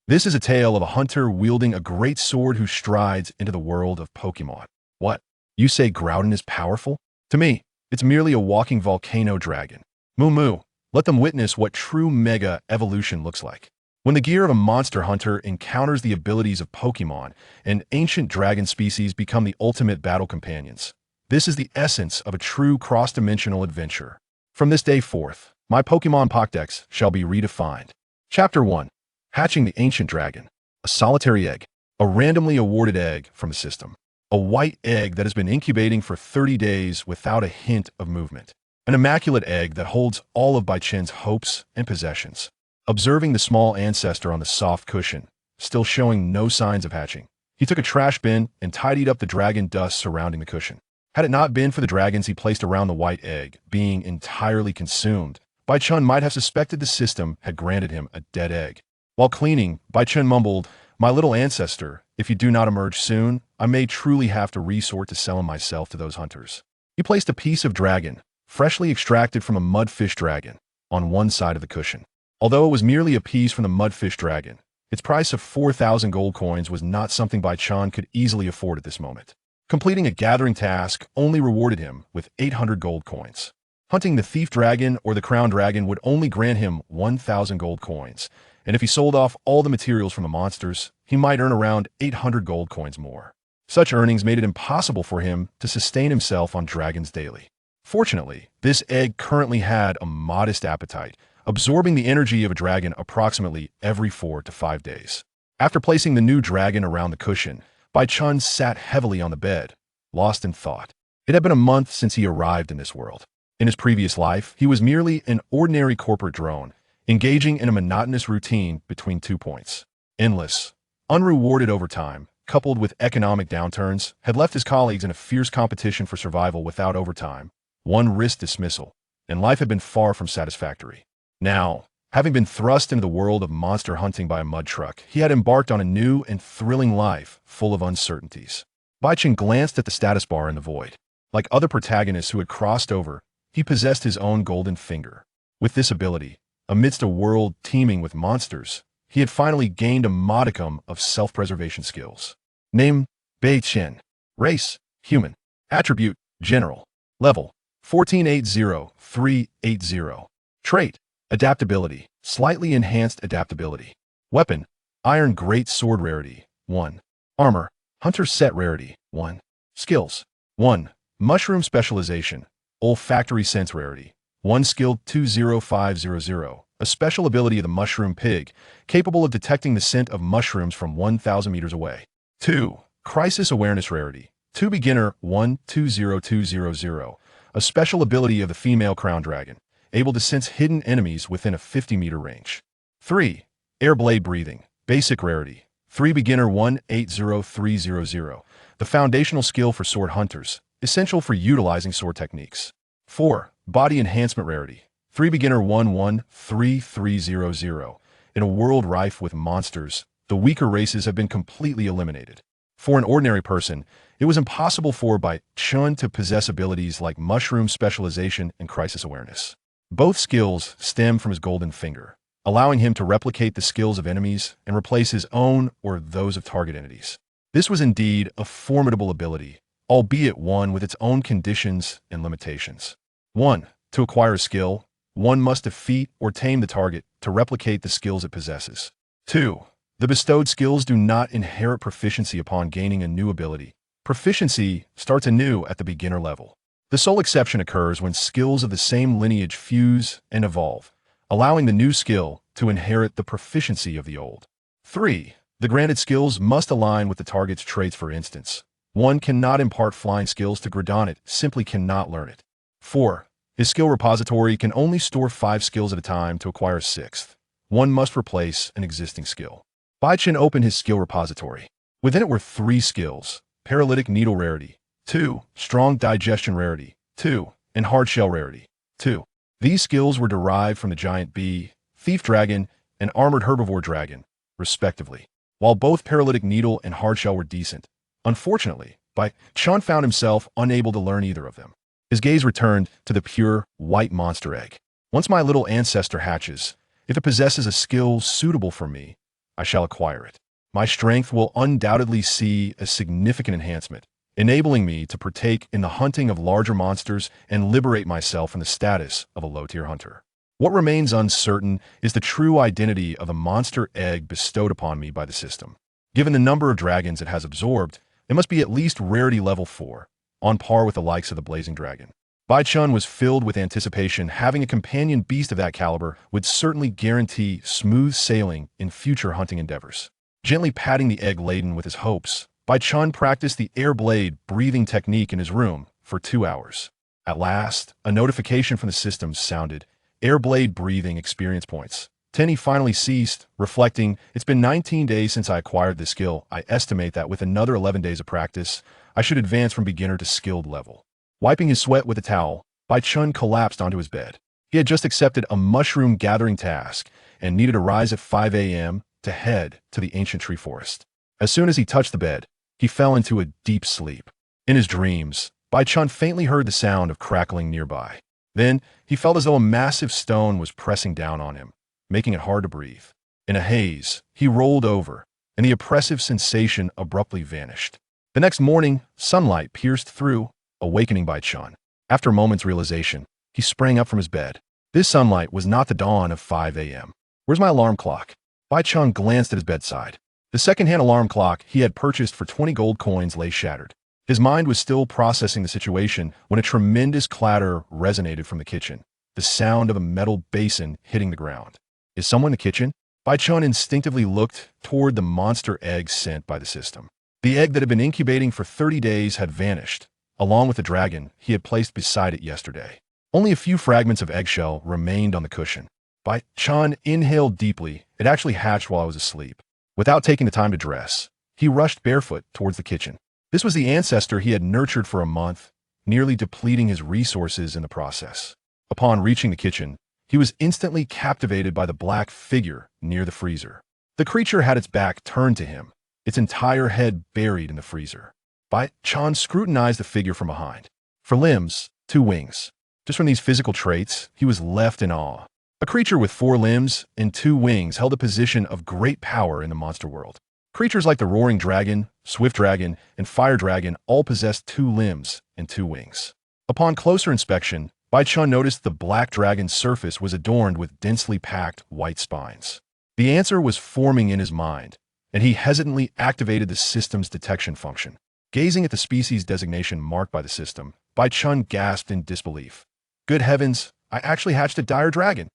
This is a tale of a hunter wielding a great sword who strides into the world of Pokemon. What? You say Groudon is powerful? To me, it's merely a walking volcano dragon. Moo moo, let them witness what true mega evolution looks like. When the gear of a monster hunter encounters the abilities of Pokemon, and ancient dragon species become the ultimate battle companions. This is the essence of a true cross-dimensional adventure. From this day forth, my Pokemon Pokédex shall be redefined. Chapter 1. Hatching the Ancient Dragon. A solitary egg. A randomly awarded egg from the system. A white egg that has been incubating for 30 days without a hint of movement. An immaculate egg that holds all of Baichen's hopes and possessions. Observing the small ancestor on the soft cushion, still showing no signs of hatching, he took a trash bin and tidied up the dragon dust surrounding the cushion. Had it not been for the dragons he placed around the white egg being entirely consumed, Baichen might have suspected the system had granted him a dead egg. While cleaning, Baichen mumbled, "My little ancestor, if you do not emerge soon, I may truly have to resort to selling myself to those hunters." He placed a piece of dragon, freshly extracted from a mudfish dragon, on one side of the cushion. Although it was merely a piece from the mudfish dragon, its price of 4,000 gold coins was not something Baichen could easily afford at this moment. Completing a gathering task only rewarded him with 800 gold coins. Hunting the thief dragon or the crown dragon would only grant him 1,000 gold coins, and if he sold off all the materials from the monsters, he might earn around 800 gold coins more. Such earnings made it impossible for him to sustain himself on dragons daily. Fortunately, this egg currently had a modest appetite, absorbing the energy of a dragon approximately every 4 to 5 days. After placing the new dragon around the cushion, Baichen sat heavily on the bed, lost in thought. It had been a month since he arrived in this world. In his previous life, he was merely an ordinary corporate drone, engaging in a monotonous routine between 2 points. Endless, unrewarded overtime, coupled with economic downturns, had left his colleagues in a fierce competition for survival without overtime, one risk dismissal, and life had been far from satisfactory. Now, having been thrust into the world of monster hunting by a mud truck, he had embarked on a new and thrilling life full of uncertainties. Baichen glanced at the status bar in the void. Like other protagonists who had crossed over, he possessed his own golden finger. With this ability, amidst a world teeming with monsters, he had finally gained a modicum of self-preservation skills. Name, Baichen. Race, human. Attribute, general. Level, 1480-380. Trait, adaptability, slightly enhanced adaptability. Weapon, iron great sword rarity, 1. Armor, hunter set rarity, 1. Skills, 1. Mushroom specialization, olfactory sense rarity, 1 skill 20500, a special ability of the mushroom pig, capable of detecting the scent of mushrooms from 1,000 meters away. 2. Crisis awareness rarity, 2 beginner 120200, a special ability of the female crown dragon, able to sense hidden enemies within a 50-meter range. 3. Air blade breathing, basic rarity, 3 beginner 180300, the foundational skill for sword hunters, essential for utilizing sword techniques. 4. Body enhancement rarity, 3 beginner 113300, in a world rife with monsters, the weaker races have been completely eliminated. For an ordinary person, it was impossible for Baichen to possess abilities like mushroom specialization and crisis awareness. Both skills stem from his golden finger, allowing him to replicate the skills of enemies and replace his own or those of target entities. This was indeed a formidable ability, albeit one with its own conditions and limitations. 1. To acquire a skill, one must defeat or tame the target to replicate the skills it possesses. 2. The bestowed skills do not inherit proficiency upon gaining a new ability. Proficiency starts anew at the beginner level. The sole exception occurs when skills of the same lineage fuse and evolve, allowing the new skill to inherit the proficiency of the old. 3. The granted skills must align with the target's traits. For instance, one cannot impart flying skills to Groudon, it simply cannot learn it. 4. His skill repository can only store 5 skills at a time. To acquire a 6th, one must replace an existing skill. Baichen opened his skill repository. Within it were 3 skills: paralytic needle rarity, 2. Strong digestion rarity, 2. And hard shell rarity, 2. These skills were derived from the giant bee, thief dragon, and armored herbivore dragon, respectively. While both paralytic needle and hard shell were decent, unfortunately, Baichen found himself unable to learn either of them. His gaze returned to the pure, white monster egg. Once my little ancestor hatches, if it possesses a skill suitable for me, I shall acquire it. My strength will undoubtedly see a significant enhancement, enabling me to partake in the hunting of larger monsters and liberate myself from the status of a low-tier hunter. What remains uncertain is the true identity of the monster egg bestowed upon me by the system. Given the number of dragons it has absorbed, it must be at least rarity level 4, on par with the likes of the Blazing Dragon. Bai-Chun was filled with anticipation. Having a companion beast of that caliber would certainly guarantee smooth sailing in future hunting endeavors. Gently patting the egg laden with his hopes, Bai-Chun practiced the air blade breathing technique in his room for 2 hours. At last, a notification from the system sounded. Air blade breathing experience points. 10. He finally ceased, reflecting, it's been 19 days since I acquired this skill. I estimate that with another 11 days of practice, I should advance from beginner to skilled level. Wiping his sweat with a towel, Bai-Chun collapsed onto his bed. He had just accepted a mushroom gathering task and needed to rise at 5 a.m. to head to the ancient tree forest. As soon as he touched the bed, he fell into a deep sleep. In his dreams, Bai-Chun faintly heard the sound of crackling nearby. Then, he felt as though a massive stone was pressing down on him, making it hard to breathe. In a haze, he rolled over, and the oppressive sensation abruptly vanished. The next morning, sunlight pierced through, awakening Bai-Chun. After a moment's realization, he sprang up from his bed. This sunlight was not the dawn of 5 a.m. Where's my alarm clock? Bai-Chun glanced at his bedside. The second-hand alarm clock he had purchased for 20 gold coins lay shattered. His mind was still processing the situation when a tremendous clatter resonated from the kitchen, the sound of a metal basin hitting the ground. Is someone in the kitchen? Bai-Chun instinctively looked toward the monster egg sent by the system. The egg that had been incubating for 30 days had vanished, along with the dragon he had placed beside it yesterday. Only a few fragments of eggshell remained on the cushion. Bai-Chun inhaled deeply. It actually hatched while I was asleep. Without taking the time to dress, he rushed barefoot towards the kitchen. This was the ancestor he had nurtured for a month, nearly depleting his resources in the process. Upon reaching the kitchen, he was instantly captivated by the black figure near the freezer. The creature had its back turned to him, its entire head buried in the freezer. Bai-Chun scrutinized the figure from behind. For limbs, 2 wings. Just from these physical traits, he was left in awe. A creature with 4 limbs and 2 wings held a position of great power in the monster world. Creatures like the Roaring Dragon, Swift Dragon, and Fire Dragon all possessed 2 limbs and 2 wings. Upon closer inspection, Bai-Chun noticed the black dragon's surface was adorned with densely packed white spines. The answer was forming in his mind, and he hesitantly activated the system's detection function. Gazing at the species designation marked by the system, Bai-Chun gasped in disbelief. Good heavens, I actually hatched a dire dragon.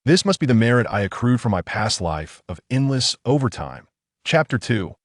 This must be the merit I accrued from my past life of endless overtime. Chapter 2.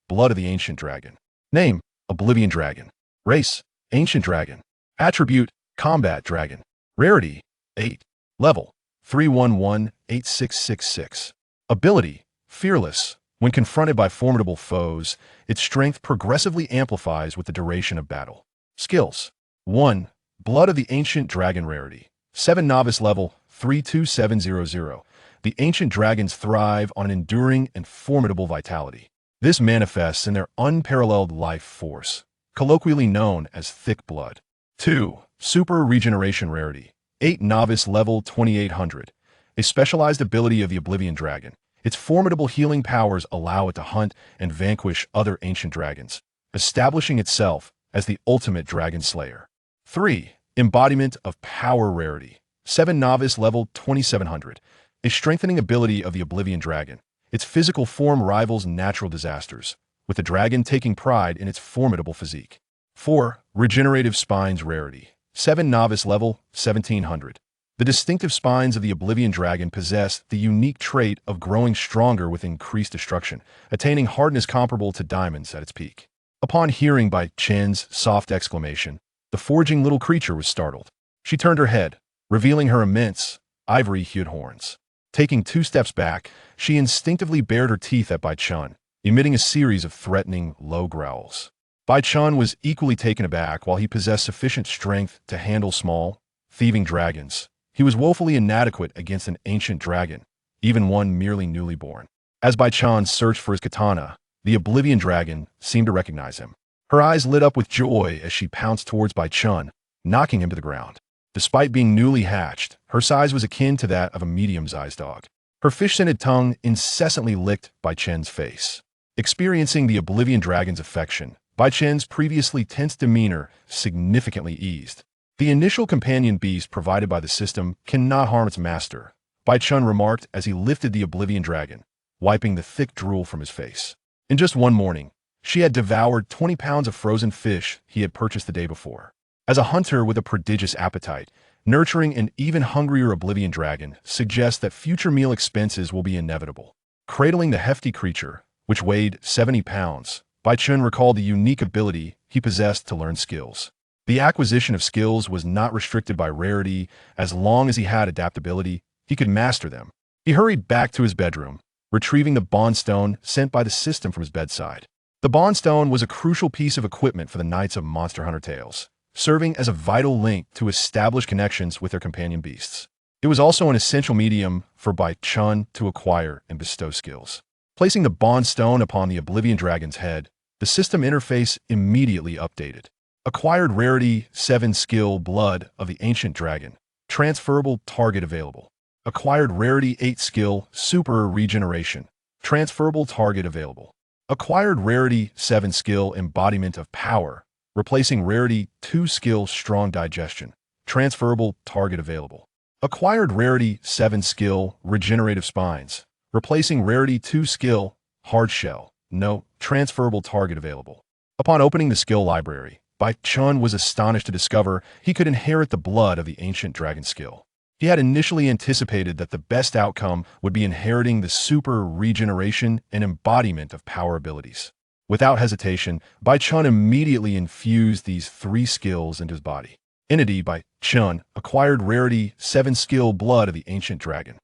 Blood of the Ancient Dragon. Name: Oblivion Dragon. Race: Ancient Dragon. Attribute: Combat Dragon. Rarity: 8. Level: 3118666. Ability: Fearless. When confronted by formidable foes, its strength progressively amplifies with the duration of battle. Skills: 1. Blood of the Ancient Dragon. Rarity: 7. Novice level: 32700. The ancient dragons thrive on an enduring and formidable vitality. This manifests in their unparalleled life force, colloquially known as thick blood. 2. Super Regeneration. Rarity: 8. Novice level: 2800. A specialized ability of the Oblivion Dragon. Its formidable healing powers allow it to hunt and vanquish other ancient dragons, establishing itself as the ultimate dragon slayer. 3. Embodiment of Power. Rarity: 7. Novice level: 2700. A strengthening ability of the Oblivion Dragon. Its physical form rivals natural disasters, with the dragon taking pride in its formidable physique. 4. Regenerative Spines. Rarity: 7. Novice level: 1700. The distinctive spines of the Oblivion Dragon possess the unique trait of growing stronger with increased destruction, attaining hardness comparable to diamonds at its peak. Upon hearing Bai-Chun's soft exclamation, the foraging little creature was startled. She turned her head, revealing her immense, ivory-hued horns. Taking 2 steps back, she instinctively bared her teeth at Bai-Chun, emitting a series of threatening, low growls. Bai-Chun was equally taken aback. While he possessed sufficient strength to handle small, thieving dragons, he was woefully inadequate against an ancient dragon, even one merely newly born. As Bai-Chun searched for his katana, the Oblivion Dragon seemed to recognize him. Her eyes lit up with joy as she pounced towards Bai-Chun, knocking him to the ground. Despite being newly hatched, her size was akin to that of a medium-sized dog. her fish-scented tongue incessantly licked Bai Chen's face. Experiencing the Oblivion Dragon's affection, Bai Chen's previously tense demeanor significantly eased. The initial companion beast provided by the system cannot harm its master, Bai Chen remarked as he lifted the Oblivion Dragon, wiping the thick drool from his face. In just one morning, she had devoured 20 pounds of frozen fish he had purchased the day before. As a hunter with a prodigious appetite, nurturing an even hungrier Oblivion Dragon suggests that future meal expenses will be inevitable. Cradling the hefty creature, which weighed 70 pounds, Bai Chen recalled the unique ability he possessed to learn skills. The acquisition of skills was not restricted by rarity. As long as he had adaptability, he could master them. He hurried back to his bedroom, retrieving the Bond Stone sent by the system from his bedside. The Bond Stone was a crucial piece of equipment for the Knights of Monster Hunter Tales, serving as a vital link to establish connections with their companion beasts. It was also an essential medium for Bai Chen to acquire and bestow skills. Placing the Bond Stone upon the Oblivion Dragon's head, the system interface immediately updated. Acquired rarity 7 skill Blood of the Ancient Dragon. Transferable target available. Acquired rarity 8 skill Super Regeneration. Transferable target available. Acquired rarity 7 skill Embodiment of Power. Replacing rarity 2 skill Strong Digestion. Transferable target available. Acquired rarity 7 skill Regenerative Spines. Replacing rarity 2 skill Hard Shell. No transferable target available. Upon opening the skill library, Bai Chen was astonished to discover he could inherit the Blood of the Ancient Dragon skill. He had initially anticipated that the best outcome would be inheriting the Super Regeneration and Embodiment of Power abilities. Without hesitation, Bai Chen immediately infused these 3 skills into his body. Entity Bai Chen acquired rarity 7 skill Blood of the Ancient Dragon.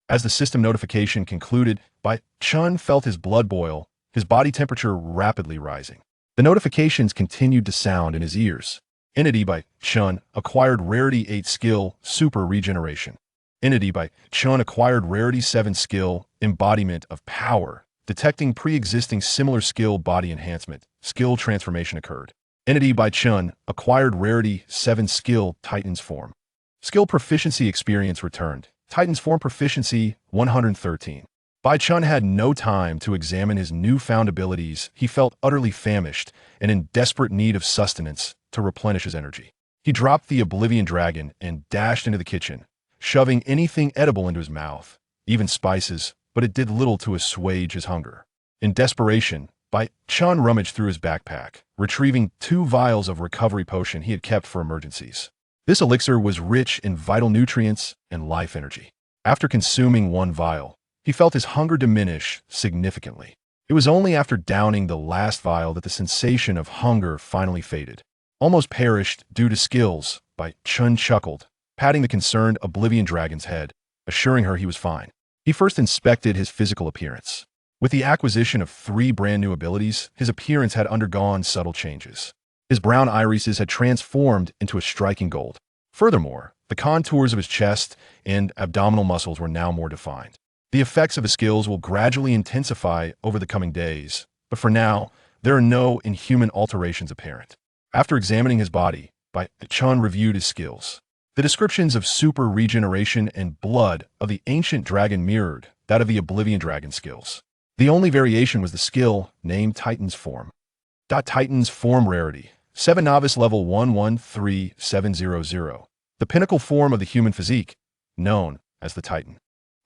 As the system notification concluded, Bai Chen felt his blood boil, his body temperature rapidly rising. The notifications continued to sound in his ears. Entity Bai Chen acquired rarity 8 skill Super Regeneration. Entity Bai Chen acquired rarity 7 skill Embodiment of Power. Detecting pre-existing similar skill body enhancement, skill transformation occurred. Entity Bai Chen acquired rarity 7 skill Titan's Form. Skill proficiency experience returned. Titan's Form proficiency 113. Bai Chen had no time to examine his newfound abilities. He felt utterly famished and in desperate need of sustenance to replenish his energy. He dropped the Oblivion Dragon and dashed into the kitchen, shoving anything edible into his mouth, even spices, but it did little to assuage his hunger. In desperation, Bai Chen rummaged through his backpack, retrieving 2 vials of recovery potion he had kept for emergencies. This elixir was rich in vital nutrients and life energy. After consuming 1 vial, he felt his hunger diminish significantly. It was only after downing the last vial that the sensation of hunger finally faded. Almost perished due to skills, Bai Chen chuckled, patting the concerned Oblivion Dragon's head, assuring her he was fine. He first inspected his physical appearance. With the acquisition of 3 brand new abilities, his appearance had undergone subtle changes. His brown irises had transformed into a striking gold. Furthermore, the contours of his chest and abdominal muscles were now more defined. The effects of his skills will gradually intensify over the coming days, but for now, there are no inhuman alterations apparent. After examining his body, Bai Chen reviewed his skills. The descriptions of Super Regeneration and Blood of the Ancient Dragon mirrored that of the Oblivion Dragon skills. The only variation was the skill named Titan's Form. Titan's Form rarity, 7 novice level 113700, the pinnacle form of the human physique, known as the Titan.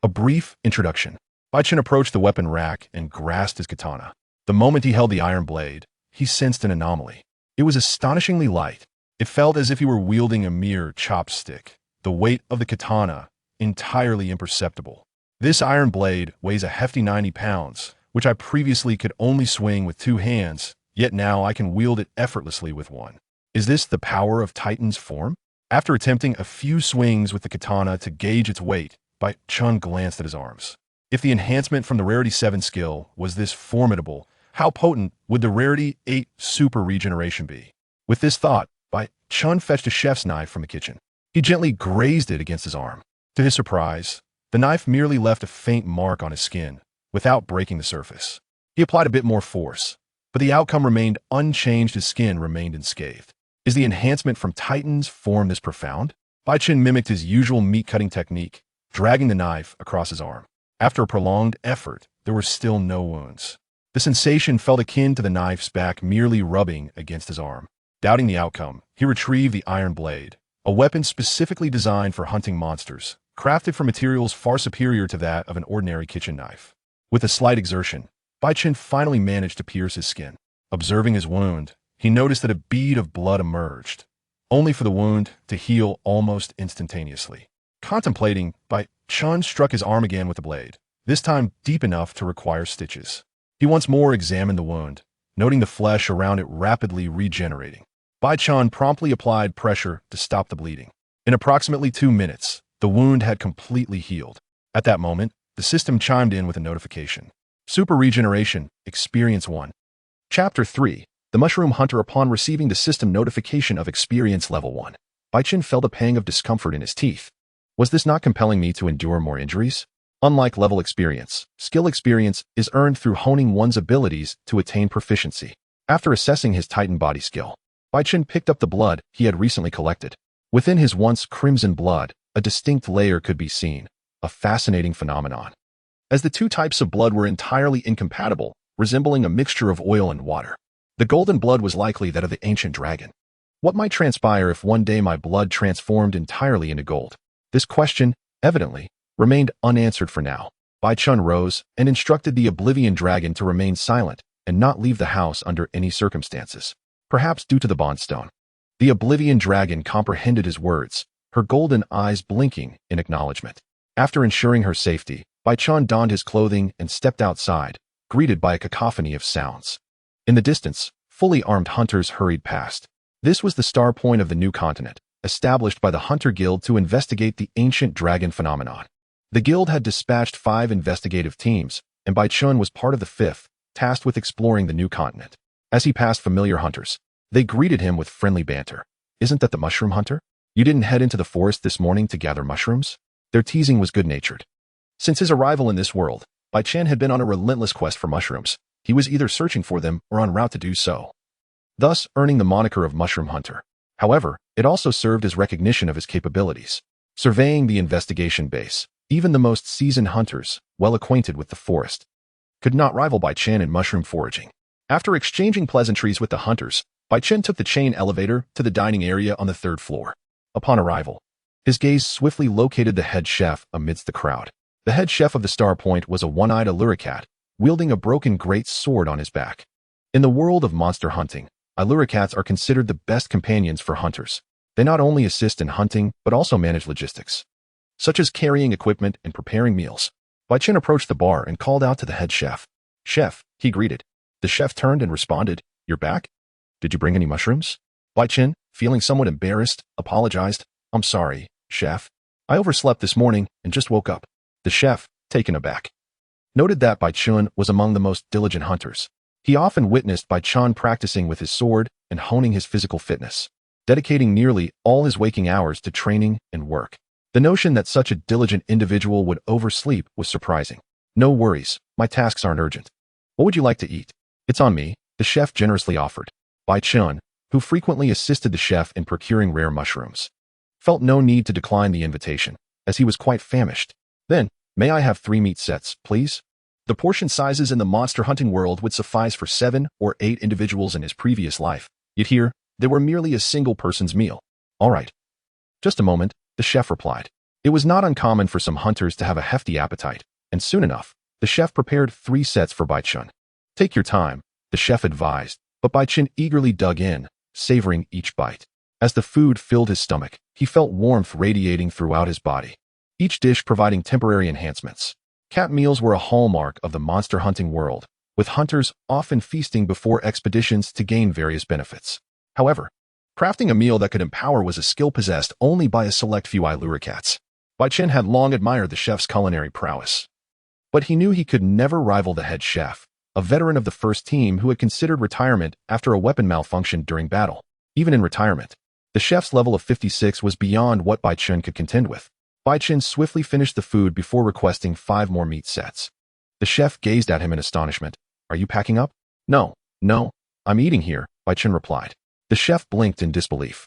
A brief introduction. Bai Chen approached the weapon rack and grasped his katana. The moment he held the iron blade, he sensed an anomaly. It was astonishingly light. It felt as if he were wielding a mere chopstick, the weight of the katana entirely imperceptible. This iron blade weighs a hefty 90 pounds, which I previously could only swing with 2 hands, yet now I can wield it effortlessly with 1. Is this the power of Titan's Form? After attempting a few swings with the katana to gauge its weight, Bai Chen glanced at his arms. If the enhancement from the Rarity 7 skill was this formidable, how potent would the Rarity 8 Super Regeneration be? With this thought, Bai Chen fetched a chef's knife from the kitchen. He gently grazed it against his arm. To his surprise, the knife merely left a faint mark on his skin, without breaking the surface. He applied a bit more force, but the outcome remained unchanged. His skin remained unscathed. Is the enhancement from Titan's Form this profound? Bai Chen mimicked his usual meat-cutting technique, dragging the knife across his arm. After a prolonged effort, there were still no wounds. The sensation felt akin to the knife's back merely rubbing against his arm. Doubting the outcome, he retrieved the iron blade, a weapon specifically designed for hunting monsters, crafted from materials far superior to that of an ordinary kitchen knife. With a slight exertion, Baichen finally managed to pierce his skin. Observing his wound, he noticed that a bead of blood emerged, only for the wound to heal almost instantaneously. Contemplating, Baichen struck his arm again with the blade, this time deep enough to require stitches. He once more examined the wound, noting the flesh around it rapidly regenerating. Baichen promptly applied pressure to stop the bleeding. In approximately 2 minutes, the wound had completely healed. At that moment, the system chimed in with a notification. Super Regeneration, Experience 1. Chapter 3. The Mushroom Hunter. Upon receiving the system notification of Experience Level 1, Baichen felt a pang of discomfort in his teeth. Was this not compelling me to endure more injuries? Unlike level experience, skill experience is earned through honing one's abilities to attain proficiency. After assessing his Titan body skill, Baichen picked up the blood he had recently collected. Within his once crimson blood, a distinct layer could be seen, a fascinating phenomenon. As the two types of blood were entirely incompatible, resembling a mixture of oil and water. The golden blood was likely that of the ancient dragon. What might transpire if one day my blood transformed entirely into gold? This question, evidently, remained unanswered for now. Baichen rose and instructed the Oblivion Dragon to remain silent and not leave the house under any circumstances. Perhaps due to the bondstone. The Oblivion Dragon comprehended his words, her golden eyes blinking in acknowledgement. After ensuring her safety, Baichen donned his clothing and stepped outside, greeted by a cacophony of sounds. In the distance, fully armed hunters hurried past. This was the star point of the new continent, established by the Hunter Guild to investigate the ancient dragon phenomenon. The guild had dispatched 5 investigative teams, and Baichen was part of the 5th, tasked with exploring the new continent. As he passed familiar hunters, they greeted him with friendly banter. Isn't that the mushroom hunter? You didn't head into the forest this morning to gather mushrooms? Their teasing was good-natured. Since his arrival in this world, Baichen had been on a relentless quest for mushrooms. He was either searching for them or en route to do so, thus earning the moniker of Mushroom Hunter. However, it also served as recognition of his capabilities. Surveying the investigation base, even the most seasoned hunters, well acquainted with the forest, could not rival Baichen in mushroom foraging. After exchanging pleasantries with the hunters, Baichen took the chain elevator to the dining area on the 3rd floor. Upon arrival, his gaze swiftly located the head chef amidst the crowd. The head chef of the Star Point was a one-eyed Alluricat, wielding a broken great sword on his back. In the world of monster hunting, Alluricats are considered the best companions for hunters. They not only assist in hunting, but also manage logistics, such as carrying equipment and preparing meals. Baichen approached the bar and called out to the head chef. Chef, he greeted. The chef turned and responded, You're back? Did you bring any mushrooms? Baichen, feeling somewhat embarrassed, apologized. I'm sorry, chef. I overslept this morning and just woke up. The chef, taken aback, noted that Baichen was among the most diligent hunters. He often witnessed Baichen practicing with his sword and honing his physical fitness, dedicating nearly all his waking hours to training and work. The notion that such a diligent individual would oversleep was surprising. No worries, my tasks aren't urgent. What would you like to eat? It's on me, the chef generously offered. Baichen, who frequently assisted the chef in procuring rare mushrooms, felt no need to decline the invitation, as he was quite famished. Then, may I have 3 meat sets, please? The portion sizes in the monster hunting world would suffice for 7 or 8 individuals in his previous life, yet here, they were merely a single person's meal. All right. Just a moment, the chef replied. It was not uncommon for some hunters to have a hefty appetite, and soon enough, the chef prepared 3 sets for Baichen. Take your time, the chef advised, but Baichen eagerly dug in, savoring each bite. As the food filled his stomach, he felt warmth radiating throughout his body, each dish providing temporary enhancements. Cat meals were a hallmark of the monster hunting world, with hunters often feasting before expeditions to gain various benefits. However, crafting a meal that could empower was a skill possessed only by a select few Alluricats. Baichen had long admired the chef's culinary prowess, but he knew he could never rival the head chef, a veteran of the first team who had considered retirement after a weapon malfunction during battle. Even in retirement, the chef's level of 56 was beyond what Baichen could contend with. Baichen swiftly finished the food before requesting 5 more meat sets. The chef gazed at him in astonishment. Are you packing up? No, I'm eating here, Baichen replied. The chef blinked in disbelief.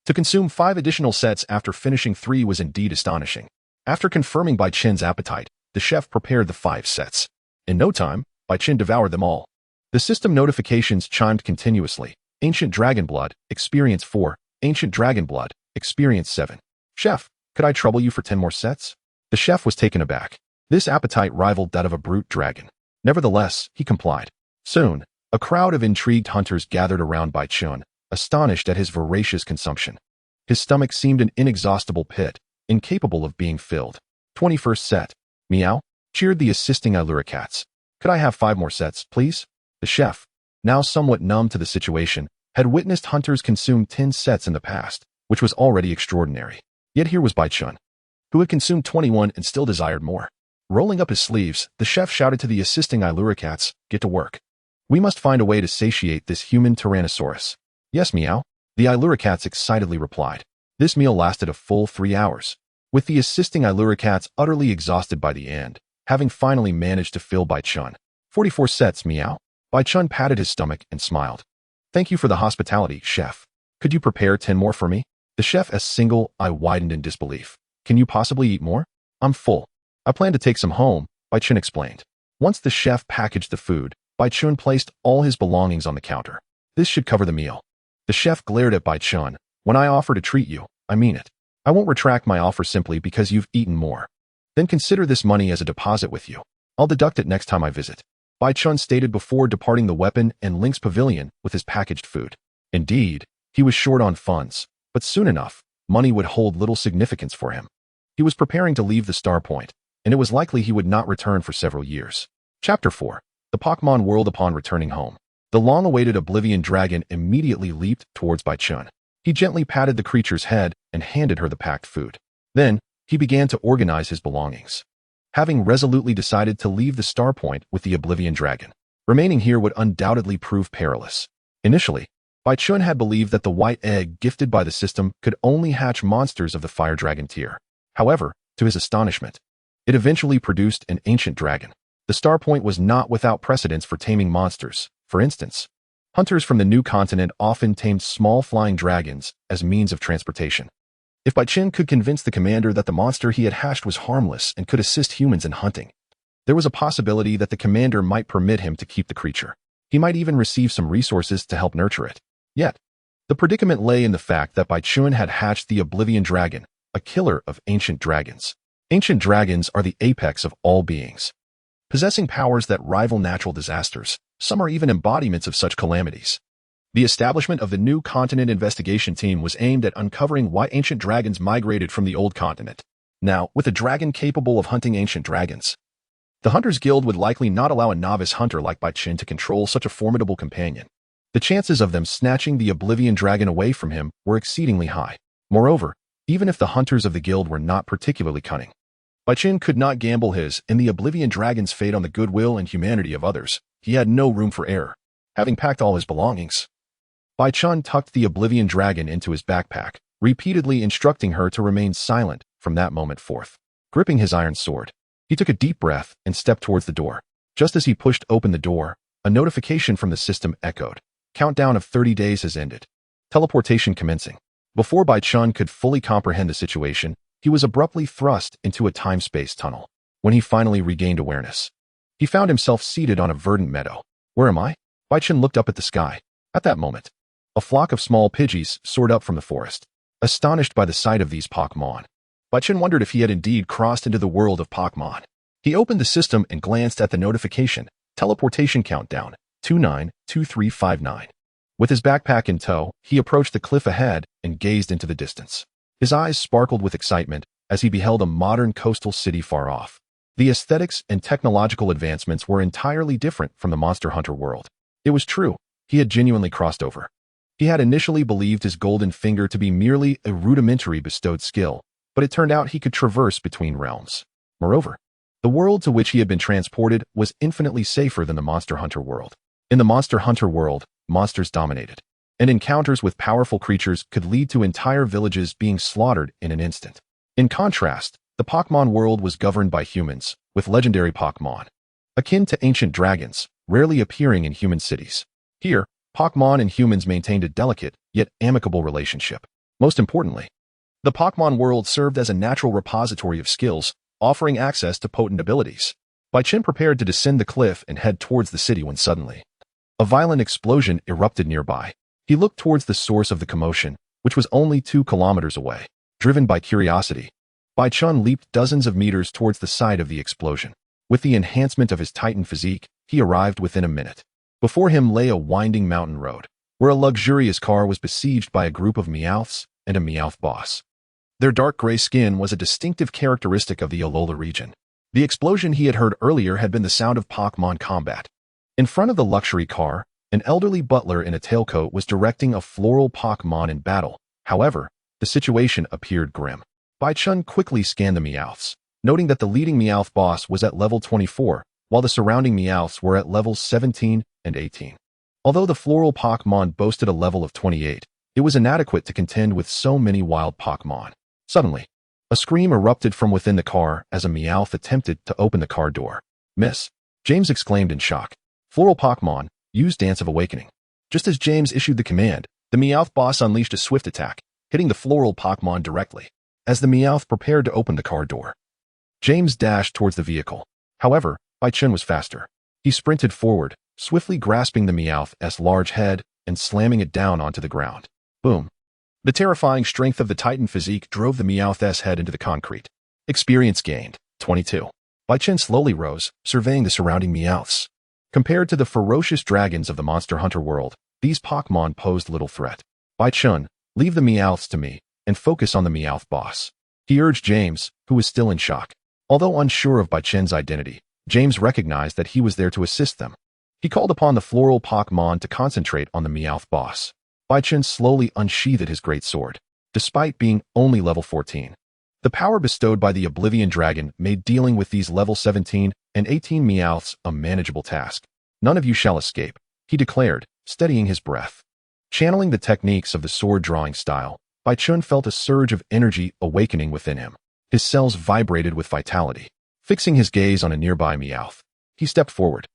To consume 5 additional sets after finishing 3 was indeed astonishing. After confirming Baichen's appetite, the chef prepared the 5 sets. In no time, Baichen devoured them all. The system notifications chimed continuously. Ancient Dragon Blood, Experience 4. Ancient Dragon Blood, Experience 7. Chef, could I trouble you for 10 more sets? The chef was taken aback. This appetite rivaled that of a brute dragon. Nevertheless, he complied. Soon, a crowd of intrigued hunters gathered around Baichen, astonished at his voracious consumption. His stomach seemed an inexhaustible pit, incapable of being filled. 21st set. Meow, cheered the assisting Iluricats. Could I have 5 more sets, please? The chef, now somewhat numb to the situation, had witnessed hunters consume 10 sets in the past, which was already extraordinary. Yet here was Baichen, who had consumed 21 and still desired more. Rolling up his sleeves, the chef shouted to the assisting Iluricats, "Get to work. We must find a way to satiate this human Tyrannosaurus." "Yes, Meow," the Iluricats excitedly replied. This meal lasted a full 3 hours, with the assisting Iluricats utterly exhausted by the end, having finally managed to fill Baichen. 44 sets, Meow. Baichen patted his stomach and smiled. "Thank you for the hospitality, chef. Could you prepare 10 more for me?" The chef's single eye widened in disbelief. "Can you possibly eat more?" "I'm full. I plan to take some home," Baichen explained. Once the chef packaged the food, Baichen placed all his belongings on the counter. This should cover the meal. The chef glared at Baichen. "When I offer to treat you, I mean it. I won't retract my offer simply because you've eaten more. Then consider this money as a deposit with you. I'll deduct it next time I visit," Baichen stated before departing the weapon and Link's pavilion with his packaged food. Indeed, he was short on funds, but soon enough, money would hold little significance for him. He was preparing to leave the Star Point, and it was likely he would not return for several years. Chapter 4. The Pokémon World. Upon returning home, the long-awaited Oblivion Dragon immediately leaped towards Baichen. He gently patted the creature's head and handed her the packed food. Then, he began to organize his belongings. Having resolutely decided to leave the Star Point with the Oblivion Dragon, remaining here would undoubtedly prove perilous. Initially, Baichen had believed that the white egg gifted by the system could only hatch monsters of the Fire Dragon tier. However, to his astonishment, it eventually produced an ancient dragon. The Star Point was not without precedence for taming monsters. For instance, hunters from the new continent often tamed small flying dragons as means of transportation. If Baichen could convince the commander that the monster he had hatched was harmless and could assist humans in hunting, there was a possibility that the commander might permit him to keep the creature. He might even receive some resources to help nurture it. Yet, the predicament lay in the fact that Baichen had hatched the Oblivion Dragon, a killer of ancient dragons. Ancient dragons are the apex of all beings, possessing powers that rival natural disasters. Some are even embodiments of such calamities. The establishment of the new continent investigation team was aimed at uncovering why ancient dragons migrated from the old continent. Now, with a dragon capable of hunting ancient dragons, the Hunters Guild would likely not allow a novice hunter like Baichen to control such a formidable companion. The chances of them snatching the Oblivion Dragon away from him were exceedingly high. Moreover, even if the hunters of the guild were not particularly cunning, Baichen could not gamble his and the Oblivion Dragon's fate on the goodwill and humanity of others. He had no room for error. Having packed all his belongings, Baichen tucked the Oblivion Dragon into his backpack, repeatedly instructing her to remain silent from that moment forth. Gripping his iron sword, he took a deep breath and stepped towards the door. Just as he pushed open the door, a notification from the system echoed. Countdown of 30 days has ended. Teleportation commencing. Before Baichen could fully comprehend the situation, he was abruptly thrust into a time-space tunnel. When he finally regained awareness, he found himself seated on a verdant meadow. Where am I? Baichen looked up at the sky. At that moment, a flock of small Pidgeys soared up from the forest. Astonished by the sight of these Pokémon, Baichen wondered if he had indeed crossed into the world of Pokémon. He opened the system and glanced at the notification. Teleportation countdown, 292359. With his backpack in tow, he approached the cliff ahead and gazed into the distance. His eyes sparkled with excitement as he beheld a modern coastal city far off. The aesthetics and technological advancements were entirely different from the Monster Hunter world. It was true, he had genuinely crossed over. He had initially believed his golden finger to be merely a rudimentary bestowed skill, but it turned out he could traverse between realms. Moreover, the world to which he had been transported was infinitely safer than the Monster Hunter world. In the Monster Hunter world, monsters dominated, and encounters with powerful creatures could lead to entire villages being slaughtered in an instant. In contrast, the Pokémon world was governed by humans, with legendary Pokémon, akin to ancient dragons, rarely appearing in human cities. Here, Pokémon and humans maintained a delicate, yet amicable relationship. Most importantly, the Pokémon world served as a natural repository of skills, offering access to potent abilities. Baichen prepared to descend the cliff and head towards the city when suddenly, a violent explosion erupted nearby. He looked towards the source of the commotion, which was only 2 kilometers away. Driven by curiosity, Baichen leaped dozens of meters towards the site of the explosion. With the enhancement of his Titan physique, he arrived within a minute. Before him lay a winding mountain road, where a luxurious car was besieged by a group of Meowths and a Meowth boss. Their dark gray skin was a distinctive characteristic of the Alola region. The explosion he had heard earlier had been the sound of Pokémon combat. In front of the luxury car, an elderly butler in a tailcoat was directing a floral Pokémon in battle. However, the situation appeared grim. Baichen quickly scanned the Meowths, noting that the leading Meowth boss was at level 24, while the surrounding Meowths were at levels 17 and 18. Although the floral Pokémon boasted a level of 28, it was inadequate to contend with so many wild Pokémon. Suddenly, a scream erupted from within the car as a Meowth attempted to open the car door. "Miss!" James exclaimed in shock. Floral Pokémon, use Dance of Awakening. Just as James issued the command, the Meowth boss unleashed a swift attack, hitting the floral Pokémon directly. As the Meowth prepared to open the car door, James dashed towards the vehicle. However, Baichen was faster. He sprinted forward, swiftly grasping the Meowth's large head and slamming it down onto the ground. Boom. The terrifying strength of the Titan physique drove the Meowth's head into the concrete. Experience gained, 22. Baichen slowly rose, surveying the surrounding Meowths. Compared to the ferocious dragons of the Monster Hunter world, these Pokémon posed little threat. Baichen, leave the Meowths to me, and focus on the Meowth boss. He urged James, who was still in shock. Although unsure of Baichen's identity, James recognized that he was there to assist them. He called upon the floral Pokémon to concentrate on the Meowth boss. Baichen slowly unsheathed his great sword, despite being only level 14. The power bestowed by the Oblivion Dragon made dealing with these level 17 and 18 Meowths a manageable task. "None of you shall escape," he declared, steadying his breath. Channeling the techniques of the sword-drawing style, Baichen felt a surge of energy awakening within him. His cells vibrated with vitality. Fixing his gaze on a nearby Meowth, he stepped forward.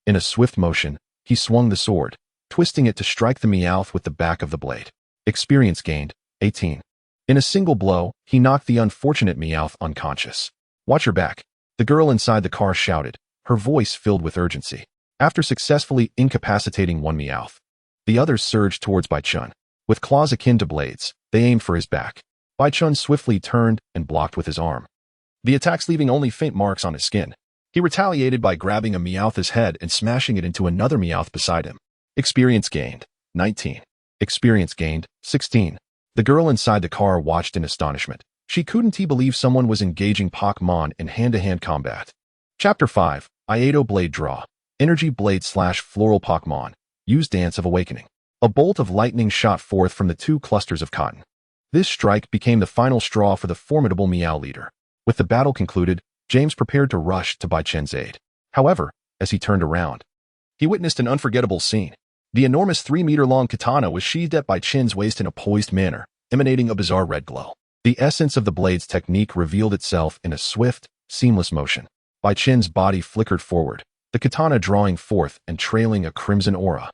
In a swift motion, he swung the sword, twisting it to strike the Meowth with the back of the blade. Experience gained, 18. In a single blow, he knocked the unfortunate Meowth unconscious. "Watch your back," the girl inside the car shouted, her voice filled with urgency. After successfully incapacitating one Meowth, the others surged towards Baichen. With claws akin to blades, they aimed for his back. Baichen swiftly turned and blocked with his arm, the attacks leaving only faint marks on his skin. He retaliated by grabbing a Meowth's head and smashing it into another Meowth beside him. Experience gained, 19. Experience gained, 16. The girl inside the car watched in astonishment. She couldn't believe someone was engaging Pokémon in hand-to-hand combat. Chapter 5, Iato Blade Draw. Energy Blade / Floral Pokémon. Use Dance of Awakening. A bolt of lightning shot forth from the 2 clusters of cotton. This strike became the final straw for the formidable Meow leader. With the battle concluded, James prepared to rush to Baichen's aid. However, as he turned around, he witnessed an unforgettable scene. The enormous 3-meter-long katana was sheathed at Baichen's waist in a poised manner, emanating a bizarre red glow. The essence of the blade's technique revealed itself in a swift, seamless motion. Baichen's body flickered forward, the katana drawing forth and trailing a crimson aura,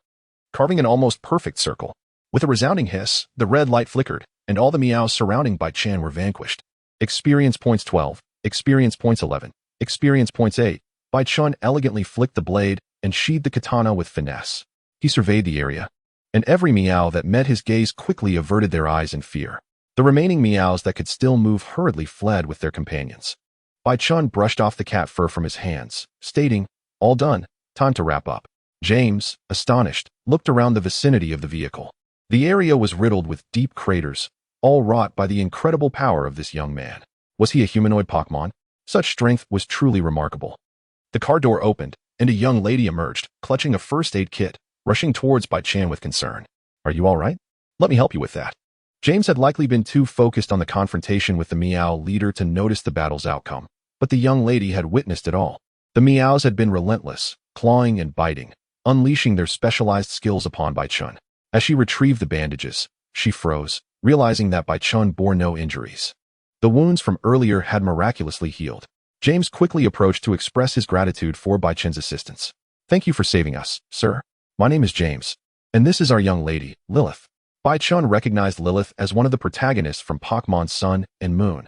carving an almost perfect circle. With a resounding hiss, the red light flickered, and all the Meows surrounding Baichen were vanquished. Experience points 12, experience points 11, experience points 8. Baichen elegantly flicked the blade and sheathed the katana with finesse. He surveyed the area, and every Meow that met his gaze quickly averted their eyes in fear. The remaining Meows that could still move hurriedly fled with their companions. Baichen brushed off the cat fur from his hands, stating, "All done, time to wrap up." James, astonished, looked around the vicinity of the vehicle. The area was riddled with deep craters, all wrought by the incredible power of this young man. Was he a humanoid Pokémon? Such strength was truly remarkable. The car door opened, and a young lady emerged, clutching a first aid kit, rushing towards Baichen with concern. "Are you all right? Let me help you with that." James had likely been too focused on the confrontation with the Meow leader to notice the battle's outcome, but the young lady had witnessed it all. The Meows had been relentless, clawing and biting, unleashing their specialized skills upon Baichen. As she retrieved the bandages, she froze, realizing that Baichen bore no injuries. The wounds from earlier had miraculously healed. James quickly approached to express his gratitude for Baichen's assistance. "Thank you for saving us, sir. My name is James, and this is our young lady, Lilith." Baichen recognized Lilith as one of the protagonists from Pokémon Sun and Moon.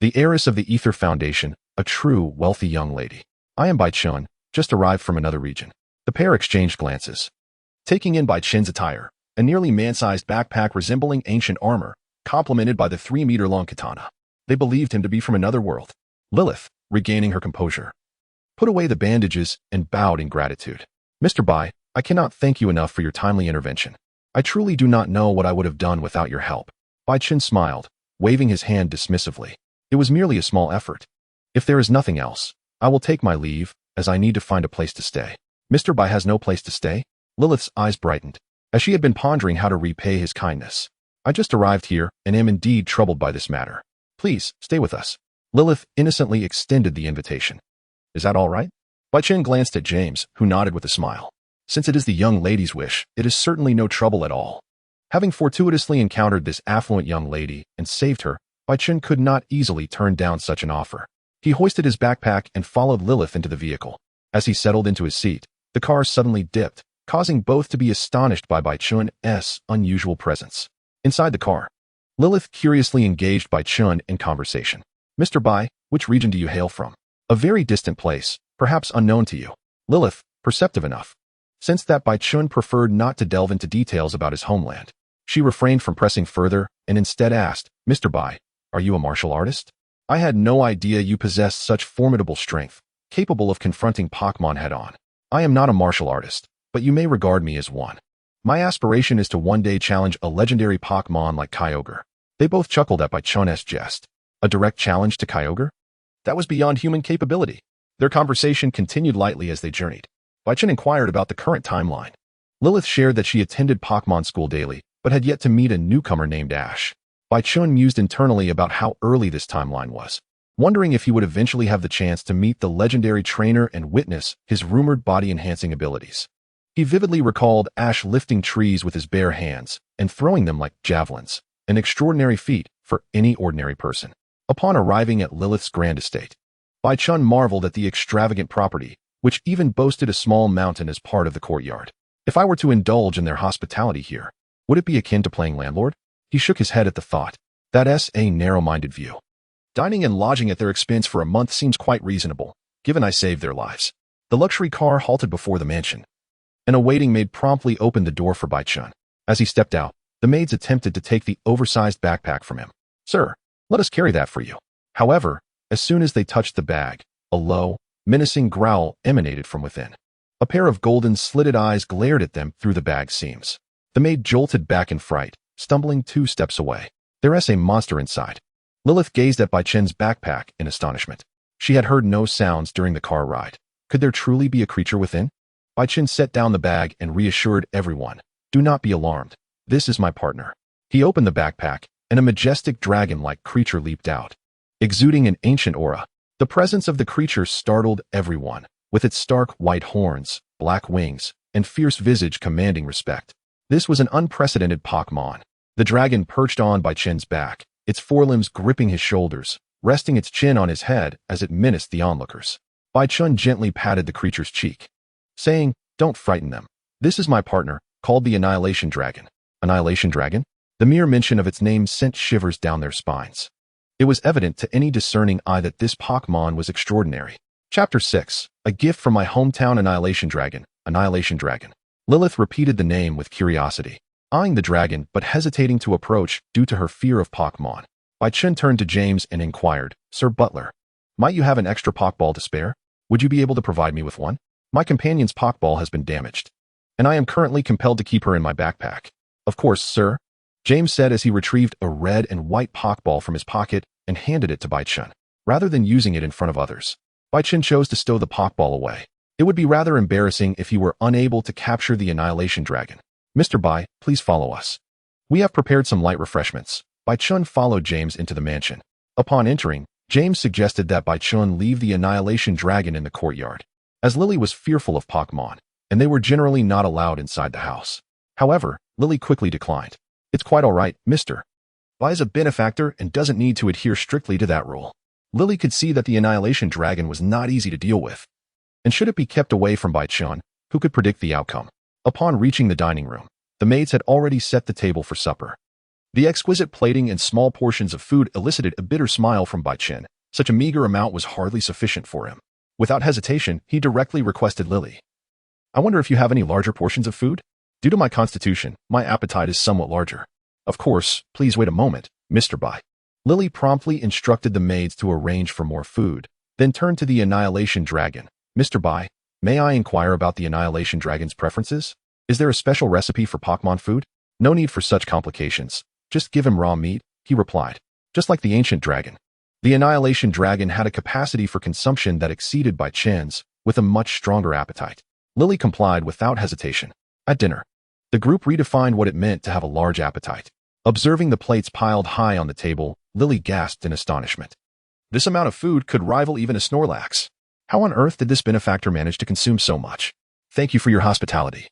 the heiress of the Ether Foundation, a true, wealthy young lady. I am Bai Chun, just arrived from another region. The pair exchanged glances. Taking in Bai Chun's attire, a nearly man-sized backpack resembling ancient armor, complemented by the 3-meter-long katana. They believed him to be from another world. Lilith, regaining her composure, put away the bandages and bowed in gratitude. Mr. Bai, I cannot thank you enough for your timely intervention. I truly do not know what I would have done without your help. Bai Chun smiled, waving his hand dismissively. It was merely a small effort. If there is nothing else, I will take my leave, as I need to find a place to stay. Mr. Bai has no place to stay? Lilith's eyes brightened, as she had been pondering how to repay his kindness. I just arrived here and am indeed troubled by this matter. Please, stay with us. Lilith innocently extended the invitation. Is that all right? Bai Chun glanced at James, who nodded with a smile. Since it is the young lady's wish, it is certainly no trouble at all. Having fortuitously encountered this affluent young lady and saved her, Bai Chun could not easily turn down such an offer. He hoisted his backpack and followed Lilith into the vehicle. As he settled into his seat, the car suddenly dipped, causing both to be astonished by Bai Chun's unusual presence. Inside the car, Lilith curiously engaged Bai Chun in conversation. Mr. Bai, which region do you hail from? A very distant place, perhaps unknown to you. Lilith, perceptive enough. Since that Bai Chun preferred not to delve into details about his homeland, she refrained from pressing further and instead asked, Mr. Bai, are you a martial artist? I had no idea you possessed such formidable strength, capable of confronting Pokémon head-on. I am not a martial artist, but you may regard me as one. My aspiration is to one day challenge a legendary Pokémon like Kyogre. They both chuckled at Bai Chun's jest. A direct challenge to Kyogre? That was beyond human capability. Their conversation continued lightly as they journeyed. Bai Chun inquired about the current timeline. Lilith shared that she attended Pokémon school daily, but had yet to meet a newcomer named Ash. Bai Chun mused internally about how early this timeline was, wondering if he would eventually have the chance to meet the legendary trainer and witness his rumored body-enhancing abilities. He vividly recalled Ash lifting trees with his bare hands and throwing them like javelins, an extraordinary feat for any ordinary person. Upon arriving at Lilith's grand estate, Bai Chun marveled at the extravagant property, which even boasted a small mountain as part of the courtyard. If I were to indulge in their hospitality here, would it be akin to playing landlord? He shook his head at the thought. That's a narrow-minded view. Dining and lodging at their expense for a month seems quite reasonable, given I saved their lives. The luxury car halted before the mansion, and a waiting maid promptly opened the door for Bai Chun. As he stepped out, the maids attempted to take the oversized backpack from him. Sir, let us carry that for you. However, as soon as they touched the bag, a low, menacing growl emanated from within. A pair of golden slitted eyes glared at them through the bag seams. The maid jolted back in fright, stumbling 2 steps away. There's a monster inside. Lilith gazed at Bai Chun's backpack in astonishment. She had heard no sounds during the car ride. Could there truly be a creature within? Bai Chun set down the bag and reassured everyone. Do not be alarmed. This is my partner. He opened the backpack, and a majestic dragon-like creature leaped out. Exuding an ancient aura, the presence of the creature startled everyone, with its stark white horns, black wings, and fierce visage commanding respect. This was an unprecedented Pokémon. The dragon perched on Bai Chun's back, its forelimbs gripping his shoulders, resting its chin on his head as it menaced the onlookers. Bai Chun gently patted the creature's cheek, saying, Don't frighten them. This is my partner, called the Annihilation Dragon. Annihilation Dragon? The mere mention of its name sent shivers down their spines. It was evident to any discerning eye that this Pokémon was extraordinary. Chapter 6. A gift from my hometown. Annihilation Dragon. Annihilation Dragon. Lilith repeated the name with curiosity, eyeing the dragon but hesitating to approach due to her fear of Pokémon. Bai Chun turned to James and inquired, Sir Butler, might you have an extra Pokéball to spare? Would you be able to provide me with one? My companion's Pokéball has been damaged, and I am currently compelled to keep her in my backpack. Of course, sir, James said as he retrieved a red and white Pokéball from his pocket and handed it to Bai Chun. Rather than using it in front of others, Bai Chun chose to stow the Pokéball away. It would be rather embarrassing if he were unable to capture the Annihilation Dragon. Mr. Bai, please follow us. We have prepared some light refreshments. Bai Chun followed James into the mansion. Upon entering, James suggested that Bai Chun leave the Annihilation Dragon in the courtyard, as Lily was fearful of Pokémon, and they were generally not allowed inside the house. However, Lily quickly declined. It's quite all right, mister. Bai is a benefactor and doesn't need to adhere strictly to that rule. Lily could see that the Annihilation Dragon was not easy to deal with, and should it be kept away from Bai Chun, who could predict the outcome? Upon reaching the dining room, the maids had already set the table for supper. The exquisite plating and small portions of food elicited a bitter smile from Bai Chen. Such a meager amount was hardly sufficient for him. Without hesitation, he directly requested Lily. I wonder if you have any larger portions of food? Due to my constitution, my appetite is somewhat larger. Of course, please wait a moment, Mr. Bai. Lily promptly instructed the maids to arrange for more food, then turned to the Annihilation Dragon. Mr. Bai, may I inquire about the Annihilation Dragon's preferences? Is there a special recipe for Pokémon food? No need for such complications. Just give him raw meat, he replied. Just like the ancient dragon. The Annihilation Dragon had a capacity for consumption that exceeded Bai Chen's, with a much stronger appetite. Lily complied without hesitation. At dinner, the group redefined what it meant to have a large appetite. Observing the plates piled high on the table, Lily gasped in astonishment. This amount of food could rival even a Snorlax. How on earth did this benefactor manage to consume so much? Thank you for your hospitality,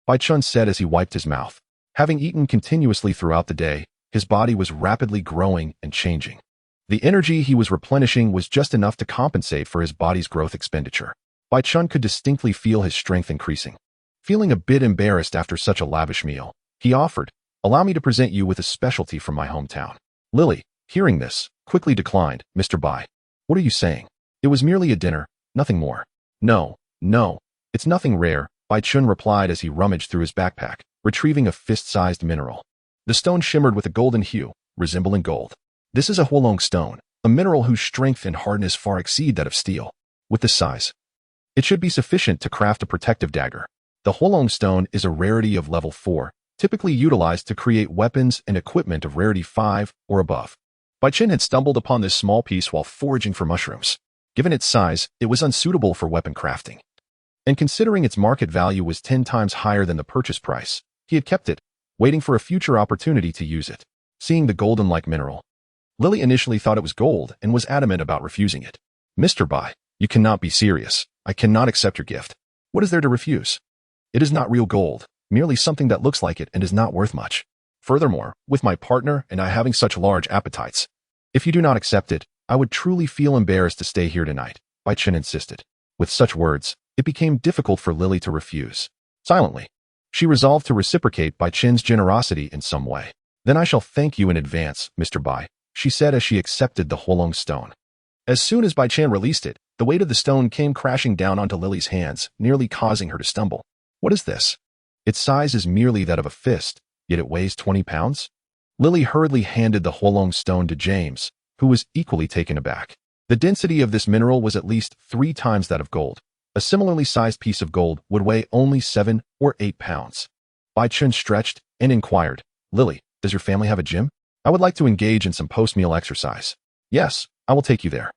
Bai Chen said as he wiped his mouth. Having eaten continuously throughout the day, his body was rapidly growing and changing. The energy he was replenishing was just enough to compensate for his body's growth expenditure. Bai Chen could distinctly feel his strength increasing. Feeling a bit embarrassed after such a lavish meal, he offered, "Allow me to present you with a specialty from my hometown." Lily, hearing this, quickly declined. Mr. Bai, what are you saying? It was merely a dinner, nothing more. No, it's nothing rare, Bai Chen replied as he rummaged through his backpack, retrieving a fist-sized mineral. The stone shimmered with a golden hue, resembling gold. This is a Huolong stone, a mineral whose strength and hardness far exceed that of steel. With this size, it should be sufficient to craft a protective dagger. The Huolong stone is a rarity of level 4, typically utilized to create weapons and equipment of rarity 5 or above. Bai Chen had stumbled upon this small piece while foraging for mushrooms. Given its size, it was unsuitable for weapon crafting. And considering its market value was 10 times higher than the purchase price, he had kept it, waiting for a future opportunity to use it. Seeing the golden-like mineral, Lily initially thought it was gold and was adamant about refusing it. Mr. Bai, you cannot be serious. I cannot accept your gift. What is there to refuse? It is not real gold, merely something that looks like it and is not worth much. Furthermore, with my partner and I having such large appetites, if you do not accept it, I would truly feel embarrassed to stay here tonight, Bai Chen insisted. With such words, it became difficult for Lily to refuse. Silently, she resolved to reciprocate Bai Chen's generosity in some way. Then I shall thank you in advance, Mr. Bai, she said as she accepted the Huolong stone. As soon as Bai Chen released it, the weight of the stone came crashing down onto Lily's hands, nearly causing her to stumble. What is this? Its size is merely that of a fist, yet it weighs 20 pounds? Lily hurriedly handed the Huolong stone to James, who was equally taken aback. The density of this mineral was at least 3 times that of gold. A similarly sized piece of gold would weigh only 7 or 8 pounds. Bai Chen stretched and inquired, Lily, does your family have a gym? I would like to engage in some post-meal exercise. Yes, I will take you there.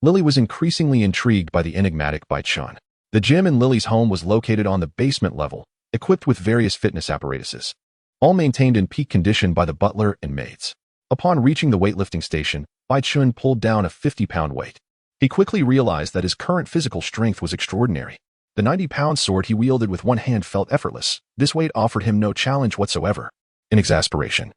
Lily was increasingly intrigued by the enigmatic Bai Chen. The gym in Lily's home was located on the basement level, equipped with various fitness apparatuses, all maintained in peak condition by the butler and maids. Upon reaching the weightlifting station, Bai Chen pulled down a 50-pound weight. He quickly realized that his current physical strength was extraordinary. The 90-pound sword he wielded with one hand felt effortless. This weight offered him no challenge whatsoever. In exasperation,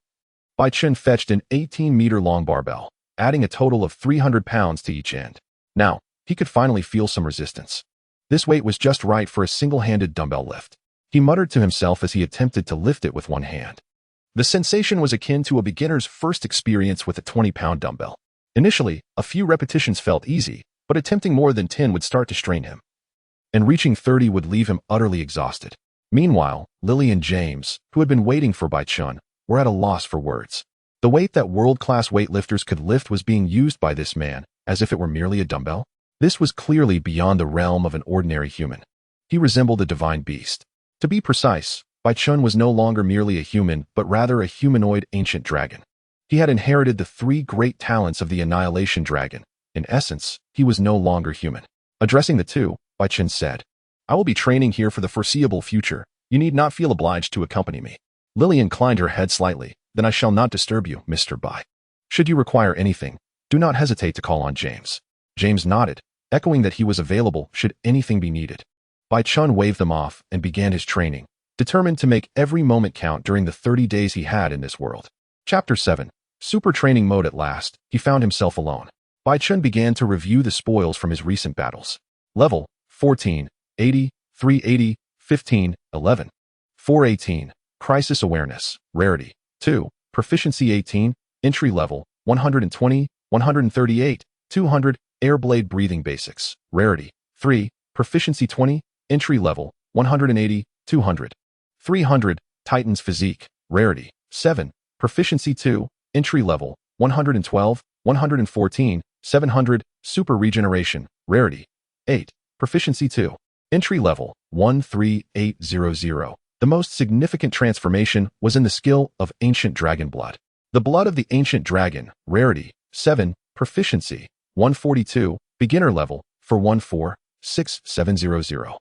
Bai Chen fetched an 18-meter-long barbell, adding a total of 300 pounds to each end. Now, he could finally feel some resistance. This weight was just right for a single-handed dumbbell lift. He muttered to himself as he attempted to lift it with one hand. The sensation was akin to a beginner's first experience with a 20-pound dumbbell. Initially, a few repetitions felt easy, but attempting more than 10 would start to strain him. And reaching 30 would leave him utterly exhausted. Meanwhile, Lily and James, who had been waiting for Bai Chen, were at a loss for words. The weight that world-class weightlifters could lift was being used by this man, as if it were merely a dumbbell. This was clearly beyond the realm of an ordinary human. He resembled a divine beast. To be precise, Bai Chen was no longer merely a human, but rather a humanoid ancient dragon. He had inherited the 3 great talents of the Annihilation Dragon. In essence, he was no longer human. Addressing the two, Bai Chen said, I will be training here for the foreseeable future. You need not feel obliged to accompany me. Lily inclined her head slightly. Then I shall not disturb you, Mr. Bai. Should you require anything, do not hesitate to call on James. James nodded, echoing that he was available should anything be needed. Bai Chen waved them off and began his training, determined to make every moment count during the 30 days he had in this world. Chapter 7. Super Training Mode. At last, he found himself alone. Bai Chen began to review the spoils from his recent battles. Level, 14, 80, 380, 15, 11. 418. Crisis Awareness. Rarity, 2. Proficiency 18, Entry Level, 120, 138, 200, Airblade Breathing Basics, Rarity, 3, Proficiency 20, Entry Level, 180, 200, 300, Titan's Physique, Rarity, 7, Proficiency 2, Entry Level, 112, 114, 700, Super Regeneration, Rarity, 8, Proficiency 2, Entry Level, 13800. The most significant transformation was in the skill of Ancient Dragon Blood. The Blood of the Ancient Dragon, Rarity, 7, Proficiency, 142, Beginner Level, for 146,700.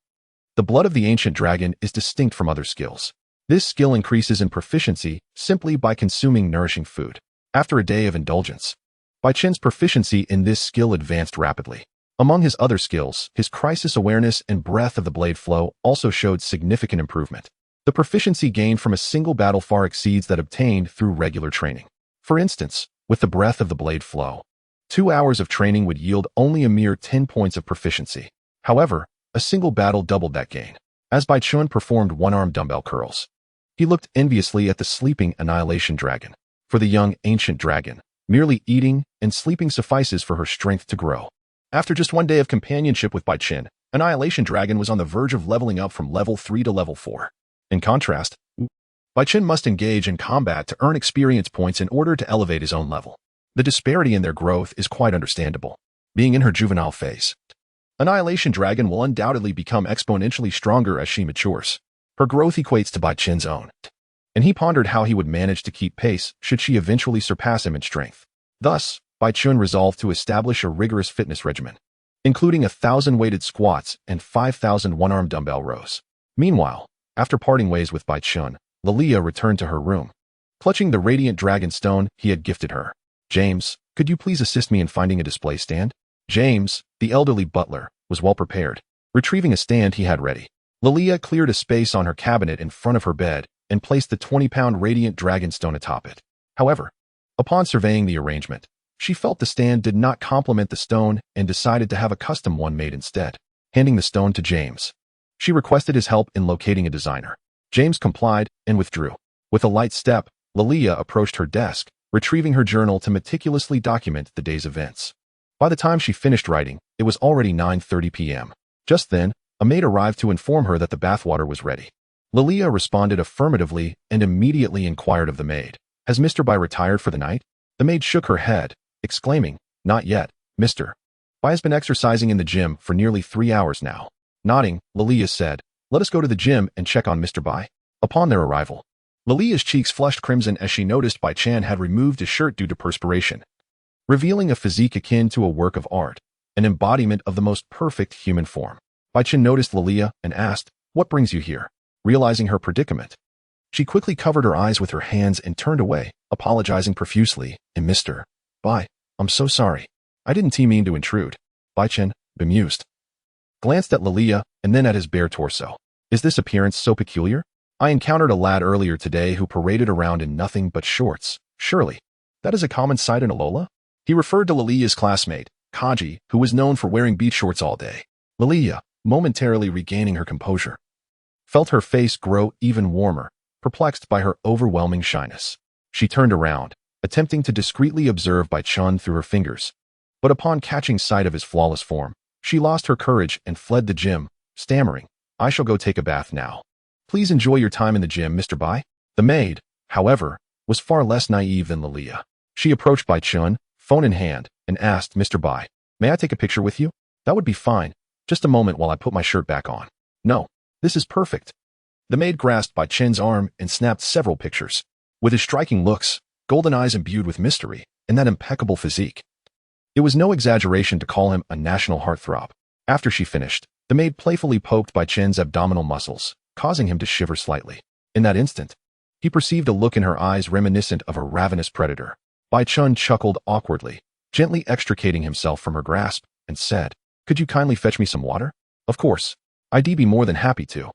The Blood of the Ancient Dragon is distinct from other skills. This skill increases in proficiency simply by consuming nourishing food. After a day of indulgence, Bai Chen's proficiency in this skill advanced rapidly. Among his other skills, his crisis awareness and breath of the blade flow also showed significant improvement. The proficiency gained from a single battle far exceeds that obtained through regular training. For instance, with the breath of the blade flow, 2 hours of training would yield only a mere 10 points of proficiency. However, a single battle doubled that gain, as Bai Chen performed one-arm dumbbell curls. He looked enviously at the sleeping Annihilation Dragon. For the young Ancient Dragon, merely eating and sleeping suffices for her strength to grow. After just one day of companionship with Bai Chen, Annihilation Dragon was on the verge of leveling up from level 3 to level 4. In contrast, Bai Chen must engage in combat to earn experience points in order to elevate his own level. The disparity in their growth is quite understandable. Being in her juvenile phase, Annihilation Dragon will undoubtedly become exponentially stronger as she matures. Her growth equates to Bai Chen's own, and he pondered how he would manage to keep pace should she eventually surpass him in strength. Thus, Bai Chen resolved to establish a rigorous fitness regimen, including 1,000 weighted squats and 5,000 one-arm dumbbell rows. Meanwhile, after parting ways with Bai Chen, Lilia returned to her room, clutching the radiant dragon stone he had gifted her. James, could you please assist me in finding a display stand? James, the elderly butler, was well prepared, retrieving a stand he had ready. Lilia cleared a space on her cabinet in front of her bed and placed the 20-pound radiant dragon stone atop it. However, upon surveying the arrangement, she felt the stand did not complement the stone and decided to have a custom one made instead. Handing the stone to James, she requested his help in locating a designer. James complied and withdrew. With a light step, Lilia approached her desk, retrieving her journal to meticulously document the day's events. By the time she finished writing, it was already 9:30 p.m. Just then, a maid arrived to inform her that the bathwater was ready. Lilia responded affirmatively and immediately inquired of the maid, "Has Mr. Bai retired for the night?" The maid shook her head, exclaiming, "Not yet, Mr. Bai has been exercising in the gym for nearly 3 hours now." Nodding, Lilia said, "Let us go to the gym and check on Mr. Bai." Upon their arrival, Lilia's cheeks flushed crimson as she noticed Bai Chen had removed his shirt due to perspiration, revealing a physique akin to a work of art, an embodiment of the most perfect human form. Bai Chen noticed Lilia and asked, "What brings you here?" Realizing her predicament, she quickly covered her eyes with her hands and turned away, apologizing profusely. "And Mr. Bai, I'm so sorry. I didn't mean to intrude." Bai Chen, bemused, glanced at Lilia and then at his bare torso. "Is this appearance so peculiar? I encountered a lad earlier today who paraded around in nothing but shorts. Surely, that is a common sight in Alola?" He referred to Lilia's classmate, Kaji, who was known for wearing beach shorts all day. Lilia, momentarily regaining her composure, felt her face grow even warmer, perplexed by her overwhelming shyness. She turned around, attempting to discreetly observe Bai Chen through her fingers. But upon catching sight of his flawless form, she lost her courage and fled the gym, stammering, "I shall go take a bath now. Please enjoy your time in the gym, Mr. Bai." The maid, however, was far less naive than Lilia. She approached Bai Chen, phone in hand, and asked, "Mr. Bai, may I take a picture with you?" "That would be fine. Just a moment while I put my shirt back on." "No, this is perfect." The maid grasped Bai Chen's arm and snapped several pictures. With his striking looks, golden eyes imbued with mystery, and that impeccable physique, it was no exaggeration to call him a national heartthrob. After she finished, the maid playfully poked Bai Chen's abdominal muscles, causing him to shiver slightly. In that instant, he perceived a look in her eyes reminiscent of a ravenous predator. Bai Chen chuckled awkwardly, gently extricating himself from her grasp, and said, "Could you kindly fetch me some water?" "Of course. I'd be more than happy to."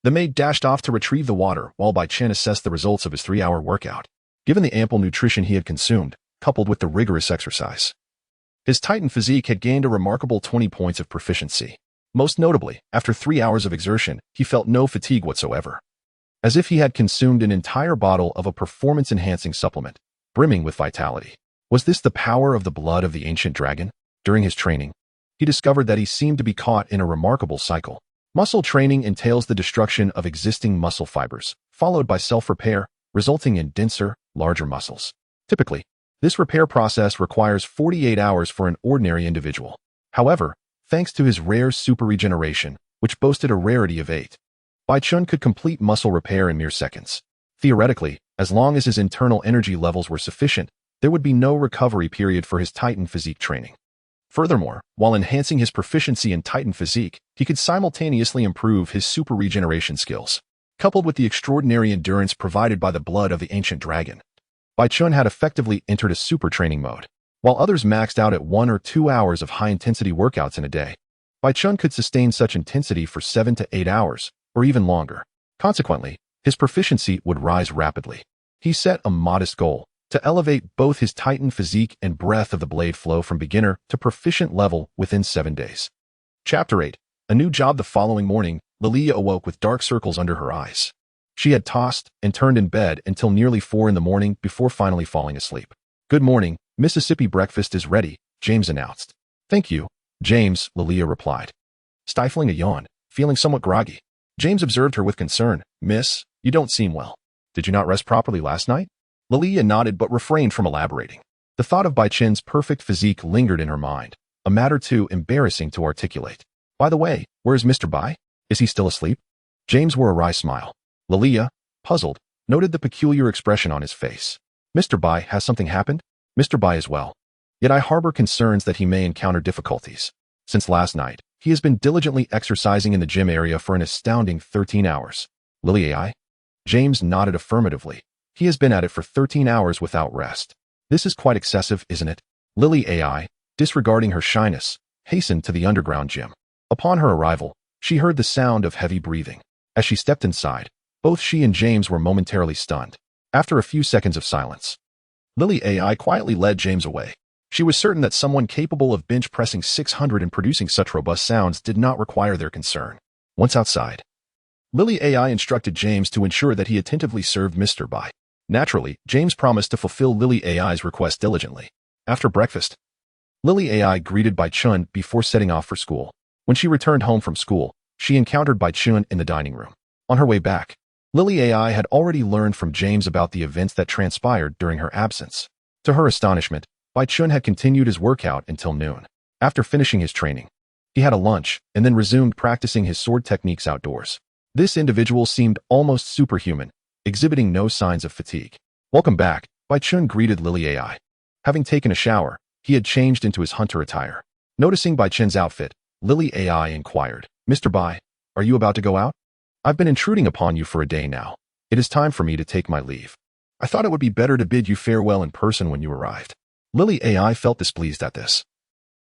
The maid dashed off to retrieve the water while Bai Chen assessed the results of his 3-hour workout. Given the ample nutrition he had consumed, coupled with the rigorous exercise, his Titan physique had gained a remarkable 20 points of proficiency. Most notably, after 3 hours of exertion, he felt no fatigue whatsoever. as if he had consumed an entire bottle of a performance-enhancing supplement, brimming with vitality. Was this the power of the blood of the ancient dragon? During his training, he discovered that he seemed to be caught in a remarkable cycle. Muscle training entails the destruction of existing muscle fibers, followed by self-repair, resulting in denser, larger muscles. Typically, this repair process requires 48 hours for an ordinary individual. However, thanks to his rare super regeneration, which boasted a rarity of 8, Baichun could complete muscle repair in mere seconds. Theoretically, as long as his internal energy levels were sufficient, there would be no recovery period for his Titan physique training. Furthermore, while enhancing his proficiency in Titan physique, he could simultaneously improve his super regeneration skills. Coupled with the extraordinary endurance provided by the blood of the ancient dragon, Baichun had effectively entered a super training mode. While others maxed out at 1 or 2 hours of high-intensity workouts in a day, Baichun could sustain such intensity for 7 to 8 hours, or even longer. Consequently, his proficiency would rise rapidly. He set a modest goal: to elevate both his Titan physique and breadth of the blade flow from beginner to proficient level within 7 days. Chapter 8. A new job. The following morning, Lilia awoke with dark circles under her eyes. She had tossed and turned in bed until nearly 4 in the morning before finally falling asleep. "Good morning, Mississippi. Breakfast is ready," James announced. "Thank you, James," Lilia replied, stifling a yawn, feeling somewhat groggy. James observed her with concern. "Miss, you don't seem well. Did you not rest properly last night?" Lilia nodded but refrained from elaborating. The thought of Baichun's perfect physique lingered in her mind, a matter too embarrassing to articulate. "By the way, where is Mr. Bai? Is he still asleep?" James wore a wry smile. Lilia, puzzled, noted the peculiar expression on his face. "Mr. Bai, has something happened?" "Mr. Bai is well. Yet I harbor concerns that he may encounter difficulties. Since last night, he has been diligently exercising in the gym area for an astounding 13 hours. Lilia?" James nodded affirmatively. "He has been at it for 13 hours without rest. This is quite excessive, isn't it?" Lilia, disregarding her shyness, hastened to the underground gym. Upon her arrival, she heard the sound of heavy breathing. As she stepped inside, both she and James were momentarily stunned. After a few seconds of silence, Lilia quietly led James away. She was certain that someone capable of bench pressing 600 and producing such robust sounds did not require their concern. Once outside, Lilia instructed James to ensure that he attentively served Mr. Bai. Naturally, James promised to fulfill Lilia's request diligently. After breakfast, Lilia greeted Baichun before setting off for school. When she returned home from school, she encountered Baichun in the dining room. On her way back, Lilia had already learned from James about the events that transpired during her absence. To her astonishment, Baichun had continued his workout until noon. After finishing his training, he had a lunch and then resumed practicing his sword techniques outdoors. This individual seemed almost superhuman, exhibiting no signs of fatigue. "Welcome back," Baichun greeted Lilia. Having taken a shower, he had changed into his hunter attire. Noticing Baichun's outfit, Lilia inquired, "Mr. Bai, are you about to go out? I've been intruding upon you for a day now. It is time for me to take my leave. I thought it would be better to bid you farewell in person when you arrived." Lilia felt displeased at this.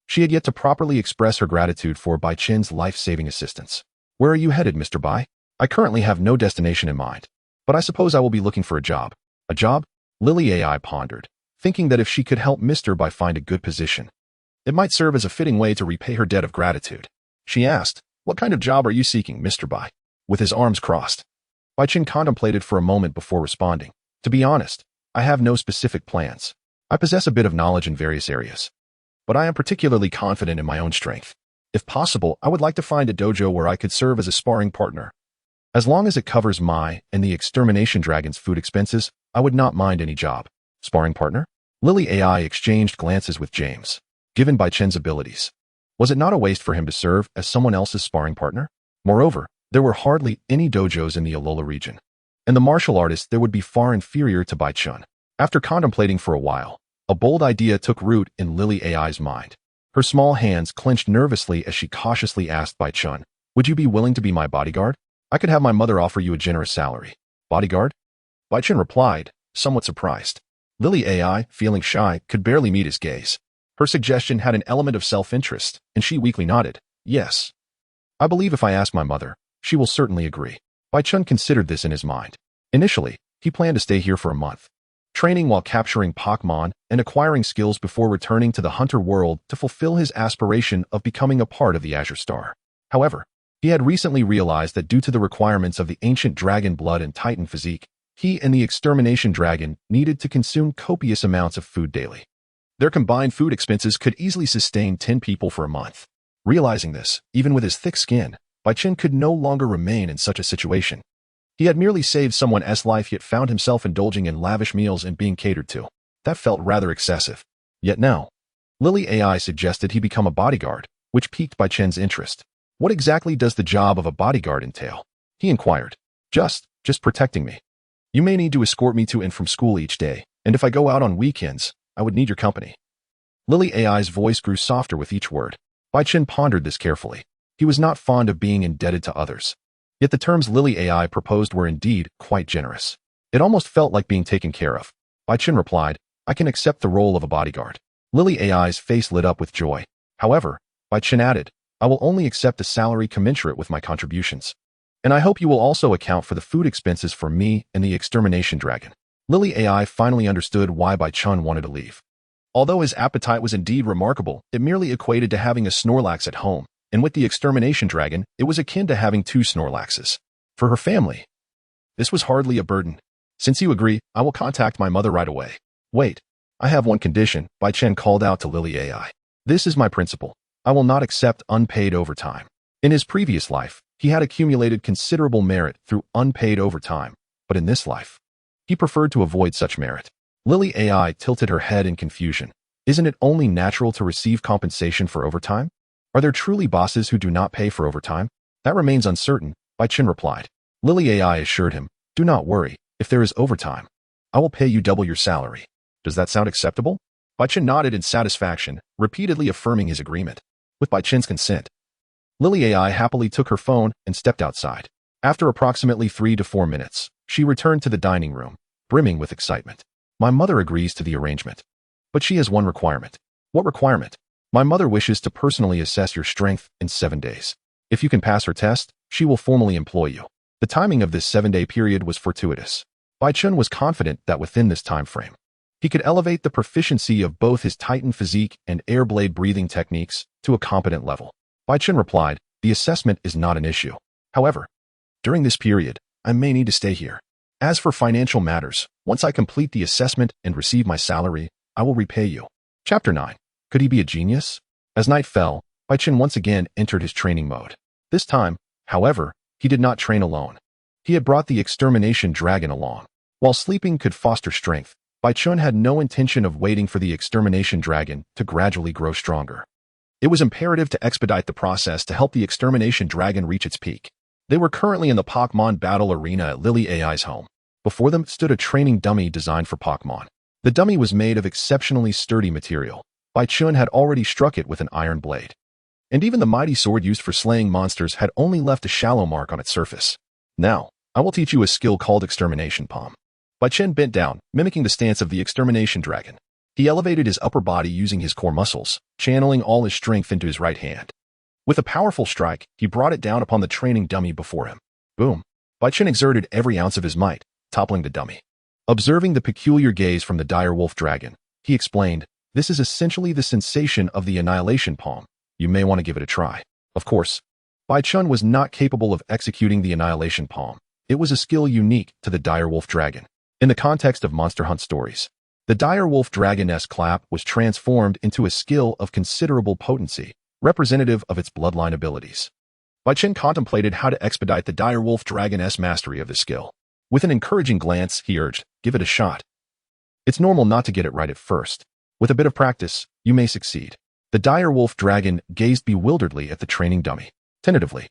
She had yet to properly express her gratitude for Baichun's life-saving assistance. "Where are you headed, Mr. Bai?" "I currently have no destination in mind, but I suppose I will be looking for a job." "A job?" Lilia pondered, thinking that if she could help Mr. Bai find a good position, it might serve as a fitting way to repay her debt of gratitude. She asked, "What kind of job are you seeking, Mr. Bai?" With his arms crossed, Baichun contemplated for a moment before responding. "To be honest, I have no specific plans. I possess a bit of knowledge in various areas, but I am particularly confident in my own strength. If possible, I would like to find a dojo where I could serve as a sparring partner. As long as it covers my and the extermination dragon's food expenses, I would not mind any job." "Sparring partner?" Lilia exchanged glances with James. Given Baichun's abilities, was it not a waste for him to serve as someone else's sparring partner? Moreover, there were hardly any dojos in the Alola region, and the martial artists there would be far inferior to Baichun. After contemplating for a while, a bold idea took root in Lilia's mind. Her small hands clenched nervously as she cautiously asked Baichun, "Would you be willing to be my bodyguard? I could have my mother offer you a generous salary." "Bodyguard?" Baichun replied, somewhat surprised. Lilia, feeling shy, could barely meet his gaze. Her suggestion had an element of self-interest, and she weakly nodded. "Yes. I believe if I ask my mother, she will certainly agree." Baichun considered this in his mind. Initially, he planned to stay here for a month, training while capturing Pokémon and acquiring skills before returning to the hunter world to fulfill his aspiration of becoming a part of the Azure Star. However, He had recently realized that due to the requirements of the ancient dragon blood and titan physique, he and the extermination dragon needed to consume copious amounts of food daily. Their combined food expenses could easily sustain 10 people for a month. Realizing this, even with his thick skin, Baichen could no longer remain in such a situation. He had merely saved someone's life yet found himself indulging in lavish meals and being catered to. That felt rather excessive. Yet now, Lily AI suggested he become a bodyguard, which piqued Baichen's interest. What exactly does the job of a bodyguard entail? He inquired. Just protecting me. You may need to escort me to and from school each day, and if I go out on weekends, I would need your company. Lily AI's voice grew softer with each word. Baichen pondered this carefully. He was not fond of being indebted to others. Yet the terms Lily AI proposed were indeed quite generous. It almost felt like being taken care of. Baichen replied, I can accept the role of a bodyguard. Lily AI's face lit up with joy. However, Baichen added, I will only accept a salary commensurate with my contributions. And I hope you will also account for the food expenses for me and the extermination dragon. Lily AI finally understood why Baichen wanted to leave. Although his appetite was indeed remarkable, it merely equated to having a Snorlax at home, and with the extermination dragon, it was akin to having 2 Snorlaxes. For her family, this was hardly a burden. Since you agree, I will contact my mother right away. Wait, I have one condition, Baichen called out to Lily AI. This is my principle. I will not accept unpaid overtime. In his previous life, he had accumulated considerable merit through unpaid overtime, but in this life, he preferred to avoid such merit. Lily AI tilted her head in confusion. Isn't it only natural to receive compensation for overtime? Are there truly bosses who do not pay for overtime? That remains uncertain, Baichen replied. Lily AI assured him, do not worry, if there is overtime, I will pay you double your salary. Does that sound acceptable? Baichen nodded in satisfaction, repeatedly affirming his agreement. With Baichen's consent, Lily AI happily took her phone and stepped outside. After approximately 3 to 4 minutes, she returned to the dining room, brimming with excitement. My mother agrees to the arrangement. But she has one requirement. What requirement? My mother wishes to personally assess your strength in 7 days. If you can pass her test, she will formally employ you. The timing of this 7-day period was fortuitous. Baichen was confident that within this time frame, he could elevate the proficiency of both his Titan physique and air blade breathing techniques to a competent level. Baichen replied, the assessment is not an issue. However, during this period, I may need to stay here. As for financial matters, once I complete the assessment and receive my salary, I will repay you. Chapter 9. Could he be a genius? As night fell, Baichen once again entered his training mode. This time, however, he did not train alone. He had brought the extermination dragon along. While sleeping could foster strength, Baichen had no intention of waiting for the extermination dragon to gradually grow stronger. It was imperative to expedite the process to help the extermination dragon reach its peak. They were currently in the Pokémon battle arena at Lily AI's home. Before them stood a training dummy designed for Pokémon. The dummy was made of exceptionally sturdy material. Baichen had already struck it with an iron blade. And even the mighty sword used for slaying monsters had only left a shallow mark on its surface. Now, I will teach you a skill called Extermination Palm. Baichen bent down, mimicking the stance of the extermination dragon. He elevated his upper body using his core muscles, channeling all his strength into his right hand. With a powerful strike, he brought it down upon the training dummy before him. Boom! Baichen exerted every ounce of his might, toppling the dummy. Observing the peculiar gaze from the direwolf dragon, he explained, this is essentially the sensation of the Annihilation Palm. You may want to give it a try. Of course, Baichen was not capable of executing the Annihilation Palm. It was a skill unique to the direwolf dragon. In the context of Monster Hunt stories, the direwolf dragon's clap was transformed into a skill of considerable potency, representative of its bloodline abilities. Baichen contemplated how to expedite the direwolf dragon's mastery of the skill. With an encouraging glance, he urged, give it a shot. It's normal not to get it right at first. With a bit of practice, you may succeed. The direwolf dragon gazed bewilderedly at the training dummy. Tentatively,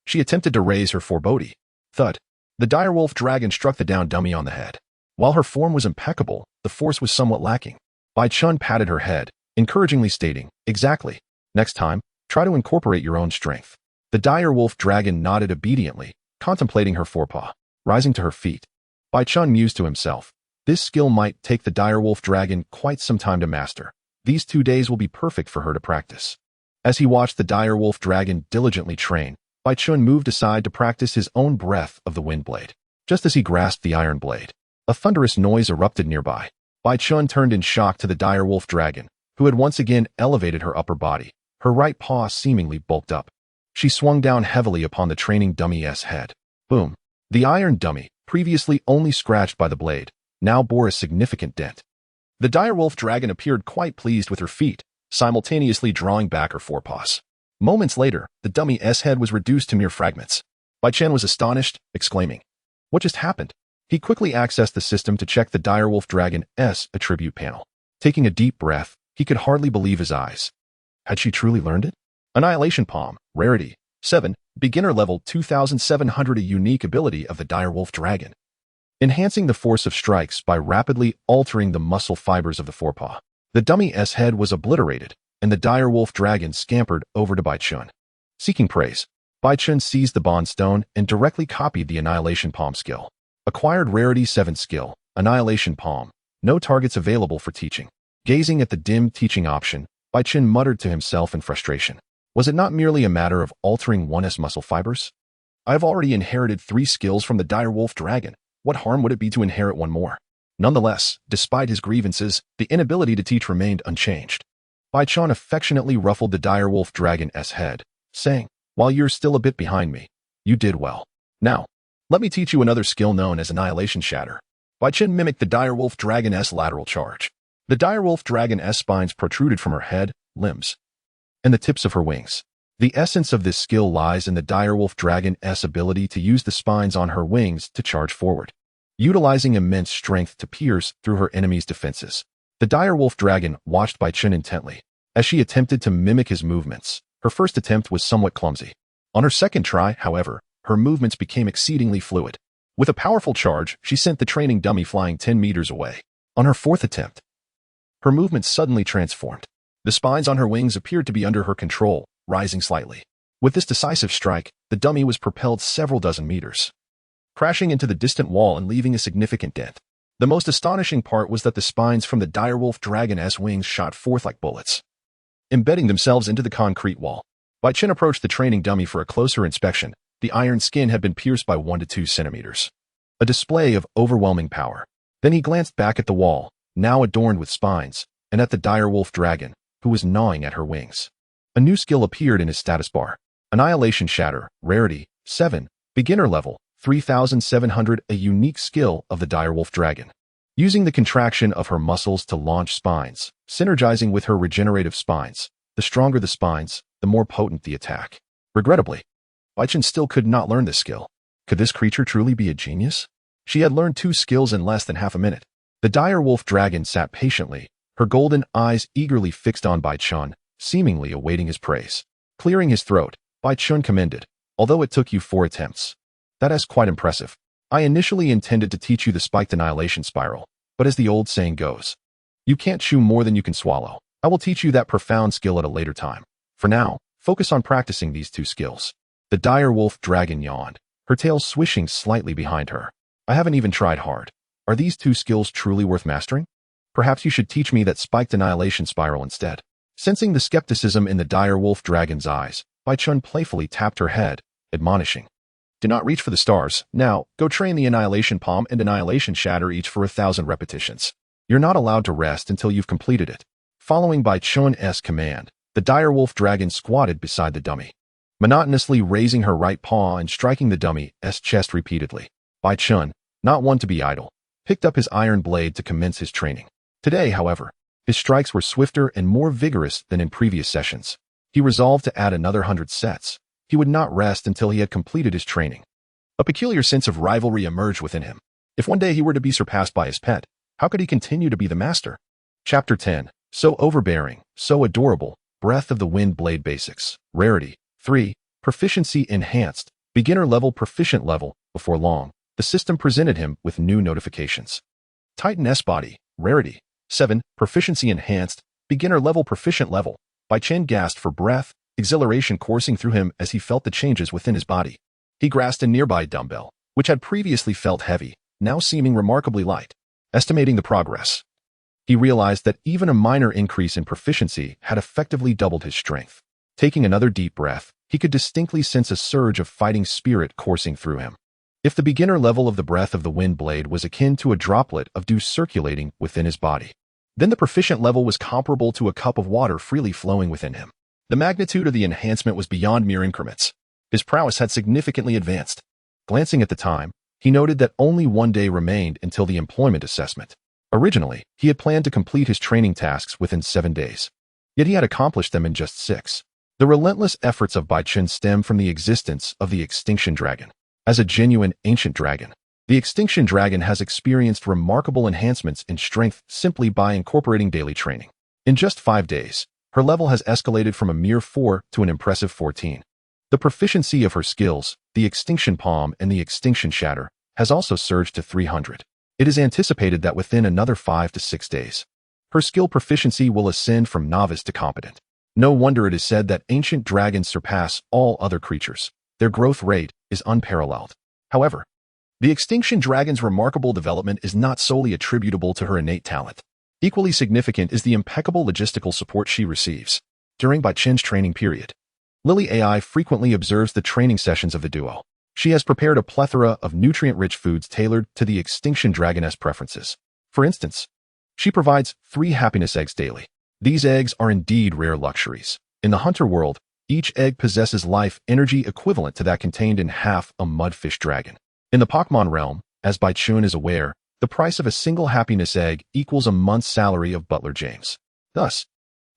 she attempted to raise her forebody. Thud. The direwolf dragon struck the down dummy on the head. While her form was impeccable, the force was somewhat lacking. Baichen patted her head, encouragingly stating, exactly. Next time, try to incorporate your own strength. The direwolf dragon nodded obediently, contemplating her forepaw. Rising to her feet, Baichen mused to himself, this skill might take the direwolf dragon quite some time to master. These 2 days will be perfect for her to practice. As he watched the direwolf dragon diligently train, Baichen moved aside to practice his own breath of the wind blade. Just as he grasped the iron blade, a thunderous noise erupted nearby. Baichen turned in shock to the direwolf dragon, who had once again elevated her upper body, her right paw seemingly bulked up. She swung down heavily upon the training dummy's head. Boom. The iron dummy, previously only scratched by the blade, now bore a significant dent. The direwolf dragon appeared quite pleased with her feat, simultaneously drawing back her forepaws. Moments later, the dummy's head was reduced to mere fragments. Bai Chen was astonished, exclaiming, "What just happened?" He quickly accessed the system to check the direwolf dragon's attribute panel. Taking a deep breath, he could hardly believe his eyes. Had she truly learned it? Annihilation Palm, Rarity, 7, Beginner Level 2700, a unique ability of the direwolf dragon. Enhancing the force of strikes by rapidly altering the muscle fibers of the forepaw. The dummy's head was obliterated, and the direwolf dragon scampered over to Bai Chen. Seeking praise, Bai Chen seized the Bond Stone and directly copied the Annihilation Palm skill. Acquired Rarity 7 skill, Annihilation Palm. No targets available for teaching. Gazing at the dim teaching option, Bai Chen muttered to himself in frustration. Was it not merely a matter of altering one's muscle fibers? I have already inherited 3 skills from the direwolf dragon. What harm would it be to inherit 1 more? Nonetheless, despite his grievances, the inability to teach remained unchanged. Bai Chen affectionately ruffled the direwolf dragon's head, saying, "While you're still a bit behind me, you did well. Now, let me teach you another skill known as Annihilation Shatter." Bai Chen mimicked the direwolf dragon's lateral charge. The direwolf dragon's spines protruded from her head, limbs, and the tips of her wings. The essence of this skill lies in the direwolf dragon's ability to use the spines on her wings to charge forward, utilizing immense strength to pierce through her enemy's defenses. The direwolf dragon watched Bai Chen intently as she attempted to mimic his movements. Her first attempt was somewhat clumsy. On her second try, however, her movements became exceedingly fluid. With a powerful charge, she sent the training dummy flying 10 meters away. On her fourth attempt, her movements suddenly transformed. The spines on her wings appeared to be under her control, rising slightly. With this decisive strike, the dummy was propelled several dozen meters, crashing into the distant wall and leaving a significant dent. The most astonishing part was that the spines from the direwolf dragon's wings shot forth like bullets, embedding themselves into the concrete wall. Bai Chen approached the training dummy for a closer inspection. The iron skin had been pierced by 1 to 2 centimeters. A display of overwhelming power. Then he glanced back at the wall, now adorned with spines, and at the direwolf dragon, who was gnawing at her wings. A new skill appeared in his status bar. Annihilation Shatter, Rarity, 7, Beginner Level, 3700, a unique skill of the direwolf dragon. Using the contraction of her muscles to launch spines, synergizing with her regenerative spines. The stronger the spines, the more potent the attack. Regrettably, Bai Chen still could not learn this skill. Could this creature truly be a genius? She had learned 2 skills in less than half a minute. The direwolf dragon sat patiently, her golden eyes eagerly fixed on Bai Chen, seemingly awaiting his praise. Clearing his throat, Bai Chen commended, "Although it took you 4 attempts. That is quite impressive. I initially intended to teach you the spiked annihilation spiral, but as the old saying goes, you can't chew more than you can swallow. I will teach you that profound skill at a later time. For now, focus on practicing these 2 skills." The direwolf dragon yawned, her tail swishing slightly behind her. "I haven't even tried hard. Are these 2 skills truly worth mastering? Perhaps you should teach me that spiked annihilation spiral instead." Sensing the skepticism in the direwolf dragon's eyes, Bai Chen playfully tapped her head, admonishing, "Do not reach for the stars. Now, go train the Annihilation Palm and Annihilation Shatter each for 1,000 repetitions. You're not allowed to rest until you've completed it." Following Bai Chen's command, the direwolf dragon squatted beside the dummy, monotonously raising her right paw and striking the dummy's chest repeatedly. Bai Chen, not one to be idle, picked up his iron blade to commence his training. Today, however, his strikes were swifter and more vigorous than in previous sessions. He resolved to add another 100 sets. He would not rest until he had completed his training. A peculiar sense of rivalry emerged within him. If one day he were to be surpassed by his pet, how could he continue to be the master? Chapter 10. So overbearing, so adorable. Breath of the Wind Blade Basics. Rarity. 3. Proficiency Enhanced. Beginner Level, Proficient Level. Before long, the system presented him with new notifications. Titan S Body. Rarity. 7. Proficiency Enhanced. Beginner Level, Proficient Level. Bai Chen gasped for breath, exhilaration coursing through him as he felt the changes within his body. He grasped a nearby dumbbell, which had previously felt heavy, now seeming remarkably light. Estimating the progress, he realized that even a minor increase in proficiency had effectively doubled his strength. Taking another deep breath, he could distinctly sense a surge of fighting spirit coursing through him. If the beginner level of the Breath of the Wind Blade was akin to a droplet of dew circulating within his body, then the proficient level was comparable to a cup of water freely flowing within him. The magnitude of the enhancement was beyond mere increments. His prowess had significantly advanced. Glancing at the time, he noted that only 1 day remained until the employment assessment. Originally, he had planned to complete his training tasks within 7 days. Yet he had accomplished them in just 6. The relentless efforts of Baichen stem from the existence of the Extinction Dragon. As a genuine ancient dragon, the Extinction Dragon has experienced remarkable enhancements in strength simply by incorporating daily training. In just 5 days, her level has escalated from a mere 4 to an impressive 14. The proficiency of her skills, the Extinction Palm and the Extinction Shatter, has also surged to 300. It is anticipated that within another 5 to 6 days, her skill proficiency will ascend from novice to competent. No wonder it is said that ancient dragons surpass all other creatures. Their growth rate is unparalleled. However, the Extinction Dragon's remarkable development is not solely attributable to her innate talent. Equally significant is the impeccable logistical support she receives. During Baichen's training period, Lily AI frequently observes the training sessions of the duo. She has prepared a plethora of nutrient-rich foods tailored to the Extinction Dragon's preferences. For instance, she provides 3 happiness eggs daily. These eggs are indeed rare luxuries. In the hunter world, each egg possesses life energy equivalent to that contained in half a mudfish dragon. In the Pokémon realm, as Baichun is aware, the price of a single happiness egg equals a month's salary of Butler James. Thus,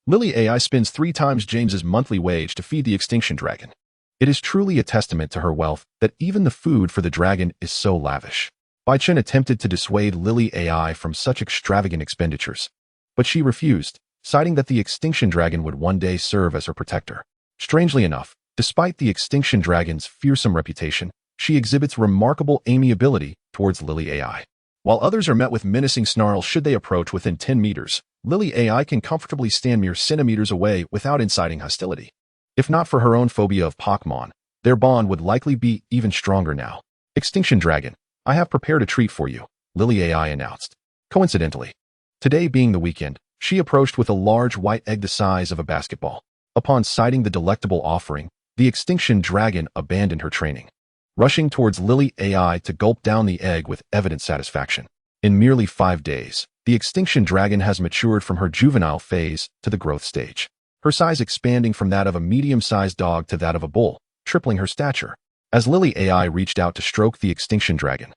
Lily AI spends 3 times James's monthly wage to feed the Extinction Dragon. It is truly a testament to her wealth that even the food for the dragon is so lavish. Baichun attempted to dissuade Lily AI from such extravagant expenditures, but she refused, citing that the Extinction Dragon would one day serve as her protector. Strangely enough, despite the Extinction Dragon's fearsome reputation, she exhibits remarkable amiability towards Lily AI. While others are met with menacing snarls should they approach within 10 meters, Lily AI can comfortably stand mere centimeters away without inciting hostility. If not for her own phobia of Pokémon, their bond would likely be even stronger now. Extinction Dragon, I have prepared a treat for you, Lily AI announced. Coincidentally, today being the weekend, she approached with a large white egg the size of a basketball. Upon sighting the delectable offering, the Extinction Dragon abandoned her training, rushing towards Lily AI to gulp down the egg with evident satisfaction. In merely 5 days, the Extinction Dragon has matured from her juvenile phase to the growth stage, her size expanding from that of a medium-sized dog to that of a bull, tripling her stature. As Lily AI reached out to stroke the Extinction Dragon,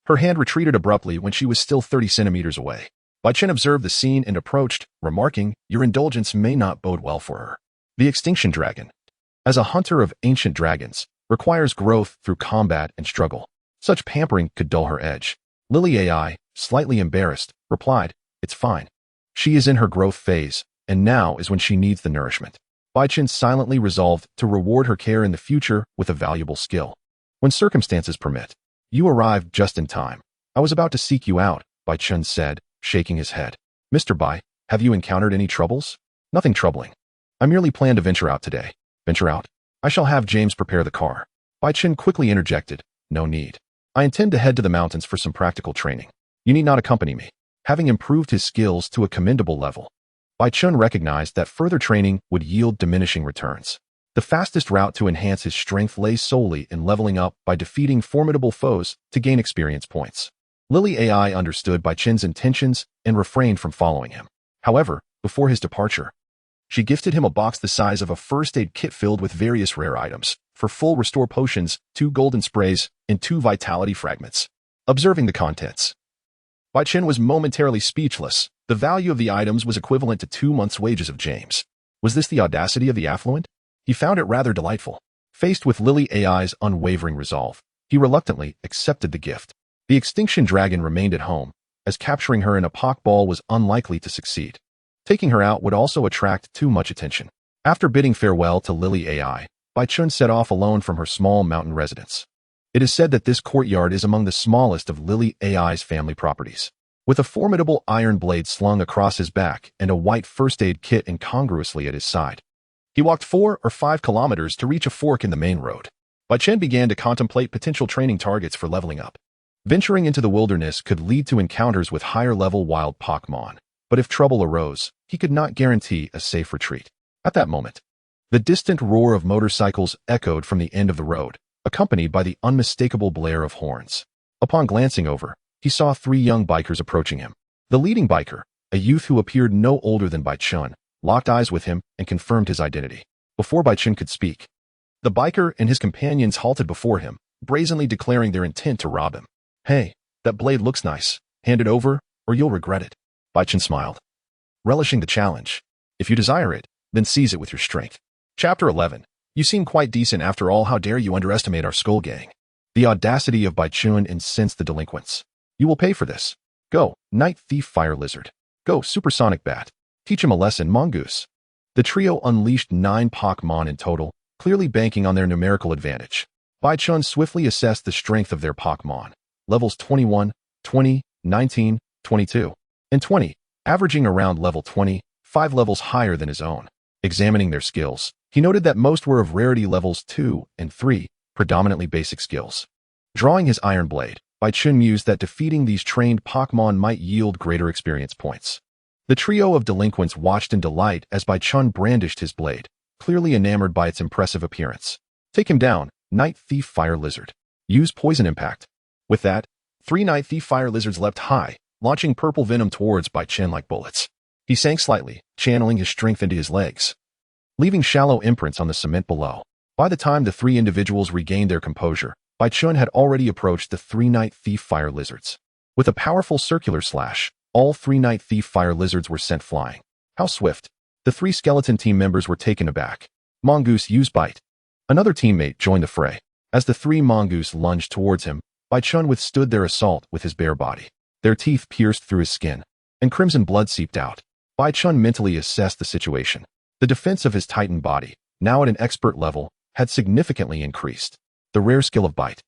her hand retreated abruptly when she was still 30 centimeters away. Baichen observed the scene and approached, remarking, "Your indulgence may not bode well for her." The Extinction Dragon, as a hunter of ancient dragons, requires growth through combat and struggle. Such pampering could dull her edge. Lily AI, slightly embarrassed, replied, "It's fine. She is in her growth phase, and now is when she needs the nourishment." Baichen silently resolved to reward her care in the future with a valuable skill. "When circumstances permit, you arrived just in time. I was about to seek you out," Baichen said, shaking his head. "Mr. Bai, have you encountered any troubles?" "Nothing troubling. I merely plan to venture out today." "Venture out? I shall have James prepare the car." Baichen quickly interjected, "No need. I intend to head to the mountains for some practical training. You need not accompany me." Having improved his skills to a commendable level, Baichun recognized that further training would yield diminishing returns. The fastest route to enhance his strength lay solely in leveling up by defeating formidable foes to gain experience points. Lily AI understood Baichen's intentions and refrained from following him. However, before his departure, she gifted him a box the size of a first aid kit filled with various rare items, for full restore potions, 2 golden sprays, and 2 vitality fragments. Observing the contents, Baichen was momentarily speechless. The value of the items was equivalent to 2 months' wages of James. Was this the audacity of the affluent? He found it rather delightful. Faced with Lily AI's unwavering resolve, he reluctantly accepted the gift. The Extinction Dragon remained at home, as capturing her in a Poké Ball was unlikely to succeed. Taking her out would also attract too much attention. After bidding farewell to Lily AI, Baichun set off alone from her small mountain residence. It is said that this courtyard is among the smallest of Lily AI's family properties. With a formidable iron blade slung across his back and a white first aid kit incongruously at his side, he walked 4 or 5 kilometers to reach a fork in the main road. Baichen began to contemplate potential training targets for leveling up. Venturing into the wilderness could lead to encounters with higher-level wild Pokémon, but if trouble arose, he could not guarantee a safe retreat. At that moment, the distant roar of motorcycles echoed from the end of the road, accompanied by the unmistakable blare of horns. Upon glancing over, he saw 3 young bikers approaching him. The leading biker, a youth who appeared no older than Baichun, locked eyes with him and confirmed his identity. Before Baichun could speak, the biker and his companions halted before him, brazenly declaring their intent to rob him. Hey, that blade looks nice. Hand it over, or you'll regret it. Baichun smiled, relishing the challenge. If you desire it, then seize it with your strength. Chapter 11. You seem quite decent after all. How dare you underestimate our Skull Gang? The audacity of Baichun incensed the delinquents. You will pay for this. Go, Night Thief Fire Lizard. Go, Supersonic Bat. Teach him a lesson, Mongoose. The trio unleashed 9 Pokémon in total, clearly banking on their numerical advantage. Baichun swiftly assessed the strength of their Pokémon. Levels 21, 20, 19, 22, and 20, averaging around level 20, 5 levels higher than his own. Examining their skills, he noted that most were of rarity levels 2 and 3, predominantly basic skills. Drawing his Iron Blade, Baichun mused that defeating these trained Pokémon might yield greater experience points. The trio of delinquents watched in delight as Baichun brandished his blade, clearly enamored by its impressive appearance. Take him down, Night Thief Fire Lizard. Use Poison Impact. With that, 3 Night Thief Fire Lizards leapt high, launching purple venom towards Baichun like bullets. He sank slightly, channeling his strength into his legs, leaving shallow imprints on the cement below. By the time the 3 individuals regained their composure, Baichun had already approached the 3 Night Thief Fire Lizards. With a powerful circular slash, all 3 Night Thief Fire Lizards were sent flying. How swift! The 3 skeleton team members were taken aback. Mongoose, use Bite. Another teammate joined the fray. As the 3 Mongoose lunged towards him, Baichun withstood their assault with his bare body. Their teeth pierced through his skin, and crimson blood seeped out. Baichun mentally assessed the situation. The defense of his Titan body, now at an expert level, had significantly increased. The rare skill of Bite,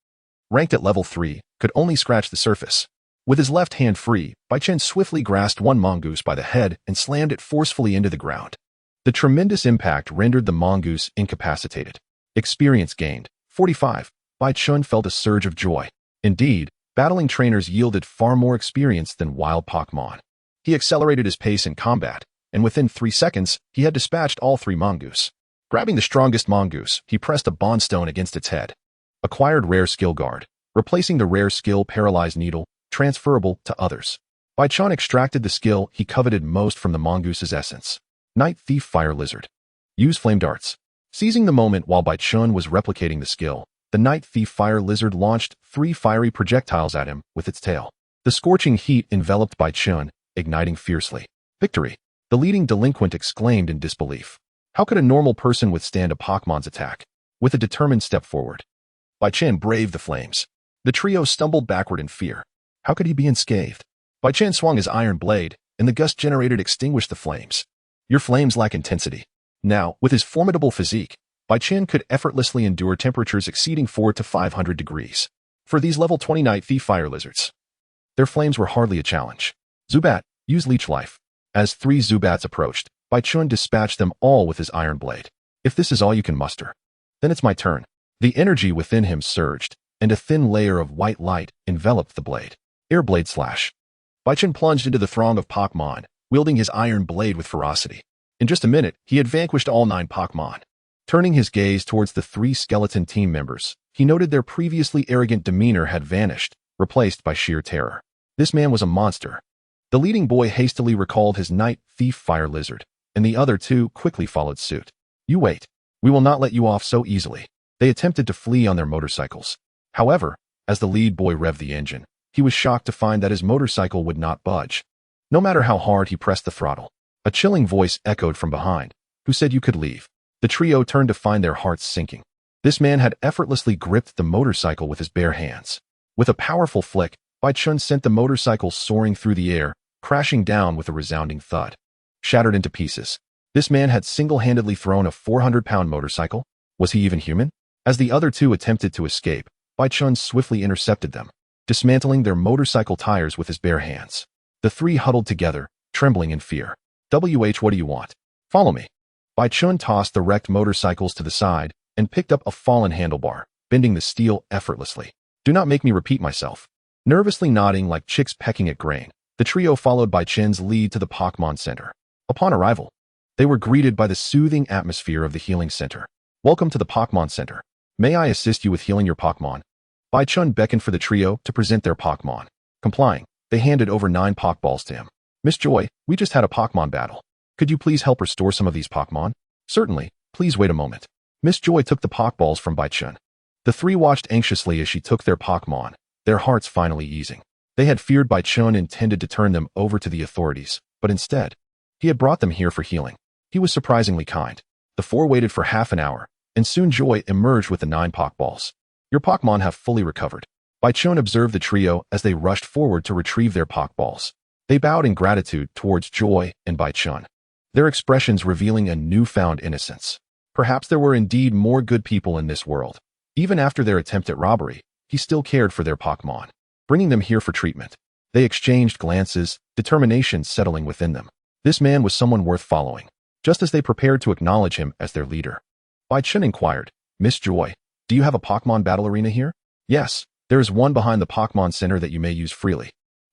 ranked at level 3, could only scratch the surface. With his left hand free, Baichun swiftly grasped one mongoose by the head and slammed it forcefully into the ground. The tremendous impact rendered the mongoose incapacitated. Experience gained, 45. Baichun felt a surge of joy. Indeed, battling trainers yielded far more experience than wild Pokémon. He accelerated his pace in combat, and within 3 seconds, he had dispatched all 3 mongoose. Grabbing the strongest mongoose, he pressed a bond stone against its head. Acquired rare skill guard, replacing the rare skill Paralyzed Needle, transferable to others. Baichun extracted the skill he coveted most from the mongoose's essence. Night Thief Fire Lizard. Use Flame Darts. Seizing the moment while Baichun was replicating the skill, the Night Thief Fire Lizard launched 3 fiery projectiles at him with its tail. The scorching heat enveloped Baichun, igniting fiercely. Victory! The leading delinquent exclaimed in disbelief. How could a normal person withstand a Pokémon's attack? With a determined step forward, Baichun braved the flames. The trio stumbled backward in fear. How could he be unscathed? Baichun swung his iron blade, and the gust generated extinguished the flames. Your flames lack intensity. Now, with his formidable physique, Baichun could effortlessly endure temperatures exceeding 400 to 500 degrees. For these level 20 Night Thief Fire Lizards, their flames were hardly a challenge. Zubat, use Leech Life. As 3 Zubats approached, Baichun dispatched them all with his iron blade. If this is all you can muster, then it's my turn. The energy within him surged, and a thin layer of white light enveloped the blade. Air Blade Slash. Baichun plunged into the throng of Pokémon, wielding his iron blade with ferocity. In just a minute, he had vanquished all 9 Pokémon. Turning his gaze towards the 3 skeleton team members, he noted their previously arrogant demeanor had vanished, replaced by sheer terror. This man was a monster. The leading boy hastily recalled his Night Thief Fire Lizard, and the other 2 quickly followed suit. You wait. We will not let you off so easily. They attempted to flee on their motorcycles. However, as the lead boy revved the engine, he was shocked to find that his motorcycle would not budge. No matter how hard he pressed the throttle, a chilling voice echoed from behind. Who said you could leave? The trio turned to find their hearts sinking. This man had effortlessly gripped the motorcycle with his bare hands. With a powerful flick, Baichun sent the motorcycle soaring through the air, crashing down with a resounding thud. Shattered into pieces. This man had single-handedly thrown a 400-pound motorcycle? Was he even human? As the other 2 attempted to escape, Baichun swiftly intercepted them, dismantling their motorcycle tires with his bare hands. The 3 huddled together, trembling in fear. WH, what do you want? Follow me. Baichun tossed the wrecked motorcycles to the side and picked up a fallen handlebar, bending the steel effortlessly. Do not make me repeat myself. Nervously nodding like chicks pecking at grain, the trio followed Baichun's lead to the Pokémon Center. Upon arrival, they were greeted by the soothing atmosphere of the healing center. Welcome to the Pokémon Center. May I assist you with healing your Pokémon? Baichun beckoned for the trio to present their Pokémon. Complying, they handed over 9 Poké Balls to him. Miss Joy, we just had a Pokémon battle. Could you please help restore some of these Pokémon? Certainly, Please wait a moment. Miss Joy took the Poké Balls from Bai Chun. The three watched anxiously as she took their Pokémon, their hearts finally easing. They had feared Bai Chun intended to turn them over to the authorities, but instead, he had brought them here for healing. He was surprisingly kind. The four waited for half an hour, and soon Joy emerged with the 9 Poké Balls. Your Pokémon have fully recovered. Bai Chun observed the trio as they rushed forward to retrieve their Poké Balls. They bowed in gratitude towards Joy and Bai Chun, their expressions revealing a newfound innocence. Perhaps there were indeed more good people in this world. Even after their attempt at robbery, he still cared for their Pokémon, bringing them here for treatment. They exchanged glances, determination settling within them. This man was someone worth following. Just as they prepared to acknowledge him as their leader, Bai Chun inquired, Miss Joy, do you have a Pokémon battle arena here? Yes, there is one behind the Pokémon Center that you may use freely.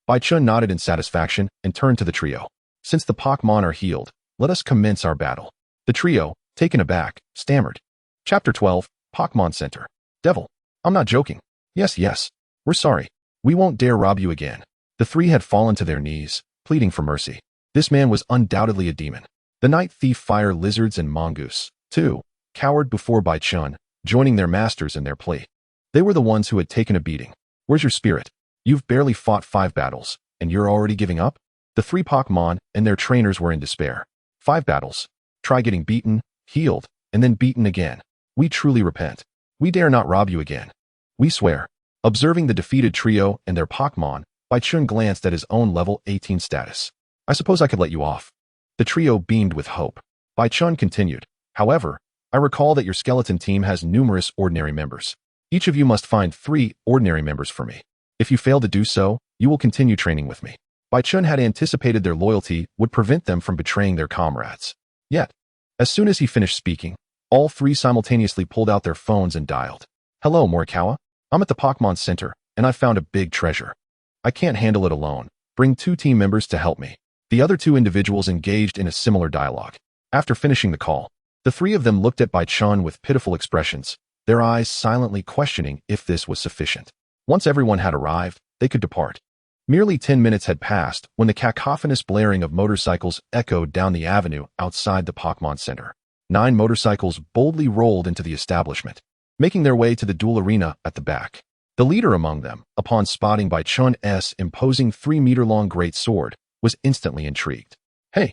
Bai Chun nodded in satisfaction and turned to the trio. Since the Pokémon are healed, let us commence our battle. The trio, taken aback, stammered. Chapter 12, Pokémon Center. Devil, I'm not joking. Yes, we're sorry. We won't dare rob you again. The three had fallen to their knees, pleading for mercy. This man was undoubtedly a demon. The night thief fire lizards and mongoose, too, cowered before Bai Chun, joining their masters in their plea. They were the ones who had taken a beating. Where's your spirit? You've barely fought 5 battles, and you're already giving up? The 3 Pokémon and their trainers were in despair. 5 battles. Try getting beaten, healed, and then beaten again. We truly repent. We dare not rob you again. We swear. Observing the defeated trio and their Pokémon, Bai Chun glanced at his own level 18 status. I suppose I could let you off. The trio beamed with hope. Bai Chun continued. However, I recall that your skeleton team has numerous ordinary members. Each of you must find 3 ordinary members for me. If you fail to do so, you will continue training with me. Bai Chun had anticipated their loyalty would prevent them from betraying their comrades. Yet, as soon as he finished speaking, all 3 simultaneously pulled out their phones and dialed. Hello, Morikawa. I'm at the Pokémon Center, and I've found a big treasure. I can't handle it alone. Bring 2 team members to help me. The other 2 individuals engaged in a similar dialogue. After finishing the call, the 3 of them looked at Bai Chun with pitiful expressions, their eyes silently questioning if this was sufficient. Once everyone had arrived, they could depart. Merely 10 minutes had passed when the cacophonous blaring of motorcycles echoed down the avenue outside the Pokémon Center. 9 motorcycles boldly rolled into the establishment, making their way to the duel arena at the back. The leader among them, upon spotting Bai Chun's imposing 3-meter-long great sword, was instantly intrigued. Hey,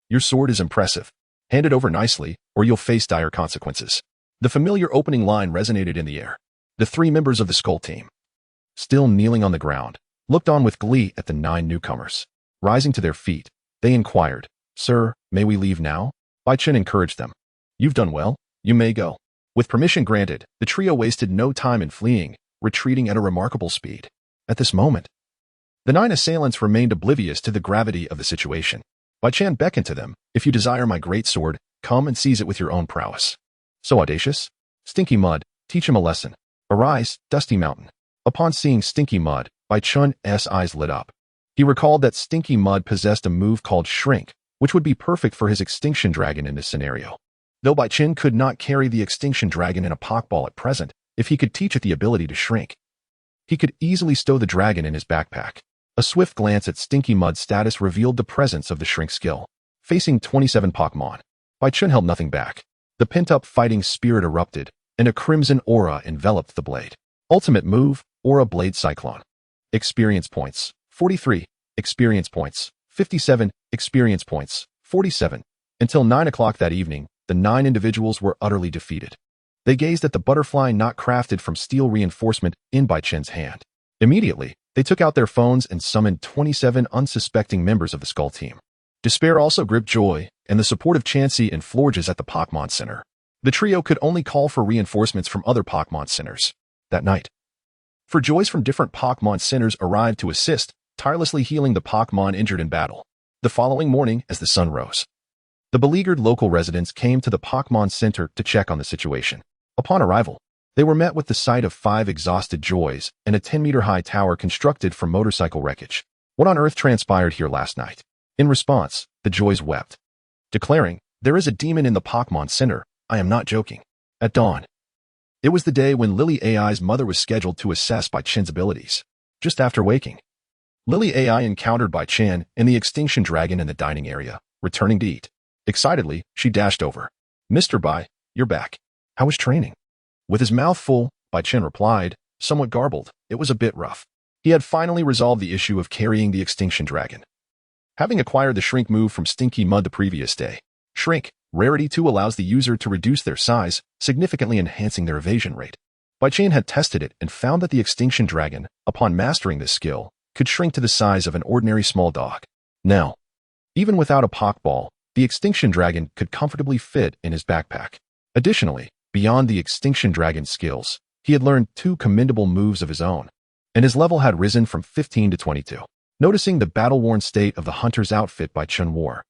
your sword is impressive. Hand it over nicely, or you'll face dire consequences. The familiar opening line resonated in the air. The 3 members of the Skull team, still kneeling on the ground, looked on with glee at the 9 newcomers. Rising to their feet, they inquired, Sir, may we leave now? Bai Chun encouraged them. You've done well. You may go. With permission granted, the trio wasted no time in fleeing, retreating at a remarkable speed. At this moment, the 9 assailants remained oblivious to the gravity of the situation. Bai Chun beckoned to them, if you desire my great sword, come and seize it with your own prowess. So audacious? Stinky Mud, teach him a lesson. Arise, Dusty Mountain. Upon seeing Stinky Mud, Bai Chun's eyes lit up. He recalled that Stinky Mud possessed a move called Shrink, which would be perfect for his Extinction Dragon in this scenario. Though Bai Chun could not carry the Extinction Dragon in a Pokeball at present, if he could teach it the ability to shrink, he could easily stow the dragon in his backpack. A swift glance at Stinky Mud's status revealed the presence of the Shrink skill. Facing 27 Pokémon, Bai Chun held nothing back. The pent-up fighting spirit erupted, and a crimson aura enveloped the blade. Ultimate move, Aura Blade Cyclone. Experience points, 43. Experience points, 57. Experience points, 47. Until 9 o'clock that evening, the 9 individuals were utterly defeated. They gazed at the butterfly not crafted from steel reinforcement in Bai Chun's hand. Immediately, they took out their phones and summoned 27 unsuspecting members of the Skull team. Despair also gripped Joy and the support of Chansey and Florges at the Pokémon Center. The trio could only call for reinforcements from other Pokémon Centers. That night, for Joys from different Pokémon Centers arrived to assist, tirelessly healing the Pokémon injured in battle. The following morning, as the sun rose, the beleaguered local residents came to the Pokémon Center to check on the situation. Upon arrival, they were met with the sight of 5 exhausted Joys and a 10-meter-high tower constructed from motorcycle wreckage. What on earth transpired here last night? In response, the Joys wept, declaring, there is a demon in the Pokémon Center. I am not joking. At dawn, it was the day when Lily AI's mother was scheduled to assess Bai Chun's abilities. Just after waking, Lily AI encountered Bai Chun and the Extinction Dragon in the dining area, returning to eat. Excitedly, she dashed over. Mr. Bai, you're back. How was training? With his mouth full, Bai-Chen replied, somewhat garbled. It was a bit rough. He had finally resolved the issue of carrying the Extinction Dragon. Having acquired the Shrink move from Stinky Mud the previous day, Shrink, Rarity 2 allows the user to reduce their size, significantly enhancing their evasion rate. Bai-Chen had tested it and found that the Extinction Dragon, upon mastering this skill, could shrink to the size of an ordinary small dog. Now, even without a Poké Ball, the Extinction Dragon could comfortably fit in his backpack. Additionally, beyond the Extinction Dragon's skills, he had learned 2 commendable moves of his own, and his level had risen from 15 to 22. Noticing the battle-worn state of the hunter's outfit Bai-Chen wore,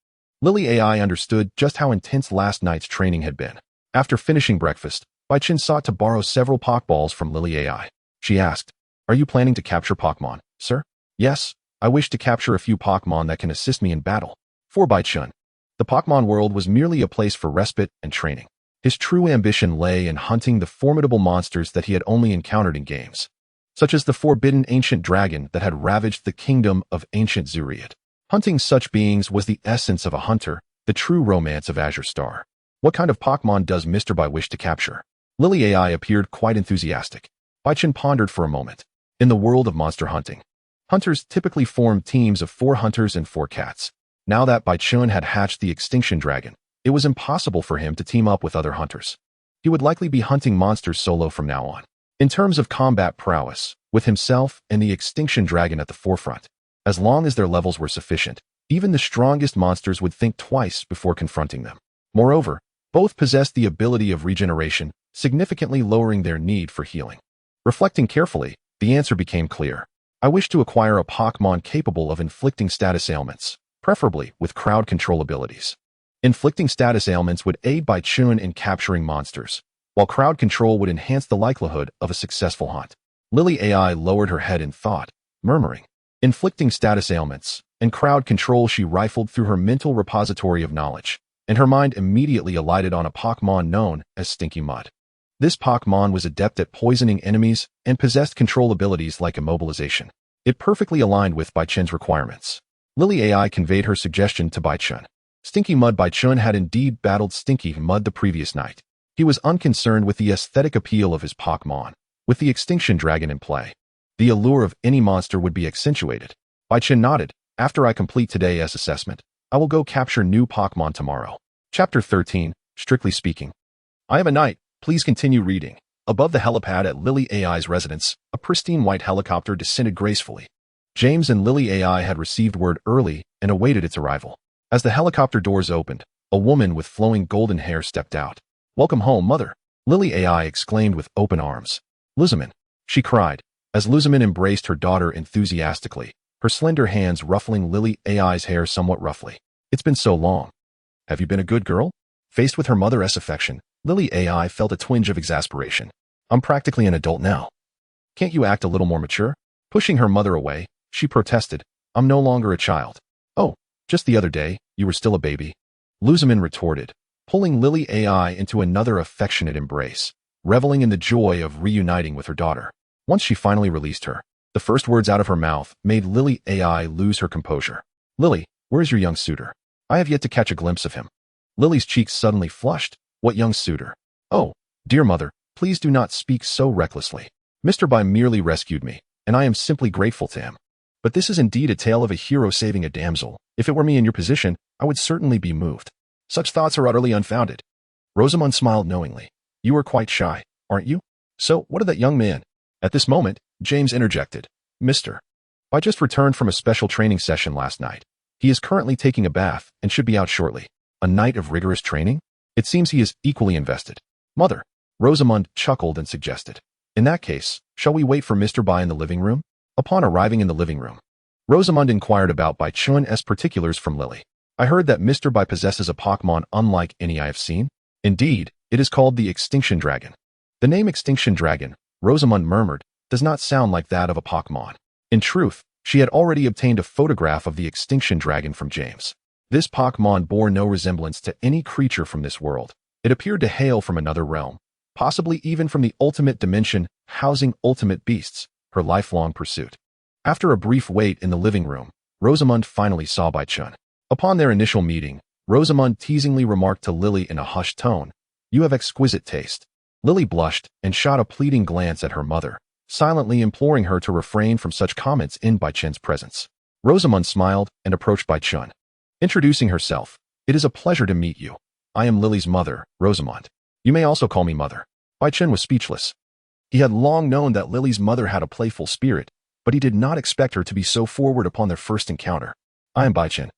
Lily AI understood just how intense last night's training had been. After finishing breakfast, Bai-Chen sought to borrow several Poké Balls from Lily AI. She asked, "Are you planning to capture Pokémon, sir?" "Yes, I wish to capture a few Pokémon that can assist me in battle." For Bai-Chen, the Pokémon world was merely a place for respite and training. His true ambition lay in hunting the formidable monsters that he had only encountered in games, such as the forbidden ancient dragon that had ravaged the kingdom of ancient Zuriat. Hunting such beings was the essence of a hunter, the true romance of Azure Star. What kind of Pokémon does Mr. Bai wish to capture? Lily AI appeared quite enthusiastic. Bai-Chen pondered for a moment. In the world of monster hunting, hunters typically form teams of 4 hunters and 4 cats. Now that Bai-Chen had hatched the Extinction Dragon, it was impossible for him to team up with other hunters. He would likely be hunting monsters solo from now on. In terms of combat prowess, with himself and the Extinction Dragon at the forefront, as long as their levels were sufficient, even the strongest monsters would think twice before confronting them. Moreover, both possessed the ability of regeneration, significantly lowering their need for healing. Reflecting carefully, the answer became clear. I wish to acquire a Pokémon capable of inflicting status ailments, preferably with crowd control abilities. Inflicting status ailments would aid Bai-Chen in capturing monsters, while crowd control would enhance the likelihood of a successful hunt. Lily AI lowered her head in thought, murmuring, inflicting status ailments, and crowd control. She rifled through her mental repository of knowledge, and her mind immediately alighted on a Pokémon known as Stinky Mud. This Pokémon was adept at poisoning enemies and possessed control abilities like immobilization. It perfectly aligned with Bai-Chen's requirements. Lily AI conveyed her suggestion to Bai-Chen. Stinky Mud. Bai-Chen had indeed battled Stinky Mud the previous night. He was unconcerned with the aesthetic appeal of his Pokémon. With the Extinction Dragon in play, the allure of any monster would be accentuated. Bai-Chen nodded. After I complete today's assessment, I will go capture new Pokémon tomorrow. Chapter 13, Strictly Speaking. I have a knight. Please continue reading. Above the helipad at Lily AI's residence, a pristine white helicopter descended gracefully. James and Lily AI had received word early and awaited its arrival. As the helicopter doors opened, a woman with flowing golden hair stepped out. "Welcome home, mother," Lily AI exclaimed with open arms. "Luzamin," she cried, as Luzamin embraced her daughter enthusiastically, her slender hands ruffling Lily AI's hair somewhat roughly. "It's been so long. Have you been a good girl?" Faced with her mother's affection, Lily AI felt a twinge of exasperation. "I'm practically an adult now. Can't you act a little more mature?" Pushing her mother away, she protested, "I'm no longer a child." "Oh, just the other day, you were still a baby," Luzamin retorted, pulling Lily AI into another affectionate embrace, reveling in the joy of reuniting with her daughter. Once she finally released her, the first words out of her mouth made Lily AI lose her composure. "Lily, where is your young suitor? I have yet to catch a glimpse of him." Lily's cheeks suddenly flushed. "What young suitor?" "Oh, dear mother, please do not speak so recklessly. Mr. Bai merely rescued me, and I am simply grateful to him. But this is indeed a tale of a hero saving a damsel. If it were me in your position, I would certainly be moved. Such thoughts are utterly unfounded." Rosamund smiled knowingly. "You are quite shy, aren't you? So what of that young man?" At this moment, James interjected. "Mr. Bai just returned from a special training session last night. He is currently taking a bath and should be out shortly. A night of rigorous training? It seems he is equally invested." "Mother," Rosamund chuckled and suggested, "in that case, shall we wait for Mr. Bai in the living room?" Upon arriving in the living room, Rosamund inquired about Bai-Chen's particulars from Lily. "I heard that Mr. Bai possesses a Pokémon unlike any I have seen. Indeed, it is called the Extinction Dragon." The name Extinction Dragon, Rosamund murmured, does not sound like that of a Pokémon. In truth, she had already obtained a photograph of the Extinction Dragon from James. This Pokémon bore no resemblance to any creature from this world. It appeared to hail from another realm, possibly even from the ultimate dimension housing ultimate beasts, her lifelong pursuit. After a brief wait in the living room, Rosamund finally saw Bai-Chen. Upon their initial meeting, Rosamund teasingly remarked to Lily in a hushed tone, You have exquisite taste. Lily blushed and shot a pleading glance at her mother, silently imploring her to refrain from such comments in Bai Chen's presence. Rosamund smiled and approached Bai Chen. Introducing herself, "It is a pleasure to meet you. I am Lily's mother, Rosamund. You may also call me mother." Bai Chen was speechless. He had long known that Lily's mother had a playful spirit, but he did not expect her to be so forward upon their first encounter. "I am Bai Chen.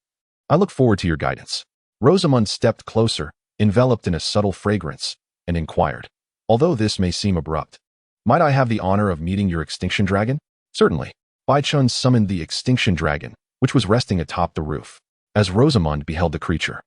I look forward to your guidance." Rosamund stepped closer, enveloped in a subtle fragrance, and inquired, although this may seem abrupt, "Might I have the honor of meeting your extinction dragon?" "Certainly." Bai Chen summoned the extinction dragon, which was resting atop the roof. As Rosamund beheld the creature,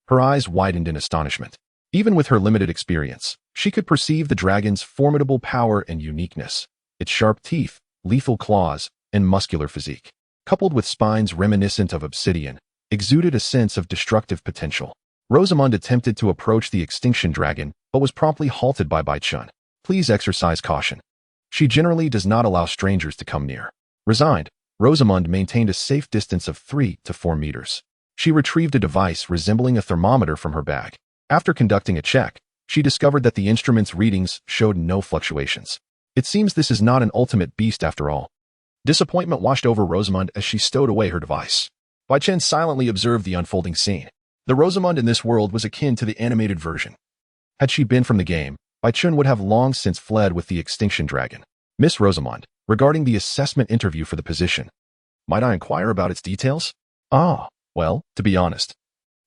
her eyes widened in astonishment. Even with her limited experience, she could perceive the dragon's formidable power and uniqueness. Its sharp teeth, lethal claws, and muscular physique, coupled with spines reminiscent of obsidian, exuded a sense of destructive potential. Rosamund attempted to approach the extinction dragon, but was promptly halted by Bai Chen. "Please exercise caution. She generally does not allow strangers to come near." Resigned, Rosamund maintained a safe distance of 3 to 4 meters. She retrieved a device resembling a thermometer from her bag. After conducting a check, she discovered that the instrument's readings showed no fluctuations. It seems this is not an ultimate beast after all. Disappointment washed over Rosamund as she stowed away her device. Bai Chen silently observed the unfolding scene. The Rosamund in this world was akin to the animated version. Had she been from the game, Bai Chen would have long since fled with the extinction dragon. "Miss Rosamund, regarding the assessment interview for the position, might I inquire about its details?" "Ah, well, to be honest,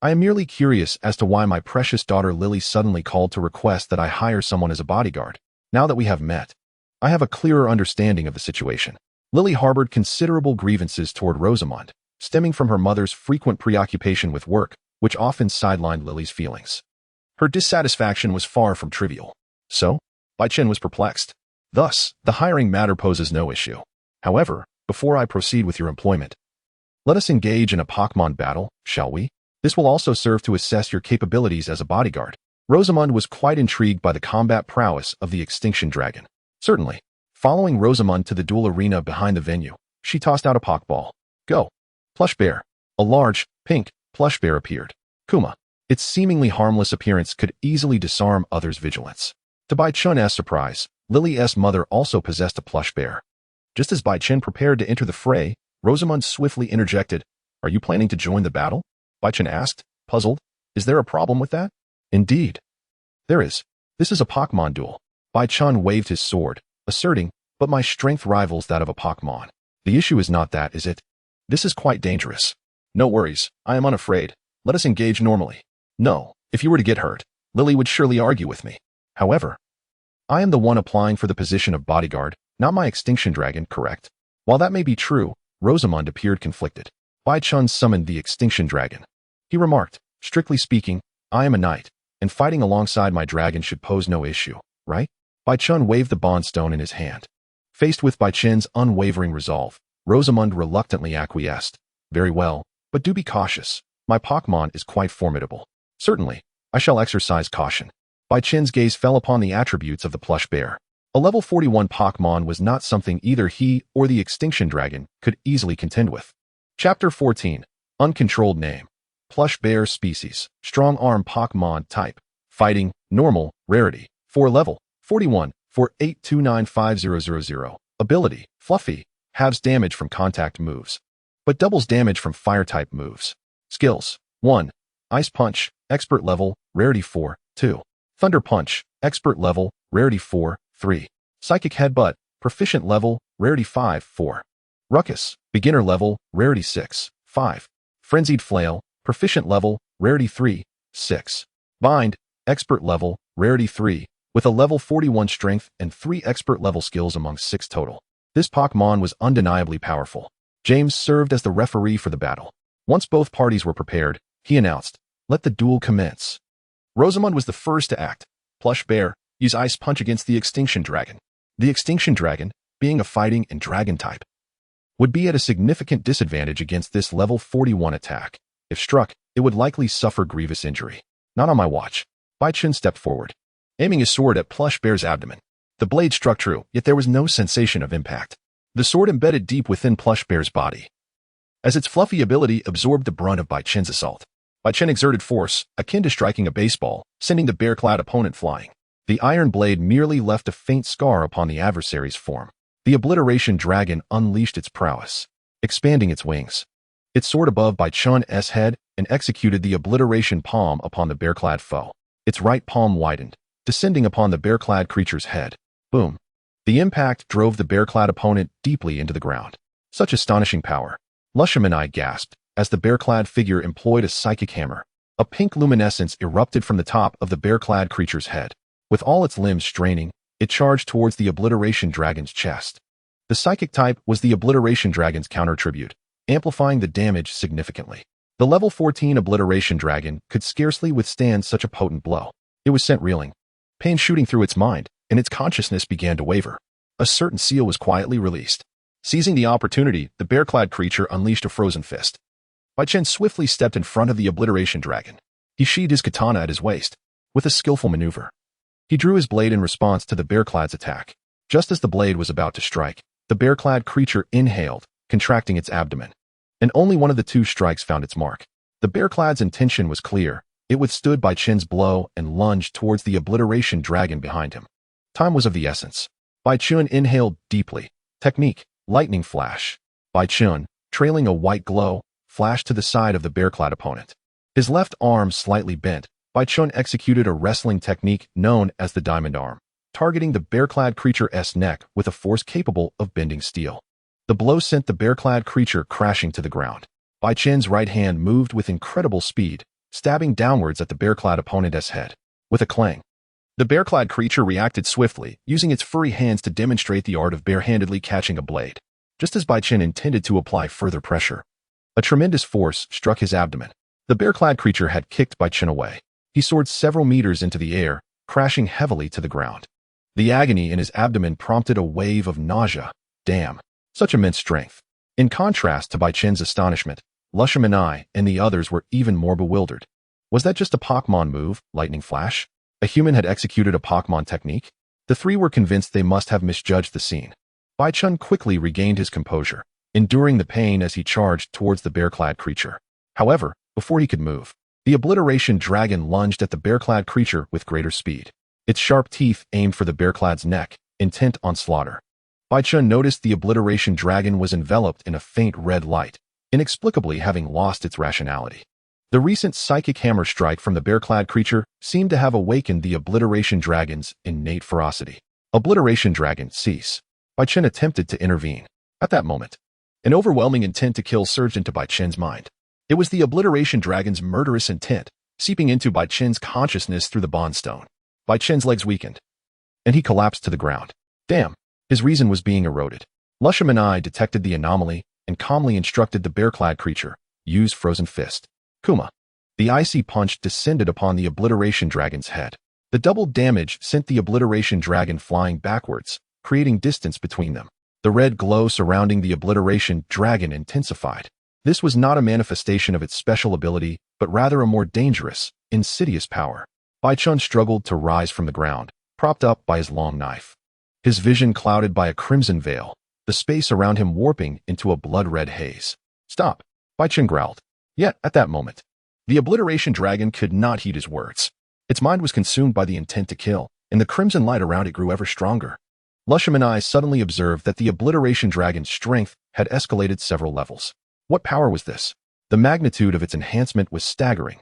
I am merely curious as to why my precious daughter Lily suddenly called to request that I hire someone as a bodyguard. Now that we have met, I have a clearer understanding of the situation." Lily harbored considerable grievances toward Rosamund, stemming from her mother's frequent preoccupation with work, which often sidelined Lily's feelings. Her dissatisfaction was far from trivial. So, Bai Chen was perplexed. Thus, the hiring matter poses no issue. However, before I proceed with your employment, let us engage in a Pokémon battle, shall we? This will also serve to assess your capabilities as a bodyguard. Rosamund was quite intrigued by the combat prowess of the extinction dragon. Certainly. Following Rosamund to the duel arena behind the venue, she tossed out a Pokéball. "Go." Plush bear. A large, pink, plush bear appeared. Kuma. Its seemingly harmless appearance could easily disarm others' vigilance. To Bai Chen's surprise, Lily's mother also possessed a plush bear. Just as Bai Chen prepared to enter the fray, Rosamund swiftly interjected, "Are you planning to join the battle?" Bai Chen asked, puzzled. "Is there a problem with that?" "Indeed. There is. This is a Pokémon duel." Bai Chen waved his sword, asserting, "But my strength rivals that of a Pokémon. The issue is not that, is it? This is quite dangerous." "No worries. I am unafraid. Let us engage normally." "No. If you were to get hurt, Lily would surely argue with me. However, I am the one applying for the position of bodyguard, not my extinction dragon, correct?" While that may be true, Rosamund appeared conflicted. Bai Chen summoned the extinction dragon. He remarked, "Strictly speaking, I am a knight, and fighting alongside my dragon should pose no issue, right?" Bai Chen waved the bond stone in his hand. Faced with Bai Chen's unwavering resolve, Rosamund reluctantly acquiesced. "Very well, but do be cautious. My Pokémon is quite formidable." "Certainly, I shall exercise caution." Bai Chen's gaze fell upon the attributes of the plush bear. A level 41 Pokémon was not something either he or the extinction dragon could easily contend with. Chapter 14. Uncontrolled name. Plush bear species. Strong arm Pokémon type. Fighting. Normal. Rarity. 4 level. 41. 48295000. Ability. Fluffy. Halves damage from contact moves, but doubles damage from fire-type moves. Skills. 1. Ice Punch. Expert level. Rarity 4. 2. Thunder Punch. Expert level. Rarity 4. 3. Psychic Headbutt. Proficient level. Rarity 5. 4. Ruckus. Beginner level. Rarity 6. 5. Frenzied Flail. Proficient level. Rarity 3. 6. Bind. Expert level. Rarity 3. With a level 41 strength and 3 expert level skills among 6 total. This Pokémon was undeniably powerful. James served as the referee for the battle. Once both parties were prepared, he announced, "Let the duel commence." Rosamund was the first to act. Plush bear, use Ice Punch against the extinction dragon. The extinction dragon, being a fighting and dragon type, would be at a significant disadvantage against this level 41 attack. If struck, it would likely suffer grievous injury. "Not on my watch." Bai Chen stepped forward, aiming his sword at Plush bear's abdomen. The blade struck true, yet there was no sensation of impact. The sword embedded deep within Plush bear's body, as its fluffy ability absorbed the brunt of Bai Chen's assault. Chen exerted force, akin to striking a baseball, sending the bear-clad opponent flying. The iron blade merely left a faint scar upon the adversary's form. The Obliteration Dragon unleashed its prowess, expanding its wings. It soared above Chen's head and executed the Obliteration Palm upon the bear-clad foe. Its right palm widened, descending upon the bear-clad creature's head. Boom! The impact drove the bear-clad opponent deeply into the ground. Such astonishing power. Humanoid gasped as the bear-clad figure employed a psychic hammer. A pink luminescence erupted from the top of the bear-clad creature's head. With all its limbs straining, it charged towards the Obliteration Dragon's chest. The psychic type was the Obliteration Dragon's counter-tribute, amplifying the damage significantly. The level 14 Obliteration Dragon could scarcely withstand such a potent blow. It was sent reeling, pain shooting through its mind, and its consciousness began to waver. A certain seal was quietly released. Seizing the opportunity, the bear-clad creature unleashed a frozen fist. Chen swiftly stepped in front of the Obliteration Dragon. He sheathed his katana at his waist. With a skillful maneuver, he drew his blade in response to the bear-clad's attack. Just as the blade was about to strike, the bear-clad creature inhaled, contracting its abdomen. And only one of the two strikes found its mark. The bear-clad's intention was clear. It withstood Chen's blow and lunged towards the Obliteration Dragon behind him. Time was of the essence. Chen inhaled deeply. Technique, lightning flash. Chen, trailing a white glow, flashed to the side of the bear-clad opponent. His left arm slightly bent. Chen executed a wrestling technique known as the diamond arm, targeting the bear-clad creature's neck with a force capable of bending steel. The blow sent the bear-clad creature crashing to the ground. Chen's right hand moved with incredible speed, stabbing downwards at the bear-clad opponent's head. With a clang, the bear-clad creature reacted swiftly, using its furry hands to demonstrate the art of bare-handedly catching a blade. Just as Chen intended to apply further pressure, a tremendous force struck his abdomen. The bear-clad creature had kicked Chen away. He soared several meters into the air, crashing heavily to the ground. The agony in his abdomen prompted a wave of nausea. Damn, such immense strength. In contrast to Chen's astonishment, Humanoid and the others were even more bewildered. Was that just a Pokémon move, lightning flash? A human had executed a Pokémon technique? The three were convinced they must have misjudged the scene. Chen quickly regained his composure, enduring the pain as he charged towards the bear-clad creature. However, before he could move, the Obliteration Dragon lunged at the bear-clad creature with greater speed. Its sharp teeth aimed for the bear-clad's neck, intent on slaughter. Chen noticed the Obliteration Dragon was enveloped in a faint red light, inexplicably having lost its rationality. The recent psychic hammer strike from the bear-clad creature seemed to have awakened the Obliteration Dragon's innate ferocity. Obliteration Dragon, cease. Chen attempted to intervene. At that moment, an overwhelming intent to kill surged into Chen's mind. It was the Obliteration Dragon's murderous intent, seeping into Chen's consciousness through the bond stone. Chen's legs weakened, and he collapsed to the ground. Damn, his reason was being eroded. Humanoid detected the anomaly and calmly instructed the bear-clad creature, use frozen fist. Kuma. The icy punch descended upon the Obliteration Dragon's head. The double damage sent the Obliteration Dragon flying backwards, creating distance between them. The red glow surrounding the Obliteration Dragon intensified. This was not a manifestation of its special ability, but rather a more dangerous, insidious power. Chen struggled to rise from the ground, propped up by his long knife. His vision clouded by a crimson veil, the space around him warping into a blood-red haze. Stop, Chen growled. Yet, at that moment, the Obliteration Dragon could not heed his words. Its mind was consumed by the intent to kill, and the crimson light around it grew ever stronger. Humanoid suddenly observed that the Obliteration Dragon's strength had escalated several levels. What power was this? The magnitude of its enhancement was staggering.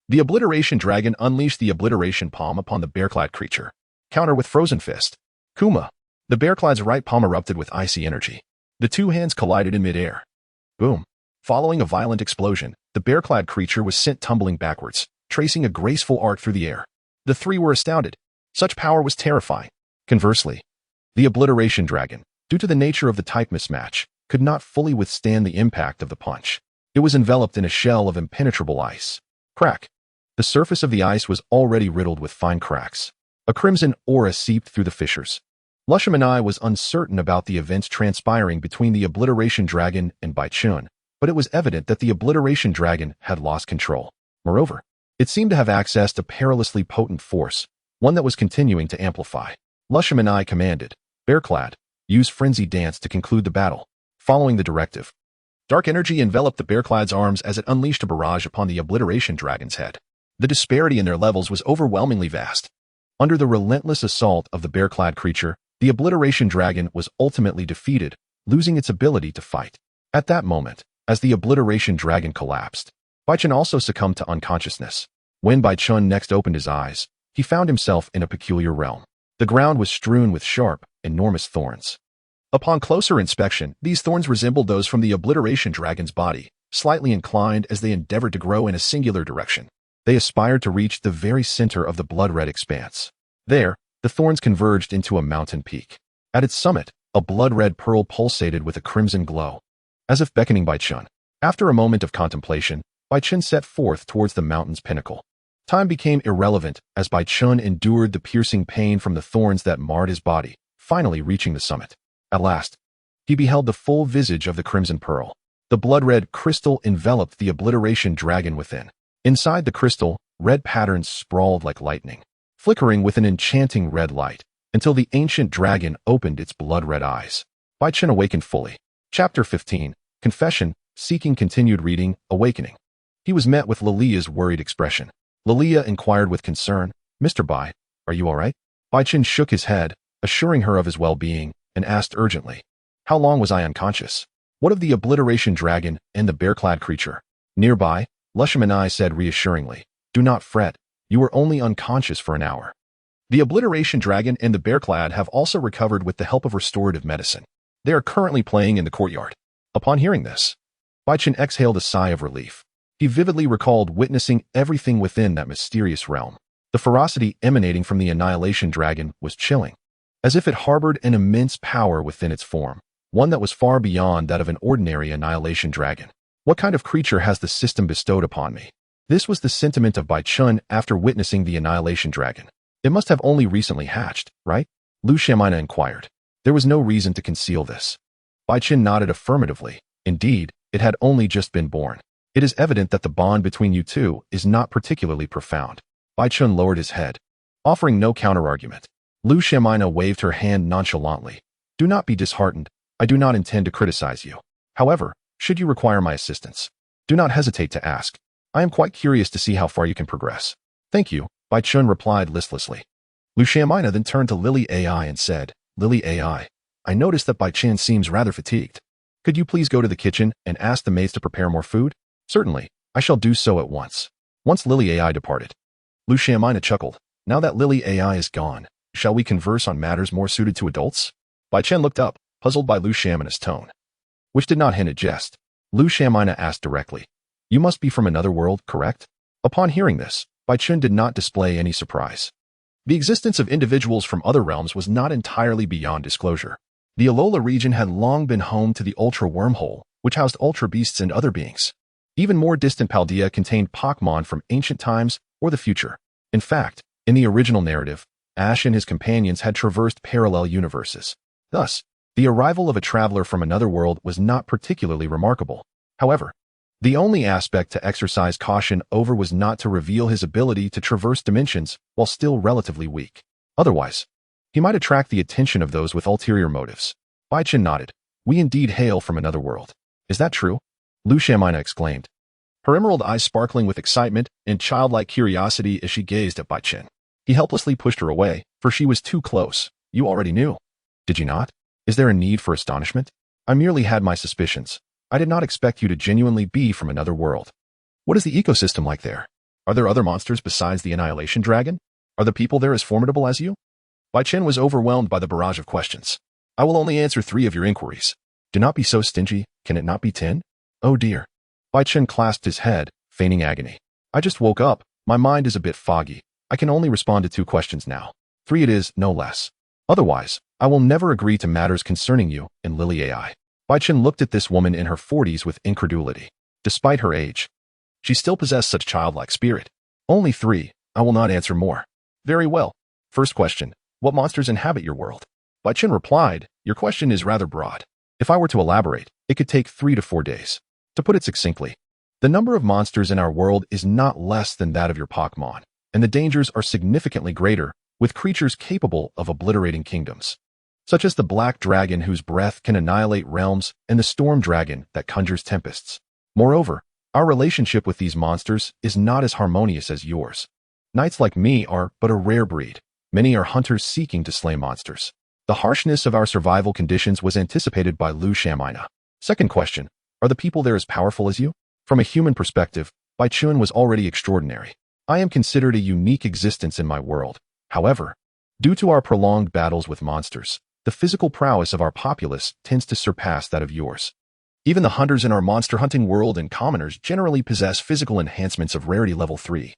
The Obliteration Dragon unleashed the Obliteration Palm upon the bear-clad creature. Counter with frozen fist. Kuma. The bear-clad's right palm erupted with icy energy. The two hands collided in midair. Boom. Following a violent explosion, the bear-clad creature was sent tumbling backwards, tracing a graceful arc through the air. The three were astounded. Such power was terrifying. Conversely, the Obliteration Dragon, due to the nature of the type mismatch, could not fully withstand the impact of the punch. It was enveloped in a shell of impenetrable ice. Crack. The surface of the ice was already riddled with fine cracks. A crimson aura seeped through the fissures. Humanoid was uncertain about the events transpiring between the Obliteration Dragon and Chen, but it was evident that the Obliteration Dragon had lost control. Moreover, it seemed to have accessed a perilously potent force, one that was continuing to amplify. Humanoid commanded, Bearclad, use Frenzy Dance to conclude the battle. Following the directive, Dark energy enveloped the bear-clad's arms as it unleashed a barrage upon the obliteration dragon's head. The disparity in their levels was overwhelmingly vast. Under the relentless assault of the bear-clad creature, the obliteration dragon was ultimately defeated, losing its ability to fight. At that moment, as the obliteration dragon collapsed, Baichun also succumbed to unconsciousness. When Baichun next opened his eyes, he found himself in a peculiar realm. The ground was strewn with sharp, enormous thorns. Upon closer inspection, these thorns resembled those from the obliteration dragon's body, slightly inclined as they endeavored to grow in a singular direction. They aspired to reach the very center of the blood-red expanse. There, the thorns converged into a mountain peak. At its summit, a blood-red pearl pulsated with a crimson glow, as if beckoning Baichun. After a moment of contemplation, Baichun set forth towards the mountain's pinnacle. Time became irrelevant as Baichun endured the piercing pain from the thorns that marred his body, finally reaching the summit. At last, he beheld the full visage of the crimson pearl. The blood-red crystal enveloped the obliteration dragon within. Inside the crystal, red patterns sprawled like lightning, flickering with an enchanting red light, until the ancient dragon opened its blood-red eyes. Baichun awakened fully. Chapter 15, Confession, Seeking continued reading, Awakening. He was met with Lilia's worried expression. Lilia inquired with concern, "Mr. Bai, are you all right?" Baichun shook his head, assuring her of his well-being, and asked urgently, "How long was I unconscious? What of the obliteration dragon and the bear-clad creature?" Nearby, Lushamanai said reassuringly, "Do not fret, you were only unconscious for an hour. The obliteration dragon and the bear-clad have also recovered with the help of restorative medicine. They are currently playing in the courtyard." Upon hearing this, Baichun exhaled a sigh of relief. He vividly recalled witnessing everything within that mysterious realm. The ferocity emanating from the annihilation dragon was chilling, as if it harbored an immense power within its form, one that was far beyond that of an ordinary annihilation dragon. What kind of creature has the system bestowed upon me? This was the sentiment of Baichun after witnessing the annihilation dragon. It must have only recently hatched, right? Lu Xiaomina inquired. There was no reason to conceal this. Baichun nodded affirmatively. Indeed, it had only just been born. It is evident that the bond between you two is not particularly profound. Baichun lowered his head, offering no counterargument. Lu Xiaomina waved her hand nonchalantly. "Do not be disheartened. I do not intend to criticize you. However, should you require my assistance, do not hesitate to ask. I am quite curious to see how far you can progress." "Thank you," Baichun replied listlessly. Lu Xiaomina then turned to Lily AI and said, "Lily AI, I noticed that Baichun seems rather fatigued. Could you please go to the kitchen and ask the maids to prepare more food?" "Certainly, I shall do so at once." Once Lily AI departed, Lu Xiaomina chuckled. "Now that Lily AI is gone, shall we converse on matters more suited to adults?" Baichun looked up, puzzled by Lu Xiaomina's tone, which did not hint at jest. Lu Xiaomina asked directly, "You must be from another world, correct?" Upon hearing this, Baichun did not display any surprise. The existence of individuals from other realms was not entirely beyond disclosure. The Alola region had long been home to the Ultra Wormhole, which housed Ultra Beasts and other beings. Even more distant Paldea contained Pokémon from ancient times or the future. In fact, in the original narrative, Ash and his companions had traversed parallel universes. Thus, the arrival of a traveler from another world was not particularly remarkable. However, the only aspect to exercise caution over was not to reveal his ability to traverse dimensions while still relatively weak. Otherwise, he might attract the attention of those with ulterior motives. Baichun nodded. "We indeed hail from another world. Is that true?" Lu Xiaomina exclaimed, her emerald eyes sparkling with excitement and childlike curiosity as she gazed at Baichun. He helplessly pushed her away, for she was too close. "You already knew. Did you not? Is there a need for astonishment? I merely had my suspicions. I did not expect you to genuinely be from another world. What is the ecosystem like there? Are there other monsters besides the annihilation dragon? Are the people there as formidable as you?" Baichun was overwhelmed by the barrage of questions. "I will only answer 3 of your inquiries. Do not be so stingy. Can it not be 10? "Oh dear." Baichun clasped his head, feigning agony. "I just woke up. My mind is a bit foggy. I can only respond to 2 questions now. 3 it is, no less. Otherwise, I will never agree to matters concerning you and Lily AI." Baichun looked at this woman in her 40s with incredulity. Despite her age, she still possessed such childlike spirit. "Only 3. I will not answer more." "Very well. First question. What monsters inhabit your world?" Baichun replied, "Your question is rather broad. If I were to elaborate, it could take 3 to 4 days. To put it succinctly, the number of monsters in our world is not less than that of your Pokémon, and the dangers are significantly greater, with creatures capable of obliterating kingdoms. such as the black dragon whose breath can annihilate realms and the storm dragon that conjures tempests. Moreover, our relationship with these monsters is not as harmonious as yours. Knights like me are but a rare breed. Many are hunters seeking to slay monsters. The harshness of our survival conditions was anticipated by Lu Shamina. Second question, are the people there as powerful as you? From a human perspective, Bai Chun was already extraordinary. I am considered a unique existence in my world. However, due to our prolonged battles with monsters, the physical prowess of our populace tends to surpass that of yours. Even the hunters in our monster hunting world and commoners generally possess physical enhancements of rarity level 3,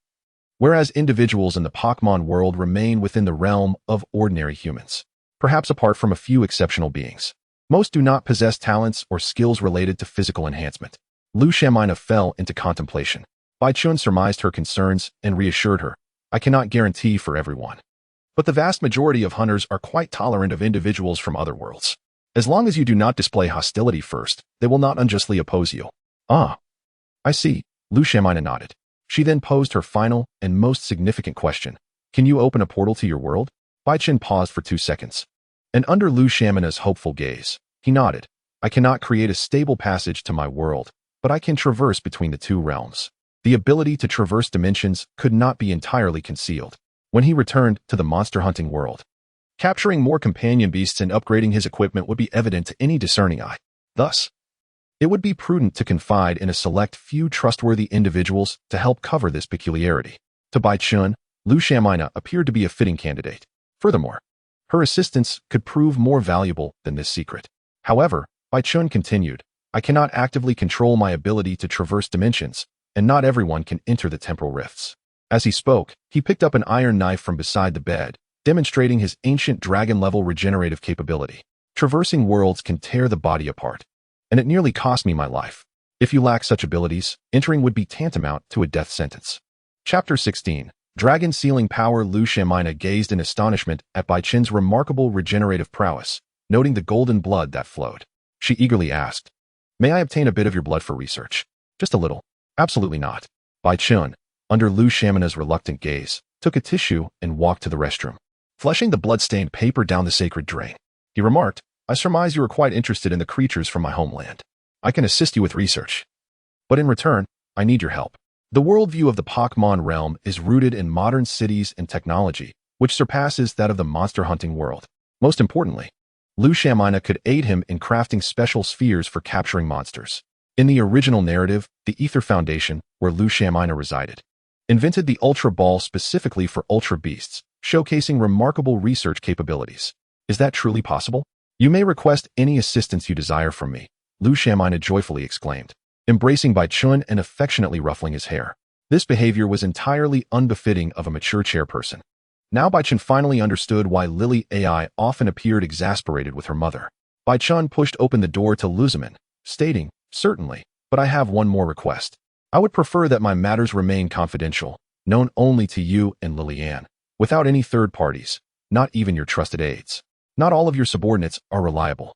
whereas individuals in the Pokémon world remain within the realm of ordinary humans, perhaps apart from a few exceptional beings. Most do not possess talents or skills related to physical enhancement. Lu Shamina fell into contemplation. Bai Chun surmised her concerns and reassured her, I cannot guarantee for everyone, but the vast majority of hunters are quite tolerant of individuals from other worlds. As long as you do not display hostility first, they will not unjustly oppose you. Ah, I see. Lu Shamina nodded. She then posed her final and most significant question. Can you open a portal to your world? Bai Chun paused for 2 seconds. And under Lu Shamina's hopeful gaze, he nodded. I cannot create a stable passage to my world, but I can traverse between the two realms. The ability to traverse dimensions could not be entirely concealed. When he returned to the monster hunting world, capturing more companion beasts and upgrading his equipment would be evident to any discerning eye. Thus, it would be prudent to confide in a select few trustworthy individuals to help cover this peculiarity. To Bai Chun, Lu Shamina appeared to be a fitting candidate. Furthermore, her assistance could prove more valuable than this secret. However, Bai Chun continued, I cannot actively control my ability to traverse dimensions, and not everyone can enter the temporal rifts. As he spoke, he picked up an iron knife from beside the bed, demonstrating his ancient dragon-level regenerative capability. Traversing worlds can tear the body apart, and it nearly cost me my life. If you lack such abilities, entering would be tantamount to a death sentence. Chapter 16. Dragon Sealing Power. Lu Shamina gazed in astonishment at Bai Chun's remarkable regenerative prowess, noting the golden blood that flowed. She eagerly asked, May I obtain a bit of your blood for research? Just a little. Absolutely not. Bai Chun, under Lu Shamina's reluctant gaze, took a tissue and walked to the restroom, flushing the blood-stained paper down the sacred drain. He remarked, I surmise you are quite interested in the creatures from my homeland. I can assist you with research, but in return, I need your help. The worldview of the Pokémon realm is rooted in modern cities and technology, which surpasses that of the monster hunting world. Most importantly, Lu Shamina could aid him in crafting special spheres for capturing monsters. In the original narrative, the Ether Foundation, where Lu Shamina resided, invented the Ultra Ball specifically for Ultra Beasts, showcasing remarkable research capabilities. Is that truly possible? You may request any assistance you desire from me, Lu Shamina joyfully exclaimed, embracing Bai Chun and affectionately ruffling his hair. This behavior was entirely unbefitting of a mature chairperson. Now Bai Chun finally understood why Lily AI often appeared exasperated with her mother. Bai Chun pushed open the door to Luzamin, stating, Certainly, but I have one more request. I would prefer that my matters remain confidential, known only to you and Liliane, without any third parties, not even your trusted aides. Not all of your subordinates are reliable.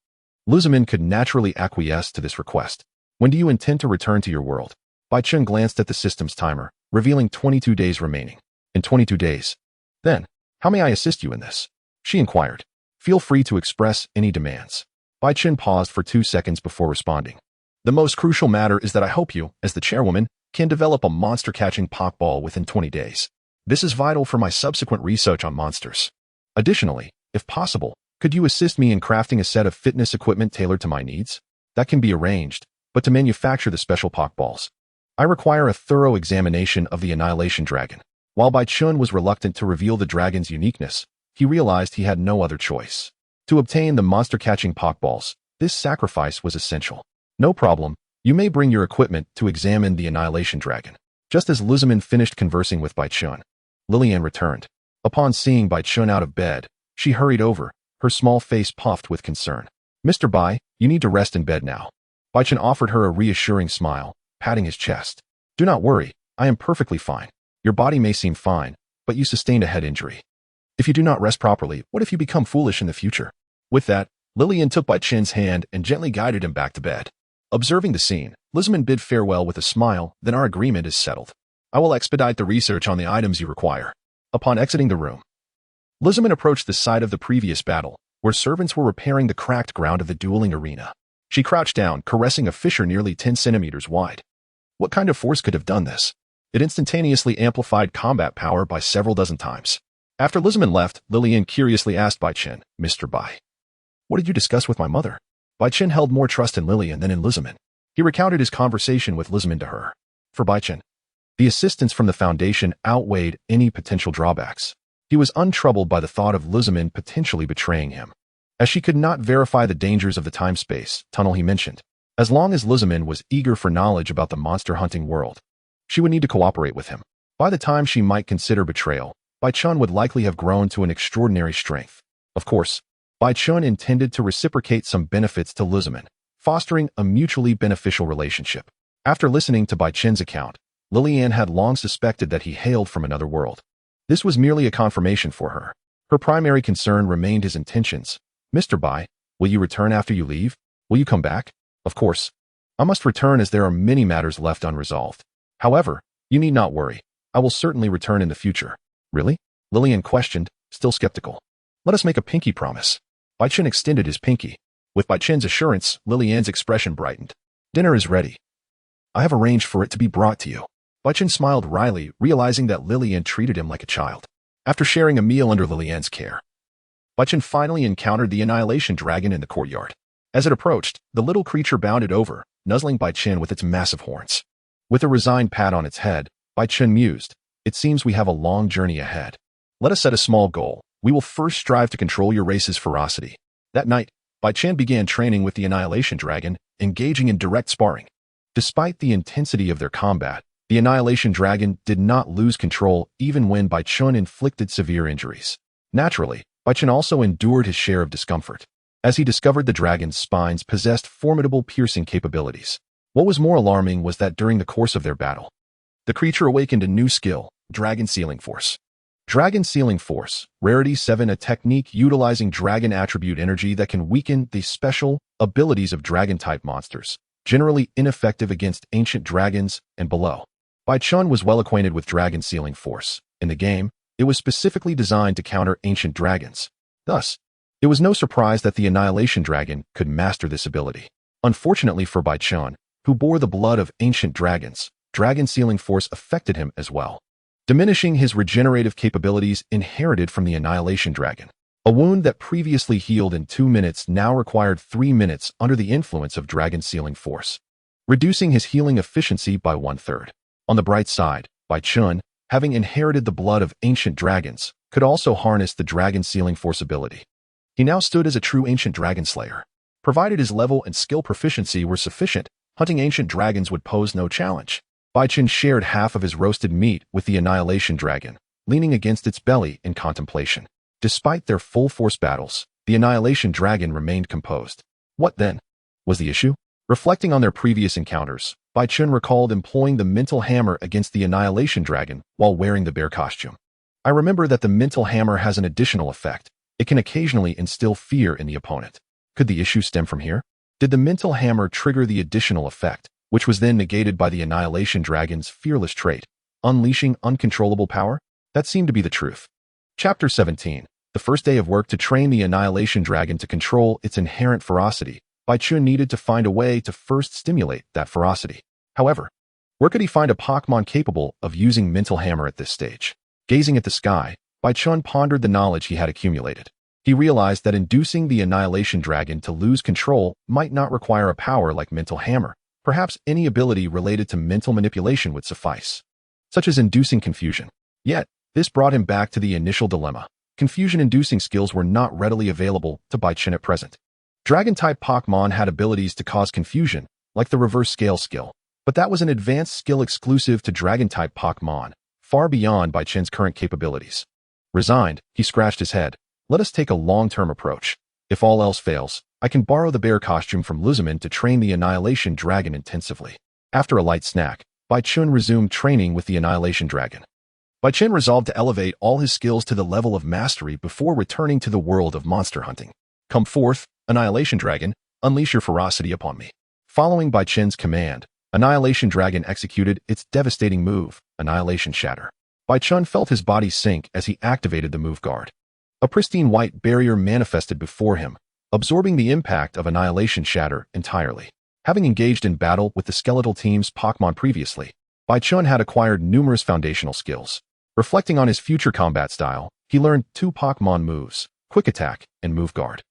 Luzamin could naturally acquiesce to this request. When do you intend to return to your world? Bai Chun glanced at the system's timer, revealing 22 days remaining. In 22 days. Then, how may I assist you in this? She inquired. Feel free to express any demands. Bai Chun paused for 2 seconds before responding. The most crucial matter is that I hope you, as the chairwoman, can develop a monster-catching Poké Ball within 20 days. This is vital for my subsequent research on monsters. Additionally, if possible, could you assist me in crafting a set of fitness equipment tailored to my needs? That can be arranged, but to manufacture the special Poké Balls, I require a thorough examination of the Annihilation Dragon. While Bai Chun was reluctant to reveal the dragon's uniqueness, he realized he had no other choice. To obtain the monster-catching Poké Balls, this sacrifice was essential. No problem, you may bring your equipment to examine the Annihilation Dragon. Just as Luzamin finished conversing with Bai Chun, Liliane returned. Upon seeing Bai Chun out of bed, she hurried over, her small face puffed with concern. Mr. Bai, you need to rest in bed now. Bai Chun offered her a reassuring smile, patting his chest. Do not worry, I am perfectly fine. Your body may seem fine, but you sustained a head injury. If you do not rest properly, what if you become foolish in the future? With that, Liliane took Bai Chun's hand and gently guided him back to bed. Observing the scene, Luzamin bid farewell with a smile, then our agreement is settled. I will expedite the research on the items you require. Upon exiting the room, Luzamin approached the site of the previous battle, where servants were repairing the cracked ground of the dueling arena. She crouched down, caressing a fissure nearly 10 centimeters wide. What kind of force could have done this? It instantaneously amplified combat power by several dozen times. After Lizman left, Lillian curiously asked Bai Chen, "Mr. Bai, what did you discuss with my mother?" Bai Chen held more trust in Lillian than in Lizman. He recounted his conversation with Lizman to her. For Bai Chen, the assistance from the Foundation outweighed any potential drawbacks. He was untroubled by the thought of Lizman potentially betraying him, as she could not verify the dangers of the time-space tunnel he mentioned. As long as Lizman was eager for knowledge about the monster-hunting world, she would need to cooperate with him. By the time she might consider betrayal, Bai Chun would likely have grown to an extraordinary strength. Of course, Bai Chun intended to reciprocate some benefits to Lizman, fostering a mutually beneficial relationship. After listening to Bai Chen's account, Lillian had long suspected that he hailed from another world. This was merely a confirmation for her. Her primary concern remained his intentions. "Mr. Bai, will you return after you leave? Will you come back?" "Of course. I must return as there are many matters left unresolved. However, you need not worry. I will certainly return in the future." "Really?" Lillian questioned, still skeptical. "Let us make a pinky promise." Bai Chen extended his pinky. With Bai Chen's assurance, Lillian's expression brightened. "Dinner is ready. I have arranged for it to be brought to you." Bai Chen smiled wryly, realizing that Lillian treated him like a child. After sharing a meal under Lillian's care, Bai Chen finally encountered the Annihilation Dragon in the courtyard. As it approached, the little creature bounded over, nuzzling Bai Chen with its massive horns. With a resigned pat on its head, Bai Chen mused, "It seems we have a long journey ahead. Let us set a small goal. We will first strive to control your race's ferocity." That night, Bai Chen began training with the Annihilation Dragon, engaging in direct sparring. Despite the intensity of their combat, the Annihilation Dragon did not lose control even when Bai Chen inflicted severe injuries. Naturally, Bai Chen also endured his share of discomfort, as he discovered the dragon's spines possessed formidable piercing capabilities. What was more alarming was that during the course of their battle, the creature awakened a new skill, Dragon Sealing Force. Dragon Sealing Force, Rarity 7, a technique utilizing dragon attribute energy that can weaken the special abilities of dragon-type monsters, generally ineffective against ancient dragons and below. Bai Chun was well acquainted with Dragon Sealing Force. In the game, it was specifically designed to counter ancient dragons. Thus, it was no surprise that the Annihilation Dragon could master this ability. Unfortunately for Bai Chun, who bore the blood of ancient dragons, Dragon Sealing Force affected him as well, diminishing his regenerative capabilities inherited from the Annihilation Dragon. A wound that previously healed in 2 minutes now required 3 minutes under the influence of Dragon Sealing Force, reducing his healing efficiency by 1/3. On the bright side, Bai Chun, having inherited the blood of ancient dragons, could also harness the Dragon Sealing Force ability. He now stood as a true ancient dragon slayer. Provided his level and skill proficiency were sufficient, hunting ancient dragons would pose no challenge. Bai Chun shared half of his roasted meat with the Annihilation Dragon, leaning against its belly in contemplation. Despite their full-force battles, the Annihilation Dragon remained composed. What then was the issue? Reflecting on their previous encounters, Bai Chun recalled employing the mental hammer against the Annihilation Dragon while wearing the bear costume. "I remember that the mental hammer has an additional effect. It can occasionally instill fear in the opponent. Could the issue stem from here? Did the mental hammer trigger the additional effect, which was then negated by the Annihilation Dragon's fearless trait, unleashing uncontrollable power? That seemed to be the truth." Chapter 17. The first day of work. To train the Annihilation Dragon to control its inherent ferocity, Bai Chun needed to find a way to first stimulate that ferocity. However, where could he find a Pokémon capable of using Mental Hammer at this stage? Gazing at the sky, Bai Chun pondered the knowledge he had accumulated. He realized that inducing the Annihilation Dragon to lose control might not require a power like Mental Hammer. Perhaps any ability related to mental manipulation would suffice, such as inducing confusion. Yet, this brought him back to the initial dilemma. Confusion-inducing skills were not readily available to Bai Chun at present. Dragon-type Pokémon had abilities to cause confusion, like the Reverse Scale skill, but that was an advanced skill exclusive to Dragon-type Pokémon, far beyond Bai Chun's current capabilities. Resigned, he scratched his head. "Let us take a long-term approach. If all else fails, I can borrow the bear costume from Luzman to train the Annihilation Dragon intensively." After a light snack, Bai Chun resumed training with the Annihilation Dragon. Bai Chun resolved to elevate all his skills to the level of mastery before returning to the world of monster hunting. "Come forth, Annihilation Dragon, unleash your ferocity upon me." Following Bai Chun's command, Annihilation Dragon executed its devastating move, Annihilation Shatter. Bai Chun felt his body sink as he activated the move guard. A pristine white barrier manifested before him, absorbing the impact of Annihilation Shatter entirely. Having engaged in battle with the skeletal team's Pokémon previously, Baichun had acquired numerous foundational skills. Reflecting on his future combat style, he learned 2 Pokémon moves, Quick Attack and Move Guard.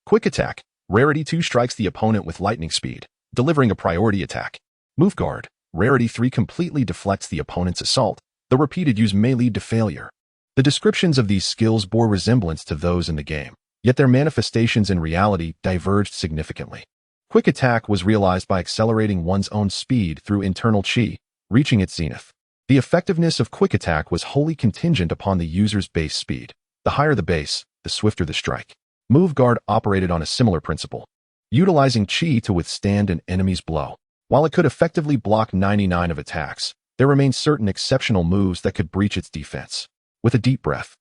Quick Attack, Rarity 2 strikes the opponent with lightning speed, delivering a priority attack. Move Guard, Rarity 3 completely deflects the opponent's assault, the repeated use may lead to failure. The descriptions of these skills bore resemblance to those in the game, yet their manifestations in reality diverged significantly. Quick Attack was realized by accelerating one's own speed through internal chi, reaching its zenith. The effectiveness of Quick Attack was wholly contingent upon the user's base speed. The higher the base, the swifter the strike. Move Guard operated on a similar principle, utilizing chi to withstand an enemy's blow. While it could effectively block 99 of attacks, there remained certain exceptional moves that could breach its defense. With a deep breath,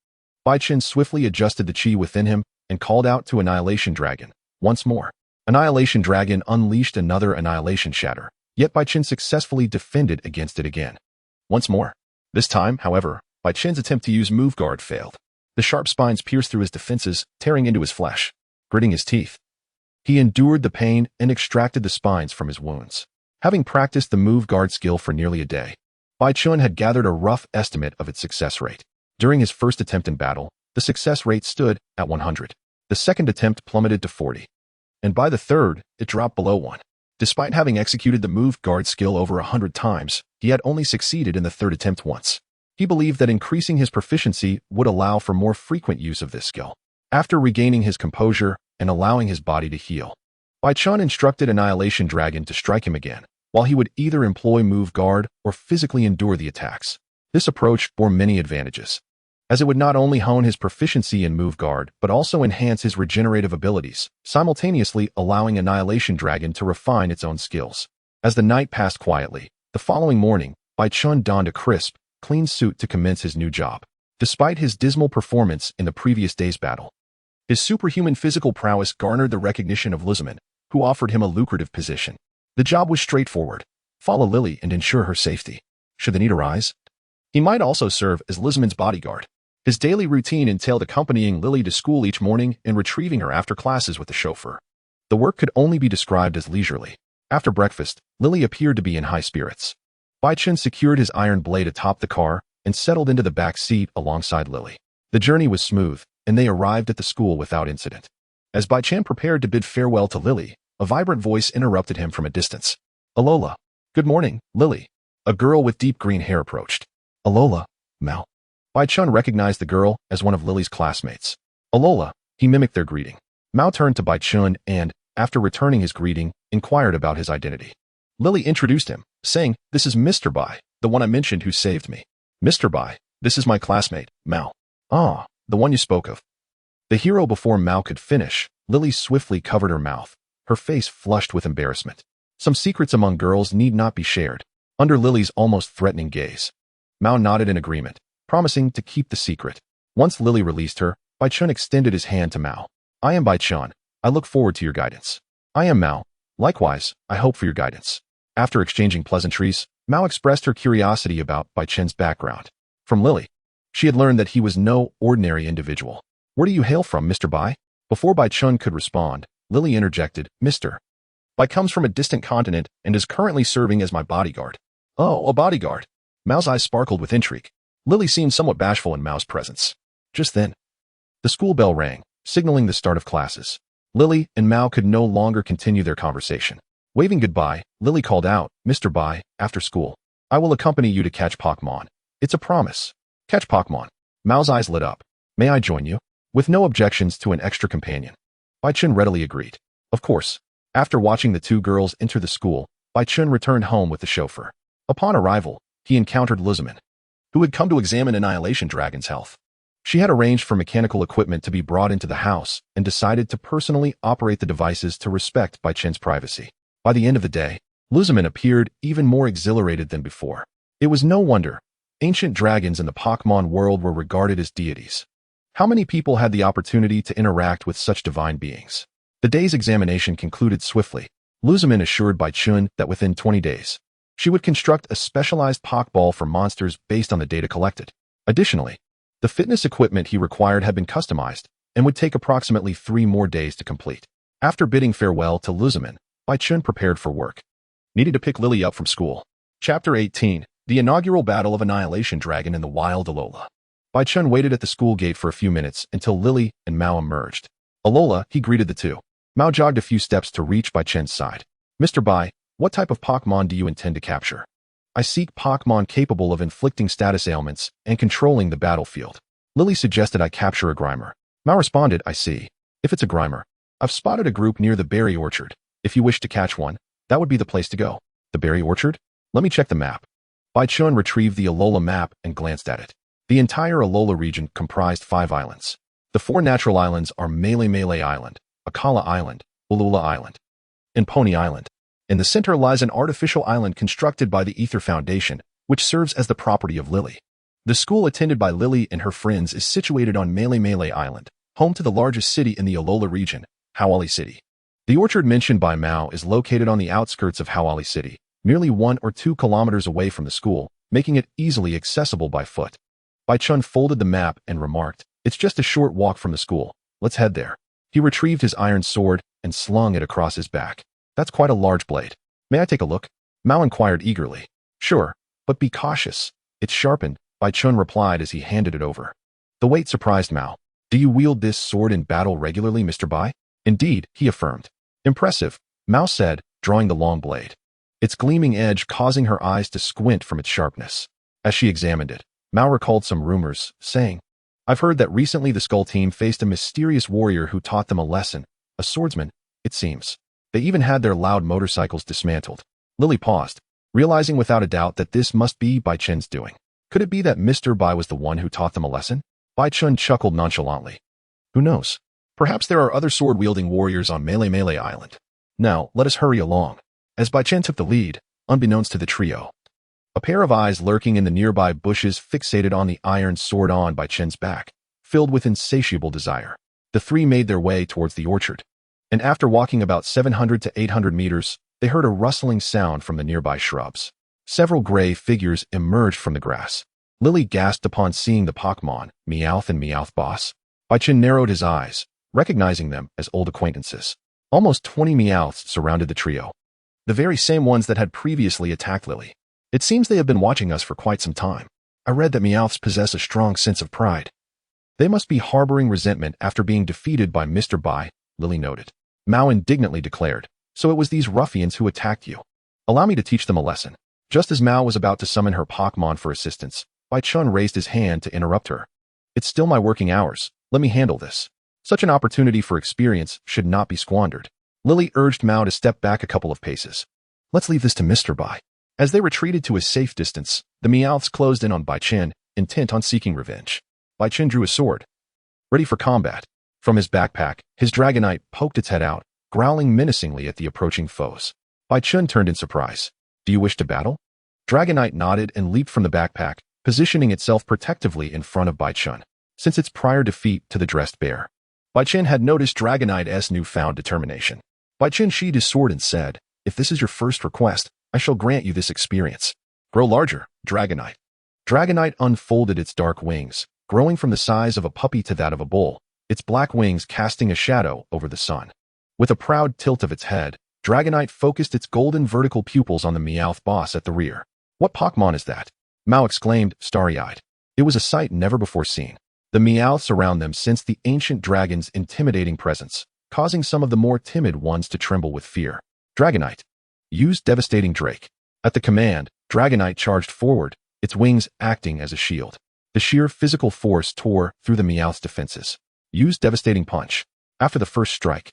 Baichun swiftly adjusted the chi within him and called out to Annihilation Dragon. Once more, Annihilation Dragon unleashed another Annihilation Shatter, yet Baichun successfully defended against it again. Once more. This time, however, Baichun's attempt to use Move Guard failed. The sharp spines pierced through his defenses, tearing into his flesh. Gritting his teeth, he endured the pain and extracted the spines from his wounds. Having practiced the Move Guard skill for nearly a day, Baichun had gathered a rough estimate of its success rate. During his first attempt in battle, the success rate stood at 100. The second attempt plummeted to 40. And by the third, it dropped below 1. Despite having executed the Move Guard skill over 100 times, he had only succeeded in the third attempt once. He believed that increasing his proficiency would allow for more frequent use of this skill. After regaining his composure and allowing his body to heal, Baichun instructed Annihilation Dragon to strike him again, while he would either employ Move Guard or physically endure the attacks. This approach bore many advantages, as it would not only hone his proficiency in Move Guard, but also enhance his regenerative abilities, simultaneously allowing Annihilation Dragon to refine its own skills. As the night passed quietly, the following morning, Baichun donned a crisp, clean suit to commence his new job. Despite his dismal performance in the previous day's battle, his superhuman physical prowess garnered the recognition of Lizman, who offered him a lucrative position. The job was straightforward: follow Lily and ensure her safety. Should the need arise, he might also serve as Lizman's bodyguard. His daily routine entailed accompanying Lily to school each morning and retrieving her after classes with the chauffeur. The work could only be described as leisurely. After breakfast, Lily appeared to be in high spirits. Baichun secured his iron blade atop the car and settled into the back seat alongside Lily. The journey was smooth, and they arrived at the school without incident. As Baichun prepared to bid farewell to Lily, a vibrant voice interrupted him from a distance. Alola. Good morning, Lily. A girl with deep green hair approached. Alola, Mal. Baichun recognized the girl as one of Lily's classmates. Alola, he mimicked their greeting. Mao turned to Baichun and, after returning his greeting, inquired about his identity. Lily introduced him, saying, "This is Mr. Bai, the one I mentioned who saved me." "Mr. Bai, this is my classmate, Mao." "Ah, the one you spoke of." The hero before Mao could finish, Lily swiftly covered her mouth, her face flushed with embarrassment. Some secrets among girls need not be shared. Under Lily's almost threatening gaze, Mao nodded in agreement, promising to keep the secret. Once Lily released her, Baichun extended his hand to Mao. "I am Baichun. I look forward to your guidance." "I am Mao. Likewise, I hope for your guidance." After exchanging pleasantries, Mao expressed her curiosity about Baichun's background. From Lily, she had learned that he was no ordinary individual. "Where do you hail from, Mr. Bai?" Before Baichun could respond, Lily interjected, "Mr. Bai comes from a distant continent and is currently serving as my bodyguard." "Oh, a bodyguard." Mao's eyes sparkled with intrigue. Lily seemed somewhat bashful in Mao's presence. Just then, the school bell rang, signaling the start of classes. Lily and Mao could no longer continue their conversation. Waving goodbye, Lily called out, "Mr. Bai, after school, I will accompany you to catch Pokémon. It's a promise." "Catch Pokémon." Mao's eyes lit up. "May I join you?" With no objections to an extra companion, Baichun readily agreed. Of course. After watching the two girls enter the school, Baichun returned home with the chauffeur. Upon arrival, he encountered Lizman, who had come to examine Annihilation Dragon's health. She had arranged for mechanical equipment to be brought into the house and decided to personally operate the devices to respect Baichun's privacy. By the end of the day, Luzman appeared even more exhilarated than before. It was no wonder. Ancient dragons in the Pokémon world were regarded as deities. How many people had the opportunity to interact with such divine beings? The day's examination concluded swiftly. Luzman assured Baichun that within 20 days, she would construct a specialized Poké Ball for monsters based on the data collected. Additionally, The fitness equipment he required had been customized and would take approximately 3 more days to complete. After bidding farewell to Luzaman, Baichun prepared for work. Needed to pick Lily up from school. Chapter 18, The Inaugural Battle of Annihilation Dragon in the Wild Alola. Baichun waited at the school gate for a few minutes until Lily and Mao emerged. Alola, he greeted the two. Mao jogged a few steps to reach Baichun's side. Mr. Bai, what type of Pokémon do you intend to capture? I seek Pokémon capable of inflicting status ailments and controlling the battlefield. Lily suggested I capture a Grimer. Mao responded, I see. If it's a Grimer, I've spotted a group near the berry orchard. If you wish to catch one, that would be the place to go. The berry orchard? Let me check the map. Baichun retrieved the Alola map and glanced at it. The entire Alola region comprised 5 islands. The 4 natural islands are Mele Island, Akala Island, Ulula Island, and Pony Island. In the center lies an artificial island constructed by the Ether Foundation, which serves as the property of Lily. The school attended by Lily and her friends is situated on Mele Island, home to the largest city in the Alola region, Hawali City. The orchard mentioned by Mao is located on the outskirts of Hawali City, merely 1 or 2 kilometers away from the school, making it easily accessible by foot. Baichun folded the map and remarked, it's just a short walk from the school. Let's head there. He retrieved his iron sword and slung it across his back. That's quite a large blade. May I take a look? Mao inquired eagerly. Sure, but be cautious. It's sharpened, Baichun replied as he handed it over. The weight surprised Mao. Do you wield this sword in battle regularly, Mr. Bai? Indeed, he affirmed. Impressive, Mao said, drawing the long blade. Its gleaming edge causing her eyes to squint from its sharpness. As she examined it, Mao recalled some rumors, saying, I've heard that recently the Skull team faced a mysterious warrior who taught them a lesson. A swordsman, it seems. They even had their loud motorcycles dismantled. Lily paused, realizing without a doubt that this must be Baichun's doing. Could it be that Mr. Bai was the one who taught them a lesson? Baichun chuckled nonchalantly. Who knows? Perhaps there are other sword-wielding warriors on Mele Island. Now, let us hurry along. As Baichun took the lead, unbeknownst to the trio, a pair of eyes lurking in the nearby bushes fixated on the iron sword on Baichun's back, filled with insatiable desire. The 3 made their way towards the orchard. And after walking about 700 to 800 meters, they heard a rustling sound from the nearby shrubs. Several gray figures emerged from the grass. Lily gasped upon seeing the Pokémon, Meowth and Meowth Boss. Baichun narrowed his eyes, recognizing them as old acquaintances. Almost 20 Meowths surrounded the trio. The very same ones that had previously attacked Lily. It seems they have been watching us for quite some time. I read that Meowths possess a strong sense of pride. They must be harboring resentment after being defeated by Mr. Bai, Lily noted. Mao indignantly declared, so it was these ruffians who attacked you. Allow me to teach them a lesson. Just as Mao was about to summon her Pokémon for assistance, Baichun raised his hand to interrupt her. It's still my working hours. Let me handle this. Such an opportunity for experience should not be squandered. Lily urged Mao to step back a couple of paces. Let's leave this to Mr. Bai. As they retreated to a safe distance, the Meowths closed in on Baichun, intent on seeking revenge. Baichun drew his sword, ready for combat. From his backpack, his Dragonite poked its head out, growling menacingly at the approaching foes. Baichun turned in surprise. Do you wish to battle? Dragonite nodded and leaped from the backpack, positioning itself protectively in front of Baichun. Since its prior defeat to the dressed bear, Baichun had noticed Dragonite's newfound determination. Baichun sheathed his sword and said, If this is your first request, I shall grant you this experience. Grow larger, Dragonite. Dragonite unfolded its dark wings, growing from the size of a puppy to that of a bull, its black wings casting a shadow over the sun. With a proud tilt of its head, Dragonite focused its golden vertical pupils on the Meowth boss at the rear. What Pokémon is that? Mao exclaimed, starry-eyed. It was a sight never before seen. The Meowths around them sensed the ancient dragon's intimidating presence, causing some of the more timid ones to tremble with fear. Dragonite. Use Devastating Drake. At the command, Dragonite charged forward, its wings acting as a shield. The sheer physical force tore through the Meowth's defenses. Use Devastating Punch. After the first strike,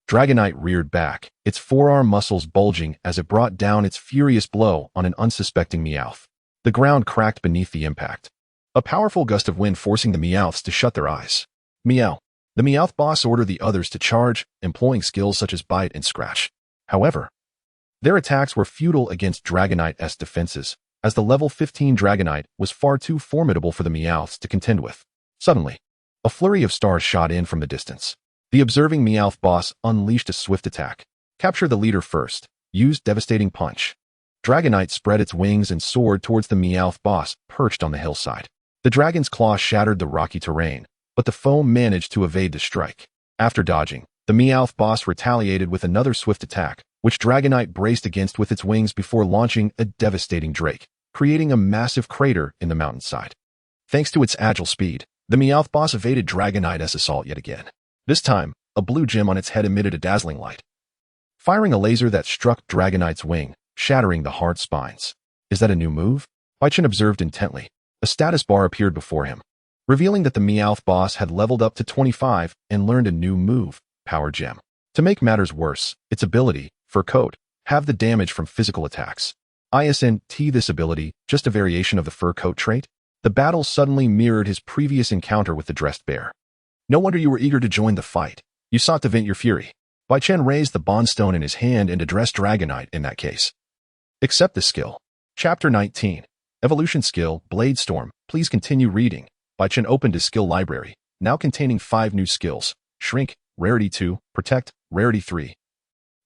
Dragonite reared back, its forearm muscles bulging as it brought down its furious blow on an unsuspecting Meowth. The ground cracked beneath the impact. A powerful gust of wind forcing the Meowths to shut their eyes. Meow. The Meowth boss ordered the others to charge, employing skills such as Bite and Scratch. However, their attacks were futile against Dragonite's defenses, as the level 15 Dragonite was far too formidable for the Meowths to contend with. Suddenly, a flurry of stars shot in from the distance. The observing Meowth boss unleashed a swift attack. Capture the leader first. Use Devastating Punch. Dragonite spread its wings and soared towards the Meowth boss perched on the hillside. The dragon's claw shattered the rocky terrain, but the foe managed to evade the strike. After dodging, the Meowth boss retaliated with another swift attack, which Dragonite braced against with its wings before launching a devastating drake, creating a massive crater in the mountainside. Thanks to its agile speed, the Meowth boss evaded Dragonite's assault yet again. This time, a blue gem on its head emitted a dazzling light, firing a laser that struck Dragonite's wing, shattering the hard spines. Is that a new move? Baichen observed intently. A status bar appeared before him, revealing that the Meowth boss had leveled up to 25 and learned a new move, Power Gem. To make matters worse, its ability, Fur Coat, halved the damage from physical attacks. Isn't this ability just a variation of the Fur Coat trait? The battle suddenly mirrored his previous encounter with the dressed bear. No wonder you were eager to join the fight. You sought to vent your fury. Baichen raised the Bond Stone in his hand and addressed Dragonite in that case. Accept the skill. Chapter 19. Evolution Skill, Blade Storm. Please continue reading. Baichen opened his skill library, now containing 5 new skills. Shrink, Rarity 2, Protect, Rarity 3.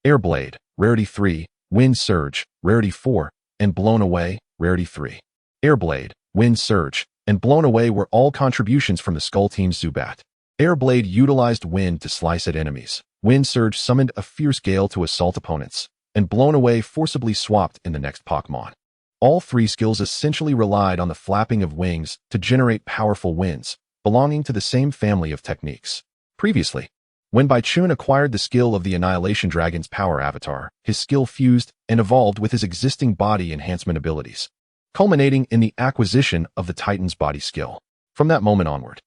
Air Blade, Rarity 3, Wind Surge, Rarity 4, and Blown Away, Rarity 3. Air Blade, Wind Surge, and Blown Away were all contributions from the Skull Team's Zubat. Air Blade utilized wind to slice at enemies. Wind Surge summoned a fierce gale to assault opponents, and Blown Away forcibly swapped in the next Pokémon. All 3 skills essentially relied on the flapping of wings to generate powerful winds, belonging to the same family of techniques. Previously, when Baichen acquired the skill of the Annihilation Dragon's power avatar, his skill fused and evolved with his existing body enhancement abilities, culminating in the acquisition of the Titan's body skill. From that moment onward,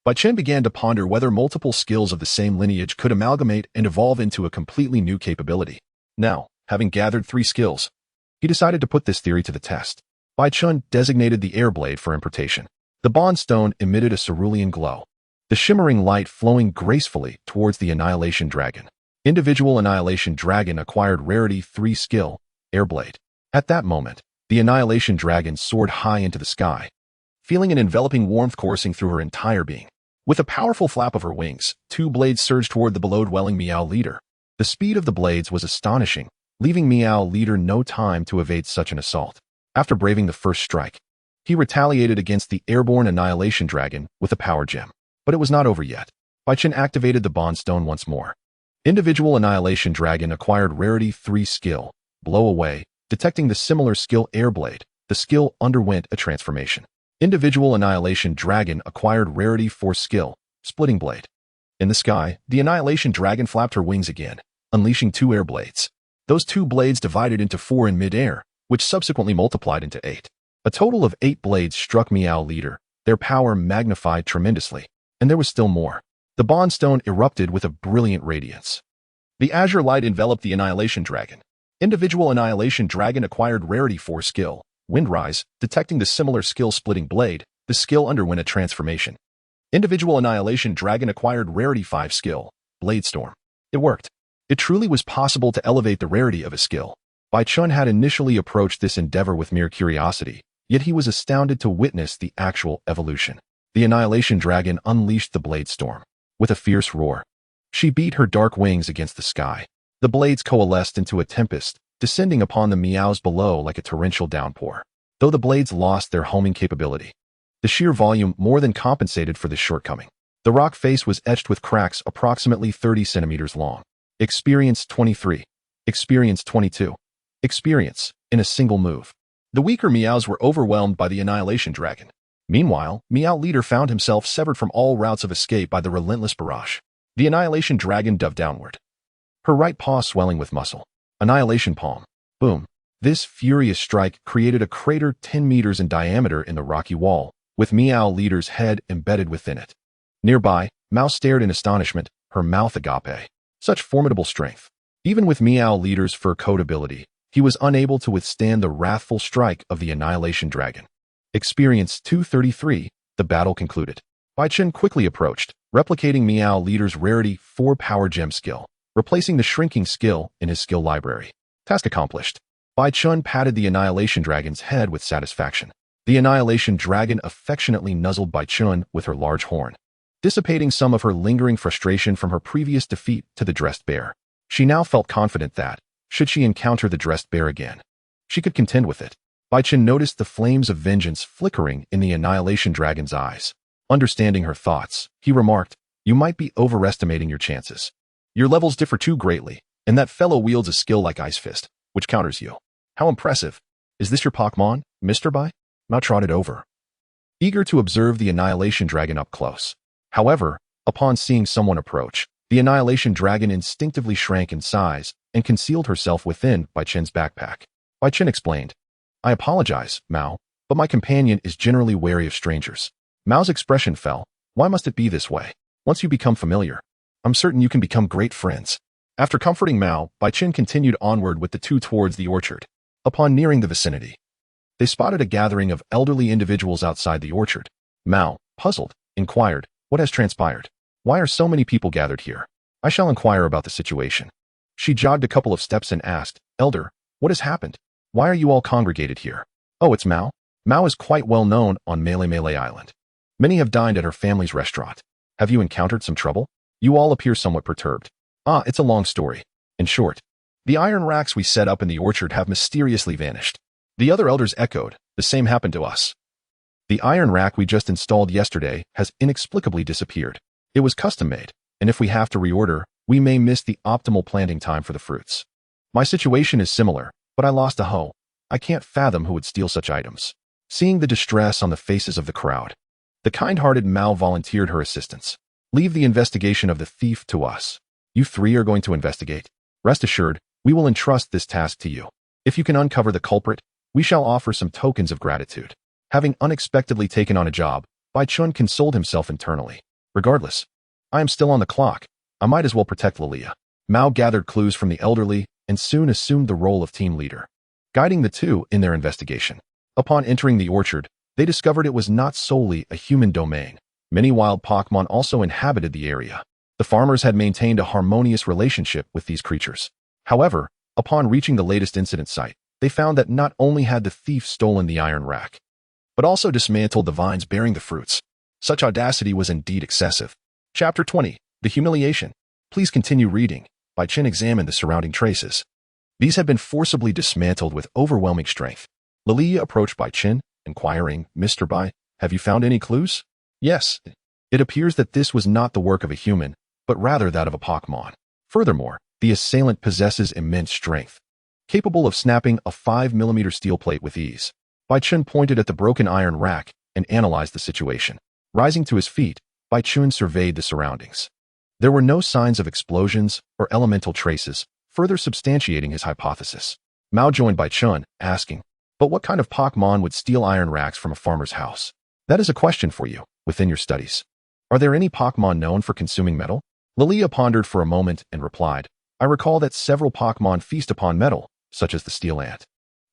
Baichen began to ponder whether multiple skills of the same lineage could amalgamate and evolve into a completely new capability. Now, having gathered 3 skills, he decided to put this theory to the test. Baichen designated the Air Blade for importation. The Bond Stone emitted a cerulean glow, the shimmering light flowing gracefully towards the Annihilation Dragon. Individual Annihilation Dragon acquired Rarity 3 skill, Air Blade. At that moment, the Annihilation Dragon soared high into the sky, feeling an enveloping warmth coursing through her entire being. With a powerful flap of her wings, 2 blades surged toward the below-dwelling Meow leader. The speed of the blades was astonishing, leaving Meow leader no time to evade such an assault. After braving the first strike, he retaliated against the airborne Annihilation Dragon with a power gem. But it was not over yet. Baichen activated the Bond Stone once more. Individual Annihilation Dragon acquired Rarity 3 skill, Blow Away. Detecting the similar skill Air Blade, the skill underwent a transformation. Individual Annihilation Dragon acquired Rarity 4 skill, Splitting Blade. In the sky, the Annihilation Dragon flapped her wings again, unleashing 2 air blades. Those 2 blades divided into 4 in mid-air, which subsequently multiplied into 8. A total of 8 blades struck Meow leader, their power magnified tremendously. And there was still more. The Bond Stone erupted with a brilliant radiance. The azure light enveloped the Annihilation Dragon. Individual Annihilation Dragon acquired Rarity 4 skill, Windrise. Detecting the similar skill Splitting Blade, the skill underwent a transformation. Individual Annihilation Dragon acquired Rarity 5 skill, Blade Storm. It worked. It truly was possible to elevate the rarity of a skill. Baichen had initially approached this endeavor with mere curiosity, yet he was astounded to witness the actual evolution. The Annihilation Dragon unleashed the Blade Storm. With a fierce roar, she beat her dark wings against the sky. The blades coalesced into a tempest, descending upon the Meows below like a torrential downpour. Though the blades lost their homing capability, the sheer volume more than compensated for this shortcoming. The rock face was etched with cracks approximately 30 centimeters long. Experience 23. Experience 22. Experience, in a single move. The weaker Meows were overwhelmed by the Annihilation Dragon. Meanwhile, Meow leader found himself severed from all routes of escape by the relentless barrage. The Annihilation Dragon dove downward, her right paw swelling with muscle. Annihilation Palm. Boom. This furious strike created a crater 10 meters in diameter in the rocky wall, with Meow leader's head embedded within it. Nearby, Mouse stared in astonishment, her mouth agape. Such formidable strength. Even with Meow leader's fur coat ability, he was unable to withstand the wrathful strike of the Annihilation Dragon. Experience 233, the battle concluded. Baichen quickly approached, replicating Meow leader's Rarity 4 power gem skill, replacing the shrinking skill in his skill library. Task accomplished. Baichen patted the Annihilation Dragon's head with satisfaction. The Annihilation Dragon affectionately nuzzled Baichen with her large horn, dissipating some of her lingering frustration from her previous defeat to the dressed bear. She now felt confident that, should she encounter the dressed bear again, she could contend with it. Bai-Chin noticed the flames of vengeance flickering in the Annihilation Dragon's eyes. Understanding her thoughts, he remarked, "You might be overestimating your chances. Your levels differ too greatly, and that fellow wields a skill like Ice Fist, which counters you. How impressive. Is this your Pokémon, Mr. Bai?" Mao trotted over, eager to observe the Annihilation Dragon up close. However, upon seeing someone approach, the Annihilation Dragon instinctively shrank in size and concealed herself within Bai-Chin's backpack. Bai-Chin explained, "I apologize, Mao, but my companion is generally wary of strangers." Mao's expression fell. "Why must it be this way? Once you become familiar, I'm certain you can become great friends." After comforting Mao, Bai-Chin continued onward with the two towards the orchard. Upon nearing the vicinity, they spotted a gathering of elderly individuals outside the orchard. Mao, puzzled, inquired, "What has transpired? Why are so many people gathered here? I shall inquire about the situation." She jogged a couple of steps and asked, "Elder, what has happened? Why are you all congregated here?" "Oh, it's Mao." Mao is quite well known on Melee Island. Many have dined at her family's restaurant. Have you encountered some trouble? You all appear somewhat perturbed. It's a long story. In short, the iron racks we set up in the orchard have mysteriously vanished. The other elders echoed, "The same happened to us. The iron rack we just installed yesterday has inexplicably disappeared. It was custom-made, and if we have to reorder, we may miss the optimal planting time for the fruits. My situation is similar, but I lost a hoe. I can't fathom who would steal such items." Seeing the distress on the faces of the crowd, the kind-hearted Mao volunteered her assistance. "Leave the investigation of the thief to us. You three are going to investigate. Rest assured, we will entrust this task to you. If you can uncover the culprit, we shall offer some tokens of gratitude." Having unexpectedly taken on a job, Bai-Chun consoled himself internally. "Regardless, I am still on the clock. I might as well protect Lilia." Mao gathered clues from the elderly and soon assumed the role of team leader, guiding the two in their investigation. Upon entering the orchard, they discovered it was not solely a human domain. Many wild Pokémon also inhabited the area. The farmers had maintained a harmonious relationship with these creatures. However, upon reaching the latest incident site, they found that not only had the thief stolen the iron rack, but also dismantled the vines bearing the fruits. Such audacity was indeed excessive. Chapter 20, The Humiliation. Please continue reading. Bai-Chin examined the surrounding traces. These had been forcibly dismantled with overwhelming strength. Lilia approached Bai-Chin, inquiring, "Mr. Bai, have you found any clues?" "Yes. It appears that this was not the work of a human, but rather that of a Pokémon. Furthermore, the assailant possesses immense strength, capable of snapping a 5mm steel plate with ease." Bai-Chun pointed at the broken iron rack and analyzed the situation. Rising to his feet, Bai-Chun surveyed the surroundings. There were no signs of explosions or elemental traces, further substantiating his hypothesis. Mao joined Bai-Chun, asking, "But what kind of Pokémon would steal iron racks from a farmer's house?" "That is a question for you, within your studies. Are there any Pokémon known for consuming metal?" Lilia pondered for a moment and replied, "I recall that several Pokémon feast upon metal, such as the steel ant."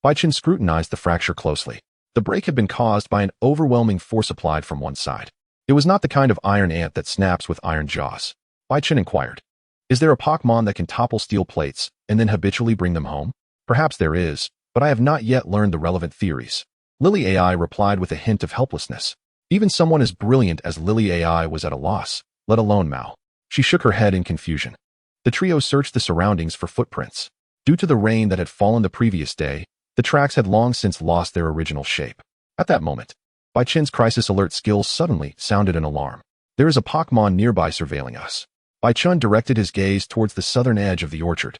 Bai-Chin scrutinized the fracture closely. The break had been caused by an overwhelming force applied from one side. It was not the kind of iron ant that snaps with iron jaws. Bai-Chin inquired, "Is there a Pokémon that can topple steel plates and then habitually bring them home?" "Perhaps there is, but I have not yet learned the relevant theories." Lily AI replied with a hint of helplessness. Even someone as brilliant as Lily AI was at a loss, let alone Mao. She shook her head in confusion. The trio searched the surroundings for footprints. Due to the rain that had fallen the previous day, the tracks had long since lost their original shape. At that moment, Bai-Chin's crisis alert skill suddenly sounded an alarm. "There is a Pokémon nearby surveilling us." Bai-Chun directed his gaze towards the southern edge of the orchard.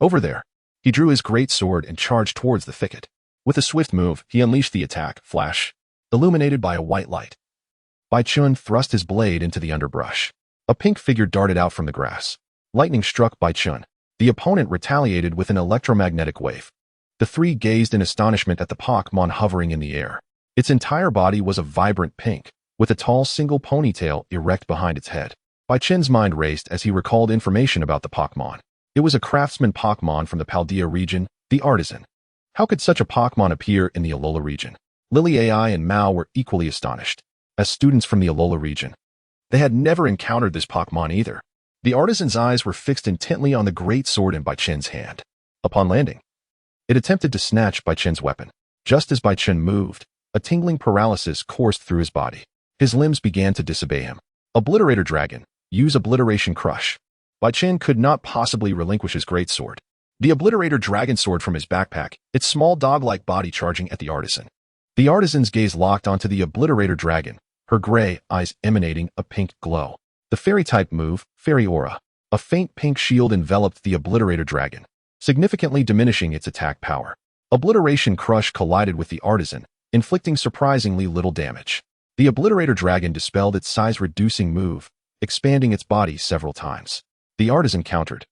Over there, he drew his great sword and charged towards the thicket. With a swift move, he unleashed the attack, flash, illuminated by a white light. Bai-Chun thrust his blade into the underbrush. A pink figure darted out from the grass. Lightning struck Bai-Chun. The opponent retaliated with an electromagnetic wave. The three gazed in astonishment at the Pokémon hovering in the air. Its entire body was a vibrant pink, with a tall single ponytail erect behind its head. Bai-Chin's mind raced as he recalled information about the Pokémon. It was a craftsman Pokémon from the Paldea region, the Artisan. How could such a Pokémon appear in the Alola region? Lily AI and Mao were equally astonished. As students from the Alola region, they had never encountered this Pokémon either. The Artisan's eyes were fixed intently on the great sword in Bai-Chin's hand. Upon landing, it attempted to snatch Bai-Chin's weapon. Just as Bai-Chin moved, a tingling paralysis coursed through his body. His limbs began to disobey him. Obliterator Dragon, use Obliteration Crush. Bai-Chin could not possibly relinquish his greatsword. the Obliterator Dragon sword from his backpack, its small dog-like body charging at the artisan. The artisan's gaze locked onto the Obliterator Dragon, her gray eyes emanating a pink glow. The fairy-type move, Fairy Aura. A faint pink shield enveloped the Obliterator Dragon, significantly diminishing its attack power. Obliteration Crush collided with the artisan, inflicting surprisingly little damage. The Obliterator Dragon dispelled its size-reducing move, expanding its body several times. The artisan countered,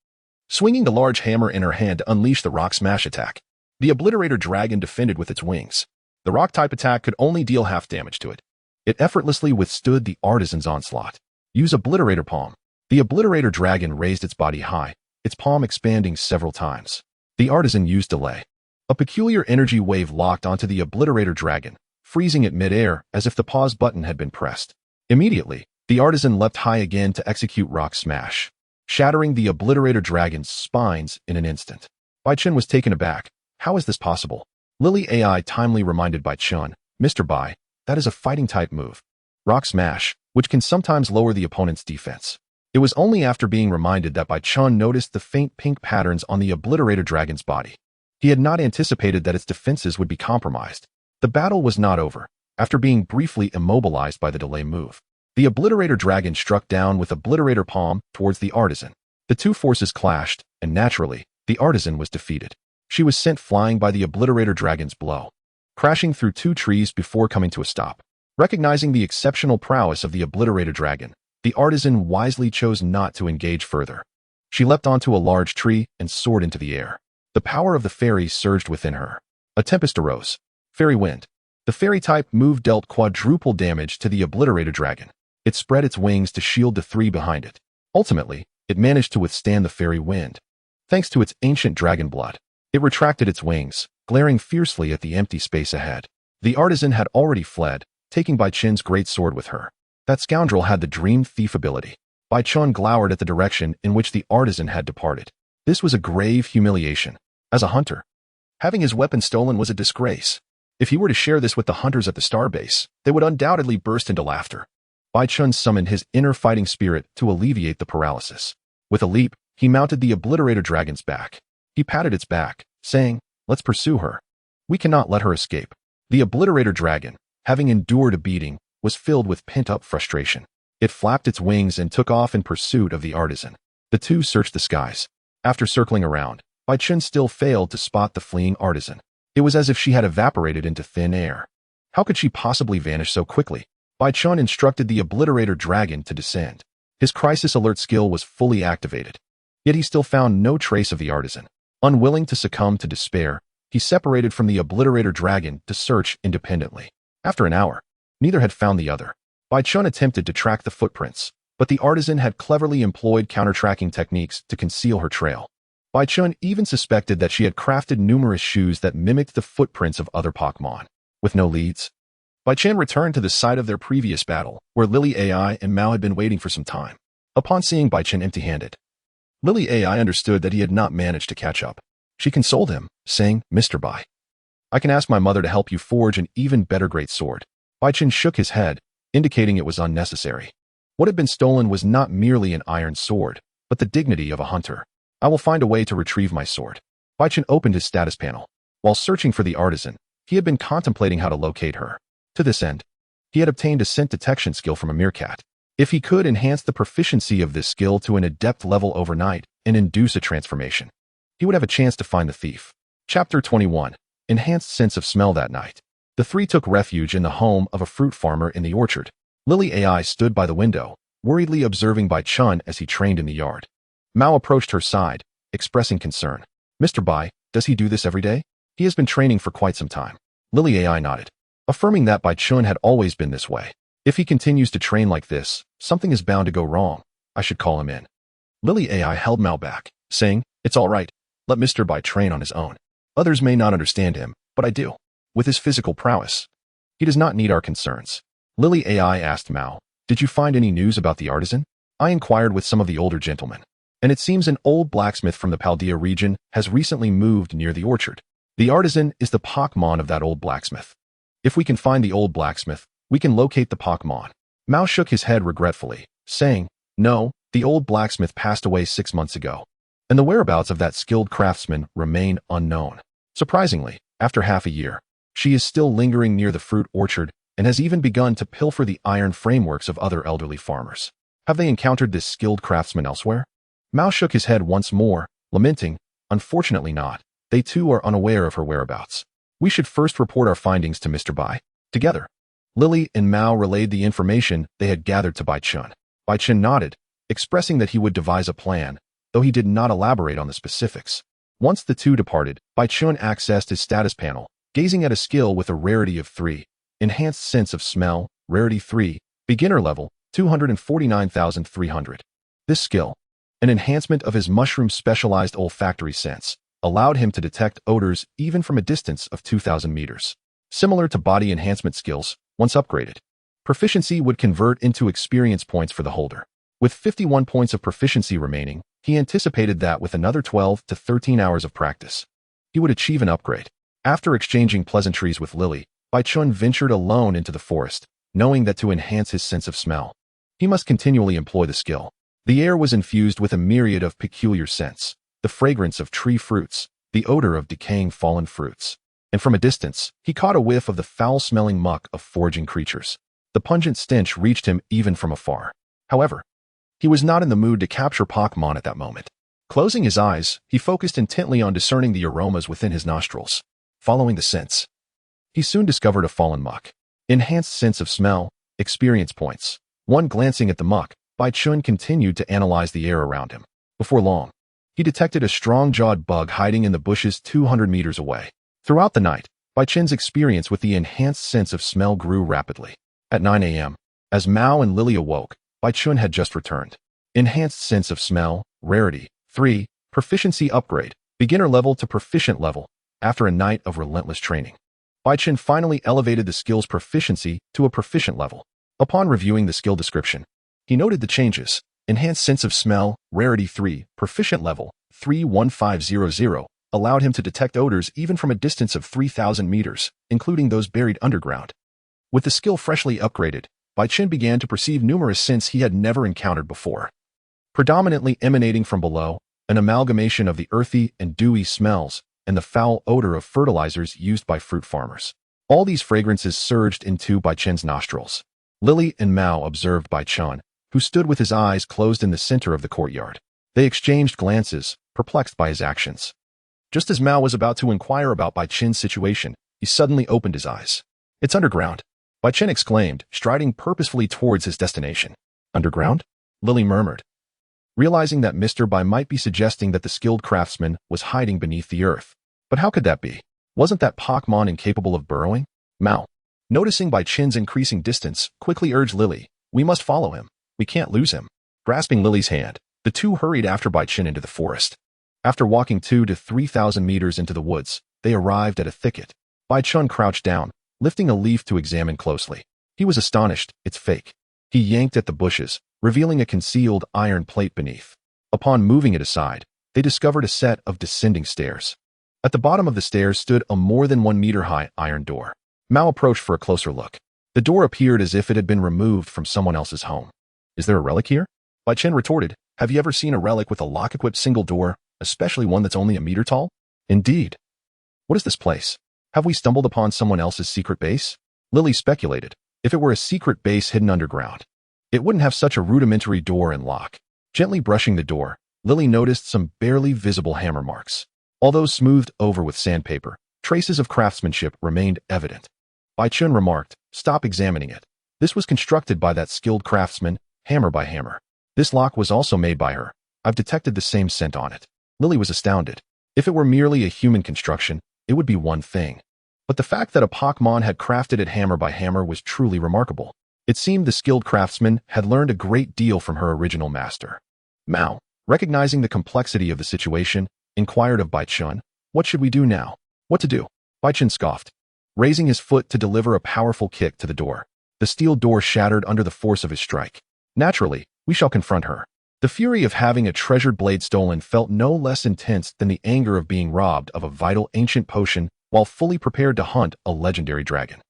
swinging the large hammer in her hand to unleash the Rock Smash attack. The Obliterator Dragon defended with its wings. The Rock-type attack could only deal half damage to it. It effortlessly withstood the artisan's onslaught. Use Obliterator Palm. The Obliterator Dragon raised its body high, its palm expanding several times. The artisan used Delay. A peculiar energy wave locked onto the Obliterator Dragon, freezing it mid-air as if the pause button had been pressed. Immediately, the artisan leapt high again to execute Rock Smash, shattering the Obliterator Dragon's spines in an instant. Bai Chen was taken aback. How is this possible? Lily AI timely reminded Bai Chen, Mr. Bai, that is a fighting-type move. Rock Smash, which can sometimes lower the opponent's defense. It was only after being reminded that Bai Chen noticed the faint pink patterns on the Obliterator Dragon's body. He had not anticipated that its defenses would be compromised. The battle was not over. After being briefly immobilized by the delay move, the Obliterator Dragon struck down with Obliterator Palm towards the artisan. The two forces clashed, and naturally, the artisan was defeated. She was sent flying by the Obliterator Dragon's blow, crashing through two trees before coming to a stop. Recognizing the exceptional prowess of the Obliterator Dragon, the artisan wisely chose not to engage further. She leapt onto a large tree and soared into the air. The power of the fairy surged within her. A tempest arose. Fairy Wind. The fairy-type move dealt quadruple damage to the Obliterator Dragon. It spread its wings to shield the three behind it. Ultimately, it managed to withstand the Fairy Wind. Thanks to its ancient dragon blood, it retracted its wings, glaring fiercely at the empty space ahead. The artisan had already fled, taking Bai Chen's great sword with her. That scoundrel had the dream thief ability. Bai Chen glowered at the direction in which the artisan had departed. This was a grave humiliation. As a hunter, having his weapon stolen was a disgrace. If he were to share this with the hunters at the starbase, they would undoubtedly burst into laughter. Bai Chen summoned his inner fighting spirit to alleviate the paralysis. With a leap, he mounted the Obliterator Dragon's back. He patted its back, saying, "Let's pursue her. We cannot let her escape." The Obliterator Dragon, having endured a beating, was filled with pent-up frustration. It flapped its wings and took off in pursuit of the artisan. The two searched the skies. After circling around, Bai Chen still failed to spot the fleeing artisan. It was as if she had evaporated into thin air. How could she possibly vanish so quickly? Bai Chen instructed the Obliterator Dragon to descend. His crisis alert skill was fully activated. Yet he still found no trace of the artisan. Unwilling to succumb to despair, he separated from the Obliterator Dragon to search independently. After an hour, neither had found the other. Bai Chen attempted to track the footprints, but the artisan had cleverly employed counter-tracking techniques to conceal her trail. Bai Chen even suspected that she had crafted numerous shoes that mimicked the footprints of other Pokémon. With no leads, Bai Chen returned to the site of their previous battle, where Lily AI and Mao had been waiting for some time. Upon seeing Bai Chen empty-handed, Lily AI understood that he had not managed to catch up. She consoled him, saying, "Mr. Bai, I can ask my mother to help you forge an even better great sword." Bai Chen shook his head, indicating it was unnecessary. What had been stolen was not merely an iron sword, but the dignity of a hunter. "I will find a way to retrieve my sword." Bai Chen opened his status panel. While searching for the artisan, he had been contemplating how to locate her. To this end, he had obtained a scent detection skill from a meerkat. If he could enhance the proficiency of this skill to an adept level overnight and induce a transformation, he would have a chance to find the thief. Chapter 21. Enhanced Sense of Smell. That night, the three took refuge in the home of a fruit farmer in the orchard. Lily AI stood by the window, worriedly observing Bai Chen as he trained in the yard. Mao approached her side, expressing concern. "Mr. Bai, does he do this every day?" "He has been training for quite some time." Lily AI nodded, affirming that Bai Chen had always been this way. "If he continues to train like this, something is bound to go wrong. I should call him in." Lily AI held Mao back, saying, "It's all right. Let Mr. Bai train on his own. Others may not understand him, but I do. With his physical prowess, he does not need our concerns." Lily AI asked Mao, "Did you find any news about the artisan?" "I inquired with some of the older gentlemen, and it seems an old blacksmith from the Paldea region has recently moved near the orchard. The artisan is the Pokémon of that old blacksmith. If we can find the old blacksmith, we can locate the Pokémon." Mao shook his head regretfully, saying, "No, the old blacksmith passed away 6 months ago. and the whereabouts of that skilled craftsman remain unknown. Surprisingly, after half a year, she is still lingering near the fruit orchard and has even begun to pilfer the iron frameworks of other elderly farmers. Have they encountered this skilled craftsman elsewhere? Mao shook his head once more, lamenting, unfortunately not. They too are unaware of her whereabouts. We should first report our findings to Mr. Bai. Together, Lily and Mao relayed the information they had gathered to Bai Chun. Bai Chun nodded, expressing that he would devise a plan, though he did not elaborate on the specifics. Once the two departed, Bai Chun accessed his status panel, gazing at a skill with a rarity of 3, enhanced sense of smell, rarity 3, beginner level, 249,300. This skill, an enhancement of his mushroom-specialized olfactory sense, allowed him to detect odors even from a distance of 2,000 meters. Similar to body enhancement skills, once upgraded, proficiency would convert into experience points for the holder. With 51 points of proficiency remaining, he anticipated that with another 12 to 13 hours of practice, he would achieve an upgrade. After exchanging pleasantries with Lily, Bai Chun ventured alone into the forest, knowing that to enhance his sense of smell, he must continually employ the skill. The air was infused with a myriad of peculiar scents, the fragrance of tree fruits, the odor of decaying fallen fruits, and from a distance, he caught a whiff of the foul-smelling muck of foraging creatures. The pungent stench reached him even from afar. However, he was not in the mood to capture Pokémon at that moment. Closing his eyes, he focused intently on discerning the aromas within his nostrils. Following the scents, he soon discovered a fallen muck. Enhanced sense of smell, experience points. One glancing at the muck, Bai Chun continued to analyze the air around him. Before long, he detected a strong-jawed bug hiding in the bushes 200 meters away. Throughout the night, Bai Chun's experience with the enhanced sense of smell grew rapidly. At 9 a.m., as Mao and Lily awoke, Bai Chun had just returned. Enhanced sense of smell, rarity, 3, proficiency upgrade, beginner level to proficient level. After a night of relentless training, Bai Chun finally elevated the skill's proficiency to a proficient level. Upon reviewing the skill description, he noted the changes. Enhanced sense of smell, rarity 3, proficient level, 31500, allowed him to detect odors even from a distance of 3,000 meters, including those buried underground. With the skill freshly upgraded, Bai Chun began to perceive numerous scents he had never encountered before. Predominantly emanating from below, an amalgamation of the earthy and dewy smells and the foul odor of fertilizers used by fruit farmers. All these fragrances surged into Bai Chun's nostrils. Lily and Mao observed Bai Chun, who stood with his eyes closed in the center of the courtyard. They exchanged glances, perplexed by his actions. Just as Mao was about to inquire about Bai Chun's situation, he suddenly opened his eyes. "It's underground," Bai Chun exclaimed, striding purposefully towards his destination. "Underground?" Lily murmured, realizing that Mr. Bai might be suggesting that the skilled craftsman was hiding beneath the earth. But how could that be? Wasn't that Pokémon incapable of burrowing? Mao, noticing Bai Chun's increasing distance, quickly urged Lily, "We must follow him. We can't lose him." Grasping Lily's hand, the two hurried after Bai Chun into the forest. After walking 2,000 to 3,000 meters into the woods, they arrived at a thicket. Bai Chun crouched down, lifting a leaf to examine closely. He was astonished. It's fake. He yanked at the bushes, revealing a concealed iron plate beneath. Upon moving it aside, they discovered a set of descending stairs. At the bottom of the stairs stood a more than 1 meter high iron door. Mao approached for a closer look. The door appeared as if it had been removed from someone else's home. "Is there a relic here?" Bai Chun retorted, "Have you ever seen a relic with a lock-equipped single door, especially one that's only a meter tall?" "Indeed. What is this place? Have we stumbled upon someone else's secret base?" Lily speculated. If it were a secret base hidden underground, it wouldn't have such a rudimentary door and lock. Gently brushing the door, Lily noticed some barely visible hammer marks. Although smoothed over with sandpaper, traces of craftsmanship remained evident. Bai Chun remarked, "Stop examining it. This was constructed by that skilled craftsman, hammer by hammer. This lock was also made by her. I've detected the same scent on it." Lily was astounded. If it were merely a human construction, it would be one thing. But the fact that a Pokémon had crafted it hammer by hammer was truly remarkable. It seemed the skilled craftsman had learned a great deal from her original master. Mao, recognizing the complexity of the situation, inquired of Bai Chun, "What should we do now?" "What to do?" Bai Chun scoffed, raising his foot to deliver a powerful kick to the door. The steel door shattered under the force of his strike. "Naturally, we shall confront her." The fury of having a treasured blade stolen felt no less intense than the anger of being robbed of a vital ancient potion while fully prepared to hunt a legendary dragon.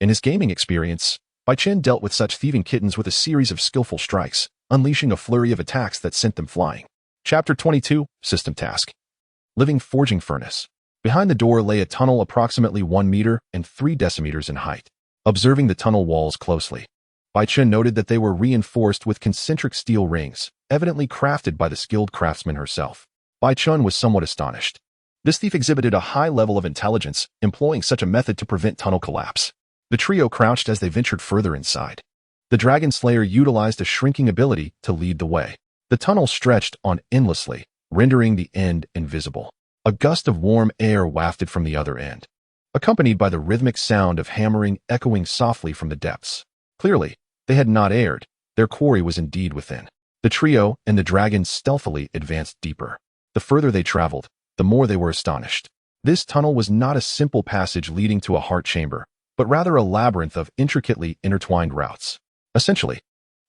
In his gaming experience, Bai Chun dealt with such thieving kittens with a series of skillful strikes, unleashing a flurry of attacks that sent them flying. Chapter 22, System Task. Living Forging Furnace. Behind the door lay a tunnel approximately 1 meter and 3 decimeters in height. Observing the tunnel walls closely, Baichun noted that they were reinforced with concentric steel rings, evidently crafted by the skilled craftsman herself. Baichun was somewhat astonished. This thief exhibited a high level of intelligence, employing such a method to prevent tunnel collapse. The trio crouched as they ventured further inside. The Dragon Slayer utilized a shrinking ability to lead the way. The tunnel stretched on endlessly, rendering the end invisible. A gust of warm air wafted from the other end, accompanied by the rhythmic sound of hammering echoing softly from the depths. Clearly, they had not erred. Their quarry was indeed within. The trio and the dragon stealthily advanced deeper. The further they traveled, the more they were astonished. This tunnel was not a simple passage leading to a heart chamber, but rather a labyrinth of intricately intertwined routes. Essentially,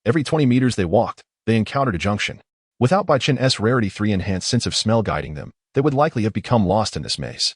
every 20 meters they walked, they encountered a junction. Without Baichun's Rarity 3 enhanced sense of smell guiding them, they would likely have become lost in this maze.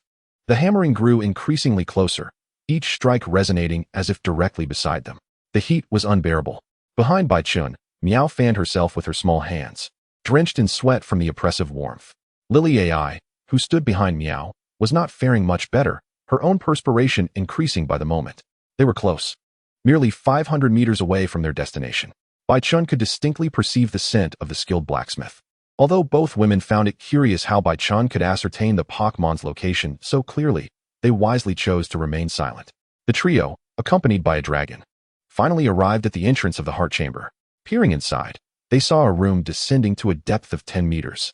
The hammering grew increasingly closer, each strike resonating as if directly beside them. The heat was unbearable. Behind Baichun, Meow fanned herself with her small hands, drenched in sweat from the oppressive warmth. Lily AI, who stood behind Meow, was not faring much better, her own perspiration increasing by the moment. They were close, merely 500 meters away from their destination. Baichun could distinctly perceive the scent of the skilled blacksmith. Although both women found it curious how Baichun could ascertain the Pokémon's location so clearly, they wisely chose to remain silent. The trio, accompanied by a dragon, finally arrived at the entrance of the heart chamber. Peering inside, they saw a room descending to a depth of 10 meters.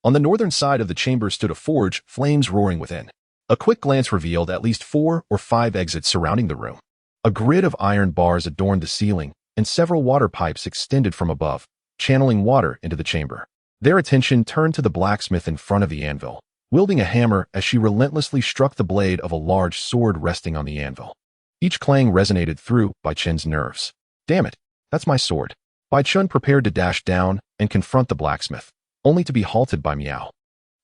On the northern side of the chamber stood a forge, flames roaring within. A quick glance revealed at least 4 or 5 exits surrounding the room. A grid of iron bars adorned the ceiling, and several water pipes extended from above, channeling water into the chamber. Their attention turned to the blacksmith in front of the anvil, wielding a hammer as she relentlessly struck the blade of a large sword resting on the anvil. Each clang resonated through Baichun's nerves. Damn it, that's my sword. Baichun prepared to dash down and confront the blacksmith, only to be halted by Meow,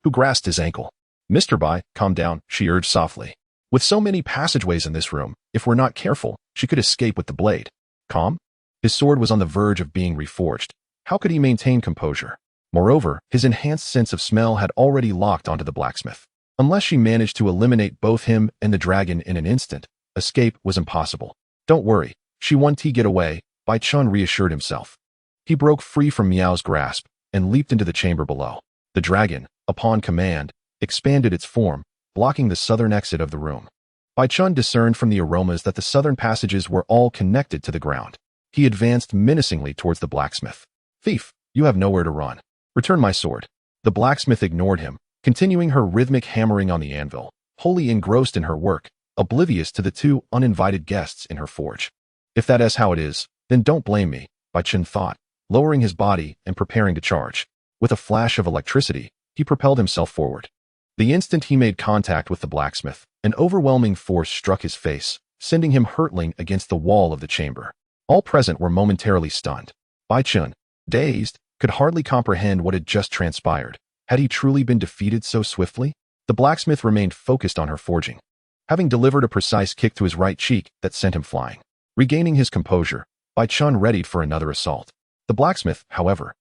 who grasped his ankle. Mr. Bai, calm down, she urged softly. With so many passageways in this room, if we're not careful, she could escape with the blade. Calm? His sword was on the verge of being reforged. How could he maintain composure? Moreover, his enhanced sense of smell had already locked onto the blacksmith. Unless she managed to eliminate both him and the dragon in an instant, escape was impossible. Don't worry, she won't get away, Baichun reassured himself. He broke free from Meow's grasp and leaped into the chamber below. The dragon, upon command, expanded its form, blocking the southern exit of the room. Baichun discerned from the aromas that the southern passages were all connected to the ground. He advanced menacingly towards the blacksmith. Thief, you have nowhere to run. Return my sword. The blacksmith ignored him, continuing her rhythmic hammering on the anvil, wholly engrossed in her work, oblivious to the 2 uninvited guests in her forge. If that is how it is, then don't blame me, Baichun thought, lowering his body and preparing to charge. With a flash of electricity, he propelled himself forward. The instant he made contact with the blacksmith, an overwhelming force struck his face, sending him hurtling against the wall of the chamber. All present were momentarily stunned. Baichun, dazed, could hardly comprehend what had just transpired. Had he truly been defeated so swiftly? The blacksmith remained focused on her forging, having delivered a precise kick to his right cheek that sent him flying. Regaining his composure, Baichun readied for another assault. The blacksmith, however,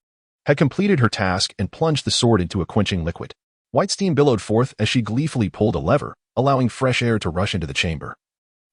had completed her task and plunged the sword into a quenching liquid. White steam billowed forth as she gleefully pulled a lever, allowing fresh air to rush into the chamber,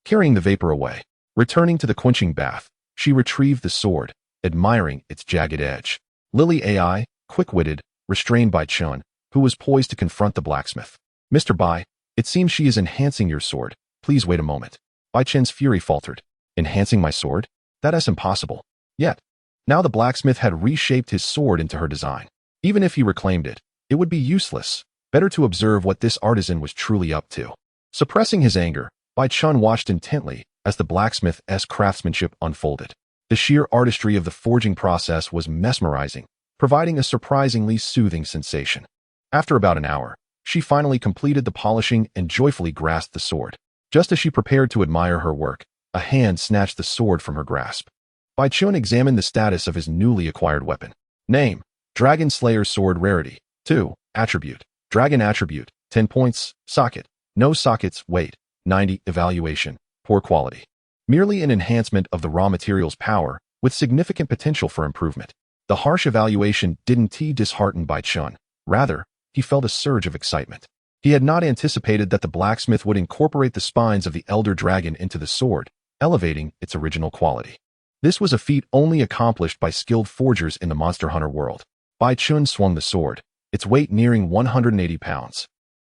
carrying the vapor away. Returning to the quenching bath, she retrieved the sword, admiring its jagged edge. Lily AI, quick-witted, restrained Baichun, who was poised to confront the blacksmith. Mr. Bai, it seems she is enhancing your sword. Please wait a moment. Baichun's fury faltered. Enhancing my sword? That is impossible. Yet, now the blacksmith had reshaped his sword into her design. Even if he reclaimed it, it would be useless. Better to observe what this artisan was truly up to. Suppressing his anger, Baichun watched intently as the blacksmith's craftsmanship unfolded. The sheer artistry of the forging process was mesmerizing, providing a surprisingly soothing sensation. After about an hour, she finally completed the polishing and joyfully grasped the sword. Just as she prepared to admire her work, a hand snatched the sword from her grasp. Baichun examined the status of his newly acquired weapon. Name: Dragon Slayer Sword Rarity. 2. Attribute: Dragon Attribute, 10 points. Socket: no sockets. Weight: 90. Evaluation: poor quality. Merely an enhancement of the raw material's power, with significant potential for improvement. The harsh evaluation didn't dishearten Bai Chun. Rather, he felt a surge of excitement. He had not anticipated that the blacksmith would incorporate the spines of the elder dragon into the sword, elevating its original quality. This was a feat only accomplished by skilled forgers in the Monster Hunter world. Bai Chun swung the sword, its weight nearing 180 pounds.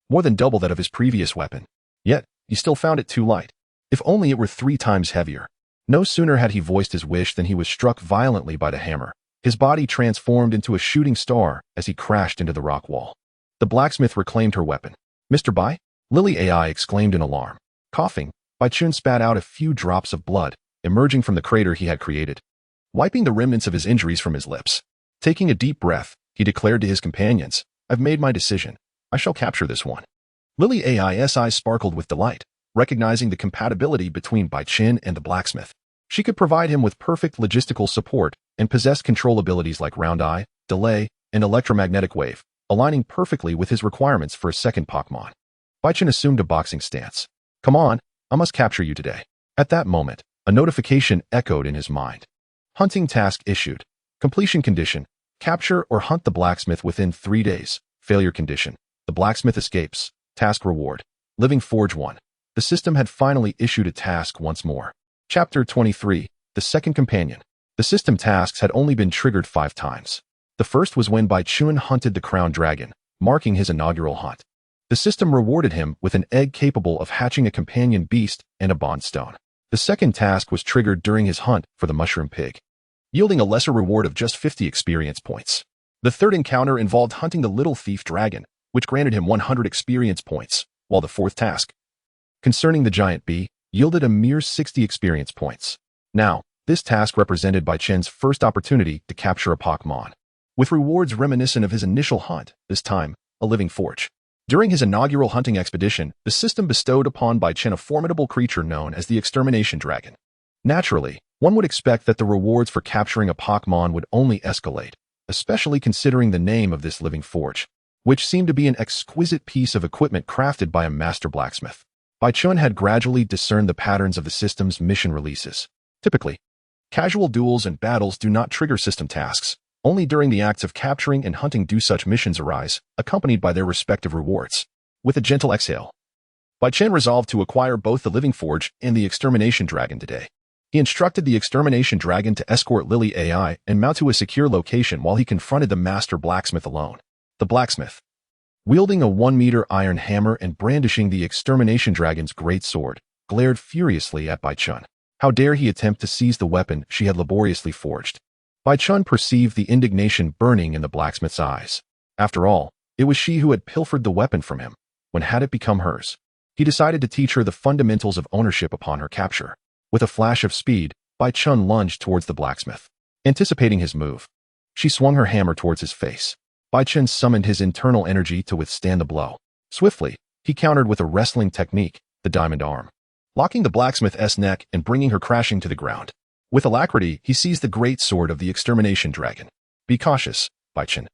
More than double that of his previous weapon. Yet, he still found it too light. If only it were 3 times heavier. No sooner had he voiced his wish than he was struck violently by the hammer. His body transformed into a shooting star as he crashed into the rock wall. The blacksmith reclaimed her weapon. "Mr. Bai?" Lily AI exclaimed in alarm. Coughing, Bai Chun spat out a few drops of blood, emerging from the crater he had created, wiping the remnants of his injuries from his lips. Taking a deep breath, he declared to his companions, "I've made my decision. I shall capture this one." Lily AI's eyes sparkled with delight, recognizing the compatibility between Bai Chun and the blacksmith. She could provide him with perfect logistical support and possessed control abilities like Round Eye, Delay, and Electromagnetic Wave, aligning perfectly with his requirements for a second Pokémon. Bai Chun assumed a boxing stance. "Come on, I must capture you today." At that moment, a notification echoed in his mind. Hunting task issued. Completion condition: capture or hunt the blacksmith within 3 days. Failure condition: the blacksmith escapes. Task reward: Living Forge 1. The system had finally issued a task once more. Chapter 23, The Second Companion. The system tasks had only been triggered 5 times. The first was when Bai Chun hunted the crown dragon, marking his inaugural hunt. The system rewarded him with an egg capable of hatching a companion beast and a bond stone. The second task was triggered during his hunt for the mushroom pig, yielding a lesser reward of just 50 experience points. The third encounter involved hunting the little thief dragon, which granted him 100 experience points, while the fourth task, concerning the giant bee, yielded a mere 60 experience points. Now, this task represented Bai Chun's first opportunity to capture a Pokémon, with rewards reminiscent of his initial hunt, this time, a living forge. During his inaugural hunting expedition, the system bestowed upon Bai Chun a formidable creature known as the Extermination Dragon. Naturally, one would expect that the rewards for capturing a Pokémon would only escalate, especially considering the name of this living forge, which seemed to be an exquisite piece of equipment crafted by a master blacksmith. Bai Chun had gradually discerned the patterns of the system's mission releases. Typically, casual duels and battles do not trigger system tasks. Only during the acts of capturing and hunting do such missions arise, accompanied by their respective rewards. With a gentle exhale, Bai Chun resolved to acquire both the Living Forge and the Extermination Dragon today. He instructed the Extermination Dragon to escort Lily AI and mount to a secure location while he confronted the master blacksmith alone. The blacksmith, wielding a 1-meter iron hammer and brandishing the Extermination Dragon's great sword, glared furiously at Bai Chun. How dare he attempt to seize the weapon she had laboriously forged? Bai Chun perceived the indignation burning in the blacksmith's eyes. After all, it was she who had pilfered the weapon from him. When had it become hers? He decided to teach her the fundamentals of ownership upon her capture. With a flash of speed, Bai Chun lunged towards the blacksmith. Anticipating his move, she swung her hammer towards his face. Bai Chun summoned his internal energy to withstand the blow. Swiftly, he countered with a wrestling technique, the diamond arm, locking the blacksmith's neck and bringing her crashing to the ground. With alacrity, he seized the great sword of the Extermination Dragon. "Be cautious, Bai Chun.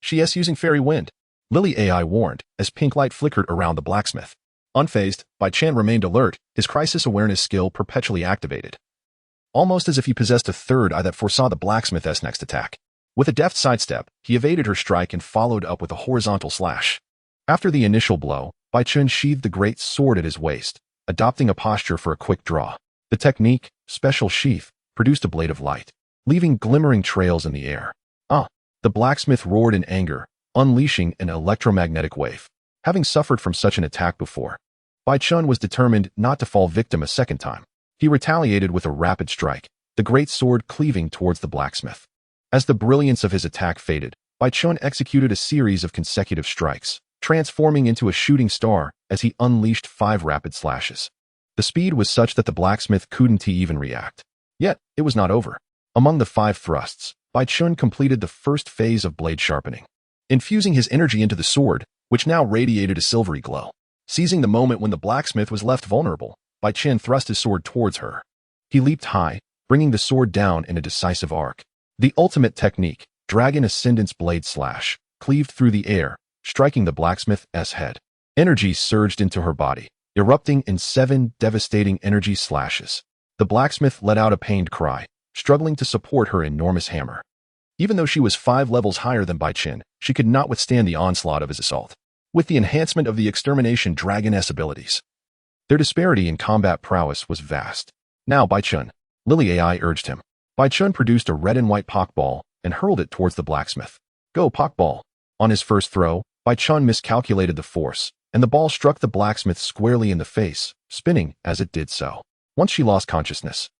She is using fairy wind," Lily AI warned, as pink light flickered around the blacksmith. Unfazed, Bai Chun remained alert, his crisis awareness skill perpetually activated, almost as if he possessed a third eye that foresaw the blacksmith's next attack. With a deft sidestep, he evaded her strike and followed up with a horizontal slash. After the initial blow, Bai Chun sheathed the great sword at his waist, adopting a posture for a quick draw. The technique, special sheath, produced a blade of light, leaving glimmering trails in the air. The blacksmith roared in anger, unleashing an electromagnetic wave. Having suffered from such an attack before, Bai Chun was determined not to fall victim a second time. He retaliated with a rapid strike, the great sword cleaving towards the blacksmith. As the brilliance of his attack faded, Bai Chun executed a series of consecutive strikes, transforming into a shooting star as he unleashed 5 rapid slashes. The speed was such that the blacksmith couldn't even react. Yet, it was not over. Among the 5 thrusts, Bai Chun completed the first phase of blade sharpening, infusing his energy into the sword, which now radiated a silvery glow. Seizing the moment when the blacksmith was left vulnerable, Bai Chun thrust his sword towards her. He leaped high, bringing the sword down in a decisive arc. The ultimate technique, Dragon Ascendant's blade slash, cleaved through the air, striking the blacksmith's head. Energy surged into her body, erupting in 7 devastating energy slashes. The blacksmith let out a pained cry, struggling to support her enormous hammer. Even though she was 5 levels higher than Baichen, she could not withstand the onslaught of his assault. With the enhancement of the Extermination Dragon's abilities, their disparity in combat prowess was vast. Now Baichen, Lily AI urged him. Baichen produced a red and white Pokeball and hurled it towards the blacksmith. Go Pokeball! On his first throw, Baichen miscalculated the force, and the ball struck the blacksmith squarely in the face, spinning as it did so. Once she lost consciousness,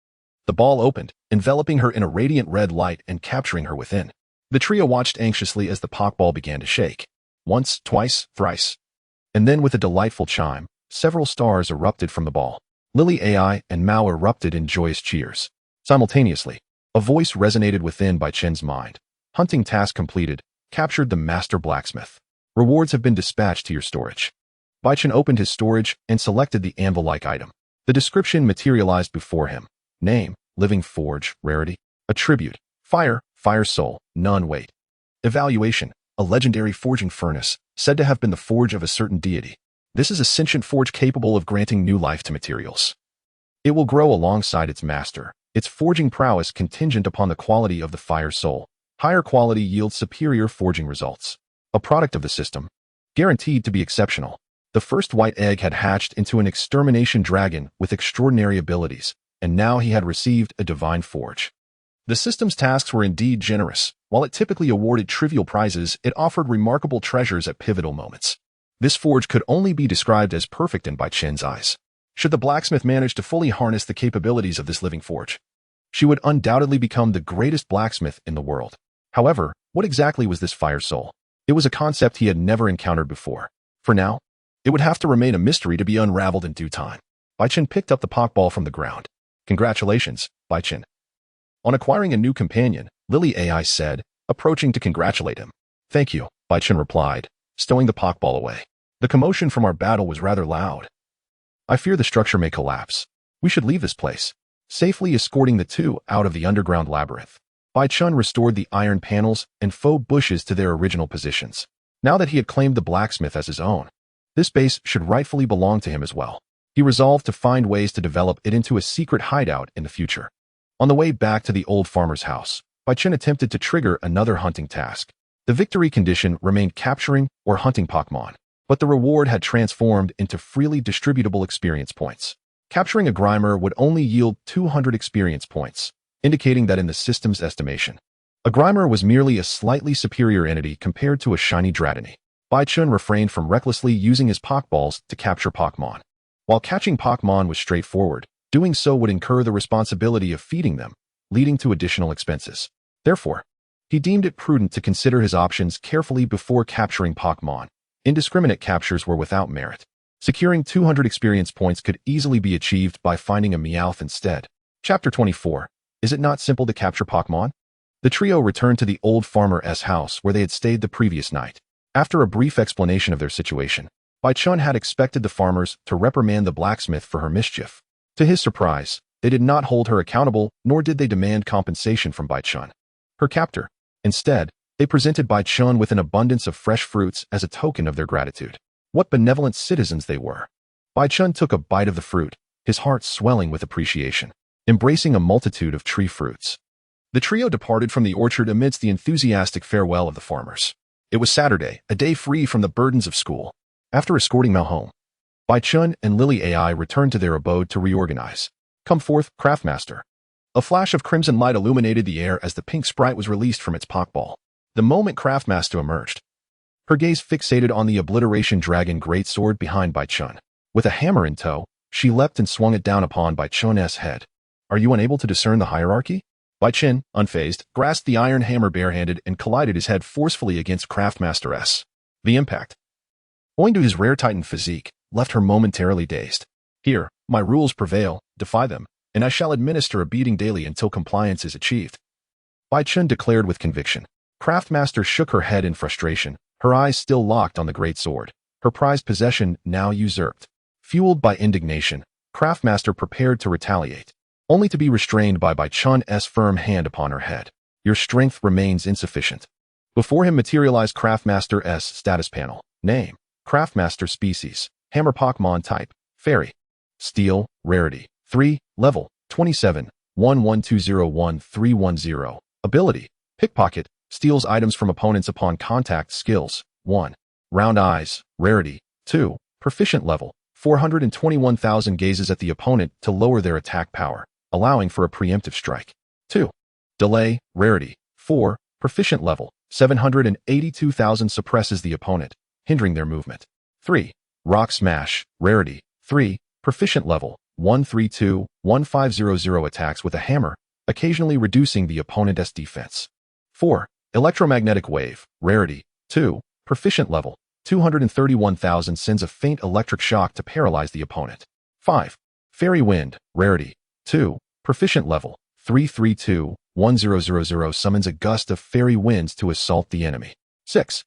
the ball opened, enveloping her in a radiant red light and capturing her within. The trio watched anxiously as the Pokeball began to shake. Once, twice, thrice. And then with a delightful chime, several stars erupted from the ball. Lily AI and Mao erupted in joyous cheers. Simultaneously, a voice resonated within Baichen's mind. Hunting task completed. Captured the master blacksmith. Rewards have been dispatched to your storage. Baichen opened his storage and selected the anvil-like item. The description materialized before him. Name, living forge, rarity. Attribute, fire, fire soul, none weight. Evaluation, a legendary forging furnace, said to have been the forge of a certain deity. This is a sentient forge capable of granting new life to materials. It will grow alongside its master, its forging prowess contingent upon the quality of the fire soul. Higher quality yields superior forging results. A product of the system, guaranteed to be exceptional. The first white egg had hatched into an extermination dragon with extraordinary abilities, and now he had received a divine forge. The system's tasks were indeed generous. While it typically awarded trivial prizes, it offered remarkable treasures at pivotal moments. This forge could only be described as perfect in Baichen's eyes. Should the blacksmith manage to fully harness the capabilities of this living forge, she would undoubtedly become the greatest blacksmith in the world. However, what exactly was this fire soul? It was a concept he had never encountered before. For now, it would have to remain a mystery to be unraveled in due time. Baichen picked up the Pokeball from the ground. Congratulations, Baichen. On acquiring a new companion, Lily AI said, approaching to congratulate him. Thank you, Baichen replied, stowing the Pokeball away. The commotion from our battle was rather loud. I fear the structure may collapse. We should leave this place. Safely escorting the two out of the underground labyrinth, Baichen restored the iron panels and faux bushes to their original positions. Now that he had claimed the blacksmith as his own, this base should rightfully belong to him as well. He resolved to find ways to develop it into a secret hideout in the future. On the way back to the old farmer's house, Baichen attempted to trigger another hunting task. The victory condition remained capturing or hunting Pokémon, but the reward had transformed into freely distributable experience points. Capturing a Grimer would only yield 200 experience points, indicating that in the system's estimation, a Grimer was merely a slightly superior entity compared to a shiny Dragonite. Baichen refrained from recklessly using his Pokeballs to capture Pokémon. While catching Pokémon was straightforward, doing so would incur the responsibility of feeding them, leading to additional expenses. Therefore, he deemed it prudent to consider his options carefully before capturing Pokémon. Indiscriminate captures were without merit. Securing 200 experience points could easily be achieved by finding a Meowth instead. Chapter 24. Is it not simple to capture Pokémon? The trio returned to the old farmer's house where they had stayed the previous night. After a brief explanation of their situation, Baichen had expected the farmers to reprimand the blacksmith for her mischief. To his surprise, they did not hold her accountable, nor did they demand compensation from Baichen, her captor. Instead, they presented Baichen with an abundance of fresh fruits as a token of their gratitude. What benevolent citizens they were. Baichen took a bite of the fruit, his heart swelling with appreciation, embracing a multitude of tree fruits. The trio departed from the orchard amidst the enthusiastic farewell of the farmers. It was Saturday, a day free from the burdens of school. After escorting Mao home, Baichen and Lily AI returned to their abode to reorganize. Come forth, Craftmaster. A flash of crimson light illuminated the air as the pink sprite was released from its Pokeball. The moment Craftmaster emerged, her gaze fixated on the Obliteration Dragon greatsword behind Baichen. With a hammer in tow, she leapt and swung it down upon Baichen's head. Are you unable to discern the hierarchy? Baichen, unfazed, grasped the iron hammer barehanded and collided his head forcefully against Craftmaster's. The impact, owing to his rare Titan physique, left her momentarily dazed. Here, my rules prevail, defy them, and I shall administer a beating daily until compliance is achieved. Baichen declared with conviction. Craftmaster shook her head in frustration, her eyes still locked on the great sword, her prized possession now usurped. Fueled by indignation, Craftmaster prepared to retaliate, only to be restrained by Baichen's firm hand upon her head. Your strength remains insufficient. Before him materialized Craftmaster's status panel. Name, Craftmaster species, Hammer Pokémon type, Fairy. Steel, rarity, 3, level, 27, 11201310. Ability, Pickpocket steals items from opponents upon contact. Skills 1. Round Eyes, Rarity 2. Proficient level 421,000 gazes at the opponent to lower their attack power, allowing for a preemptive strike. 2. Delay, Rarity 4. Proficient level 782,000 suppresses the opponent, hindering their movement. 3. Rock Smash, Rarity 3. Proficient level 132,1500 attacks with a hammer, occasionally reducing the opponent's defense. 4. Electromagnetic Wave, Rarity 2. Proficient level 231,000 sends a faint electric shock to paralyze the opponent. 5. Fairy Wind, Rarity 2. Proficient level 332,1000 summons a gust of fairy winds to assault the enemy. 6.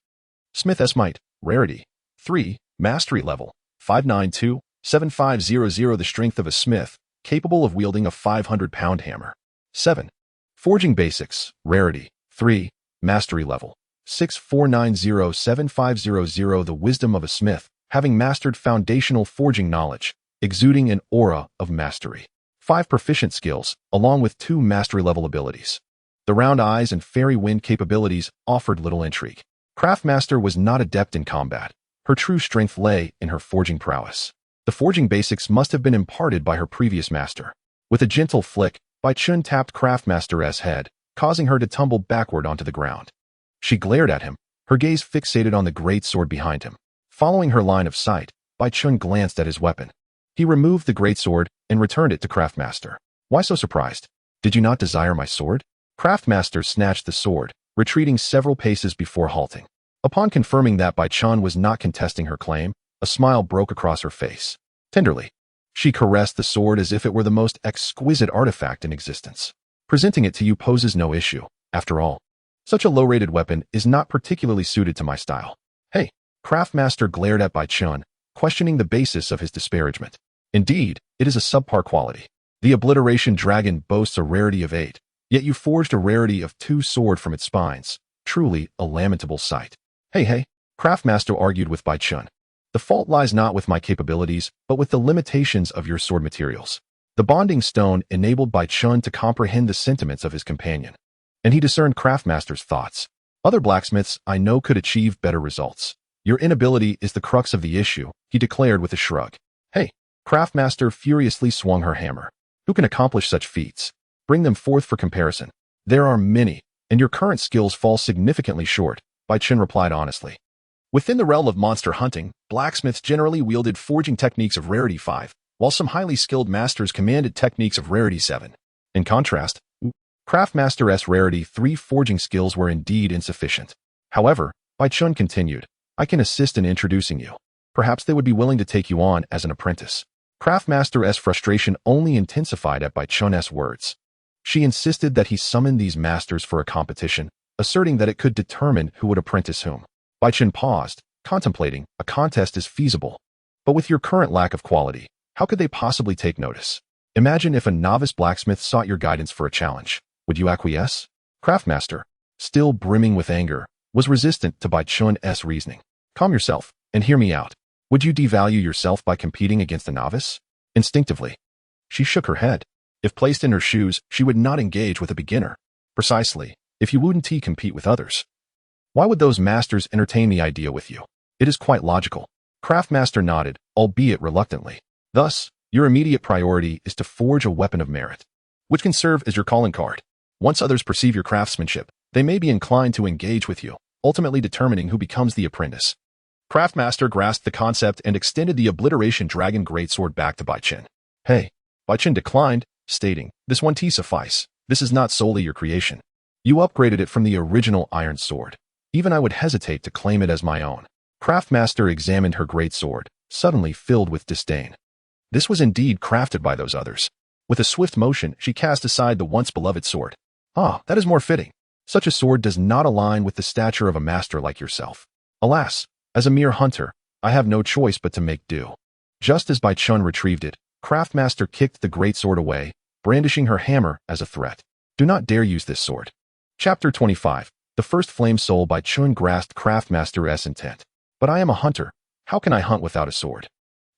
Smith's Might, Rarity 3. Mastery level 592,7500 the strength of a smith, capable of wielding a 500-pound hammer. 7. Forging Basics, Rarity 3. Mastery level 649,7500 the wisdom of a smith, having mastered foundational forging knowledge, exuding an aura of mastery. 5 proficient skills, along with 2 mastery-level abilities. The Round Eyes and Fairy Wind capabilities offered little intrigue. Craftmaster was not adept in combat. Her true strength lay in her forging prowess. The forging basics must have been imparted by her previous master. With a gentle flick, Bai Chun tapped Craftmaster's head, causing her to tumble backward onto the ground. She glared at him, her gaze fixated on the great sword behind him. Following her line of sight, Bai Chun glanced at his weapon. He removed the great sword and returned it to Craftmaster. Why so surprised? Did you not desire my sword? Craftmaster snatched the sword, retreating several paces before halting. Upon confirming that Bai Chun was not contesting her claim, a smile broke across her face. Tenderly, she caressed the sword as if it were the most exquisite artifact in existence. Presenting it to you poses no issue. After all, such a low-rated weapon is not particularly suited to my style. Hey, Craftmaster glared at Bai Chun, questioning the basis of his disparagement. Indeed, it is a subpar quality. The Obliteration Dragon boasts a rarity of 8, yet you forged a rarity of 2 sword from its spines. Truly a lamentable sight. Hey, Craftmaster argued with Bai Chun. The fault lies not with my capabilities, but with the limitations of your sword materials. The bonding stone enabled Bai Chun to comprehend the sentiments of his companion, and he discerned Craftmaster's thoughts. Other blacksmiths I know could achieve better results. Your inability is the crux of the issue, he declared with a shrug. Hey, Craftmaster furiously swung her hammer. Who can accomplish such feats? Bring them forth for comparison. There are many, and your current skills fall significantly short, Bai Chun replied honestly. Within the realm of monster hunting, blacksmiths generally wielded forging techniques of rarity 5, while some highly skilled masters commanded techniques of rarity 7. In contrast, Craftmaster's rarity 3 forging skills were indeed insufficient. However, Bai Chun continued, I can assist in introducing you. Perhaps they would be willing to take you on as an apprentice. Craftmaster's frustration only intensified at Bai Chun's words. She insisted that he summon these masters for a competition, asserting that it could determine who would apprentice whom. Bai Chun paused, contemplating, a contest is feasible. But with your current lack of quality, how could they possibly take notice? Imagine if a novice blacksmith sought your guidance for a challenge. Would you acquiesce? Craftmaster, still brimming with anger, was resistant to Bai Chun's reasoning. Calm yourself, and hear me out. Would you devalue yourself by competing against a novice? Instinctively, she shook her head. If placed in her shoes, she would not engage with a beginner. Precisely, if you wouldn't compete with others. Why would those masters entertain the idea with you? It is quite logical. Craftmaster nodded, albeit reluctantly. Thus, your immediate priority is to forge a weapon of merit, which can serve as your calling card. Once others perceive your craftsmanship, they may be inclined to engage with you, ultimately determining who becomes the apprentice. Craftmaster grasped the concept and extended the Obliteration Dragon greatsword back to Bai Chun. Hey, Bai Chun declined, stating, this one suffice. This is not solely your creation. You upgraded it from the original iron sword. Even I would hesitate to claim it as my own. Craftmaster examined her greatsword, suddenly filled with disdain. This was indeed crafted by those others. With a swift motion, she cast aside the once-beloved sword. Ah, that is more fitting. Such a sword does not align with the stature of a master like yourself. Alas, as a mere hunter, I have no choice but to make do. Just as Bai Chun retrieved it, Craftmaster kicked the greatsword away, brandishing her hammer as a threat. Do not dare use this sword. Chapter 25. The first flame soul. Bai Chun grasped Craftmaster's intent. But I am a hunter. How can I hunt without a sword?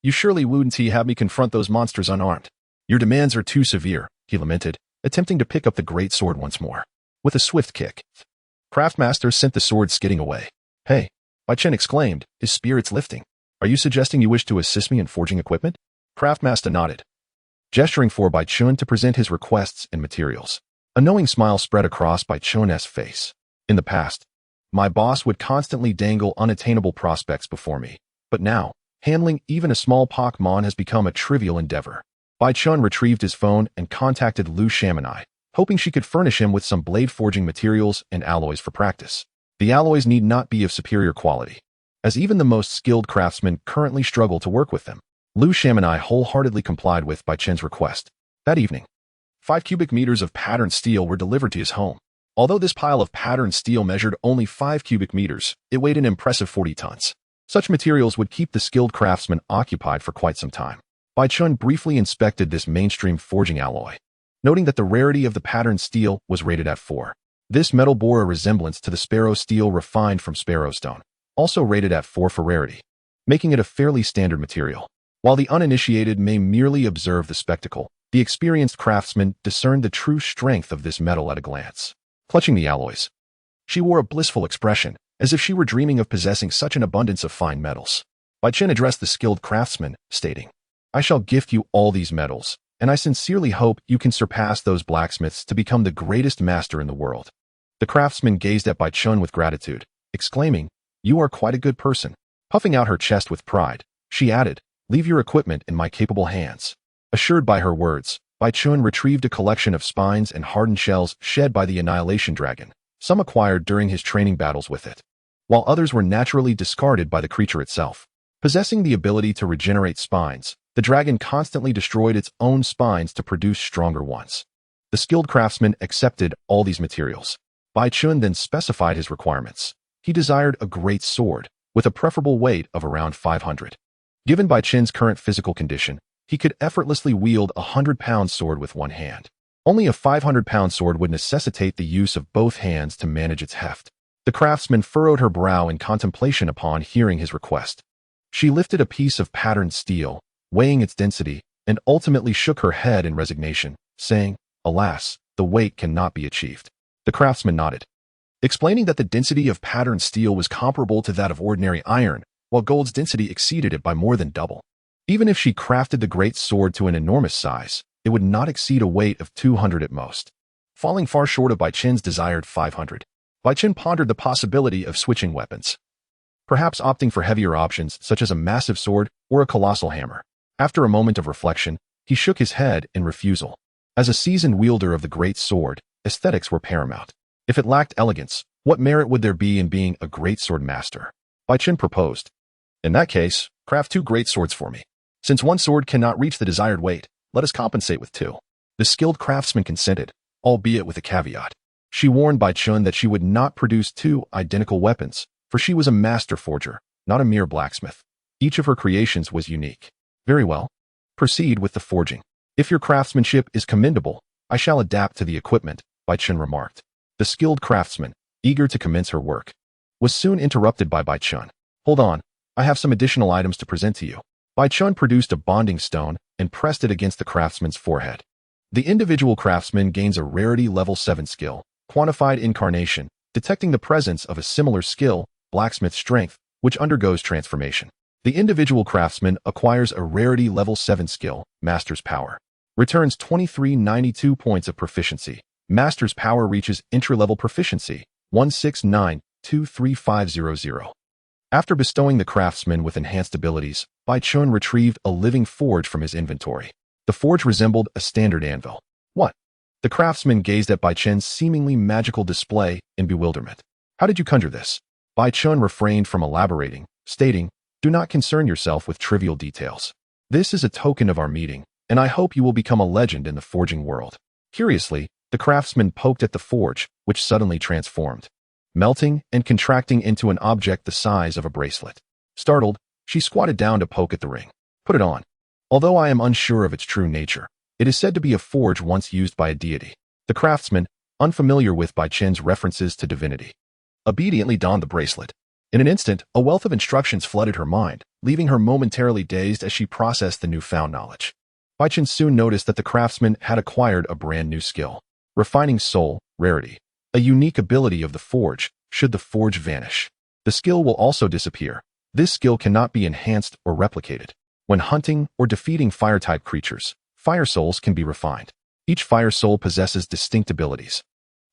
You surely wouldn't have me confront those monsters unarmed. Your demands are too severe, he lamented, attempting to pick up the greatsword once more. With a swift kick, Craftmaster sent the sword skidding away. Hey, Bai Chen exclaimed, his spirits lifting. Are you suggesting you wish to assist me in forging equipment? Craftmaster nodded, gesturing for Bai Chen to present his requests and materials. A knowing smile spread across Bai Chen's face. In the past, my boss would constantly dangle unattainable prospects before me, but now, handling even a small Pokémon has become a trivial endeavor. Bai Chen retrieved his phone and contacted Lu Shamanai, hoping she could furnish him with some blade forging materials and alloys for practice. The alloys need not be of superior quality, as even the most skilled craftsmen currently struggle to work with them. Lu Shamanai wholeheartedly complied with Bai Chen's request. That evening, 5 cubic meters of patterned steel were delivered to his home. Although this pile of patterned steel measured only 5 cubic meters, it weighed an impressive 40 tons. Such materials would keep the skilled craftsman occupied for quite some time. Bai Chen briefly inspected this mainstream forging alloy, noting that the rarity of the patterned steel was rated at 4. This metal bore a resemblance to the sparrow steel refined from sparrow stone, also rated at 4 for rarity, making it a fairly standard material. While the uninitiated may merely observe the spectacle, the experienced craftsman discerned the true strength of this metal at a glance. Clutching the alloys, she wore a blissful expression, as if she were dreaming of possessing such an abundance of fine metals. Bai Chen addressed the skilled craftsman, stating, I shall gift you all these metals, and I sincerely hope you can surpass those blacksmiths to become the greatest master in the world. The craftsman gazed at Bai Chen with gratitude, exclaiming, You are quite a good person. Puffing out her chest with pride, she added, Leave your equipment in my capable hands. Assured by her words, Bai Chen retrieved a collection of spines and hardened shells shed by the Annihilation Dragon, some acquired during his training battles with it, while others were naturally discarded by the creature itself. Possessing the ability to regenerate spines, the dragon constantly destroyed its own spines to produce stronger ones. The skilled craftsman accepted all these materials. Bai Chen then specified his requirements. He desired a great sword, with a preferable weight of around 500. Given Bai Chen's current physical condition, he could effortlessly wield a 100-pound sword with one hand. Only a 500-pound sword would necessitate the use of both hands to manage its heft. The craftsman furrowed her brow in contemplation upon hearing his request. She lifted a piece of patterned steel, weighing its density, and ultimately shook her head in resignation, saying, Alas, the weight cannot be achieved. The craftsman nodded, explaining that the density of patterned steel was comparable to that of ordinary iron, while gold's density exceeded it by more than double. Even if she crafted the great sword to an enormous size, it would not exceed a weight of 200 at most, falling far short of Bai Chen's desired 500. Bai Chen pondered the possibility of switching weapons, perhaps opting for heavier options such as a massive sword or a colossal hammer. After a moment of reflection, he shook his head in refusal. As a seasoned wielder of the great sword, aesthetics were paramount. If it lacked elegance, what merit would there be in being a great sword master? Bai Chen proposed, In that case, craft 2 great swords for me. Since one sword cannot reach the desired weight, let us compensate with 2. The skilled craftsman consented, albeit with a caveat. She warned Bai Chen that she would not produce 2 identical weapons, for she was a master forger, not a mere blacksmith. Each of her creations was unique. Very well. Proceed with the forging. If your craftsmanship is commendable, I shall adapt to the equipment, Bai Chen remarked. The skilled craftsman, eager to commence her work, was soon interrupted by Bai Chen. Hold on, I have some additional items to present to you. Bai Chen produced a bonding stone and pressed it against the craftsman's forehead. The individual craftsman gains a rarity level 7 skill, quantified incarnation, detecting the presence of a similar skill, blacksmith strength, which undergoes transformation. The individual craftsman acquires a rarity level 7 skill, master's power. Returns 2392 points of proficiency. Master's power reaches intra-level proficiency, 169-23500. After bestowing the craftsman with enhanced abilities, Bai Chen retrieved a living forge from his inventory. The forge resembled a standard anvil. What? The craftsman gazed at Bai Chen's seemingly magical display in bewilderment. How did you conjure this? Bai Chen refrained from elaborating, stating, Do not concern yourself with trivial details. This is a token of our meeting, and I hope you will become a legend in the forging world. Curiously, the craftsman poked at the forge, which suddenly transformed, melting and contracting into an object the size of a bracelet. Startled, she squatted down to poke at the ring. Put it on. Although I am unsure of its true nature, it is said to be a forge once used by a deity. The craftsman, unfamiliar with Bai Chen's references to divinity, obediently donned the bracelet. In an instant, a wealth of instructions flooded her mind, leaving her momentarily dazed as she processed the newfound knowledge. Bai Chen soon noticed that the craftsman had acquired a brand new skill, refining soul, rarity. a unique ability of the forge, should the forge vanish. The skill will also disappear. This skill cannot be enhanced or replicated. When hunting or defeating fire-type creatures, fire souls can be refined. Each fire soul possesses distinct abilities.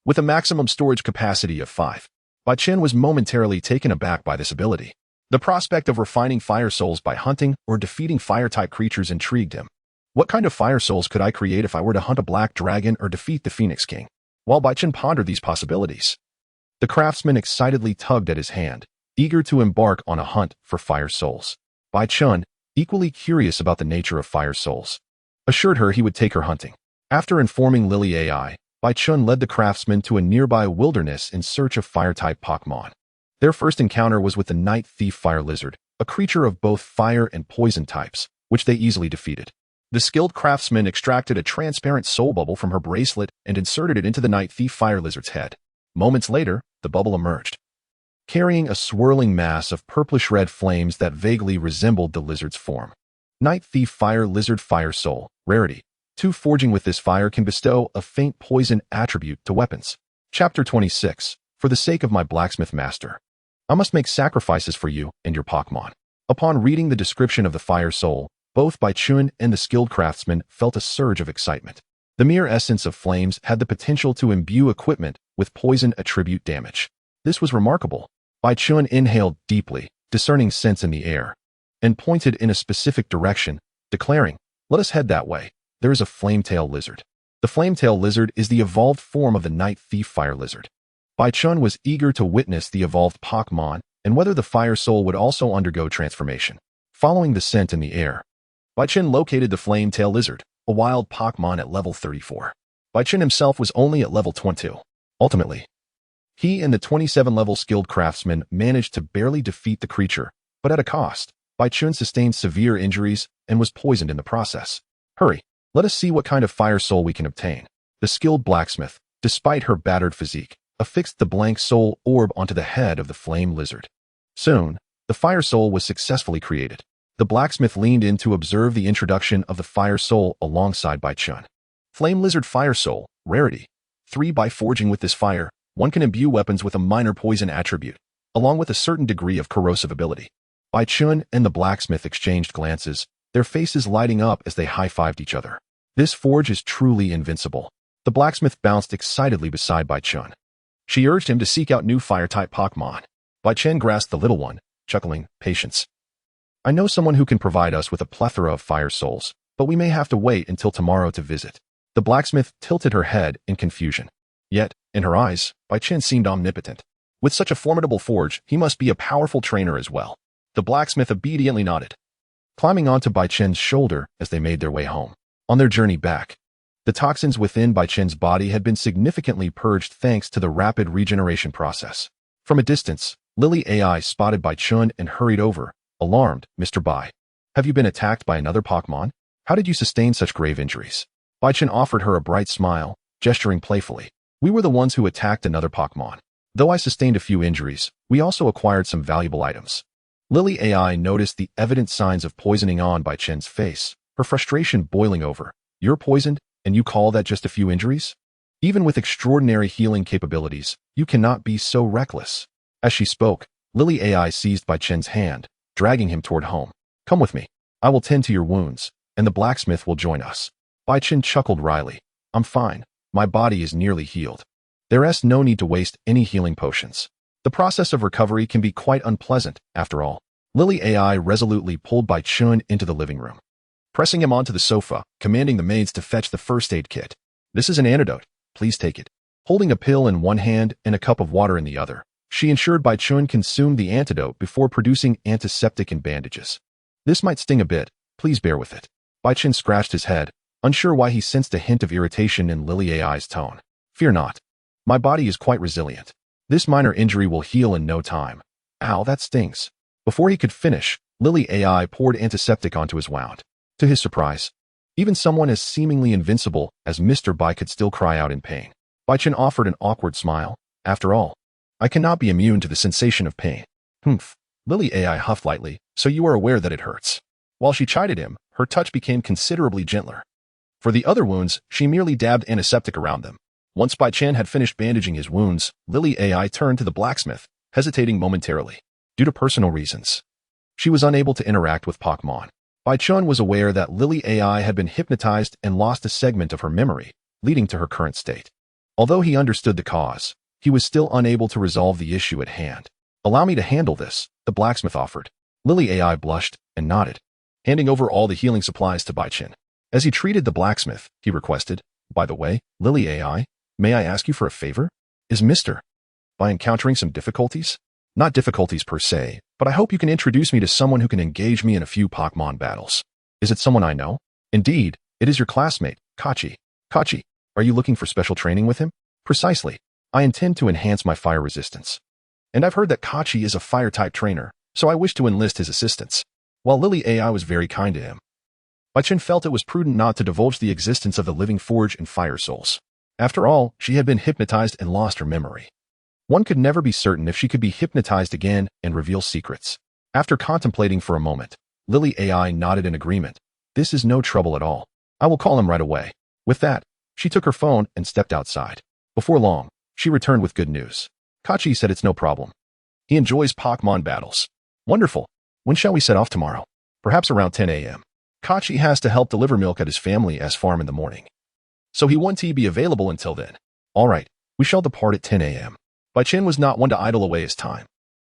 With a maximum storage capacity of 5, Bai Chen was momentarily taken aback by this ability. The prospect of refining fire souls by hunting or defeating fire-type creatures intrigued him. What kind of fire souls could I create if I were to hunt a black dragon or defeat the Phoenix King? While Bai Chen pondered these possibilities, the craftsman excitedly tugged at his hand, eager to embark on a hunt for fire souls. Bai Chen, equally curious about the nature of fire souls, assured her he would take her hunting. After informing Lily AI, Bai Chen led the craftsman to a nearby wilderness in search of fire-type Pokémon. Their first encounter was with the Night Thief Fire Lizard, a creature of both fire and poison types, which they easily defeated. The skilled craftsman extracted a transparent soul bubble from her bracelet and inserted it into the Night Thief Fire Lizard's head. Moments later, the bubble emerged, carrying a swirling mass of purplish-red flames that vaguely resembled the lizard's form. Night Thief Fire Lizard Fire Soul, Rarity. 2. Forging with this fire can bestow a faint poison attribute to weapons. Chapter 26. For the sake of my blacksmith master, I must make sacrifices for you and your Pokémon. Upon reading the description of the fire soul, both Bai Chen and the skilled craftsman felt a surge of excitement. The mere essence of flames had the potential to imbue equipment with poison attribute damage. This was remarkable. Bai Chen inhaled deeply, discerning scents in the air, and pointed in a specific direction, declaring, "Let us head that way. There is a flametail lizard." The flametail lizard is the evolved form of the Night Thief Fire Lizard. Bai Chen was eager to witness the evolved Pokémon and whether the fire soul would also undergo transformation. Following the scent in the air, Bai Chen located the flametail lizard, a wild Pokémon at level 34. Bai Chen himself was only at level 22. Ultimately, he and the 27-level skilled craftsman managed to barely defeat the creature, but at a cost. Bai Chen sustained severe injuries and was poisoned in the process. Hurry, let us see what kind of fire soul we can obtain. The skilled blacksmith, despite her battered physique, affixed the blank soul orb onto the head of the flame lizard. Soon, the fire soul was successfully created. The blacksmith leaned in to observe the introduction of the fire soul alongside Bai Chen. Flame Lizard Fire Soul, Rarity. 3. By forging with this fire, one can imbue weapons with a minor poison attribute, along with a certain degree of corrosive ability. Bai Chen and the blacksmith exchanged glances, their faces lighting up as they high-fived each other. This forge is truly invincible. The blacksmith bounced excitedly beside Bai Chen. She urged him to seek out new fire-type Pokémon. Bai Chen grasped the little one, chuckling, "Patience. I know someone who can provide us with a plethora of fire souls, but we may have to wait until tomorrow to visit." The blacksmith tilted her head in confusion. Yet, in her eyes, Bai Chen seemed omnipotent. With such a formidable forge, he must be a powerful trainer as well. The blacksmith obediently nodded, climbing onto Bai Chen's shoulder as they made their way home. On their journey back, the toxins within Bai Chen's body had been significantly purged thanks to the rapid regeneration process. From a distance, Lily AI spotted Bai Chen and hurried over, alarmed. "Mr. Bai, have you been attacked by another Pokémon? How did you sustain such grave injuries?" Bai Chen offered her a bright smile, gesturing playfully. "We were the ones who attacked another Pokémon. Though I sustained a few injuries, we also acquired some valuable items." Lily AI noticed the evident signs of poisoning on Bai Chen's face, her frustration boiling over. "You're poisoned, and you call that just a few injuries? Even with extraordinary healing capabilities, you cannot be so reckless." As she spoke, Lily AI seized Bai Chen's hand, dragging him toward home. "Come with me. I will tend to your wounds, and the blacksmith will join us." Bai Chen chuckled wryly. "I'm fine. My body is nearly healed. There's no need to waste any healing potions. The process of recovery can be quite unpleasant, after all." Lily AI resolutely pulled Bai Chen into the living room, pressing him onto the sofa, commanding the maids to fetch the first aid kit. "This is an antidote. Please take it." Holding a pill in one hand and a cup of water in the other, she ensured Bai Chen consumed the antidote before producing antiseptic and bandages. "This might sting a bit. Please bear with it." Bai Chen scratched his head, unsure why he sensed a hint of irritation in Lily AI's tone. "Fear not. My body is quite resilient. This minor injury will heal in no time." "Ow, that stings." Before he could finish, Lily AI poured antiseptic onto his wound. To his surprise, even someone as seemingly invincible as Mr. Bai could still cry out in pain. Bai Chen offered an awkward smile. "After all, I cannot be immune to the sensation of pain." "Humph." Lily AI huffed lightly, "So you are aware that it hurts." While she chided him, her touch became considerably gentler. For the other wounds, she merely dabbed antiseptic around them. Once Bai Chen had finished bandaging his wounds, Lily AI turned to the blacksmith, hesitating momentarily. Due to personal reasons, she was unable to interact with Pokémon. Bai Chen was aware that Lily AI had been hypnotized and lost a segment of her memory, leading to her current state. Although he understood the cause, he was still unable to resolve the issue at hand. Allow me to handle this, the blacksmith offered. Lily AI blushed and nodded, handing over all the healing supplies to Bai Chen. As he treated the blacksmith, he requested, by the way, Lily AI, may I ask you for a favor? Is Mr. By encountering some difficulties? Not difficulties per se, but I hope you can introduce me to someone who can engage me in a few Pokémon battles. Is it someone I know? Indeed, it is your classmate, Kachi. Kachi, are you looking for special training with him? Precisely. I intend to enhance my fire resistance. And I've heard that Kachi is a fire-type trainer, so I wish to enlist his assistance. While Lily AI was very kind to him, Bai Chen felt it was prudent not to divulge the existence of the living forge and fire souls. After all, she had been hypnotized and lost her memory. One could never be certain if she could be hypnotized again and reveal secrets. After contemplating for a moment, Lily AI nodded in agreement. This is no trouble at all. I will call him right away. With that, she took her phone and stepped outside. Before long, she returned with good news. Kachi said it's no problem. He enjoys Pokémon battles. Wonderful. When shall we set off tomorrow? Perhaps around 10 a.m. Kachi has to help deliver milk at his family's farm in the morning, so he won't be available until then. All right, we shall depart at 10 a.m. Bai Chen was not one to idle away his time.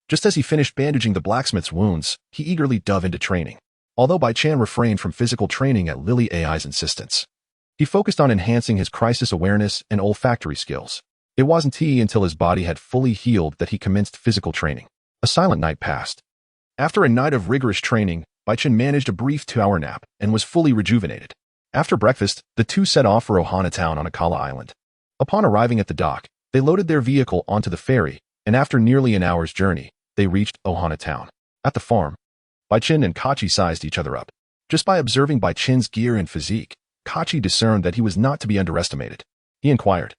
Just as he finished bandaging the blacksmith's wounds, he eagerly dove into training. Although Bai Chen refrained from physical training at Lily AI's insistence, he focused on enhancing his crisis awareness and olfactory skills. It wasn't until his body had fully healed that he commenced physical training. A silent night passed. After a night of rigorous training, Bai Chen managed a brief 2-hour nap and was fully rejuvenated. After breakfast, the two set off for Ohana Town on Akala Island. Upon arriving at the dock, they loaded their vehicle onto the ferry, and after nearly an hour's journey, they reached Ohana Town. At the farm, Bai Chen and Kachi sized each other up. Just by observing Bai Chen's gear and physique, Kachi discerned that he was not to be underestimated. He inquired,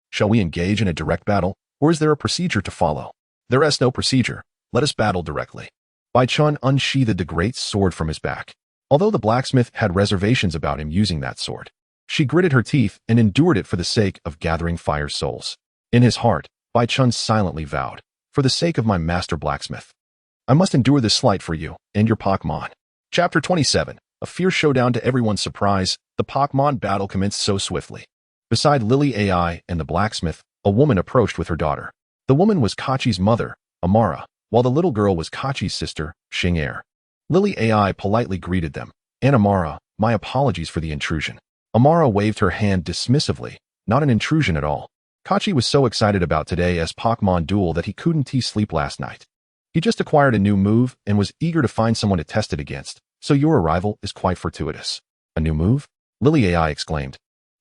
"Shall we engage in a direct battle, or is there a procedure to follow?" "There is no procedure. Let us battle directly." Bai Chen unsheathed the great sword from his back. Although the blacksmith had reservations about him using that sword, she gritted her teeth and endured it for the sake of gathering fire souls. In his heart, Bai Chen silently vowed, "For the sake of my master blacksmith, I must endure this slight for you and your Pokémon." Chapter 27. A fierce showdown. To everyone's surprise, the Pokémon battle commenced so swiftly. Beside Lily AI and the blacksmith, a woman approached with her daughter. The woman was Kachi's mother, Amara, while the little girl was Kachi's sister, Xing'er. Lily AI politely greeted them. "And Amara, my apologies for the intrusion." Amara waved her hand dismissively. Not an intrusion at all. Kachi was so excited about today's Pokémon duel that he couldn't sleep last night. He just acquired a new move and was eager to find someone to test it against, so your arrival is quite fortuitous. "A new move?" Lily AI exclaimed,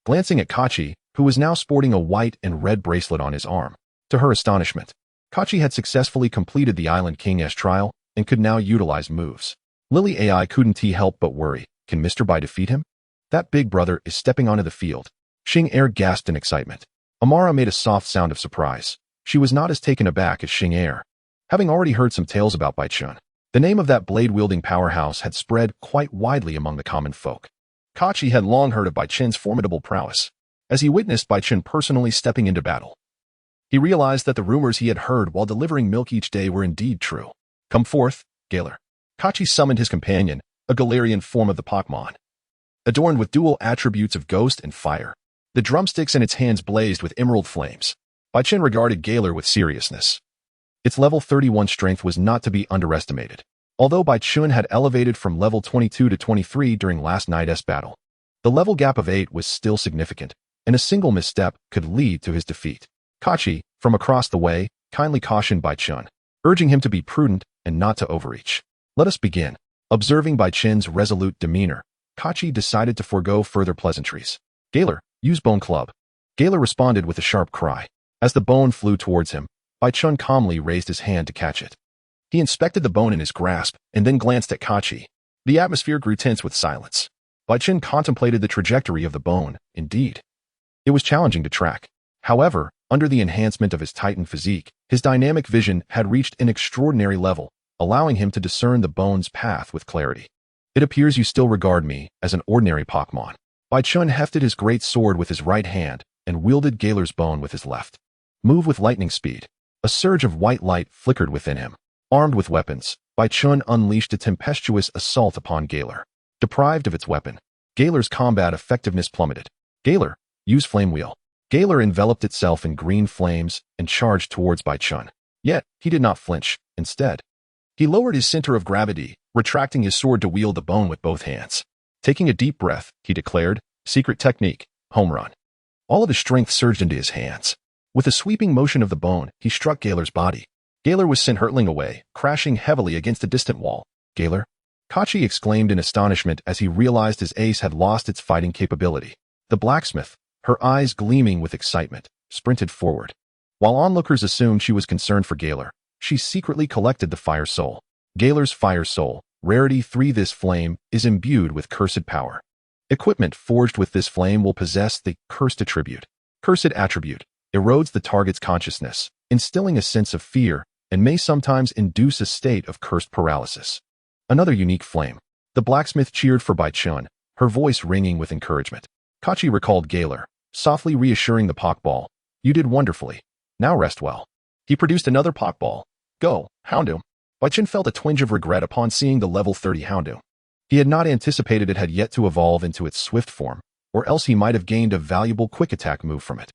glancing at Kachi, who was now sporting a white and red bracelet on his arm. To her astonishment, Kachi had successfully completed the Island King's trial and could now utilize moves. Lily AI couldn't help but worry. Can Mr. Bai defeat him? That big brother is stepping onto the field. Xing'er gasped in excitement. Amara made a soft sound of surprise. She was not as taken aback as Xing'er, having already heard some tales about Bai Chen. The name of that blade-wielding powerhouse had spread quite widely among the common folk. Kachi had long heard of Bai Chen's formidable prowess. As he witnessed Bai Chen personally stepping into battle, he realized that the rumors he had heard while delivering milk each day were indeed true. "Come forth, Galar." Kachi summoned his companion, a Galarian form of the Pokémon, adorned with dual attributes of ghost and fire. The drumsticks in its hands blazed with emerald flames. Bai Chen regarded Galar with seriousness. Its level 31 strength was not to be underestimated. Although Bai Chen had elevated from level 22 to 23 during last night's battle, the level gap of 8 was still significant, and a single misstep could lead to his defeat. Kachi, from across the way, kindly cautioned Bai Chen, urging him to be prudent and not to overreach. "Let us begin." Observing Bai Chen's resolute demeanor, Kachi decided to forego further pleasantries. "Galar, use Bone Club." Galar responded with a sharp cry. As the bone flew towards him, Bai Chen calmly raised his hand to catch it. He inspected the bone in his grasp and then glanced at Kachi. The atmosphere grew tense with silence. Bai Chen contemplated the trajectory of the bone. Indeed, it was challenging to track. However, under the enhancement of his Titan physique, his dynamic vision had reached an extraordinary level, allowing him to discern the bone's path with clarity. "It appears you still regard me as an ordinary Pokémon." Bai Chen hefted his great sword with his right hand, and wielded Galar's bone with his left. Move with lightning speed. A surge of white light flickered within him. Armed with weapons, Baichun unleashed a tempestuous assault upon Galar. Deprived of its weapon, Galar's combat effectiveness plummeted. Galar, use Flame Wheel. Galar enveloped itself in green flames and charged towards Baichun. Yet, he did not flinch. Instead, he lowered his center of gravity, retracting his sword to wield the bone with both hands. Taking a deep breath, he declared, "Secret technique, home run." All of his strength surged into his hands. With a sweeping motion of the bone, he struck Galar's body. Galar was sent hurtling away, crashing heavily against a distant wall. "Galar?" Kachi exclaimed in astonishment as he realized his ace had lost its fighting capability. The blacksmith, her eyes gleaming with excitement, sprinted forward. While onlookers assumed she was concerned for Galar, she secretly collected the Fire Soul. Galar's Fire Soul, Rarity 3. This flame is imbued with cursed power. Equipment forged with this flame will possess the cursed attribute. Cursed attribute erodes the target's consciousness, instilling a sense of fear, and may sometimes induce a state of cursed paralysis. Another unique flame. The blacksmith cheered for Baichun, her voice ringing with encouragement. Kachi recalled Galar, softly reassuring the Pokeball. "You did wonderfully. Now rest well." He produced another Pokeball. "Go, Houndoom." Baichun felt a twinge of regret upon seeing the level 30 Houndoom. He had not anticipated it had yet to evolve into its swift form, or else he might have gained a valuable quick attack move from it.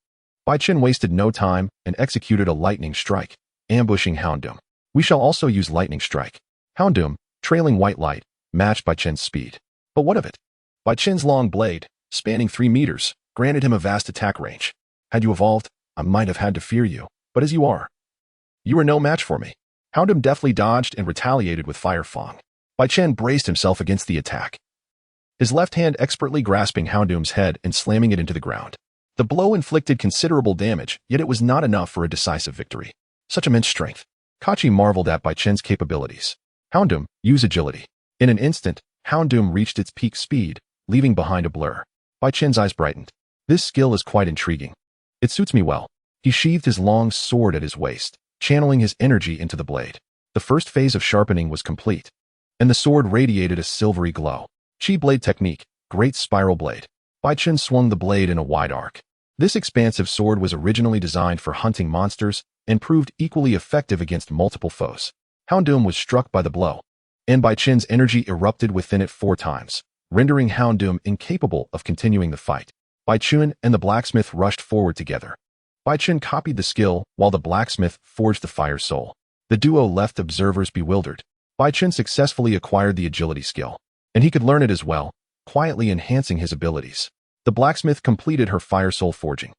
Baichun wasted no time and executed a lightning strike, ambushing Houndoom. "We shall also use lightning strike." Houndoom, trailing white light, matched Baichun's speed. But what of it? Baichun's long blade, spanning 3 meters, granted him a vast attack range. "Had you evolved, I might have had to fear you, but as you are, you are no match for me." Houndoom deftly dodged and retaliated with Fire Fang. Baichun braced himself against the attack, his left hand expertly grasping Houndoom's head and slamming it into the ground. The blow inflicted considerable damage, yet it was not enough for a decisive victory. Such immense strength. Kachi marveled at Baichun's capabilities. "Houndoom, use agility." In an instant, Houndoom reached its peak speed, leaving behind a blur. Baichun's eyes brightened. "This skill is quite intriguing. It suits me well." He sheathed his long sword at his waist, channeling his energy into the blade. The first phase of sharpening was complete, and the sword radiated a silvery glow. Chi blade technique, great spiral blade. Baichun swung the blade in a wide arc. This expansive sword was originally designed for hunting monsters and proved equally effective against multiple foes. Houndoom was struck by the blow, and Baichun's energy erupted within it 4 times, rendering Houndoom incapable of continuing the fight. Baichun and the blacksmith rushed forward together. Baichun copied the skill while the blacksmith forged the Fire Soul. The duo left observers bewildered. Baichun successfully acquired the agility skill, and he could learn it as well, quietly enhancing his abilities. The blacksmith completed her Fire Soul forging.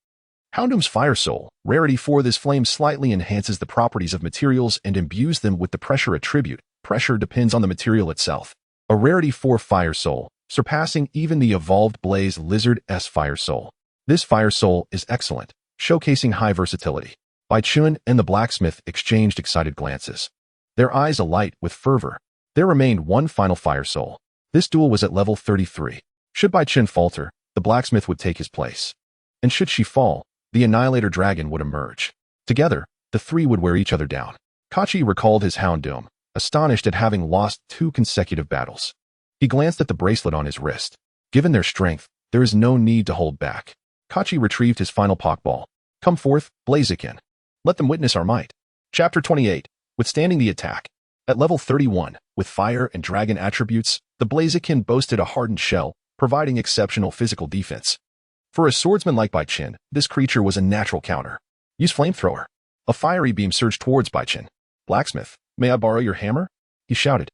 Houndoom's Fire Soul, Rarity 4. This flame slightly enhances the properties of materials and imbues them with the pressure attribute. Pressure depends on the material itself. A Rarity 4 Fire Soul, surpassing even the evolved Blaze Lizard's Fire Soul. This Fire Soul is excellent, showcasing high versatility. Baichun and the blacksmith exchanged excited glances, their eyes alight with fervor. There remained one final Fire Soul. This duel was at level 33. Should Baichun falter, the blacksmith would take his place. And should she fall, the Annihilator Dragon would emerge. Together, the 3 would wear each other down. Kachi recalled his Houndoom, astonished at having lost 2 consecutive battles. He glanced at the bracelet on his wrist. Given their strength, there is no need to hold back. Kachi retrieved his final Pokeball. "Come forth, Blaziken. Let them witness our might." Chapter 28. Withstanding the attack. At level 31, with fire and dragon attributes, the Blaziken boasted a hardened shell, providing exceptional physical defense. For a swordsman like Baichun, this creature was a natural counter. "Use Flamethrower." A fiery beam surged towards Baichun. "Blacksmith, may I borrow your hammer?" he shouted.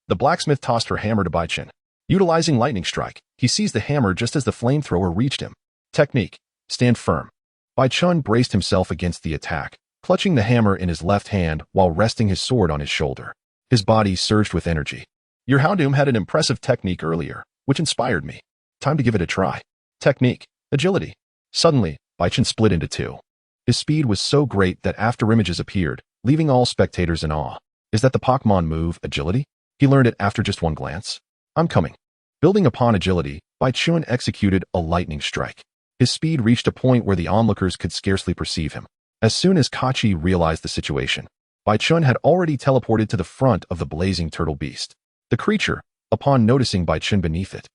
The blacksmith tossed her hammer to Baichun. Utilizing Lightning Strike, he seized the hammer just as the flamethrower reached him. Technique, stand firm. Baichun braced himself against the attack, clutching the hammer in his left hand while resting his sword on his shoulder. His body surged with energy. "Your Houndoom had an impressive technique earlier, which inspired me. Time to give it a try." Technique, agility. Suddenly, Baichun split into 2. His speed was so great that afterimages appeared, leaving all spectators in awe. Is that the Pokémon move, agility? He learned it after just 1 glance. "I'm coming." Building upon agility, Baichun executed a lightning strike. His speed reached a point where the onlookers could scarcely perceive him. As soon as Kachi realized the situation, Baichun had already teleported to the front of the blazing turtle beast. The creature, upon noticing Baichun beneath it,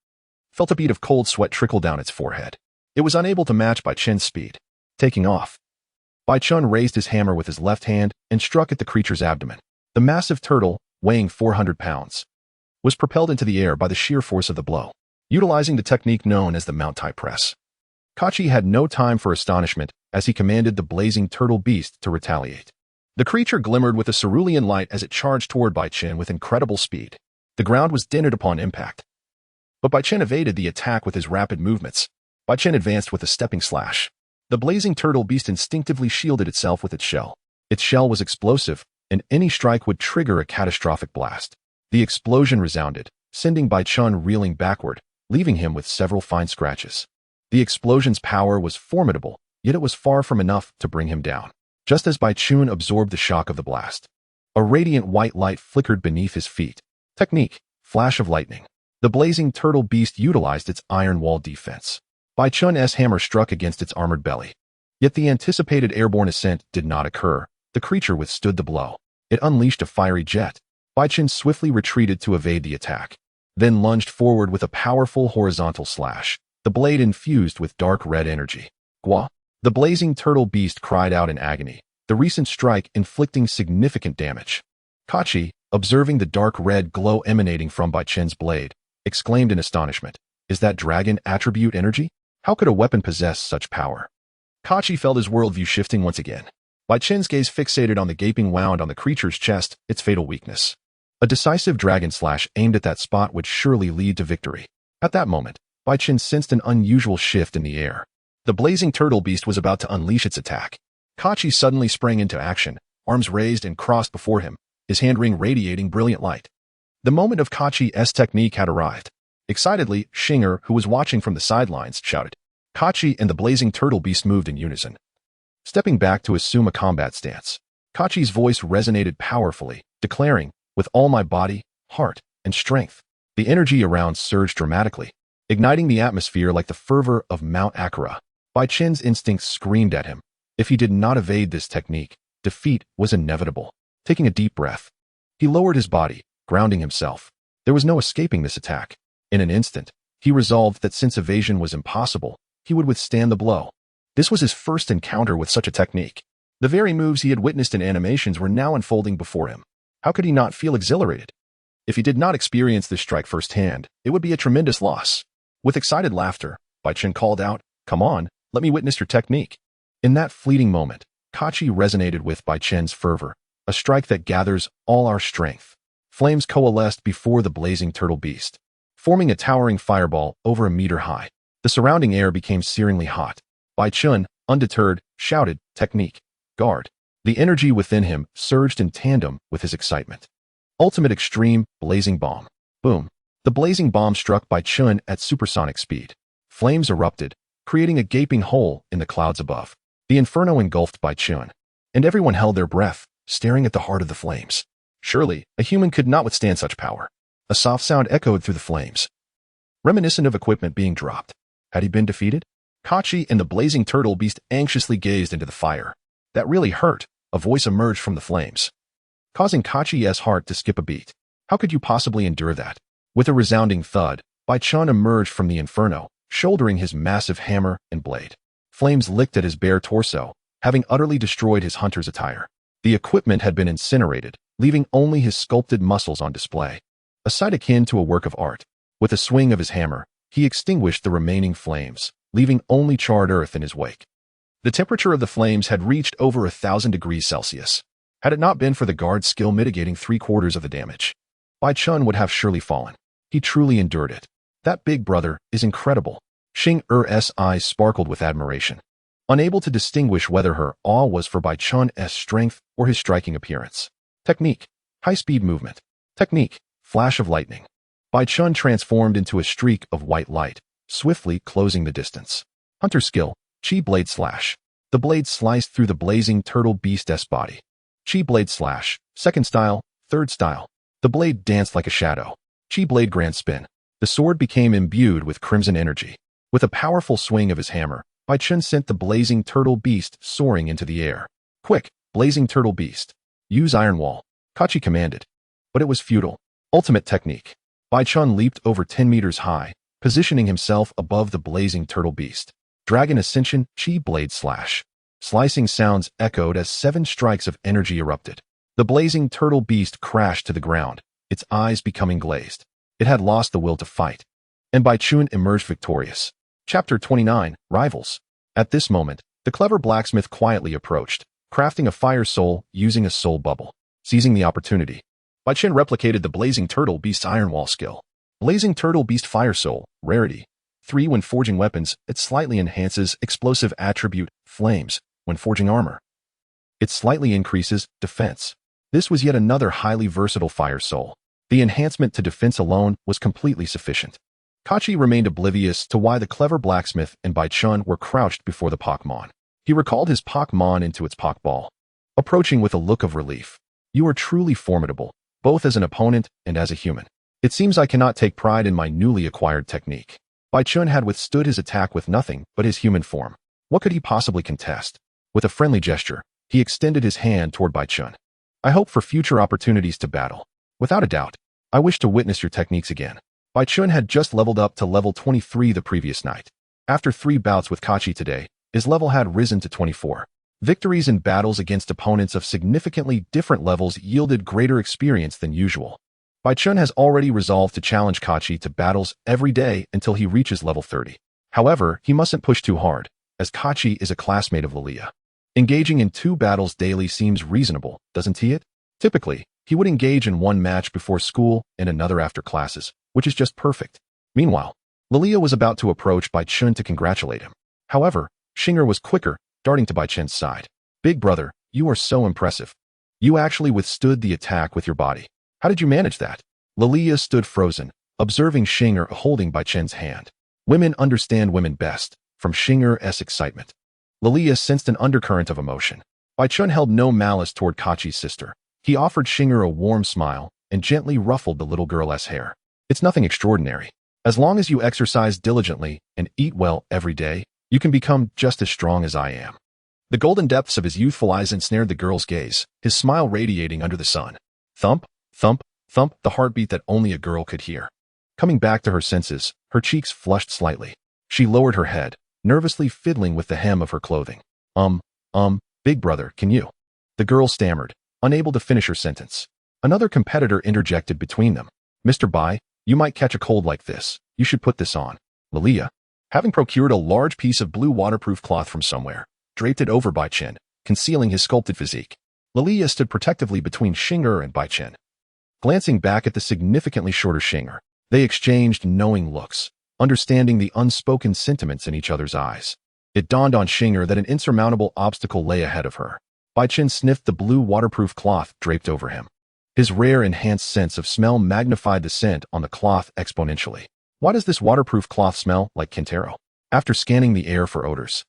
felt a bead of cold sweat trickle down its forehead. It was unable to match Bai Chen's speed. Taking off. Bai Chen raised his hammer with his left hand and struck at the creature's abdomen. The massive turtle, weighing 400 pounds, was propelled into the air by the sheer force of the blow, utilizing the technique known as the mount-type press. Kachi had no time for astonishment as he commanded the blazing turtle beast to retaliate. The creature glimmered with a cerulean light as it charged toward Bai Chen with incredible speed. The ground was dented upon impact. But Bai Chen evaded the attack with his rapid movements. Bai Chen advanced with a stepping slash. The blazing turtle beast instinctively shielded itself with its shell. Its shell was explosive, and any strike would trigger a catastrophic blast. The explosion resounded, sending Bai Chen reeling backward, leaving him with several fine scratches. The explosion's power was formidable, yet it was far from enough to bring him down. Just as Bai Chen absorbed the shock of the blast, a radiant white light flickered beneath his feet. Technique, flash of lightning. The blazing turtle beast utilized its iron wall defense. Bai Chen's hammer struck against its armored belly. Yet the anticipated airborne ascent did not occur. The creature withstood the blow. It unleashed a fiery jet. Bai Chen swiftly retreated to evade the attack, then lunged forward with a powerful horizontal slash, the blade infused with dark red energy. Gua! The blazing turtle beast cried out in agony, the recent strike inflicting significant damage. Kachi, observing the dark red glow emanating from Bai Chen's blade, exclaimed in astonishment, "Is that dragon attribute energy? How could a weapon possess such power?" Kachi felt his worldview shifting once again. Bai Chen's gaze fixated on the gaping wound on the creature's chest, its fatal weakness. A decisive dragon slash aimed at that spot would surely lead to victory. At that moment, Bai Chen sensed an unusual shift in the air. The blazing turtle beast was about to unleash its attack. Kachi suddenly sprang into action, arms raised and crossed before him, his hand ring radiating brilliant light. The moment of Kachi's technique had arrived. Excitedly, Shinger, who was watching from the sidelines, shouted. Kachi and the blazing turtle beast moved in unison, stepping back to assume a combat stance. Kachi's voice resonated powerfully, declaring, "With all my body, heart, and strength." The energy around surged dramatically, igniting the atmosphere like the fervor of Mount Akira. Bai Chen's instincts screamed at him. If he did not evade this technique, defeat was inevitable. Taking a deep breath, he lowered his body, grounding himself. There was no escaping this attack. In an instant, he resolved that since evasion was impossible, he would withstand the blow. This was his first encounter with such a technique. The very moves he had witnessed in animations were now unfolding before him. How could he not feel exhilarated? If he did not experience this strike firsthand, it would be a tremendous loss. With excited laughter, Bai Chen called out, "Come on, let me witness your technique." In that fleeting moment, Kachi resonated with Bai Chen's fervor, a strike that gathers all our strength. Flames coalesced before the blazing turtle beast, forming a towering fireball over a meter high. The surrounding air became searingly hot. Bai Chen, undeterred, shouted, "Technique! Guard!" The energy within him surged in tandem with his excitement. Ultimate Extreme Blazing Bomb. Boom! The blazing bomb struck Bai Chen at supersonic speed. Flames erupted, creating a gaping hole in the clouds above. The inferno engulfed Bai Chen, and everyone held their breath, staring at the heart of the flames. Surely, a human could not withstand such power. A soft sound echoed through the flames, reminiscent of equipment being dropped. Had he been defeated? Kachi and the blazing turtle beast anxiously gazed into the fire. That really hurt, a voice emerged from the flames, causing Kachi's heart to skip a beat. How could you possibly endure that? With a resounding thud, Bai Chen emerged from the inferno, shouldering his massive hammer and blade. Flames licked at his bare torso, having utterly destroyed his hunter's attire. The equipment had been incinerated, leaving only his sculpted muscles on display. A sight akin to a work of art. With a swing of his hammer, he extinguished the remaining flames, leaving only charred earth in his wake. The temperature of the flames had reached over 1,000 degrees Celsius. Had it not been for the guard's skill mitigating 3/4 of the damage, Bai Chen would have surely fallen. He truly endured it. That big brother is incredible. Xing Er's eyes sparkled with admiration, unable to distinguish whether her awe was for Bai Chen's strength or his striking appearance. Technique, high-speed movement. Technique, flash of lightning. Bai Chen transformed into a streak of white light, swiftly closing the distance. Hunter skill, Chi Blade Slash. The blade sliced through the blazing turtle beast's body. Chi Blade Slash, second style, third style. The blade danced like a shadow. Chi Blade Grand Spin. The sword became imbued with crimson energy. With a powerful swing of his hammer, Bai Chen sent the blazing turtle beast soaring into the air. Quick, blazing turtle beast. Use Iron Wall. Kachi commanded. But it was futile. Ultimate technique. Bai Chen leaped over 10 meters high, positioning himself above the blazing turtle beast. Dragon Ascension, Chi Blade Slash. Slicing sounds echoed as 7 strikes of energy erupted. The blazing turtle beast crashed to the ground, its eyes becoming glazed. It had lost the will to fight. And Baichun emerged victorious. Chapter 29, Rivals. At this moment, the clever blacksmith quietly approached, crafting a fire soul using a soul bubble. Seizing the opportunity, Baichun replicated the Blazing Turtle Beast's Iron Wall skill. Blazing Turtle Beast Fire Soul, Rarity. 3 when forging weapons, it slightly enhances explosive attribute, Flames, when forging armor. It slightly increases defense. This was yet another highly versatile fire soul. The enhancement to defense alone was completely sufficient. Kachi remained oblivious to why the clever blacksmith and Baichun were crouched before the Pokémon. He recalled his Pokémon into its Poké Ball, approaching with a look of relief. You are truly formidable, both as an opponent and as a human. It seems I cannot take pride in my newly acquired technique. Baichun had withstood his attack with nothing but his human form. What could he possibly contest? With a friendly gesture, he extended his hand toward Baichun. I hope for future opportunities to battle. Without a doubt, I wish to witness your techniques again. Baichun had just leveled up to level 23 the previous night. After 3 bouts with Kachi today, his level had risen to 24. Victories in battles against opponents of significantly different levels yielded greater experience than usual. Baichun has already resolved to challenge Kachi to battles every day until he reaches level 30. However, he mustn't push too hard, as Kachi is a classmate of Lilia. Engaging in 2 battles daily seems reasonable, doesn't he? Typically, he would engage in 1 match before school and another after classes, which is just perfect. Meanwhile, Lilia was about to approach Baichun to congratulate him. However, Shinger was quicker, darting to Baichun's side. Big brother, you are so impressive. You actually withstood the attack with your body. How did you manage that? Lilia stood frozen, observing Shinger holding Baichun's hand. Women understand women best, from Shinger's excitement. Lilia sensed an undercurrent of emotion. Baichun held no malice toward Kachi's sister. He offered Shinger a warm smile and gently ruffled the little girl's hair. It's nothing extraordinary. As long as you exercise diligently and eat well every day, you can become just as strong as I am. The golden depths of his youthful eyes ensnared the girl's gaze, his smile radiating under the sun. Thump, thump, thump, the heartbeat that only a girl could hear. Coming back to her senses, her cheeks flushed slightly. She lowered her head, nervously fiddling with the hem of her clothing. Big brother, can you? The girl stammered, unable to finish her sentence. Another competitor interjected between them. Mr. Bai, you might catch a cold like this. You should put this on. Lilia, having procured a large piece of blue waterproof cloth from somewhere, draped it over Baichun, concealing his sculpted physique. Lilia stood protectively between Shinger and Baichun. Glancing back at the significantly shorter Shinger, they exchanged knowing looks, understanding the unspoken sentiments in each other's eyes. It dawned on Shinger that an insurmountable obstacle lay ahead of her. Baichun sniffed the blue waterproof cloth draped over him. His rare enhanced sense of smell magnified the scent on the cloth exponentially. Why does this waterproof cloth smell like Kintaro? After scanning the air for odors,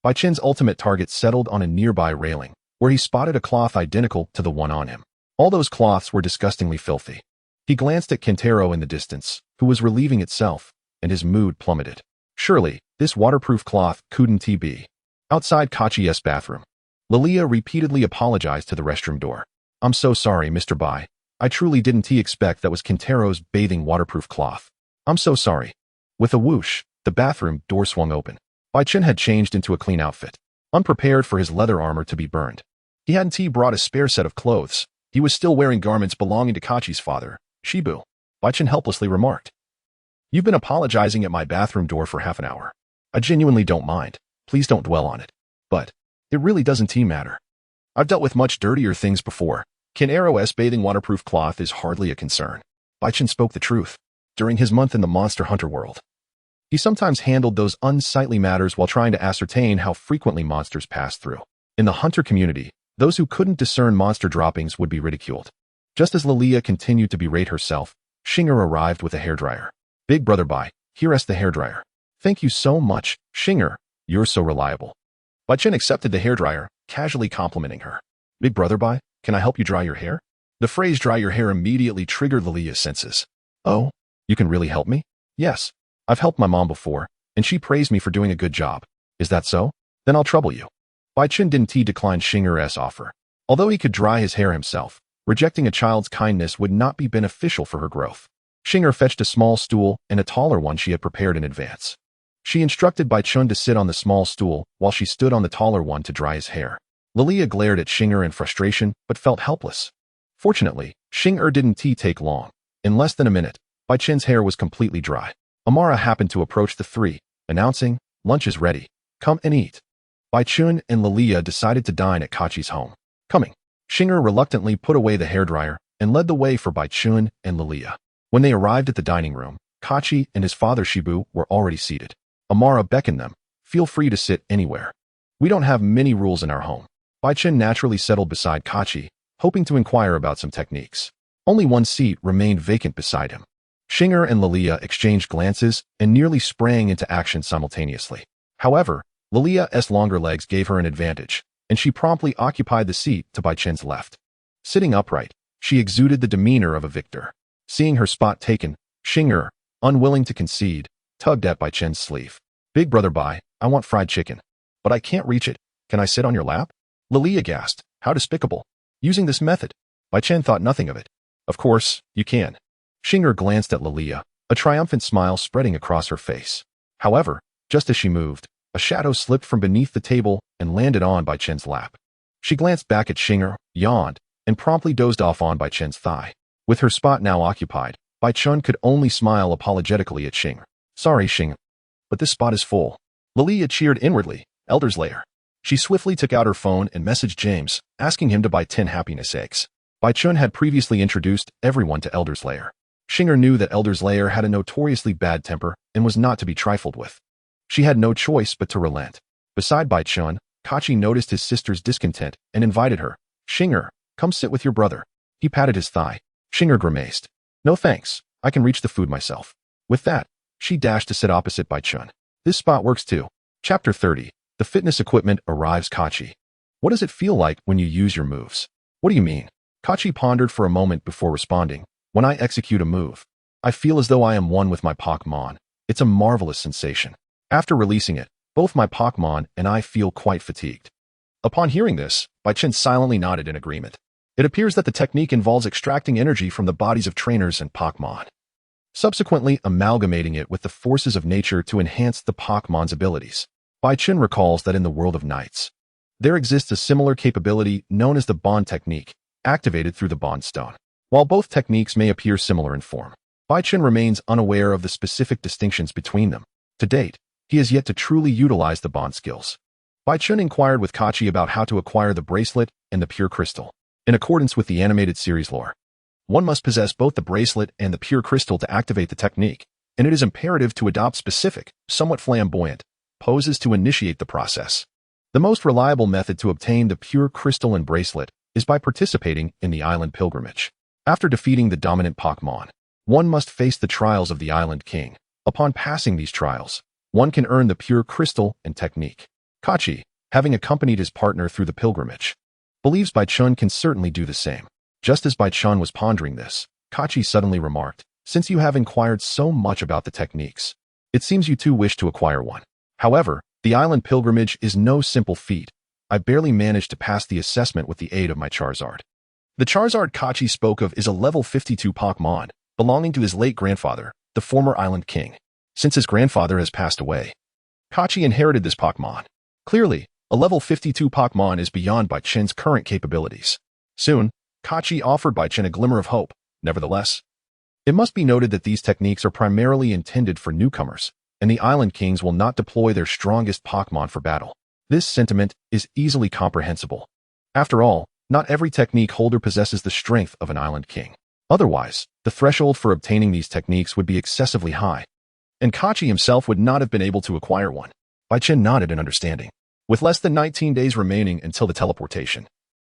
Baichun's ultimate target settled on a nearby railing, where he spotted a cloth identical to the one on him. All those cloths were disgustingly filthy. He glanced at Kintaro in the distance, who was relieving itself, and his mood plummeted. Surely, this waterproof cloth couldn't be. Outside Kachi's bathroom, Lilia repeatedly apologized to the restroom door. I'm so sorry, Mr. Bai. I truly didn't expect that was Kintaro's bathing waterproof cloth. I'm so sorry. With a whoosh, the bathroom door swung open. Baichun had changed into a clean outfit, unprepared for his leather armor to be burned. He hadn't brought a spare set of clothes. He was still wearing garments belonging to Kachi's father, Shibu. Baichun helplessly remarked. You've been apologizing at my bathroom door for half an hour. I genuinely don't mind. Please don't dwell on it. But it really doesn't matter. I've dealt with much dirtier things before. Kintaro's bathing waterproof cloth is hardly a concern. Baichun spoke the truth. During his month in the Monster Hunter world, he sometimes handled those unsightly matters while trying to ascertain how frequently monsters pass through. In the hunter community, those who couldn't discern monster droppings would be ridiculed. Just as Lilia continued to berate herself, Shinger arrived with a hairdryer. Big brother Bai, here's the hairdryer. Thank you so much, Shinger. You're so reliable. Baichun accepted the hairdryer, casually complimenting her. Big brother Bai, can I help you dry your hair? The phrase dry your hair immediately triggered Lilia's senses. Oh, you can really help me? Yes. I've helped my mom before, and she praised me for doing a good job. Is that so? Then I'll trouble you. Baichun didn't decline Shinger's offer. Although he could dry his hair himself, rejecting a child's kindness would not be beneficial for her growth. Shinger fetched a small stool and a taller one she had prepared in advance. She instructed Bai Chun to sit on the small stool while she stood on the taller one to dry his hair. Lilia glared at Xing'er in frustration but felt helpless. Fortunately, Xing'er didn't take long. In less than a minute, Bai Chun's hair was completely dry. Amara happened to approach the three, announcing, "Lunch is ready. Come and eat." Bai Chun and Lilia decided to dine at Kachi's home. Coming, Xing'er reluctantly put away the hairdryer and led the way for Bai Chun and Lilia. When they arrived at the dining room, Kachi and his father Shibu were already seated. Amara beckoned them, "Feel free to sit anywhere. We don't have many rules in our home." Bai Chun naturally settled beside Kachi, hoping to inquire about some techniques. Only one seat remained vacant beside him. Xing'er and Lilia exchanged glances and nearly sprang into action simultaneously. However, Lilia's longer legs gave her an advantage, and she promptly occupied the seat to Bai Chun's left. Sitting upright, she exuded the demeanor of a victor. Seeing her spot taken, Xing'er, unwilling to concede, tugged at Bai Chun's sleeve. "Big brother Bai, I want fried chicken. But I can't reach it. Can I sit on your lap?" Lilia gasped. How despicable. Using this method. Bai Chun thought nothing of it. "Of course, you can." Xing'er glanced at Lilia, a triumphant smile spreading across her face. However, just as she moved, a shadow slipped from beneath the table and landed on Bai Chun's lap. She glanced back at Xing'er, yawned, and promptly dozed off on Bai Chun's thigh. With her spot now occupied, Bai Chun could only smile apologetically at Xing'er. "Sorry, Xing'er, but this spot is full." Lilia cheered inwardly, Elder's Lair. She swiftly took out her phone and messaged James, asking him to buy 10 happiness eggs. Bai Chun had previously introduced everyone to Elder's Lair. Xing'er knew that Elder's Lair had a notoriously bad temper and was not to be trifled with. She had no choice but to relent. Beside Bai Chun, Kachi noticed his sister's discontent and invited her. "Xing'er, come sit with your brother." He patted his thigh. Xing'er grimaced. "No thanks, I can reach the food myself." With that, she dashed to sit opposite Bai Chun. "This spot works too." Chapter 30. The fitness equipment arrives. Kachi. "What does it feel like when you use your moves?" "What do you mean?" Kachi pondered for a moment before responding. "When I execute a move, I feel as though I am one with my Pokémon. It's a marvelous sensation. After releasing it, both my Pokémon and I feel quite fatigued." Upon hearing this, Bai Chun silently nodded in agreement. It appears that the technique involves extracting energy from the bodies of trainers and Pokémon, subsequently amalgamating it with the forces of nature to enhance the Pokémon's abilities. Bai Chun recalls that in the world of Knights, there exists a similar capability known as the Bond technique, activated through the Bond Stone. While both techniques may appear similar in form, Bai Chun remains unaware of the specific distinctions between them. To date, he has yet to truly utilize the Bond skills. Bai Chun inquired with Kachi about how to acquire the bracelet and the pure crystal. In accordance with the animated series lore, one must possess both the bracelet and the pure crystal to activate the technique, and it is imperative to adopt specific, somewhat flamboyant, poses to initiate the process. The most reliable method to obtain the pure crystal and bracelet is by participating in the island pilgrimage. After defeating the dominant Pokémon, one must face the trials of the Island King. Upon passing these trials, one can earn the pure crystal and technique. Kachi, having accompanied his partner through the pilgrimage, believes Bai Chun can certainly do the same. Just as Bai Chun was pondering this, Kachi suddenly remarked, "Since you have inquired so much about the techniques, it seems you too wish to acquire one. However, the island pilgrimage is no simple feat. I barely managed to pass the assessment with the aid of my Charizard." The Charizard Kachi spoke of is a level 52 Pokémon, belonging to his late grandfather, the former Island King. Since his grandfather has passed away, Kachi inherited this Pokémon. Clearly, a level 52 Pokémon is beyond Bai Chun's current capabilities. Soon, Kachi offered Bai Chun a glimmer of hope. Nevertheless, it must be noted that these techniques are primarily intended for newcomers, and the Island Kings will not deploy their strongest Pokémon for battle. This sentiment is easily comprehensible. After all, not every technique holder possesses the strength of an Island King. Otherwise, the threshold for obtaining these techniques would be excessively high, and Kachi himself would not have been able to acquire one. Bai Chun nodded in understanding. With less than 19 days remaining until the teleportation,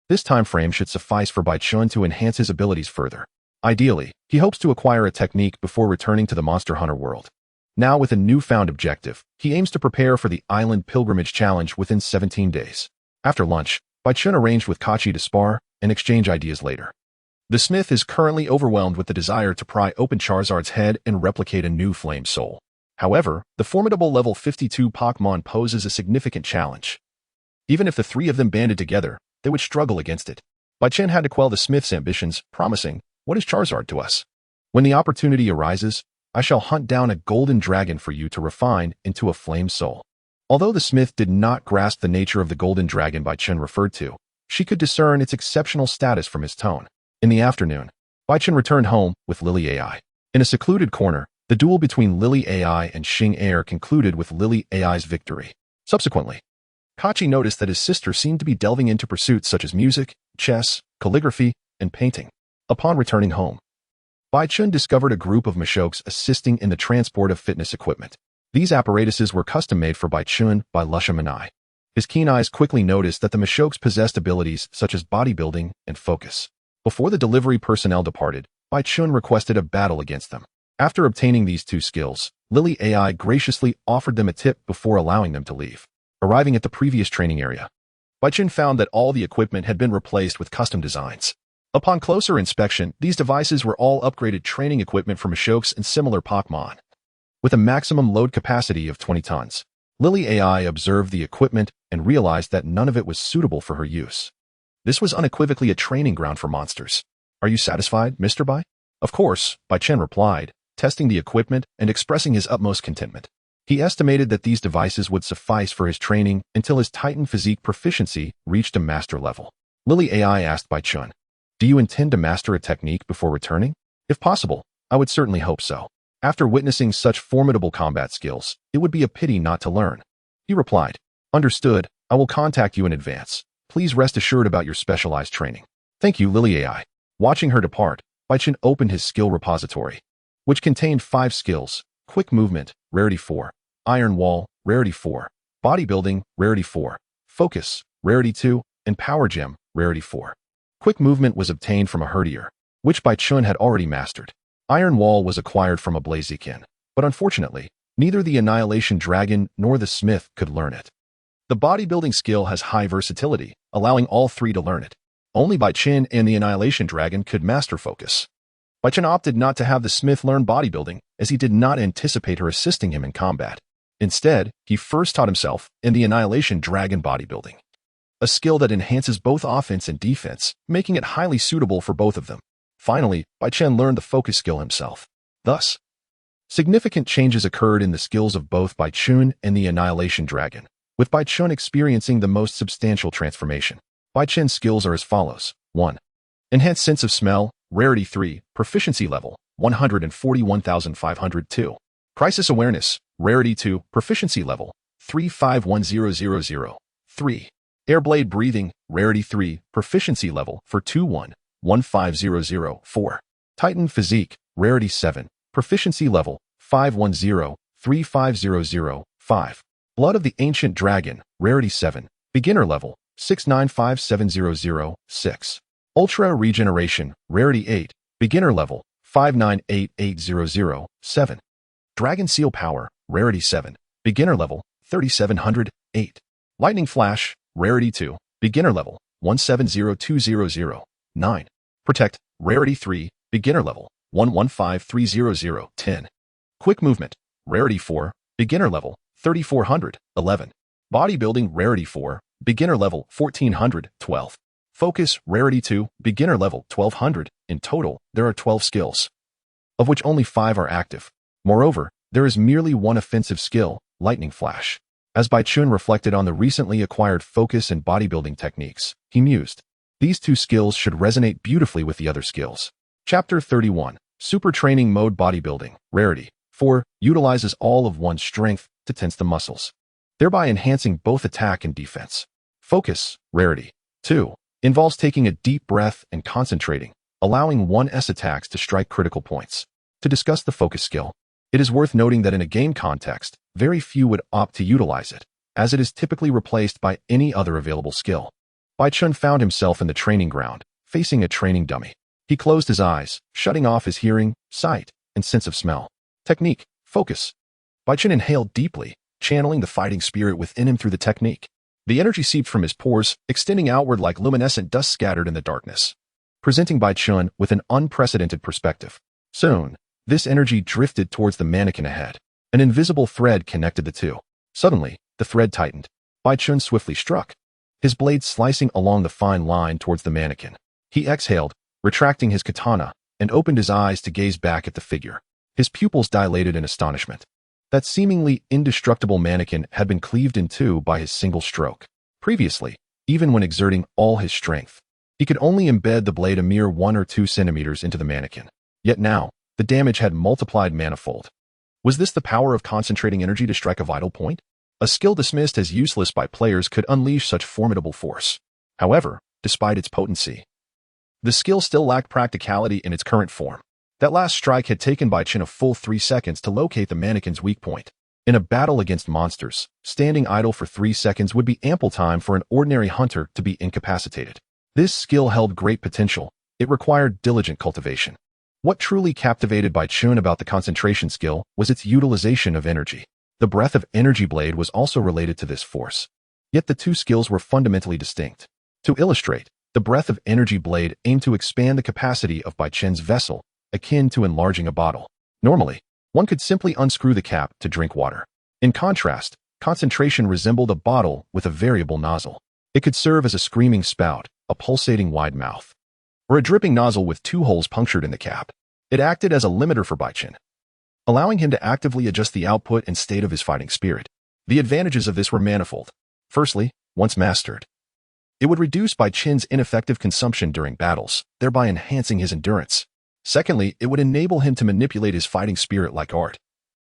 this time frame should suffice for Bai Chun to enhance his abilities further. Ideally, he hopes to acquire a technique before returning to the Monster Hunter world. Now with a newfound objective, he aims to prepare for the Island Pilgrimage Challenge within 17 days. After lunch, Bai Chun arranged with Kachi to spar and exchange ideas later. The smith is currently overwhelmed with the desire to pry open Charizard's head and replicate a new Flame Soul. However, the formidable level 52 Pokémon poses a significant challenge. Even if the three of them banded together, they would struggle against it. Bai Chun had to quell the smith's ambitions, promising, "What is Charizard to us? When the opportunity arises, I shall hunt down a golden dragon for you to refine into a flame soul. Although the smith did not grasp the nature of the golden dragon Baichen referred to, she could discern its exceptional status from his tone. In the afternoon, Baichen returned home with Lily AI. In a secluded corner, the duel between Lily AI and Xing Air concluded with Lily AI's victory. Subsequently, Kachi noticed that his sister seemed to be delving into pursuits such as music, chess, calligraphy, and painting. Upon returning home, Baichun discovered a group of Mashoks assisting in the transport of fitness equipment. These apparatuses were custom-made for Baichun by Lusha Manai. His keen eyes quickly noticed that the Mashoks possessed abilities such as bodybuilding and focus. Before the delivery personnel departed, Baichun requested a battle against them. After obtaining these two skills, Lily AI graciously offered them a tip before allowing them to leave. Arriving at the previous training area, Baichun found that all the equipment had been replaced with custom designs. Upon closer inspection, these devices were all upgraded training equipment for Mashoks and similar Pokémon. With a maximum load capacity of 20 tons, Lily AI observed the equipment and realized that none of it was suitable for her use. This was unequivocally a training ground for monsters. Are you satisfied, Mr. Bai? Of course, Baichen replied, testing the equipment and expressing his utmost contentment. He estimated that these devices would suffice for his training until his Titan physique proficiency reached a master level. Lily AI asked Baichun, "Do you intend to master a technique before returning? If possible, I would certainly hope so. After witnessing such formidable combat skills, it would be a pity not to learn." He replied, "Understood, I will contact you in advance. Please rest assured about your specialized training." "Thank you, Lily AI." Watching her depart, Baichun opened his skill repository, which contained 5 skills: Quick Movement, Rarity 4, Iron Wall, Rarity 4, Bodybuilding, Rarity 4, Focus, Rarity 2, and Power Gem, Rarity 4. Quick Movement was obtained from a Herdier, which Baichun had already mastered. Iron Wall was acquired from a Blaziken, but unfortunately, neither the Annihilation Dragon nor the Smith could learn it. The bodybuilding skill has high versatility, allowing all 3 to learn it. Only Baichen and the Annihilation Dragon could master Focus. Baichen opted not to have the Smith learn bodybuilding, as he did not anticipate her assisting him in combat. Instead, he first taught himself in the Annihilation Dragon bodybuilding, a skill that enhances both offense and defense, making it highly suitable for both of them. Finally, Baichen learned the focus skill himself. Thus, significant changes occurred in the skills of both Baichun and the Annihilation Dragon, with Baichun experiencing the most substantial transformation. Baichen's skills are as follows. 1. Enhanced Sense of Smell, Rarity 3, Proficiency Level, 141,502. Crisis Awareness, Rarity 2, Proficiency Level, 351000. 3. Airblade Breathing, Rarity 3, Proficiency Level for 211500. Titan Physique, Rarity 7, Proficiency Level, 510-35005. Blood of the Ancient Dragon, Rarity 7, Beginner Level, 6957006. Ultra Regeneration, Rarity 8, Beginner Level, 5988007. Dragon Seal Power, Rarity 7, Beginner Level, 3708. Lightning Flash, Rarity 2, Beginner Level, 170200. Protect, Rarity 3, Beginner Level, 11530010. Quick Movement, Rarity 4, Beginner Level, 3411. Bodybuilding, Rarity 4, Beginner Level, 1412. Focus, Rarity 2, Beginner Level, 1200. In total, there are 12 skills, of which only 5 are active. Moreover, there is merely one offensive skill, Lightning Flash. As Baichun reflected on the recently acquired focus and bodybuilding techniques, he mused, these 2 skills should resonate beautifully with the other skills. Chapter 31, Super Training Mode Bodybuilding, Rarity 4, utilizes all of one's strength to tense the muscles, thereby enhancing both attack and defense. Focus, Rarity 2, involves taking a deep breath and concentrating, allowing one's attacks to strike critical points. To discuss the focus skill, it is worth noting that in a game context, very few would opt to utilize it, as it is typically replaced by any other available skill. Baichun found himself in the training ground, facing a training dummy. He closed his eyes, shutting off his hearing, sight, and sense of smell. Technique, Focus. Baichun inhaled deeply, channeling the fighting spirit within him through the technique. The energy seeped from his pores, extending outward like luminescent dust scattered in the darkness, presenting Baichun with an unprecedented perspective. Soon, this energy drifted towards the mannequin ahead. An invisible thread connected the two. Suddenly, the thread tightened. Baichun swiftly struck, his blade slicing along the fine line towards the mannequin. He exhaled, retracting his katana, and opened his eyes to gaze back at the figure. His pupils dilated in astonishment. That seemingly indestructible mannequin had been cleaved in two by his single stroke. Previously, even when exerting all his strength, he could only embed the blade a mere 1 or 2 centimeters into the mannequin. Yet now, the damage had multiplied manifold. Was this the power of concentrating energy to strike a vital point? A skill dismissed as useless by players could unleash such formidable force. However, despite its potency, the skill still lacked practicality in its current form. That last strike had taken Baichen a full 3 seconds to locate the mannequin's weak point. In a battle against monsters, standing idle for 3 seconds would be ample time for an ordinary hunter to be incapacitated. This skill held great potential. It required diligent cultivation. What truly captivated Baichen about the concentration skill was its utilization of energy. The breath of energy blade was also related to this force. Yet the two skills were fundamentally distinct. To illustrate, the breath of energy blade aimed to expand the capacity of Baichen's vessel, akin to enlarging a bottle. Normally, one could simply unscrew the cap to drink water. In contrast, concentration resembled a bottle with a variable nozzle. It could serve as a screaming spout, a pulsating wide mouth, or a dripping nozzle with 2 holes punctured in the cap. It acted as a limiter for Baichen, allowing him to actively adjust the output and state of his fighting spirit. The advantages of this were manifold. Firstly, once mastered, it would reduce Baichen's ineffective consumption during battles, thereby enhancing his endurance. Secondly, it would enable him to manipulate his fighting spirit like art,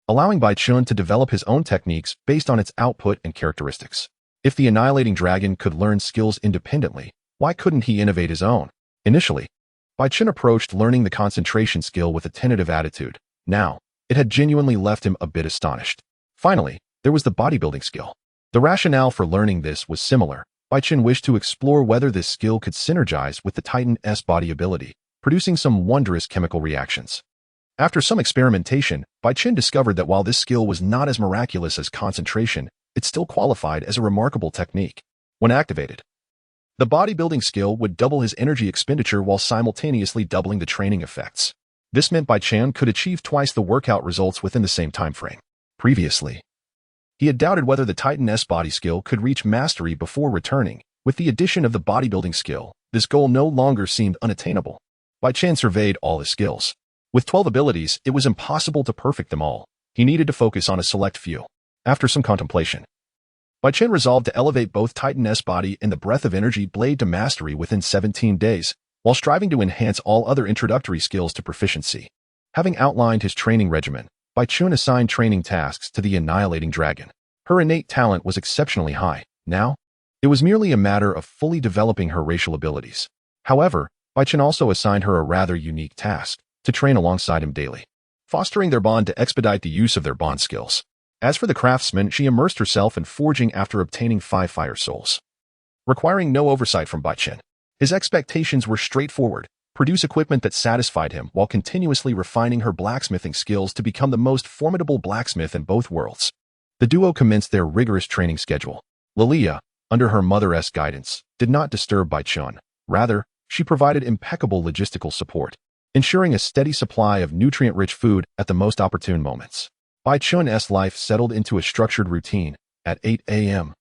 allowing Baichen to develop his own techniques based on its output and characteristics. If the Annihilating Dragon could learn skills independently, why couldn't he innovate his own? Initially, Baichen approached learning the concentration skill with a tentative attitude. Now, it had genuinely left him a bit astonished. Finally, there was the bodybuilding skill. The rationale for learning this was similar. Baichen wished to explore whether this skill could synergize with the Titan's body ability, producing some wondrous chemical reactions. After some experimentation, Baichen discovered that while this skill was not as miraculous as concentration, it still qualified as a remarkable technique. When activated, the bodybuilding skill would double his energy expenditure while simultaneously doubling the training effects. This meant Baichen could achieve twice the workout results within the same time frame. Previously, he had doubted whether the Titan's body skill could reach mastery before returning. With the addition of the bodybuilding skill, this goal no longer seemed unattainable. Baichen surveyed all his skills. With 12 abilities, it was impossible to perfect them all. He needed to focus on a select few. After some contemplation, Baichen resolved to elevate both Titan's body and the breath of energy blade to mastery within 17 days, while striving to enhance all other introductory skills to proficiency. Having outlined his training regimen, Baichen assigned training tasks to the Annihilating Dragon. Her innate talent was exceptionally high. Now, it was merely a matter of fully developing her racial abilities. However, Baichen also assigned her a rather unique task, to train alongside him daily, fostering their bond to expedite the use of their bond skills. As for the craftsman, she immersed herself in forging after obtaining 5 fire souls, requiring no oversight from Baichen. His expectations were straightforward: produce equipment that satisfied him while continuously refining her blacksmithing skills to become the most formidable blacksmith in both worlds. The duo commenced their rigorous training schedule. Lilia, under her mother's guidance, did not disturb Baichen. Rather, she provided impeccable logistical support, ensuring a steady supply of nutrient-rich food at the most opportune moments. Baichen's life settled into a structured routine. At 8 a.m.,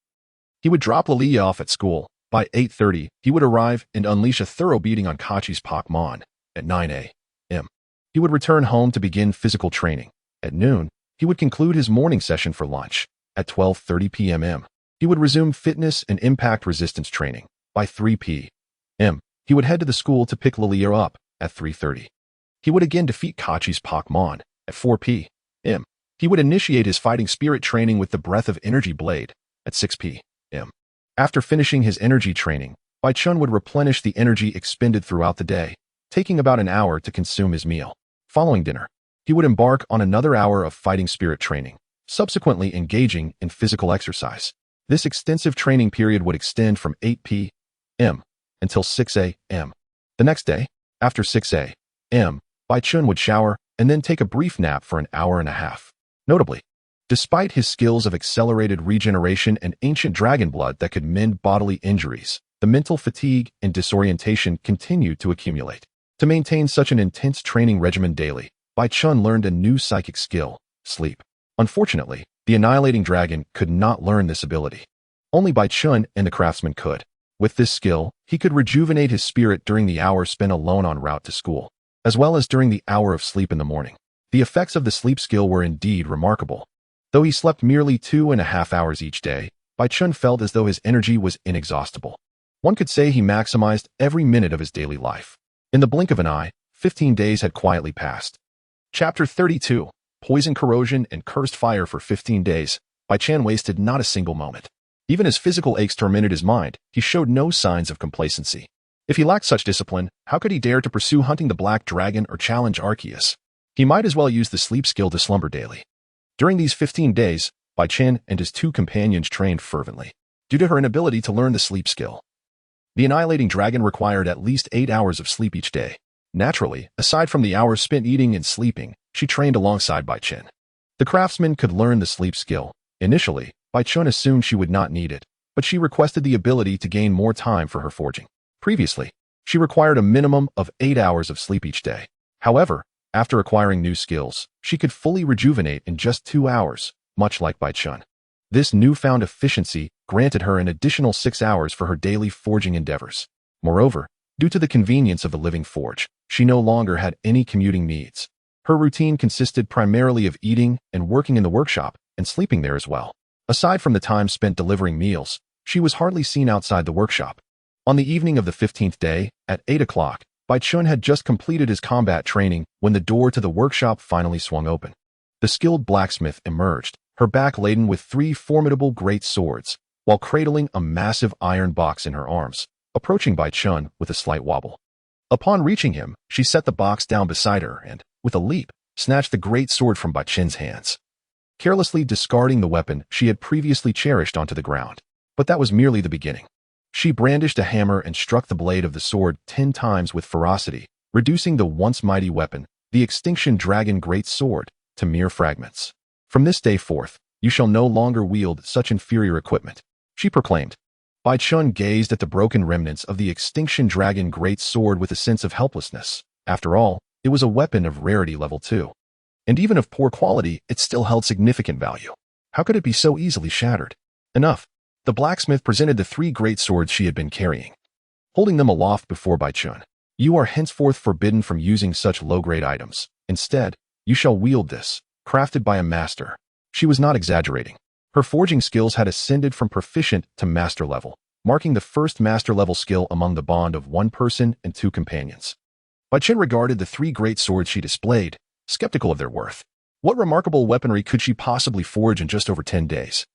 he would drop Lilia off at school. By 8:30, he would arrive and unleash a thorough beating on Kachi's Pokémon. At 9 a.m., he would return home to begin physical training. At noon, he would conclude his morning session for lunch. At 12:30 p.m., he would resume fitness and impact resistance training. By 3 p.m., he would head to the school to pick Lilia up. At 3:30, he would again defeat Kachi's Pokémon. At 4 p.m., he would initiate his fighting spirit training with the Breath of Energy Blade. At 6 p.m., after finishing his energy training, Baichen would replenish the energy expended throughout the day, taking about an hour to consume his meal. Following dinner, he would embark on another hour of fighting spirit training, subsequently engaging in physical exercise. This extensive training period would extend from 8 p.m. until 6 a.m. The next day, after 6 a.m., Baichen would shower and then take a brief nap for an hour and a half. Notably, despite his skills of accelerated regeneration and ancient dragon blood that could mend bodily injuries, the mental fatigue and disorientation continued to accumulate. To maintain such an intense training regimen daily, Baichen learned a new psychic skill: sleep. Unfortunately, the Annihilating Dragon could not learn this ability. Only Baichen and the craftsman could. With this skill, he could rejuvenate his spirit during the hour spent alone en route to school, as well as during the hour of sleep in the morning. The effects of the sleep skill were indeed remarkable. Though he slept merely 2.5 hours each day, Baichun felt as though his energy was inexhaustible. One could say he maximized every minute of his daily life. In the blink of an eye, 15 days had quietly passed. Chapter 32, Poison Corrosion and Cursed Fire. For 15 days, Baichun wasted not a single moment. Even as physical aches tormented his mind, he showed no signs of complacency. If he lacked such discipline, how could he dare to pursue hunting the Black Dragon or challenge Arceus? He might as well use the sleep skill to slumber daily. During these 15 days, Baichun and his two companions trained fervently. Due to her inability to learn the sleep skill, the Annihilating Dragon required at least 8 hours of sleep each day. Naturally, aside from the hours spent eating and sleeping, she trained alongside Baichun. The craftsman could learn the sleep skill. Initially, Baichun assumed she would not need it, but she requested the ability to gain more time for her forging. Previously, she required a minimum of 8 hours of sleep each day. However, after acquiring new skills, she could fully rejuvenate in just 2 hours, much like Baichun. This newfound efficiency granted her an additional 6 hours for her daily forging endeavors. Moreover, due to the convenience of the living forge, she no longer had any commuting needs. Her routine consisted primarily of eating and working in the workshop, and sleeping there as well. Aside from the time spent delivering meals, she was hardly seen outside the workshop. On the evening of the 15th day, at 8 o'clock, Baichun had just completed his combat training when the door to the workshop finally swung open. The skilled blacksmith emerged, her back laden with 3 formidable great swords, while cradling a massive iron box in her arms, approaching Baichun with a slight wobble. Upon reaching him, she set the box down beside her and, with a leap, snatched the great sword from Baichun's hands, carelessly discarding the weapon she had previously cherished onto the ground. But that was merely the beginning. She brandished a hammer and struck the blade of the sword 10 times with ferocity, reducing the once mighty weapon, the Extinction Dragon Great Sword, to mere fragments. From this day forth, you shall no longer wield such inferior equipment, she proclaimed. Baichun gazed at the broken remnants of the Extinction Dragon Great Sword with a sense of helplessness. After all, it was a weapon of rarity level 2. And even of poor quality, it still held significant value. How could it be so easily shattered? Enough. The blacksmith presented the 3 great swords she had been carrying, holding them aloft before Baichun. You are henceforth forbidden from using such low-grade items. Instead, you shall wield this, crafted by a master. She was not exaggerating. Her forging skills had ascended from proficient to master level, marking the first master level skill among the bond of 1 person and 2 companions. Baichun regarded the 3 great swords she displayed, skeptical of their worth. What remarkable weaponry could she possibly forge in just over 10 days?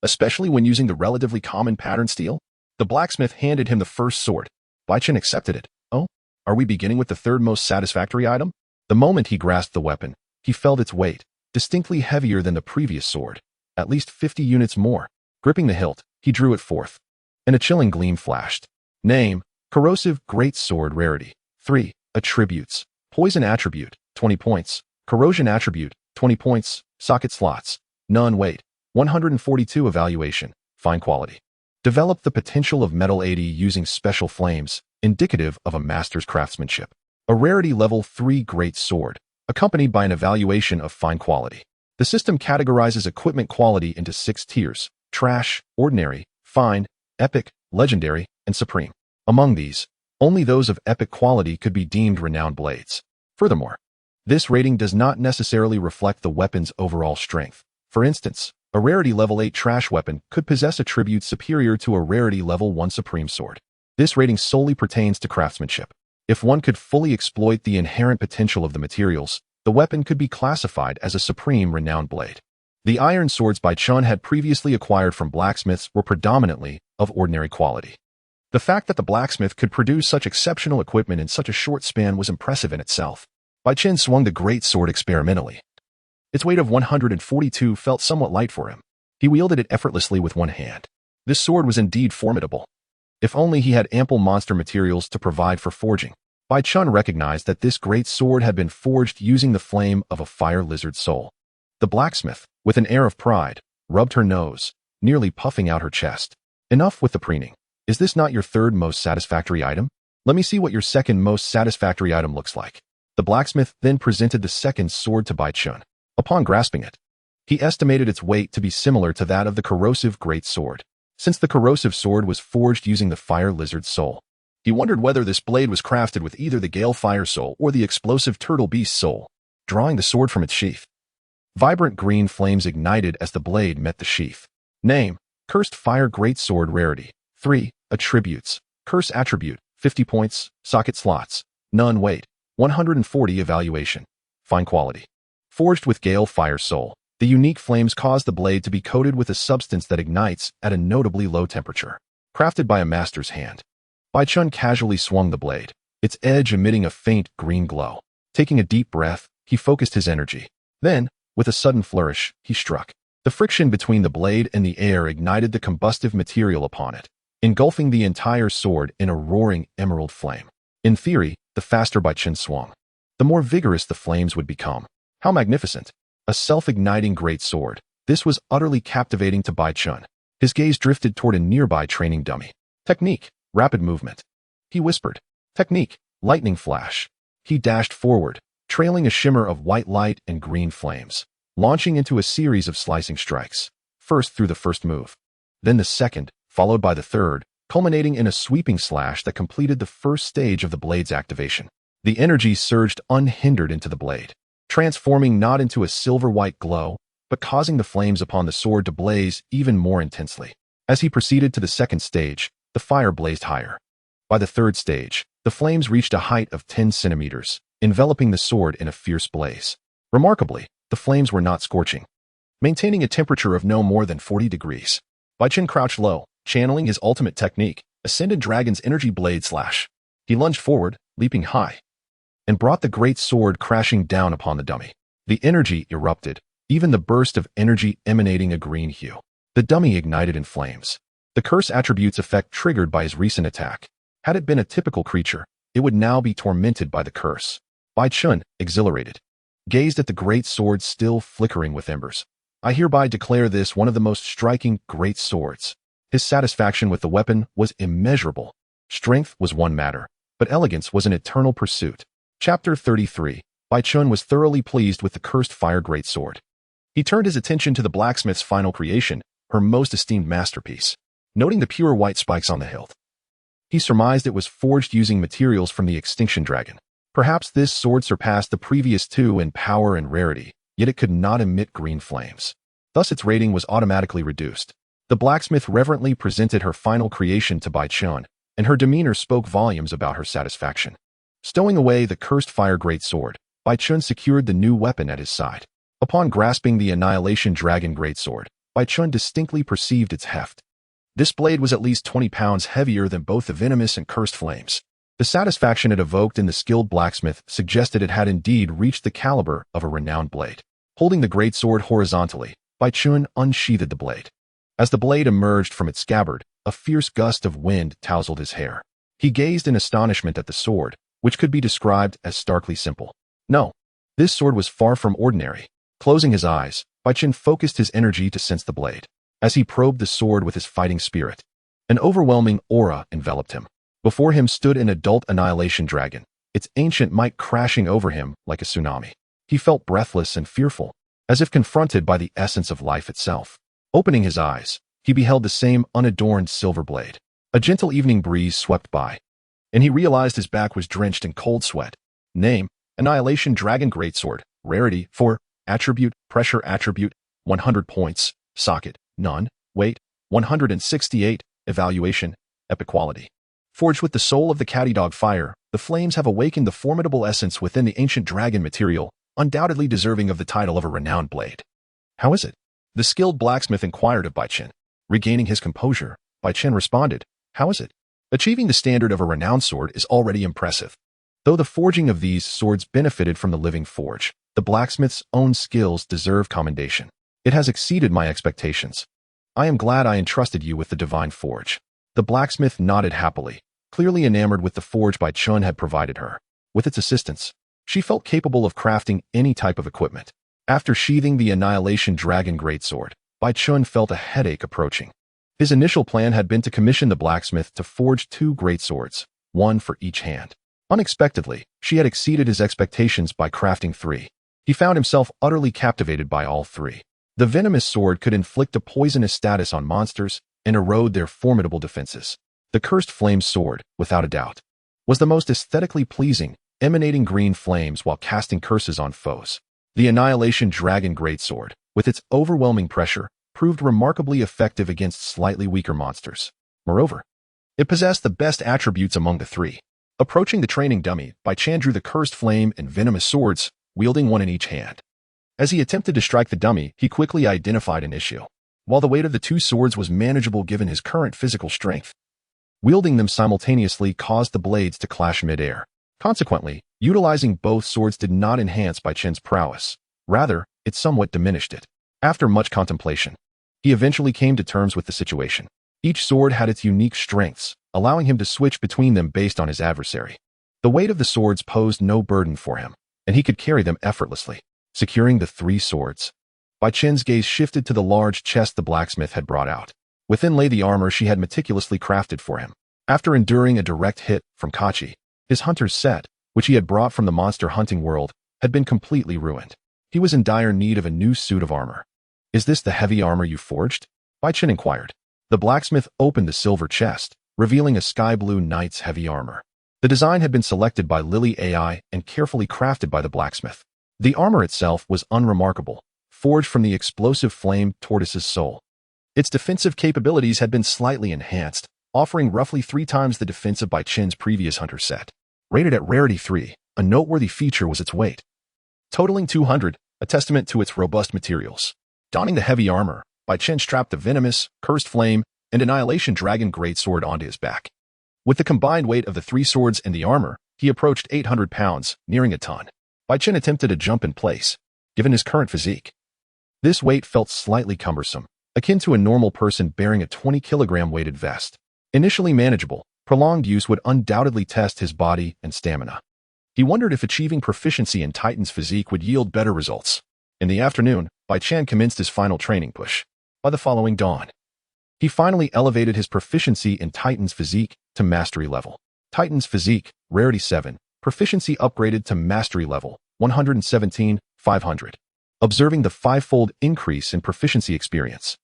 Especially when using the relatively common pattern steel? The blacksmith handed him the first sword. Baichun accepted it. Oh, are we beginning with the third most satisfactory item? The moment he grasped the weapon, he felt its weight, distinctly heavier than the previous sword, at least 50 units more. Gripping the hilt, he drew it forth, and a chilling gleam flashed. Name: Corrosive Great Sword. Rarity: 3. Attributes: Poison Attribute, 20 points. Corrosion Attribute, 20 points. Socket slots: none. Weight: 142. Evaluation: fine quality. Develop the potential of metal 80 using special flames, indicative of a master's craftsmanship. A rarity level 3 great sword, accompanied by an evaluation of fine quality. The system categorizes equipment quality into 6 tiers: trash, ordinary, fine, epic, legendary, and supreme. Among these, only those of epic quality could be deemed renowned blades. Furthermore, this rating does not necessarily reflect the weapon's overall strength. For instance, a rarity level 8 trash weapon could possess attributes superior to a rarity level 1 supreme sword. This rating solely pertains to craftsmanship. If one could fully exploit the inherent potential of the materials, the weapon could be classified as a supreme renowned blade. The iron swords Baichun had previously acquired from blacksmiths were predominantly of ordinary quality. The fact that the blacksmith could produce such exceptional equipment in such a short span was impressive in itself. Baichun swung the great sword experimentally. Its weight of 142 felt somewhat light for him. He wielded it effortlessly with one hand. This sword was indeed formidable. If only he had ample monster materials to provide for forging. Baichun recognized that this great sword had been forged using the flame of a fire lizard soul. The blacksmith, with an air of pride, rubbed her nose, nearly puffing out her chest. Enough with the preening. Is this not your third most satisfactory item? Let me see what your second most satisfactory item looks like. The blacksmith then presented the second sword to Baichun. Upon grasping it, he estimated its weight to be similar to that of the corrosive great sword. Since the corrosive sword was forged using the fire lizard soul, he wondered whether this blade was crafted with either the gale fire soul or the explosive turtle beast soul. drawing the sword from its sheath. Vibrant green flames ignited as the blade met the sheath. Name: Cursed Fire Greatsword. Rarity: 3. Attributes: Curse Attribute, 50 points. Socket slots: None. Weight: 140. Evaluation: Fine quality. Forged with Gale Fire Soul. The unique flames cause the blade to be coated with a substance that ignites at a notably low temperature. Crafted by a master's hand. Baichun casually swung the blade, its edge emitting a faint green glow. Taking a deep breath, he focused his energy. Then, with a sudden flourish, he struck. The friction between the blade and the air ignited the combustive material upon it, engulfing the entire sword in a roaring emerald flame. In theory, the faster Baichun swung, the more vigorous the flames would become. How magnificent! A self-igniting great sword. This was utterly captivating to Baichun. His gaze drifted toward a nearby training dummy. Technique: Rapid movement. He whispered. Technique: Lightning flash. He dashed forward, trailing a shimmer of white light and green flames, launching into a series of slicing strikes, first through the first move, then the second, followed by the third, culminating in a sweeping slash that completed the first stage of the blade's activation. The energy surged unhindered into the blade, transforming not into a silver-white glow, but causing the flames upon the sword to blaze even more intensely. As he proceeded to the second stage, the fire blazed higher. By the third stage, the flames reached a height of 10 centimeters, enveloping the sword in a fierce blaze. Remarkably, the flames were not scorching, maintaining a temperature of no more than 40 degrees. Baichun crouched low, channeling his ultimate technique, Ascended Dragon's Energy Blade Slash. He lunged forward, leaping high, and brought the great sword crashing down upon the dummy. The energy erupted, even the burst of energy emanating a green hue. The dummy ignited in flames. The curse attribute's effect triggered by his recent attack. Had it been a typical creature, it would now be tormented by the curse. Baichun, exhilarated, gazed at the great sword still flickering with embers. I hereby declare this one of the most striking great swords. His satisfaction with the weapon was immeasurable. Strength was one matter, but elegance was an eternal pursuit. Chapter 33. Baichun was thoroughly pleased with the cursed fire greatsword. He turned his attention to the blacksmith's final creation, her most esteemed masterpiece. Noting the pure white spikes on the hilt, he surmised it was forged using materials from the extinction dragon. Perhaps this sword surpassed the previous two in power and rarity, yet it could not emit green flames. Thus its rating was automatically reduced. The blacksmith reverently presented her final creation to Baichun, and her demeanor spoke volumes about her satisfaction. Stowing away the cursed fire greatsword, Baichun secured the new weapon at his side. Upon grasping the Annihilation Dragon greatsword, Baichun distinctly perceived its heft. This blade was at least 20 pounds heavier than both the venomous and cursed flames. The satisfaction it evoked in the skilled blacksmith suggested it had indeed reached the caliber of a renowned blade. Holding the greatsword horizontally, Baichun unsheathed the blade. As the blade emerged from its scabbard, a fierce gust of wind tousled his hair. He gazed in astonishment at the sword, which could be described as starkly simple. No, this sword was far from ordinary. Closing his eyes, Baichun focused his energy to sense the blade. As he probed the sword with his fighting spirit, an overwhelming aura enveloped him. Before him stood an adult Annihilation Dragon, its ancient might crashing over him like a tsunami. He felt breathless and fearful, as if confronted by the essence of life itself. Opening his eyes, he beheld the same unadorned silver blade. A gentle evening breeze swept by, and he realized his back was drenched in cold sweat. Name: Annihilation Dragon Greatsword. Rarity: 4. Attribute: Pressure Attribute, 100 points. Socket: None. Weight: 168. Evaluation: Epic quality. Forged with the soul of the Catydog fire, the flames have awakened the formidable essence within the ancient dragon material, undoubtedly deserving of the title of a renowned blade. How is it? The skilled blacksmith inquired of Baichun. Regaining his composure, Baichun responded, How is it? Achieving the standard of a renowned sword is already impressive. Though the forging of these swords benefited from the living forge, the blacksmith's own skills deserve commendation. It has exceeded my expectations. I am glad I entrusted you with the divine forge. The blacksmith nodded happily, clearly enamored with the forge Baichun had provided her. With its assistance, she felt capable of crafting any type of equipment. After sheathing the Annihilation Dragon greatsword, Baichun felt a headache approaching. His initial plan had been to commission the blacksmith to forge 2 greatswords, one for each hand. Unexpectedly, she had exceeded his expectations by crafting 3. He found himself utterly captivated by all 3. The venomous sword could inflict a poisonous status on monsters and erode their formidable defenses. The cursed flame sword, without a doubt, was the most aesthetically pleasing emanating green flames while casting curses on foes. The Annihilation Dragon Greatsword, with its overwhelming pressure, proved remarkably effective against slightly weaker monsters. Moreover, it possessed the best attributes among the three. Approaching the training dummy, Bai-Chan drew the Cursed Flame and Venomous Swords, wielding one in each hand. As he attempted to strike the dummy, he quickly identified an issue. While the weight of the two swords was manageable given his current physical strength, wielding them simultaneously caused the blades to clash mid-air. Consequently, utilizing both swords did not enhance Bai-Chan's prowess. Rather, it somewhat diminished it. After much contemplation, he eventually came to terms with the situation. Each sword had its unique strengths, allowing him to switch between them based on his adversary. The weight of the swords posed no burden for him, and he could carry them effortlessly. Securing the three swords, Bai-Chan's gaze shifted to the large chest the blacksmith had brought out. Within lay the armor she had meticulously crafted for him. After enduring a direct hit from Kachi, his hunter's set, which he had brought from the monster hunting world, had been completely ruined. He was in dire need of a new suit of armor. "Is this the heavy armor you forged?" Bai-Chan inquired. The blacksmith opened the silver chest, revealing a sky blue knight's heavy armor. The design had been selected by Lily AI and carefully crafted by the blacksmith. The armor itself was unremarkable, forged from the explosive flame tortoise's soul. Its defensive capabilities had been slightly enhanced, offering roughly 3 times the defense of Bai-Chan's previous hunter set. Rated at Rarity 3, a noteworthy feature was its weight, totaling 200, a testament to its robust materials. Donning the heavy armor, Bai-Chan strapped the Venomous, Cursed Flame, and Annihilation Dragon Greatsword onto his back. With the combined weight of the 3 swords and the armor, he approached 800 pounds, nearing a ton. Bai-Chan attempted a jump in place, given his current physique. This weight felt slightly cumbersome, akin to a normal person bearing a 20-kilogram weighted vest. Initially manageable, prolonged use would undoubtedly test his body and stamina. He wondered if achieving proficiency in Titan's physique would yield better results. In the afternoon, Bai-Chan commenced his final training push. By the following dawn, he finally elevated his proficiency in Titan's physique to mastery level. Titan's physique, Rarity 7, proficiency upgraded to mastery level, 117, 500. Observing the 5-fold increase in proficiency experience,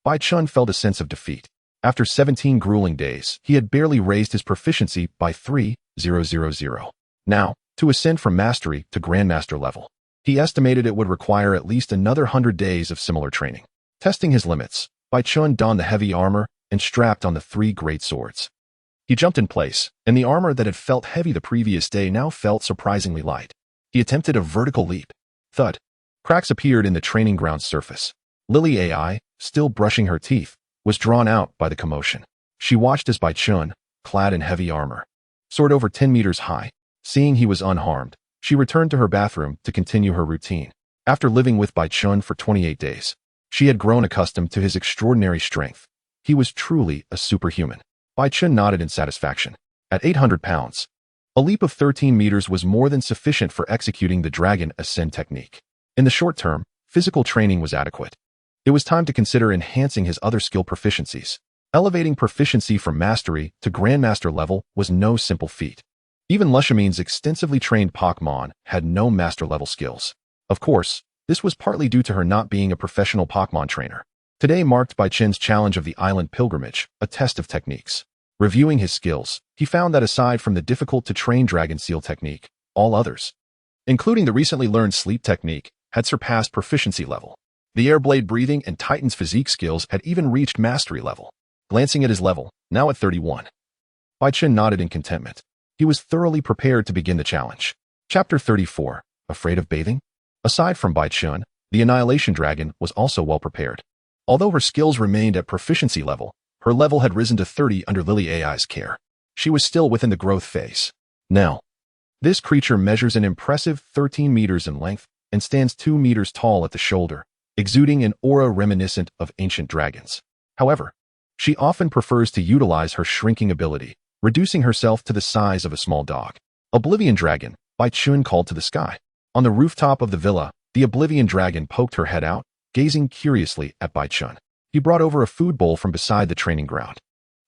Bai-Chan felt a sense of defeat. After 17 grueling days, he had barely raised his proficiency by 3,000. Now, to ascend from mastery to grandmaster level, he estimated it would require at least another 100 days of similar training. Testing his limits, Bai-Chan donned the heavy armor and strapped on the 3 great swords. He jumped in place, and the armor that had felt heavy the previous day now felt surprisingly light. He attempted a vertical leap. Thud. Cracks appeared in the training ground's surface. Lily AI, still brushing her teeth, was drawn out by the commotion. She watched as Bai-Chan, clad in heavy armor, soared over 10 meters high. Seeing he was unharmed, she returned to her bathroom to continue her routine. After living with Bai-Chan for 28 days, she had grown accustomed to his extraordinary strength. He was truly a superhuman. Bai-Chan nodded in satisfaction. At 800 pounds, a leap of 13 meters was more than sufficient for executing the Dragon Ascend technique. In the short term, physical training was adequate. It was time to consider enhancing his other skill proficiencies. Elevating proficiency from mastery to grandmaster level was no simple feat. Even Lushamin's extensively trained Pokémon had no master-level skills. Of course, this was partly due to her not being a professional Pokémon trainer. Today marked Bai-Chan's challenge of the Island Pilgrimage, a test of techniques. Reviewing his skills, he found that aside from the difficult-to-train Dragon Seal technique, all others, including the recently learned Sleep technique, had surpassed proficiency level. The Airblade breathing and Titan's physique skills had even reached mastery level. Glancing at his level, now at 31, Bai-Chan nodded in contentment. He was thoroughly prepared to begin the challenge. Chapter 34. Afraid of bathing? Aside from Bai-Chan, the Annihilation Dragon was also well prepared. Although her skills remained at proficiency level, her level had risen to 30 under Lily AI's care. She was still within the growth phase. Now, this creature measures an impressive 13 meters in length and stands 2 meters tall at the shoulder, exuding an aura reminiscent of ancient dragons. However, she often prefers to utilize her shrinking ability, reducing herself to the size of a small dog. Oblivion Dragon, Bai-Chan called to the sky. On the rooftop of the villa, the Oblivion Dragon poked her head out, gazing curiously at Bai-Chan. He brought over a food bowl from beside the training ground.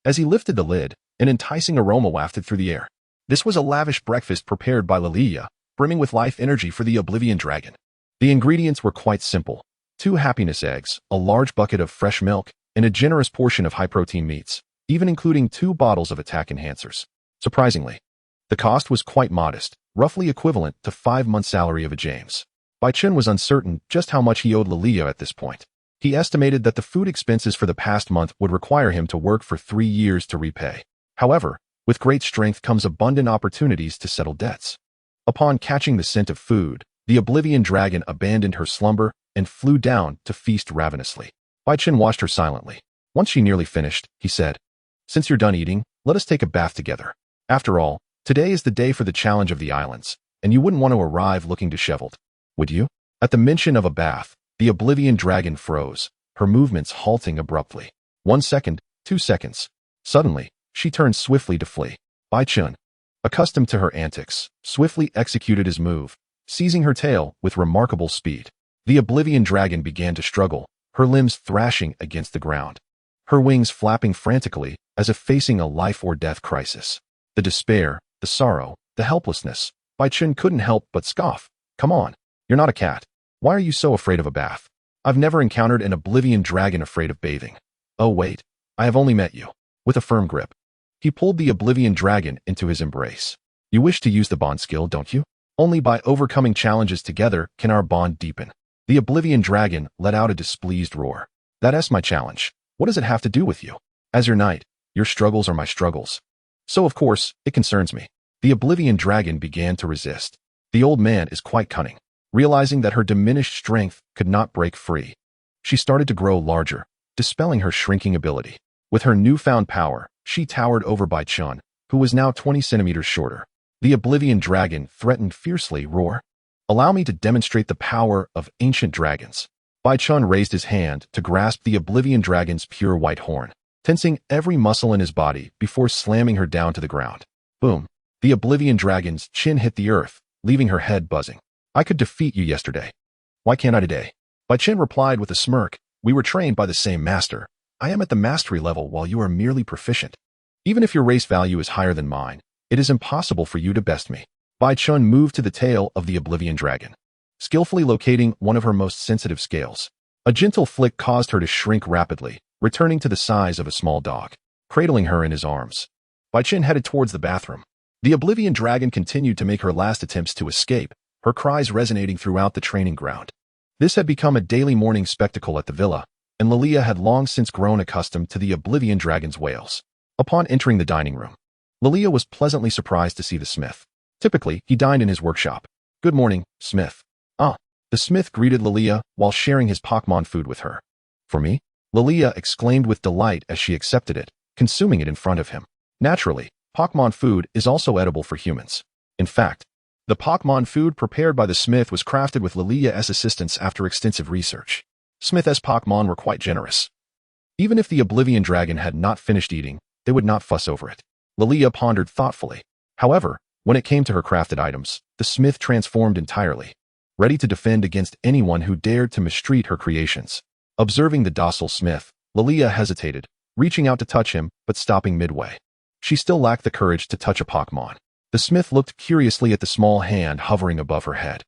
As he lifted the lid, an enticing aroma wafted through the air. This was a lavish breakfast prepared by Lilia, brimming with life energy for the Oblivion Dragon. The ingredients were quite simple. 2 happiness eggs, a large bucket of fresh milk, and a generous portion of high-protein meats, even including 2 bottles of attack enhancers. Surprisingly, the cost was quite modest, roughly equivalent to 5 months' salary of a James. Bai Chen was uncertain just how much he owed Lilia at this point. He estimated that the food expenses for the past month would require him to work for 3 years to repay. However, with great strength comes abundant opportunities to settle debts. Upon catching the scent of food, the Oblivion Dragon abandoned her slumber and flew down to feast ravenously. Bai Chen watched her silently. Once she nearly finished, he said, "Since you're done eating, let us take a bath together. After all, today is the day for the challenge of the islands, and you wouldn't want to arrive looking disheveled, would you?" At the mention of a bath, the Oblivion Dragon froze, her movements halting abruptly. 1 second, 2 seconds. Suddenly, she turned swiftly to flee. Bai Chen, accustomed to her antics, swiftly executed his move, seizing her tail with remarkable speed. The Oblivion Dragon began to struggle, her limbs thrashing against the ground, her wings flapping frantically as if facing a life-or-death crisis. The despair, the sorrow, the helplessness. Bai Chen couldn't help but scoff. "Come on, you're not a cat. Why are you so afraid of a bath? I've never encountered an Oblivion Dragon afraid of bathing. Oh wait, I have only met you." With a firm grip, he pulled the Oblivion Dragon into his embrace. "You wish to use the bond skill, don't you? Only by overcoming challenges together can our bond deepen." The Oblivion Dragon let out a displeased roar. "That's my challenge. What does it have to do with you? As your knight, your struggles are my struggles. So of course, it concerns me." The Oblivion Dragon began to resist. The old man is quite cunning. Realizing that her diminished strength could not break free, she started to grow larger, dispelling her shrinking ability. With her newfound power, she towered over Bai Chen, who was now 20 centimeters shorter. The Oblivion Dragon threatened fiercely, "Roar. Allow me to demonstrate the power of ancient dragons." Bai Chen raised his hand to grasp the Oblivion Dragon's pure white horn, tensing every muscle in his body before slamming her down to the ground. Boom! The Oblivion Dragon's chin hit the earth, leaving her head buzzing. "I could defeat you yesterday. Why can't I today?" Bai Chen replied with a smirk. "We were trained by the same master. I am at the mastery level while you are merely proficient. Even if your race value is higher than mine, it is impossible for you to best me." Bai Chen moved to the tail of the Oblivion Dragon, skillfully locating one of her most sensitive scales. A gentle flick caused her to shrink rapidly, returning to the size of a small dog. Cradling her in his arms, Bai Chen headed towards the bathroom. The Oblivion Dragon continued to make her last attempts to escape, her cries resonating throughout the training ground. This had become a daily morning spectacle at the villa, and Lilia had long since grown accustomed to the Oblivion Dragon's wails. Upon entering the dining room, Lilia was pleasantly surprised to see the smith. Typically, he dined in his workshop. "Good morning, Smith." "Ah." The smith greeted Lilia while sharing his Pokémon food with her. "For me?" Lilia exclaimed with delight as she accepted it, consuming it in front of him. Naturally, Pokémon food is also edible for humans. In fact, the Pokémon food prepared by the smith was crafted with Lilia's assistance after extensive research. Smith's Pokémon were quite generous. Even if the Oblivion Dragon had not finished eating, they would not fuss over it. Lilia pondered thoughtfully. However, when it came to her crafted items, the smith transformed entirely, ready to defend against anyone who dared to mistreat her creations. Observing the docile smith, Lilia hesitated, reaching out to touch him, but stopping midway. She still lacked the courage to touch a Pokémon. The smith looked curiously at the small hand hovering above her head.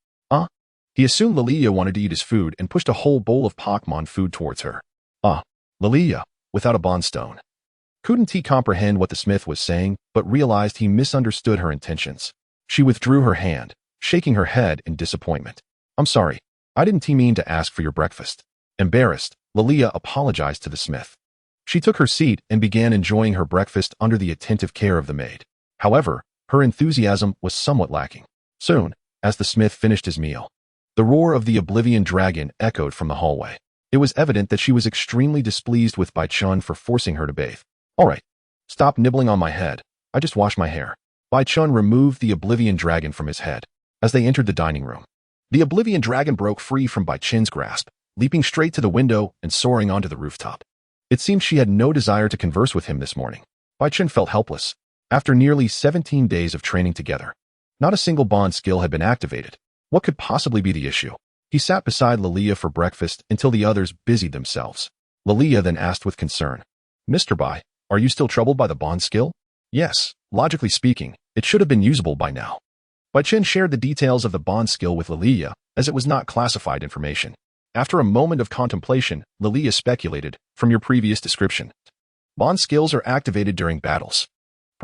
He assumed Lilia wanted to eat his food and pushed a whole bowl of Pokémon food towards her. Lilia, without a bond stone. Couldn't he comprehend what the smith was saying, but realized he misunderstood her intentions. She withdrew her hand, shaking her head in disappointment. "I'm sorry, I didn't mean to ask for your breakfast." Embarrassed, Lilia apologized to the smith. She took her seat and began enjoying her breakfast under the attentive care of the maid. However, her enthusiasm was somewhat lacking. Soon, as the smith finished his meal, the roar of the Oblivion Dragon echoed from the hallway. It was evident that she was extremely displeased with Bai Chen for forcing her to bathe. "All right, stop nibbling on my head. I just washed my hair." Bai Chen removed the Oblivion Dragon from his head. As they entered the dining room, the Oblivion Dragon broke free from Bai Chen's grasp, leaping straight to the window and soaring onto the rooftop. It seemed she had no desire to converse with him this morning. Bai Chen felt helpless. After nearly 17 days of training together, not a single bond skill had been activated. What could possibly be the issue? He sat beside Lilia for breakfast until the others busied themselves. Lilia then asked with concern, "Mr. Bai, are you still troubled by the bond skill?" "Yes, logically speaking, it should have been usable by now." Bai Chen shared the details of the bond skill with Lilia, as it was not classified information. After a moment of contemplation, Lilia speculated, "From your previous description, bond skills are activated during battles.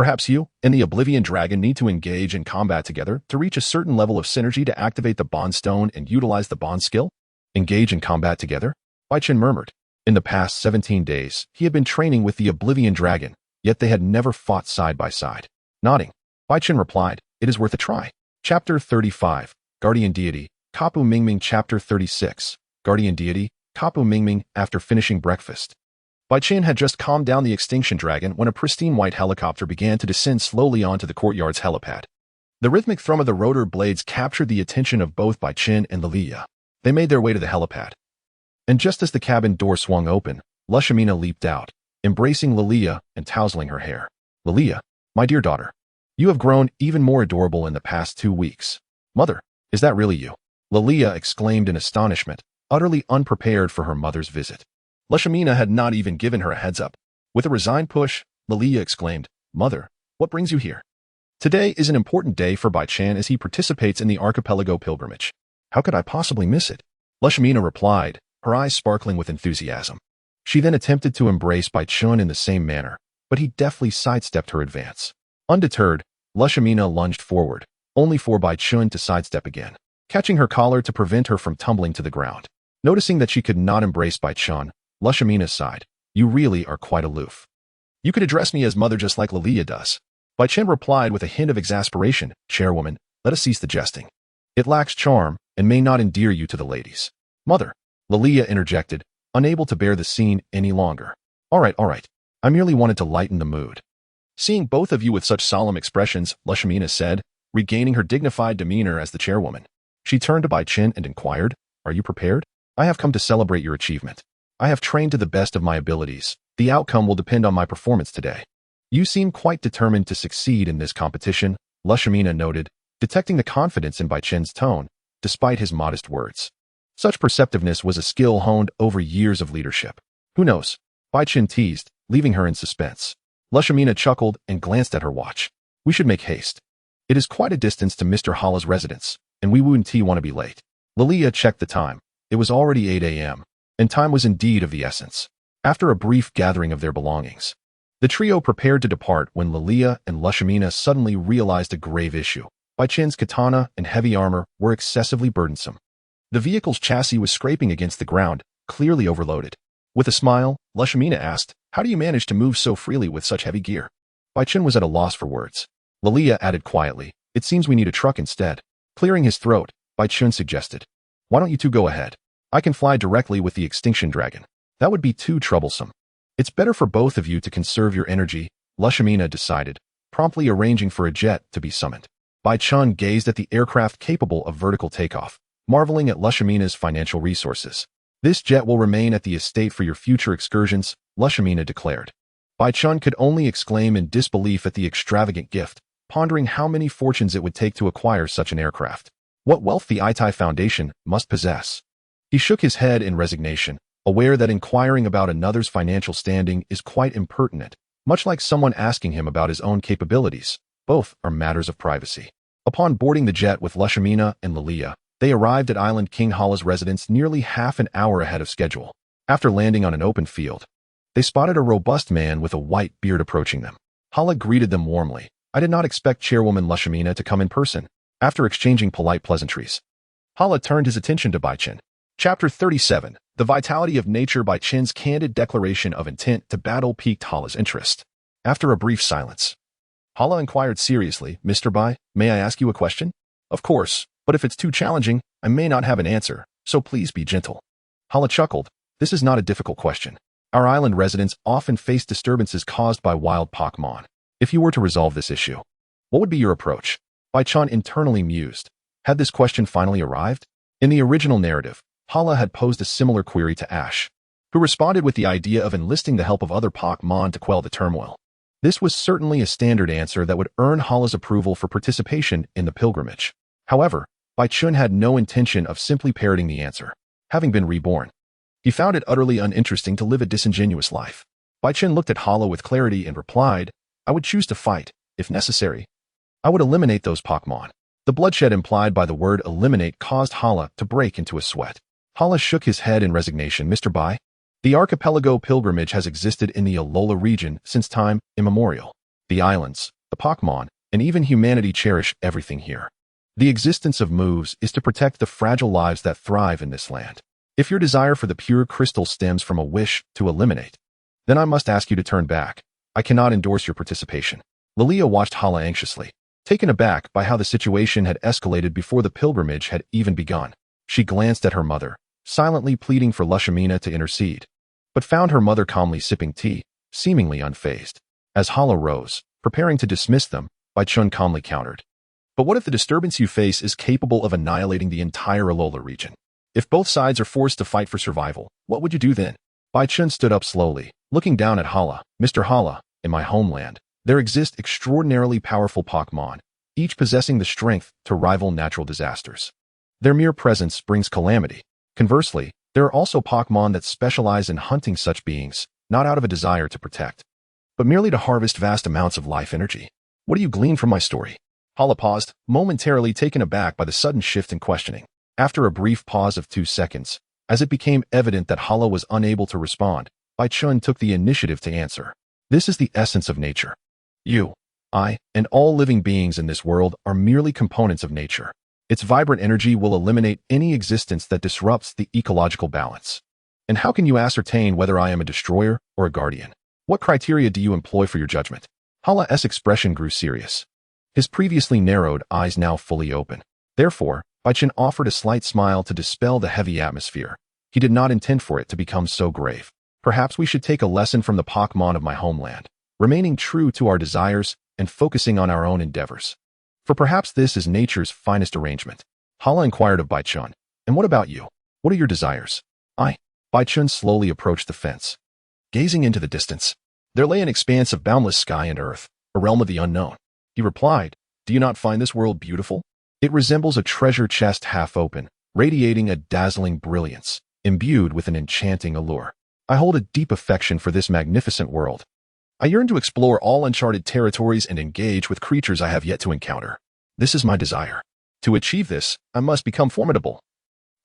Perhaps you and the Oblivion Dragon need to engage in combat together to reach a certain level of synergy to activate the Bond Stone and utilize the Bond skill? Engage in combat together? Baichen murmured. In the past 17 days, he had been training with the Oblivion Dragon, yet they had never fought side by side. Nodding, Baichen replied, "It is worth a try." Chapter 35, Guardian Deity, Kapu Mingming. Chapter 36, Guardian Deity, Kapu Mingming. After finishing breakfast, Baichen had just calmed down the extinction dragon when a pristine white helicopter began to descend slowly onto the courtyard's helipad. The rhythmic thrum of the rotor blades captured the attention of both Baichen and Lilia. They made their way to the helipad. And just as the cabin door swung open, Lushamina leaped out, embracing Lilia and tousling her hair. "Lilia, my dear daughter, you have grown even more adorable in the past 2 weeks." "Mother, is that really you?" Lilia exclaimed in astonishment, utterly unprepared for her mother's visit. Lushamina had not even given her a heads-up. With a resigned push, Lilia exclaimed, "Mother, what brings you here?" "Today is an important day for Baichen as he participates in the Archipelago pilgrimage. How could I possibly miss it?" Lushamina replied, her eyes sparkling with enthusiasm. She then attempted to embrace Baichen in the same manner, but he deftly sidestepped her advance. Undeterred, Lushamina lunged forward, only for Baichen to sidestep again, catching her collar to prevent her from tumbling to the ground. Noticing that she could not embrace Baichen, Lushamina sighed, "You really are quite aloof. You could address me as mother just like Lilia does." Baichen replied with a hint of exasperation, "Chairwoman, let us cease the jesting. It lacks charm and may not endear you to the ladies." "Mother," Lilia interjected, unable to bear the scene any longer. All right. I merely wanted to lighten the mood." "Seeing both of you with such solemn expressions," Lushamina said, regaining her dignified demeanor as the chairwoman. She turned to Baichen and inquired, "Are you prepared?" "I have come to celebrate your achievement. I have trained to the best of my abilities. The outcome will depend on my performance today." "You seem quite determined to succeed in this competition," Lushamina noted, detecting the confidence in Baichen's tone, despite his modest words. Such perceptiveness was a skill honed over years of leadership. "Who knows?" Baichen teased, leaving her in suspense. Lushamina chuckled and glanced at her watch. "We should make haste. It is quite a distance to Mr. Hala's residence, and we wouldn't want to be late." Lilia checked the time. It was already 8 a.m., and time was indeed of the essence. After a brief gathering of their belongings, the trio prepared to depart when Lilia and Lushamina suddenly realized a grave issue. Baichen's katana and heavy armor were excessively burdensome. The vehicle's chassis was scraping against the ground, clearly overloaded. With a smile, Lushamina asked, "How do you manage to move so freely with such heavy gear?" Baichen was at a loss for words. Lilia added quietly, "It seems we need a truck instead." Clearing his throat, Baichen suggested, "Why don't you two go ahead? I can fly directly with the extinction dragon. That would be too troublesome." "It's better for both of you to conserve your energy," Lushamina decided, promptly arranging for a jet to be summoned. Baichen gazed at the aircraft capable of vertical takeoff, marveling at Lushamina's financial resources. "This jet will remain at the estate for your future excursions," Lushamina declared. Baichen could only exclaim in disbelief at the extravagant gift, pondering how many fortunes it would take to acquire such an aircraft. What wealth the Itai Foundation must possess. He shook his head in resignation, aware that inquiring about another's financial standing is quite impertinent, much like someone asking him about his own capabilities. Both are matters of privacy. Upon boarding the jet with Lushamina and Lilia, they arrived at Island King Hala's residence nearly half an hour ahead of schedule. After landing on an open field, they spotted a robust man with a white beard approaching them. Hala greeted them warmly. "I did not expect Chairwoman Lushamina to come in person." After exchanging polite pleasantries, Hala turned his attention to Baichen. Chapter 37, The Vitality of Nature. Baichen's candid declaration of intent to battle piqued Hala's interest. After a brief silence, Hala inquired seriously, "Mr. Bai, may I ask you a question?" "Of course, but if it's too challenging, I may not have an answer, so please be gentle." Hala chuckled. "This is not a difficult question. Our island residents often face disturbances caused by wild Pokémon. If you were to resolve this issue, what would be your approach?" Baichen internally mused. Had this question finally arrived? In the original narrative, Hala had posed a similar query to Ash, who responded with the idea of enlisting the help of other Pokémon to quell the turmoil. This was certainly a standard answer that would earn Hala's approval for participation in the pilgrimage. However, Baichen had no intention of simply parroting the answer. Having been reborn, he found it utterly uninteresting to live a disingenuous life. Baichen looked at Hala with clarity and replied, "I would choose to fight, if necessary. I would eliminate those Pokémon." The bloodshed implied by the word eliminate caused Hala to break into a sweat. Hala shook his head in resignation. "Mr. Bai, the Archipelago pilgrimage has existed in the Alola region since time immemorial. The islands, the Pokémon, and even humanity cherish everything here. The existence of moves is to protect the fragile lives that thrive in this land. If your desire for the pure crystal stems from a wish to eliminate, then I must ask you to turn back. I cannot endorse your participation. Lilia watched Hala anxiously, taken aback by how the situation had escalated before the pilgrimage had even begun. She glanced at her mother, silently pleading for Lushamina to intercede, but found her mother calmly sipping tea, seemingly unfazed. As Hala rose, preparing to dismiss them, Baichun calmly countered. But what if the disturbance you face is capable of annihilating the entire Alola region? If both sides are forced to fight for survival, what would you do then? Baichun stood up slowly, looking down at Hala. Mr. Hala, in my homeland, there exist extraordinarily powerful Pokémon, each possessing the strength to rival natural disasters. Their mere presence brings calamity. Conversely, there are also Pokémon that specialize in hunting such beings, not out of a desire to protect, but merely to harvest vast amounts of life energy. What do you glean from my story? Hala paused, momentarily taken aback by the sudden shift in questioning. After a brief pause of 2 seconds, as it became evident that Hala was unable to respond, Baichun took the initiative to answer. This is the essence of nature. You, I, and all living beings in this world are merely components of nature. Its vibrant energy will eliminate any existence that disrupts the ecological balance. And how can you ascertain whether I am a destroyer or a guardian? What criteria do you employ for your judgment? Hala's expression grew serious. His previously narrowed eyes now fully open. Therefore, Baichun offered a slight smile to dispel the heavy atmosphere. He did not intend for it to become so grave. Perhaps we should take a lesson from the Pokémon of my homeland, remaining true to our desires and focusing on our own endeavors. For perhaps this is nature's finest arrangement. Hala inquired of Baichun. And what about you? What are your desires? Baichun slowly approached the fence. Gazing into the distance, there lay an expanse of boundless sky and earth, a realm of the unknown. He replied, Do you not find this world beautiful? It resembles a treasure chest half open, radiating a dazzling brilliance, imbued with an enchanting allure. I hold a deep affection for this magnificent world. I yearn to explore all uncharted territories and engage with creatures I have yet to encounter. This is my desire. To achieve this, I must become formidable,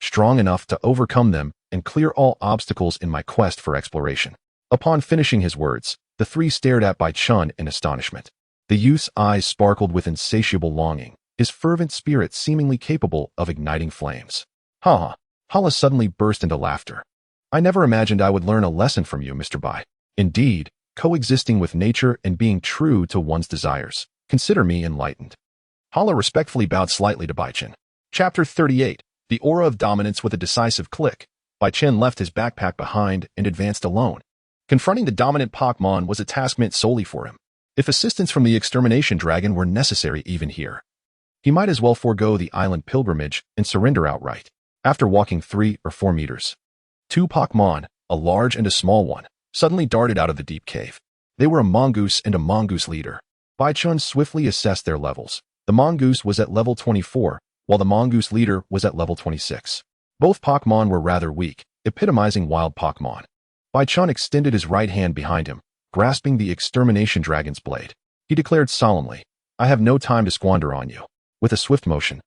strong enough to overcome them and clear all obstacles in my quest for exploration. Upon finishing his words, the three stared at Baichun in astonishment. The youth's eyes sparkled with insatiable longing, his fervent spirit seemingly capable of igniting flames. Ha! Hala suddenly burst into laughter. I never imagined I would learn a lesson from you, Mr. Bai. Indeed, coexisting with nature and being true to one's desires. Consider me enlightened. Hala respectfully bowed slightly to Baichun. Chapter 38. The Aura of Dominance. With a decisive click, Baichun left his backpack behind and advanced alone. Confronting the dominant Pokémon was a task meant solely for him. If assistance from the extermination dragon were necessary even here, he might as well forego the island pilgrimage and surrender outright. After walking 3 or 4 meters, 2 Pokémon, a large and a small one, suddenly darted out of the deep cave. They were a mongoose and a mongoose leader. Baichun swiftly assessed their levels. The mongoose was at level 24, while the mongoose leader was at level 26. Both Pokémon were rather weak, epitomizing wild Pokémon. Baichun extended his right hand behind him, grasping the extermination dragon's blade. He declared solemnly, I have no time to squander on you. With a swift motion,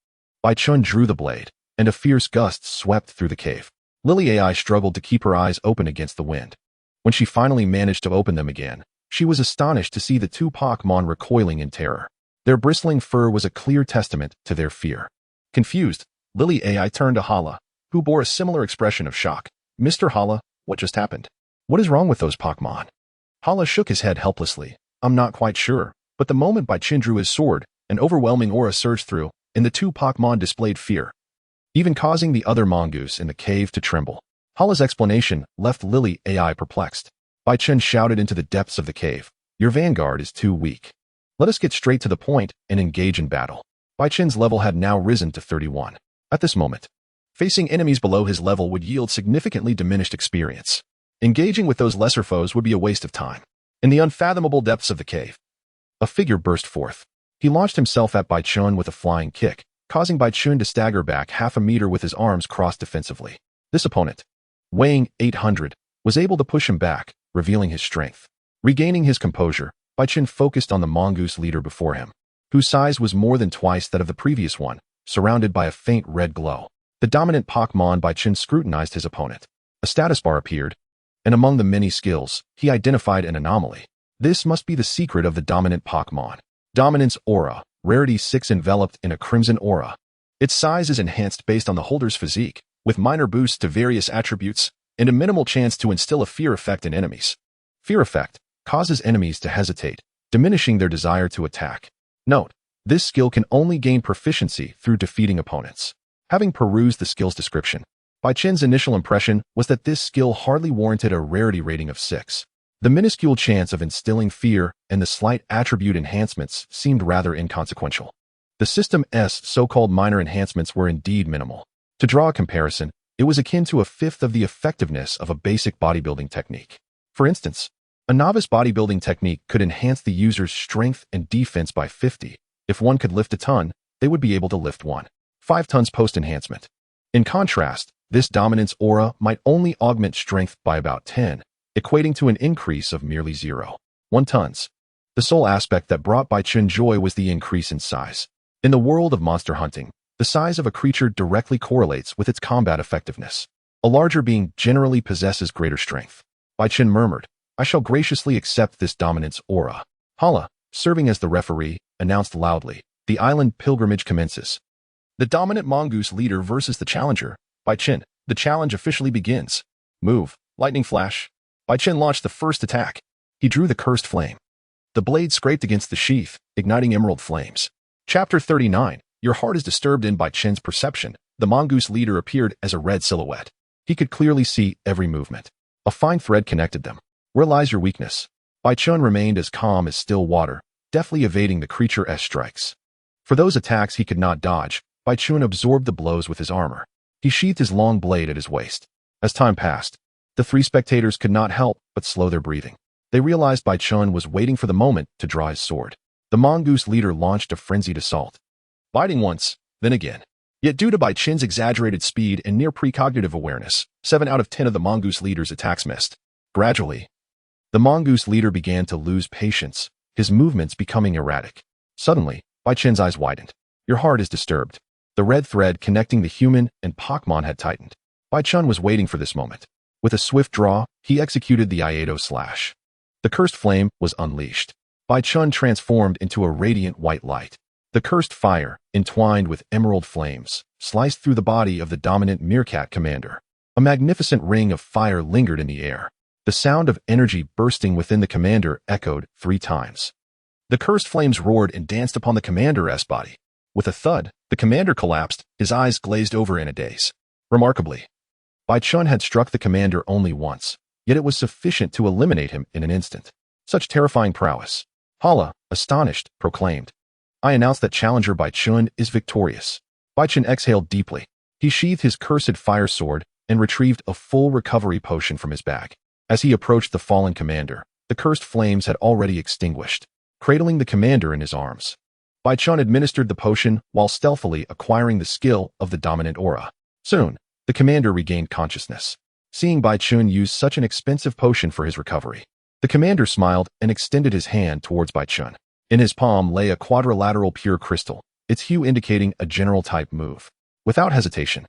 Baichun drew the blade, and a fierce gust swept through the cave. Lily AI struggled to keep her eyes open against the wind. When she finally managed to open them again, she was astonished to see the 2 Pokémon recoiling in terror. Their bristling fur was a clear testament to their fear. Confused, Lily AI turned to Hala, who bore a similar expression of shock. Mr. Hala, what just happened? What is wrong with those Pokémon? Hala shook his head helplessly. I'm not quite sure, but the moment Baichun drew his sword, an overwhelming aura surged through, and the 2 Pokémon displayed fear, even causing the other mongoose in the cave to tremble. Hala's explanation left Lily AI perplexed. Baichun shouted into the depths of the cave, Your vanguard is too weak. Let us get straight to the point and engage in battle. Baichun's level had now risen to 31. At this moment, facing enemies below his level would yield significantly diminished experience. Engaging with those lesser foes would be a waste of time. In the unfathomable depths of the cave, a figure burst forth. He launched himself at Baichun with a flying kick, causing Baichun to stagger back half a meter with his arms crossed defensively. This opponent, weighing 800, was able to push him back, revealing his strength. Regaining his composure, Baichun focused on the mongoose leader before him, whose size was more than twice that of the previous one, surrounded by a faint red glow. The dominant Pokémon. Baichun scrutinized his opponent. A status bar appeared, and among the many skills, he identified an anomaly. This must be the secret of the dominant Pokémon. Dominance Aura, Rarity 6 enveloped in a crimson aura. Its size is enhanced based on the holder's physique, with minor boosts to various attributes, and a minimal chance to instill a fear effect in enemies. Fear effect causes enemies to hesitate, diminishing their desire to attack. Note, this skill can only gain proficiency through defeating opponents. Having perused the skill's description, Bai Chen's initial impression was that this skill hardly warranted a rarity rating of 6. The minuscule chance of instilling fear and the slight attribute enhancements seemed rather inconsequential. The system's so-called minor enhancements were indeed minimal. To draw a comparison, it was akin to a fifth of the effectiveness of a basic bodybuilding technique. For instance, a novice bodybuilding technique could enhance the user's strength and defense by 50. If one could lift a ton, they would be able to lift 5 tons post-enhancement. In contrast, this dominance aura might only augment strength by about 10, equating to an increase of merely 0.1 tons. The sole aspect that brought Bai Chen joy was the increase in size. In the world of monster hunting, the size of a creature directly correlates with its combat effectiveness. A larger being generally possesses greater strength. Bai Chen murmured, "I shall graciously accept this dominance aura." Hala, serving as the referee, announced loudly, "The island pilgrimage commences. The dominant mongoose leader versus the challenger, Bai Chen. The challenge officially begins. Move, lightning flash." Bai Chen launched the first attack. He drew the cursed flame. The blade scraped against the sheath, igniting emerald flames. Chapter 39. Your heart is disturbed. In Bai Chen's perception, the mongoose leader appeared as a red silhouette. He could clearly see every movement. A fine thread connected them. Where lies your weakness? Bai Chen remained as calm as still water, deftly evading the creature's strikes. For those attacks he could not dodge, Bai Chen absorbed the blows with his armor. He sheathed his long blade at his waist. As time passed, the 3 spectators could not help but slow their breathing. They realized Bai Chen was waiting for the moment to draw his sword. The mongoose leader launched a frenzied assault, biting once, then again. Yet due to Bai Chen's exaggerated speed and near precognitive awareness, 7 out of 10 of the mongoose leader's attacks missed. Gradually, the mongoose leader began to lose patience, his movements becoming erratic. Suddenly, Bai Chen's eyes widened. Your heart is disturbed. The red thread connecting the human and Pokémon had tightened. Bai Chen was waiting for this moment. With a swift draw, he executed the Iato slash. The cursed flame was unleashed. Bai Chen transformed into a radiant white light. The cursed fire, entwined with emerald flames, sliced through the body of the dominant meerkat commander. A magnificent ring of fire lingered in the air. The sound of energy bursting within the commander echoed 3 times. The cursed flames roared and danced upon the commander's body. With a thud, the commander collapsed, his eyes glazed over in a daze. Remarkably, Bai Chen had struck the commander only once, yet it was sufficient to eliminate him in an instant. Such terrifying prowess. Hala, astonished, proclaimed, "I announce that challenger Bai Chen is victorious." Bai Chen exhaled deeply. He sheathed his cursed fire sword and retrieved a full recovery potion from his bag. As he approached the fallen commander, the cursed flames had already extinguished, cradling the commander in his arms. Bai Chen administered the potion while stealthily acquiring the skill of the dominant aura. Soon, the commander regained consciousness. Seeing Bai Chen use such an expensive potion for his recovery, the commander smiled and extended his hand towards Bai Chen. In his palm lay a quadrilateral pure crystal, its hue indicating a general-type move. Without hesitation,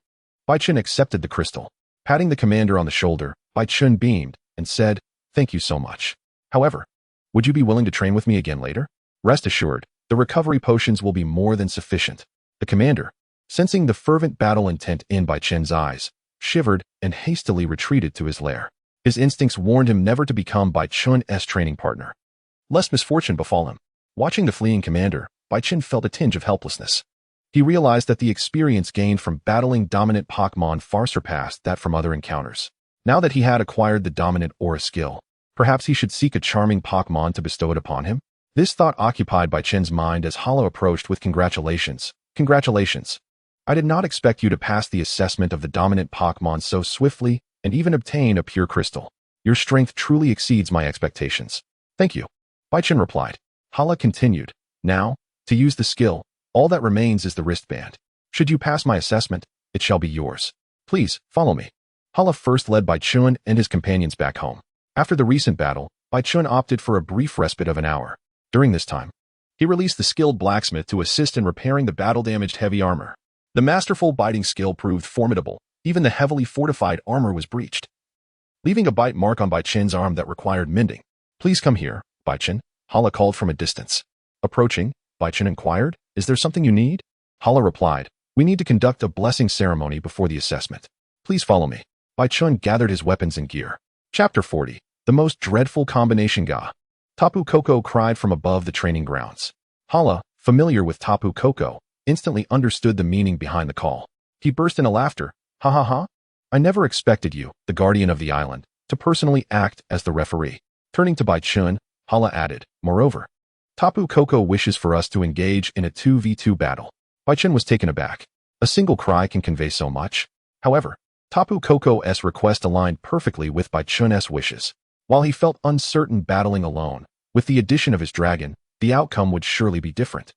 Bai Chen accepted the crystal. Patting the commander on the shoulder, Bai Chen beamed and said, "Thank you so much. However, would you be willing to train with me again later?" "Rest assured, the recovery potions will be more than sufficient." The commander, sensing the fervent battle intent in Bai Chen's eyes, shivered and hastily retreated to his lair. His instincts warned him never to become Bai Chen's training partner, lest misfortune befall him. Watching the fleeing commander, Bai Chen felt a tinge of helplessness. He realized that the experience gained from battling dominant Pokémon far surpassed that from other encounters. Now that he had acquired the dominant aura skill, perhaps he should seek a charming Pokémon to bestow it upon him? This thought occupied Bai Chen's mind as Hala approached with "Congratulations. Congratulations. I did not expect you to pass the assessment of the dominant Pokémon so swiftly and even obtain a pure crystal. Your strength truly exceeds my expectations." "Thank you," Bai Chen replied. Hala continued, "Now, to use the skill, all that remains is the wristband. Should you pass my assessment, it shall be yours. Please, follow me." Hala first led Bai Chen and his companions back home. After the recent battle, Bai Chen opted for a brief respite of an hour. During this time, he released the skilled blacksmith to assist in repairing the battle-damaged heavy armor. The masterful biting skill proved formidable. Even the heavily fortified armor was breached, leaving a bite mark on Bai Chen's arm that required mending. "Please come here," Baichen, Hala called from a distance. Approaching, Baichen inquired, "Is there something you need?" Hala replied, "We need to conduct a blessing ceremony before the assessment. Please follow me." Baichen gathered his weapons and gear. Chapter 40. The Most Dreadful Combination Ga. Tapu Koko cried from above the training grounds. Hala, familiar with Tapu Koko, instantly understood the meaning behind the call. He burst into laughter. "Ha ha ha! I never expected you, the guardian of the island, to personally act as the referee." Turning to Baichen, Hala added, "Moreover, Tapu Koko wishes for us to engage in a 2v2 battle." Baichen was taken aback. A single cry can convey so much. However, Tapu Koko's request aligned perfectly with Baichen's wishes. While he felt uncertain battling alone, with the addition of his dragon, the outcome would surely be different.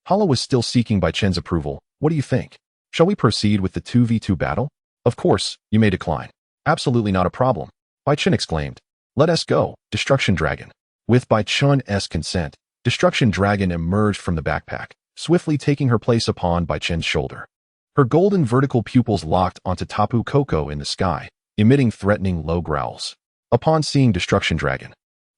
Hala was still seeking Baichen's approval. "What do you think? Shall we proceed with the 2v2 battle?" "Of course, you may decline." "Absolutely not a problem," Baichen exclaimed. "Let us go, Destruction Dragon." With Baichen's consent, Destruction Dragon emerged from the backpack, swiftly taking her place upon Baichen's shoulder. Her golden vertical pupils locked onto Tapu Koko in the sky, emitting threatening low growls. Upon seeing Destruction Dragon,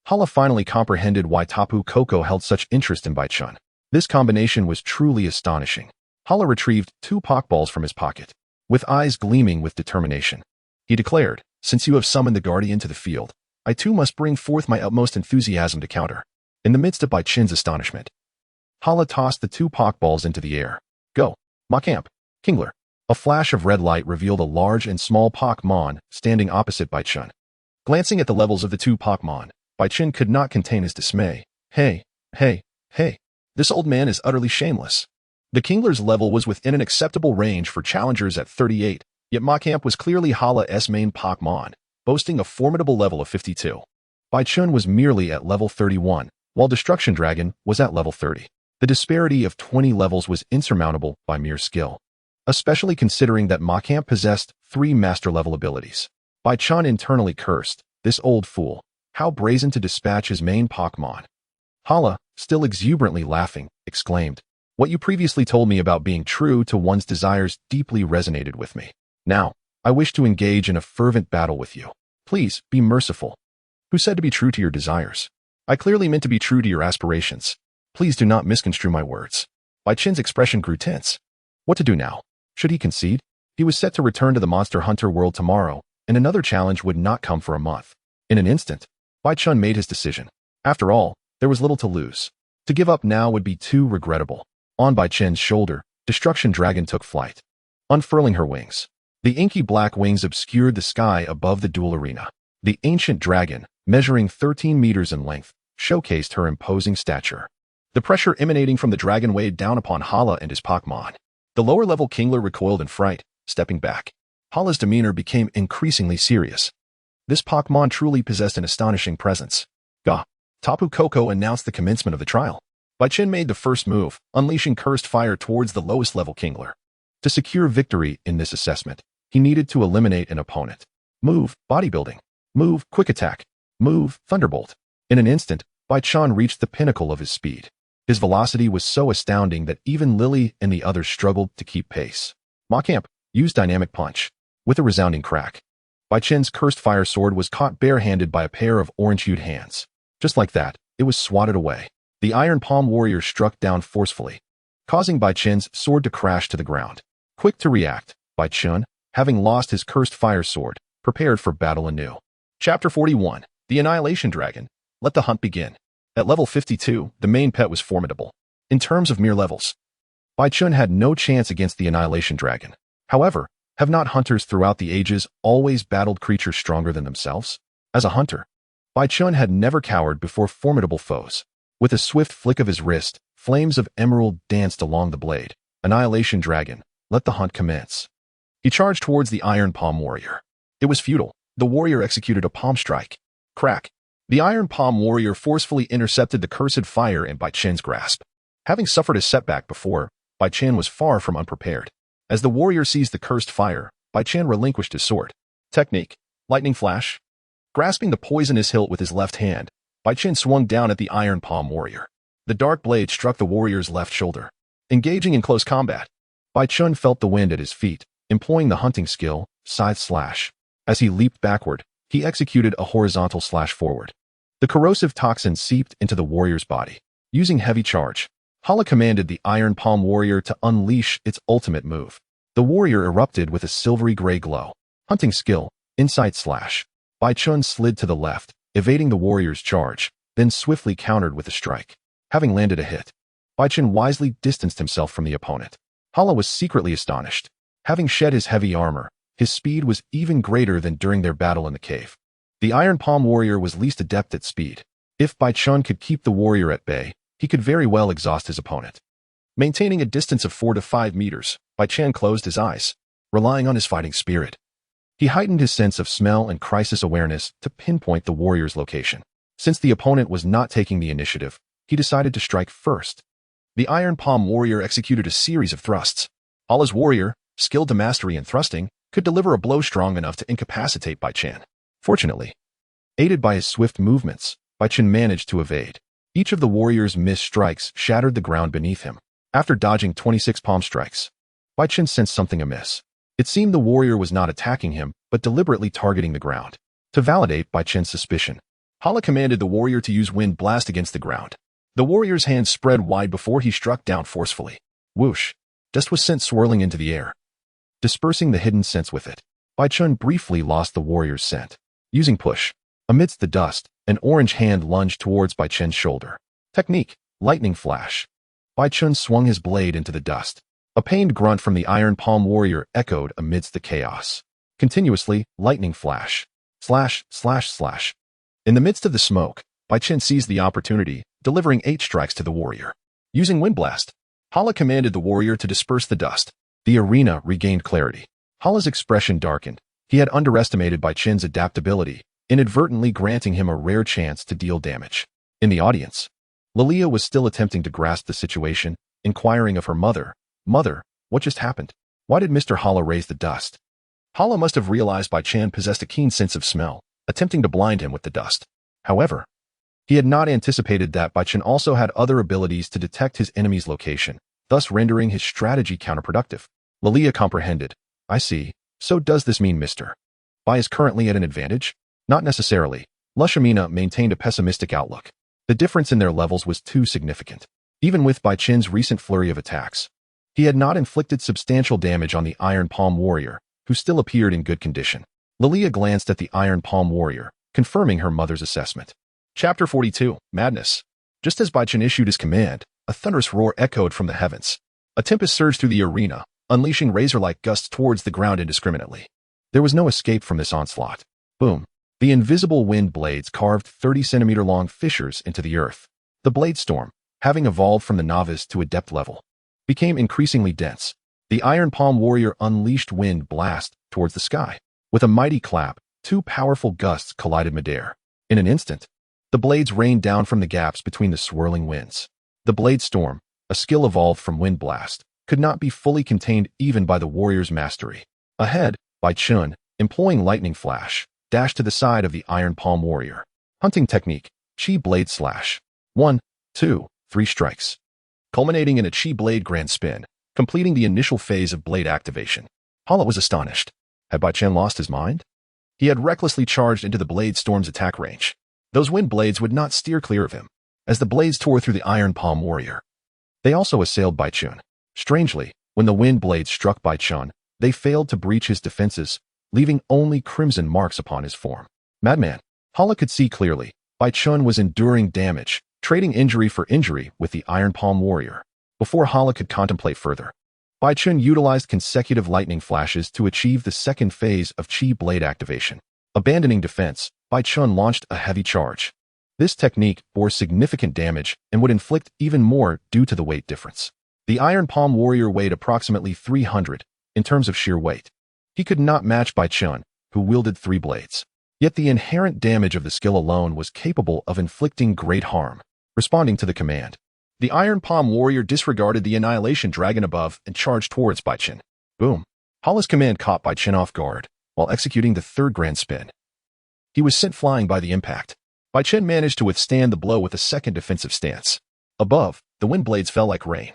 Hala finally comprehended why Tapu Koko held such interest in Baichen. This combination was truly astonishing. Hala retrieved 2 Poké Balls from his pocket. With eyes gleaming with determination, he declared, "Since you have summoned the guardian to the field, I too must bring forth my utmost enthusiasm to counter." In the midst of Baichen's astonishment, Hala tossed the 2 Poké Balls into the air. "Go, Machamp, Kingler." A flash of red light revealed a large and small Pokémon standing opposite Baichen. Glancing at the levels of the 2 Pokémon, Baichen could not contain his dismay. Hey, this old man is utterly shameless. The Kingler's level was within an acceptable range for challengers at 38, yet Machamp was clearly Hala's main Pokémon, boasting a formidable level of 52. Baichen was merely at level 31, while Destruction Dragon was at level 30. The disparity of 20 levels was insurmountable by mere skill, especially considering that Machamp possessed 3 master-level abilities. Baichen internally cursed, "This old fool, how brazen to dispatch his main Pokémon." Hala, still exuberantly laughing, exclaimed, "What you previously told me about being true to one's desires deeply resonated with me. Now, I wish to engage in a fervent battle with you. Please, be merciful." "Who said to be true to your desires? I clearly meant to be true to your aspirations. Please do not misconstrue my words." Baichen's expression grew tense. What to do now? Should he concede? He was set to return to the Monster Hunter world tomorrow, and another challenge would not come for a month. In an instant, Baichen made his decision. After all, there was little to lose. To give up now would be too regrettable. On Baichen's shoulder, Destruction Dragon took flight. Unfurling her wings, the inky black wings obscured the sky above the duel arena. The ancient dragon, measuring 13 meters in length, showcased her imposing stature. The pressure emanating from the dragon weighed down upon Hala and his Pokémon. The lower-level Kingler recoiled in fright, stepping back. Hala's demeanor became increasingly serious. This Pokémon truly possessed an astonishing presence. Gah! Tapu Koko announced the commencement of the trial. Baichen made the first move, unleashing cursed fire towards the lowest-level Kingler. To secure victory in this assessment, he needed to eliminate an opponent. Move, Bodybuilding. Move, Quick Attack. Move, Thunderbolt. In an instant, Baichen reached the pinnacle of his speed. His velocity was so astounding that even Lily and the others struggled to keep pace. Machamp used Dynamic Punch. With a resounding crack, Baichen's cursed fire sword was caught bare-handed by a pair of orange-hued hands. Just like that, it was swatted away. The Iron Palm Warrior struck down forcefully, causing Baichen's sword to crash to the ground. Quick to react, Baichen, having lost his cursed fire sword, prepared for battle anew. Chapter 41. The Annihilation Dragon. Let the hunt begin. At level 52, the main pet was formidable. In terms of mere levels, Baichen had no chance against the Annihilation Dragon. However, have not hunters throughout the ages always battled creatures stronger than themselves? As a hunter, Baichen had never cowered before formidable foes. With a swift flick of his wrist, flames of emerald danced along the blade. Annihilation Dragon, let the hunt commence. He charged towards the Iron Palm Warrior. It was futile. The warrior executed a palm strike. Crack. The Iron Palm Warrior forcefully intercepted the cursed fire in Baichen's grasp. Having suffered a setback before, Baichen was far from unprepared. As the warrior seized the cursed fire, Baichen relinquished his sword. Technique. Lightning Flash. Grasping the poisonous hilt with his left hand, Baichen swung down at the Iron Palm Warrior. The dark blade struck the warrior's left shoulder. Engaging in close combat, Baichen felt the wind at his feet, employing the hunting skill, Scythe Slash. As he leaped backward, he executed a horizontal slash forward. The corrosive toxin seeped into the warrior's body. Using heavy charge, Hala commanded the Iron Palm warrior to unleash its ultimate move. The warrior erupted with a silvery gray glow. Hunting skill, Insight Slash. Bai Chun slid to the left, evading the warrior's charge, then swiftly countered with a strike. Having landed a hit, Bai Chun wisely distanced himself from the opponent. Hala was secretly astonished. Having shed his heavy armor, his speed was even greater than during their battle in the cave. The Iron Palm warrior was least adept at speed. If Bai Chun could keep the warrior at bay, he could very well exhaust his opponent. Maintaining a distance of 4 to 5 meters, Bai Chun closed his eyes, relying on his fighting spirit. He heightened his sense of smell and crisis awareness to pinpoint the warrior's location. Since the opponent was not taking the initiative, he decided to strike first. The Iron Palm warrior executed a series of thrusts. Hala's warrior, skilled to mastery in thrusting, could deliver a blow strong enough to incapacitate Bai Chun. Fortunately, aided by his swift movements, Bai Chun managed to evade. Each of the warrior's missed strikes shattered the ground beneath him. After dodging 26 palm strikes, Bai Chun sensed something amiss. It seemed the warrior was not attacking him, but deliberately targeting the ground. To validate Bai Chun's suspicion, Hala commanded the warrior to use Wind Blast against the ground. The warrior's hand spread wide before he struck down forcefully. Whoosh! Dust was sent swirling into the air, dispersing the hidden scents with it. Bai Chun briefly lost the warrior's scent. Using Push, amidst the dust, an orange hand lunged towards Bai Chun's shoulder. Technique, Lightning Flash. Bai Chun swung his blade into the dust. A pained grunt from the Iron Palm warrior echoed amidst the chaos. Continuously, Lightning Flash. Slash, slash, slash. In the midst of the smoke, Bai Chun seized the opportunity, delivering 8 strikes to the warrior. Using Wind Blast, Hala commanded the warrior to disperse the dust. The arena regained clarity. Hala's expression darkened. He had underestimated Bai Chun's adaptability, inadvertently granting him a rare chance to deal damage. In the audience, Lilia was still attempting to grasp the situation, inquiring of her mother, "Mother, what just happened? Why did Mr. Hala raise the dust?" Hala must have realized Bai Chun possessed a keen sense of smell, attempting to blind him with the dust. However, he had not anticipated that Bai Chun also had other abilities to detect his enemy's location, thus rendering his strategy counterproductive. Lilia comprehended. "I see. So does this mean Mr. Bai is currently at an advantage?" Not necessarily. Lushamina maintained a pessimistic outlook. The difference in their levels was too significant. Even with Bai Chun's recent flurry of attacks, he had not inflicted substantial damage on the Iron Palm warrior, who still appeared in good condition. Lilia glanced at the Iron Palm warrior, confirming her mother's assessment. Chapter 42, Madness. Just as Bai Chun issued his command, a thunderous roar echoed from the heavens. A tempest surged through the arena, unleashing razor-like gusts towards the ground indiscriminately. There was no escape from this onslaught. Boom. The invisible wind blades carved 30-centimeter-long fissures into the earth. The blade storm, having evolved from the novice to adept level, became increasingly dense. The Iron Palm warrior unleashed Wind Blast towards the sky. With a mighty clap, 2 powerful gusts collided midair. In an instant, the blades rained down from the gaps between the swirling winds. The blade storm, a skill evolved from Wind Blast, could not be fully contained even by the warrior's mastery. Ahead, Bai Chun, employing Lightning Flash, dashed to the side of the Iron Palm warrior. Hunting technique, Chi Blade Slash. 1, 2, 3 strikes, culminating in a Chi Blade Grand Spin, completing the initial phase of blade activation. Hala was astonished. Had Bai Chun lost his mind? He had recklessly charged into the blade storm's attack range. Those wind blades would not steer clear of him, as the blades tore through the Iron Palm warrior. They also assailed Bai Chun. Strangely, when the wind blades struck Bai Chun, they failed to breach his defenses, leaving only crimson marks upon his form. Madman. Hala could see clearly. Bai Chun was enduring damage, trading injury for injury with the Iron Palm warrior. Before Hala could contemplate further, Bai Chun utilized consecutive lightning flashes to achieve the second phase of Chi Blade activation. Abandoning defense, Bai Chun launched a heavy charge. This technique bore significant damage and would inflict even more due to the weight difference. The Iron Palm warrior weighed approximately 300 in terms of sheer weight. He could not match Bai Chun, who wielded 3 blades. Yet the inherent damage of the skill alone was capable of inflicting great harm. Responding to the command, the Iron Palm warrior disregarded the Annihilation Dragon above and charged towards Bai Chun. Boom. Hala's command caught Bai Chun off guard, while executing the 3rd grand spin. He was sent flying by the impact. Bai Chun managed to withstand the blow with a second defensive stance. Above, the wind blades fell like rain.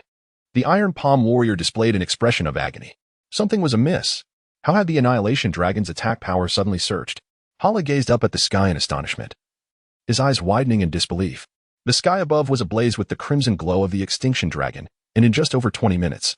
The Iron Palm warrior displayed an expression of agony. Something was amiss. How had the Annihilation Dragon's attack power suddenly surged? Hala gazed up at the sky in astonishment. his eyes widening in disbelief. The sky above was ablaze with the crimson glow of the Extinction Dragon, and in just over 20 minutes,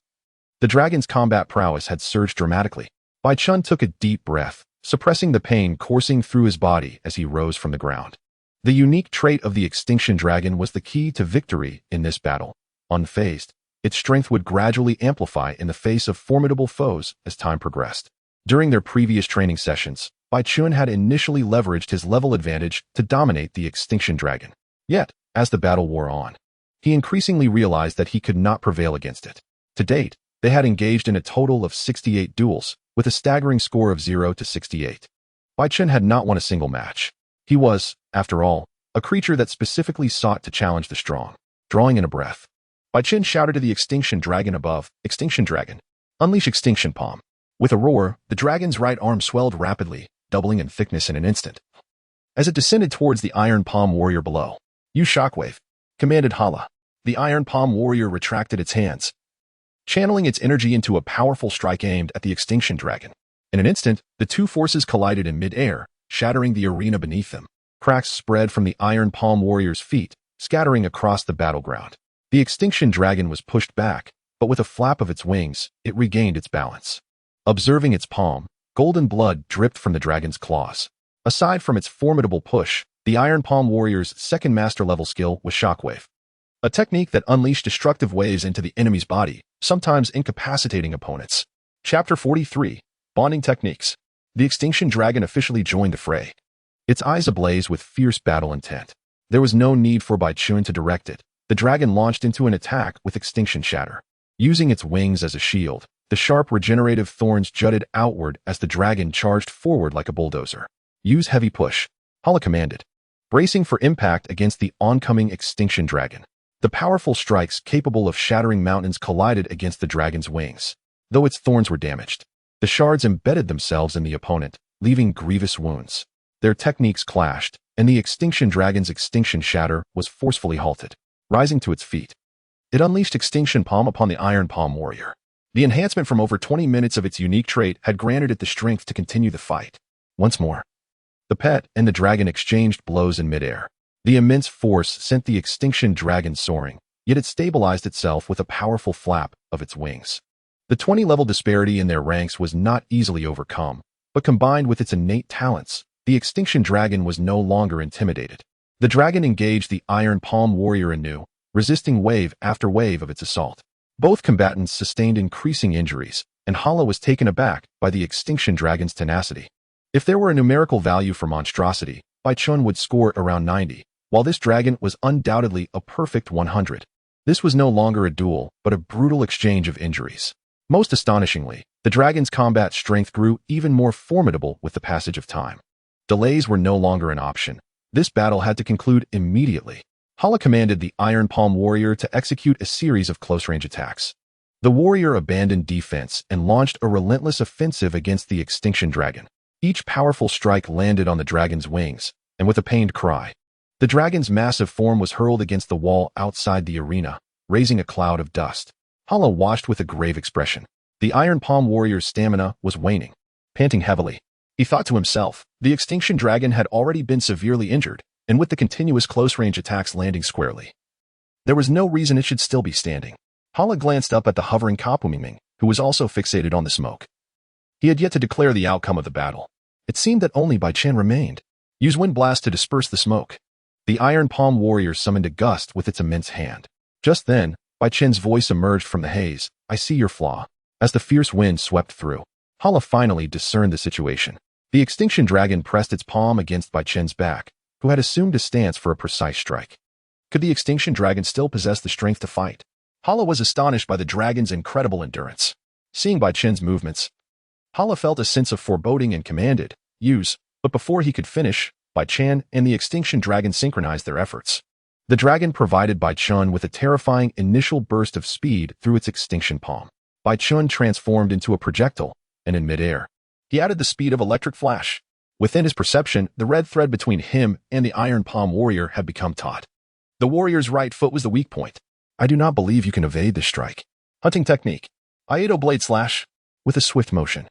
the dragon's combat prowess had surged dramatically. Bai Chun took a deep breath, suppressing the pain coursing through his body as he rose from the ground. The unique trait of the Extinction Dragon was the key to victory in this battle. Unfazed, its strength would gradually amplify in the face of formidable foes as time progressed. During their previous training sessions, Bai Chun had initially leveraged his level advantage to dominate the Extinction Dragon. Yet, as the battle wore on, he increasingly realized that he could not prevail against it. To date, they had engaged in a total of 68 duels, with a staggering score of 0-68. Bai Chun had not won a single match. He was, after all, a creature that specifically sought to challenge the strong. Drawing in a breath, Bai Chun shouted to the Extinction Dragon above, "Extinction Dragon, unleash Extinction Palm." With a roar, the dragon's right arm swelled rapidly, doubling in thickness in an instant. As it descended towards the Iron Palm warrior below, "Use Shockwave," commanded Hala. The Iron Palm warrior retracted its hands, channeling its energy into a powerful strike aimed at the Extinction Dragon. In an instant, the two forces collided in mid-air, shattering the arena beneath them. Cracks spread from the Iron Palm warrior's feet, scattering across the battleground. The Extinction Dragon was pushed back, but with a flap of its wings, it regained its balance. Observing its palm, golden blood dripped from the dragon's claws. Aside from its formidable push, the Iron Palm warrior's second master-level skill was Shockwave, a technique that unleashed destructive waves into the enemy's body, sometimes incapacitating opponents. Chapter 43, Bonding Techniques. The Extinction Dragon officially joined the fray, its eyes ablaze with fierce battle intent. There was no need for Bai Chun to direct it. The dragon launched into an attack with Extinction Shatter. Using its wings as a shield, the sharp regenerative thorns jutted outward as the dragon charged forward like a bulldozer. "Use Heavy Push," Hala commanded, bracing for impact against the oncoming Extinction Dragon. The powerful strikes capable of shattering mountains collided against the dragon's wings. Though its thorns were damaged, the shards embedded themselves in the opponent, leaving grievous wounds. Their techniques clashed, and the Extinction Dragon's Extinction Shatter was forcefully halted. Rising to its feet, it unleashed Extinction Palm upon the Iron Palm warrior. The enhancement from over 20 minutes of its unique trait had granted it the strength to continue the fight. Once more, the pet and the dragon exchanged blows in midair. The immense force sent the Extinction Dragon soaring, yet it stabilized itself with a powerful flap of its wings. The 20-level disparity in their ranks was not easily overcome, but combined with its innate talents, the Extinction Dragon was no longer intimidated. The dragon engaged the Iron Palm warrior anew, resisting wave after wave of its assault. Both combatants sustained increasing injuries, and Hala was taken aback by the Extinction Dragon's tenacity. If there were a numerical value for monstrosity, Bai Chun would score around 90, while this dragon was undoubtedly a perfect 100. This was no longer a duel, but a brutal exchange of injuries. Most astonishingly, the dragon's combat strength grew even more formidable with the passage of time. Delays were no longer an option. This battle had to conclude immediately. Hala commanded the Iron Palm warrior to execute a series of close-range attacks. The warrior abandoned defense and launched a relentless offensive against the Extinction Dragon. Each powerful strike landed on the dragon's wings, and with a pained cry, the dragon's massive form was hurled against the wall outside the arena, raising a cloud of dust. Hala watched with a grave expression. The Iron Palm warrior's stamina was waning. Panting heavily, he thought to himself, the Extinction Dragon had already been severely injured, and with the continuous close-range attacks landing squarely, there was no reason it should still be standing. Hala glanced up at the hovering Kapumingming, who was also fixated on the smoke. He had yet to declare the outcome of the battle. It seemed that only Bai Chun remained. Use Wind Blast to disperse the smoke. The Iron Palm warrior summoned a gust with its immense hand. Just then, Bai Chun's voice emerged from the haze. "I see your flaw." As the fierce wind swept through, Hala finally discerned the situation. The Extinction Dragon pressed its palm against Bai Chun's back, who had assumed a stance for a precise strike. Could the Extinction Dragon still possess the strength to fight? Hala was astonished by the dragon's incredible endurance. Seeing Bai Chun's movements, Hala felt a sense of foreboding and commanded, "Use," but before he could finish, Bai Chun and the Extinction Dragon synchronized their efforts. The dragon provided Bai Chun with a terrifying initial burst of speed through its Extinction Palm. Bai Chun transformed into a projectile, and in midair, he added the speed of electric flash. Within his perception, the red thread between him and the Iron Palm warrior had become taut. The warrior's right foot was the weak point. "I do not believe you can evade this strike." Hunting technique. Aido Blade Slash. With a swift motion,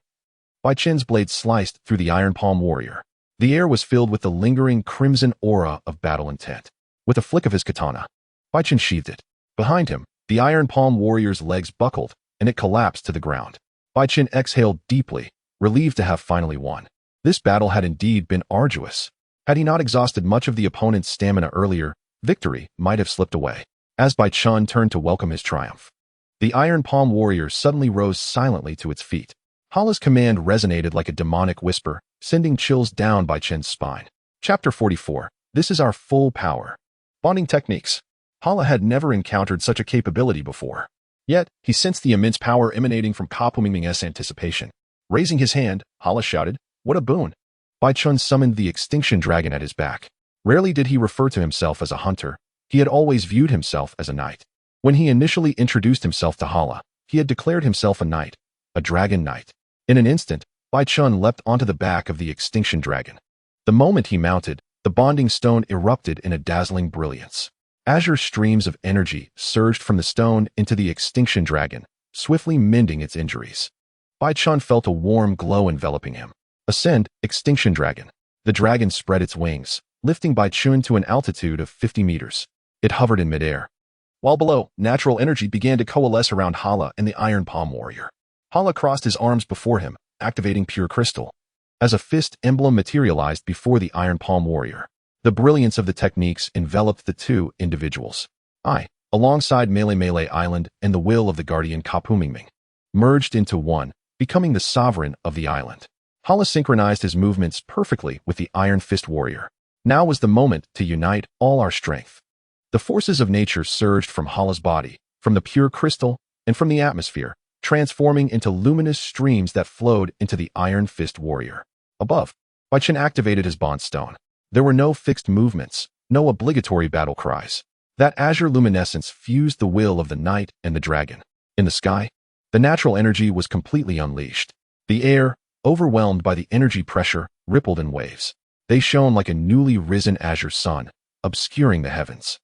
Bai Chun's blade sliced through the Iron Palm warrior. The air was filled with the lingering crimson aura of battle intent. With a flick of his katana, Baichen sheathed it. Behind him, the Iron Palm warrior's legs buckled, and it collapsed to the ground. Baichen exhaled deeply, relieved to have finally won. This battle had indeed been arduous. Had he not exhausted much of the opponent's stamina earlier, victory might have slipped away. As Baichen turned to welcome his triumph, the Iron Palm warrior suddenly rose silently to its feet. Hala's command resonated like a demonic whisper, sending chills down Baichen's spine. Chapter 44. This is our full power. Bonding techniques. Hala had never encountered such a capability before. Yet, he sensed the immense power emanating from KAPATANA's anticipation. Raising his hand, Hala shouted, "What a boon!" Baichen summoned the Extinction Dragon at his back. Rarely did he refer to himself as a hunter. He had always viewed himself as a knight. When he initially introduced himself to Hala, he had declared himself a knight, a dragon knight. In an instant, Baichen leapt onto the back of the Extinction Dragon. The moment he mounted, the bonding stone erupted in a dazzling brilliance. Azure streams of energy surged from the stone into the Extinction Dragon, swiftly mending its injuries. Baichen felt a warm glow enveloping him. Ascend, Extinction Dragon. The dragon spread its wings, lifting Baichen to an altitude of 50 meters. It hovered in midair. While below, natural energy began to coalesce around Hala and the Iron Palm warrior. Hala crossed his arms before him, activating pure crystal. As a fist emblem materialized before the Iron Palm warrior, the brilliance of the techniques enveloped the two individuals. Alongside Melee Island and the will of the guardian KAPATANA, merged into one, becoming the sovereign of the island. Hala synchronized his movements perfectly with the Iron Fist warrior. Now was the moment to unite all our strength. The forces of nature surged from Hala's body, from the pure crystal, and from the atmosphere, transforming into luminous streams that flowed into the Iron Fist warrior. Above, Baichen activated his bond stone. There were no fixed movements, no obligatory battle cries. That azure luminescence fused the will of the knight and the dragon. In the sky, the natural energy was completely unleashed. The air, overwhelmed by the energy pressure, rippled in waves. They shone like a newly risen azure sun, obscuring the heavens.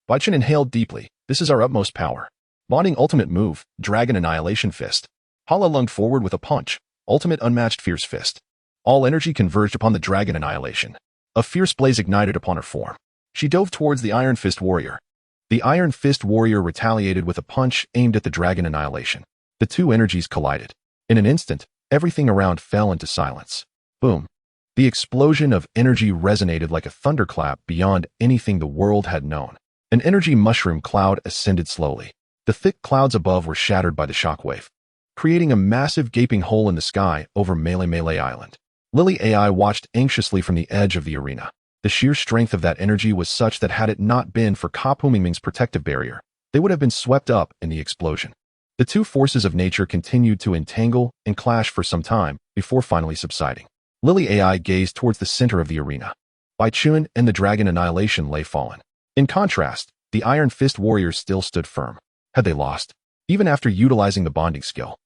Baichen inhaled deeply. This is our utmost power. Bonding ultimate move, Dragon Annihilation Fist. Hala lunged forward with a punch, ultimate unmatched fierce fist. All energy converged upon the Dragon Annihilation. A fierce blaze ignited upon her form. She dove towards the Iron Fist warrior. The Iron Fist warrior retaliated with a punch aimed at the Dragon Annihilation. The two energies collided. In an instant, everything around fell into silence. Boom. The explosion of energy resonated like a thunderclap beyond anything the world had known. An energy mushroom cloud ascended slowly. The thick clouds above were shattered by the shockwave, creating a massive gaping hole in the sky over Melee Island. Lily AI watched anxiously from the edge of the arena. The sheer strength of that energy was such that had it not been for KAPATANA's protective barrier, they would have been swept up in the explosion. The two forces of nature continued to entangle and clash for some time before finally subsiding. Lily AI gazed towards the center of the arena. Baichen and the Dragon Annihilation lay fallen. In contrast, the Iron Fist warrior still stood firm. Had they lost? Even after utilizing the bonding skill,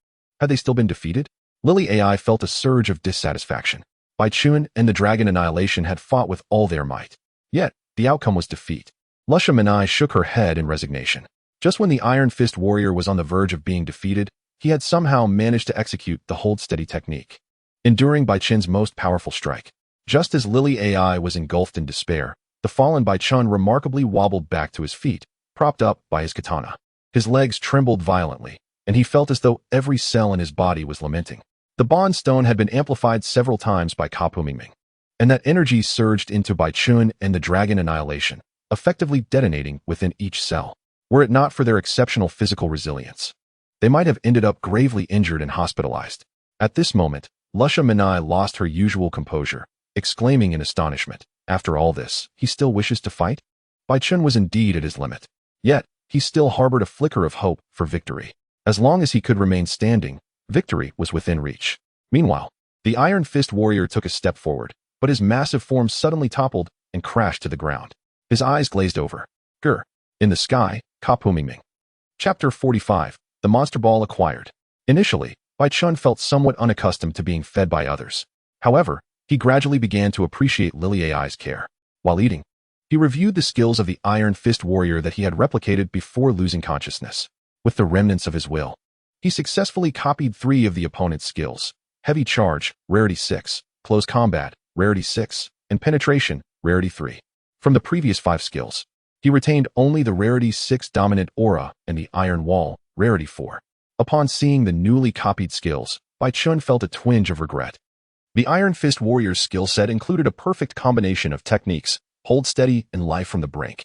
had they still been defeated? Lily AI felt a surge of dissatisfaction. Baichen and the Dragon Annihilation had fought with all their might. Yet, the outcome was defeat. Lusha Manai shook her head in resignation. Just when the Iron Fist warrior was on the verge of being defeated, he had somehow managed to execute the hold steady technique, enduring Baichen's most powerful strike. Just as Lily AI was engulfed in despair, the fallen Baichen remarkably wobbled back to his feet, propped up by his katana. His legs trembled violently, and he felt as though every cell in his body was lamenting. The bond stone had been amplified several times by KAPATANA, and that energy surged into Baichen and the Dragon Annihilation, effectively detonating within each cell. Were it not for their exceptional physical resilience, they might have ended up gravely injured and hospitalized. At this moment, Lusha Manai lost her usual composure, exclaiming in astonishment, "After all this, he still wishes to fight?" Baichen was indeed at his limit. Yet, he still harbored a flicker of hope for victory. As long as he could remain standing, victory was within reach. Meanwhile, the Iron Fist warrior took a step forward, but his massive form suddenly toppled and crashed to the ground. His eyes glazed over. Grr. In the sky, KAPATANA. Chapter 45. The Monster Ball Acquired. Initially, Baichen felt somewhat unaccustomed to being fed by others. However, he gradually began to appreciate Lily AI's care. While eating, he reviewed the skills of the Iron Fist warrior that he had replicated before losing consciousness. With the remnants of his will, he successfully copied 3 of the opponent's skills: Heavy Charge, Rarity 6, Close Combat, Rarity 6, and Penetration, Rarity 3. From the previous 5 skills, he retained only the Rarity 6 Dominant Aura and the Iron Wall, Rarity 4. Upon seeing the newly copied skills, Baichun felt a twinge of regret. The Iron Fist Warrior's skill set included a perfect combination of techniques, Hold Steady and Life from the Brink.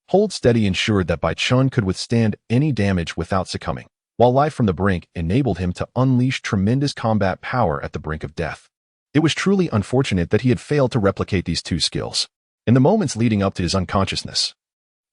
Hold Steady ensured that Baichun could withstand any damage without succumbing, while Life from the Brink enabled him to unleash tremendous combat power at the brink of death. It was truly unfortunate that he had failed to replicate these 2 skills. In the moments leading up to his unconsciousness,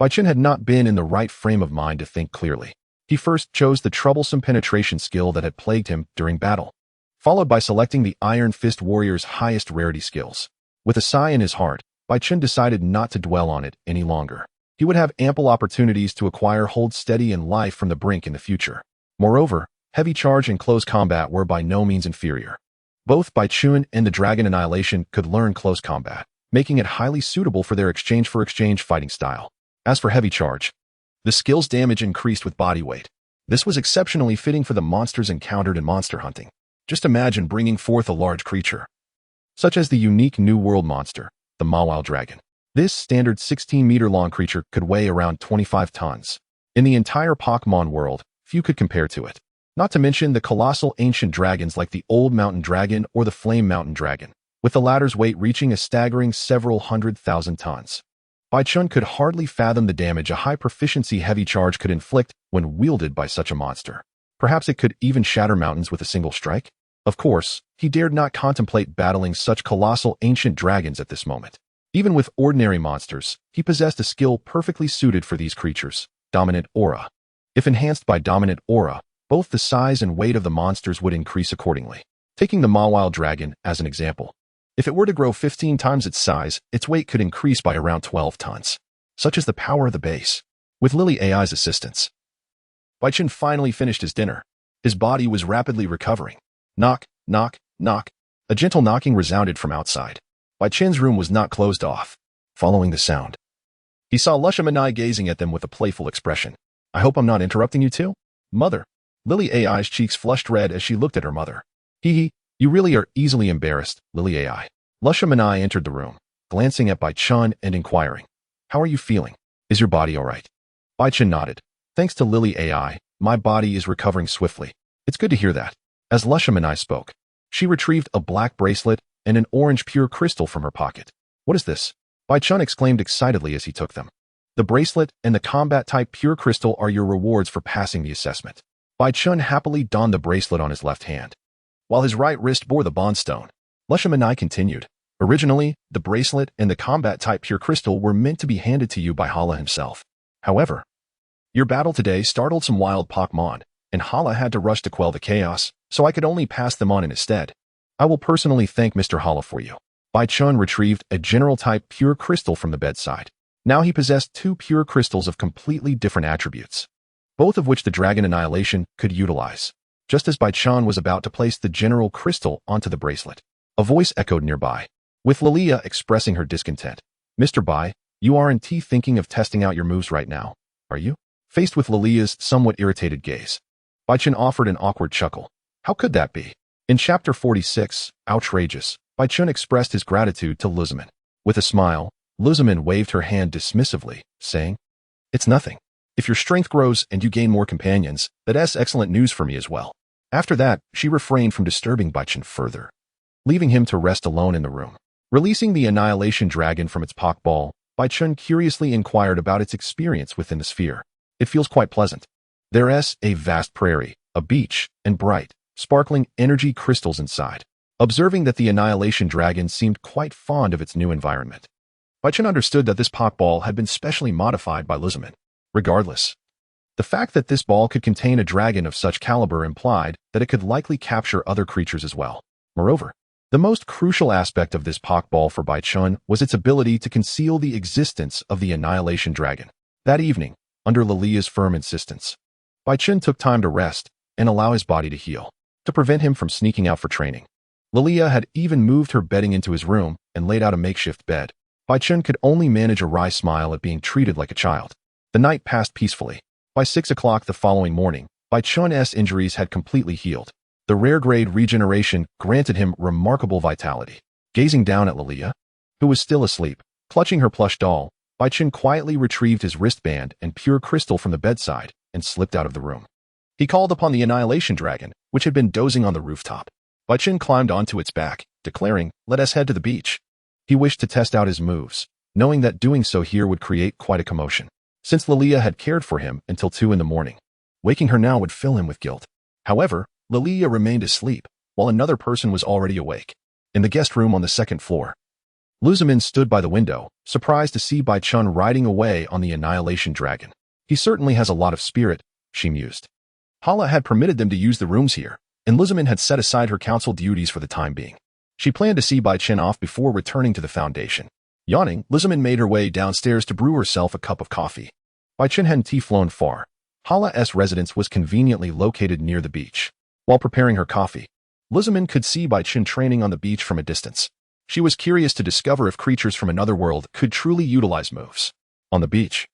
Baichun had not been in the right frame of mind to think clearly. He first chose the troublesome penetration skill that had plagued him during battle, followed by selecting the Iron Fist Warrior's highest rarity skills. With a sigh in his heart, Baichun decided not to dwell on it any longer. He would have ample opportunities to acquire Hold Steady and Life from the Brink in the future. Moreover, Heavy Charge and Close Combat were by no means inferior. Both Baichun and the Dragon Annihilation could learn Close Combat, making it highly suitable for their exchange-for-exchange fighting style. As for Heavy Charge, the skill's damage increased with body weight. This was exceptionally fitting for the monsters encountered in monster hunting. Just imagine bringing forth a large creature, such as the unique New World monster, the Mawile Dragon. This standard 16-meter-long creature could weigh around 25 tons. In the entire Pokémon world, few could compare to it. Not to mention the colossal ancient dragons like the Old Mountain Dragon or the Flame Mountain Dragon, with the latter's weight reaching a staggering several 100,000 tons. Baichun could hardly fathom the damage a high-proficiency Heavy Charge could inflict when wielded by such a monster. Perhaps it could even shatter mountains with a single strike? Of course, he dared not contemplate battling such colossal ancient dragons at this moment. Even with ordinary monsters, he possessed a skill perfectly suited for these creatures, Dominant Aura. If enhanced by Dominant Aura, both the size and weight of the monsters would increase accordingly. Taking the Mawile Dragon as an example, if it were to grow 15 times its size, its weight could increase by around 12 tons. Such is the power of the base. With Lily AI's assistance, Baichun finally finished his dinner. His body was rapidly recovering. Knock, knock, knock. A gentle knocking resounded from outside. Baichun's room was not closed off. Following the sound, he saw Lushamanai gazing at them with a playful expression. I hope I'm not interrupting you two? Mother. Lily AI's cheeks flushed red as she looked at her mother. Hee, you really are easily embarrassed, Lily AI. Lushamanai entered the room, glancing at Baichun and inquiring, how are you feeling? Is your body all right? Baichun nodded. Thanks to Lily AI, my body is recovering swiftly. It's good to hear that. As Lushamanai spoke, she retrieved a black bracelet and an orange pure crystal from her pocket. What is this? Baichun exclaimed excitedly as he took them. The bracelet and the combat-type pure crystal are your rewards for passing the assessment. Baichun happily donned the bracelet on his left hand, while his right wrist bore the bond stone. Lushamanai continued. Originally, the bracelet and the combat-type pure crystal were meant to be handed to you by Hala himself. However, your battle today startled some wild Pokémon, and Hala had to rush to quell the chaos, so I could only pass them on in his stead. I will personally thank Mr. Hala for you. Baichun retrieved a general-type pure crystal from the bedside. Now he possessed 2 pure crystals of completely different attributes, both of which the Dragon Annihilation could utilize. Just as Baichun was about to place the general crystal onto the bracelet, a voice echoed nearby, with Lilia expressing her discontent. Mr. Bai, you aren't thinking of testing out your moves right now, are you? Faced with Lilia's somewhat irritated gaze, Baichun offered an awkward chuckle. How could that be? In Chapter 46, Outrageous, Baichun expressed his gratitude to Luzaman. With a smile, Luzaman waved her hand dismissively, saying, It's nothing. If your strength grows and you gain more companions, that's excellent news for me as well. After that, she refrained from disturbing Baichun further, leaving him to rest alone in the room. Releasing the Annihilation Dragon from its Poké Ball, Baichun curiously inquired about its experience within the sphere. It feels quite pleasant. There's a vast prairie, a beach, and bright, sparkling energy crystals inside. Observing that the Annihilation Dragon seemed quite fond of its new environment, Baichun understood that this Poké Ball had been specially modified by Luzaman. Regardless, the fact that this ball could contain a dragon of such caliber implied that it could likely capture other creatures as well. Moreover, the most crucial aspect of this Poké Ball for Baichun was its ability to conceal the existence of the Annihilation Dragon. That evening, under Lilia's firm insistence, Baichun took time to rest and allow his body to heal, to prevent him from sneaking out for training. Lilia had even moved her bedding into his room and laid out a makeshift bed. Baichun could only manage a wry smile at being treated like a child. The night passed peacefully. By 6 o'clock the following morning, Baichun's injuries had completely healed. The rare grade regeneration granted him remarkable vitality. Gazing down at Lilia, who was still asleep, clutching her plush doll, Baichen quietly retrieved his wristband and pure crystal from the bedside and slipped out of the room. He called upon the Annihilation Dragon, which had been dozing on the rooftop. Baichen climbed onto its back, declaring, "Let us head to the beach." He wished to test out his moves, knowing that doing so here would create quite a commotion, since Lilia had cared for him until 2 in the morning. Waking her now would fill him with guilt. However, Lilia remained asleep, while another person was already awake. In the guest room on the 2nd floor, Luzamin stood by the window, surprised to see Baichen riding away on the Annihilation Dragon. He certainly has a lot of spirit, she mused. Hala had permitted them to use the rooms here, and Luzamin had set aside her council duties for the time being. She planned to see Baichen off before returning to the Foundation. Yawning, Luzamin made her way downstairs to brew herself a cup of coffee. Baichen hadn't flown far. Hala's residence was conveniently located near the beach. While preparing her coffee, Luzamin could see Baichen training on the beach from a distance. She was curious to discover if creatures from another world could truly utilize moves. On the beach,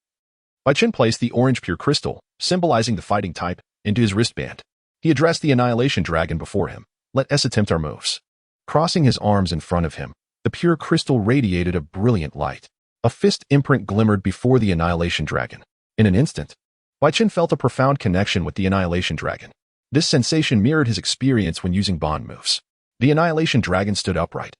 Baichen placed the orange pure crystal, symbolizing the fighting type, into his wristband. He addressed the Annihilation Dragon before him. "Let us attempt our moves." Crossing his arms in front of him, the pure crystal radiated a brilliant light. A fist imprint glimmered before the Annihilation Dragon. In an instant, Baichen felt a profound connection with the Annihilation Dragon. This sensation mirrored his experience when using bond moves. The Annihilation Dragon stood upright,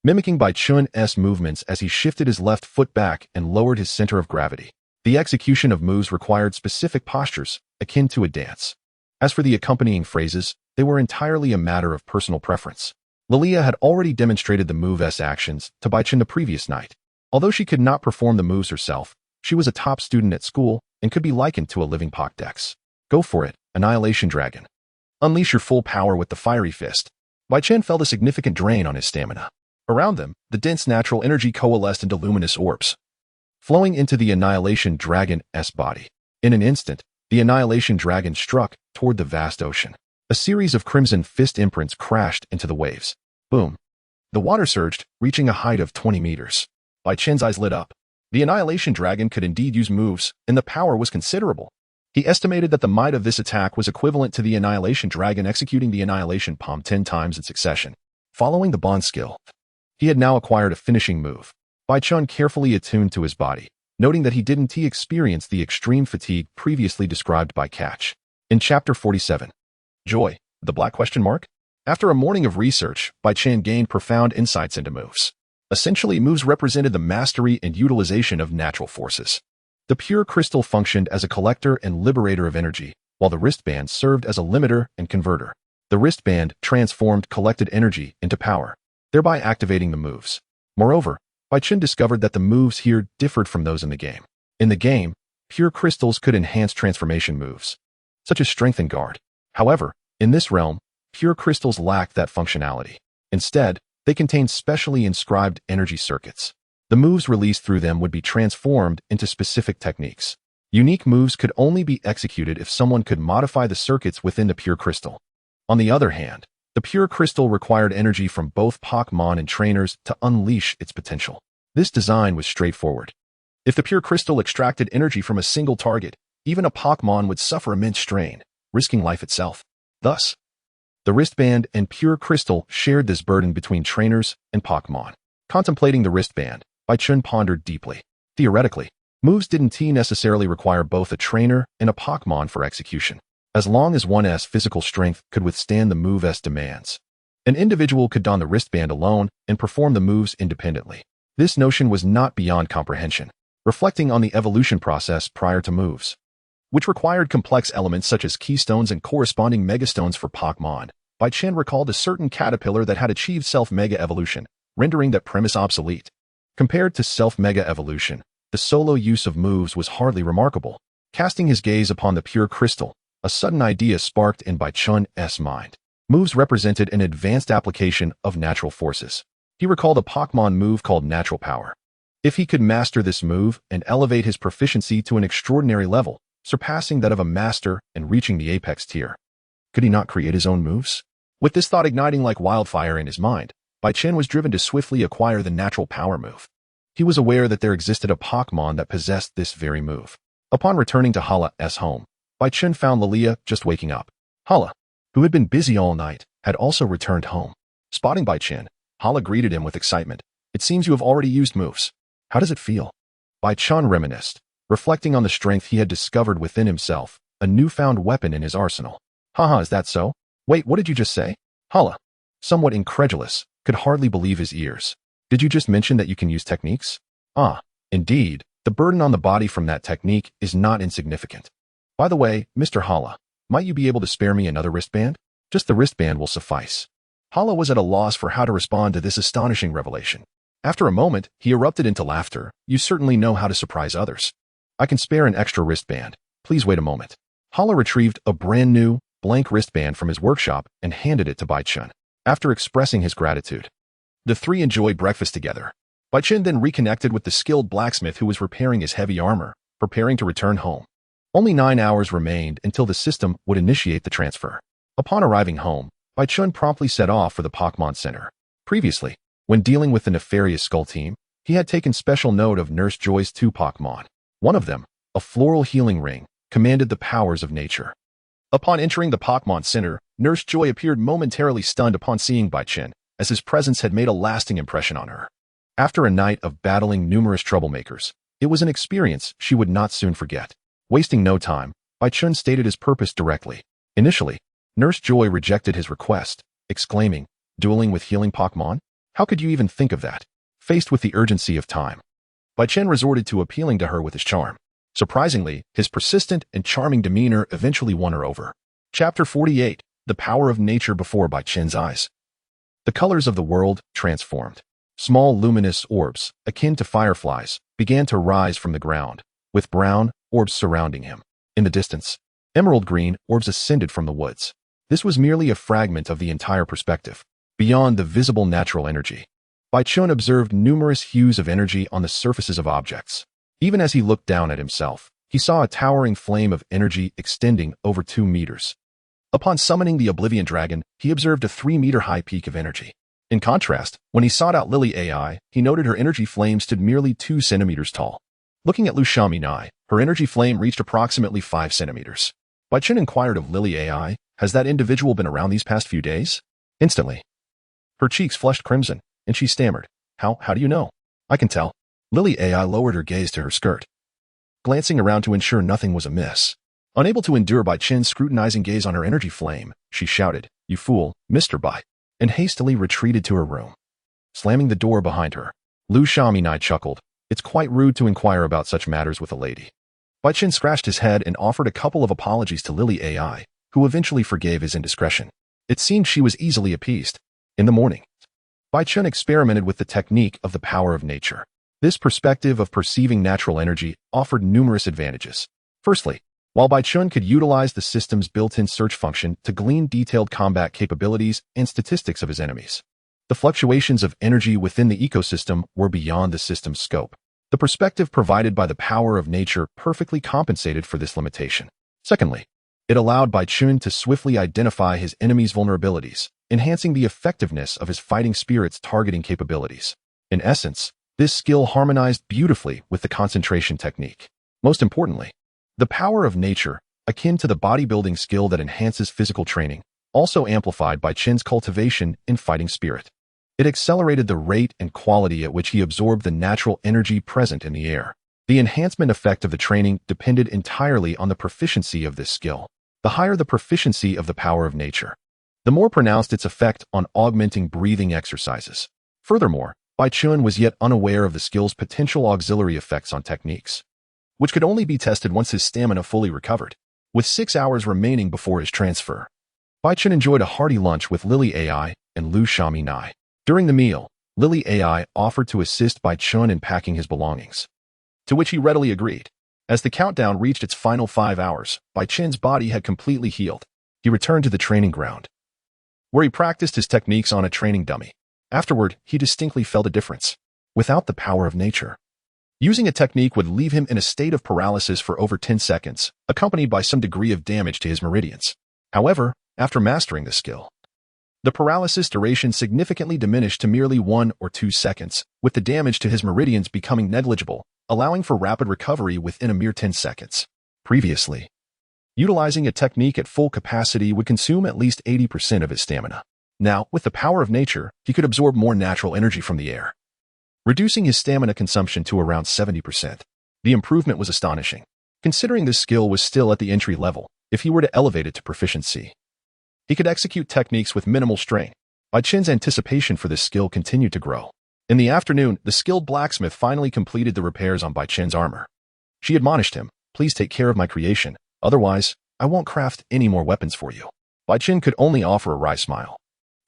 mimicking Baichen's movements as he shifted his left foot back and lowered his center of gravity. The execution of moves required specific postures, akin to a dance. As for the accompanying phrases, they were entirely a matter of personal preference. Lilia had already demonstrated the move's actions to Baichen the previous night. Although she could not perform the moves herself, she was a top student at school and could be likened to a living Pokédex. Go for it, Annihilation Dragon. Unleash your full power with the fiery fist. Baichen felt a significant drain on his stamina. Around them, the dense natural energy coalesced into luminous orbs, flowing into the Annihilation Dragon's body. In an instant, the Annihilation Dragon struck toward the vast ocean. A series of crimson fist imprints crashed into the waves. Boom. The water surged, reaching a height of 20 meters. Baichen's eyes lit up. The Annihilation Dragon could indeed use moves, and the power was considerable. He estimated that the might of this attack was equivalent to the Annihilation Dragon executing the Annihilation Palm 10 times in succession. Following the bond skill, he had now acquired a finishing move. Baichen carefully attuned to his body, noting that he didn't experience the extreme fatigue previously described by Catch. In Chapter 47, Joy, the black question mark? After a morning of research, Baichen gained profound insights into moves. Essentially, moves represented the mastery and utilization of natural forces. The pure crystal functioned as a collector and liberator of energy, while the wristband served as a limiter and converter. The wristband transformed collected energy into power, thereby activating the moves. Moreover, Baichen discovered that the moves here differed from those in the game. In the game, pure crystals could enhance transformation moves, such as Strength and Guard. However, in this realm, pure crystals lacked that functionality. Instead, they contained specially inscribed energy circuits. The moves released through them would be transformed into specific techniques. Unique moves could only be executed if someone could modify the circuits within the pure crystal. On the other hand, the pure crystal required energy from both Pokémon and trainers to unleash its potential. This design was straightforward. If the pure crystal extracted energy from a single target, even a Pokémon would suffer immense strain, risking life itself. Thus, the wristband and pure crystal shared this burden between trainers and Pokémon. Contemplating the wristband, Baichen pondered deeply. Theoretically, moves didn't necessarily require both a trainer and a Pokémon for execution. As long as one's physical strength could withstand the move's demands, an individual could don the wristband alone and perform the moves independently. This notion was not beyond comprehension, reflecting on the evolution process prior to moves, which required complex elements such as keystones and corresponding megastones for Pokémon. Baichen recalled a certain caterpillar that had achieved self-mega evolution, rendering that premise obsolete. Compared to self-mega evolution, the solo use of moves was hardly remarkable. Casting his gaze upon the pure crystal, a sudden idea sparked in Baichen's mind. Moves represented an advanced application of natural forces. He recalled a Pokémon move called Natural Power. If he could master this move and elevate his proficiency to an extraordinary level, surpassing that of a master and reaching the apex tier, could he not create his own moves? With this thought igniting like wildfire in his mind, Baichen was driven to swiftly acquire the Natural Power move. He was aware that there existed a Pokémon that possessed this very move. Upon returning to Hala's home, Baichen found Lilia just waking up. Hala, who had been busy all night, had also returned home. Spotting Baichen, Hala greeted him with excitement. It seems you have already used moves. How does it feel? Bai Chun reminisced, reflecting on the strength he had discovered within himself, a newfound weapon in his arsenal. Haha, is that so? Wait, what did you just say? Hala, somewhat incredulous, could hardly believe his ears. Did you just mention that you can use techniques? Ah, indeed, the burden on the body from that technique is not insignificant. By the way, Mr. Hala, might you be able to spare me another wristband? Just the wristband will suffice. Hala was at a loss for how to respond to this astonishing revelation. After a moment, he erupted into laughter. You certainly know how to surprise others. I can spare an extra wristband. Please wait a moment. Hala retrieved a brand new, blank wristband from his workshop and handed it to Bai Chun. After expressing his gratitude, the three enjoyed breakfast together. Bai Chun then reconnected with the skilled blacksmith who was repairing his heavy armor, preparing to return home. Only 9 hours remained until the system would initiate the transfer. Upon arriving home, Bai Chun promptly set off for the Pokémon Center. Previously, when dealing with the nefarious Skull team, he had taken special note of Nurse Joy's 2 Pokémon. One of them, a floral healing ring, commanded the powers of nature. Upon entering the Pokémon Center, Nurse Joy appeared momentarily stunned upon seeing Bai Chun, as his presence had made a lasting impression on her. After a night of battling numerous troublemakers, it was an experience she would not soon forget. Wasting no time, Bai Chun stated his purpose directly. Initially, Nurse Joy rejected his request, exclaiming, "Dueling with healing Pokémon? How could you even think of that?" Faced with the urgency of time, Bai Chun resorted to appealing to her with his charm. Surprisingly, his persistent and charming demeanor eventually won her over. Chapter 48, The Power of Nature Before Bai Chun's Eyes. The colors of the world transformed. Small luminous orbs, akin to fireflies, began to rise from the ground, with brown orbs surrounding him. In the distance, emerald green orbs ascended from the woods. This was merely a fragment of the entire perspective. Beyond the visible natural energy, Bai Chun observed numerous hues of energy on the surfaces of objects. Even as he looked down at himself, he saw a towering flame of energy extending over 2 meters. Upon summoning the Oblivion Dragon, he observed a 3-meter-high peak of energy. In contrast, when he sought out Lily AI, he noted her energy flame stood merely 2 centimeters tall. Looking at Lu Xiaominai, her energy flame reached approximately 5 centimeters. Bai Chun inquired of Lily AI, "Has that individual been around these past few days?" Instantly, her cheeks flushed crimson, and she stammered, How do you know?" "I can tell." Lily AI lowered her gaze to her skirt, glancing around to ensure nothing was amiss. Unable to endure Bai Chun's scrutinizing gaze on her energy flame, she shouted, "You fool, Mr. Bai," and hastily retreated to her room. Slamming the door behind her, Lu Xiaominai chuckled. It's quite rude to inquire about such matters with a lady. Bai Chun scratched his head and offered a couple of apologies to Lily AI, who eventually forgave his indiscretion. It seemed she was easily appeased. In the morning, Bai Chun experimented with the technique of the power of nature. This perspective of perceiving natural energy offered numerous advantages. Firstly, while Bai Chun could utilize the system's built-in search function to glean detailed combat capabilities and statistics of his enemies, the fluctuations of energy within the ecosystem were beyond the system's scope. The perspective provided by the power of nature perfectly compensated for this limitation. Secondly, it allowed Bai Chun to swiftly identify his enemy's vulnerabilities, enhancing the effectiveness of his fighting spirit's targeting capabilities. In essence, this skill harmonized beautifully with the concentration technique. Most importantly, the power of nature, akin to the bodybuilding skill that enhances physical training, also amplified Bai Chun's cultivation in fighting spirit. It accelerated the rate and quality at which he absorbed the natural energy present in the air. The enhancement effect of the training depended entirely on the proficiency of this skill. The higher the proficiency of the power of nature, the more pronounced its effect on augmenting breathing exercises. Furthermore, Bai Chun was yet unaware of the skill's potential auxiliary effects on techniques, which could only be tested once his stamina fully recovered. With 6 hours remaining before his transfer, Bai Chun enjoyed a hearty lunch with Lily AI and Lu Xiaominai. During the meal, Lily AI offered to assist Bai Chun in packing his belongings, to which he readily agreed. As the countdown reached its final 5 hours, Bai Chun's body had completely healed. He returned to the training ground, where he practiced his techniques on a training dummy. Afterward, he distinctly felt a difference. Without the power of nature, using a technique would leave him in a state of paralysis for over 10 seconds, accompanied by some degree of damage to his meridians. However, after mastering the skill, the paralysis duration significantly diminished to merely 1 or 2 seconds, with the damage to his meridians becoming negligible, allowing for rapid recovery within a mere 10 seconds. Previously, utilizing a technique at full capacity would consume at least 80% of his stamina. Now, with the power of nature, he could absorb more natural energy from the air, reducing his stamina consumption to around 70%. The improvement was astonishing, considering this skill was still at the entry level. If he were to elevate it to proficiency, he could execute techniques with minimal strain. Bai Chen's anticipation for this skill continued to grow. In the afternoon, the skilled blacksmith finally completed the repairs on Bai Chen's armor. She admonished him, "Please take care of my creation, otherwise, I won't craft any more weapons for you." Bai Chen could only offer a wry smile,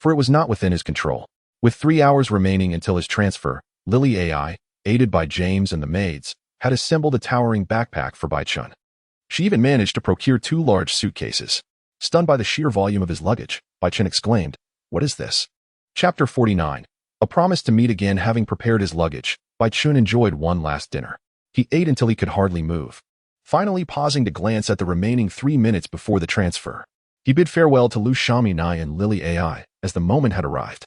for it was not within his control. With 3 hours remaining until his transfer, Lily AI, aided by James and the maids, had assembled a towering backpack for Bai Chen. She even managed to procure 2 large suitcases. Stunned by the sheer volume of his luggage, Bai Chen exclaimed, "What is this?" Chapter 49. A promise to meet again. Having prepared his luggage, Bai Chen enjoyed one last dinner. He ate until he could hardly move. Finally pausing to glance at the remaining 3 minutes before the transfer, he bid farewell to Lu Xiaominai and Lily AI as the moment had arrived.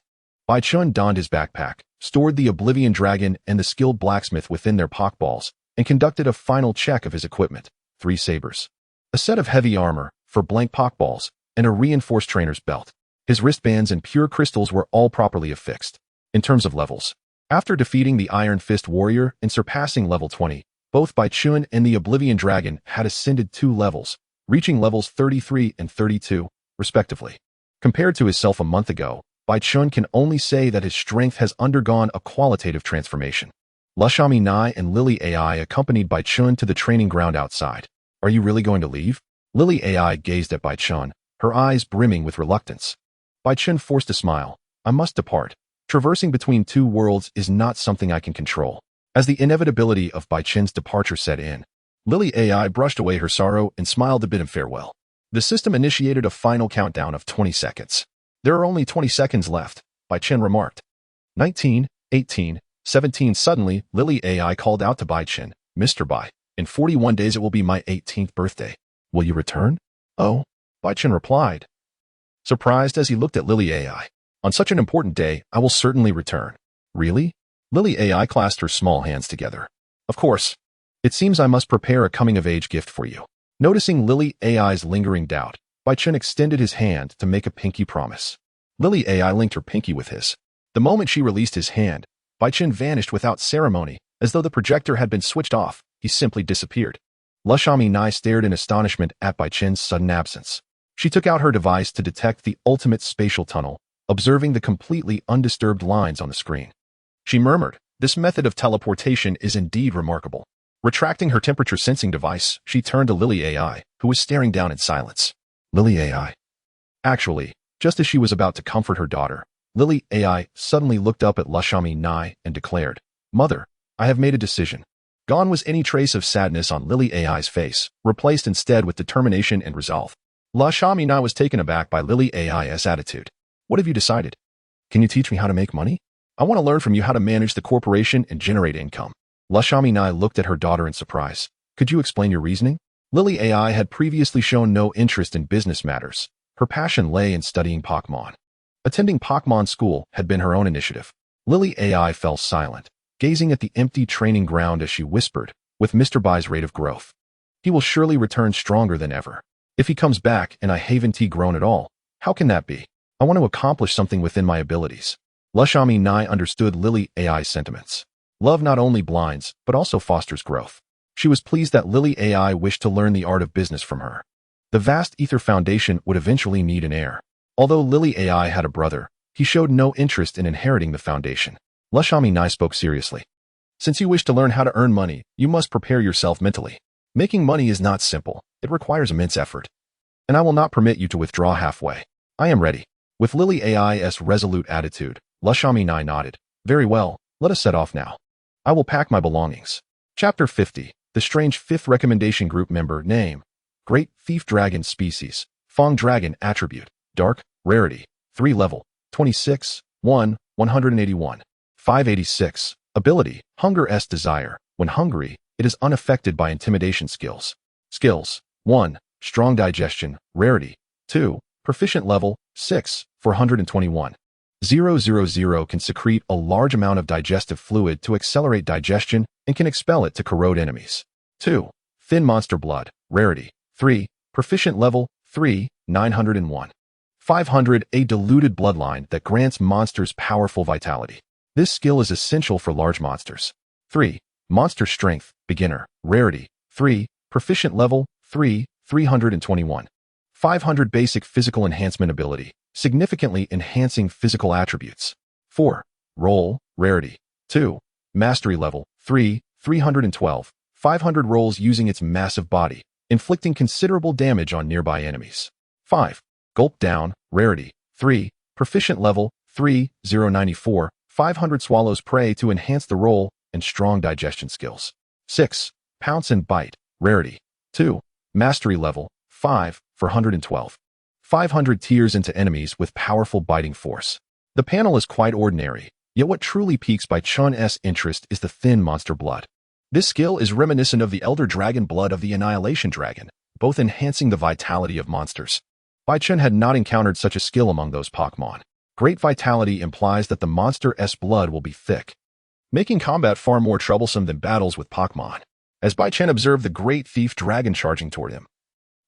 Bai Chen donned his backpack, stored the Oblivion Dragon and the skilled blacksmith within their Poké Balls, and conducted a final check of his equipment: 3 sabers, a set of heavy armor, 4 blank Poké Balls, and a reinforced trainer's belt. His wristbands and pure crystals were all properly affixed. In terms of levels, after defeating the Iron Fist Warrior and surpassing level 20, both Bai Chen and the Oblivion Dragon had ascended 2 levels, reaching levels 33 and 32, respectively. Compared to himself a month ago, Bai Chen can only say that his strength has undergone a qualitative transformation. Lu Xiaominai and Lily AI accompanied Bai Chen to the training ground outside. "Are you really going to leave?" Lily AI gazed at Bai Chen, her eyes brimming with reluctance. Bai Chen forced a smile. "I must depart. Traversing between 2 worlds is not something I can control." As the inevitability of Bai Chen's departure set in, Lily AI brushed away her sorrow and smiled to bid him farewell. The system initiated a final countdown of 20 seconds. "There are only 20 seconds left," Bai Chen remarked. 19, 18, 17. Suddenly, Lily AI called out to Bai Chen, "Mr. Bai, in 41 days it will be my 18th birthday. Will you return?" "Oh," Bai Chen replied, surprised as he looked at Lily AI. "On such an important day, I will certainly return." "Really?" Lily AI clasped her small hands together. "Of course. It seems I must prepare a coming-of-age gift for you." Noticing Lily AI's lingering doubt, Bai Chen extended his hand to make a pinky promise. Lily AI linked her pinky with his. The moment she released his hand, Bai Chen vanished without ceremony, as though the projector had been switched off. He simply disappeared. Lu Xiaominai stared in astonishment at Bai Chen's sudden absence. She took out her device to detect the ultimate spatial tunnel, observing the completely undisturbed lines on the screen. She murmured, "This method of teleportation is indeed remarkable." Retracting her temperature sensing device, she turned to Lily AI, who was staring down in silence. "Lily AI." Actually, just as she was about to comfort her daughter, Lily AI suddenly looked up at Lu Xiaominai and declared, "Mother, I have made a decision." Gone was any trace of sadness on Lily AI's face, replaced instead with determination and resolve. Lu Xiaominai was taken aback by Lily AI's attitude. "What have you decided? Can you teach me how to make money? I want to learn from you how to manage the corporation and generate income." Lu Xiaominai looked at her daughter in surprise. "Could you explain your reasoning?" Lily AI had previously shown no interest in business matters. Her passion lay in studying Pokémon. Attending Pokémon school had been her own initiative. Lily AI fell silent, gazing at the empty training ground as she whispered, "With Mr. Bai's rate of growth, he will surely return stronger than ever. If he comes back and I haven't grown at all, how can that be? I want to accomplish something within my abilities." Lu Xiaominai understood Lily AI's sentiments. Love not only blinds, but also fosters growth. She was pleased that Lily AI wished to learn the art of business from her. The vast Ether Foundation would eventually need an heir. Although Lily AI had a brother, he showed no interest in inheriting the foundation. Lu Xiaominai spoke seriously. "Since you wish to learn how to earn money, you must prepare yourself mentally. Making money is not simple. It requires immense effort. And I will not permit you to withdraw halfway. I am ready." With Lily AI's resolute attitude, Lu Xiaominai nodded. "Very well, let us set off now. I will pack my belongings." Chapter 50. The Strange Fifth Recommendation Group Member. Name: Great Thief Dragon. Species: Fong Dragon. Attribute: Dark. Rarity: 3 level. 26, 1, 181. 586. Ability: Hunger S Desire. When hungry, it is unaffected by intimidation skills. Skills: 1. Strong Digestion. Rarity: 2. Proficient level: 6, 421. 000 can secrete a large amount of digestive fluid to accelerate digestion and can expel it to corrode enemies. 2. Thin Monster Blood. Rarity: 3. Proficient level: 3, 901. 500. A diluted bloodline that grants monsters powerful vitality. This skill is essential for large monsters. 3. Monster Strength, Beginner, Rarity, 3, Proficient Level, 3, 321. 500. Basic Physical Enhancement Ability, significantly enhancing physical attributes. 4. Roll, Rarity, 2, Mastery Level, 3, 312. 500 rolls using its massive body, inflicting considerable damage on nearby enemies. 5. Gulp Down, Rarity, 3, Proficient Level, 3, 094. 500 swallows prey to enhance the roll and strong digestion skills. 6. Pounce and Bite, Rarity, 2, Mastery Level, 5, 412. 500 tears into enemies with powerful biting force. The panel is quite ordinary, yet what truly piques Bai Chun's interest is the thin monster blood. This skill is reminiscent of the Elder Dragon blood of the Annihilation Dragon, both enhancing the vitality of monsters. Bai Chun had not encountered such a skill among those Pokémon. Great vitality implies that the monster's blood will be thick, making combat far more troublesome than battles with Pokémon. As Bai Chen observed the great thief dragon charging toward him,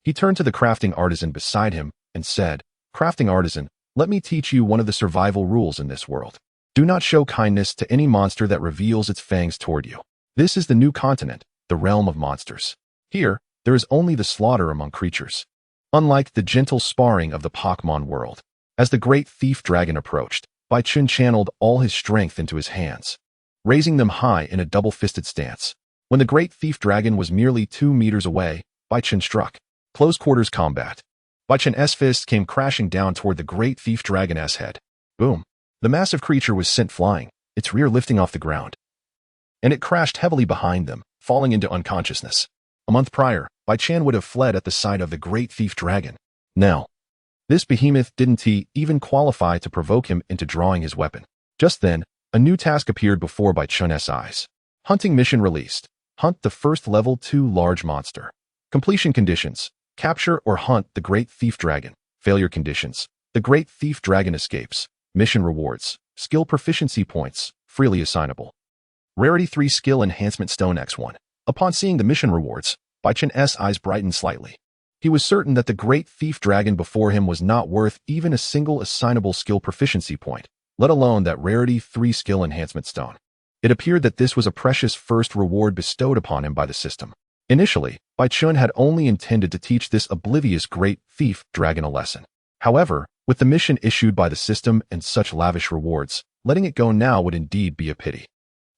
he turned to the crafting artisan beside him and said, "Crafting artisan, let me teach you one of the survival rules in this world. Do not show kindness to any monster that reveals its fangs toward you. This is the new continent, the realm of monsters. Here, there is only the slaughter among creatures, unlike the gentle sparring of the Pokémon world." As the great thief dragon approached, Bai Chun channeled all his strength into his hands, raising them high in a double-fisted stance. When the great thief dragon was merely 2 meters away, Bai Chun struck. Close quarters combat. Bai Chun's fist came crashing down toward the great thief dragon's head. Boom! The massive creature was sent flying, its rear lifting off the ground, and it crashed heavily behind them, falling into unconsciousness. A month prior, Bai Chun would have fled at the sight of the great thief dragon. Now, this behemoth didn't even qualify to provoke him into drawing his weapon. Just then, a new task appeared before Bai Chun's eyes. Hunting mission released. Hunt the first level 2 large monster. Completion conditions: capture or hunt the great thief dragon. Failure conditions: the great thief dragon escapes. Mission rewards: skill proficiency points, freely assignable. Rarity 3 skill enhancement stone X1. Upon seeing the mission rewards, Bai Chun's eyes brightened slightly. He was certain that the great thief dragon before him was not worth even a single assignable skill proficiency point, let alone that Rarity 3 skill enhancement stone. It appeared that this was a precious first reward bestowed upon him by the system. Initially, Bai Chun had only intended to teach this oblivious great thief dragon a lesson. However, with the mission issued by the system and such lavish rewards, letting it go now would indeed be a pity.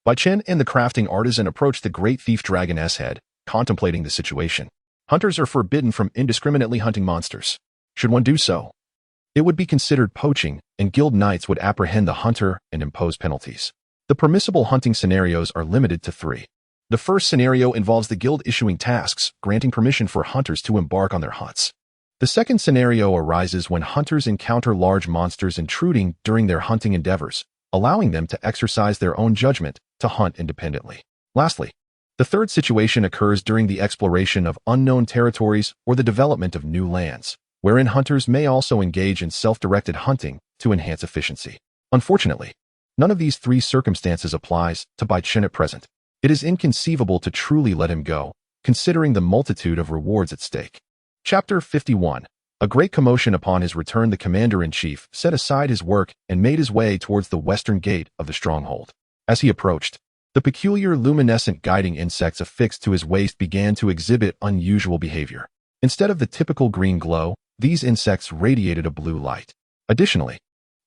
Bai Chun and the crafting artisan approached the great thief dragon's head, contemplating the situation. Hunters are forbidden from indiscriminately hunting monsters. Should one do so, it would be considered poaching, and guild knights would apprehend the hunter and impose penalties. The permissible hunting scenarios are limited to 3. The first scenario involves the guild issuing tasks, granting permission for hunters to embark on their hunts. The second scenario arises when hunters encounter large monsters intruding during their hunting endeavors, allowing them to exercise their own judgment to hunt independently. Lastly, the third situation occurs during the exploration of unknown territories or the development of new lands, wherein hunters may also engage in self-directed hunting to enhance efficiency. Unfortunately, none of these 3 circumstances applies to Bai Chun at present. It is inconceivable to truly let him go, considering the multitude of rewards at stake. Chapter 51. A great commotion. Upon his return, the commander-in-chief set aside his work and made his way towards the western gate of the stronghold. As he approached, the peculiar luminescent guiding insects affixed to his waist began to exhibit unusual behavior. Instead of the typical green glow, these insects radiated a blue light. Additionally,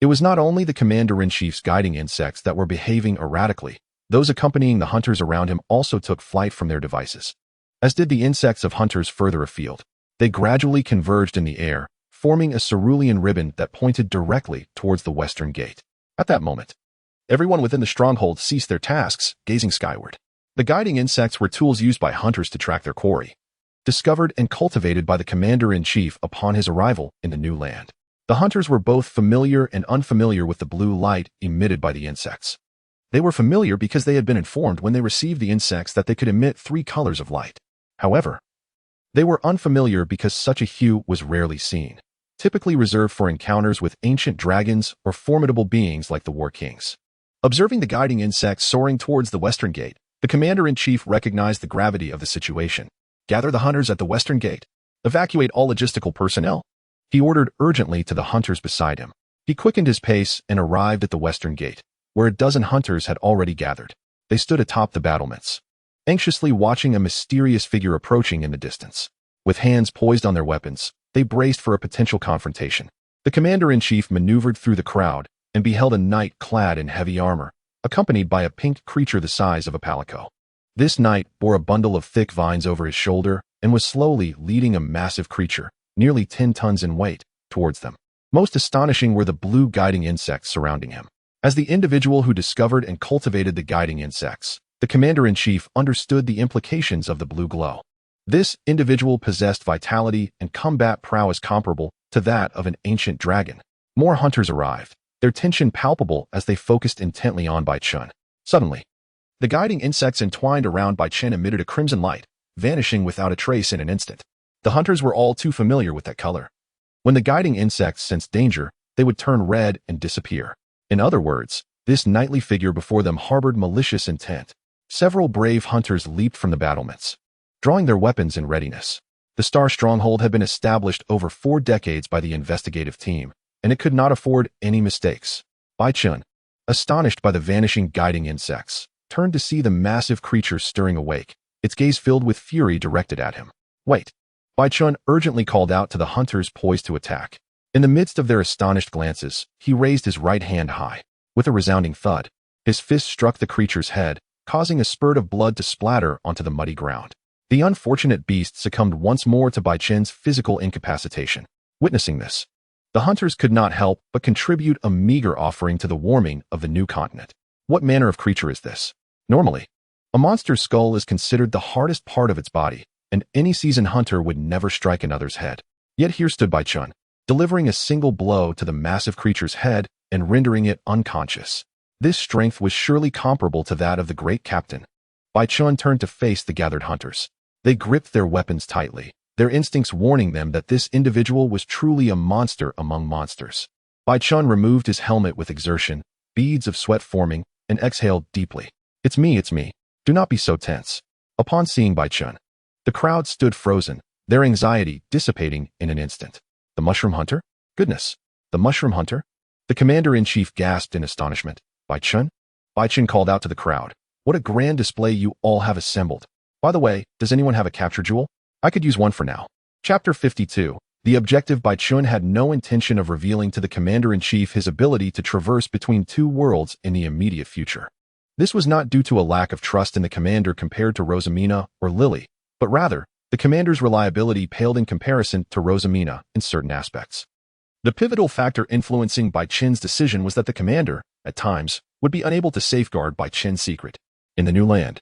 it was not only the commander-in-chief's guiding insects that were behaving erratically, those accompanying the hunters around him also took flight from their devices. As did the insects of hunters further afield. They gradually converged in the air, forming a cerulean ribbon that pointed directly towards the western gate. At that moment, everyone within the stronghold ceased their tasks, gazing skyward. The guiding insects were tools used by hunters to track their quarry, discovered and cultivated by the commander-in-chief upon his arrival in the new land. The hunters were both familiar and unfamiliar with the blue light emitted by the insects. They were familiar because they had been informed when they received the insects that they could emit 3 colors of light. However, they were unfamiliar because such a hue was rarely seen, typically reserved for encounters with ancient dragons or formidable beings like the War Kings. Observing the guiding insects soaring towards the western gate, the commander-in-chief recognized the gravity of the situation. Gather the hunters at the western gate. Evacuate all logistical personnel. He ordered urgently to the hunters beside him. He quickened his pace and arrived at the western gate, where a dozen hunters had already gathered. They stood atop the battlements, anxiously watching a mysterious figure approaching in the distance. With hands poised on their weapons, they braced for a potential confrontation. The commander-in-chief maneuvered through the crowd and beheld a knight clad in heavy armor, accompanied by a pink creature the size of a palico. This knight bore a bundle of thick vines over his shoulder and was slowly leading a massive creature, nearly 10 tons in weight, towards them. Most astonishing were the blue guiding insects surrounding him. As the individual who discovered and cultivated the guiding insects, the commander-in-chief understood the implications of the blue glow. This individual possessed vitality and combat prowess comparable to that of an ancient dragon. More hunters arrived, their tension palpable as they focused intently on Bai Chun. Suddenly, the guiding insects entwined around Bai Chun emitted a crimson light, vanishing without a trace in an instant. The hunters were all too familiar with that color. When the guiding insects sensed danger, they would turn red and disappear. In other words, this knightly figure before them harbored malicious intent. Several brave hunters leaped from the battlements, drawing their weapons in readiness. The Star Stronghold had been established over 4 decades by the investigative team, and it could not afford any mistakes. Bai Chun, astonished by the vanishing guiding insects, turned to see the massive creature stirring awake, its gaze filled with fury directed at him. Wait! Bai Chun urgently called out to the hunters poised to attack. In the midst of their astonished glances, he raised his right hand high. With a resounding thud, his fist struck the creature's head, causing a spurt of blood to splatter onto the muddy ground. The unfortunate beast succumbed once more to Bai Chun's physical incapacitation. Witnessing this, the hunters could not help but contribute a meager offering to the warming of the new continent. What manner of creature is this? Normally, a monster's skull is considered the hardest part of its body, and any seasoned hunter would never strike another's head. Yet here stood Bai Chun, delivering a single blow to the massive creature's head and rendering it unconscious. This strength was surely comparable to that of the great captain. Bai Chun turned to face the gathered hunters. They gripped their weapons tightly, their instincts warning them that this individual was truly a monster among monsters. Bai Chun removed his helmet with exertion, beads of sweat forming, and exhaled deeply. It's me. Do not be so tense. Upon seeing Bai Chun, the crowd stood frozen, their anxiety dissipating in an instant. The Mushroom Hunter? Goodness! The Mushroom Hunter? The commander-in-chief gasped in astonishment. Bai Chun? Bai Chun called out to the crowd. What a grand display you all have assembled. By the way, does anyone have a capture jewel? I could use one for now. Chapter 52. The objective. Bai Chun had no intention of revealing to the commander-in-chief his ability to traverse between 2 worlds in the immediate future. This was not due to a lack of trust in the commander compared to Rosamina or Lily, but rather, the commander's reliability paled in comparison to Rosamina in certain aspects. The pivotal factor influencing Bai Chun's decision was that the commander, at times, would be unable to safeguard Bai Chun's secret. In the new land,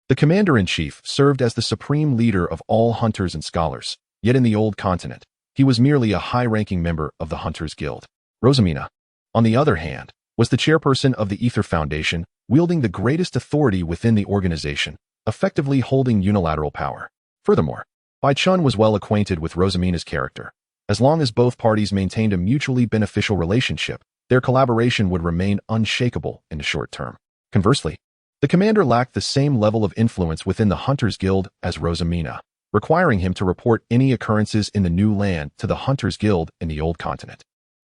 the commander-in-chief served as the supreme leader of all hunters and scholars, yet in the old continent, he was merely a high-ranking member of the Hunters Guild. Rosamina, on the other hand, was the chairperson of the Ether Foundation, wielding the greatest authority within the organization, effectively holding unilateral power. Furthermore, Bai Chun was well acquainted with Rosamina's character. As long as both parties maintained a mutually beneficial relationship, their collaboration would remain unshakable in the short term. Conversely, the commander lacked the same level of influence within the Hunters Guild as Rosamina, requiring him to report any occurrences in the new land to the Hunters Guild in the old continent.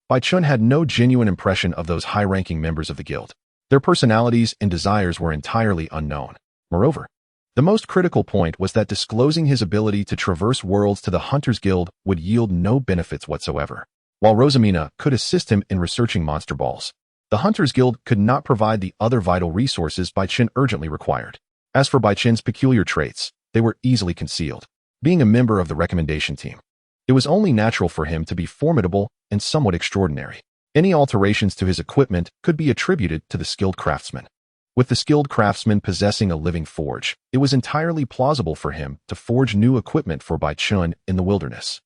Bai Chun had no genuine impression of those high-ranking members of the guild. Their personalities and desires were entirely unknown. Moreover, the most critical point was that disclosing his ability to traverse worlds to the Hunters Guild would yield no benefits whatsoever. While Rosamina could assist him in researching monster balls, the Hunters Guild could not provide the other vital resources Bai Chun urgently required. As for Bai Chun's peculiar traits, they were easily concealed. Being a member of the recommendation team, it was only natural for him to be formidable and somewhat extraordinary. Any alterations to his equipment could be attributed to the skilled craftsman. With the skilled craftsman possessing a living forge, it was entirely plausible for him to forge new equipment for Bai Chun in the wilderness.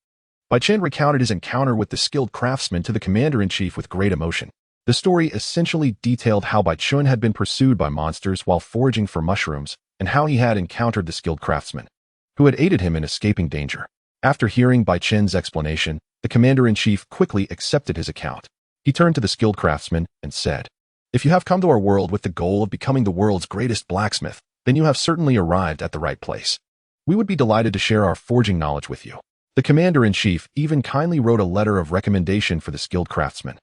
Bai Chun recounted his encounter with the skilled craftsman to the commander-in-chief with great emotion. The story essentially detailed how Bai Chun had been pursued by monsters while foraging for mushrooms, and how he had encountered the skilled craftsman, who had aided him in escaping danger. After hearing Bai Chun's explanation, the commander-in-chief quickly accepted his account. He turned to the skilled craftsman and said, "If you have come to our world with the goal of becoming the world's greatest blacksmith, then you have certainly arrived at the right place. We would be delighted to share our forging knowledge with you." The commander-in-chief even kindly wrote a letter of recommendation for the skilled craftsman.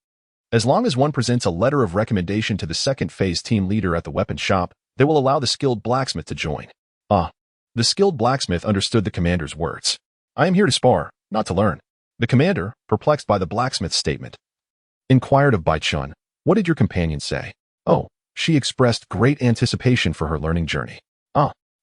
As long as one presents a letter of recommendation to the second phase team leader at the weapon shop, they will allow the skilled blacksmith to join. The skilled blacksmith understood the commander's words. I am here to spar, not to learn. The commander, perplexed by the blacksmith's statement, inquired of Bai Chun, what did your companion say? Oh, she expressed great anticipation for her learning journey.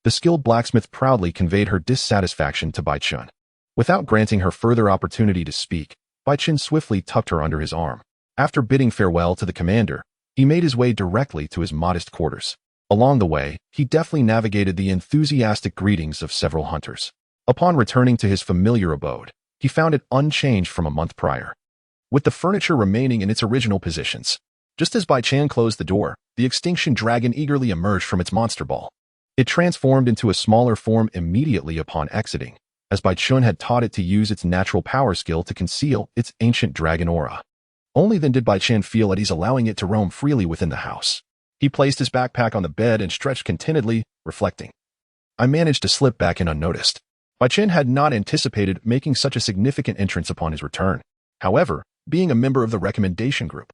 The skilled blacksmith proudly conveyed her dissatisfaction to Bai Chun. Without granting her further opportunity to speak, Bai Chun swiftly tucked her under his arm. After bidding farewell to the commander, he made his way directly to his modest quarters. Along the way, he deftly navigated the enthusiastic greetings of several hunters. Upon returning to his familiar abode, he found it unchanged from a month prior, with the furniture remaining in its original positions. Just as Bai Chan closed the door, the extinction dragon eagerly emerged from its monster ball. It transformed into a smaller form immediately upon exiting, as Bai Chun had taught it to use its natural power skill to conceal its ancient dragon aura. Only then did Bai Chan feel at ease allowing it to roam freely within the house. He placed his backpack on the bed and stretched contentedly, reflecting. I managed to slip back in unnoticed. Bai Chan had not anticipated making such a significant entrance upon his return. However, being a member of the recommendation group,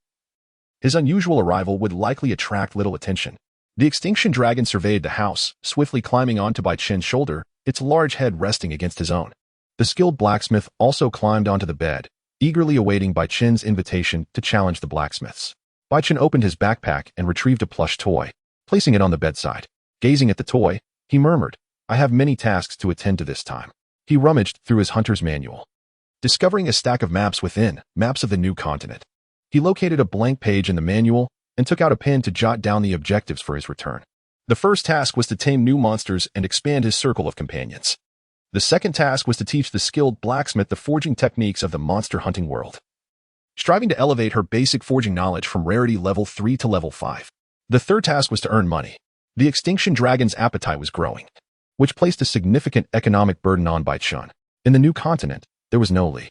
his unusual arrival would likely attract little attention. The extinction dragon surveyed the house, swiftly climbing onto Bai Chen's shoulder, its large head resting against his own. The skilled blacksmith also climbed onto the bed, eagerly awaiting Bai Chen's invitation to challenge the blacksmiths. Bai Chen opened his backpack and retrieved a plush toy, placing it on the bedside. Gazing at the toy, he murmured, I have many tasks to attend to this time. He rummaged through his hunter's manual, discovering a stack of maps within, maps of the new continent. He located a blank page in the manual and took out a pen to jot down the objectives for his return. The first task was to tame new monsters and expand his circle of companions. The second task was to teach the skilled blacksmith the forging techniques of the monster hunting world, striving to elevate her basic forging knowledge from rarity level 3 to level 5. The third task was to earn money. The extinction dragon's appetite was growing, which placed a significant economic burden on Bai Chun. In the new continent, there was no Li.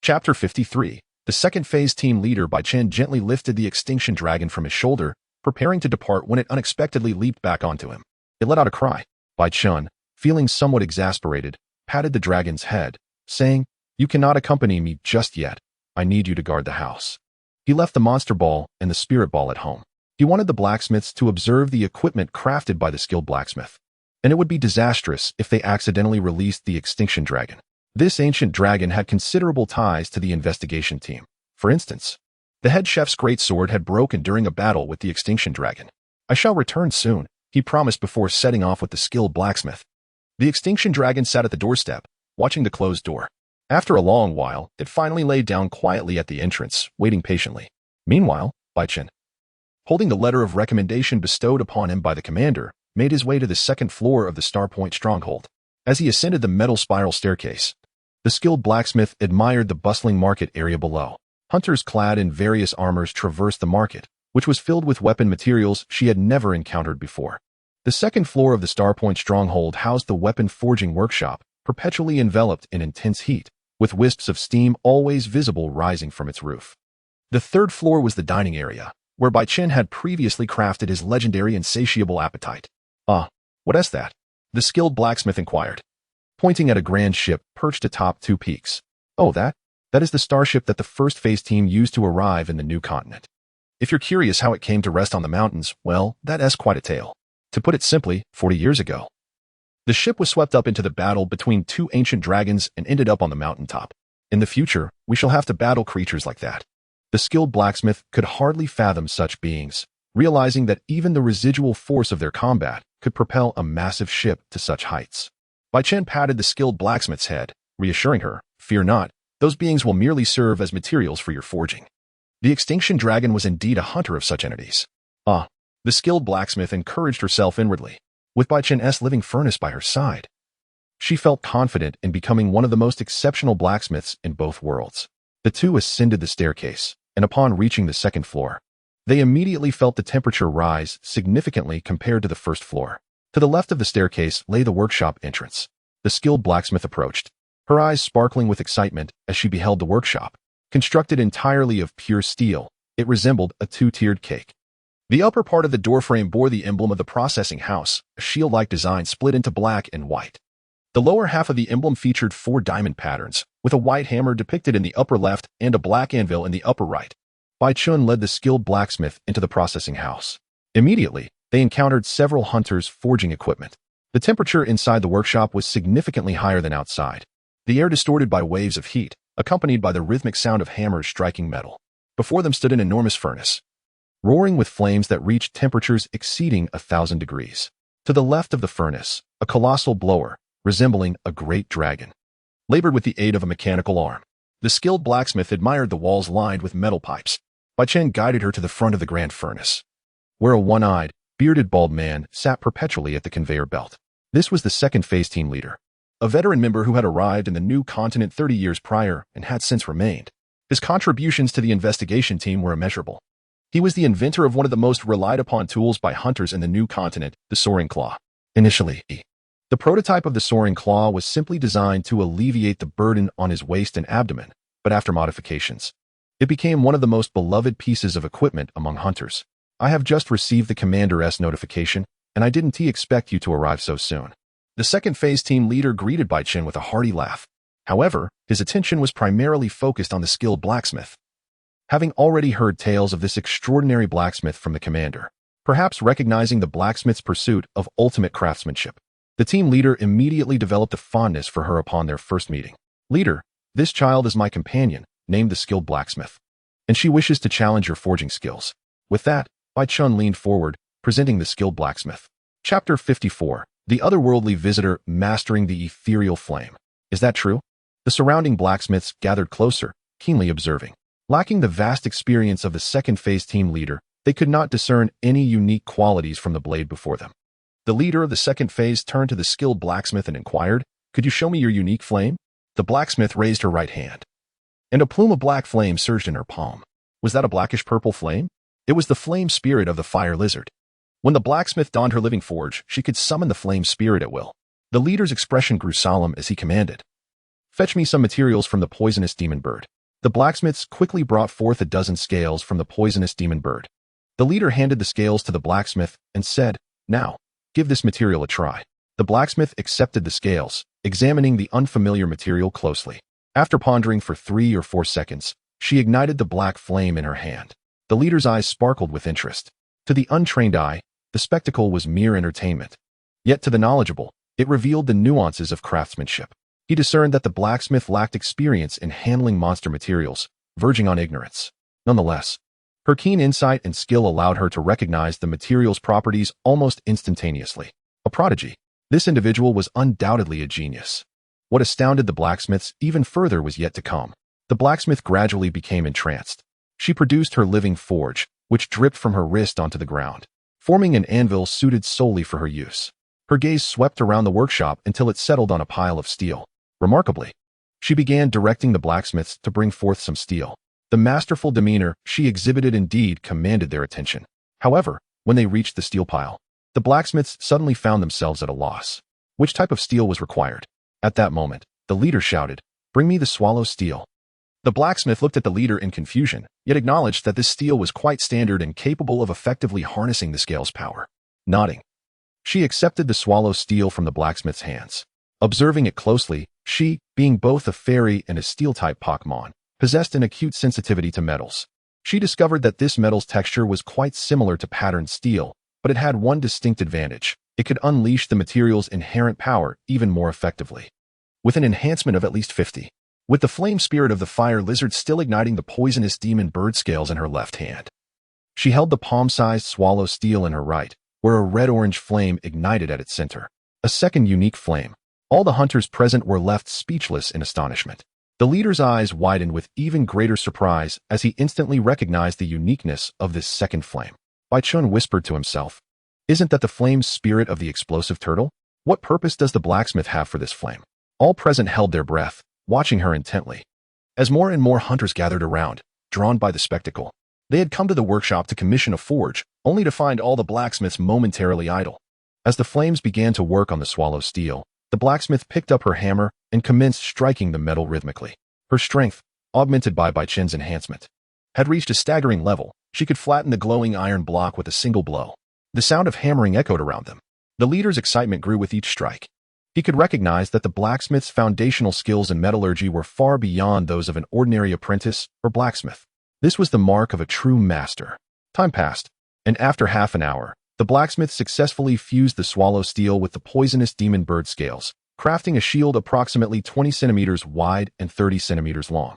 Chapter 53. The second phase team leader Bai Chen gently lifted the extinction dragon from his shoulder, preparing to depart when it unexpectedly leaped back onto him. It let out a cry. Bai Chun, feeling somewhat exasperated, patted the dragon's head, saying, You cannot accompany me just yet. I need you to guard the house. He left the monster ball and the spirit ball at home. He wanted the blacksmiths to observe the equipment crafted by the skilled blacksmith, and it would be disastrous if they accidentally released the extinction dragon. This ancient dragon had considerable ties to the investigation team. For instance, the head chef's great sword had broken during a battle with the extinction dragon. I shall return soon, he promised before setting off with the skilled blacksmith. The extinction dragon sat at the doorstep, watching the closed door. After a long while, it finally lay down quietly at the entrance, waiting patiently. Meanwhile, Bai Chen, holding the letter of recommendation bestowed upon him by the commander, made his way to the second floor of the Starpoint stronghold. As he ascended the metal spiral staircase, the skilled blacksmith admired the bustling market area below. Hunters clad in various armors traversed the market, which was filled with weapon materials she had never encountered before. The second floor of the Starpoint stronghold housed the weapon forging workshop, perpetually enveloped in intense heat, with wisps of steam always visible rising from its roof. The third floor was the dining area, where Bai Chen had previously crafted his legendary insatiable appetite. What is that? The skilled blacksmith inquired, pointing at a grand ship perched atop two peaks. Oh, that is the starship that the first phase team used to arrive in the new continent. If you're curious how it came to rest on the mountains, well, that's quite a tale. To put it simply, 40 years ago, the ship was swept up into the battle between two ancient dragons and ended up on the mountaintop. In the future, we shall have to battle creatures like that. The skilled blacksmith could hardly fathom such beings, realizing that even the residual force of their combat could propel a massive ship to such heights. Bai Chen patted the skilled blacksmith's head, reassuring her, Fear not, those beings will merely serve as materials for your forging. The extinction dragon was indeed a hunter of such entities. The skilled blacksmith encouraged herself inwardly, with Bai Chen's living furnace by her side. She felt confident in becoming one of the most exceptional blacksmiths in both worlds. The two ascended the staircase, and upon reaching the second floor, they immediately felt the temperature rise significantly compared to the first floor. To the left of the staircase lay the workshop entrance. The skilled blacksmith approached, her eyes sparkling with excitement as she beheld the workshop. Constructed entirely of pure steel, it resembled a two-tiered cake. The upper part of the doorframe bore the emblem of the processing house, a shield-like design split into black and white. The lower half of the emblem featured 4 diamond patterns, with a white hammer depicted in the upper left and a black anvil in the upper right. Bai Chun led the skilled blacksmith into the processing house. Immediately, they encountered several hunters forging equipment. The temperature inside the workshop was significantly higher than outside, the air distorted by waves of heat, accompanied by the rhythmic sound of hammers striking metal. Before them stood an enormous furnace, roaring with flames that reached temperatures exceeding 1,000 degrees. To the left of the furnace, a colossal blower, resembling a great dragon, labored with the aid of a mechanical arm. The skilled blacksmith admired the walls lined with metal pipes. Bai Chen guided her to the front of the grand furnace, where a one-eyed, bearded bald man sat perpetually at the conveyor belt. This was the second phase team leader, a veteran member who had arrived in the new continent 30 years prior and had since remained. His contributions to the investigation team were immeasurable. He was the inventor of one of the most relied-upon tools by hunters in the new continent, the soaring claw. Initially, the prototype of the soaring claw was simply designed to alleviate the burden on his waist and abdomen, but after modifications, it became one of the most beloved pieces of equipment among hunters. I have just received the Commander's notification, and I didn't expect you to arrive so soon. The second phase team leader greeted Bai Chen with a hearty laugh. However, his attention was primarily focused on the skilled blacksmith. Having already heard tales of this extraordinary blacksmith from the commander, perhaps recognizing the blacksmith's pursuit of ultimate craftsmanship, the team leader immediately developed a fondness for her upon their first meeting. Leader, this child is my companion, named the skilled blacksmith, and she wishes to challenge your forging skills. With that, Bai Chun leaned forward, presenting the skilled blacksmith. Chapter 54. The otherworldly visitor mastering the ethereal flame. Is that true? The surrounding blacksmiths gathered closer, keenly observing. Lacking the vast experience of the second phase team leader, they could not discern any unique qualities from the blade before them. The leader of the second phase turned to the skilled blacksmith and inquired, "Could you show me your unique flame?" The blacksmith raised her right hand, and a plume of black flame surged in her palm. Was that a blackish-purple flame? It was the flame spirit of the fire lizard. When the blacksmith donned her living forge, she could summon the flame spirit at will. The leader's expression grew solemn as he commanded, "Fetch me some materials from the poisonous demon bird." The blacksmiths quickly brought forth a dozen scales from the poisonous demon bird. The leader handed the scales to the blacksmith and said, "Now, give this material a try." The blacksmith accepted the scales, examining the unfamiliar material closely. After pondering for 3 or 4 seconds, she ignited the black flame in her hand. The leader's eyes sparkled with interest. To the untrained eye, the spectacle was mere entertainment. Yet to the knowledgeable, it revealed the nuances of craftsmanship. He discerned that the blacksmith lacked experience in handling monster materials, verging on ignorance. Nonetheless, her keen insight and skill allowed her to recognize the material's properties almost instantaneously. A prodigy, this individual was undoubtedly a genius. What astounded the blacksmiths even further was yet to come. The blacksmith gradually became entranced. She produced her living forge, which dripped from her wrist onto the ground, forming an anvil suited solely for her use. Her gaze swept around the workshop until it settled on a pile of steel. Remarkably, she began directing the blacksmiths to bring forth some steel. The masterful demeanor she exhibited indeed commanded their attention. However, when they reached the steel pile, the blacksmiths suddenly found themselves at a loss. Which type of steel was required? At that moment, the leader shouted, "Bring me the swallow steel." The blacksmith looked at the leader in confusion, yet acknowledged that this steel was quite standard and capable of effectively harnessing the scale's power. Nodding, she accepted the swallow steel from the blacksmith's hands. Observing it closely, she, being both a fairy and a steel-type Pokémon, possessed an acute sensitivity to metals. She discovered that this metal's texture was quite similar to patterned steel, but it had one distinct advantage. It could unleash the material's inherent power even more effectively, with an enhancement of at least 50. With the flame spirit of the fire lizard still igniting the poisonous demon bird scales in her left hand, she held the palm-sized swallow steel in her right, where a red-orange flame ignited at its center. A second unique flame. All the hunters present were left speechless in astonishment. The leader's eyes widened with even greater surprise as he instantly recognized the uniqueness of this second flame. Bai Chun whispered to himself, "Isn't that the flame spirit of the explosive turtle? What purpose does the blacksmith have for this flame?" All present held their breath, watching her intently. As more and more hunters gathered around, drawn by the spectacle, they had come to the workshop to commission a forge, only to find all the blacksmiths momentarily idle. As the flames began to work on the swallow steel, the blacksmith picked up her hammer and commenced striking the metal rhythmically. Her strength, augmented by Bai Chen's enhancement, had reached a staggering level. She could flatten the glowing iron block with a single blow. The sound of hammering echoed around them. The leader's excitement grew with each strike. He could recognize that the blacksmith's foundational skills in metallurgy were far beyond those of an ordinary apprentice or blacksmith. This was the mark of a true master. Time passed, and after half an hour, the blacksmith successfully fused the swallow steel with the poisonous demon bird scales, crafting a shield approximately 20 centimeters wide and 30 centimeters long.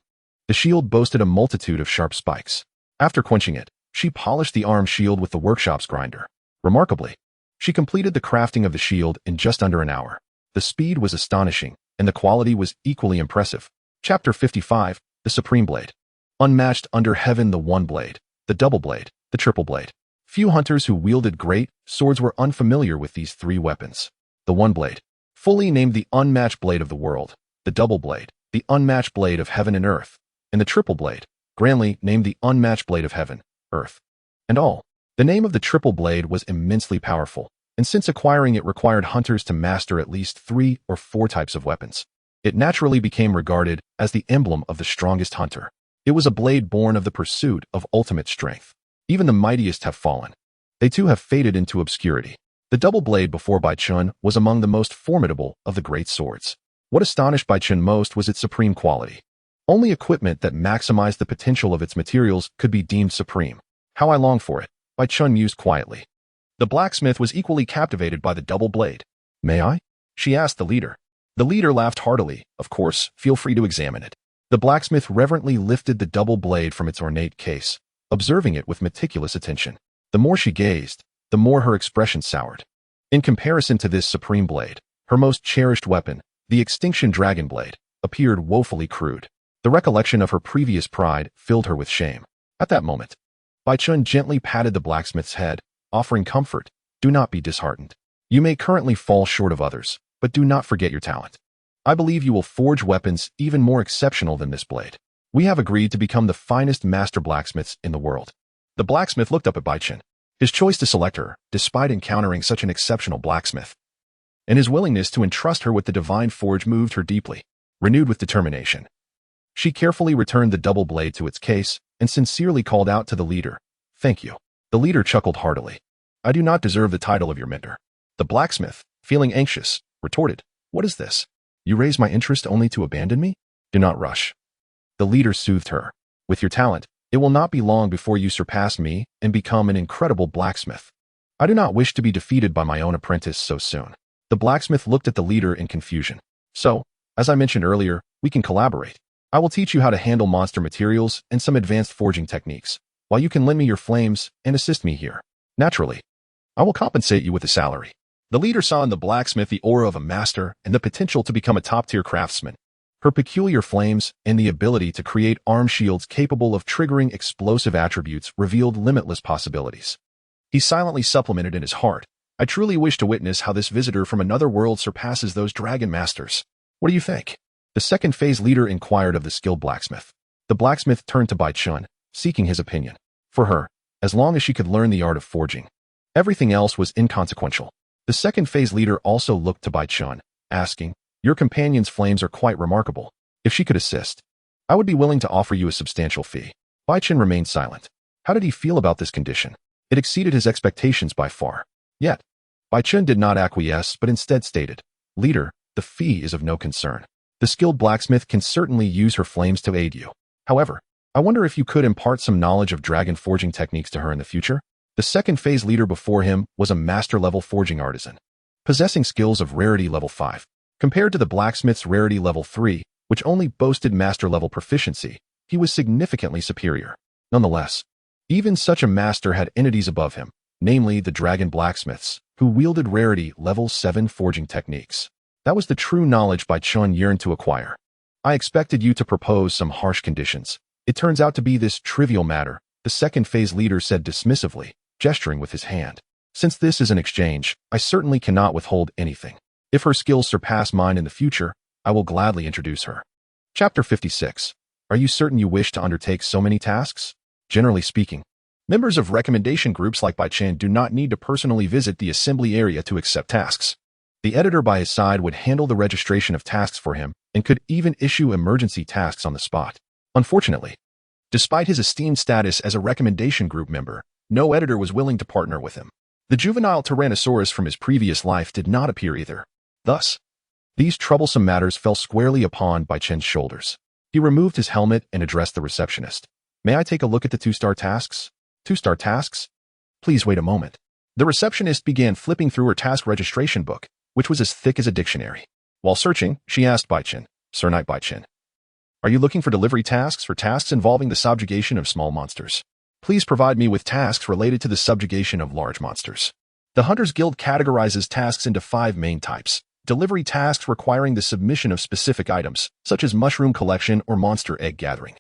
The shield boasted a multitude of sharp spikes. After quenching it, she polished the arm shield with the workshop's grinder. Remarkably, she completed the crafting of the shield in just under an hour. The speed was astonishing, and the quality was equally impressive. Chapter 55, The Supreme Blade. Unmatched under heaven, the one blade, the double blade, the triple blade. Few hunters who wielded great swords were unfamiliar with these three weapons. The one blade, fully named the unmatched blade of the world, the double blade, the unmatched blade of heaven and earth, and the triple blade, grandly named the unmatched blade of heaven, earth, and all. The name of the triple blade was immensely powerful, and since acquiring it required hunters to master at least 3 or 4 types of weapons, it naturally became regarded as the emblem of the strongest hunter. It was a blade born of the pursuit of ultimate strength. Even the mightiest have fallen. They too have faded into obscurity. The double blade before Baichun was among the most formidable of the great swords. What astonished Baichun most was its supreme quality. Only equipment that maximized the potential of its materials could be deemed supreme. How I long for it, Baichun mused quietly. The blacksmith was equally captivated by the double blade. May I? She asked the leader. The leader laughed heartily. Of course, feel free to examine it. The blacksmith reverently lifted the double blade from its ornate case, observing it with meticulous attention. The more she gazed, the more her expression soured. In comparison to this supreme blade, her most cherished weapon, the Extinction Dragon Blade, appeared woefully crude. The recollection of her previous pride filled her with shame. At that moment, Baichun gently patted the blacksmith's head, offering comfort. Do not be disheartened. You may currently fall short of others, but do not forget your talent. I believe you will forge weapons even more exceptional than this blade. We have agreed to become the finest master blacksmiths in the world. The blacksmith looked up at Baichun. His choice to select her, despite encountering such an exceptional blacksmith, and his willingness to entrust her with the divine forge moved her deeply. Renewed with determination, she carefully returned the double blade to its case and sincerely called out to the leader, "Thank you." The leader chuckled heartily. "I do not deserve the title of your mentor." The blacksmith, feeling anxious, retorted, "What is this? You raise my interest only to abandon me? Do not rush." The leader soothed her. "With your talent, it will not be long before you surpass me and become an incredible blacksmith. I do not wish to be defeated by my own apprentice so soon." The blacksmith looked at the leader in confusion. "So, as I mentioned earlier, we can collaborate. I will teach you how to handle monster materials and some advanced forging techniques, while you can lend me your flames and assist me here. Naturally, I will compensate you with a salary." The leader saw in the blacksmith the aura of a master and the potential to become a top-tier craftsman. Her peculiar flames and the ability to create arm shields capable of triggering explosive attributes revealed limitless possibilities. He silently supplemented in his heart, "I truly wish to witness how this visitor from another world surpasses those dragon masters. What do you think?" The second phase leader inquired of the skilled blacksmith. The blacksmith turned to Baichun, seeking his opinion. For her, as long as she could learn the art of forging, everything else was inconsequential. The second phase leader also looked to Baichun, asking, "Your companion's flames are quite remarkable. If she could assist, I would be willing to offer you a substantial fee." Baichun remained silent. How did he feel about this condition? It exceeded his expectations by far. Yet, Baichun did not acquiesce but instead stated, "Leader, the fee is of no concern. The skilled blacksmith can certainly use her flames to aid you. However, I wonder if you could impart some knowledge of dragon forging techniques to her in the future." The second phase leader before him was a master-level forging artisan, possessing skills of rarity level 5. Compared to the blacksmith's rarity level 3, which only boasted master-level proficiency, he was significantly superior. Nonetheless, even such a master had entities above him, namely the dragon blacksmiths, who wielded rarity level 7 forging techniques. That was the true knowledge Baichun yearned to acquire. "I expected you to propose some harsh conditions. It turns out to be this trivial matter," the second phase leader said dismissively, gesturing with his hand. "Since this is an exchange, I certainly cannot withhold anything. If her skills surpass mine in the future, I will gladly introduce her." Chapter 56. Are you certain you wish to undertake so many tasks? Generally speaking, members of recommendation groups like Baichun do not need to personally visit the assembly area to accept tasks. The editor by his side would handle the registration of tasks for him and could even issue emergency tasks on the spot. Unfortunately, despite his esteemed status as a recommendation group member, no editor was willing to partner with him. The juvenile Tyrannosaurus from his previous life did not appear either. Thus, These troublesome matters fell squarely upon Baichen's shoulders. He removed his helmet and addressed the receptionist. May I take a look at the 2-star tasks? 2-star tasks? Please wait a moment. The receptionist began flipping through her task registration book, which was as thick as a dictionary. While searching, she asked Baichen, Sir Knight Baichen, are you looking for delivery tasks or tasks involving the subjugation of small monsters? Please provide me with tasks related to the subjugation of large monsters. The Hunters Guild categorizes tasks into 5 main types. Delivery tasks requiring the submission of specific items, such as mushroom collection or monster egg gathering.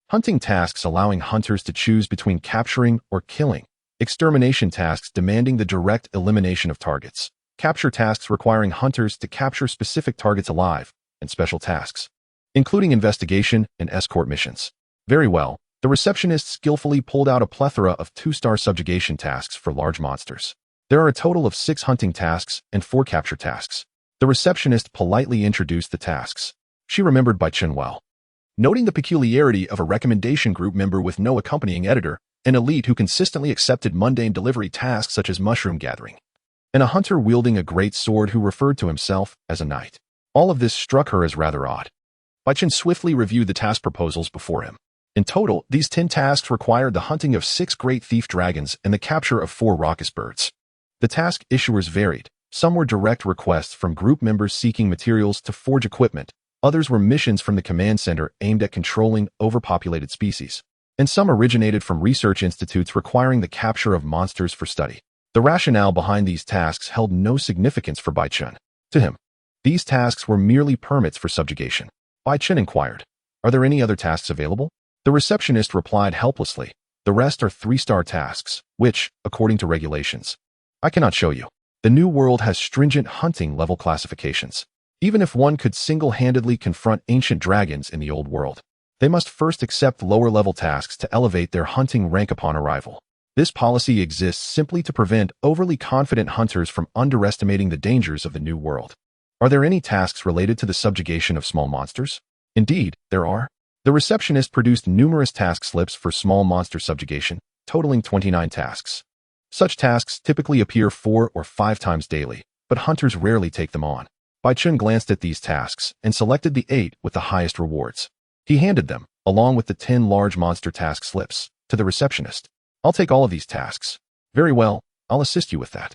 Hunting tasks allowing hunters to choose between capturing or killing. Extermination tasks demanding the direct elimination of targets. Capture tasks requiring hunters to capture specific targets alive, and special tasks, including investigation and escort missions. Very well, the receptionist skillfully pulled out a plethora of 2-star subjugation tasks for large monsters. There are a total of 6 hunting tasks and 4 capture tasks. The receptionist politely introduced the tasks. She remembered Baichen well. Noting the peculiarity of a recommendation group member with no accompanying editor, an elite who consistently accepted mundane delivery tasks such as mushroom gathering, and a hunter wielding a great sword who referred to himself as a knight. All of this struck her as rather odd. Baichen swiftly reviewed the task proposals before him. In total, these 10 tasks required the hunting of 6 great thief dragons and the capture of 4 raucous birds. The task issuers varied. Some were direct requests from group members seeking materials to forge equipment, others were missions from the command center aimed at controlling overpopulated species, and some originated from research institutes requiring the capture of monsters for study. The rationale behind these tasks held no significance for Baichen. To him, these tasks were merely permits for subjugation. Baichen inquired, are there any other tasks available? The receptionist replied helplessly, the rest are 3-star tasks, which, according to regulations, I cannot show you. The new world has stringent hunting level classifications. Even if one could single-handedly confront ancient dragons in the old world, they must first accept lower-level tasks to elevate their hunting rank upon arrival. This policy exists simply to prevent overly confident hunters from underestimating the dangers of the new world. Are there any tasks related to the subjugation of small monsters? Indeed, there are. The receptionist produced numerous task slips for small monster subjugation, totaling 29 tasks. Such tasks typically appear 4 or 5 times daily, but hunters rarely take them on. Baichen glanced at these tasks and selected the 8 with the highest rewards. He handed them, along with the 10 large monster task slips, to the receptionist. I'll take all of these tasks. Very well, I'll assist you with that.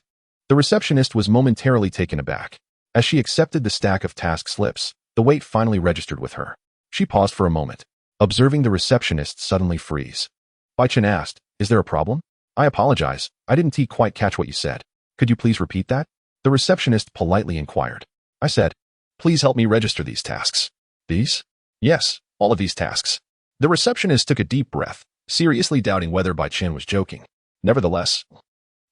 The receptionist was momentarily taken aback. As she accepted the stack of task slips, the weight finally registered with her. She paused for a moment, observing the receptionist suddenly freeze. Baichen asked, is there a problem? I apologize, I didn't quite catch what you said. Could you please repeat that? The receptionist politely inquired. I said, please help me register these tasks. These? Yes, all of these tasks. The receptionist took a deep breath, seriously doubting whether Baichen was joking. Nevertheless,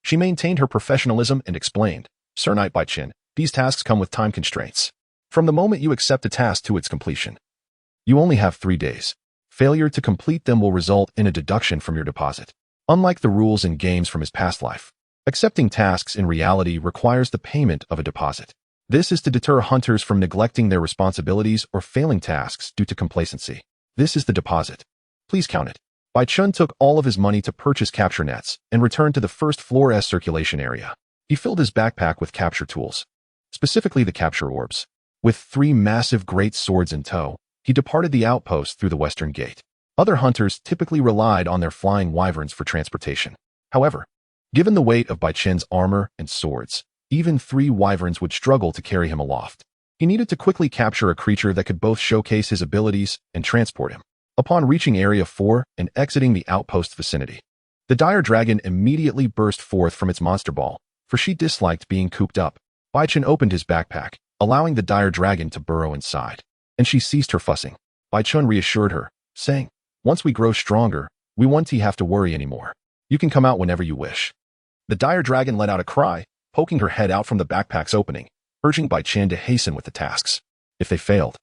she maintained her professionalism and explained, Sir Knight Baichen, these tasks come with time constraints. From the moment you accept a task to its completion, you only have 3 days. Failure to complete them will result in a deduction from your deposit. Unlike the rules in games from his past life, accepting tasks in reality requires the payment of a deposit. This is to deter hunters from neglecting their responsibilities or failing tasks due to complacency. This is the deposit. Please count it. Baichen took all of his money to purchase capture nets and returned to the first floor S circulation area. He filled his backpack with capture tools, specifically the capture orbs. With 3 massive great swords in tow, he departed the outpost through the western gate. Other hunters typically relied on their flying wyverns for transportation. However, given the weight of Baichen's armor and swords, even 3 wyverns would struggle to carry him aloft. He needed to quickly capture a creature that could both showcase his abilities and transport him. Upon reaching Area 4 and exiting the outpost vicinity, the dire dragon immediately burst forth from its monster ball, for she disliked being cooped up. Baichen opened his backpack, allowing the dire dragon to burrow inside, and she ceased her fussing. Baichen reassured her, saying, once we grow stronger, we won't have to worry anymore. You can come out whenever you wish. The dire dragon let out a cry, poking her head out from the backpack's opening, urging Baichen to hasten with the tasks. If they failed,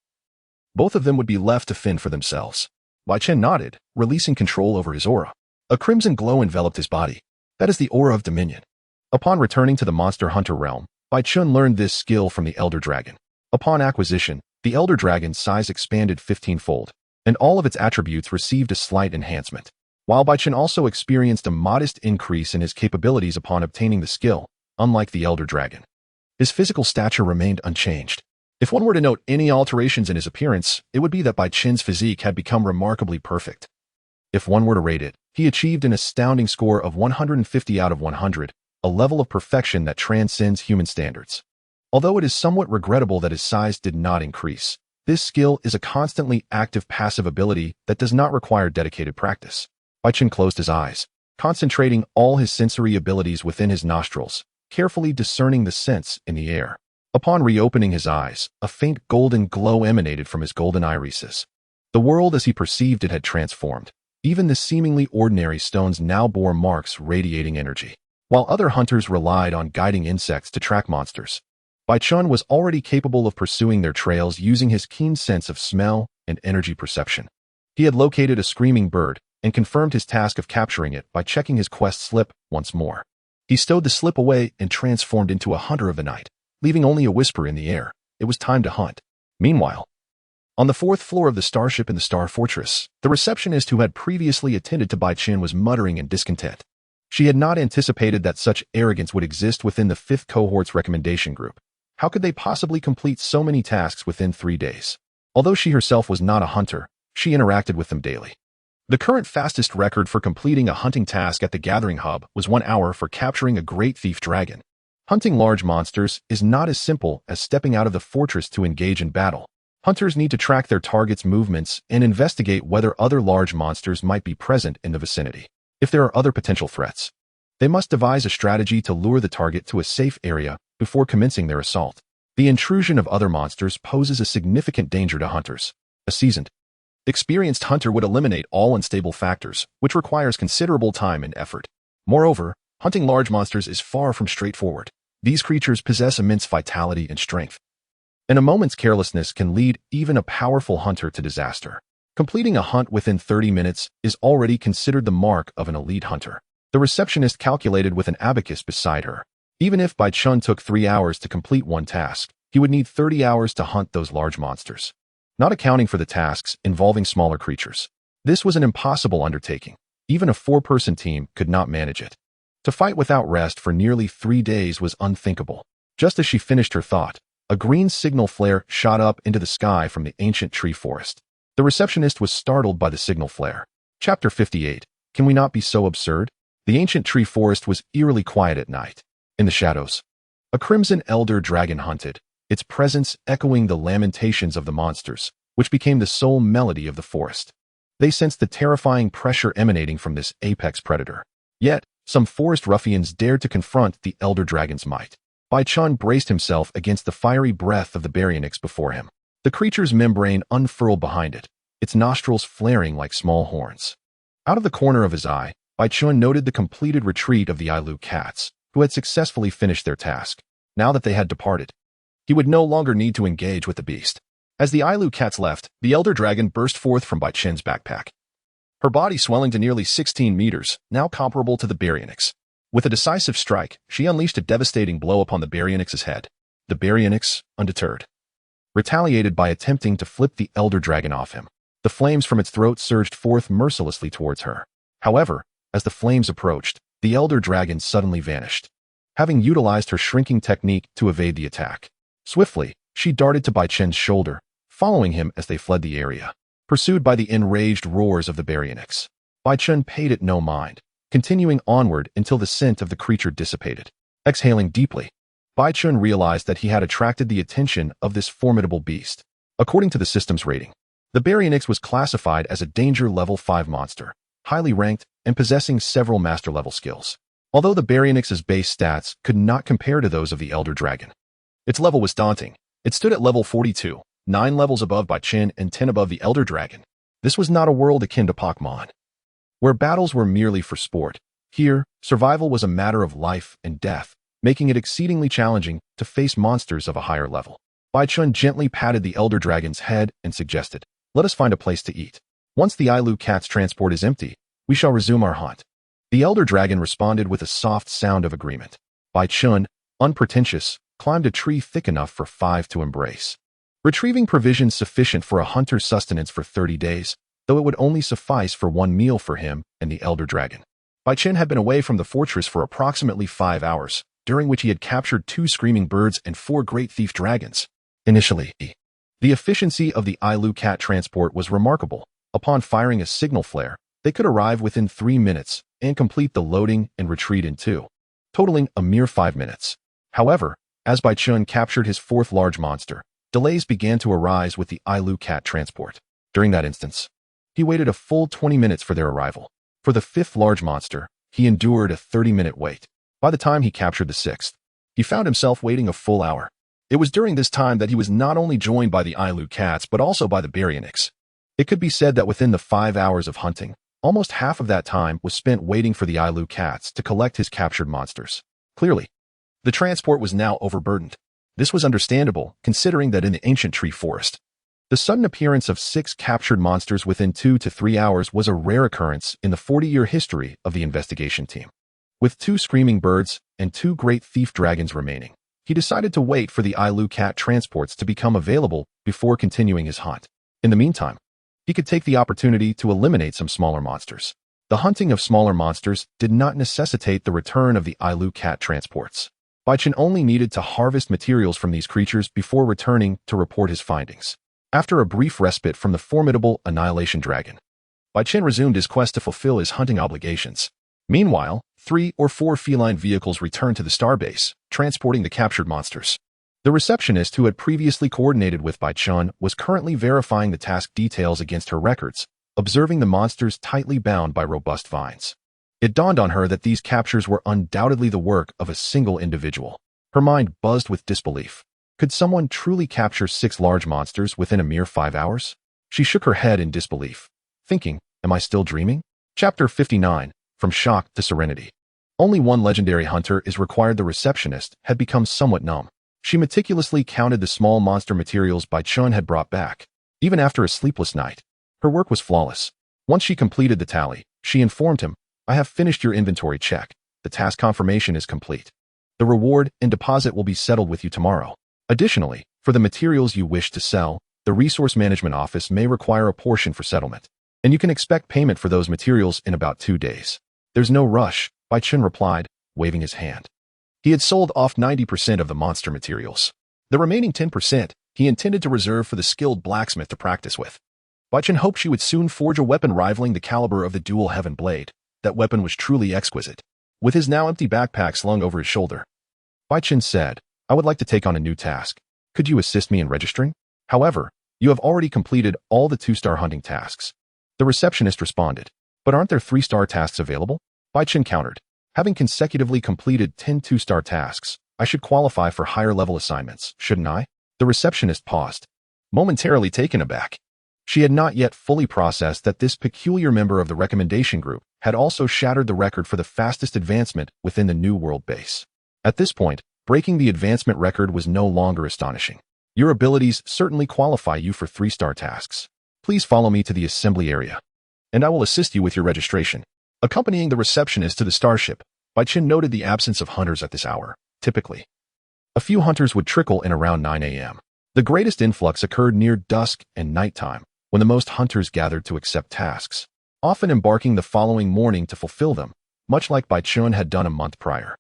both of them would be left to fend for themselves. Baichen nodded, releasing control over his aura. A crimson glow enveloped his body. That is the aura of dominion. Upon returning to the monster hunter realm, Baichen learned this skill from the elder dragon. Upon acquisition, the elder dragon's size expanded 15-fold, and all of its attributes received a slight enhancement. While Baichen also experienced a modest increase in his capabilities upon obtaining the skill, unlike the elder dragon, his physical stature remained unchanged. If one were to note any alterations in his appearance, it would be that Bai Chen's physique had become remarkably perfect. If one were to rate it, he achieved an astounding score of 150 out of 100, a level of perfection that transcends human standards. Although it is somewhat regrettable that his size did not increase, this skill is a constantly active passive ability that does not require dedicated practice. Bai Chen closed his eyes, concentrating all his sensory abilities within his nostrils, carefully discerning the scents in the air. Upon reopening his eyes, a faint golden glow emanated from his golden irises. The world as he perceived it had transformed. Even the seemingly ordinary stones now bore marks radiating energy. While other hunters relied on guiding insects to track monsters, Bai Chen was already capable of pursuing their trails using his keen sense of smell and energy perception. He had located a screaming bird and confirmed his task of capturing it by checking his quest slip once more. He stowed the slip away and transformed into a hunter of the night, leaving only a whisper in the air. It was time to hunt. Meanwhile, on the 4th floor of the starship in the Star Fortress, the receptionist who had previously attended to Bai Chen was muttering in discontent. She had not anticipated that such arrogance would exist within the 5th cohort's recommendation group. How could they possibly complete so many tasks within 3 days? Although she herself was not a hunter, she interacted with them daily. The current fastest record for completing a hunting task at the Gathering Hub was 1 hour for capturing a great thief dragon. Hunting large monsters is not as simple as stepping out of the fortress to engage in battle. Hunters need to track their target's movements and investigate whether other large monsters might be present in the vicinity. If there are other potential threats, they must devise a strategy to lure the target to a safe area before commencing their assault. The intrusion of other monsters poses a significant danger to hunters. A seasoned, experienced hunter would eliminate all unstable factors, which requires considerable time and effort. Moreover, hunting large monsters is far from straightforward. These creatures possess immense vitality and strength, and a moment's carelessness can lead even a powerful hunter to disaster. Completing a hunt within 30 minutes is already considered the mark of an elite hunter. The receptionist calculated with an abacus beside her. Even if Bai Chen took 3 hours to complete one task, he would need 30 hours to hunt those large monsters, not accounting for the tasks involving smaller creatures. This was an impossible undertaking. Even a 4-person team could not manage it. To fight without rest for nearly 3 days was unthinkable. Just as she finished her thought, a green signal flare shot up into the sky from the ancient tree forest. The receptionist was startled by the signal flare. Chapter 58. Can we not be so absurd? The ancient tree forest was eerily quiet at night. In the shadows, a crimson elder dragon hunted, its presence echoing the lamentations of the monsters, which became the sole melody of the forest. They sensed the terrifying pressure emanating from this apex predator. Yet, some forest ruffians dared to confront the elder dragon's might. Bai Chen braced himself against the fiery breath of the Baryonyx before him. The creature's membrane unfurled behind it, its nostrils flaring like small horns. Out of the corner of his eye, Bai Chen noted the completed retreat of the Ailu cats, who had successfully finished their task. Now that they had departed, he would no longer need to engage with the beast. As the Ailu cats left, the elder dragon burst forth from Bai Chen's backpack, her body swelling to nearly 16 meters, now comparable to the Baryonyx. With a decisive strike, she unleashed a devastating blow upon the Baryonyx's head. The Baryonyx, undeterred, retaliated by attempting to flip the elder dragon off him. The flames from its throat surged forth mercilessly towards her. However, as the flames approached, the elder dragon suddenly vanished, having utilized her shrinking technique to evade the attack. Swiftly, she darted to Bai Chen's shoulder, following him as they fled the area, pursued by the enraged roars of the Baryonyx. Bai Chen paid it no mind, continuing onward until the scent of the creature dissipated. Exhaling deeply, Bai Chen realized that he had attracted the attention of this formidable beast. According to the system's rating, the Baryonyx was classified as a danger level 5 monster, highly ranked and possessing several master-level skills. Although the Baryonyx's base stats could not compare to those of the elder dragon, its level was daunting. It stood at level 42, 9 levels above Bai Chen and 10 above the elder dragon. This was not a world akin to Pokémon, where battles were merely for sport. Here, survival was a matter of life and death, making it exceedingly challenging to face monsters of a higher level. Bai Chen gently patted the elder dragon's head and suggested, "Let us find a place to eat. Once the Ailu cat's transport is empty, we shall resume our hunt." The elder dragon responded with a soft sound of agreement. Bai Chen, unpretentious, climbed a tree thick enough for 5 to embrace, retrieving provisions sufficient for a hunter's sustenance for 30 days, though it would only suffice for 1 meal for him and the elder dragon. Bai Chen had been away from the fortress for approximately 5 hours, during which he had captured 2 screaming birds and 4 great thief dragons. Initially, the efficiency of the Ilu cat transport was remarkable. Upon firing a signal flare, they could arrive within 3 minutes and complete the loading and retreat in 2, totaling a mere 5 minutes. However, as Bai Chun captured his 4th large monster, delays began to arise with the Ilu cat transport. During that instance, he waited a full 20 minutes for their arrival. For the 5th large monster, he endured a 30-minute wait. By the time he captured the 6th, he found himself waiting a full hour. It was during this time that he was not only joined by the Ilu cats but also by the Baryonyx. It could be said that within the 5 hours of hunting, almost half of that time was spent waiting for the Ilu cats to collect his captured monsters. Clearly, the transport was now overburdened. This was understandable, considering that in the ancient tree forest, the sudden appearance of 6 captured monsters within 2 to 3 hours was a rare occurrence in the 40-year history of the investigation team. With 2 screaming birds and 2 great thief dragons remaining, he decided to wait for the Ilu cat transports to become available before continuing his hunt. In the meantime, he could take the opportunity to eliminate some smaller monsters. The hunting of smaller monsters did not necessitate the return of the Ilu cat transports. Bai Chun only needed to harvest materials from these creatures before returning to report his findings. After a brief respite from the formidable Annihilation Dragon, Bai Chun resumed his quest to fulfill his hunting obligations. Meanwhile, 3 or 4 feline vehicles returned to the starbase, transporting the captured monsters. The receptionist who had previously coordinated with Bai Chun was currently verifying the task details against her records, observing the monsters tightly bound by robust vines. It dawned on her that these captures were undoubtedly the work of a single individual. Her mind buzzed with disbelief. Could someone truly capture 6 large monsters within a mere 5 hours? She shook her head in disbelief, thinking, am I still dreaming? Chapter 59, From Shock to Serenity. Only one legendary hunter is required. The receptionist had become somewhat numb. She meticulously counted the small monster materials Bai Chun had brought back. Even after a sleepless night, her work was flawless. Once she completed the tally, she informed him, I have finished your inventory check. The task confirmation is complete. The reward and deposit will be settled with you tomorrow. Additionally, for the materials you wish to sell, the Resource Management Office may require a portion for settlement, and you can expect payment for those materials in about 2 days. There's no rush, Bai Chun replied, waving his hand. He had sold off 90% of the monster materials. The remaining 10% he intended to reserve for the skilled blacksmith to practice with. Bai Chun hoped she would soon forge a weapon rivaling the caliber of the dual heaven blade. That weapon was truly exquisite. With his now empty backpack slung over his shoulder, Bai Chun said, I would like to take on a new task. Could you assist me in registering? However, you have already completed all the 2-star hunting tasks. The receptionist responded, but aren't there 3-star tasks available? Bai Chun countered, having consecutively completed 10 2-star tasks, I should qualify for higher level assignments, shouldn't I? The receptionist paused, momentarily taken aback. She had not yet fully processed that this peculiar member of the recommendation group had also shattered the record for the fastest advancement within the New World base. At this point, breaking the advancement record was no longer astonishing. Your abilities certainly qualify you for 3-star tasks. Please follow me to the assembly area, and I will assist you with your registration. Accompanying the receptionist to the starship, Bai Chun noted the absence of hunters at this hour. Typically, a few hunters would trickle in around 9 a.m. The greatest influx occurred near dusk and nighttime, when the most hunters gathered to accept tasks, often embarking the following morning to fulfill them, much like Bai Chun had done a month prior.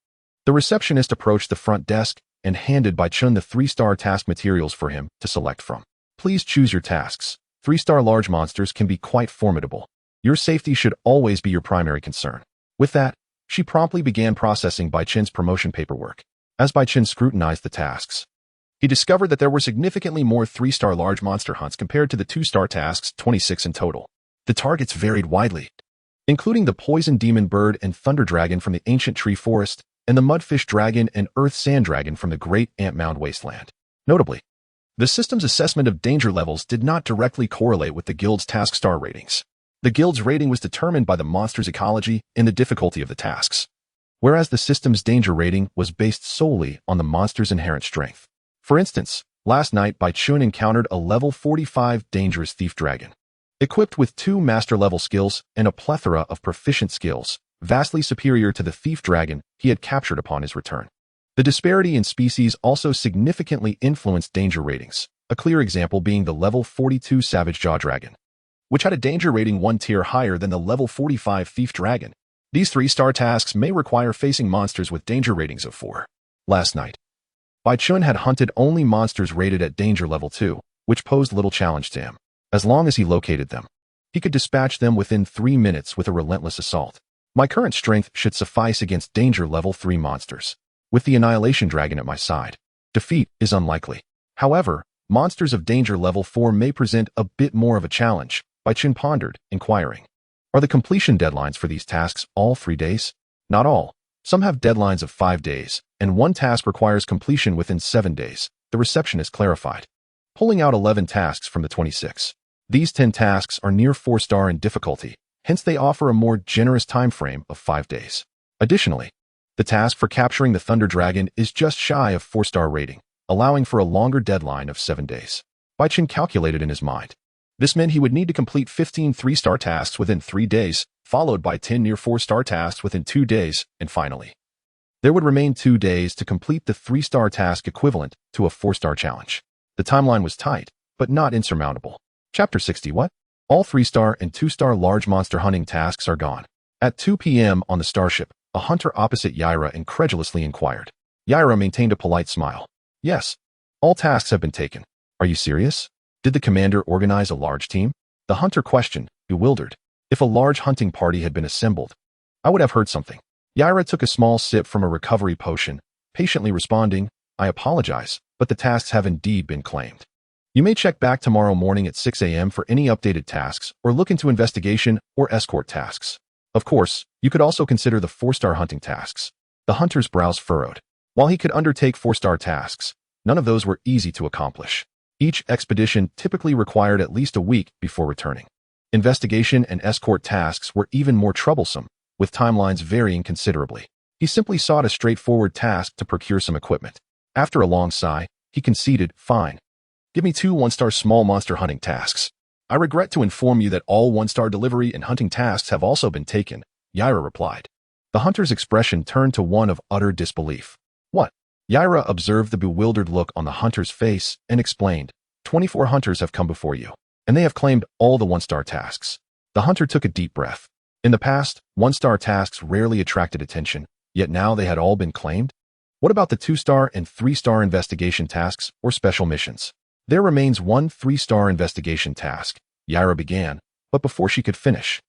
The receptionist approached the front desk and handed Bai Chun the 3-star task materials for him to select from. Please choose your tasks. 3-star large monsters can be quite formidable. Your safety should always be your primary concern. With that, she promptly began processing Bai Chun's promotion paperwork. As Bai Chun scrutinized the tasks, he discovered that there were significantly more 3-star large monster hunts compared to the 2-star tasks, 26 in total. The targets varied widely, including the poison demon bird and thunder dragon from the ancient tree forest, and the mudfish dragon and earth sand dragon from the great ant mound wasteland. Notably, the system's assessment of danger levels did not directly correlate with the guild's task star ratings. The guild's rating was determined by the monster's ecology and the difficulty of the tasks, whereas the system's danger rating was based solely on the monster's inherent strength. For instance, last night Bai Chun encountered a level 45 dangerous thief dragon, equipped with 2 master-level skills and a plethora of proficient skills, vastly superior to the thief dragon he had captured upon his return. The disparity in species also significantly influenced danger ratings, a clear example being the level 42 Savage Jaw Dragon, which had a danger rating 1 tier higher than the level 45 Thief Dragon. These 3-star tasks may require facing monsters with danger ratings of 4. Last night, Chun had hunted only monsters rated at danger level 2, which posed little challenge to him. As long as he located them, he could dispatch them within 3 minutes with a relentless assault. My current strength should suffice against danger level 3 monsters. With the Annihilation Dragon at my side, defeat is unlikely. However, monsters of danger level 4 may present a bit more of a challenge, Chun pondered, inquiring. Are the completion deadlines for these tasks all 3 days? Not all. Some have deadlines of 5 days, and one task requires completion within 7 days, the receptionist clarified, pulling out 11 tasks from the 26. These 10 tasks are near 4-star in difficulty, hence they offer a more generous time frame of 5 days. Additionally, the task for capturing the Thunder Dragon is just shy of 4-star rating, allowing for a longer deadline of 7 days. Chun calculated in his mind. This meant he would need to complete 15 3-star tasks within 3 days, followed by 10 near 4-star tasks within 2 days, and finally, there would remain 2 days to complete the 3-star task equivalent to a 4-star challenge. The timeline was tight, but not insurmountable. Chapter 60. What? All 3-star and 2-star large monster hunting tasks are gone. At 2 p.m. on the starship, a hunter opposite Yaira incredulously inquired. Yaira maintained a polite smile. Yes. All tasks have been taken. Are you serious? Did the commander organize a large team? The hunter questioned, bewildered. If a large hunting party had been assembled, I would have heard something. Yaira took a small sip from a recovery potion, patiently responding, I apologize, but the tasks have indeed been claimed. You may check back tomorrow morning at 6 a.m. for any updated tasks or look into investigation or escort tasks. Of course, you could also consider the 4-star hunting tasks. The hunter's brows furrowed. While he could undertake 4-star tasks, none of those were easy to accomplish. Each expedition typically required at least a week before returning. Investigation and escort tasks were even more troublesome, with timelines varying considerably. He simply sought a straightforward task to procure some equipment. After a long sigh, he conceded, fine. Give me 2 1-star small monster hunting tasks. I regret to inform you that all 1-star delivery and hunting tasks have also been taken, Yaira replied. The hunter's expression turned to one of utter disbelief. What? Yaira observed the bewildered look on the hunter's face and explained, 24 hunters have come before you, and they have claimed all the 1-star tasks. The hunter took a deep breath. In the past, 1-star tasks rarely attracted attention, yet now they had all been claimed? What about the 2-star and 3-star investigation tasks or special missions? There remains 1 3-star investigation task, Yaira began, but before she could finish,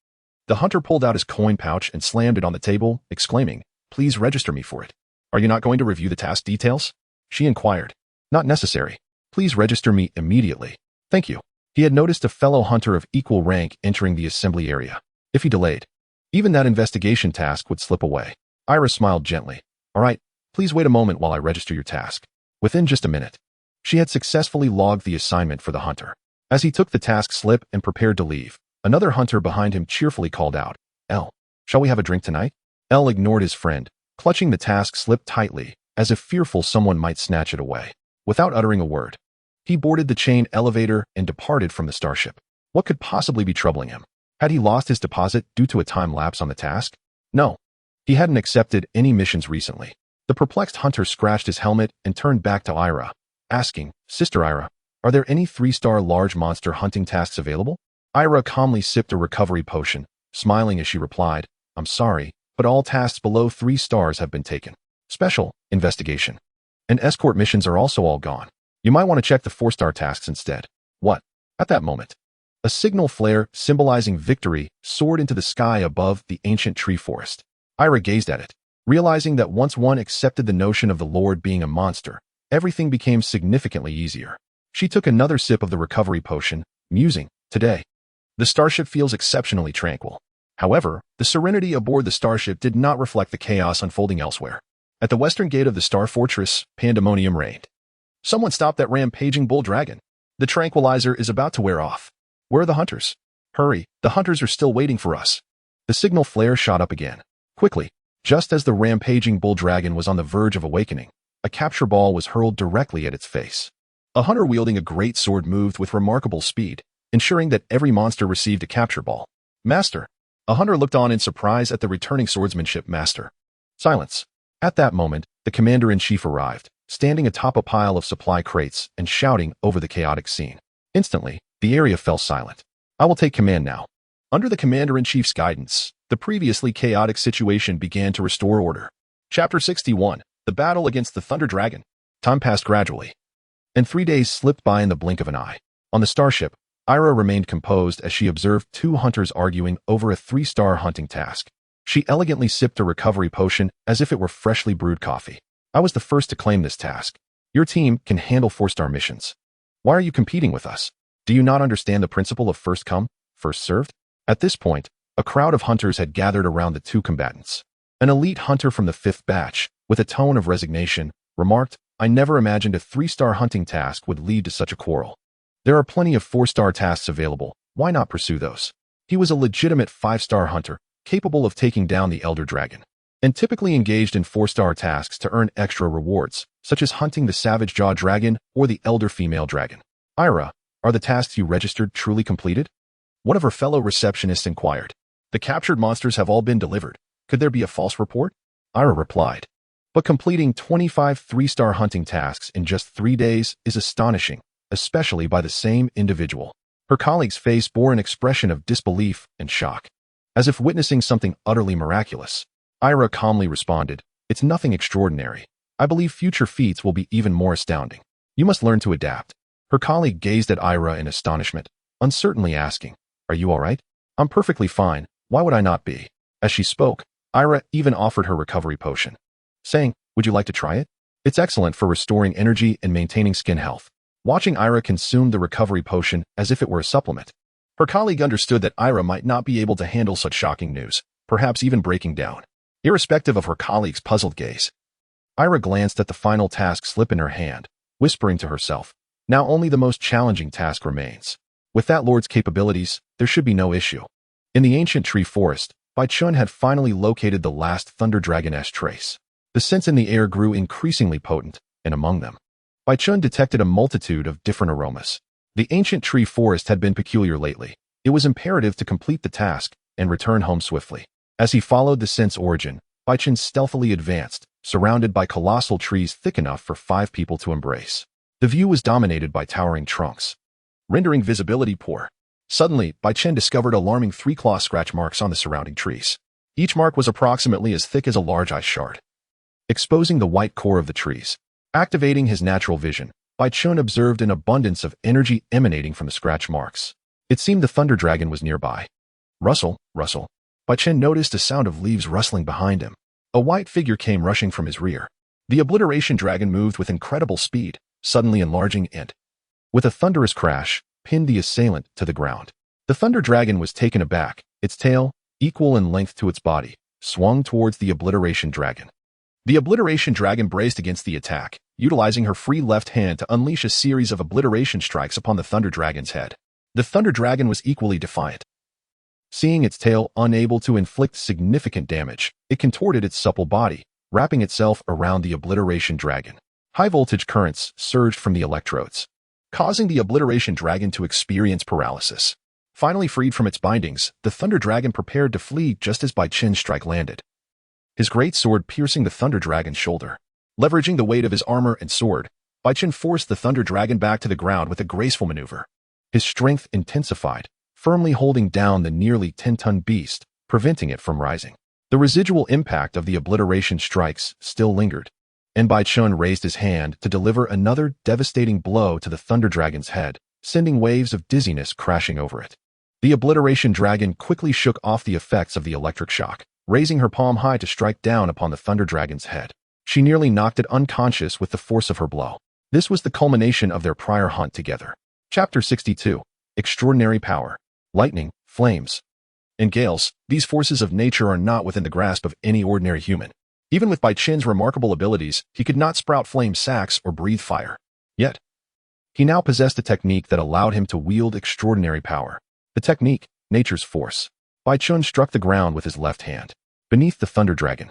the hunter pulled out his coin pouch and slammed it on the table, exclaiming, please register me for it. Are you not going to review the task details? She inquired. Not necessary. Please register me immediately. Thank you. He had noticed a fellow hunter of equal rank entering the assembly area. If he delayed, even that investigation task would slip away. Yaira smiled gently. All right, please wait a moment while I register your task. Within just a minute, she had successfully logged the assignment for the hunter. As he took the task slip and prepared to leave, another hunter behind him cheerfully called out, L, shall we have a drink tonight? L ignored his friend, clutching the task slip tightly, as if fearful someone might snatch it away. Without uttering a word, he boarded the chain elevator and departed from the starship. What could possibly be troubling him? Had he lost his deposit due to a time lapse on the task? No. He hadn't accepted any missions recently. The perplexed hunter scratched his helmet and turned back to Yaira, asking, Sister Yaira, are there any 3-star large monster hunting tasks available? Yaira calmly sipped a recovery potion, smiling as she replied, I'm sorry, but all tasks below 3 stars have been taken. Special, investigation, and escort missions are also all gone. You might want to check the 4-star tasks instead. What? At that moment, a signal flare symbolizing victory soared into the sky above the ancient tree forest. Yaira gazed at it, realizing that once one accepted the notion of the Lord being a monster, everything became significantly easier. She took another sip of the recovery potion, musing, today, the starship feels exceptionally tranquil. However, the serenity aboard the starship did not reflect the chaos unfolding elsewhere. At the western gate of the Star Fortress, pandemonium reigned. Someone stop that rampaging bull dragon. The tranquilizer is about to wear off. Where are the hunters? Hurry, the hunters are still waiting for us. The signal flare shot up again. Quickly, just as the rampaging bull dragon was on the verge of awakening, a capture ball was hurled directly at its face. A hunter wielding a great sword moved with remarkable speed, ensuring that every monster received a capture ball. Master. A hunter looked on in surprise at the returning swordsmanship master. Silence. At that moment, the commander-in-chief arrived, standing atop a pile of supply crates and shouting over the chaotic scene. Instantly, the area fell silent. I will take command now. Under the commander-in-chief's guidance, the previously chaotic situation began to restore order. Chapter 61. The Battle Against the Thunder Dragon. Time passed gradually, and 3 days slipped by in the blink of an eye. On the starship, Ira remained composed as she observed two hunters arguing over a 3-star hunting task. She elegantly sipped a recovery potion as if it were freshly brewed coffee. I was the first to claim this task. Your team can handle 4-star missions. Why are you competing with us? Do you not understand the principle of first come, first served? At this point, a crowd of hunters had gathered around the two combatants. An elite hunter from the 5th batch, with a tone of resignation, remarked, I never imagined a 3-star hunting task would lead to such a quarrel. There are plenty of 4-star tasks available, why not pursue those? He was a legitimate 5-star hunter, capable of taking down the Elder Dragon, and typically engaged in 4-star tasks to earn extra rewards, such as hunting the Savage Jaw Dragon or the Elder Female Dragon. Ira, are the tasks you registered truly completed? One of her fellow receptionists inquired. The captured monsters have all been delivered. Could there be a false report? Ira replied. But completing 25 3-star hunting tasks in just 3 days is astonishing, especially by the same individual. Her colleague's face bore an expression of disbelief and shock, as if witnessing something utterly miraculous. Ira calmly responded, It's nothing extraordinary. I believe future feats will be even more astounding. You must learn to adapt. Her colleague gazed at Ira in astonishment, uncertainly asking, Are you all right? I'm perfectly fine. Why would I not be? As she spoke, Ira even offered her recovery potion, saying, Would you like to try it? It's excellent for restoring energy and maintaining skin health. Watching Ira consume the recovery potion as if it were a supplement, her colleague understood that Ira might not be able to handle such shocking news, perhaps even breaking down. Irrespective of her colleague's puzzled gaze, Ira glanced at the final task slip in her hand, whispering to herself, Now only the most challenging task remains. With that lord's capabilities, there should be no issue. In the ancient tree forest, Bai Chun had finally located the last Thunder Dragon-esque trace. The scents in the air grew increasingly potent, and among them, Bai Chun detected a multitude of different aromas. The ancient tree forest had been peculiar lately. It was imperative to complete the task and return home swiftly. As he followed the scent's origin, Bai Chun stealthily advanced, surrounded by colossal trees thick enough for 5 people to embrace. The view was dominated by towering trunks, rendering visibility poor. Suddenly, Bai Chen discovered alarming 3-claw scratch marks on the surrounding trees. Each mark was approximately as thick as a large ice shard, exposing the white core of the trees. Activating his natural vision, Bai Chun observed an abundance of energy emanating from the scratch marks. It seemed the Thunder Dragon was nearby. Rustle, rustle. Bai Chen noticed a sound of leaves rustling behind him. A white figure came rushing from his rear. The Obliteration Dragon moved with incredible speed, suddenly enlarging and, with a thunderous crash, pinned the assailant to the ground. The Thunder Dragon was taken aback. Its tail, equal in length to its body, swung towards the Obliteration Dragon. The Obliteration Dragon braced against the attack, utilizing her free left hand to unleash a series of obliteration strikes upon the Thunder Dragon's head. The Thunder Dragon was equally defiant. Seeing its tail unable to inflict significant damage, it contorted its supple body, wrapping itself around the Obliteration Dragon. High-voltage currents surged from the electrodes, causing the Obliteration Dragon to experience paralysis. Finally freed from its bindings, the Thunder Dragon prepared to flee just as Bai Chen's strike landed, his great sword piercing the Thunder Dragon's shoulder. Leveraging the weight of his armor and sword, Bai Chen forced the Thunder Dragon back to the ground with a graceful maneuver. His strength intensified, firmly holding down the nearly 10-ton beast, preventing it from rising. The residual impact of the obliteration strikes still lingered, and Bai Chun raised his hand to deliver another devastating blow to the Thunder Dragon's head, sending waves of dizziness crashing over it. The Obliteration Dragon quickly shook off the effects of the electric shock, raising her palm high to strike down upon the Thunder Dragon's head. She nearly knocked it unconscious with the force of her blow. This was the culmination of their prior hunt together. Chapter 62. Extraordinary Power. Lightning, flames, and gales, these forces of nature are not within the grasp of any ordinary human. Even with Bai Chen's remarkable abilities, he could not sprout flame sacks or breathe fire. Yet, he now possessed a technique that allowed him to wield extraordinary power. The technique, nature's force. Bai Chun struck the ground with his left hand. Beneath the Thunder Dragon,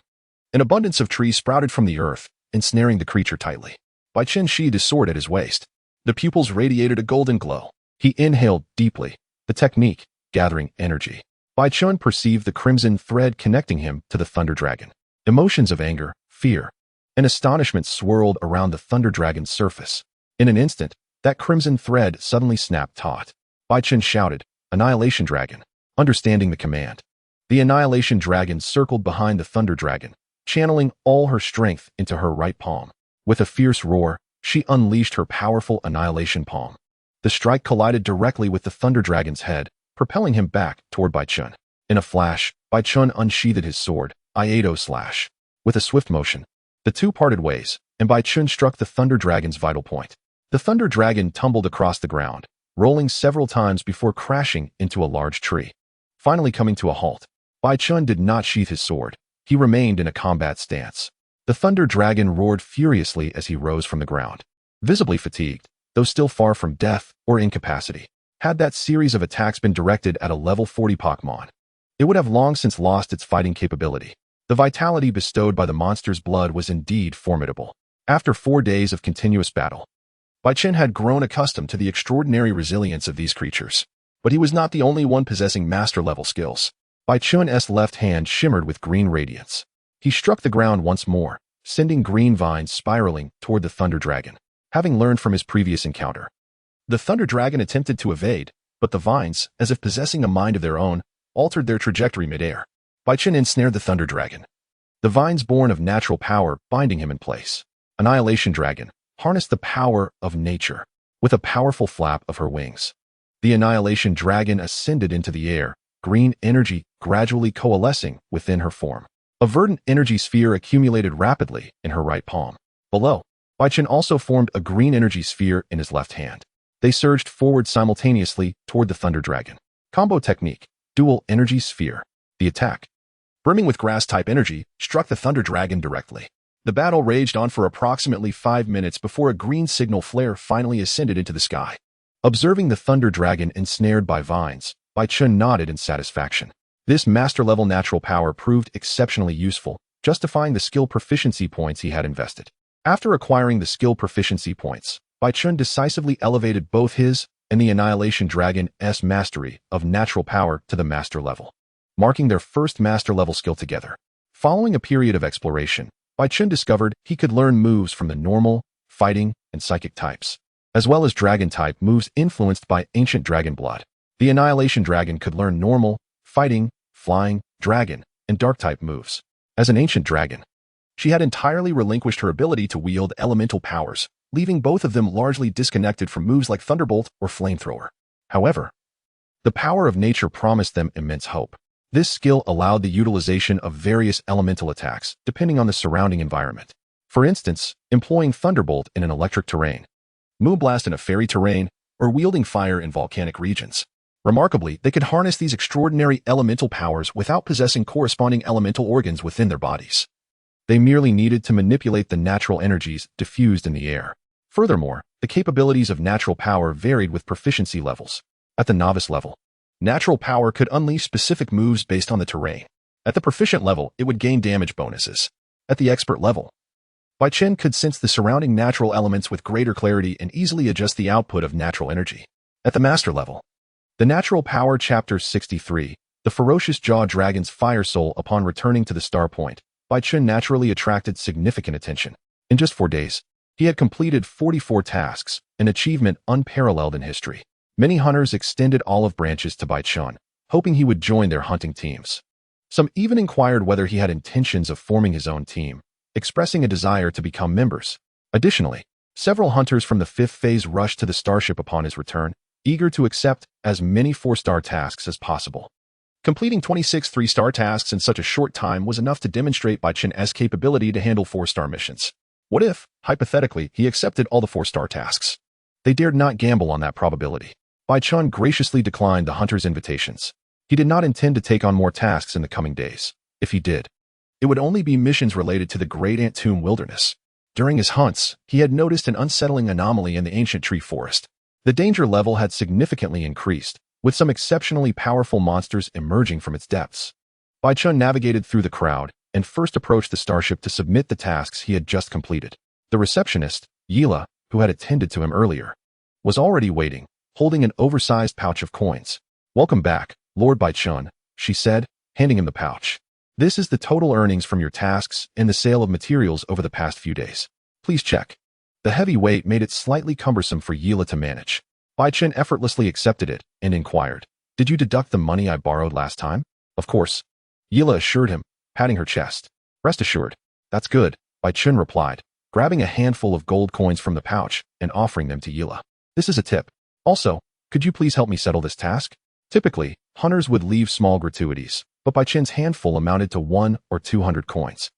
an abundance of trees sprouted from the earth, ensnaring the creature tightly. Bai Chen sheathed his sword at his waist. The pupils radiated a golden glow. He inhaled deeply, the technique gathering energy. Bai Chun perceived the crimson thread connecting him to the Thunder Dragon. Emotions of anger, fear, and astonishment swirled around the Thunder Dragon's surface. In an instant, that crimson thread suddenly snapped taut. Bai Chun shouted, "Annihilation Dragon!" Understanding the command, the Annihilation Dragon circled behind the Thunder Dragon, channeling all her strength into her right palm. With a fierce roar, she unleashed her powerful Annihilation Palm. The strike collided directly with the Thunder Dragon's head, propelling him back toward Baichun. In a flash, Baichun unsheathed his sword, Iato Slash. With a swift motion, the two parted ways, and Baichun struck the Thunder Dragon's vital point. The Thunder Dragon tumbled across the ground, rolling several times before crashing into a large tree. Finally coming to a halt, Baichun did not sheath his sword. He remained in a combat stance. The Thunder Dragon roared furiously as he rose from the ground. Visibly fatigued, though still far from death or incapacity. Had that series of attacks been directed at a level 40 Pokémon, it would have long since lost its fighting capability. The vitality bestowed by the monster's blood was indeed formidable. After 4 days of continuous battle, Baichun had grown accustomed to the extraordinary resilience of these creatures. But he was not the only one possessing master-level skills. Baichun's left hand shimmered with green radiance. He struck the ground once more, sending green vines spiraling toward the Thunder Dragon. Having learned from his previous encounter, the Thunder Dragon attempted to evade, but the vines, as if possessing a mind of their own, altered their trajectory midair. Baichun ensnared the Thunder Dragon, the vines born of natural power binding him in place. Annihilation Dragon harnessed the power of nature. With a powerful flap of her wings, the Annihilation Dragon ascended into the air, green energy gradually coalescing within her form. A verdant energy sphere accumulated rapidly in her right palm. Below, Baichun also formed a green energy sphere in his left hand. They surged forward simultaneously toward the Thunder Dragon. Combo technique, dual energy sphere. The attack, brimming with grass-type energy, struck the Thunder Dragon directly. The battle raged on for approximately 5 minutes before a green signal flare finally ascended into the sky. Observing the Thunder Dragon ensnared by vines, Baichun nodded in satisfaction. This master-level natural power proved exceptionally useful, justifying the skill proficiency points he had invested. After acquiring the skill proficiency points, Baichun decisively elevated both his and the Annihilation Dragon's mastery of natural power to the master level, marking their first master-level skill together. Following a period of exploration, Baichun discovered he could learn moves from the normal, fighting, and psychic types, as well as dragon-type moves influenced by ancient dragon blood. The Annihilation Dragon could learn normal, fighting, flying, dragon, and dark-type moves. As an ancient dragon, she had entirely relinquished her ability to wield elemental powers, leaving both of them largely disconnected from moves like Thunderbolt or Flamethrower. However, the power of nature promised them immense hope. This skill allowed the utilization of various elemental attacks, depending on the surrounding environment. For instance, employing Thunderbolt in an electric terrain, Moonblast in a fairy terrain, or wielding fire in volcanic regions. Remarkably, they could harness these extraordinary elemental powers without possessing corresponding elemental organs within their bodies. They merely needed to manipulate the natural energies diffused in the air. Furthermore, the capabilities of natural power varied with proficiency levels. At the novice level, natural power could unleash specific moves based on the terrain. At the proficient level, it would gain damage bonuses. At the expert level, Baichun could sense the surrounding natural elements with greater clarity and easily adjust the output of natural energy. At the master level, the Natural Power Chapter 63, the Ferocious Jaw Dragon's Fire Soul. Upon returning to the Star Point, Baichun naturally attracted significant attention. In just 4 days, he had completed 44 tasks, an achievement unparalleled in history. Many hunters extended olive branches to Baichun, hoping he would join their hunting teams. Some even inquired whether he had intentions of forming his own team, expressing a desire to become members. Additionally, several hunters from the 5th phase rushed to the starship upon his return, eager to accept as many 4-star tasks as possible. Completing 26 3-star tasks in such a short time was enough to demonstrate Baichun's capability to handle 4-star missions. What if, hypothetically, he accepted all the 4-star tasks? They dared not gamble on that probability. Baichun graciously declined the hunters' invitations. He did not intend to take on more tasks in the coming days. If he did, it would only be missions related to the Great Ant Tomb Wilderness. During his hunts, he had noticed an unsettling anomaly in the ancient tree forest. The danger level had significantly increased, with some exceptionally powerful monsters emerging from its depths. Baichun navigated through the crowd and first approached the starship to submit the tasks he had just completed. The receptionist, Yila, who had attended to him earlier, was already waiting, holding an oversized pouch of coins. "Welcome back, Lord Baichun," she said, handing him the pouch. "This is the total earnings from your tasks and the sale of materials over the past few days. Please check." The heavy weight made it slightly cumbersome for Yila to manage. Baichun effortlessly accepted it and inquired, "Did you deduct the money I borrowed last time?" "Of course," Yila assured him, patting her chest. "Rest assured, that's good," Baichun replied, grabbing a handful of gold coins from the pouch and offering them to Yila. This is a tip. Also, could you please help me settle this task? Typically, hunters would leave small gratuities, but Bai Chen's handful amounted to 1 or 200 coins.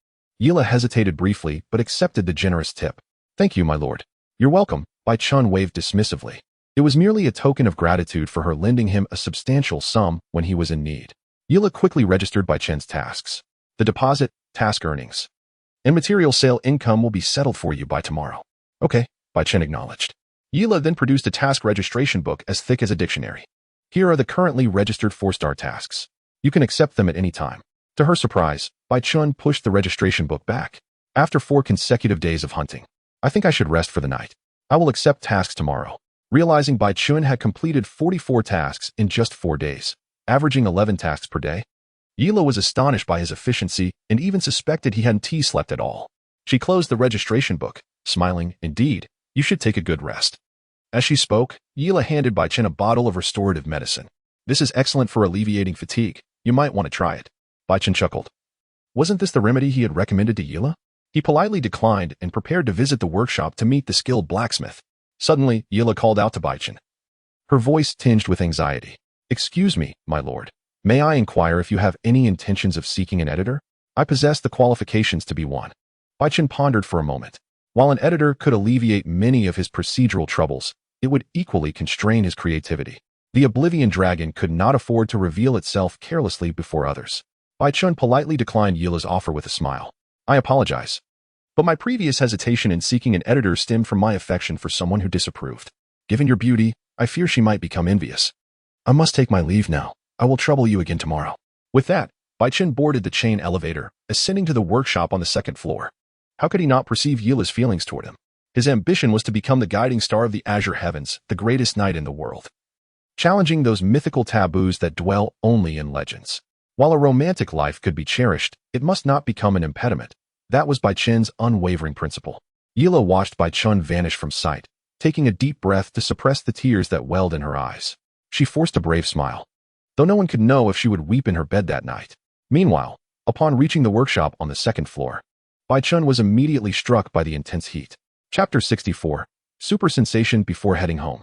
Yila hesitated briefly but accepted the generous tip. Thank you, my lord. You're welcome, Bai Chen waved dismissively. It was merely a token of gratitude for her lending him a substantial sum when he was in need. Yila quickly registered Bai Chen's tasks. The deposit, task earnings, and material sale income will be settled for you by tomorrow. Okay, Bai Chen acknowledged. Yila then produced a task registration book as thick as a dictionary. Here are the currently registered 4-star tasks. You can accept them at any time. To her surprise, Bai Chen pushed the registration book back. After 4 consecutive days of hunting, I think I should rest for the night. I will accept tasks tomorrow. Realizing Bai Chen had completed 44 tasks in just 4 days, averaging 11 tasks per day, Yila was astonished by his efficiency and even suspected he hadn't slept at all. She closed the registration book, smiling, indeed, you should take a good rest. As she spoke, Yila handed Bai Chen a bottle of restorative medicine. This is excellent for alleviating fatigue. You might want to try it. Bai Chen chuckled. Wasn't this the remedy he had recommended to Yila? He politely declined and prepared to visit the workshop to meet the skilled blacksmith. Suddenly, Yila called out to Bai Chen, her voice tinged with anxiety. Excuse me, my lord. May I inquire if you have any intentions of seeking an editor? I possess the qualifications to be one. Bai Chen pondered for a moment. While an editor could alleviate many of his procedural troubles, it would equally constrain his creativity. The Oblivion Dragon could not afford to reveal itself carelessly before others. Bai Chen politely declined Yila's offer with a smile. I apologize, but my previous hesitation in seeking an editor stemmed from my affection for someone who disapproved. Given your beauty, I fear she might become envious. I must take my leave now. I will trouble you again tomorrow. With that, Bai Chen boarded the chain elevator, ascending to the workshop on the 2nd floor. How could he not perceive Yila's feelings toward him? His ambition was to become the guiding star of the Azure Heavens, the greatest knight in the world, challenging those mythical taboos that dwell only in legends. While a romantic life could be cherished, it must not become an impediment. That was Bai Chen's unwavering principle. Yila watched Bai Chen vanish from sight, taking a deep breath to suppress the tears that welled in her eyes. She forced a brave smile, though no one could know if she would weep in her bed that night. Meanwhile, upon reaching the workshop on the 2nd floor, Bai Chen was immediately struck by the intense heat. Chapter 64, Super Sensation Before Heading Home.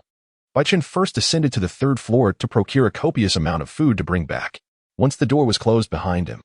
Bai Chen first ascended to the 3rd floor to procure a copious amount of food to bring back. Once the door was closed behind him,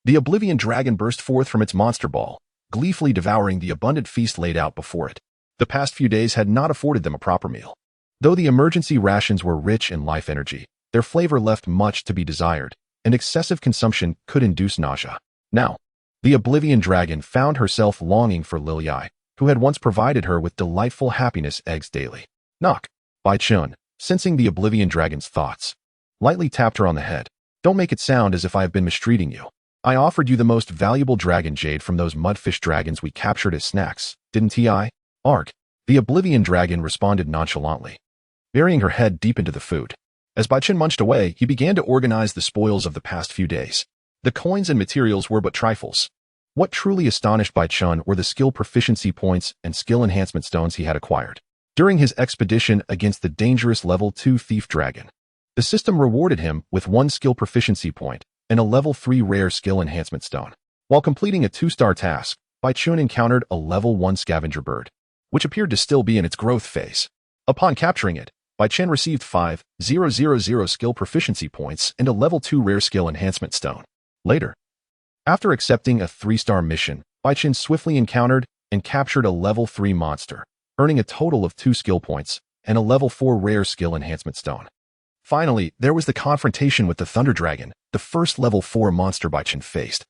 the Oblivion Dragon burst forth from its monster ball, gleefully devouring the abundant feast laid out before it. The past few days had not afforded them a proper meal. Though the emergency rations were rich in life energy, their flavor left much to be desired, and excessive consumption could induce nausea. Now, the Oblivion Dragon found herself longing for Liliai, who had once provided her with delightful happiness eggs daily. Knock. Bai Chen, sensing the Oblivion Dragon's thoughts, lightly tapped her on the head. Don't make it sound as if I have been mistreating you. I offered you the most valuable dragon jade from those mudfish dragons we captured as snacks, didn't I? Arg. The Oblivion Dragon responded nonchalantly, burying her head deep into the food. As Bai Chen munched away, he began to organize the spoils of the past few days. The coins and materials were but trifles. What truly astonished Bai Chen were the skill proficiency points and skill enhancement stones he had acquired during his expedition against the dangerous level 2 thief dragon. The system rewarded him with 1 skill proficiency point and a level 3 rare skill enhancement stone. While completing a 2-star task, Bai Chen encountered a level 1 scavenger bird, which appeared to still be in its growth phase. Upon capturing it, Bai Chen received 5,000 skill proficiency points and a level 2 rare skill enhancement stone. Later, after accepting a 3-star mission, Bai Chen swiftly encountered and captured a level 3 monster, earning a total of 2 skill points and a level 4 rare skill enhancement stone. Finally, there was the confrontation with the Thunder Dragon, the first level 4 monster Bai Chen faced,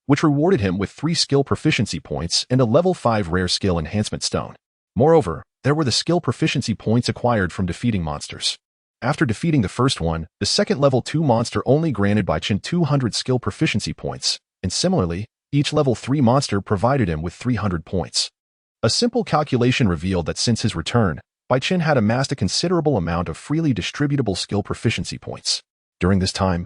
which rewarded him with 3 skill proficiency points and a level 5 rare skill enhancement stone. Moreover, there were the skill proficiency points acquired from defeating monsters. After defeating the first one, the second level 2 monster only granted Bai Chen 200 skill proficiency points, and similarly, each level 3 monster provided him with 300 points. A simple calculation revealed that since his return, Bai Chen had amassed a considerable amount of freely distributable skill proficiency points. During this time,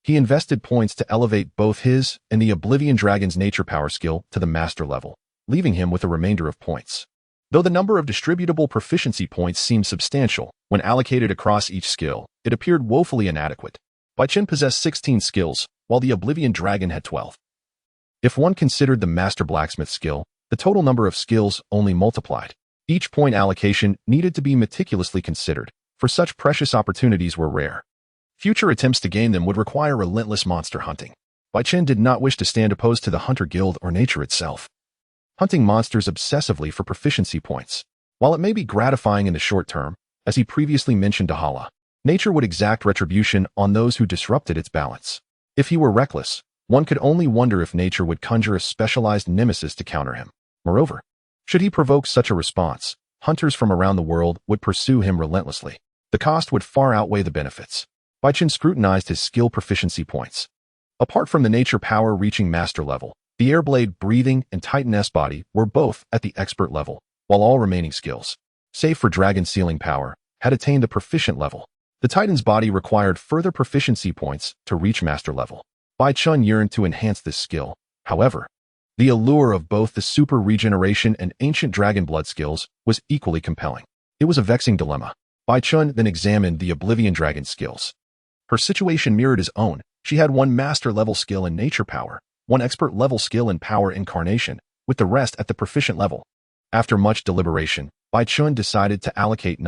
he invested points to elevate both his and the Oblivion Dragon's nature power skill to the master level, leaving him with a remainder of points. Though the number of distributable proficiency points seemed substantial, when allocated across each skill, it appeared woefully inadequate. Bai Chen possessed 16 skills, while the Oblivion Dragon had 12. If one considered the Master Blacksmith skill, the total number of skills only multiplied. Each point allocation needed to be meticulously considered, for such precious opportunities were rare. Future attempts to gain them would require relentless monster hunting. Baichen did not wish to stand opposed to the Hunter Guild or nature itself. Hunting monsters obsessively for proficiency points. While it may be gratifying in the short term, as he previously mentioned to Hala, nature would exact retribution on those who disrupted its balance. If he were reckless, one could only wonder if nature would conjure a specialized nemesis to counter him. Moreover, should he provoke such a response, hunters from around the world would pursue him relentlessly. The cost would far outweigh the benefits. Baichen scrutinized his skill proficiency points. Apart from the nature power reaching master level, the Airblade, Breathing, and Titan S-Body were both at the expert level, while all remaining skills, save for Dragon Sealing Power, had attained the proficient level. The Titan's body required further proficiency points to reach master level. Baichen yearned to enhance this skill. However, the allure of both the Super Regeneration and Ancient Dragon Blood skills was equally compelling. It was a vexing dilemma. Baichen then examined the Oblivion Dragon skills. Her situation mirrored his own. She had one master-level skill in Nature Power, one expert-level skill in Power Incarnation, with the rest at the proficient level. After much deliberation, Baichen decided to allocate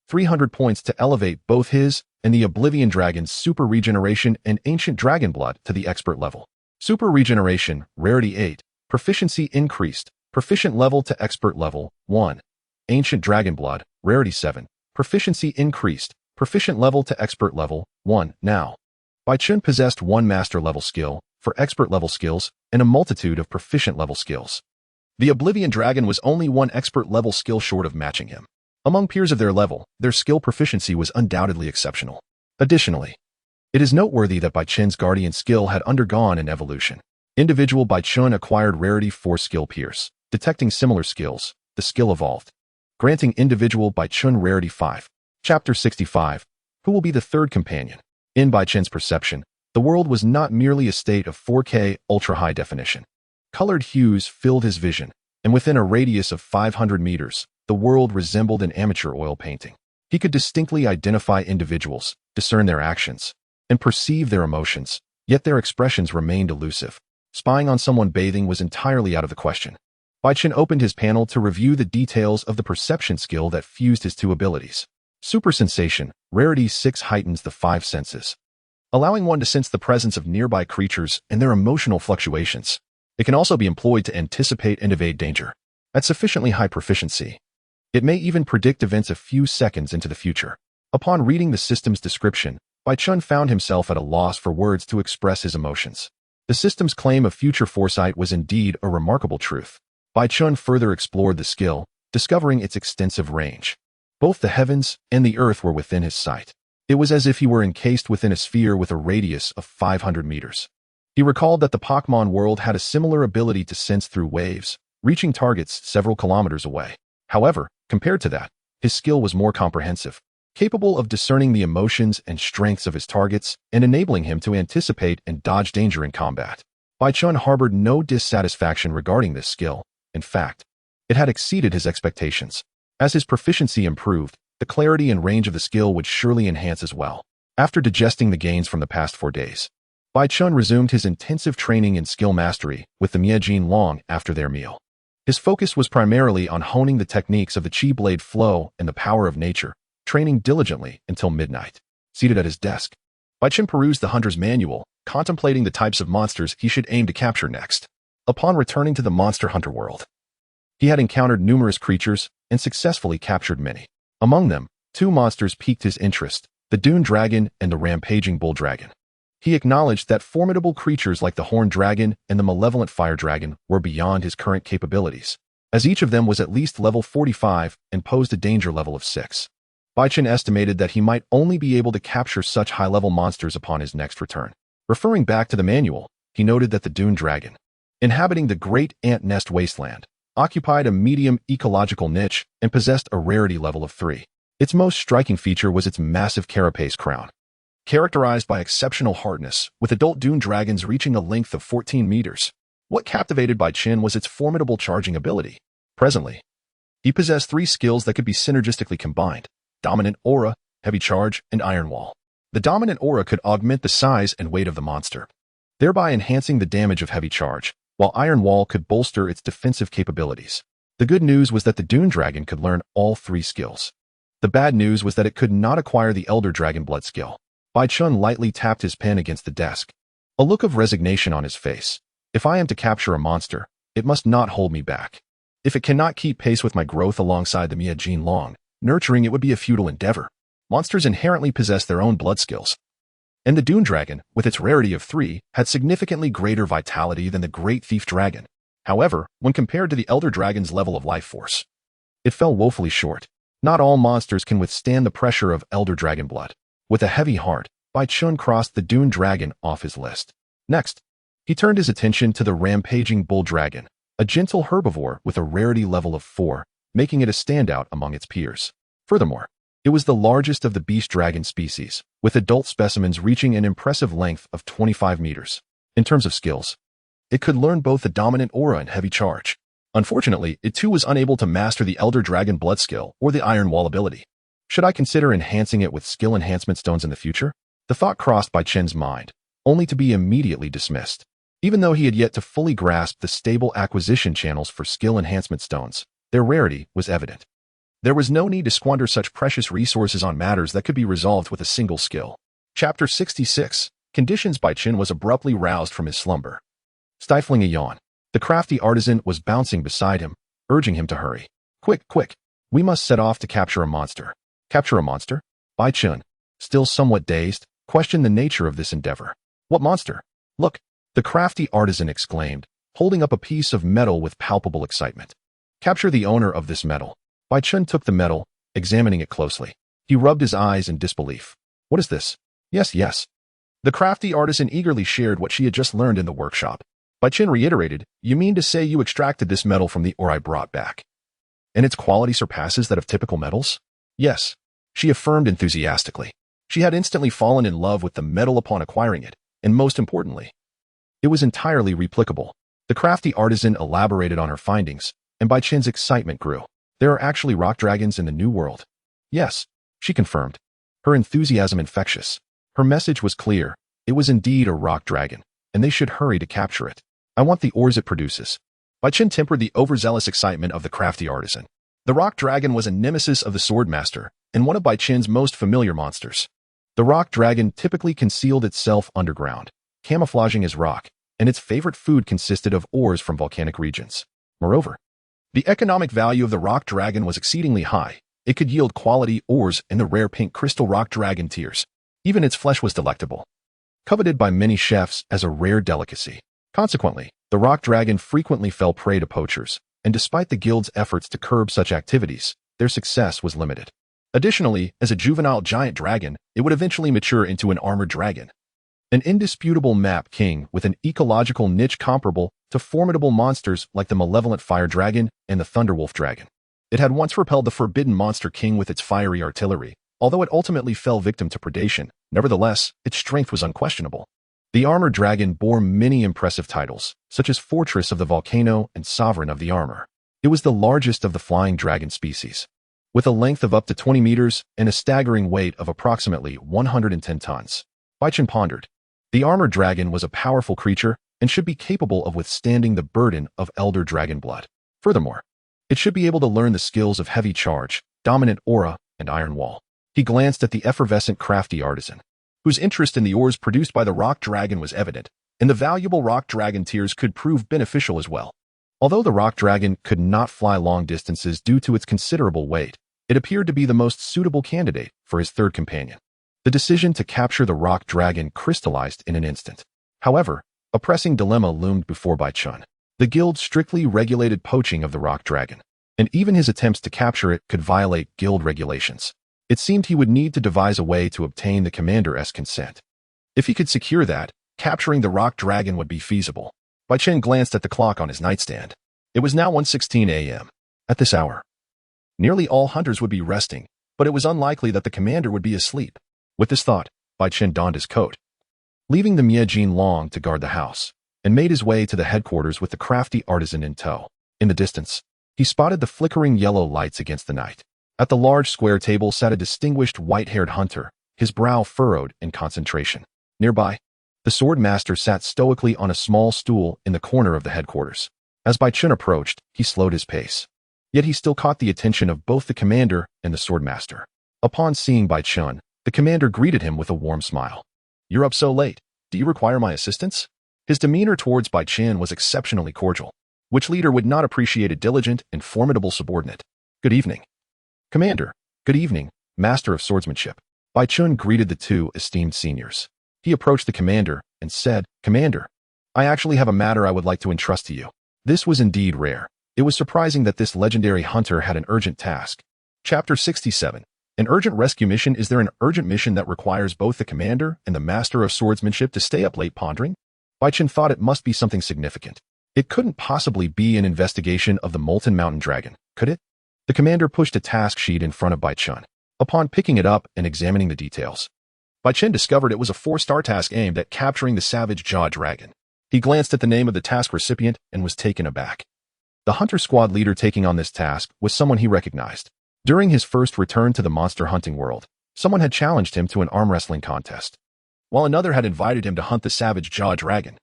300 points to elevate both his and the Oblivion Dragon's Super Regeneration and Ancient Dragon Blood to the expert level. Super Regeneration, Rarity 8, Proficiency increased, Proficient level to expert level, 1. Ancient Dragon Blood, Rarity 7, Proficiency increased, Proficient level to expert level, 1. Now, Baichen possessed one master-level skill for expert-level skills and a multitude of proficient-level skills. The Oblivion Dragon was only one expert-level skill short of matching him. Among peers of their level, their skill proficiency was undoubtedly exceptional. Additionally, it is noteworthy that Baichen's Guardian skill had undergone an evolution. Individual Baichen acquired Rarity 4 skill Pierce. Detecting similar skills, the skill evolved, granting individual Baichen Rarity 5. Chapter 65. Who will be the third companion? In Baichen's perception, the world was not merely a state of 4K ultra-high definition. Colored hues filled his vision, and within a radius of 500 meters, the world resembled an amateur oil painting. He could distinctly identify individuals, discern their actions, and perceive their emotions, yet their expressions remained elusive. Spying on someone bathing was entirely out of the question. Baichen opened his panel to review the details of the perception skill that fused his two abilities. Super Sensation, Rarity 6 heightens the 5 senses, allowing one to sense the presence of nearby creatures and their emotional fluctuations. It can also be employed to anticipate and evade danger. At sufficiently high proficiency, it may even predict events a few seconds into the future. Upon reading the system's description, Baichen found himself at a loss for words to express his emotions. The system's claim of future foresight was indeed a remarkable truth. Baichen further explored the skill, discovering its extensive range. Both the heavens and the earth were within his sight. It was as if he were encased within a sphere with a radius of 500 meters. He recalled that the Pokémon world had a similar ability to sense through waves, reaching targets several kilometers away. However, compared to that, his skill was more comprehensive, capable of discerning the emotions and strengths of his targets and enabling him to anticipate and dodge danger in combat. Baichen harbored no dissatisfaction regarding this skill. In fact, it had exceeded his expectations. As his proficiency improved, the clarity and range of the skill would surely enhance as well. After digesting the gains from the past 4 days, Baichen resumed his intensive training in skill mastery with the Miajin long after their meal. His focus was primarily on honing the techniques of the Chi Blade flow and the power of nature, training diligently until midnight. Seated at his desk, Baichen perused the hunter's manual, contemplating the types of monsters he should aim to capture next. Upon returning to the Monster Hunter world, he had encountered numerous creatures and successfully captured many. Among them, 2 monsters piqued his interest, the Dune Dragon and the Rampaging Bull Dragon. He acknowledged that formidable creatures like the Horned Dragon and the Malevolent Fire Dragon were beyond his current capabilities, as each of them was at least level 45 and posed a danger level of 6. Baichen estimated that he might only be able to capture such high-level monsters upon his next return. Referring back to the manual, he noted that the Dune Dragon, inhabiting the Great Ant Nest Wasteland, occupied a medium ecological niche and possessed a rarity level of 3. Its most striking feature was its massive carapace crown, characterized by exceptional hardness, with adult Dune dragons reaching a length of 14 meters. What captivated Baichen was its formidable charging ability. Presently, he possessed 3 skills that could be synergistically combined: Dominant Aura, Heavy Charge, and Iron Wall. The Dominant Aura could augment the size and weight of the monster, thereby enhancing the damage of Heavy Charge, while Iron Wall could bolster its defensive capabilities. The good news was that the Dune Dragon could learn all 3 skills. The bad news was that it could not acquire the Elder Dragon Blood skill. Bai Chun lightly tapped his pen against the desk, a look of resignation on his face. If I am to capture a monster, it must not hold me back. If it cannot keep pace with my growth alongside the Miajin Long, nurturing it would be a futile endeavor. Monsters inherently possess their own blood skills. And the Dune Dragon, with its rarity of 3, had significantly greater vitality than the Great Thief Dragon. However, when compared to the Elder Dragon's level of life force, it fell woefully short. Not all monsters can withstand the pressure of Elder Dragon blood. With a heavy heart, Bai Chun crossed the Dune Dragon off his list. Next, he turned his attention to the rampaging Bull Dragon, a gentle herbivore with a rarity level of 4, making it a standout among its peers. Furthermore, it was the largest of the beast dragon species, with adult specimens reaching an impressive length of 25 meters. In terms of skills, it could learn both the dominant aura and heavy charge. Unfortunately, it too was unable to master the Elder Dragon Blood skill or the Iron Wall ability. Should I consider enhancing it with skill enhancement stones in the future? The thought crossed Bai Chen's mind, only to be immediately dismissed. Even though he had yet to fully grasp the stable acquisition channels for skill enhancement stones, their rarity was evident. There was no need to squander such precious resources on matters that could be resolved with a single skill. Chapter 66. Conditions. Bai Chen was abruptly roused from his slumber. Stifling a yawn, the crafty artisan was bouncing beside him, urging him to hurry. Quick, quick! We must set off to capture a monster. Capture a monster? Bai Chen, still somewhat dazed, questioned the nature of this endeavor. What monster? Look! The crafty artisan exclaimed, holding up a piece of metal with palpable excitement. Capture the owner of this metal. Bai Chen took the metal, examining it closely. He rubbed his eyes in disbelief. What is this? Yes, yes. The crafty artisan eagerly shared what she had just learned in the workshop. Bai Chen reiterated, you mean to say you extracted this metal from the ore I brought back? And its quality surpasses that of typical metals? Yes, she affirmed enthusiastically. She had instantly fallen in love with the metal upon acquiring it, and most importantly, it was entirely replicable. The crafty artisan elaborated on her findings, and Bai Chen's excitement grew. There are actually rock dragons in the New World. Yes, she confirmed, her enthusiasm infectious. Her message was clear. It was indeed a rock dragon, and they should hurry to capture it. I want the ores it produces. Bai Chen tempered the overzealous excitement of the crafty artisan. The rock dragon was a nemesis of the swordmaster, and one of Bai Chen's most familiar monsters. The rock dragon typically concealed itself underground, camouflaging as rock, and its favorite food consisted of ores from volcanic regions. Moreover, the economic value of the rock dragon was exceedingly high. It could yield quality ores in the rare pink crystal rock dragon tiers. Even its flesh was delectable, coveted by many chefs as a rare delicacy. Consequently, the rock dragon frequently fell prey to poachers, and despite the guild's efforts to curb such activities, their success was limited. Additionally, as a juvenile giant dragon, it would eventually mature into an armored dragon, an indisputable map king with an ecological niche comparable to formidable monsters like the malevolent fire dragon and the thunderwolf dragon. It had once repelled the forbidden monster king with its fiery artillery. Although it ultimately fell victim to predation, nevertheless, its strength was unquestionable. The armored dragon bore many impressive titles, such as Fortress of the Volcano and Sovereign of the Armor. It was the largest of the flying dragon species, with a length of up to 20 meters and a staggering weight of approximately 110 tons. Bai Chen pondered. The armored dragon was a powerful creature and should be capable of withstanding the burden of Elder Dragon blood. Furthermore, it should be able to learn the skills of heavy charge, dominant aura, and iron wall. He glanced at the effervescent crafty artisan, whose interest in the ores produced by the rock dragon was evident, and the valuable rock dragon tiers could prove beneficial as well. Although the rock dragon could not fly long distances due to its considerable weight, it appeared to be the most suitable candidate for his third companion. The decision to capture the rock dragon crystallized in an instant. However, a pressing dilemma loomed before Bai Chen. The guild strictly regulated poaching of the rock dragon, and even his attempts to capture it could violate guild regulations. It seemed he would need to devise a way to obtain the commander's consent. If he could secure that, capturing the rock dragon would be feasible. Bai Chen glanced at the clock on his nightstand. It was now 1:16 a.m. At this hour, nearly all hunters would be resting, but it was unlikely that the commander would be asleep. With this thought, Bai Chen donned his coat, leaving the Miajin Long to guard the house, and made his way to the headquarters with the crafty artisan in tow. In the distance, he spotted the flickering yellow lights against the night. At the large square table sat a distinguished white-haired hunter, his brow furrowed in concentration. Nearby, The sword master sat stoically on a small stool in the corner of the headquarters. As Bai Chun approached, he slowed his pace. Yet he still caught the attention of both the commander and the sword master. Upon seeing Bai Chun, the commander greeted him with a warm smile. "You're up so late. Do you require my assistance?" His demeanor towards Bai Chun was exceptionally cordial. Which leader would not appreciate a diligent and formidable subordinate? "Good evening, Commander." "Good evening, Master of Swordsmanship." Bai Chun greeted the two esteemed seniors. He approached the commander and said, "Commander, I actually have a matter I would like to entrust to you." This was indeed rare. It was surprising that this legendary hunter had an urgent task. Chapter 67. An urgent rescue mission. Is there an urgent mission that requires both the commander and the master of swordsmanship to stay up late pondering? Bai Chun thought it must be something significant. It couldn't possibly be an investigation of the Molten Mountain Dragon, could it? The commander pushed a task sheet in front of Bai Chun. Upon picking it up and examining the details, Bai Chun discovered it was a 4-star task aimed at capturing the Savage Jaw Dragon. He glanced at the name of the task recipient and was taken aback. The hunter squad leader taking on this task was someone he recognized. During his first return to the monster hunting world, someone had challenged him to an arm wrestling contest, while another had invited him to hunt the Savage Jaw Dragon.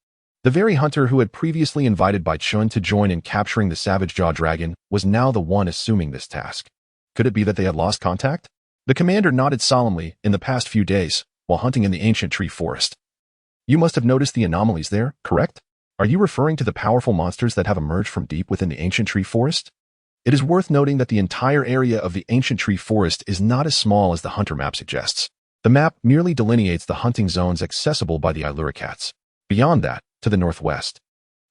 The very hunter who had previously invited Bai Chun to join in capturing the Savage Jaw Dragon was now the one assuming this task. Could it be that they had lost contact? The commander nodded solemnly. In the past few days, while hunting in the ancient tree forest, you must have noticed the anomalies there, correct? Are you referring to the powerful monsters that have emerged from deep within the ancient tree forest? It is worth noting that the entire area of the ancient tree forest is not as small as the hunter map suggests. The map merely delineates the hunting zones accessible by the Iluricats. Beyond that, to the northwest,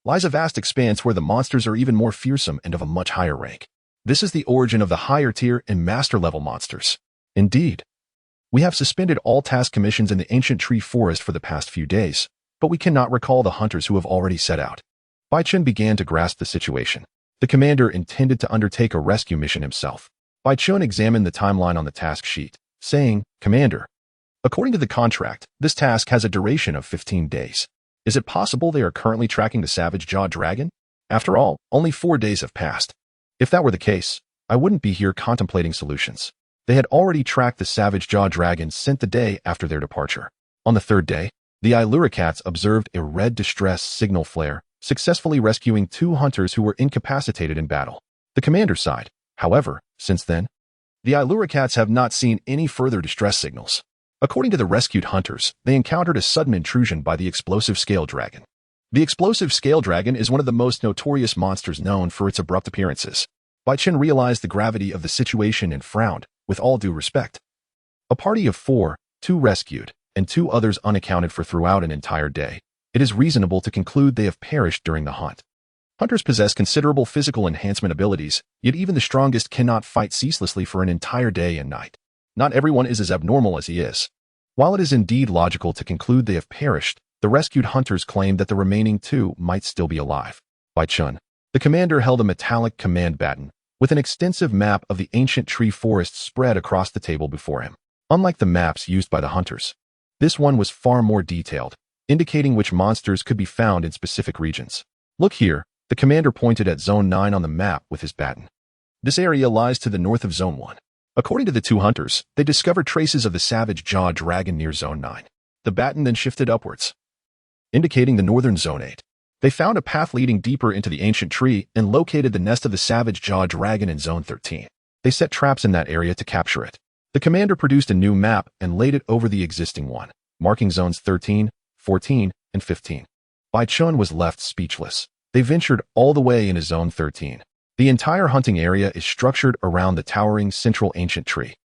lies a vast expanse where the monsters are even more fearsome and of a much higher rank. This is the origin of the higher tier and master level monsters. Indeed, we have suspended all task commissions in the ancient tree forest for the past few days, but we cannot recall the hunters who have already set out. Bai Chun began to grasp the situation. The commander intended to undertake a rescue mission himself. Bai Chun examined the timeline on the task sheet, saying, "Commander, according to the contract, this task has a duration of 15 days. Is it possible they are currently tracking the Savage Jaw Dragon? After all, only 4 days have passed. If that were the case, I wouldn't be here contemplating solutions." They had already tracked the Savage Jaw Dragon since the day after their departure. On the third day, the Iluricats observed a red distress signal flare, successfully rescuing 2 hunters who were incapacitated in battle. The commander sighed. However, since then, the Iluricats have not seen any further distress signals. According to the rescued hunters, they encountered a sudden intrusion by the explosive scale dragon. The explosive scale dragon is one of the most notorious monsters known for its abrupt appearances. Bai Chun realized the gravity of the situation and frowned. With all due respect, a party of 4, 2 rescued, and 2 others unaccounted for throughout an entire day, it is reasonable to conclude they have perished during the hunt. Hunters possess considerable physical enhancement abilities, yet even the strongest cannot fight ceaselessly for an entire day and night. Not everyone is as abnormal as he is. While it is indeed logical to conclude they have perished, the rescued hunters claimed that the remaining 2 might still be alive. Bai Chun, the commander, held a metallic command baton with an extensive map of the ancient tree forest spread across the table before him. Unlike the maps used by the hunters, this one was far more detailed, indicating which monsters could be found in specific regions. "Look here," the commander pointed at Zone 9 on the map with his baton. "This area lies to the north of Zone 1. According to the 2 hunters, they discovered traces of the Savage Jaw Dragon near Zone 9. The baton then shifted upwards, indicating the northern Zone 8. They found a path leading deeper into the ancient tree and located the nest of the Savage Jaw Dragon in Zone 13. They set traps in that area to capture it." The commander produced a new map and laid it over the existing one, marking Zones 13, 14, and 15. Bai Chun was left speechless. They ventured all the way into Zone 13. The entire hunting area is structured around the towering central ancient tree.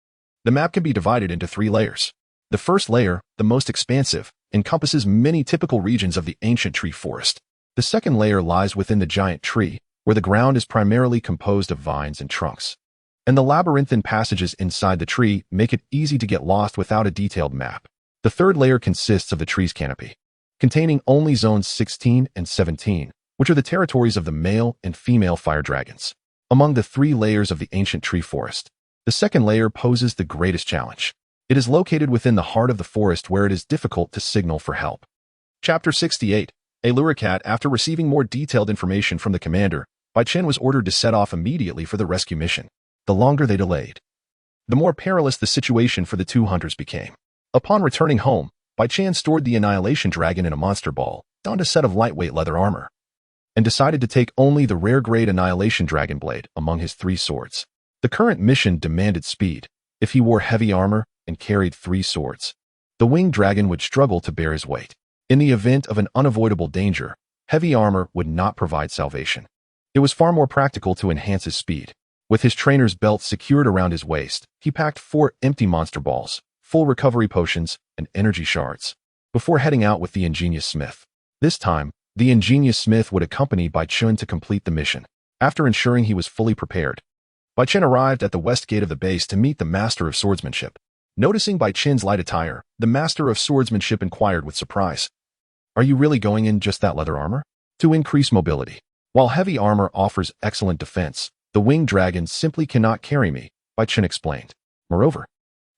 The map can be divided into 3 layers. The first layer, the most expansive, encompasses many typical regions of the ancient tree forest. The second layer lies within the giant tree, where the ground is primarily composed of vines and trunks. And the labyrinthine passages inside the tree make it easy to get lost without a detailed map. The third layer consists of the tree's canopy, containing only Zones 16 and 17, which are the territories of the male and female fire dragons. Among the 3 layers of the ancient tree forest, the second layer poses the greatest challenge. It is located within the heart of the forest where it is difficult to signal for help. Chapter 68. Iluricat. After receiving more detailed information from the commander, Bai Chun was ordered to set off immediately for the rescue mission. The longer they delayed, the more perilous the situation for the 2 hunters became. Upon returning home, Bai Chan stored the Annihilation Dragon in a monster ball, donned a set of lightweight leather armor, and decided to take only the rare-grade Annihilation Dragon Blade among his 3 swords. The current mission demanded speed. If he wore heavy armor and carried 3 swords, the winged dragon would struggle to bear his weight. In the event of an unavoidable danger, heavy armor would not provide salvation. It was far more practical to enhance his speed. With his trainer's belt secured around his waist, he packed 4 empty monster balls, full recovery potions, and energy shards, before heading out with the ingenious smith. This time, the ingenious smith would accompany Bai Chun to complete the mission. After ensuring he was fully prepared, Bai Chen arrived at the west gate of the base to meet the Master of Swordsmanship. Noticing Bai Chen's light attire, the Master of Swordsmanship inquired with surprise, "Are you really going in just that leather armor?" To increase mobility. While heavy armor offers excellent defense, the winged dragon simply cannot carry me, Bai Chen explained. Moreover,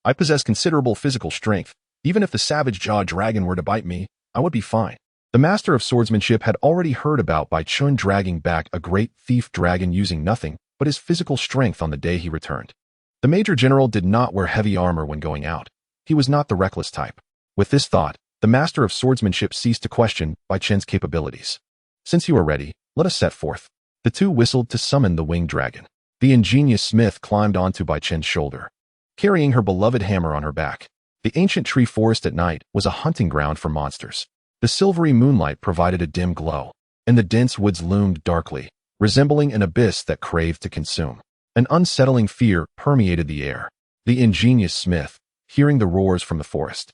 I possess considerable physical strength. Even if the savage-jawed dragon were to bite me, I would be fine. The Master of Swordsmanship had already heard about Bai Chun dragging back a great thief dragon using nothing but his physical strength on the day he returned. The Major General did not wear heavy armor when going out. He was not the reckless type. With this thought, the Master of Swordsmanship ceased to question Bai Chen's capabilities. "Since you are ready, let us set forth." The two whistled to summon the winged dragon. The ingenious smith climbed onto Bai Chen's shoulder, carrying her beloved hammer on her back. The ancient tree forest at night was a hunting ground for monsters. The silvery moonlight provided a dim glow, and the dense woods loomed darkly, resembling an abyss that craved to consume. An unsettling fear permeated the air. The ingenious smith, hearing the roars from the forest,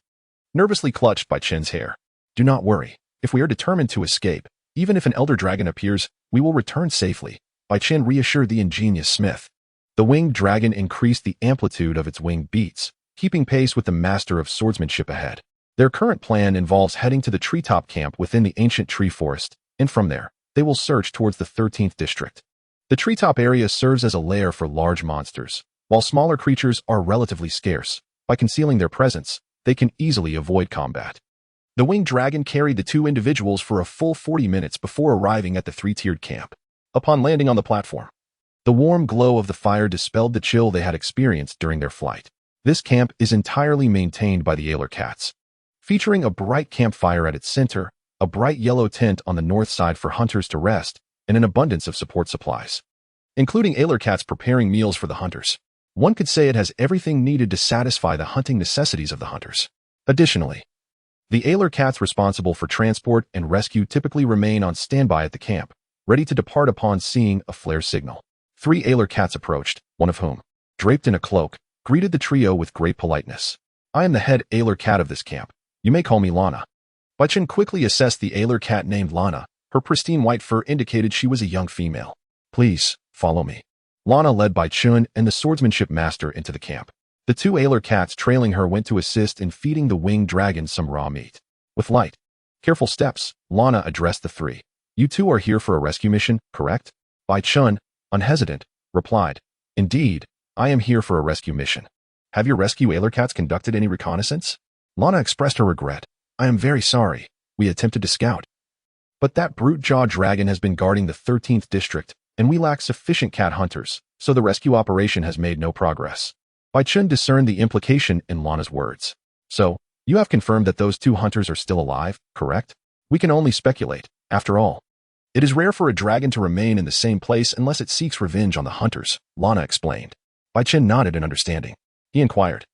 nervously clutched Bai Chen's hair. "Do not worry. If we are determined to escape, even if an elder dragon appears, we will return safely," Bai Chen reassured the ingenious smith. The winged dragon increased the amplitude of its wing beats, keeping pace with the Master of Swordsmanship ahead. Their current plan involves heading to the treetop camp within the ancient tree forest, and from there, they will search towards the 13th district. The treetop area serves as a lair for large monsters. While smaller creatures are relatively scarce, by concealing their presence, they can easily avoid combat. The winged dragon carried the 2 individuals for a full 40 minutes before arriving at the 3-tiered camp. Upon landing on the platform, the warm glow of the fire dispelled the chill they had experienced during their flight. This camp is entirely maintained by the Ailer Cats, featuring a bright campfire at its center, a bright yellow tent on the north side for hunters to rest, and an abundance of support supplies, including Ailer Cats preparing meals for the hunters. One could say it has everything needed to satisfy the hunting necessities of the hunters. Additionally, the Ailer Cats responsible for transport and rescue typically remain on standby at the camp, ready to depart upon seeing a flare signal. 3 Ailer Cats approached, one of whom, draped in a cloak, greeted the trio with great politeness. "I am the head Ailer Cat of this camp. You may call me Lana." Bai Chen quickly assessed the Ailer Cat named Lana. Her pristine white fur indicated she was a young female. "Please, follow me." Lana led Bai Chun and the swordsmanship master into the camp. The 2 Ailer Cats trailing her went to assist in feeding the winged dragon some raw meat. With light, careful steps, Lana addressed the 3. "You 2 are here for a rescue mission, correct?" Bai Chun, unhesitant, replied, "Indeed, I am here for a rescue mission." "Have your rescue Ailer Cats conducted any reconnaissance?" Lana expressed her regret. "I am very sorry. We attempted to scout, but that brute-jawed dragon has been guarding the 13th district, and we lack sufficient cat hunters, so the rescue operation has made no progress." Bai Chun discerned the implication in Lana's words. "So, you have confirmed that those 2 hunters are still alive, correct?" "We can only speculate. After all, it is rare for a dragon to remain in the same place unless it seeks revenge on the hunters," Lana explained. Bai Chen nodded in understanding. He inquired,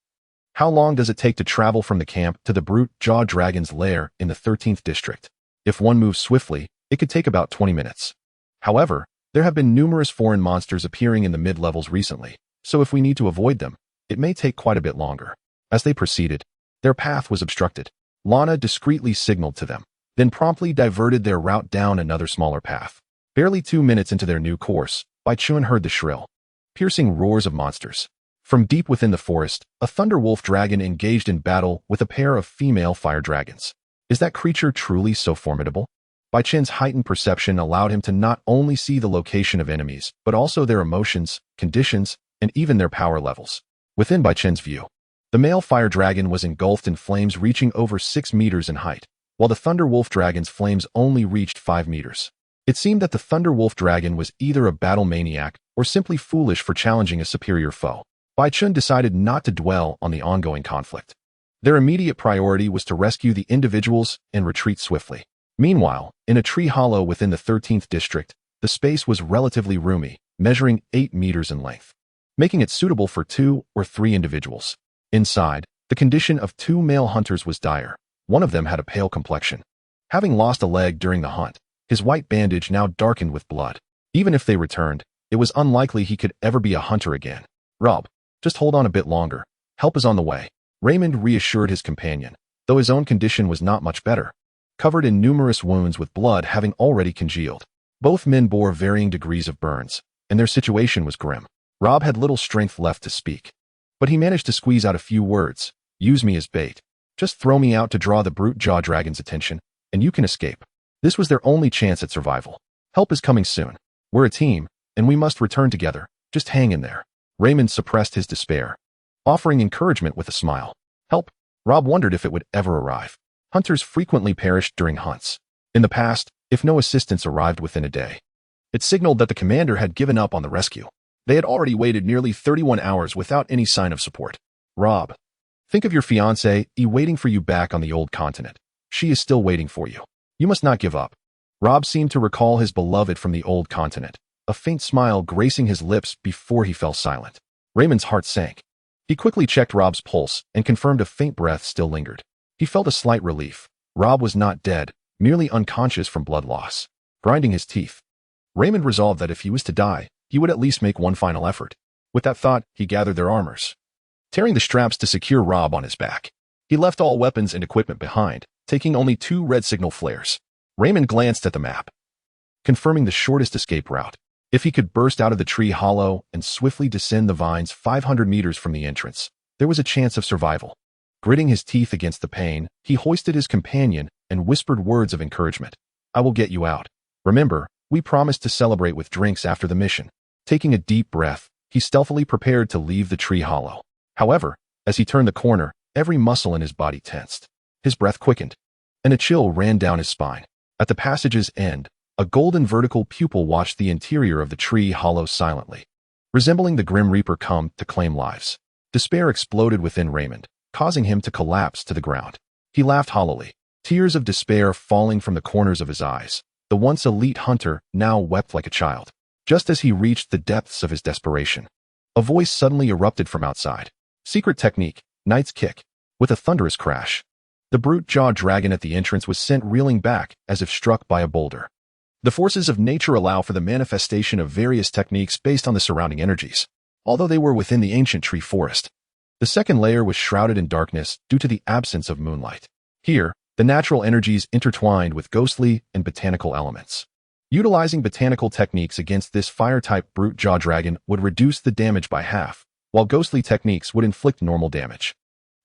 "How long does it take to travel from the camp to the brute-jawed dragon's lair in the 13th district?" "If one moves swiftly, it could take about 20 minutes. However, there have been numerous foreign monsters appearing in the mid-levels recently, so if we need to avoid them, it may take quite a bit longer." As they proceeded, their path was obstructed. Lana discreetly signaled to them, then promptly diverted their route down another smaller path. Barely 2 minutes into their new course, Bai Chun heard the shrill, piercing roars of monsters. From deep within the forest, a thunderwolf dragon engaged in battle with a pair of female fire dragons. Is that creature truly so formidable? Bai Chen's heightened perception allowed him to not only see the location of enemies, but also their emotions, conditions, and even their power levels. Within Bai Chen's view, the male fire dragon was engulfed in flames reaching over 6 meters in height, while the thunderwolf dragon's flames only reached 5 meters. It seemed that the thunderwolf dragon was either a battle maniac or simply foolish for challenging a superior foe. Bai Chun decided not to dwell on the ongoing conflict. Their immediate priority was to rescue the individuals and retreat swiftly. Meanwhile, in a tree hollow within the 13th district, the space was relatively roomy, measuring 8 meters in length, making it suitable for 2 or 3 individuals. Inside, the condition of 2 male hunters was dire. One of them had a pale complexion. Having lost a leg during the hunt, his white bandage now darkened with blood. Even if they returned, it was unlikely he could ever be a hunter again. "Rob, just hold on a bit longer. Help is on the way," Raymond reassured his companion, though his own condition was not much better, covered in numerous wounds with blood having already congealed. Both men bore varying degrees of burns, and their situation was grim. Rob had little strength left to speak, but he managed to squeeze out a few words. "Use me as bait. Just throw me out to draw the brute jaw dragon's attention, and you can escape." This was their only chance at survival. "Help is coming soon. We're a team, and we must return together. Just hang in there." Raymond suppressed his despair, offering encouragement with a smile. Help? Rob wondered if it would ever arrive. Hunters frequently perished during hunts. In the past, if no assistance arrived within a day, it signaled that the commander had given up on the rescue. They had already waited nearly 31 hours without any sign of support. "Rob, think of your fiancée waiting for you back on the old continent. She is still waiting for you. You must not give up." Rob seemed to recall his beloved from the old continent, a faint smile gracing his lips before he fell silent. Raymond's heart sank. He quickly checked Rob's pulse and confirmed a faint breath still lingered. He felt a slight relief. Rob was not dead, merely unconscious from blood loss. Grinding his teeth, Raymond resolved that if he was to die, he would at least make one final effort. With that thought, he gathered their armors, tearing the straps to secure Rob on his back. He left all weapons and equipment behind, taking only 2 red signal flares. Raymond glanced at the map, confirming the shortest escape route. If he could burst out of the tree hollow and swiftly descend the vines 500 meters from the entrance, there was a chance of survival. Gritting his teeth against the pain, he hoisted his companion and whispered words of encouragement. "I will get you out. Remember, we promised to celebrate with drinks after the mission." Taking a deep breath, he stealthily prepared to leave the tree hollow. However, as he turned the corner, every muscle in his body tensed. His breath quickened, and a chill ran down his spine. At the passage's end, a golden vertical pupil watched the interior of the tree hollow silently, resembling the Grim Reaper come to claim lives. Despair exploded within Raymond, causing him to collapse to the ground. He laughed hollowly, tears of despair falling from the corners of his eyes. The once elite hunter now wept like a child. Just as he reached the depths of his desperation, a voice suddenly erupted from outside. "Secret technique, Knight's Kick." With a thunderous crash, the brute jaw dragon at the entrance was sent reeling back as if struck by a boulder. The forces of nature allow for the manifestation of various techniques based on the surrounding energies. Although they were within the ancient tree forest, the second layer was shrouded in darkness due to the absence of moonlight. Here, the natural energies intertwined with ghostly and botanical elements. Utilizing botanical techniques against this fire-type brute jaw dragon would reduce the damage by half, while ghostly techniques would inflict normal damage.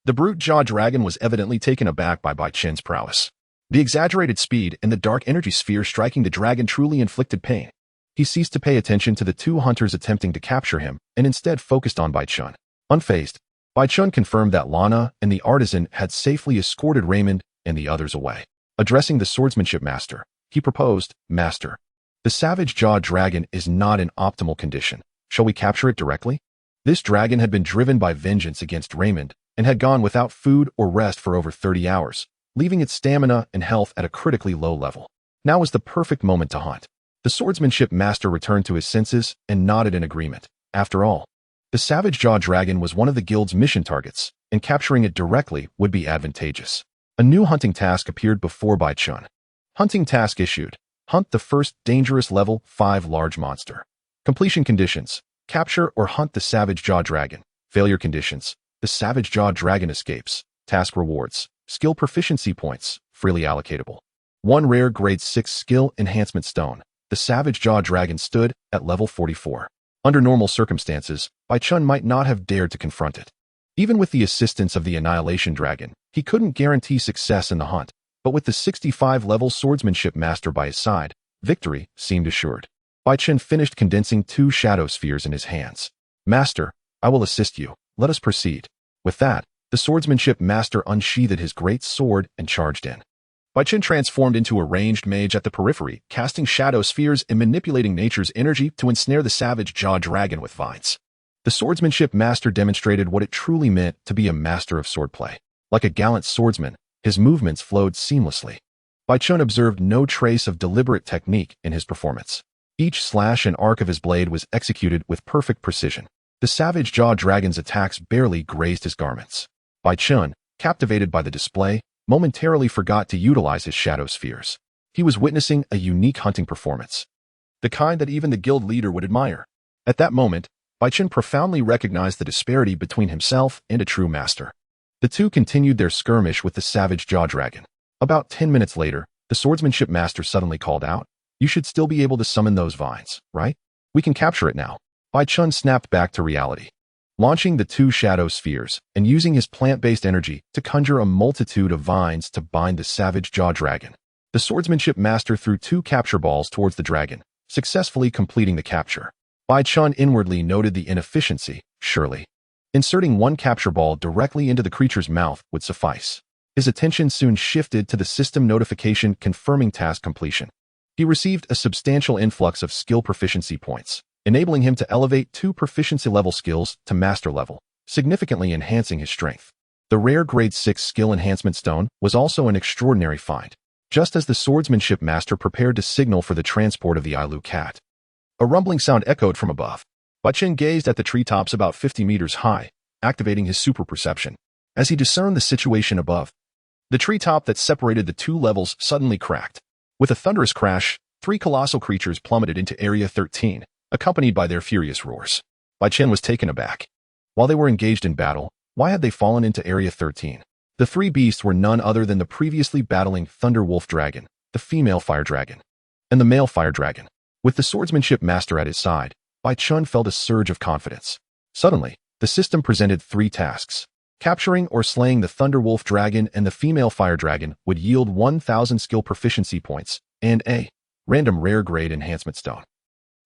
The brute jaw dragon was evidently taken aback by Bai Chen's prowess. The exaggerated speed and the dark energy sphere striking the dragon truly inflicted pain. He ceased to pay attention to the 2 hunters attempting to capture him and instead focused on Bai Chen. Unfazed, Bai Chen confirmed that Lana and the artisan had safely escorted Raymond and the others away. Addressing the swordsmanship master, he proposed, "Master, the savage jaw dragon is not in optimal condition. Shall we capture it directly?" This dragon had been driven by vengeance against Raymond and had gone without food or rest for over 30 hours, leaving its stamina and health at a critically low level. Now was the perfect moment to hunt. The swordsmanship master returned to his senses and nodded in agreement. After all, the savage jaw dragon was one of the guild's mission targets, and capturing it directly would be advantageous. A new hunting task appeared before Bai Chen. Hunting task issued. Hunt the first dangerous level 5 large monster. Completion conditions: capture or hunt the savage jaw dragon. Failure conditions: the savage jaw dragon escapes. Task rewards: skill proficiency points, freely allocatable. 1 rare grade 6 skill enhancement stone. The savage jaw dragon stood at level 44. Under normal circumstances, Bai Chen might not have dared to confront it. Even with the assistance of the Annihilation Dragon, he couldn't guarantee success in the hunt, but with the 65-level swordsmanship master by his side, victory seemed assured. Bai Chen finished condensing 2 shadow spheres in his hands. "Master, I will assist you. Let us proceed." With that, the swordsmanship master unsheathed his great sword and charged in. Bai Chen transformed into a ranged mage at the periphery, casting shadow spheres and manipulating nature's energy to ensnare the savage jaw dragon with vines. The swordsmanship master demonstrated what it truly meant to be a master of swordplay. Like a gallant swordsman, his movements flowed seamlessly. Baichun observed no trace of deliberate technique in his performance. Each slash and arc of his blade was executed with perfect precision. The savage jaw dragon's attacks barely grazed his garments. Baichun, captivated by the display, momentarily forgot to utilize his shadow spheres. He was witnessing a unique hunting performance, the kind that even the guild leader would admire. At that moment, Baichun profoundly recognized the disparity between himself and a true master. The two continued their skirmish with the savage jaw dragon. About 10 minutes later, the swordsmanship master suddenly called out, "You should still be able to summon those vines, right? We can capture it now." Baichun snapped back to reality, launching the two shadow spheres and using his plant-based energy to conjure a multitude of vines to bind the savage jaw dragon. The swordsmanship master threw 2 capture balls towards the dragon, successfully completing the capture. Baichun inwardly noted the inefficiency. Surely, inserting 1 capture ball directly into the creature's mouth would suffice. His attention soon shifted to the system notification confirming task completion. He received a substantial influx of skill proficiency points, enabling him to elevate 2 proficiency level skills to master level, significantly enhancing his strength. The rare grade 6 skill enhancement stone was also an extraordinary find. Just as the swordsmanship master prepared to signal for the transport of the Ailu cat, a rumbling sound echoed from above. Baichun gazed at the treetops about 50 meters high, activating his super perception. As he discerned the situation above, the treetop that separated the 2 levels suddenly cracked. With a thunderous crash, 3 colossal creatures plummeted into Area 13, accompanied by their furious roars. Baichun was taken aback. While they were engaged in battle, why had they fallen into Area 13? The 3 beasts were none other than the previously battling Thunder Wolf Dragon, the female Fire Dragon, and the male Fire Dragon. With the swordsmanship master at his side, Baichun felt a surge of confidence. Suddenly, the system presented 3 tasks. Capturing or slaying the Thunder Wolf Dragon and the female Fire Dragon would yield 1,000 skill proficiency points and a random rare grade enhancement stone.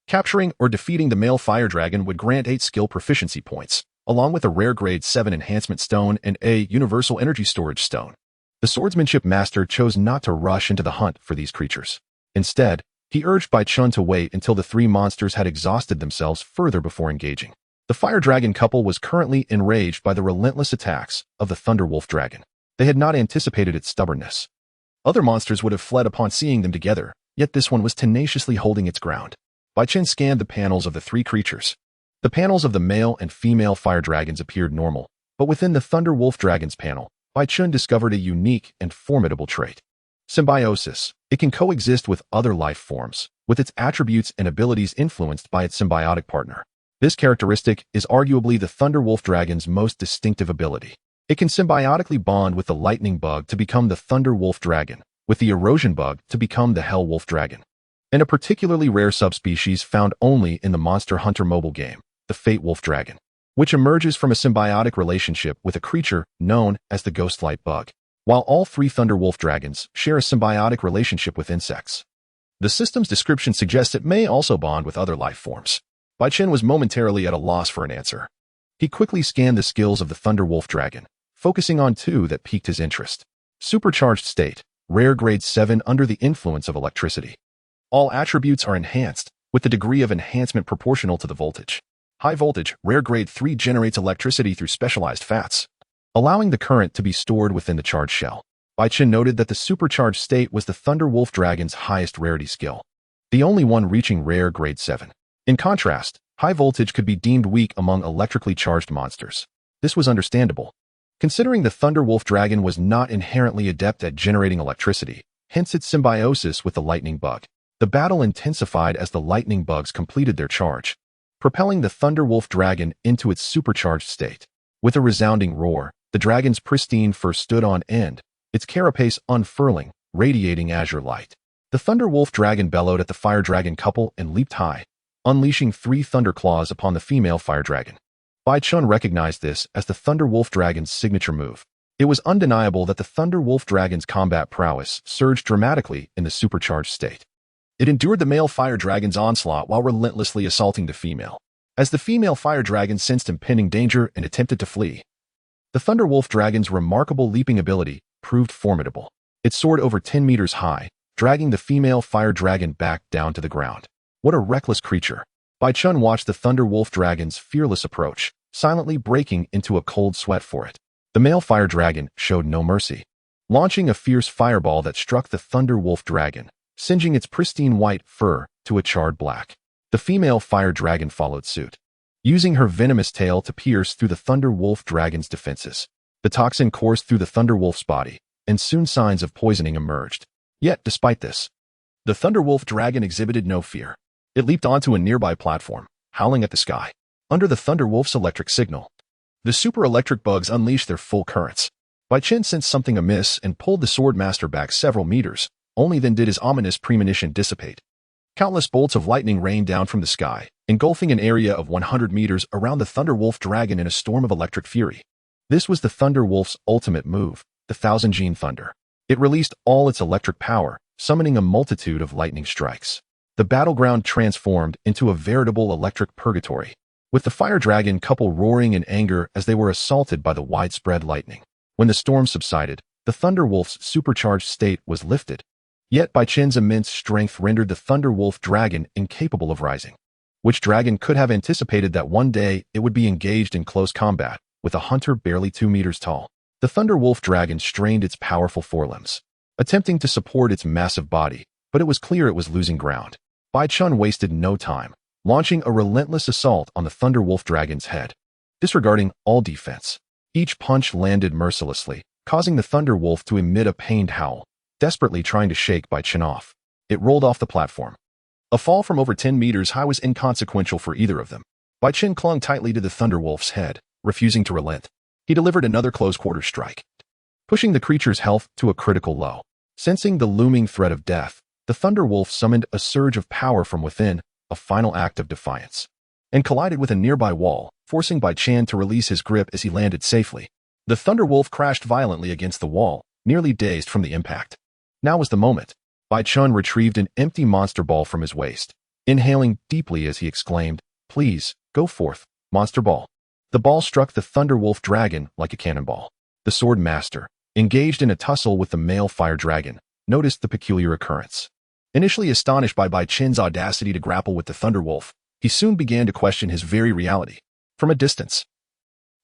Capturing or defeating the male Fire Dragon would grant 8 skill proficiency points, along with a rare grade 7 enhancement stone and a universal energy storage stone. The swordsmanship master chose not to rush into the hunt for these creatures. Instead, he urged Baichun to wait until the 3 monsters had exhausted themselves further before engaging. The Fire Dragon couple was currently enraged by the relentless attacks of the Thunder Wolf Dragon. They had not anticipated its stubbornness. Other monsters would have fled upon seeing them together, yet this one was tenaciously holding its ground. Baichun scanned the panels of the 3 creatures. The panels of the male and female Fire Dragons appeared normal, but within the Thunder Wolf Dragon's panel, Baichun discovered a unique and formidable trait. Symbiosis. It can coexist with other life forms, with its attributes and abilities influenced by its symbiotic partner. This characteristic is arguably the Thunder Wolf Dragon's most distinctive ability. It can symbiotically bond with the Lightning Bug to become the Thunder Wolf Dragon, with the Erosion Bug to become the Hell Wolf Dragon, and a particularly rare subspecies found only in the Monster Hunter mobile game, the Fate Wolf Dragon, which emerges from a symbiotic relationship with a creature known as the Ghostlight Bug. While all 3 Thunder Wolf Dragons share a symbiotic relationship with insects, the system's description suggests it may also bond with other life forms. Baichun was momentarily at a loss for an answer. He quickly scanned the skills of the Thunder Wolf Dragon, focusing on 2 that piqued his interest. Supercharged State, rare grade 7 under the influence of electricity. All attributes are enhanced, with the degree of enhancement proportional to the voltage. High voltage, rare grade 3 generates electricity through specialized fats, allowing the current to be stored within the charged shell. Baichun noted that the supercharged state was the Thunder Wolf Dragon's highest rarity skill, the only one reaching rare grade 7. In contrast, high voltage could be deemed weak among electrically charged monsters. This was understandable, considering the Thunder Wolf Dragon was not inherently adept at generating electricity, hence its symbiosis with the Lightning Bug. The battle intensified as the Lightning Bugs completed their charge, propelling the Thunder Wolf Dragon into its supercharged state. With a resounding roar, the dragon's pristine fur stood on end, its carapace unfurling, radiating azure light. The Thunder Wolf Dragon bellowed at the Fire Dragon couple and leaped high, unleashing 3 thunder claws upon the female Fire Dragon. Baichun recognized this as the Thunder Wolf Dragon's signature move. It was undeniable that the Thunder Wolf Dragon's combat prowess surged dramatically in the supercharged state. It endured the male Fire Dragon's onslaught while relentlessly assaulting the female. As the female Fire Dragon sensed impending danger and attempted to flee, the Thunder Wolf Dragon's remarkable leaping ability proved formidable. It soared over 10 meters high, dragging the female Fire Dragon back down to the ground. What a reckless creature. Baichun watched the Thunder Wolf Dragon's fearless approach, silently breaking into a cold sweat for it. The male fire dragon showed no mercy, launching a fierce fireball that struck the Thunder Wolf dragon, singeing its pristine white fur to a charred black. The female fire dragon followed suit, using her venomous tail to pierce through the Thunder Wolf dragon's defenses. The toxin coursed through the Thunder Wolf's body, and soon signs of poisoning emerged. Yet, despite this, the Thunder Wolf dragon exhibited no fear. It leaped onto a nearby platform, howling at the sky. Under the Thunder Wolf's electric signal, the super electric bugs unleashed their full currents. Baichen sensed something amiss and pulled the Sword Master back several meters. Only then did his ominous premonition dissipate. Countless bolts of lightning rained down from the sky, engulfing an area of 100 meters around the Thunder Wolf dragon in a storm of electric fury. This was the Thunder Wolf's ultimate move, the Thousand Gene Thunder. It released all its electric power, summoning a multitude of lightning strikes. The battleground transformed into a veritable electric purgatory, with the fire dragon couple roaring in anger as they were assaulted by the widespread lightning. When the storm subsided, the Thunder Wolf's supercharged state was lifted. Yet Baichen's immense strength rendered the Thunder Wolf dragon incapable of rising. Which dragon could have anticipated that one day it would be engaged in close combat with a hunter barely 2 meters tall? The Thunder Wolf dragon strained its powerful forelimbs, attempting to support its massive body, but it was clear it was losing ground. Baichen wasted no time, launching a relentless assault on the Thunder Wolf dragon's head. Disregarding all defense, each punch landed mercilessly, causing the Thunder Wolf to emit a pained howl, desperately trying to shake Baichen off. It rolled off the platform. A fall from over 10 meters high was inconsequential for either of them. Baichen clung tightly to the Thunder Wolf's head, refusing to relent. He delivered another close-quarter strike, pushing the creature's health to a critical low. Sensing the looming threat of death, the Thunder Wolf summoned a surge of power from within, a final act of defiance, and collided with a nearby wall, forcing Baichen to release his grip as he landed safely. The Thunder Wolf crashed violently against the wall, nearly dazed from the impact. Now was the moment. Baichen retrieved an empty monster ball from his waist, inhaling deeply as he exclaimed, "Please, go forth, monster ball." The ball struck the Thunder Wolf dragon like a cannonball. The Sword Master, engaged in a tussle with the male fire dragon, noticed the peculiar occurrence. Initially astonished by Baichen's audacity to grapple with the Thunder Wolf, he soon began to question his very reality. From a distance,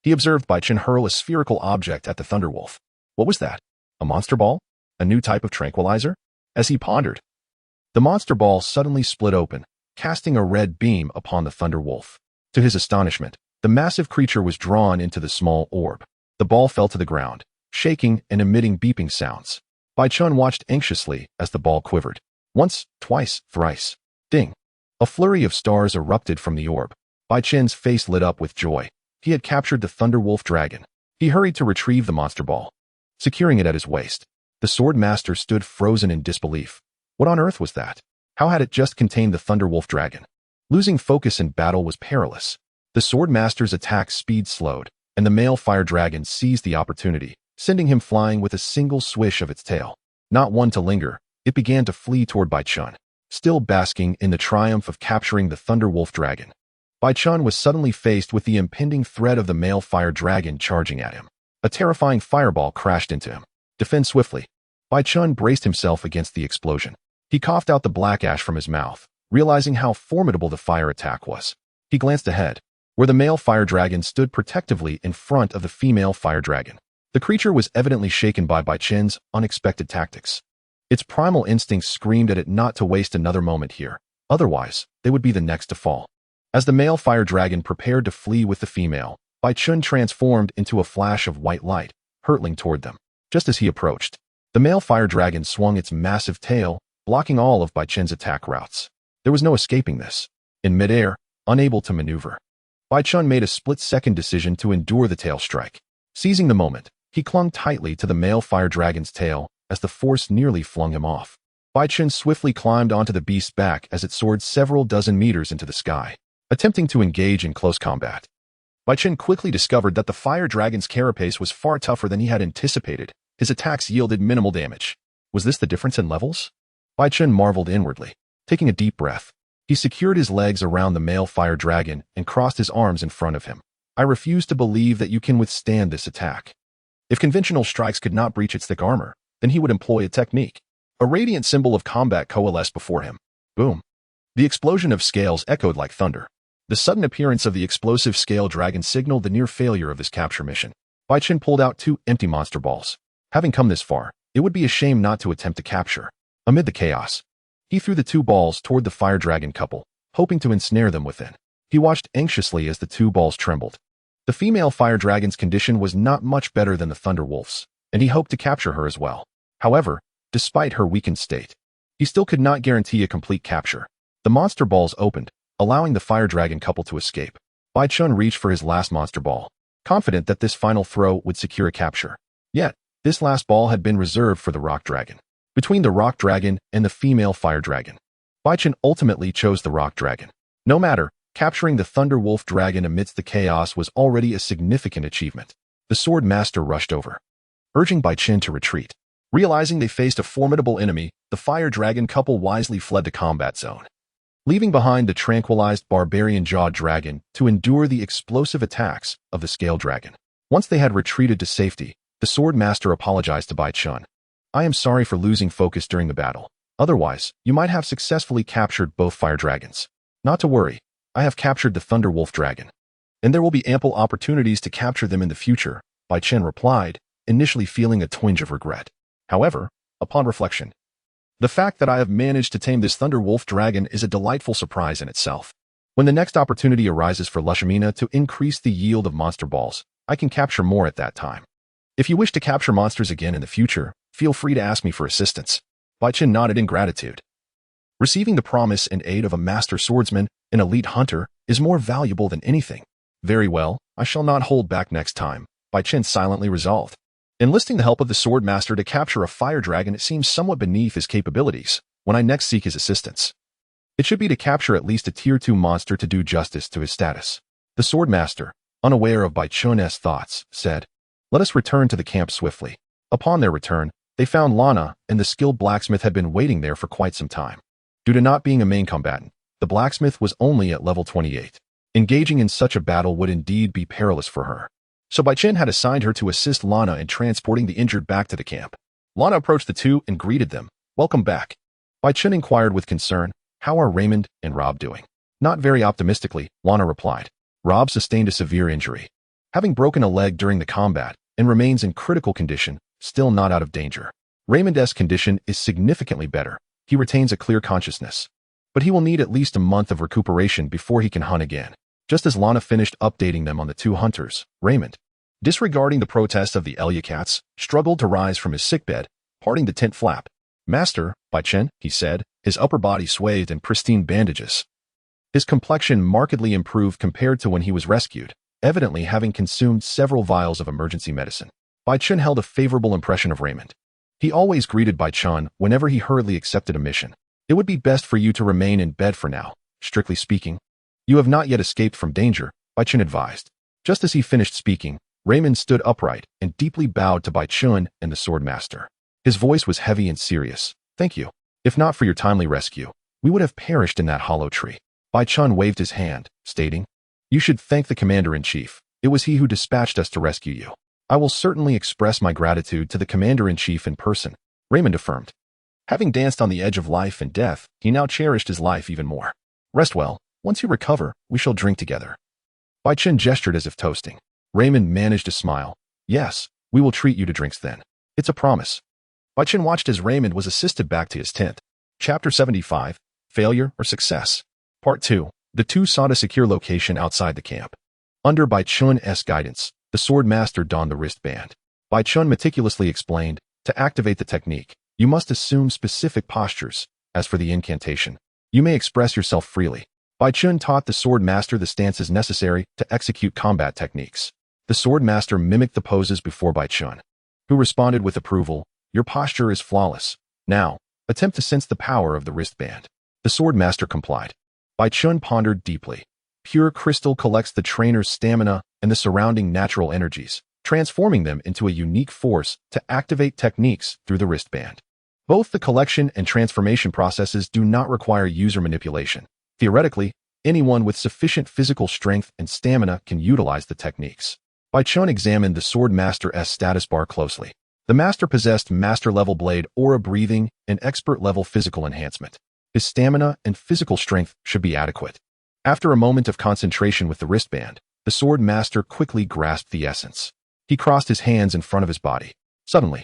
he observed Baichen hurl a spherical object at the Thunder Wolf. What was that? A monster ball? A new type of tranquilizer? As he pondered, the monster ball suddenly split open, casting a red beam upon the Thunder Wolf. To his astonishment, the massive creature was drawn into the small orb. The ball fell to the ground, shaking and emitting beeping sounds. Baichen watched anxiously as the ball quivered. Once, twice, thrice. Ding! A flurry of stars erupted from the orb. Baichen's face lit up with joy. He had captured the Thunder Wolf dragon. He hurried to retrieve the monster ball, securing it at his waist. The Sword Master stood frozen in disbelief. What on earth was that? How had it just contained the Thunder Wolf dragon? Losing focus in battle was perilous. The Sword Master's attack speed slowed, and the male fire dragon seized the opportunity, sending him flying with a single swish of its tail. Not one to linger, it began to flee toward Baichen, still basking in the triumph of capturing the Thunder Wolf dragon. Baichen was suddenly faced with the impending threat of the male fire dragon charging at him. A terrifying fireball crashed into him. Defend swiftly. Baichen braced himself against the explosion. He coughed out the black ash from his mouth, realizing how formidable the fire attack was. He glanced ahead, where the male fire dragon stood protectively in front of the female fire dragon. The creature was evidently shaken by Baichen's unexpected tactics. Its primal instincts screamed at it not to waste another moment here, otherwise they would be the next to fall. As the male fire dragon prepared to flee with the female, Baichen transformed into a flash of white light, hurtling toward them. Just as he approached, the male fire dragon swung its massive tail, blocking all of Baichen's attack routes. There was no escaping this. In midair, unable to maneuver, Baichen made a split-second decision to endure the tail strike. Seizing the moment, he clung tightly to the male fire dragon's tail as the force nearly flung him off. Baichen swiftly climbed onto the beast's back as it soared several dozen meters into the sky, attempting to engage in close combat. Baichen quickly discovered that the fire dragon's carapace was far tougher than he had anticipated. His attacks yielded minimal damage. Was this the difference in levels? Baichen marveled inwardly. Taking a deep breath, he secured his legs around the male fire dragon and crossed his arms in front of him. I refuse to believe that you can withstand this attack. If conventional strikes could not breach its thick armor, then he would employ a technique. A radiant symbol of combat coalesced before him. Boom. The explosion of scales echoed like thunder. The sudden appearance of the explosive scale dragon signaled the near failure of his capture mission. Bai Chen pulled out 2 empty monster balls. Having come this far, it would be a shame not to attempt to capture. Amid the chaos, he threw the 2 balls toward the fire dragon couple, hoping to ensnare them within. He watched anxiously as the 2 balls trembled. The female fire dragon's condition was not much better than the Thunder Wolf's, and he hoped to capture her as well. However, despite her weakened state, he still could not guarantee a complete capture. The monster balls opened, allowing the fire dragon couple to escape. Bai Chen reached for his last monster ball, confident that this final throw would secure a capture. Yet, this last ball had been reserved for the rock dragon. Between the rock dragon and the female fire dragon, Bai Chen ultimately chose the rock dragon. No matter, capturing the Thunder Wolf dragon amidst the chaos was already a significant achievement. The sword master rushed over, urging Bai Chen to retreat. Realizing they faced a formidable enemy, the fire dragon couple wisely fled the combat zone, leaving behind the tranquilized barbarian jaw dragon to endure the explosive attacks of the scale dragon. Once they had retreated to safety, the sword master apologized to Bai Chen. I am sorry for losing focus during the battle. Otherwise, you might have successfully captured both fire dragons. Not to worry, I have captured the Thunder Wolf dragon, and there will be ample opportunities to capture them in the future, Bai Chen replied, initially feeling a twinge of regret. However, upon reflection, the fact that I have managed to tame this Thunder Wolf dragon is a delightful surprise in itself. When the next opportunity arises for Lushamina to increase the yield of monster balls, I can capture more at that time. If you wish to capture monsters again in the future, feel free to ask me for assistance. Bai Chen nodded in gratitude. Receiving the promise and aid of a master swordsman, an elite hunter, is more valuable than anything. Very well, I shall not hold back next time, Bai Chen silently resolved. Enlisting the help of the sword master to capture a fire dragon seems somewhat beneath his capabilities when I next seek his assistance. It should be to capture at least a tier 2 monster to do justice to his status. The sword master, unaware of Bai Chen's thoughts, said, Let us return to the camp swiftly. Upon their return, they found Lana and the skilled blacksmith had been waiting there for quite some time. Due to not being a main combatant, the blacksmith was only at level 28. Engaging in such a battle would indeed be perilous for her. So Bai Chen had assigned her to assist Lana in transporting the injured back to the camp. Lana approached the two and greeted them. Welcome back. Bai Chen inquired with concern, How are Raymond and Rob doing? Not very optimistically, Lana replied. Rob sustained a severe injury, having broken a leg during the combat, and remains in critical condition, still not out of danger. Raymond's condition is significantly better. He retains a clear consciousness, but he will need at least a month of recuperation before he can hunt again. Just as Lana finished updating them on the 2 hunters, Raymond, disregarding the protests of the Elyacats, struggled to rise from his sickbed, parting the tent flap. Master, Bai Chen, he said, his upper body swathed in pristine bandages. His complexion markedly improved compared to when he was rescued, evidently having consumed several vials of emergency medicine. Bai Chen held a favorable impression of Raymond. He always greeted Bai Chen whenever he hurriedly accepted a mission. It would be best for you to remain in bed for now, strictly speaking. You have not yet escaped from danger, Bai Chen advised. Just as he finished speaking, Raymond stood upright and deeply bowed to Bai Chen and the sword master. His voice was heavy and serious. Thank you. If not for your timely rescue, we would have perished in that hollow tree. Bai Chen waved his hand, stating, You should thank the commander-in-chief. It was he who dispatched us to rescue you. I will certainly express my gratitude to the commander-in-chief in person, Raymond affirmed. Having danced on the edge of life and death, he now cherished his life even more. Rest well. Once you recover, we shall drink together. Bai Chen gestured as if toasting. Raymond managed a smile. Yes, we will treat you to drinks then. It's a promise. Bai Chen watched as Raymond was assisted back to his tent. Chapter 75, Failure or Success. Part 2. The two sought a secure location outside the camp. Under Bai Chen's guidance, the sword master donned the wristband. Bai Chen meticulously explained, to activate the technique, you must assume specific postures. As for the incantation, you may express yourself freely. Bai Chen taught the sword master the stances necessary to execute combat techniques. The sword master mimicked the poses before Bai Chen, who responded with approval, Your posture is flawless. Now, attempt to sense the power of the wristband. The sword master complied. Bai Chen pondered deeply. Pure crystal collects the trainer's stamina and the surrounding natural energies, transforming them into a unique force to activate techniques through the wristband. Both the collection and transformation processes do not require user manipulation. Theoretically, anyone with sufficient physical strength and stamina can utilize the techniques. Bai Chen examined the sword master's status bar closely. The master possessed master-level blade aura breathing and expert-level physical enhancement. His stamina and physical strength should be adequate. After a moment of concentration with the wristband, the sword master quickly grasped the essence. He crossed his hands in front of his body. Suddenly,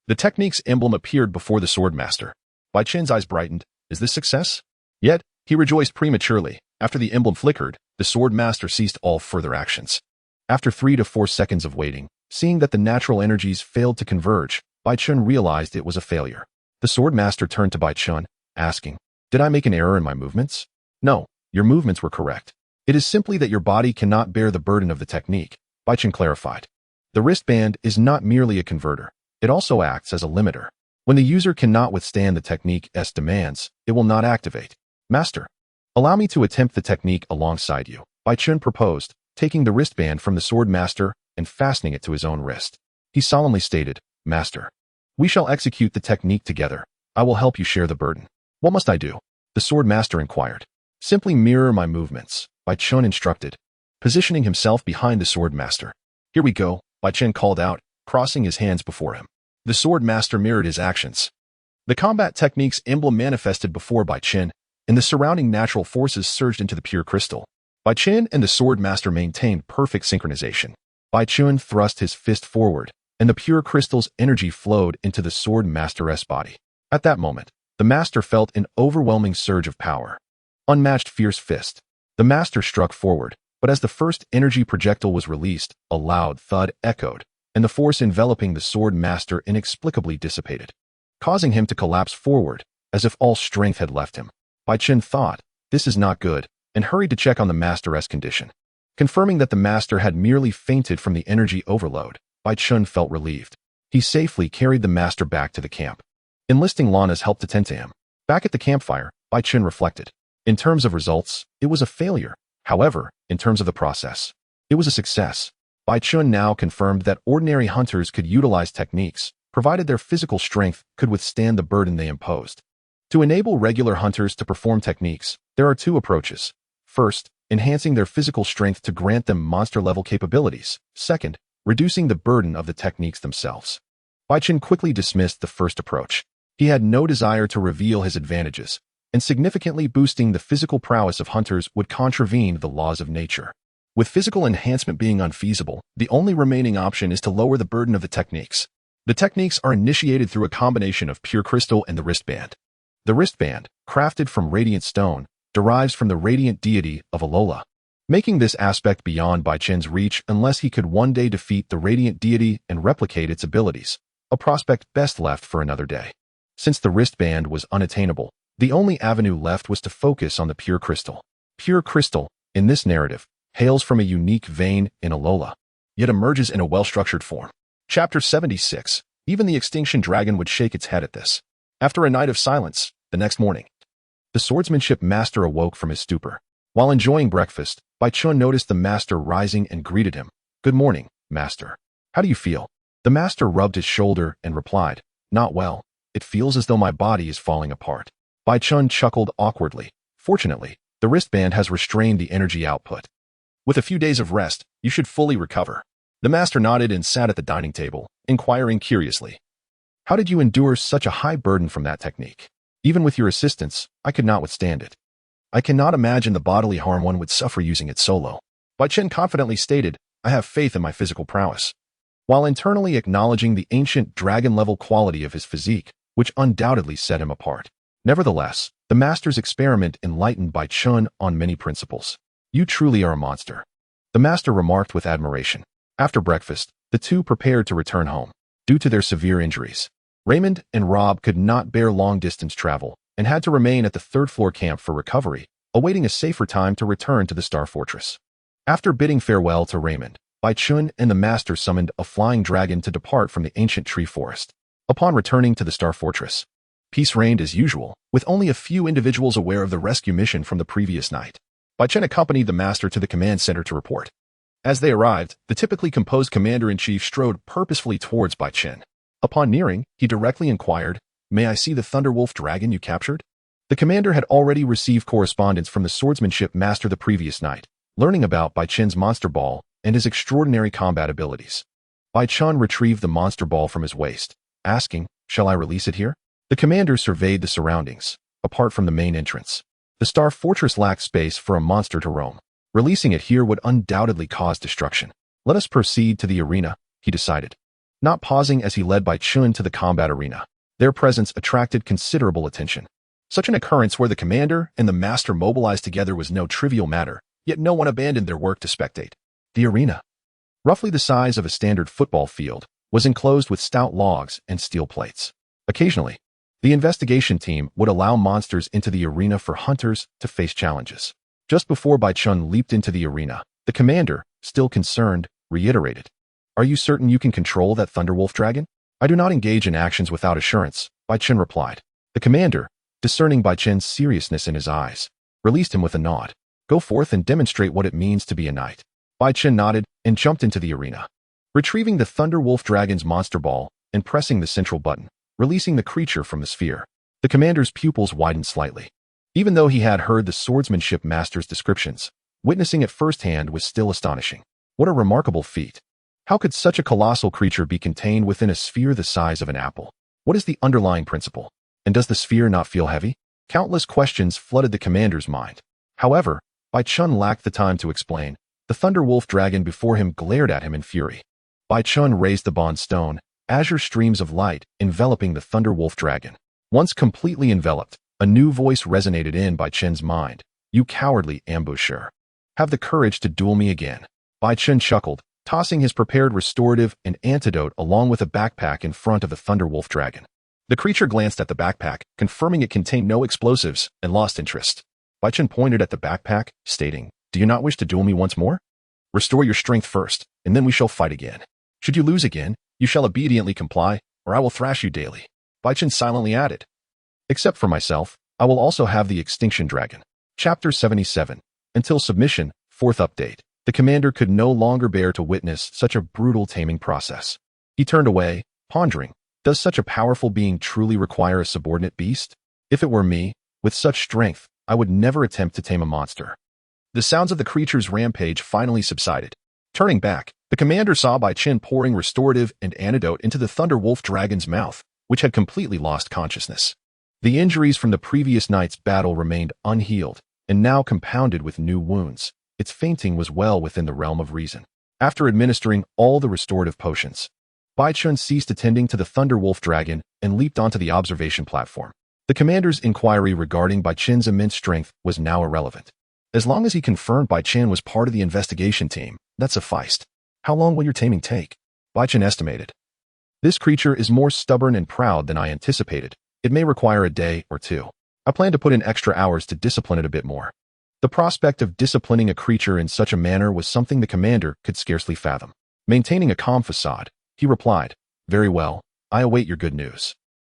the technique's emblem appeared before the sword master. Bai Chen's eyes brightened. Is this success? Yet, he rejoiced prematurely. After the emblem flickered, the sword master ceased all further actions. After 3 to 4 seconds of waiting, seeing that the natural energies failed to converge, Bai Chen realized it was a failure. The sword master turned to Bai Chen, asking, "Did I make an error in my movements?" "No, your movements were correct. It is simply that your body cannot bear the burden of the technique," Bai Chen clarified. The wristband is not merely a converter. It also acts as a limiter. When the user cannot withstand the technique's demands, it will not activate. "Master, allow me to attempt the technique alongside you," Bai Chen proposed, taking the wristband from the sword master and fastening it to his own wrist. He solemnly stated, "Master, we shall execute the technique together. I will help you share the burden." "What must I do?" the sword master inquired. "Simply mirror my movements," Bai Chen instructed, positioning himself behind the sword master. "Here we go," Bai Chen called out, crossing his hands before him. The sword master mirrored his actions. The combat technique's emblem manifested before Bai Chen, and the surrounding natural forces surged into the pure crystal. Bai Chen and the sword master maintained perfect synchronization. Bai Chen thrust his fist forward, and the pure crystal's energy flowed into the sword master's body. At that moment, the master felt an overwhelming surge of power. Unmatched fierce fist. The master struck forward, but as the first energy projectile was released, a loud thud echoed, and the force enveloping the sword master inexplicably dissipated, causing him to collapse forward, as if all strength had left him. Bai Chen thought, "This is not good," and hurried to check on the master's condition. Confirming that the master had merely fainted from the energy overload, Bai Chen felt relieved. He safely carried the master back to the camp, enlisting Lana's help to tend to him. Back at the campfire, Bai Chen reflected. In terms of results, it was a failure. However, in terms of the process, it was a success. Bai Chen now confirmed that ordinary hunters could utilize techniques, provided their physical strength could withstand the burden they imposed. To enable regular hunters to perform techniques, there are 2 approaches. First, enhancing their physical strength to grant them monster-level capabilities. Second, reducing the burden of the techniques themselves. Bai Chen quickly dismissed the first approach. He had no desire to reveal his advantages, and significantly boosting the physical prowess of hunters would contravene the laws of nature. With physical enhancement being unfeasible, the only remaining option is to lower the burden of the techniques. The techniques are initiated through a combination of pure crystal and the wristband. The wristband, crafted from radiant stone, derives from the radiant deity of Alola, making this aspect beyond Bai Chen's reach unless he could one day defeat the radiant deity and replicate its abilities, a prospect best left for another day. Since the wristband was unattainable, the only avenue left was to focus on the pure crystal. Pure crystal, in this narrative, hails from a unique vein in Alola, yet emerges in a well-structured form. Chapter 76. Even the extinction dragon would shake its head at this. After a night of silence, the next morning, the swordsmanship master awoke from his stupor. While enjoying breakfast, Bai Chen noticed the master rising and greeted him. "Good morning, master. How do you feel?" The master rubbed his shoulder and replied, "Not well. It feels as though my body is falling apart." Bai Chen chuckled awkwardly. "Fortunately, the wristband has restrained the energy output. With a few days of rest, you should fully recover." The master nodded and sat at the dining table, inquiring curiously, "How did you endure such a high burden from that technique? Even with your assistance, I could not withstand it. I cannot imagine the bodily harm one would suffer using it solo." Bai Chen confidently stated, "I have faith in my physical prowess," while internally acknowledging the ancient dragon-level quality of his physique, which undoubtedly set him apart. Nevertheless, the master's experiment enlightened Bai Chen on many principles. "You truly are a monster," the master remarked with admiration. After breakfast, the two prepared to return home. Due to their severe injuries, Raymond and Rob could not bear long-distance travel and had to remain at the third-floor camp for recovery, awaiting a safer time to return to the Star Fortress. After bidding farewell to Raymond, Bai Chen and the master summoned a flying dragon to depart from the ancient tree forest. Upon returning to the Star Fortress, peace reigned as usual, with only a few individuals aware of the rescue mission from the previous night. Bai Chen accompanied the master to the command center to report. As they arrived, the typically composed commander-in-chief strode purposefully towards Bai Chen. Upon nearing, he directly inquired, "May I see the Thunderwolf dragon you captured?" The commander had already received correspondence from the swordsmanship master the previous night, learning about Bai Chen's monster ball and his extraordinary combat abilities. Bai Chen retrieved the monster ball from his waist, asking, "Shall I release it here?" The commander surveyed the surroundings. Apart from the main entrance, the Star Fortress lacked space for a monster to roam. Releasing it here would undoubtedly cause destruction. "Let us proceed to the arena," he decided, not pausing as he led Bai Chun to the combat arena. Their presence attracted considerable attention. Such an occurrence where the commander and the master mobilized together was no trivial matter, yet no one abandoned their work to spectate. The arena, roughly the size of a standard football field, was enclosed with stout logs and steel plates. Occasionally, the investigation team would allow monsters into the arena for hunters to face challenges. Just before Bai Chun leaped into the arena, the commander, still concerned, reiterated, "Are you certain you can control that Thunderwolf dragon?" "I do not engage in actions without assurance," Bai Chun replied. The commander, discerning Bai Chun's seriousness in his eyes, released him with a nod. "Go forth and demonstrate what it means to be a knight." Bai Chun nodded and jumped into the arena. Retrieving the Thunderwolf dragon's monster ball and pressing the central button, releasing the creature from the sphere, the commander's pupils widened slightly. Even though he had heard the swordsmanship master's descriptions, witnessing it firsthand was still astonishing. What a remarkable feat! How could such a colossal creature be contained within a sphere the size of an apple? What is the underlying principle? And does the sphere not feel heavy? Countless questions flooded the commander's mind. However, Bai Chun lacked the time to explain. The Thunderwolf dragon before him glared at him in fury. Bai Chun raised the bond stone, azure streams of light enveloping the Thunderwolf dragon. Once completely enveloped, a new voice resonated in Bai Chun's mind. "You cowardly ambusher. Have the courage to duel me again." Bai Chun chuckled, tossing his prepared restorative and antidote along with a backpack in front of the Thunderwolf dragon. The creature glanced at the backpack, confirming it contained no explosives, and lost interest. Bai Chun pointed at the backpack, stating, "Do you not wish to duel me once more? Restore your strength first, and then we shall fight again. Should you lose again, you shall obediently comply, or I will thrash you daily." Bai Chun silently added, "Except for myself, I will also have the Extinction Dragon." Chapter 77. Until submission, 4th update. The commander could no longer bear to witness such a brutal taming process. He turned away, pondering, does such a powerful being truly require a subordinate beast? If it were me, with such strength, I would never attempt to tame a monster. The sounds of the creature's rampage finally subsided. Turning back, the commander saw Bai Chun pouring restorative and antidote into the Thunderwolf dragon's mouth, which had completely lost consciousness. The injuries from the previous night's battle remained unhealed, and now compounded with new wounds. Its fainting was well within the realm of reason. After administering all the restorative potions, Bai Chun ceased attending to the Thunderwolf dragon and leaped onto the observation platform. The commander's inquiry regarding Bai Chun's immense strength was now irrelevant. As long as he confirmed Bai Chun was part of the investigation team, that sufficed. "How long will your taming take?" Bai Chun estimated. "This creature is more stubborn and proud than I anticipated. It may require a day or two. I plan to put in extra hours to discipline it a bit more." The prospect of disciplining a creature in such a manner was something the commander could scarcely fathom. Maintaining a calm facade, he replied, "Very well, I await your good news.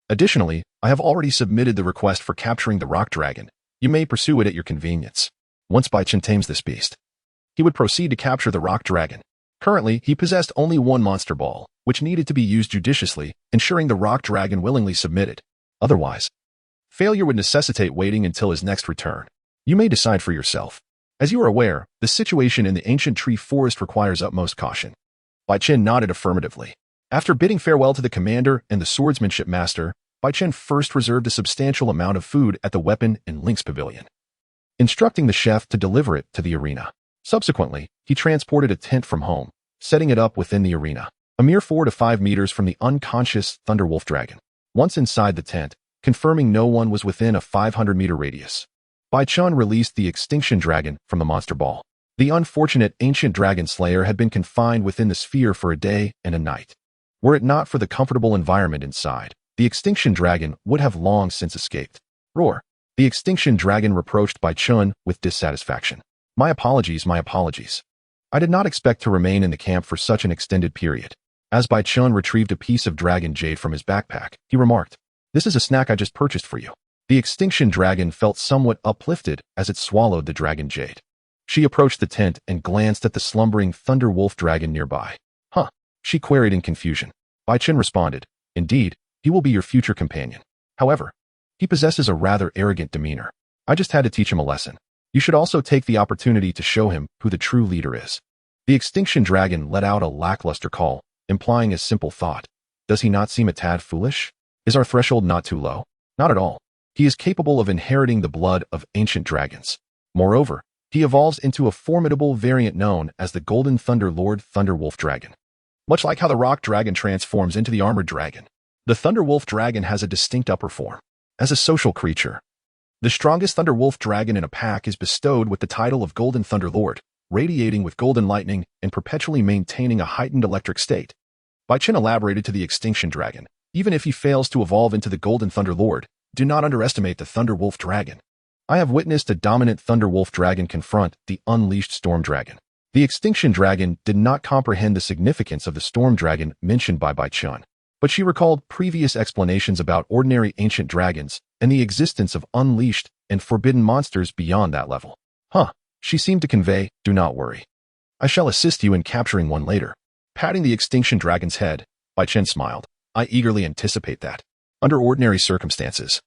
Additionally, I have already submitted the request for capturing the rock dragon. You may pursue it at your convenience." Once Bai Chun tames this beast, he would proceed to capture the rock dragon. Currently, he possessed only one monster ball, which needed to be used judiciously, ensuring the rock dragon willingly submitted. Otherwise, failure would necessitate waiting until his next return. You may decide for yourself. As you are aware, the situation in the ancient tree forest requires utmost caution. Bai Chun nodded affirmatively. After bidding farewell to the commander and the swordsmanship master, Bai Chun first reserved a substantial amount of food at the weapon and links pavilion, instructing the chef to deliver it to the arena. Subsequently, he transported a tent from home, setting it up within the arena, a mere 4 to 5 meters from the unconscious Thunderwolf dragon. Once inside the tent, confirming no one was within a 500-meter radius, Bai Chun released the Extinction Dragon from the monster ball. The unfortunate ancient dragon slayer had been confined within the sphere for a day and a night. Were it not for the comfortable environment inside, the Extinction Dragon would have long since escaped. Roar! The Extinction Dragon reproached Bai Chun with dissatisfaction. My apologies. I did not expect to remain in the camp for such an extended period." As Bai Chun retrieved a piece of dragon jade from his backpack, he remarked, "This is a snack I just purchased for you." The Extinction Dragon felt somewhat uplifted as it swallowed the dragon jade. She approached the tent and glanced at the slumbering Thunderwolf dragon nearby. "Huh?" she queried in confusion. Bai Chun responded, "Indeed, he will be your future companion. However, he possesses a rather arrogant demeanor. I just had to teach him a lesson. You should also take the opportunity to show him who the true leader is." The Extinction Dragon let out a lackluster call, implying a simple thought. Does he not seem a tad foolish? Is our threshold not too low? Not at all. He is capable of inheriting the blood of ancient dragons. Moreover, he evolves into a formidable variant known as the Golden Thunder Lord Thunderwolf Dragon. Much like how the rock dragon transforms into the armored dragon, the Thunderwolf dragon has a distinct upper form. As a social creature, the strongest Thunderwolf dragon in a pack is bestowed with the title of Golden Thunderlord, radiating with golden lightning and perpetually maintaining a heightened electric state. Baichen elaborated to the Extinction Dragon, even if he fails to evolve into the Golden Thunderlord, do not underestimate the Thunderwolf dragon. I have witnessed a dominant Thunderwolf dragon confront the unleashed Storm Dragon. The Extinction Dragon did not comprehend the significance of the Storm Dragon mentioned by Baichen, but she recalled previous explanations about ordinary ancient dragons and the existence of unleashed and forbidden monsters beyond that level. She seemed to convey, do not worry. I shall assist you in capturing one later. Patting the Extinction Dragon's head, Baichen smiled. I eagerly anticipate that. Under ordinary circumstances,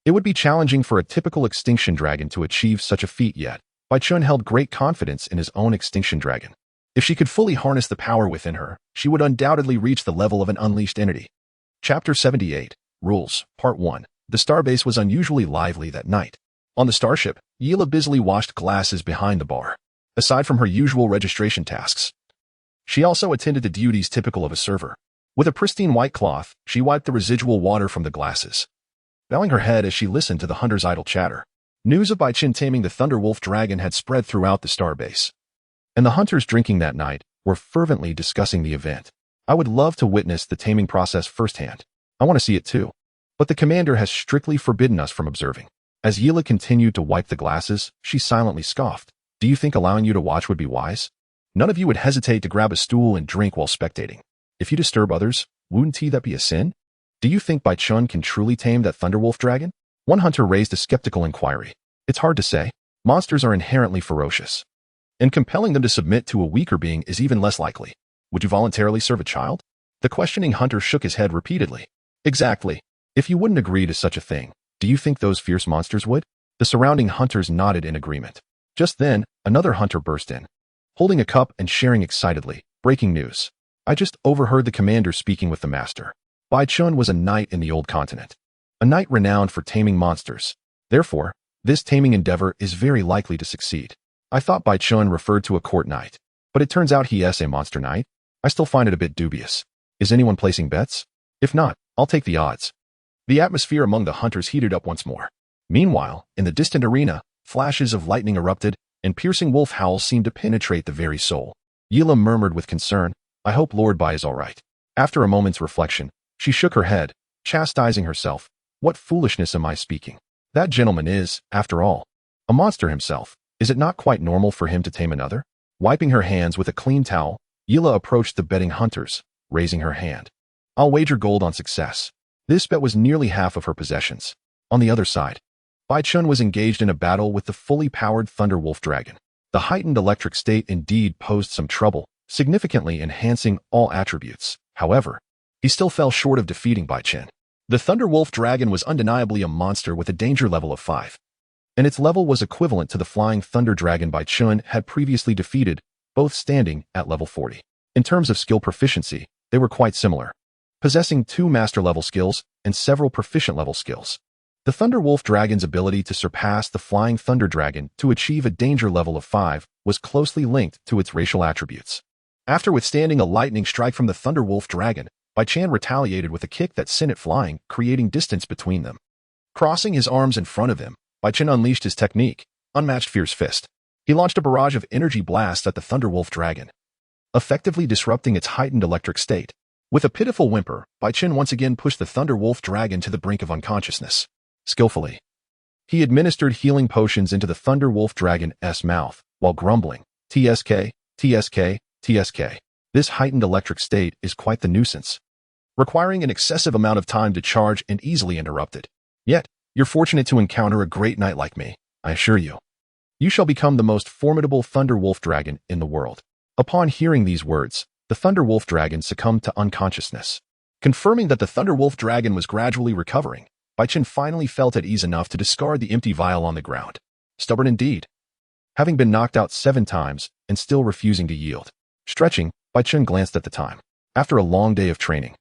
it would be challenging for a typical Extinction Dragon to achieve such a feat, yet Baichen held great confidence in his own Extinction Dragon. If she could fully harness the power within her, she would undoubtedly reach the level of an unleashed entity. Chapter 78, Rules, Part 1. The starbase was unusually lively that night. On the starship, Yila busily washed glasses behind the bar. Aside from her usual registration tasks, she also attended to duties typical of a server. With a pristine white cloth, she wiped the residual water from the glasses, bowing her head as she listened to the hunter's idle chatter. News of Baichen taming the Thunderwolf dragon had spread throughout the starbase, and the hunters drinking that night were fervently discussing the event. I would love to witness the taming process firsthand. I want to see it too. But the commander has strictly forbidden us from observing. As Yila continued to wipe the glasses, she silently scoffed. Do you think allowing you to watch would be wise? None of you would hesitate to grab a stool and drink while spectating. If you disturb others, wouldn't that be a sin? Do you think Baichen can truly tame that Thunderwolf dragon? One hunter raised a skeptical inquiry. It's hard to say. Monsters are inherently ferocious, and compelling them to submit to a weaker being is even less likely. Would you voluntarily serve a child? The questioning hunter shook his head repeatedly. Exactly. If you wouldn't agree to such a thing, do you think those fierce monsters would? The surrounding hunters nodded in agreement. Just then, another hunter burst in, holding a cup and sharing excitedly. Breaking news. I just overheard the commander speaking with the master. Baichen was a knight in the old continent, a knight renowned for taming monsters. Therefore, this taming endeavor is very likely to succeed. I thought Baichen referred to a court knight, but it turns out he is a monster knight. I still find it a bit dubious. Is anyone placing bets? If not, I'll take the odds. The atmosphere among the hunters heated up once more. Meanwhile, in the distant arena, flashes of lightning erupted, and piercing wolf howls seemed to penetrate the very soul. Yila murmured with concern, I hope Lord Bai is all right. After a moment's reflection, she shook her head, chastising herself. What foolishness am I speaking? That gentleman is, after all, a monster himself. Is it not quite normal for him to tame another? Wiping her hands with a clean towel, Yila approached the betting hunters, raising her hand. I'll wager gold on success. This bet was nearly half of her possessions. On the other side, Baichen was engaged in a battle with the fully powered Thunderwolf dragon. The heightened electric state indeed posed some trouble, significantly enhancing all attributes. However, he still fell short of defeating Baichen. The Thunderwolf dragon was undeniably a monster with a danger level of 5, and its level was equivalent to the flying thunder dragon Baichen had previously defeated, both standing at level 40. In terms of skill proficiency, they were quite similar, possessing 2 master-level skills and several proficient-level skills. The Thunderwolf dragon's ability to surpass the flying thunder dragon to achieve a danger level of 5 was closely linked to its racial attributes. After withstanding a lightning strike from the Thunderwolf dragon, Baichen retaliated with a kick that sent it flying, creating distance between them. Crossing his arms in front of him, Baichen unleashed his technique, Unmatched Fierce Fist. He launched a barrage of energy blasts at the Thunderwolf dragon, effectively disrupting its heightened electric state. With a pitiful whimper, Baichen once again pushed the Thunderwolf dragon to the brink of unconsciousness. Skillfully, he administered healing potions into the Thunderwolf dragon's mouth, while grumbling, TSK, TSK, TSK. This heightened electric state is quite the nuisance, requiring an excessive amount of time to charge and easily interrupted. Yet, you're fortunate to encounter a great knight like me, I assure you. You shall become the most formidable Thunderwolf dragon in the world. Upon hearing these words, the Thunderwolf dragon succumbed to unconsciousness. Confirming that the Thunderwolf dragon was gradually recovering, Baichen finally felt at ease enough to discard the empty vial on the ground. Stubborn indeed. Having been knocked out 7 times and still refusing to yield. Stretching, Baichen glanced at the time. After a long day of training,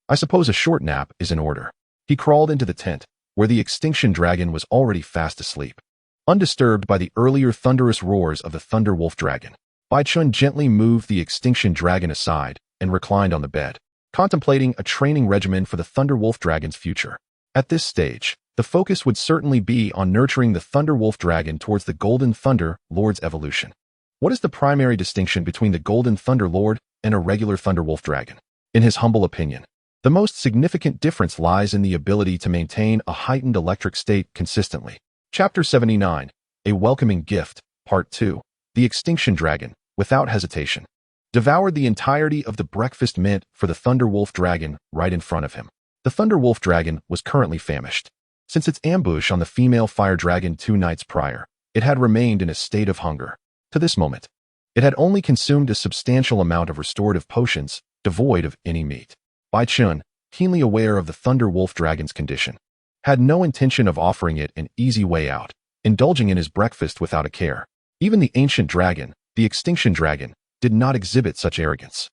I suppose a short nap is in order. He crawled into the tent, where the Extinction Dragon was already fast asleep. Undisturbed by the earlier thunderous roars of the Thunderwolf dragon, Baichen gently moved the Extinction Dragon aside, and reclined on the bed, contemplating a training regimen for the Thunderwolf Dragon's future. At this stage, the focus would certainly be on nurturing the Thunderwolf Dragon towards the Golden Thunder Lord's evolution. What is the primary distinction between the Golden Thunder Lord and a regular Thunderwolf Dragon? In his humble opinion, the most significant difference lies in the ability to maintain a heightened electric state consistently. Chapter 79, A Welcoming Gift, Part 2, The Extinction Dragon, without hesitation, devoured the entirety of the breakfast meant for the Thunderwolf Dragon right in front of him. The Thunderwolf Dragon was currently famished. Since its ambush on the female fire dragon 2 nights prior, it had remained in a state of hunger. To this moment, it had only consumed a substantial amount of restorative potions, devoid of any meat. Bai Chun, keenly aware of the Thunderwolf Dragon's condition, had no intention of offering it an easy way out, indulging in his breakfast without a care. Even the ancient dragon, the Extinction Dragon, did not exhibit such arrogance.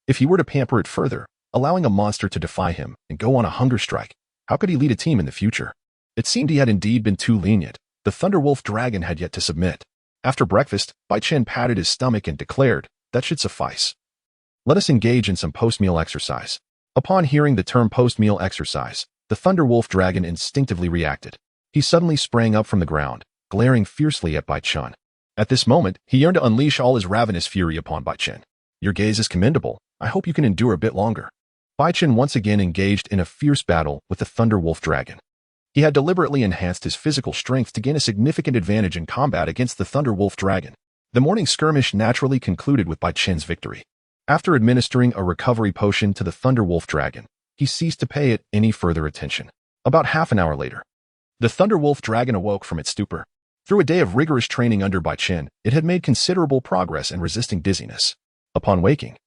If he were to pamper it further, allowing a monster to defy him and go on a hunger strike, how could he lead a team in the future? It seemed he had indeed been too lenient. The Thunderwolf Dragon had yet to submit. After breakfast, Bai Chen patted his stomach and declared, "That should suffice. Let us engage in some post-meal exercise." Upon hearing the term post-meal exercise, the Thunderwolf Dragon instinctively reacted. He suddenly sprang up from the ground, glaring fiercely at Bai Chen. At this moment, he yearned to unleash all his ravenous fury upon Bai Chen. "Your gaze is commendable. I hope you can endure a bit longer." Bai Chen once again engaged in a fierce battle with the Thunderwolf Dragon. He had deliberately enhanced his physical strength to gain a significant advantage in combat against the Thunderwolf Dragon. The morning skirmish naturally concluded with Bai Chen's victory. After administering a recovery potion to the Thunderwolf Dragon, he ceased to pay it any further attention. About half an hour later, the Thunderwolf Dragon awoke from its stupor. Through a day of rigorous training under Bai Chen, it had made considerable progress in resisting dizziness. Upon waking,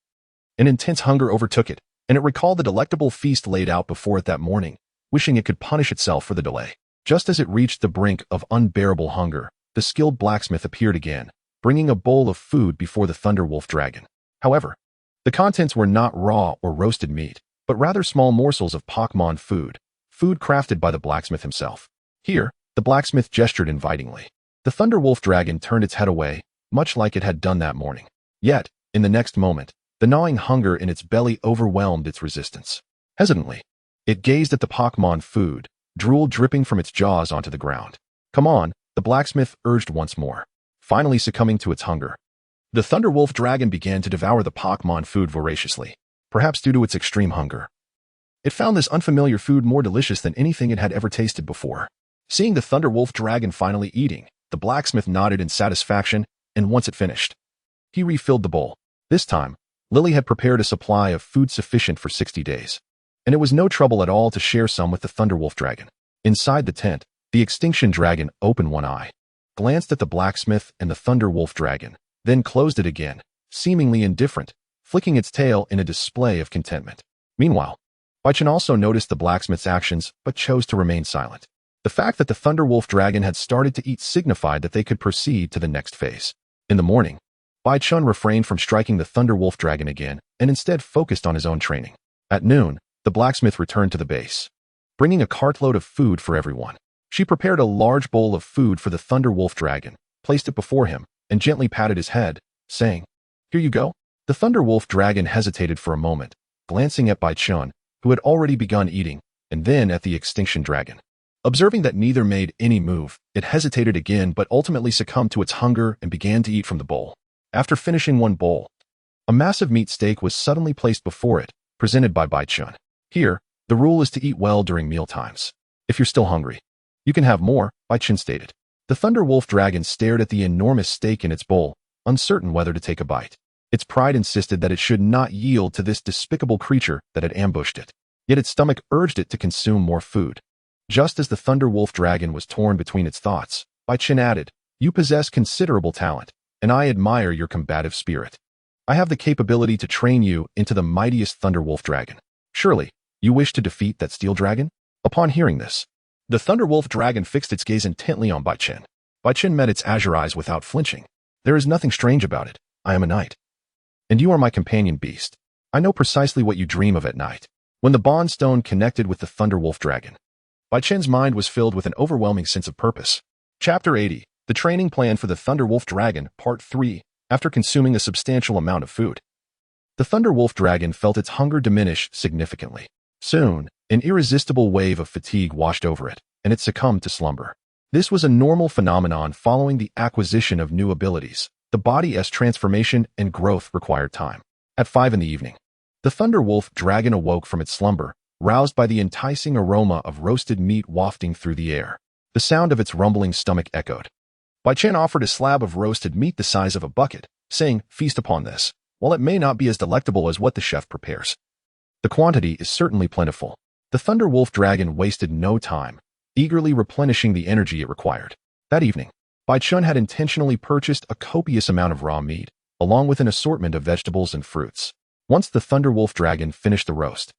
an intense hunger overtook it, and it recalled the delectable feast laid out before it that morning, wishing it could punish itself for the delay. Just as it reached the brink of unbearable hunger, the skilled blacksmith appeared again, bringing a bowl of food before the Thunderwolf Dragon. However, the contents were not raw or roasted meat, but rather small morsels of Pokémon food crafted by the blacksmith himself. Here, the blacksmith gestured invitingly. The Thunderwolf Dragon turned its head away, much like it had done that morning. Yet, in the next moment, the gnawing hunger in its belly overwhelmed its resistance. Hesitantly, it gazed at the Pokémon food, drool dripping from its jaws onto the ground. "Come on," the blacksmith urged once more, finally succumbing to its hunger. The Thunderwolf Dragon began to devour the Pokémon food voraciously, perhaps due to its extreme hunger. It found this unfamiliar food more delicious than anything it had ever tasted before. Seeing the Thunderwolf Dragon finally eating, the blacksmith nodded in satisfaction, and once it finished, he refilled the bowl. This time, Lily had prepared a supply of food sufficient for 60 days, and it was no trouble at all to share some with the Thunderwolf Dragon. Inside the tent, the Extinction Dragon opened one eye, glanced at the blacksmith and the Thunderwolf Dragon, then closed it again, seemingly indifferent, flicking its tail in a display of contentment. Meanwhile, Bai Chen also noticed the blacksmith's actions but chose to remain silent. The fact that the Thunderwolf Dragon had started to eat signified that they could proceed to the next phase. In the morning, Bai Chen refrained from striking the Thunderwolf Dragon again and instead focused on his own training. At noon, the blacksmith returned to the base, bringing a cartload of food for everyone. She prepared a large bowl of food for the Thunderwolf Dragon, placed it before him, and gently patted his head, saying, "Here you go." The Thunderwolf Dragon hesitated for a moment, glancing at Bai Chen, who had already begun eating, and then at the Extinction Dragon. Observing that neither made any move, it hesitated again but ultimately succumbed to its hunger and began to eat from the bowl. After finishing one bowl, a massive meat steak was suddenly placed before it, presented by Bai Chen. Here, the rule is to eat well during meal times. If you're still hungry, you can have more, Bai Chen stated. The Thunderwolf Dragon stared at the enormous steak in its bowl, uncertain whether to take a bite. Its pride insisted that it should not yield to this despicable creature that had ambushed it. Yet its stomach urged it to consume more food. Just as the Thunderwolf Dragon was torn between its thoughts, Bai Chen added, "You possess considerable talent, and I admire your combative spirit. I have the capability to train you into the mightiest Thunderwolf Dragon. Surely, you wish to defeat that steel dragon?" Upon hearing this, the Thunderwolf Dragon fixed its gaze intently on Bai Chen. Bai Chen met its azure eyes without flinching. "There is nothing strange about it. I am a knight, and you are my companion beast. I know precisely what you dream of at night." When the bond stone connected with the Thunderwolf Dragon, Bai Chen's mind was filled with an overwhelming sense of purpose. Chapter 80, The Training Plan for the Thunderwolf Dragon, Part 3, After consuming a substantial amount of food. The Thunder Wolf Dragon felt its hunger diminish significantly. Soon, an irresistible wave of fatigue washed over it, and it succumbed to slumber. This was a normal phenomenon following the acquisition of new abilities. The body's transformation and growth required time. At 5 in the evening, the Thunder Wolf Dragon awoke from its slumber, roused by the enticing aroma of roasted meat wafting through the air. The sound of its rumbling stomach echoed. Bai Chen offered a slab of roasted meat the size of a bucket, saying, "Feast upon this. While it may not be as delectable as what the chef prepares, the quantity is certainly plentiful." The Thunder Wolf Dragon wasted no time, eagerly replenishing the energy it required. That evening, Bai Chen had intentionally purchased a copious amount of raw meat, along with an assortment of vegetables and fruits. Once the Thunder Wolf Dragon finished the roast,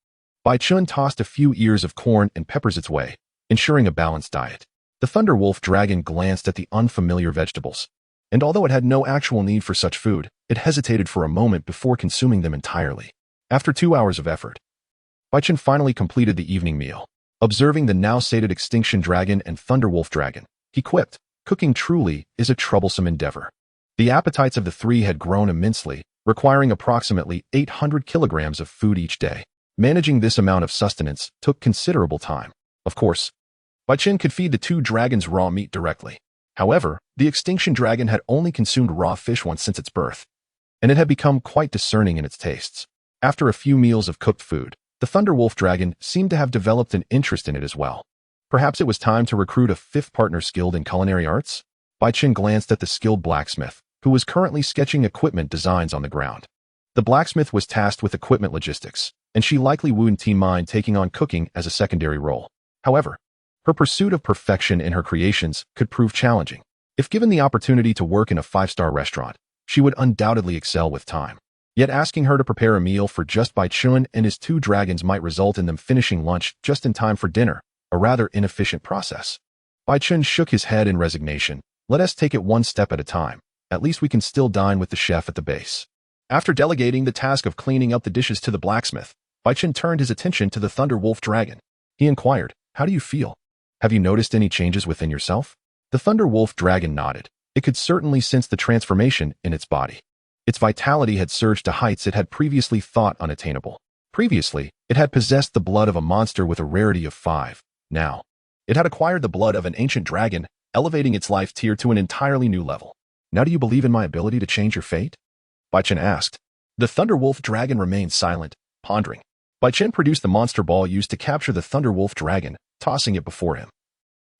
Bai Chen tossed a few ears of corn and peppers its way, ensuring a balanced diet. The Thunder Wolf Dragon glanced at the unfamiliar vegetables, and although it had no actual need for such food, it hesitated for a moment before consuming them entirely. After 2 hours of effort, Bai Chen finally completed the evening meal. Observing the now sated Extinction Dragon and Thunder Wolf Dragon, he quipped, "Cooking truly is a troublesome endeavor." The appetites of the three had grown immensely, requiring approximately 800 kilograms of food each day. Managing this amount of sustenance took considerable time. Of course, Bai Chen could feed the two dragons raw meat directly. However, the Extinction Dragon had only consumed raw fish once since its birth, and it had become quite discerning in its tastes. After a few meals of cooked food, the Thunder Wolf Dragon seemed to have developed an interest in it as well. Perhaps it was time to recruit a fifth partner skilled in culinary arts? Bai Chen glanced at the skilled blacksmith, who was currently sketching equipment designs on the ground. The blacksmith was tasked with equipment logistics, and she likely wouldn't mind taking on cooking as a secondary role. However, her pursuit of perfection in her creations could prove challenging. If given the opportunity to work in a 5-star restaurant, she would undoubtedly excel with time. Yet asking her to prepare a meal for just Bai Chen and his two dragons might result in them finishing lunch just in time for dinner, a rather inefficient process. Bai Chen shook his head in resignation. "Let us take it one step at a time. At least we can still dine with the chef at the base." After delegating the task of cleaning up the dishes to the blacksmith, Bai Chen turned his attention to the Thunder Wolf Dragon. He inquired, "How do you feel? Have you noticed any changes within yourself?" The Thunder Wolf Dragon nodded. It could certainly sense the transformation in its body. Its vitality had surged to heights it had previously thought unattainable. Previously, it had possessed the blood of a monster with a rarity of 5. Now, it had acquired the blood of an ancient dragon, elevating its life tier to an entirely new level. "Now do you believe in my ability to change your fate?" Bai Chen asked. The Thunder Wolf Dragon remained silent, pondering. Bai Chen produced the monster ball used to capture the Thunder Wolf Dragon, tossing it before him.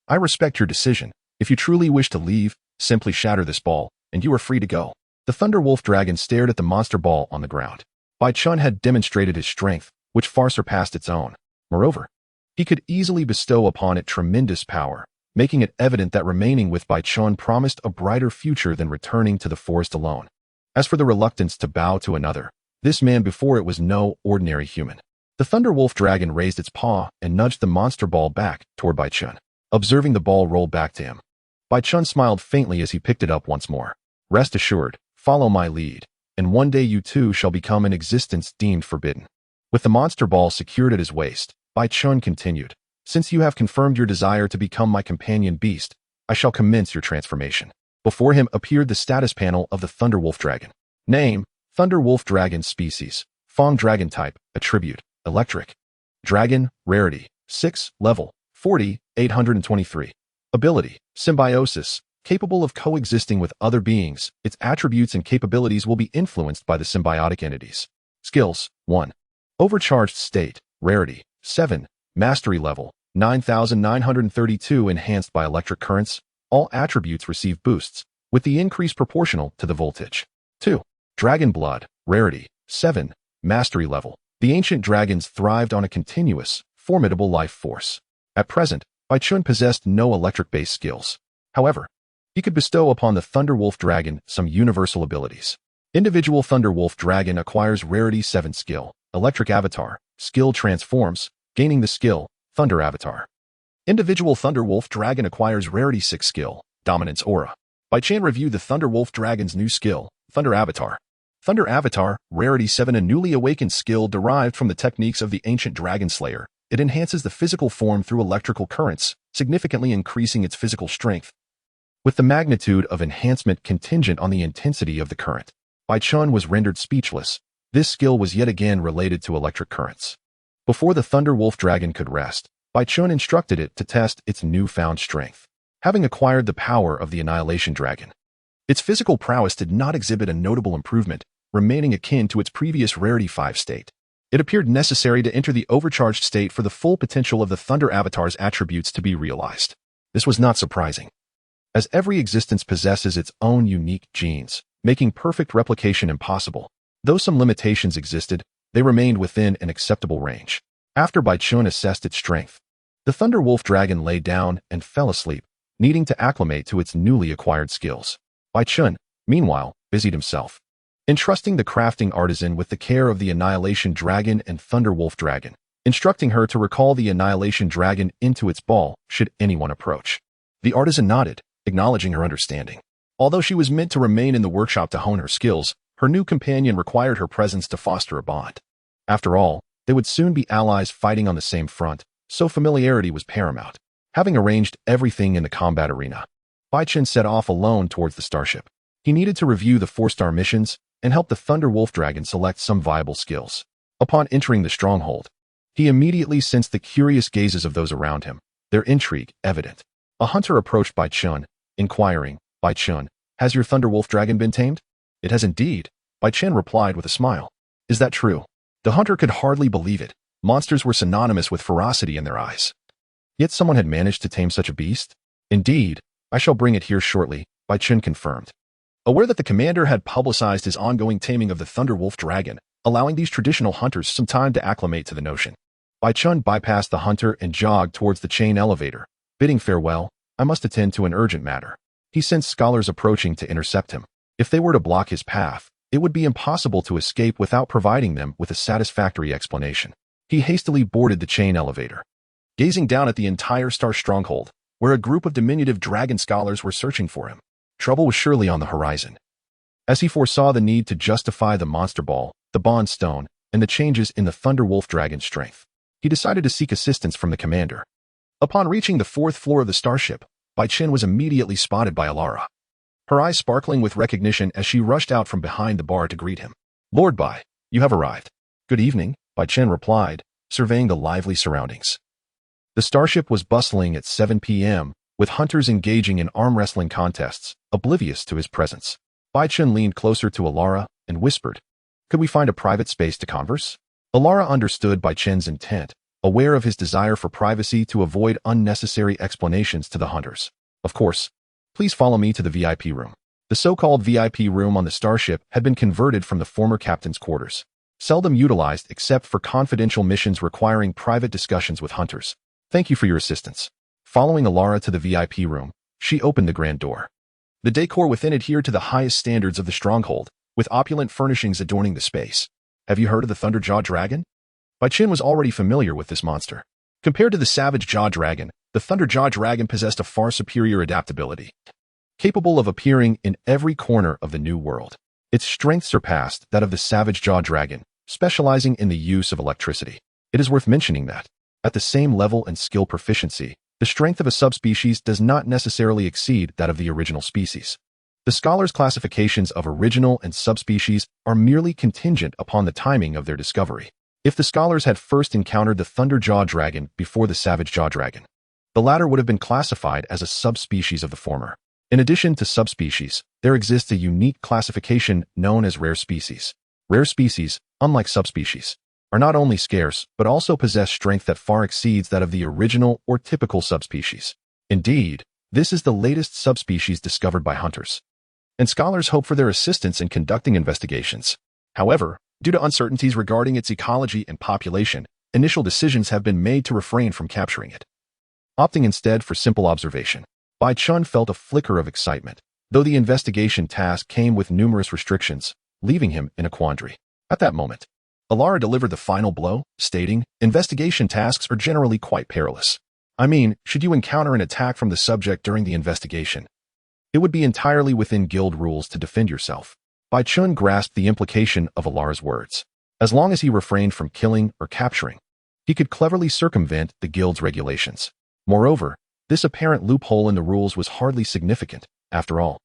"I respect your decision. If you truly wish to leave, simply shatter this ball, and you are free to go." The Thunder Wolf Dragon stared at the monster ball on the ground. Bai Chen had demonstrated his strength, which far surpassed its own. Moreover, he could easily bestow upon it tremendous power, making it evident that remaining with Bai Chen promised a brighter future than returning to the forest alone. As for the reluctance to bow to another, this man before it was no ordinary human. The Thunder Wolf Dragon raised its paw and nudged the monster ball back toward Bai Chen. Observing the ball roll back to him, Bai Chen smiled faintly as he picked it up once more. "Rest assured, follow my lead, and one day you too shall become an existence deemed forbidden." With the monster ball secured at his waist, Bai Chen continued, "Since you have confirmed your desire to become my companion beast, I shall commence your transformation." Before him appeared the status panel of the Thunder Wolf Dragon. Name: Thunder Wolf Dragon. Species: Fong Dragon. Type: Attribute: Electric. Dragon. Rarity: 6. Level: 40, 823. Ability: Symbiosis. Capable of coexisting with other beings, its attributes and capabilities will be influenced by the symbiotic entities. Skills: 1. Overcharged State. Rarity: 7. Mastery Level: 9,932. Enhanced by electric currents. All attributes receive boosts, with the increase proportional to the voltage. 2. Dragon Blood. Rarity: 7. Mastery Level: the ancient dragons thrived on a continuous, formidable life force. At present, Bai Chen possessed no electric-based skills. However, he could bestow upon the Thunder Wolf Dragon some universal abilities. Individual Thunder Wolf Dragon acquires Rarity 7 skill, Electric Avatar. Skill transforms, gaining the skill, Thunder Avatar. Individual Thunder Wolf Dragon acquires Rarity 6 skill, Dominance Aura. Bai Chen reviewed the Thunder Wolf Dragon's new skill, Thunder Avatar. Thunder Avatar, Rarity 7. A newly awakened skill derived from the techniques of the ancient Dragon Slayer. It enhances the physical form through electrical currents, significantly increasing its physical strength. With the magnitude of enhancement contingent on the intensity of the current, Bai Chen was rendered speechless. This skill was yet again related to electric currents. Before the Thunder Wolf Dragon could rest, Baichun instructed it to test its newfound strength. Having acquired the power of the Annihilation Dragon, its physical prowess did not exhibit a notable improvement, remaining akin to its previous Rarity 5 state. It appeared necessary to enter the overcharged state for the full potential of the Thunder Avatar's attributes to be realized. This was not surprising, as every existence possesses its own unique genes, making perfect replication impossible. Though some limitations existed, they remained within an acceptable range. After Baichun assessed its strength, the Thunder Wolf Dragon lay down and fell asleep, needing to acclimate to its newly acquired skills. Baichun, meanwhile, busied himself, entrusting the crafting artisan with the care of the Annihilation Dragon and Thunder Wolf Dragon, instructing her to recall the Annihilation Dragon into its ball should anyone approach. The artisan nodded, acknowledging her understanding. Although she was meant to remain in the workshop to hone her skills, her new companion required her presence to foster a bond. After all, they would soon be allies fighting on the same front, so familiarity was paramount. Having arranged everything in the combat arena, Baichun set off alone towards the starship. He needed to review the 4-star missions and help the Thunder Wolf Dragon select some viable skills. Upon entering the stronghold, he immediately sensed the curious gazes of those around him, their intrigue evident. A hunter approached Baichun, inquiring, "Baichun, has your Thunder Wolf Dragon been tamed?" "It has indeed," Baichun replied with a smile. "Is that true?" The hunter could hardly believe it. Monsters were synonymous with ferocity in their eyes. Yet someone had managed to tame such a beast? "Indeed, I shall bring it here shortly," Baichun confirmed. Aware that the commander had publicized his ongoing taming of the Thunder Wolf Dragon, allowing these traditional hunters some time to acclimate to the notion, Baichun bypassed the hunter and jogged towards the chain elevator, bidding farewell. "I must attend to an urgent matter." He sensed scholars approaching to intercept him. If they were to block his path, it would be impossible to escape without providing them with a satisfactory explanation. He hastily boarded the chain elevator, gazing down at the entire star stronghold, where a group of diminutive dragon scholars were searching for him. Trouble was surely on the horizon. As he foresaw the need to justify the Monster Ball, the Bond Stone, and the changes in the Thunder Wolf Dragon's strength, he decided to seek assistance from the commander. Upon reaching the 4th floor of the starship, Baichun was immediately spotted by Alara, her eyes sparkling with recognition as she rushed out from behind the bar to greet him. "Lord Bai, you have arrived." "Good evening," Baichun replied, surveying the lively surroundings. The starship was bustling at 7 p.m., with hunters engaging in arm wrestling contests, oblivious to his presence. Baichun leaned closer to Alara and whispered, "Could we find a private space to converse?" Alara understood Baichun's intent, aware of his desire for privacy to avoid unnecessary explanations to the hunters. "Of course. Please follow me to the VIP room." The so-called VIP room on the starship had been converted from the former captain's quarters, seldom utilized except for confidential missions requiring private discussions with hunters. "Thank you for your assistance." Following Alara to the VIP room, she opened the grand door. The decor within adhered to the highest standards of the stronghold, with opulent furnishings adorning the space. "Have you heard of the Thunderjaw Dragon?" Baichun was already familiar with this monster. Compared to the Savage Jaw Dragon, the Thunderjaw Dragon possessed a far superior adaptability, capable of appearing in every corner of the new world. Its strength surpassed that of the Savage Jaw Dragon, specializing in the use of electricity. It is worth mentioning that, at the same level and skill proficiency, the strength of a subspecies does not necessarily exceed that of the original species. The scholars' classifications of original and subspecies are merely contingent upon the timing of their discovery. If the scholars had first encountered the Thunderjaw Dragon before the Savage Jaw Dragon, the latter would have been classified as a subspecies of the former. In addition to subspecies, there exists a unique classification known as rare species. Rare species, unlike subspecies, are not only scarce but also possess strength that far exceeds that of the original or typical subspecies. Indeed, this is the latest subspecies discovered by hunters, and scholars hope for their assistance in conducting investigations. However, due to uncertainties regarding its ecology and population, initial decisions have been made to refrain from capturing it, opting instead for simple observation. Baichun felt a flicker of excitement, though the investigation task came with numerous restrictions, leaving him in a quandary. At that moment, Alara delivered the final blow, stating, "Investigation tasks are generally quite perilous. I mean, should you encounter an attack from the subject during the investigation, it would be entirely within guild rules to defend yourself." Baichun grasped the implication of Alara's words. As long as he refrained from killing or capturing, he could cleverly circumvent the guild's regulations. Moreover, this apparent loophole in the rules was hardly significant, after all.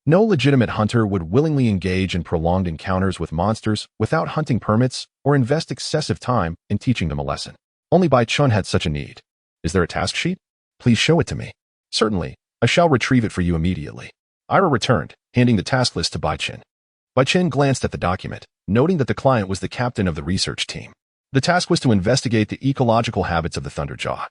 No legitimate hunter would willingly engage in prolonged encounters with monsters without hunting permits or invest excessive time in teaching them a lesson. Only Bai Chun had such a need. Is there a task sheet? Please show it to me. Certainly, I shall retrieve it for you immediately. Ira returned, handing the task list to Bai Chun. Bai Chun glanced at the document, noting that the client was the captain of the research team. The task was to investigate the ecological habits of the Thunderjaw,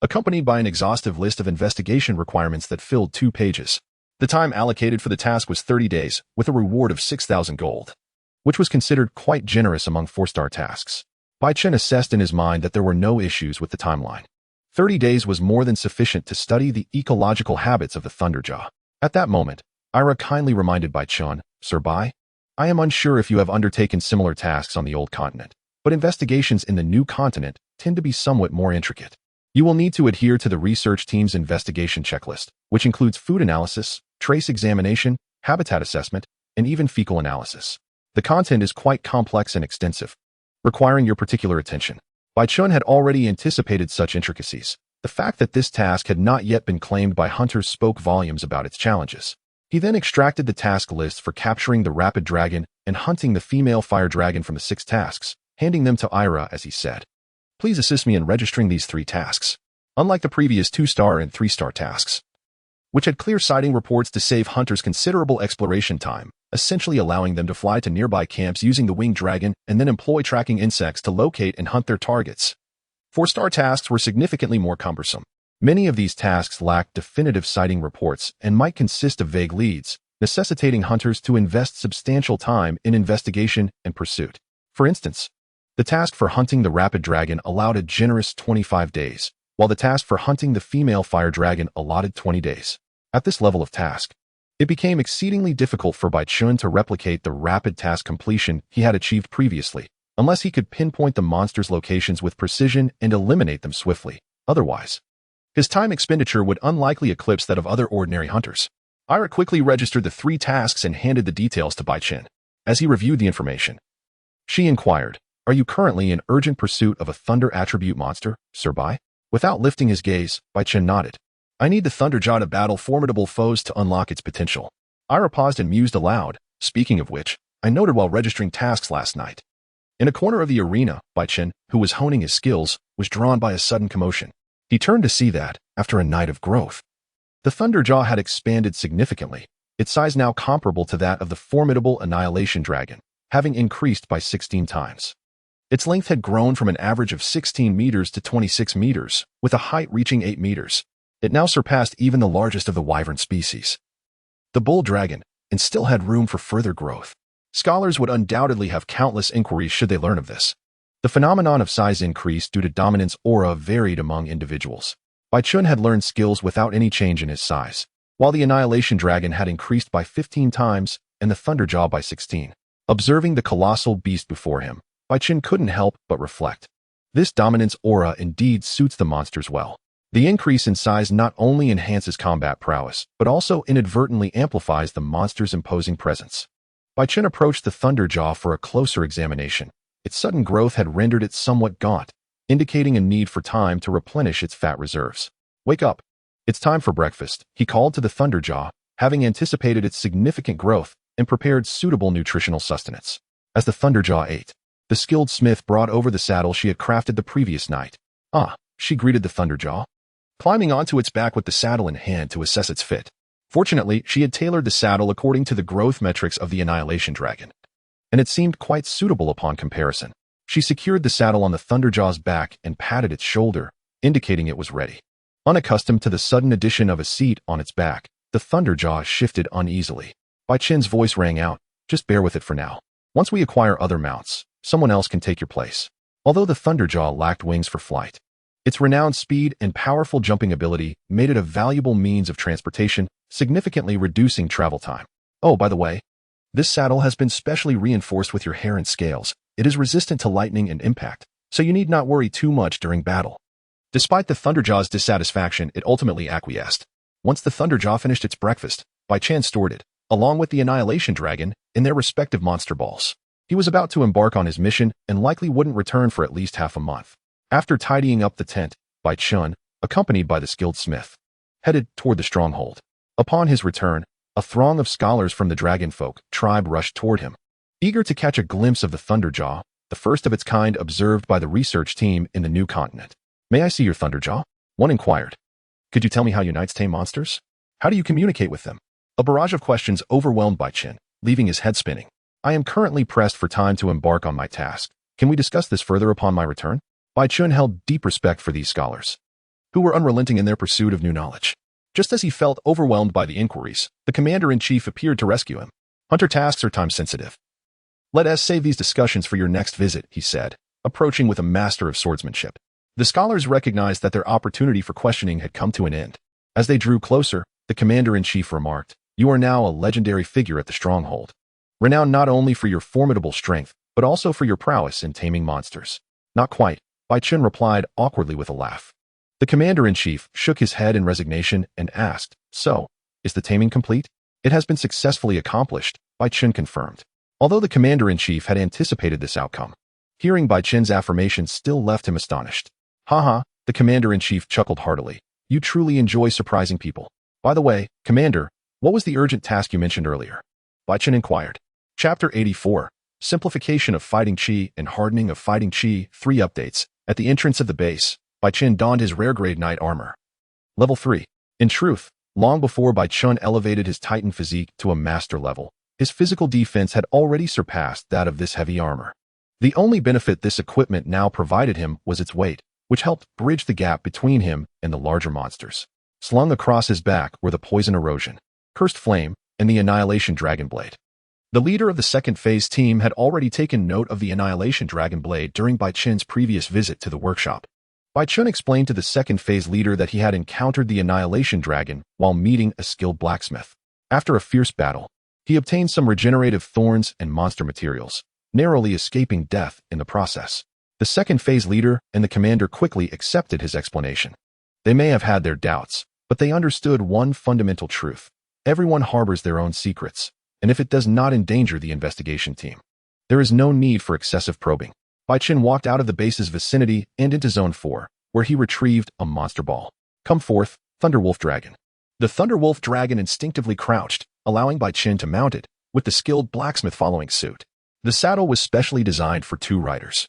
accompanied by an exhaustive list of investigation requirements that filled 2 pages. The time allocated for the task was 30 days, with a reward of 6,000 gold, which was considered quite generous among 4-star tasks. Bai Chun assessed in his mind that there were no issues with the timeline. 30 days was more than sufficient to study the ecological habits of the Thunderjaw. At that moment, Ira kindly reminded Bai Chun, Sir Bai, I am unsure if you have undertaken similar tasks on the old continent, but investigations in the new continent tend to be somewhat more intricate. You will need to adhere to the research team's investigation checklist, which includes food analysis, trace examination, habitat assessment, and even fecal analysis. The content is quite complex and extensive, requiring your particular attention. Bai Chun had already anticipated such intricacies. The fact that this task had not yet been claimed by hunters spoke volumes about its challenges. He then extracted the task list for capturing the rapid dragon and hunting the female fire dragon from the 6 tasks, handing them to Ira as he said, Please assist me in registering these 3 tasks. Unlike the previous 2-star and 3-star tasks, which had clear sighting reports to save hunters considerable exploration time, essentially allowing them to fly to nearby camps using the winged dragon and then employ tracking insects to locate and hunt their targets. 4-star tasks were significantly more cumbersome. Many of these tasks lacked definitive sighting reports and might consist of vague leads, necessitating hunters to invest substantial time in investigation and pursuit. For instance, the task for hunting the rapid dragon allowed a generous 25 days, while the task for hunting the female fire dragon allotted 20 days. At this level of task, it became exceedingly difficult for Bai Chun to replicate the rapid task completion he had achieved previously, unless he could pinpoint the monsters' locations with precision and eliminate them swiftly. Otherwise, his time expenditure would unlikely eclipse that of other ordinary hunters. Ira quickly registered the 3 tasks and handed the details to Bai Chun. As he reviewed the information, she inquired, Are you currently in urgent pursuit of a thunder attribute monster, Sir Bai? Without lifting his gaze, Bai Chun nodded. I need the Thunderjaw to battle formidable foes to unlock its potential. Ira paused and mused aloud. Speaking of which, I noted while registering tasks last night. In a corner of the arena, Bai Chun, who was honing his skills, was drawn by a sudden commotion. He turned to see that, after a night of growth, the Thunderjaw had expanded significantly, its size now comparable to that of the formidable Annihilation Dragon, having increased by 16 times. Its length had grown from an average of 16 meters to 26 meters, with a height reaching 8 meters. It now surpassed even the largest of the wyvern species, the bull dragon, and still had room for further growth. Scholars would undoubtedly have countless inquiries should they learn of this. The phenomenon of size increase due to dominance aura varied among individuals. Bai Chun had learned skills without any change in his size, while the Annihilation Dragon had increased by 15 times and the Thunderjaw by 16. Observing the colossal beast before him, Bai Chun couldn't help but reflect. This dominance aura indeed suits the monsters well. The increase in size not only enhances combat prowess, but also inadvertently amplifies the monster's imposing presence. Bai Chun approached the Thunderjaw for a closer examination. Its sudden growth had rendered it somewhat gaunt, indicating a need for time to replenish its fat reserves. Wake up. It's time for breakfast, he called to the Thunderjaw, having anticipated its significant growth and prepared suitable nutritional sustenance. As the Thunderjaw ate, the skilled smith brought over the saddle she had crafted the previous night. Ah, she greeted the Thunderjaw, climbing onto its back with the saddle in hand to assess its fit. Fortunately, she had tailored the saddle according to the growth metrics of the Annihilation Dragon, and it seemed quite suitable upon comparison. She secured the saddle on the Thunderjaw's back and patted its shoulder, indicating it was ready. Unaccustomed to the sudden addition of a seat on its back, the Thunderjaw shifted uneasily. Bai Chun's voice rang out, just bear with it for now. Once we acquire other mounts, someone else can take your place. Although the Thunderjaw lacked wings for flight, its renowned speed and powerful jumping ability made it a valuable means of transportation, significantly reducing travel time. Oh, by the way, this saddle has been specially reinforced with your hair and scales. It is resistant to lightning and impact, so you need not worry too much during battle. Despite the Thunderjaw's dissatisfaction, it ultimately acquiesced. Once the Thunderjaw finished its breakfast, Bai Chun stored it, along with the Annihilation Dragon, in their respective monster balls. He was about to embark on his mission and likely wouldn't return for at least half a month. After tidying up the tent, Bai Chun, accompanied by the skilled smith, headed toward the stronghold. Upon his return, A throng of scholars from the Dragonfolk tribe rushed toward him, eager to catch a glimpse of the Thunderjaw, the first of its kind observed by the research team in the new continent. "May I see your Thunderjaw?" one inquired. "Could you tell me how unites tame monsters? How do you communicate with them?" A barrage of questions overwhelmed Baichen, leaving his head spinning. "I am currently pressed for time to embark on my task. Can we discuss this further upon my return?" Baichen held deep respect for these scholars, who were unrelenting in their pursuit of new knowledge. Just as he felt overwhelmed by the inquiries, the commander-in-chief appeared to rescue him. "Hunter tasks are time-sensitive. Let us save these discussions for your next visit," he said, approaching with a master of swordsmanship. The scholars recognized that their opportunity for questioning had come to an end. As they drew closer, the commander-in-chief remarked, "You are now a legendary figure at the stronghold, renowned not only for your formidable strength, but also for your prowess in taming monsters." "Not quite," Baichen replied awkwardly with a laugh. The commander-in-chief shook his head in resignation and asked, "So, is the taming complete?" "It has been successfully accomplished," Baichen confirmed. Although the commander-in-chief had anticipated this outcome, hearing Baichen's affirmation still left him astonished. "Haha," the commander-in-chief chuckled heartily. "You truly enjoy surprising people. By the way, Commander, what was the urgent task you mentioned earlier?" Baichen inquired. Chapter 84, Simplification of Fighting Chi and Hardening of Fighting Chi, 3 updates. At the entrance of the base, Baichen donned his rare-grade knight armor. Level 3. In truth, long before Baichen elevated his Titan physique to a master level, his physical defense had already surpassed that of this heavy armor. The only benefit this equipment now provided him was its weight, which helped bridge the gap between him and the larger monsters. Slung across his back were the Poison Erosion, Cursed Flame, and the Annihilation Dragon Blade. The leader of the second phase team had already taken note of the Annihilation Dragon Blade during Baichen's previous visit to the workshop. Baichen explained to the second phase leader that he had encountered the Annihilation Dragon while meeting a skilled blacksmith. After a fierce battle, he obtained some regenerative thorns and monster materials, narrowly escaping death in the process. The second phase leader and the commander quickly accepted his explanation. They may have had their doubts, but they understood one fundamental truth. Everyone harbors their own secrets, and if it does not endanger the investigation team, there is no need for excessive probing. Baichen walked out of the base's vicinity and into Zone 4, where he retrieved a monster ball. "Come forth, Thunderwolf Dragon." The Thunderwolf Dragon instinctively crouched, allowing Baichen to mount it, with the skilled blacksmith following suit. The saddle was specially designed for 2 riders,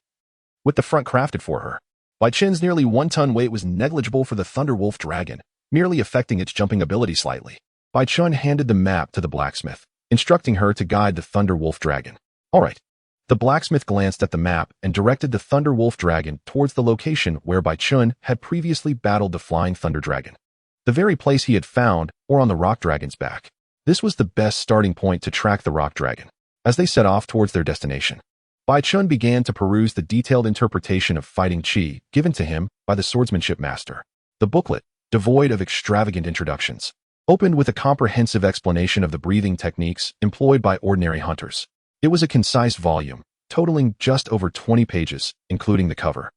with the front crafted for her. Baichen's nearly 1-ton weight was negligible for the Thunderwolf Dragon, merely affecting its jumping ability slightly. Baichen handed the map to the blacksmith, instructing her to guide the Thunderwolf Dragon. "All right." The blacksmith glanced at the map and directed the Thunderwolf Dragon towards the location where Baichen had previously battled the Flying Thunder Dragon, the very place he had found, or on the Rock Dragon's back. This was the best starting point to track the Rock Dragon. As they set off towards their destination, Baichen began to peruse the detailed interpretation of fighting Chi given to him by the swordsmanship master. The booklet, devoid of extravagant introductions, opened with a comprehensive explanation of the breathing techniques employed by ordinary hunters. It was a concise volume, totaling just over 20 pages, including the cover.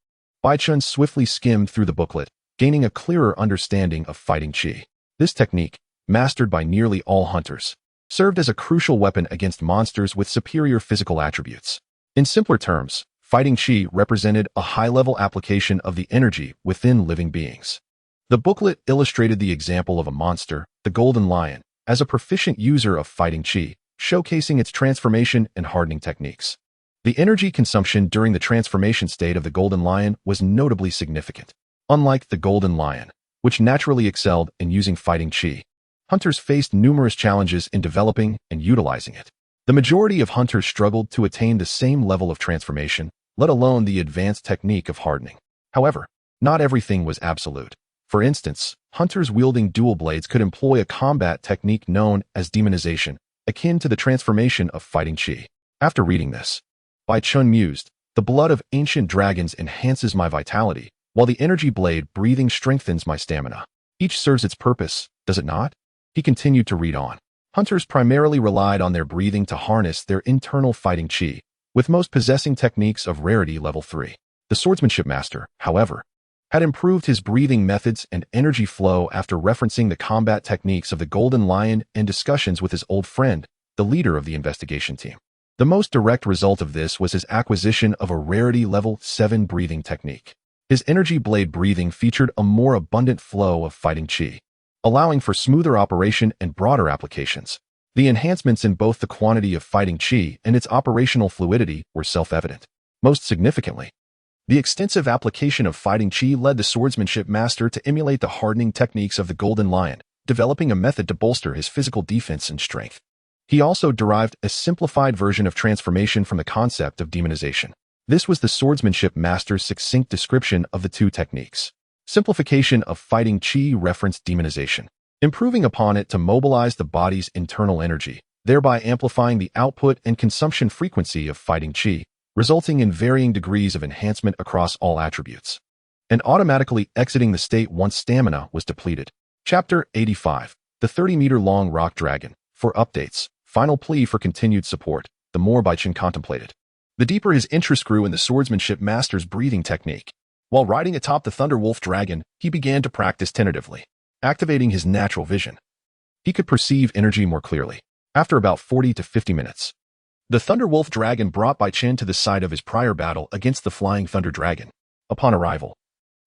Baichen swiftly skimmed through the booklet, gaining a clearer understanding of fighting Chi. This technique, mastered by nearly all hunters, served as a crucial weapon against monsters with superior physical attributes. In simpler terms, fighting Chi represented a high-level application of the energy within living beings. The booklet illustrated the example of a monster, the Golden Lion, as a proficient user of fighting Chi, showcasing its transformation and hardening techniques. The energy consumption during the transformation state of the Golden Lion was notably significant. Unlike the Golden Lion, which naturally excelled in using fighting Chi, hunters faced numerous challenges in developing and utilizing it. The majority of hunters struggled to attain the same level of transformation, let alone the advanced technique of hardening. However, not everything was absolute. For instance, hunters wielding dual blades could employ a combat technique known as demonization, akin to the transformation of fighting Chi. After reading this, Baichen mused, "The blood of ancient dragons enhances my vitality, while the energy blade breathing strengthens my stamina. Each serves its purpose, does it not?" He continued to read on. Hunters primarily relied on their breathing to harness their internal fighting Chi, with most possessing techniques of rarity level 3. The swordsmanship master, however, had improved his breathing methods and energy flow after referencing the combat techniques of the Golden Lion and discussions with his old friend, the leader of the investigation team. The most direct result of this was his acquisition of a rarity level 7 breathing technique. His energy blade breathing featured a more abundant flow of fighting Chi, allowing for smoother operation and broader applications. The enhancements in both the quantity of fighting chi and its operational fluidity were self-evident. Most significantly, the extensive application of fighting chi led the swordsmanship master to emulate the hardening techniques of the Golden Lion, developing a method to bolster his physical defense and strength. He also derived a simplified version of transformation from the concept of demonization. This was the swordsmanship master's succinct description of the two techniques. Simplification of fighting chi referenced demonization, improving upon it to mobilize the body's internal energy, thereby amplifying the output and consumption frequency of fighting chi, resulting in varying degrees of enhancement across all attributes, and automatically exiting the state once stamina was depleted. Chapter 85. The 30-meter-long Rock Dragon. For updates, final plea for continued support, the more Baichen contemplated. The deeper his interest grew in the swordsmanship master's breathing technique. While riding atop the Thunderwolf Dragon, he began to practice tentatively, activating his natural vision. He could perceive energy more clearly. After about 40 to 50 minutes, the Thunderwolf Dragon brought Baichen to the site of his prior battle against the Flying Thunder Dragon. Upon arrival,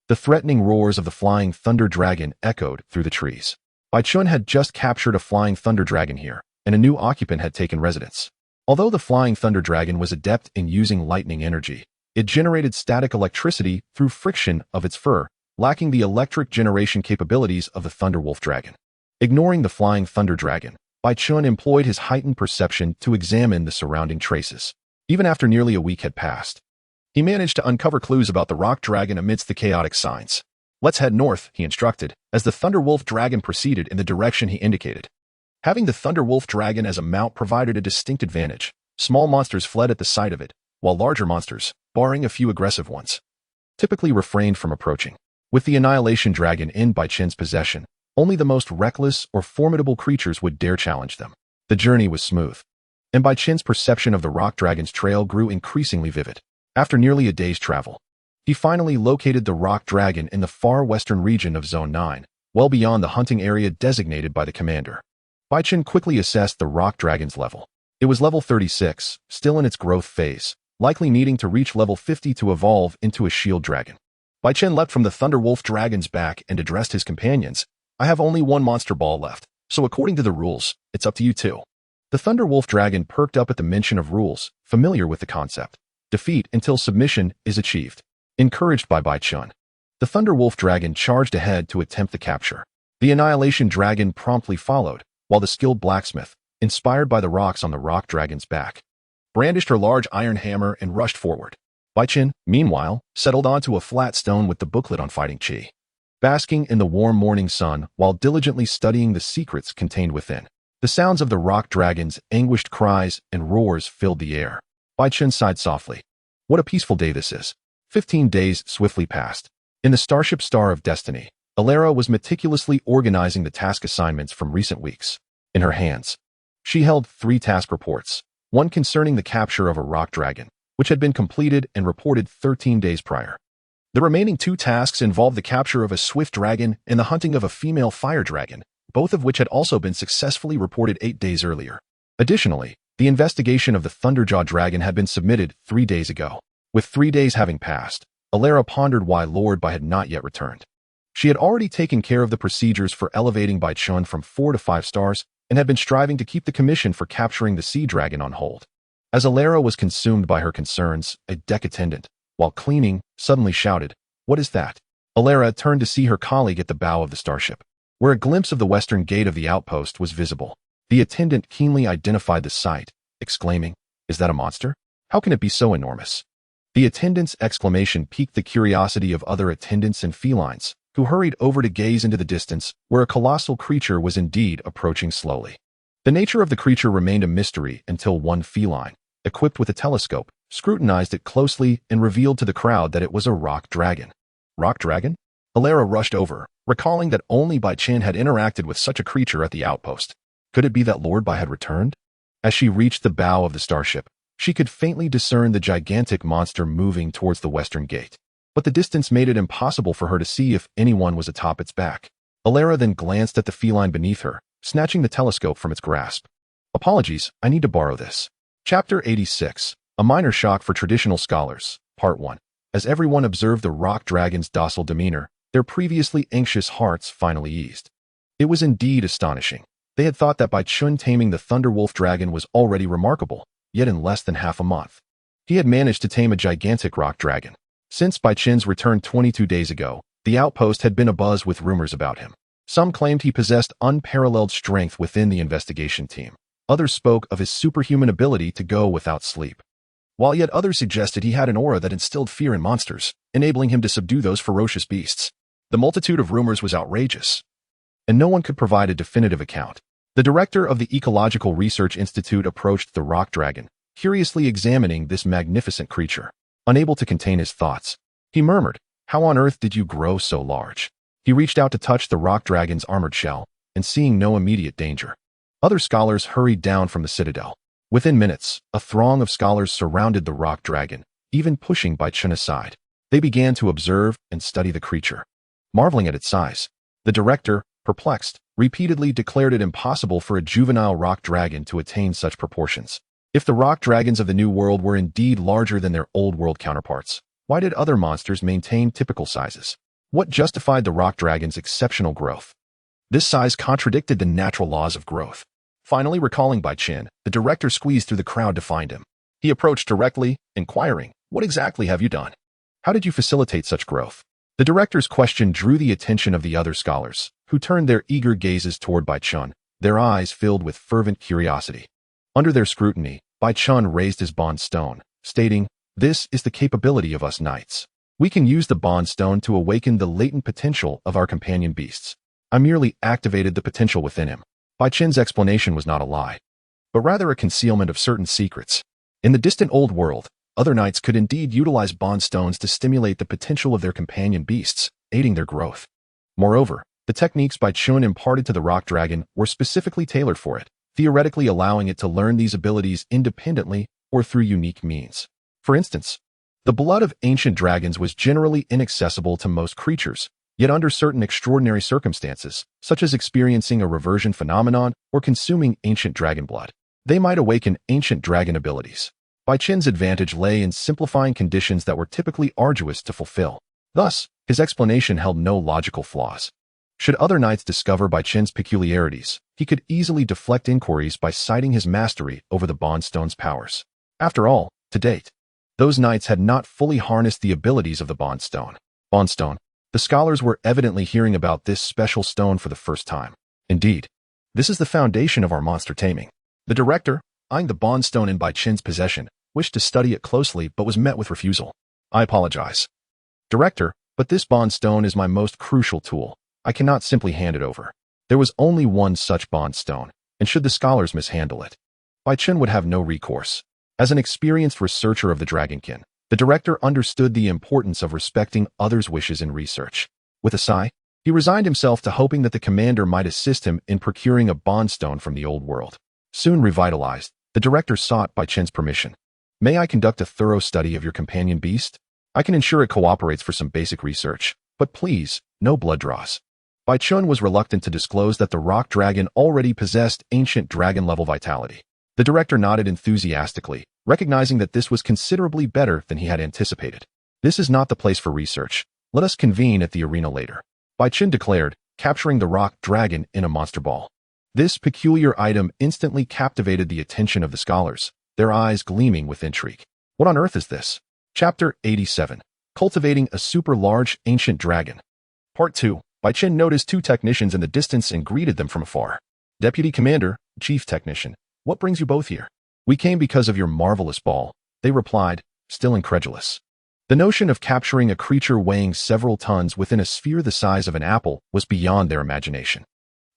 the threatening roars of the Flying Thunder Dragon echoed through the trees. Baichen had just captured a Flying Thunder Dragon here, and a new occupant had taken residence. Although the Flying Thunder Dragon was adept in using lightning energy, it generated static electricity through friction of its fur, lacking the electric generation capabilities of the Thunderwolf Dragon. Ignoring the Flying Thunder Dragon, Baichen employed his heightened perception to examine the surrounding traces. Even after nearly a week had passed, he managed to uncover clues about the Rock Dragon amidst the chaotic signs. "Let's head north," he instructed, as the Thunderwolf Dragon proceeded in the direction he indicated. Having the Thunderwolf Dragon as a mount provided a distinct advantage. Small monsters fled at the sight of it, while larger monsters, barring a few aggressive ones, typically refrained from approaching. With the Annihilation Dragon in Baichen's possession, only the most reckless or formidable creatures would dare challenge them. The journey was smooth, and Baichen's perception of the Rock Dragon's trail grew increasingly vivid. After nearly a day's travel, he finally located the Rock Dragon in the far western region of Zone 9, well beyond the hunting area designated by the commander. Baichen quickly assessed the Rock Dragon's level. It was level 36, still in its growth phase, likely needing to reach level 50 to evolve into a Shield Dragon. Baichen leapt from the Thunderwolf Dragon's back and addressed his companions. "I have only one Monster Ball left, so according to the rules, it's up to you two." The Thunderwolf Dragon perked up at the mention of rules, familiar with the concept. Defeat until submission is achieved. Encouraged by Baichen, the Thunderwolf Dragon charged ahead to attempt the capture. The Annihilation Dragon promptly followed, while the skilled blacksmith, inspired by the rocks on the Rock Dragon's back, brandished her large iron hammer and rushed forward. Baichen, meanwhile, settled onto a flat stone with the booklet on fighting chi, basking in the warm morning sun while diligently studying the secrets contained within. The sounds of the Rock Dragon's anguished cries and roars filled the air. Baichen sighed softly. What a peaceful day this is. 15 days swiftly passed. In the starship Star of Destiny, Alara was meticulously organizing the task assignments from recent weeks. In her hands, she held 3 task reports, one concerning the capture of a Rock Dragon, which had been completed and reported 13 days prior. The remaining 2 tasks involved the capture of a Swift Dragon and the hunting of a female Fire Dragon, both of which had also been successfully reported 8 days earlier. Additionally, the investigation of the Thunderjaw Dragon had been submitted 3 days ago. With 3 days having passed, Alara pondered why Lord Bai had not yet returned. She had already taken care of the procedures for elevating Baichen from 4 to 5 stars and had been striving to keep the commission for capturing the Sea Dragon on hold. As Alara was consumed by her concerns, a deck attendant, while cleaning, suddenly shouted, "What is that?" Alara turned to see her colleague at the bow of the starship, where a glimpse of the western gate of the outpost was visible. The attendant keenly identified the sight, exclaiming, "Is that a monster? How can it be so enormous?" The attendant's exclamation piqued the curiosity of other attendants and felines, who hurried over to gaze into the distance, where a colossal creature was indeed approaching slowly. The nature of the creature remained a mystery until one feline, equipped with a telescope, scrutinized it closely and revealed to the crowd that it was a Rock Dragon. Rock Dragon? Alara rushed over, recalling that only Baichen had interacted with such a creature at the outpost. Could it be that Lord Bai had returned? As she reached the bow of the starship, she could faintly discern the gigantic monster moving towards the western gate, but the distance made it impossible for her to see if anyone was atop its back. Alara then glanced at the feline beneath her, snatching the telescope from its grasp. "Apologies, I need to borrow this." Chapter 86. A Minor Shock for Traditional Scholars, Part 1. As everyone observed the Rock Dragon's docile demeanor, their previously anxious hearts finally eased. It was indeed astonishing. They had thought that Baichun taming the Thunderwolf dragon was already remarkable, yet in less than half a month, he had managed to tame a gigantic rock dragon. Since Baichun's return 22 days ago, the outpost had been abuzz with rumors about him. Some claimed he possessed unparalleled strength within the investigation team. Others spoke of his superhuman ability to go without sleep, while yet others suggested he had an aura that instilled fear in monsters, enabling him to subdue those ferocious beasts. The multitude of rumors was outrageous, and no one could provide a definitive account. The director of the Ecological Research Institute approached the rock dragon, curiously examining this magnificent creature. Unable to contain his thoughts, he murmured, "How on earth did you grow so large?" He reached out to touch the rock dragon's armored shell, and seeing no immediate danger, other scholars hurried down from the citadel. Within minutes, a throng of scholars surrounded the rock dragon, even pushing Baichun aside. They began to observe and study the creature, marveling at its size. The director, perplexed, repeatedly declared it impossible for a juvenile rock dragon to attain such proportions. If the rock dragons of the New World were indeed larger than their Old World counterparts, why did other monsters maintain typical sizes? What justified the rock dragon's exceptional growth? This size contradicted the natural laws of growth. Finally recalling Baichun, the director squeezed through the crowd to find him. He approached directly, inquiring, "What exactly have you done? How did you facilitate such growth?" The director's question drew the attention of the other scholars, who turned their eager gazes toward Baichun, their eyes filled with fervent curiosity. Under their scrutiny, Baichun raised his bond stone, stating, "This is the capability of us knights. We can use the bond stone to awaken the latent potential of our companion beasts. I merely activated the potential within him." Baichun's explanation was not a lie, but rather a concealment of certain secrets. In the distant Old World, other knights could indeed utilize bond stones to stimulate the potential of their companion beasts, aiding their growth. Moreover, the techniques Baichun imparted to the rock dragon were specifically tailored for it, theoretically allowing it to learn these abilities independently or through unique means. For instance, the blood of ancient dragons was generally inaccessible to most creatures, yet under certain extraordinary circumstances, such as experiencing a reversion phenomenon or consuming ancient dragon blood, they might awaken ancient dragon abilities. Baichun's advantage lay in simplifying conditions that were typically arduous to fulfill. Thus, his explanation held no logical flaws. Should other knights discover Baichun's peculiarities, he could easily deflect inquiries by citing his mastery over the bond stone's powers. After all, to date, those knights had not fully harnessed the abilities of the bond stone. Bond stone. The scholars were evidently hearing about this special stone for the first time. Indeed, this is the foundation of our monster taming. The director, eyeing the bond stone in Baichun's possession, wished to study it closely but was met with refusal. "I apologize, Director, but this bond stone is my most crucial tool. I cannot simply hand it over. There was only one such bond stone, and should the scholars mishandle it, Baichun would have no recourse." As an experienced researcher of the Dragonkin, the director understood the importance of respecting others' wishes in research. With a sigh, he resigned himself to hoping that the commander might assist him in procuring a bond stone from the Old World. Soon revitalized, the director sought Baichun's permission. "May I conduct a thorough study of your companion beast? I can ensure it cooperates for some basic research, but please, no blood draws." Baichun was reluctant to disclose that the rock dragon already possessed ancient dragon-level vitality. The director nodded enthusiastically, recognizing that this was considerably better than he had anticipated. "This is not the place for research. Let us convene at the arena later," Baichun declared, capturing the rock dragon in a monster ball. This peculiar item instantly captivated the attention of the scholars, their eyes gleaming with intrigue. "What on earth is this?" Chapter 87. Cultivating a Super-Large Ancient Dragon. Part 2. Baichun noticed two technicians in the distance and greeted them from afar. "Deputy Commander, Chief Technician, what brings you both here?" "We came because of your marvelous ball," they replied, still incredulous. The notion of capturing a creature weighing several tons within a sphere the size of an apple was beyond their imagination.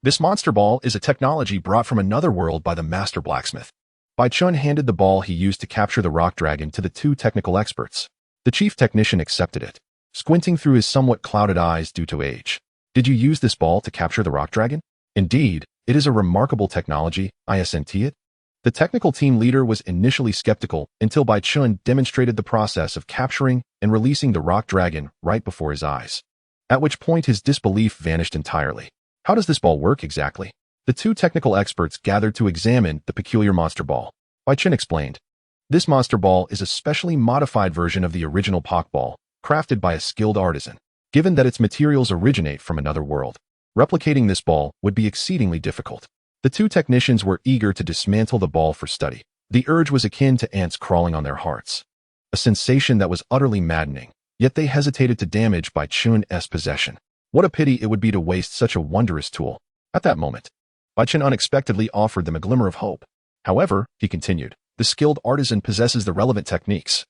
"This monster ball is a technology brought from another world by the master blacksmith." Baichun handed the ball he used to capture the rock dragon to the two technical experts. The chief technician accepted it, squinting through his somewhat clouded eyes due to age. "Did you use this ball to capture the rock dragon?" "Indeed, it is a remarkable technology, isn't it?" The technical team leader was initially skeptical until Baichun demonstrated the process of capturing and releasing the rock dragon right before his eyes, at which point his disbelief vanished entirely. "How does this ball work exactly?" The two technical experts gathered to examine the peculiar monster ball. Baichun explained, "This monster ball is a specially modified version of the original Poké Ball, crafted by a skilled artisan. Given that its materials originate from another world, Replicating this ball would be exceedingly difficult. The two technicians were eager to dismantle the ball for study. The urge was akin to ants crawling on their hearts. A sensation that was utterly maddening, yet they hesitated to damage Bai Chun's possession. What a pity it would be to waste such a wondrous tool. At that moment, Bai Chun unexpectedly offered them a glimmer of hope. However, he continued, the skilled artisan possesses the relevant techniques,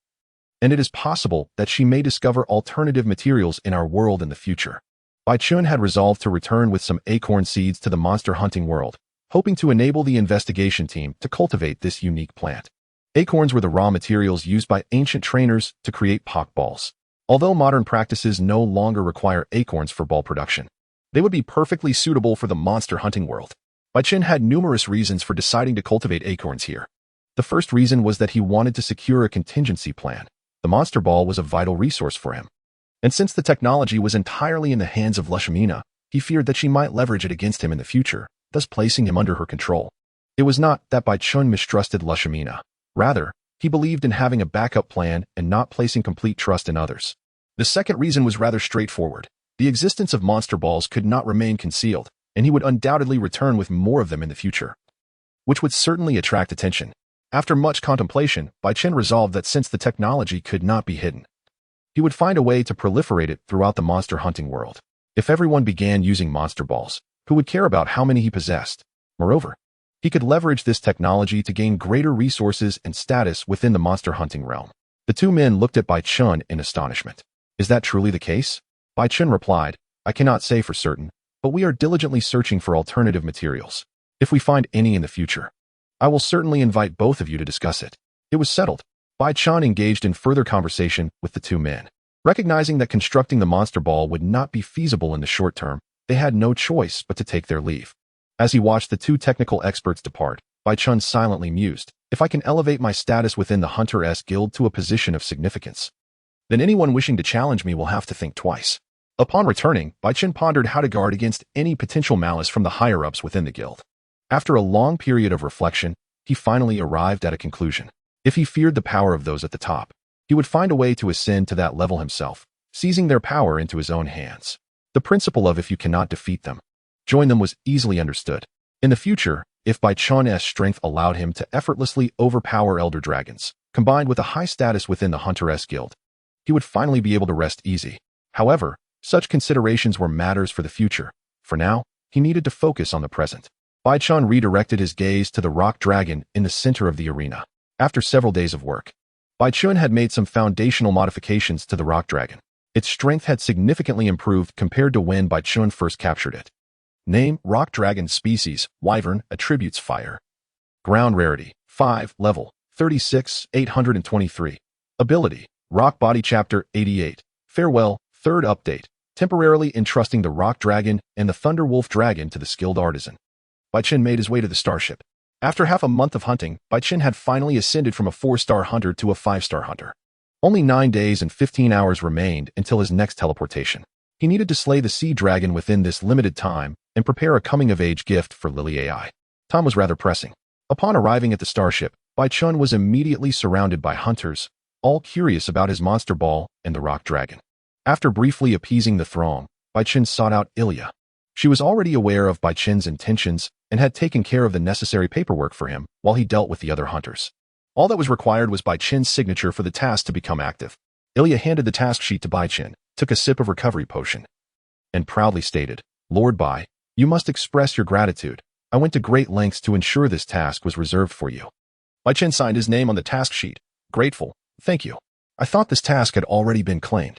and it is possible that she may discover alternative materials in our world in the future. Bai Chun had resolved to return with some acorn seeds to the monster hunting world, hoping to enable the investigation team to cultivate this unique plant. Acorns were the raw materials used by ancient trainers to create Poké Balls. Although modern practices no longer require acorns for ball production, they would be perfectly suitable for the monster hunting world. Bai Chun had numerous reasons for deciding to cultivate acorns here. The first reason was that he wanted to secure a contingency plan. The monster ball was a vital resource for him. And since the technology was entirely in the hands of Lushamina, he feared that she might leverage it against him in the future, thus placing him under her control. It was not that Bai Chun mistrusted Lushamina. Rather, he believed in having a backup plan and not placing complete trust in others. The second reason was rather straightforward. The existence of monster balls could not remain concealed, and he would undoubtedly return with more of them in the future, which would certainly attract attention. After much contemplation, Bai Chun resolved that since the technology could not be hidden, he would find a way to proliferate it throughout the monster hunting world. If everyone began using monster balls, who would care about how many he possessed? Moreover, he could leverage this technology to gain greater resources and status within the monster hunting realm. The two men looked at Bai Chun in astonishment. Is that truly the case? Bai Chun replied, I cannot say for certain, but we are diligently searching for alternative materials. If we find any in the future, I will certainly invite both of you to discuss it. It was settled. Bai Chun engaged in further conversation with the two men. Recognizing that constructing the monster ball would not be feasible in the short term, they had no choice but to take their leave. As he watched the two technical experts depart, Bai Chun silently mused, if I can elevate my status within the Hunter-S Guild to a position of significance, then anyone wishing to challenge me will have to think twice. Upon returning, Bai Chun pondered how to guard against any potential malice from the higher-ups within the guild. After a long period of reflection, he finally arrived at a conclusion. If he feared the power of those at the top, he would find a way to ascend to that level himself, seizing their power into his own hands. The principle of if you cannot defeat them, join them was easily understood. In the future, if Bai Chun's strength allowed him to effortlessly overpower elder dragons, combined with a high status within the Hunter-S Guild, he would finally be able to rest easy. However, such considerations were matters for the future. For now, he needed to focus on the present. Bai Chun redirected his gaze to the rock dragon in the center of the arena. After several days of work, Bai Chun had made some foundational modifications to the rock dragon. Its strength had significantly improved compared to when Bai Chun first captured it. Name, rock dragon species, wyvern, attributes fire. Ground rarity, 5, level, 36, 823. Ability, rock body chapter 88. Farewell, third update, temporarily entrusting the rock dragon and the thunder wolf dragon to the skilled artisan. Bai Chun made his way to the starship. After half a month of hunting, Bai Chun had finally ascended from a 4-star hunter to a 5-star hunter. Only 9 days and 15 hours remained until his next teleportation. He needed to slay the sea dragon within this limited time and prepare a coming-of-age gift for Lily AI. Time was rather pressing. Upon arriving at the starship, Bai Chun was immediately surrounded by hunters, all curious about his monster ball and the rock dragon. After briefly appeasing the throng, Bai Chun sought out Ilya. She was already aware of Bai Chun's intentions and had taken care of the necessary paperwork for him while he dealt with the other hunters. All that was required was Bai Chun's signature for the task to become active. Ilya handed the task sheet to Bai Chun, took a sip of recovery potion, and proudly stated, Lord Bai, you must express your gratitude. I went to great lengths to ensure this task was reserved for you. Bai Chun signed his name on the task sheet. Grateful, thank you. I thought this task had already been claimed.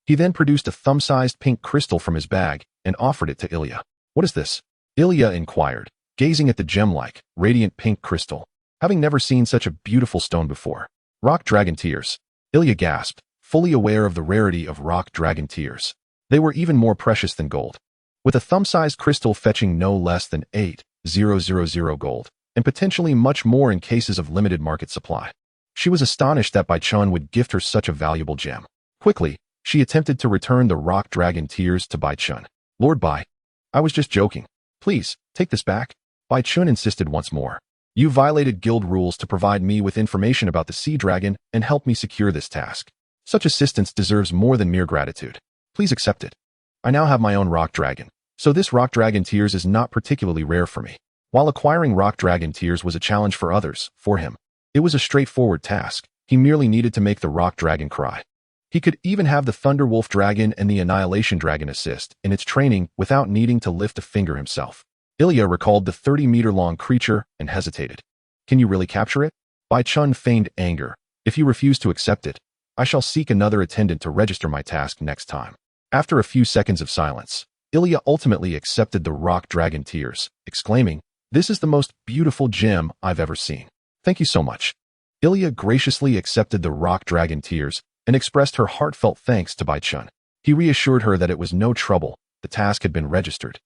He then produced a thumb-sized pink crystal from his bag and offered it to Ilya. What is this? Ilya inquired, gazing at the gem-like, radiant pink crystal, having never seen such a beautiful stone before. Rock dragon tears. Ilya gasped, fully aware of the rarity of rock dragon tears. They were even more precious than gold, with a thumb-sized crystal fetching no less than 8,000 gold, and potentially much more in cases of limited market supply. She was astonished that Bai Chun would gift her such a valuable gem. Quickly, she attempted to return the rock dragon tears to Bai Chun. Lord Bai, I was just joking. Please, take this back. Bai Chun insisted once more. You violated guild rules to provide me with information about the sea dragon and help me secure this task. Such assistance deserves more than mere gratitude. Please accept it. I now have my own rock dragon, So this rock dragon tears is not particularly rare for me. While acquiring rock dragon tears was a challenge for others, for him, it was a straightforward task. He merely needed to make the rock dragon cry. He could even have the Thunder Wolf Dragon and the Annihilation Dragon assist in its training without needing to lift a finger himself. Ilya recalled the 30-meter-long creature and hesitated. Can you really capture it? Bai Chun feigned anger. If you refuse to accept it, I shall seek another attendant to register my task next time. After a few seconds of silence, Ilya ultimately accepted the rock dragon tears, exclaiming, "This is the most beautiful gem I've ever seen. Thank you so much." Ilya graciously accepted the rock dragon tears and expressed her heartfelt thanks to Bai Chun. He reassured her that it was no trouble, the task had been registered,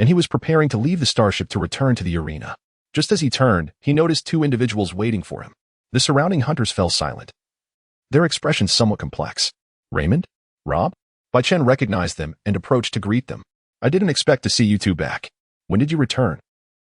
and he was preparing to leave the starship to return to the arena. Just as he turned, he noticed two individuals waiting for him. The surrounding hunters fell silent, their expressions somewhat complex. Raymond? Rob? Bai Chen recognized them and approached to greet them. I didn't expect to see you two back. When did you return?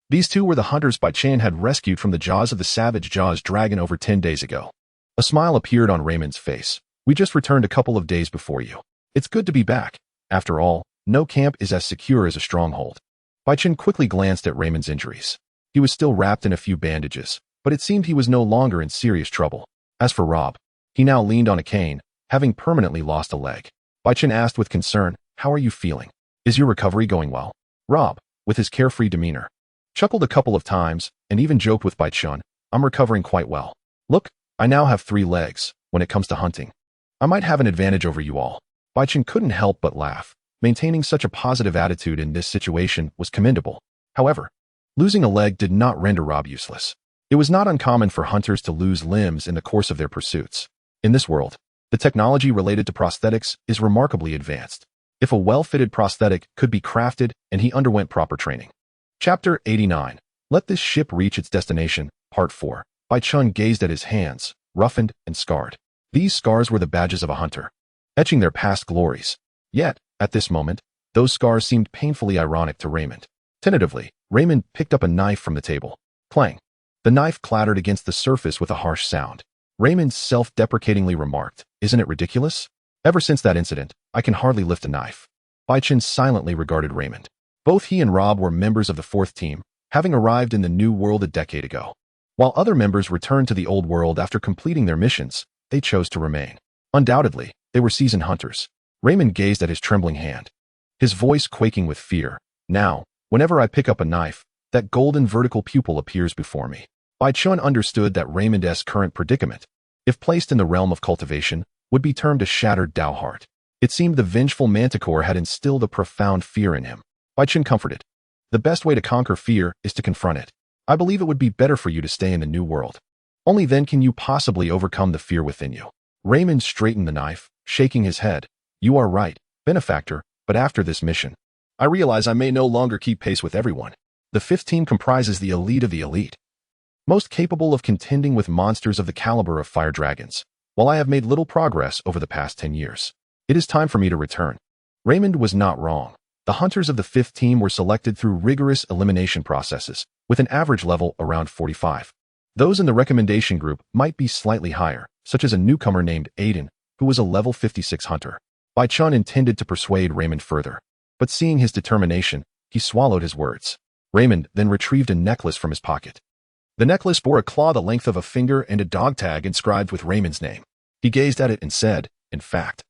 These two were the hunters Bai Chen had rescued from the jaws of the Savage Jaws dragon over 10 days ago. A smile appeared on Raymond's face. We just returned a couple of days before you. It's good to be back. After all, no camp is as secure as a stronghold. Bai Chen quickly glanced at Raymond's injuries. He was still wrapped in a few bandages, but it seemed he was no longer in serious trouble. As for Rob, he now leaned on a cane, having permanently lost a leg. Bai Chen asked with concern, "How are you feeling? Is your recovery going well?" Rob, with his carefree demeanor, chuckled a couple of times and even joked with Bai Chen, "I'm recovering quite well. Look, I now have 3 legs. When it comes to hunting, I might have an advantage over you all." Bai Chen couldn't help but laugh. Maintaining such a positive attitude in this situation was commendable. However, losing a leg did not render Rob useless. It was not uncommon for hunters to lose limbs in the course of their pursuits. In this world, the technology related to prosthetics is remarkably advanced. If a well-fitted prosthetic could be crafted and he underwent proper training. Chapter 89. Let this ship reach its destination, Part 4. Bai Chun gazed at his hands, roughened and scarred. These scars were the badges of a hunter, etching their past glories. Yet, at this moment, those scars seemed painfully ironic to Raymond. Tentatively, Raymond picked up a knife from the table. Clang. The knife clattered against the surface with a harsh sound. Raymond self-deprecatingly remarked, "Isn't it ridiculous? Ever since that incident, I can hardly lift a knife." Bai Chen silently regarded Raymond. Both he and Rob were members of the 4th team, having arrived in the New World a decade ago. While other members returned to the Old World after completing their missions, they chose to remain. Undoubtedly, they were seasoned hunters. Raymond gazed at his trembling hand, his voice quaking with fear. Now, whenever I pick up a knife, that golden vertical pupil appears before me. Bai Chun understood that Raymond's current predicament, if placed in the realm of cultivation, would be termed a shattered Dao heart. It seemed the vengeful manticore had instilled a profound fear in him. Bai Chun comforted. The best way to conquer fear is to confront it. I believe it would be better for you to stay in the New World. Only then can you possibly overcome the fear within you. Raymond straightened the knife, shaking his head. You are right, benefactor, but after this mission, I realize I may no longer keep pace with everyone. The 5th team comprises the elite of the elite, most capable of contending with monsters of the caliber of fire dragons. While I have made little progress over the past 10 years, it is time for me to return. Raymond was not wrong. The hunters of the 5th team were selected through rigorous elimination processes, with an average level around 45. Those in the recommendation group might be slightly higher, such as a newcomer named Aiden, who was a level 56 hunter. Bai Chun intended to persuade Raymond further, but seeing his determination, he swallowed his words. Raymond then retrieved a necklace from his pocket. The necklace bore a claw the length of a finger and a dog tag inscribed with Raymond's name. He gazed at it and said, "In fact,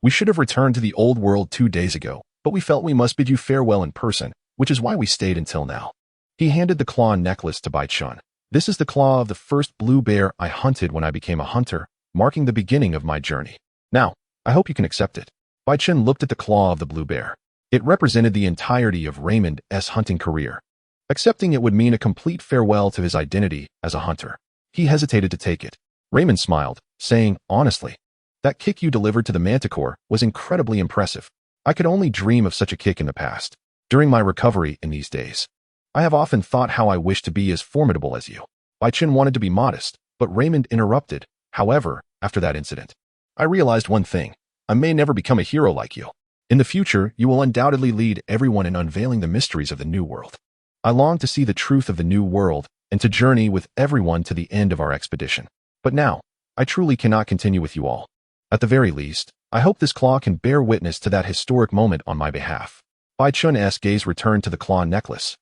we should have returned to the Old World 2 days ago, but we felt we must bid you farewell in person, which is why we stayed until now." He handed the claw necklace to Bai Chun. "This is the claw of the first blue bear I hunted when I became a hunter, marking the beginning of my journey. Now, I hope you can accept it." Bai Chun looked at the claw of the blue bear. It represented the entirety of Raymond's hunting career. Accepting it would mean a complete farewell to his identity as a hunter. He hesitated to take it. Raymond smiled, saying, "Honestly, that kick you delivered to the manticore was incredibly impressive. I could only dream of such a kick in the past. During my recovery in these days, I have often thought how I wish to be as formidable as you." Bai Chen wanted to be modest, but Raymond interrupted. "However, after that incident, I realized one thing. I may never become a hero like you. In the future, you will undoubtedly lead everyone in unveiling the mysteries of the New World. I long to see the truth of the New World and to journey with everyone to the end of our expedition. But now, I truly cannot continue with you all. At the very least, I hope this claw can bear witness to that historic moment on my behalf." Bai Chun's gaze returned to the claw necklace.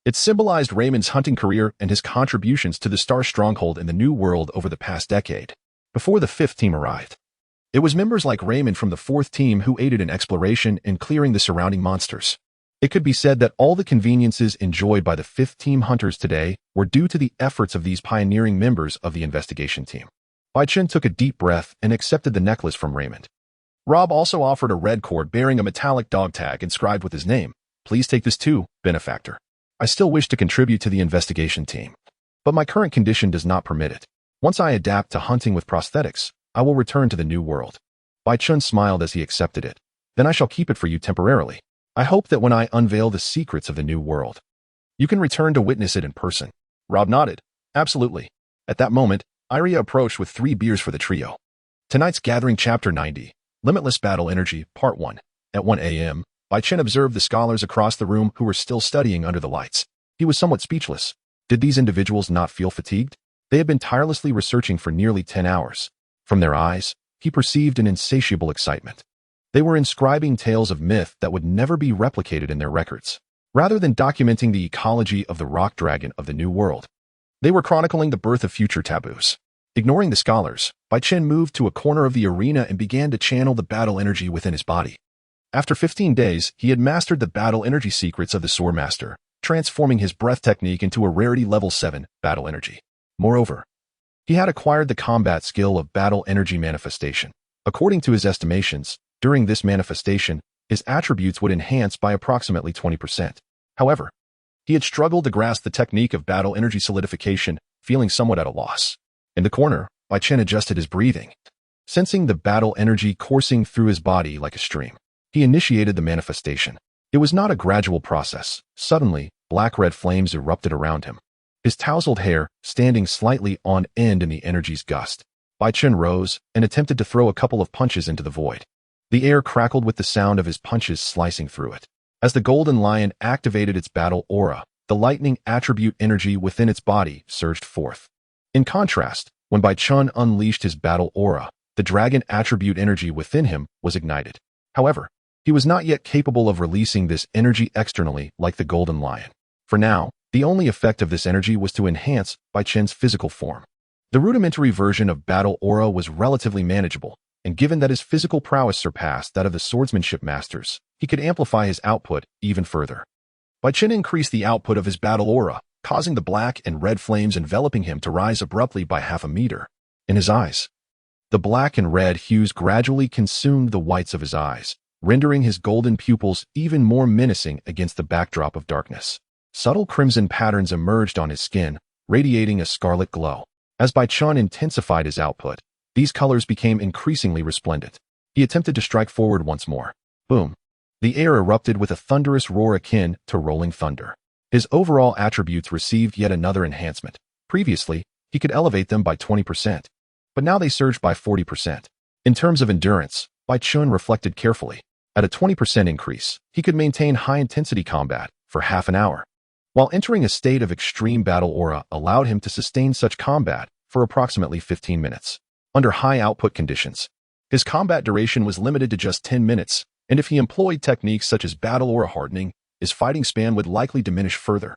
It symbolized Raymond's hunting career and his contributions to the Star Stronghold in the New World over the past decade. Before the fifth team arrived, it was members like Raymond from the fourth team who aided in exploration and clearing the surrounding monsters. It could be said that all the conveniences enjoyed by the fifth team hunters today were due to the efforts of these pioneering members of the investigation team. Bai Chun took a deep breath and accepted the necklace from Raymond. Rob also offered a red cord bearing a metallic dog tag inscribed with his name. Please take this too, benefactor. I still wish to contribute to the investigation team, but my current condition does not permit it. Once I adapt to hunting with prosthetics, I will return to the new world. Bai Chun smiled as he accepted it. Then I shall keep it for you temporarily. I hope that when I unveil the secrets of the new world, you can return to witness it in person. Rob nodded. Absolutely. At that moment, Iria approached with 3 beers for the trio. Tonight's gathering Chapter 90, Limitless Battle Energy, Part 1. At 1 a.m., Bai Chun observed the scholars across the room who were still studying under the lights. He was somewhat speechless. Did these individuals not feel fatigued? They had been tirelessly researching for nearly 10 hours. From their eyes, he perceived an insatiable excitement. They were inscribing tales of myth that would never be replicated in their records. Rather than documenting the ecology of the rock dragon of the New World, they were chronicling the birth of future taboos. Ignoring the scholars, Bai Chun moved to a corner of the arena and began to channel the battle energy within his body. After 15 days, he had mastered the battle energy secrets of the Sword Master, transforming his breath technique into a rarity level 7 battle energy. Moreover, he had acquired the combat skill of battle energy manifestation. According to his estimations, during this manifestation, his attributes would enhance by approximately 20%. However, he had struggled to grasp the technique of battle energy solidification, feeling somewhat at a loss. In the corner, Bai Chun adjusted his breathing. Sensing the battle energy coursing through his body like a stream, he initiated the manifestation. It was not a gradual process. Suddenly, black-red flames erupted around him. His tousled hair, standing slightly on end in the energy's gust. Bai Chun rose and attempted to throw a couple of punches into the void. The air crackled with the sound of his punches slicing through it. As the golden lion activated its battle aura, the lightning attribute energy within its body surged forth. In contrast, when Bai Chun unleashed his battle aura, the dragon attribute energy within him was ignited. However, he was not yet capable of releasing this energy externally like the golden lion. For now, the only effect of this energy was to enhance Bai Chun's physical form. The rudimentary version of battle aura was relatively manageable, and given that his physical prowess surpassed that of the swordsmanship masters, he could amplify his output even further. Bai Chun increased the output of his battle aura, causing the black and red flames enveloping him to rise abruptly by half a meter. In his eyes, the black and red hues gradually consumed the whites of his eyes, rendering his golden pupils even more menacing against the backdrop of darkness. Subtle crimson patterns emerged on his skin, radiating a scarlet glow. As Bai Chun intensified his output, these colors became increasingly resplendent. He attempted to strike forward once more. Boom! The air erupted with a thunderous roar akin to rolling thunder. His overall attributes received yet another enhancement. Previously, he could elevate them by 20%, but now they surged by 40%. In terms of endurance, Bai Chun reflected carefully. At a 20% increase, he could maintain high-intensity combat for half an hour, while entering a state of extreme battle aura allowed him to sustain such combat for approximately 15 minutes. Under high-output conditions, his combat duration was limited to just 10 minutes, and if he employed techniques such as battle aura hardening, his fighting span would likely diminish further.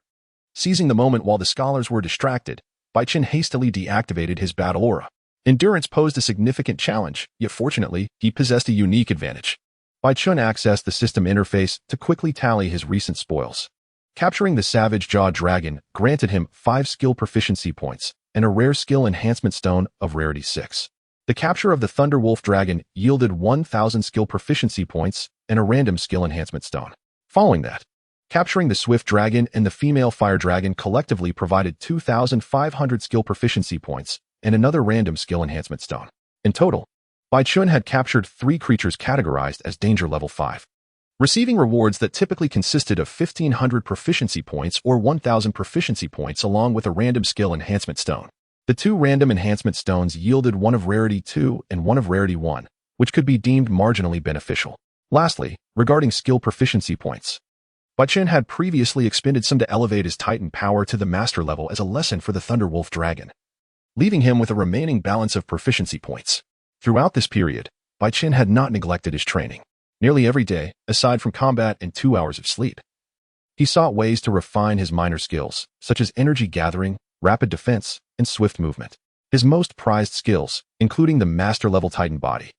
Seizing the moment while the scholars were distracted, Bai Chun hastily deactivated his battle aura. Endurance posed a significant challenge, yet fortunately, he possessed a unique advantage. Bai Chun accessed the system interface to quickly tally his recent spoils. Capturing the Savage Jaw Dragon granted him 5 skill proficiency points and a rare skill enhancement stone of rarity 6. The capture of the Thunder Wolf Dragon yielded 1,000 skill proficiency points and a random skill enhancement stone. Following that, capturing the Swift Dragon and the Female Fire Dragon collectively provided 2,500 skill proficiency points and another random skill enhancement stone. In total, Bai Chun had captured 3 creatures categorized as Danger Level 5, receiving rewards that typically consisted of 1,500 proficiency points or 1,000 proficiency points along with a random skill enhancement stone. The 2 random enhancement stones yielded one of rarity 2 and one of rarity 1, which could be deemed marginally beneficial. Lastly, regarding skill proficiency points, Bai Chun had previously expended some to elevate his Titan power to the master level as a lesson for the Thunderwolf Dragon, leaving him with a remaining balance of proficiency points. Throughout this period, Bai Chun had not neglected his training. nearly every day, aside from combat and 2 hours of sleep. He sought ways to refine his minor skills, such as energy gathering, rapid defense, and swift movement. His most prized skills, including the master-level Titan body,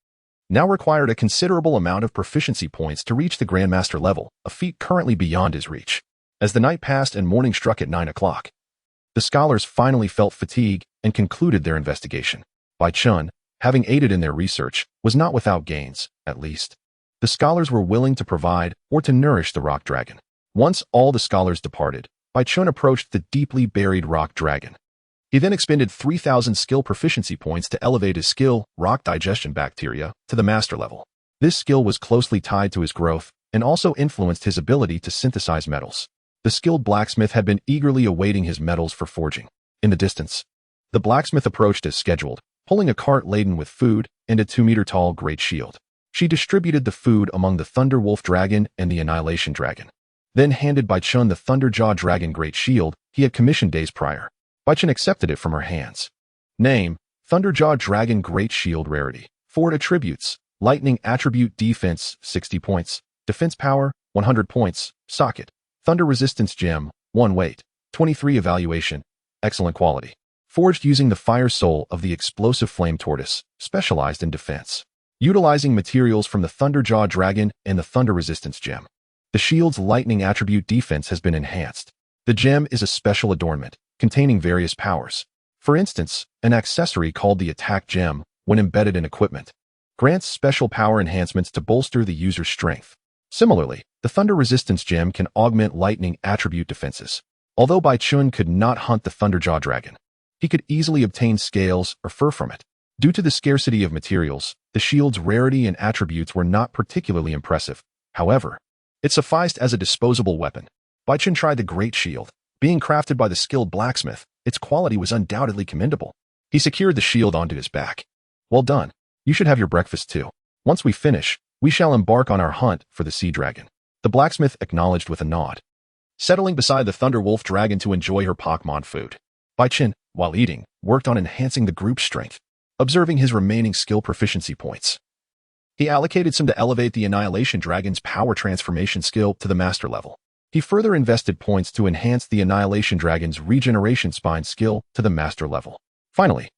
now required a considerable amount of proficiency points to reach the Grandmaster level, a feat currently beyond his reach. As the night passed and morning struck at 9 o'clock, the scholars finally felt fatigue and concluded their investigation. Bai Chun, having aided in their research, was not without gains, at least. The scholars were willing to provide or to nourish the rock dragon. Once all the scholars departed, Bai Chun approached the deeply buried rock dragon. He then expended 3,000 skill proficiency points to elevate his skill, Rock Digestion Bacteria, to the master level. This skill was closely tied to his growth and also influenced his ability to synthesize metals. The skilled blacksmith had been eagerly awaiting his metals for forging. In the distance, the blacksmith approached as scheduled, pulling a cart laden with food and a 2-meter-tall great shield. She distributed the food among the Thunder Wolf Dragon and the Annihilation Dragon, then handed Bai Chun the Thunderjaw Dragon Great Shield he had commissioned days prior. Bai Chun accepted it from her hands. Name: Thunderjaw Dragon Great Shield. Rarity: 4 attributes. Lightning attribute: defense 60 points, defense power 100 points. Socket: Thunder Resistance Gem, 1 weight, 23 evaluation, excellent quality. Forged using the fire soul of the explosive flame tortoise, specialized in defense. Utilizing materials from the Thunderjaw Dragon and the Thunder Resistance Gem, the shield's lightning attribute defense has been enhanced. The gem is a special adornment containing various powers. For instance, an accessory called the Attack Gem, when embedded in equipment, grants special power enhancements to bolster the user's strength. Similarly, the Thunder Resistance Gem can augment lightning attribute defenses. Although Bai Chun could not hunt the Thunderjaw Dragon, he could easily obtain scales or fur from it. Due to the scarcity of materials, the shield's rarity and attributes were not particularly impressive. However, it sufficed as a disposable weapon. Bai Chun tried the Great Shield. Being crafted by the skilled blacksmith, its quality was undoubtedly commendable. He secured the shield onto his back. Well done. You should have your breakfast too. Once we finish, we shall embark on our hunt for the sea dragon. The blacksmith acknowledged with a nod, settling beside the Thunder Wolf Dragon to enjoy her Pokémon food. Bai Chun, while eating, worked on enhancing the group's strength, observing his remaining skill proficiency points. He allocated some to elevate the Annihilation Dragon's power transformation skill to the master level. He further invested points to enhance the Annihilation Dragon's regeneration spine skill to the master level. Finally,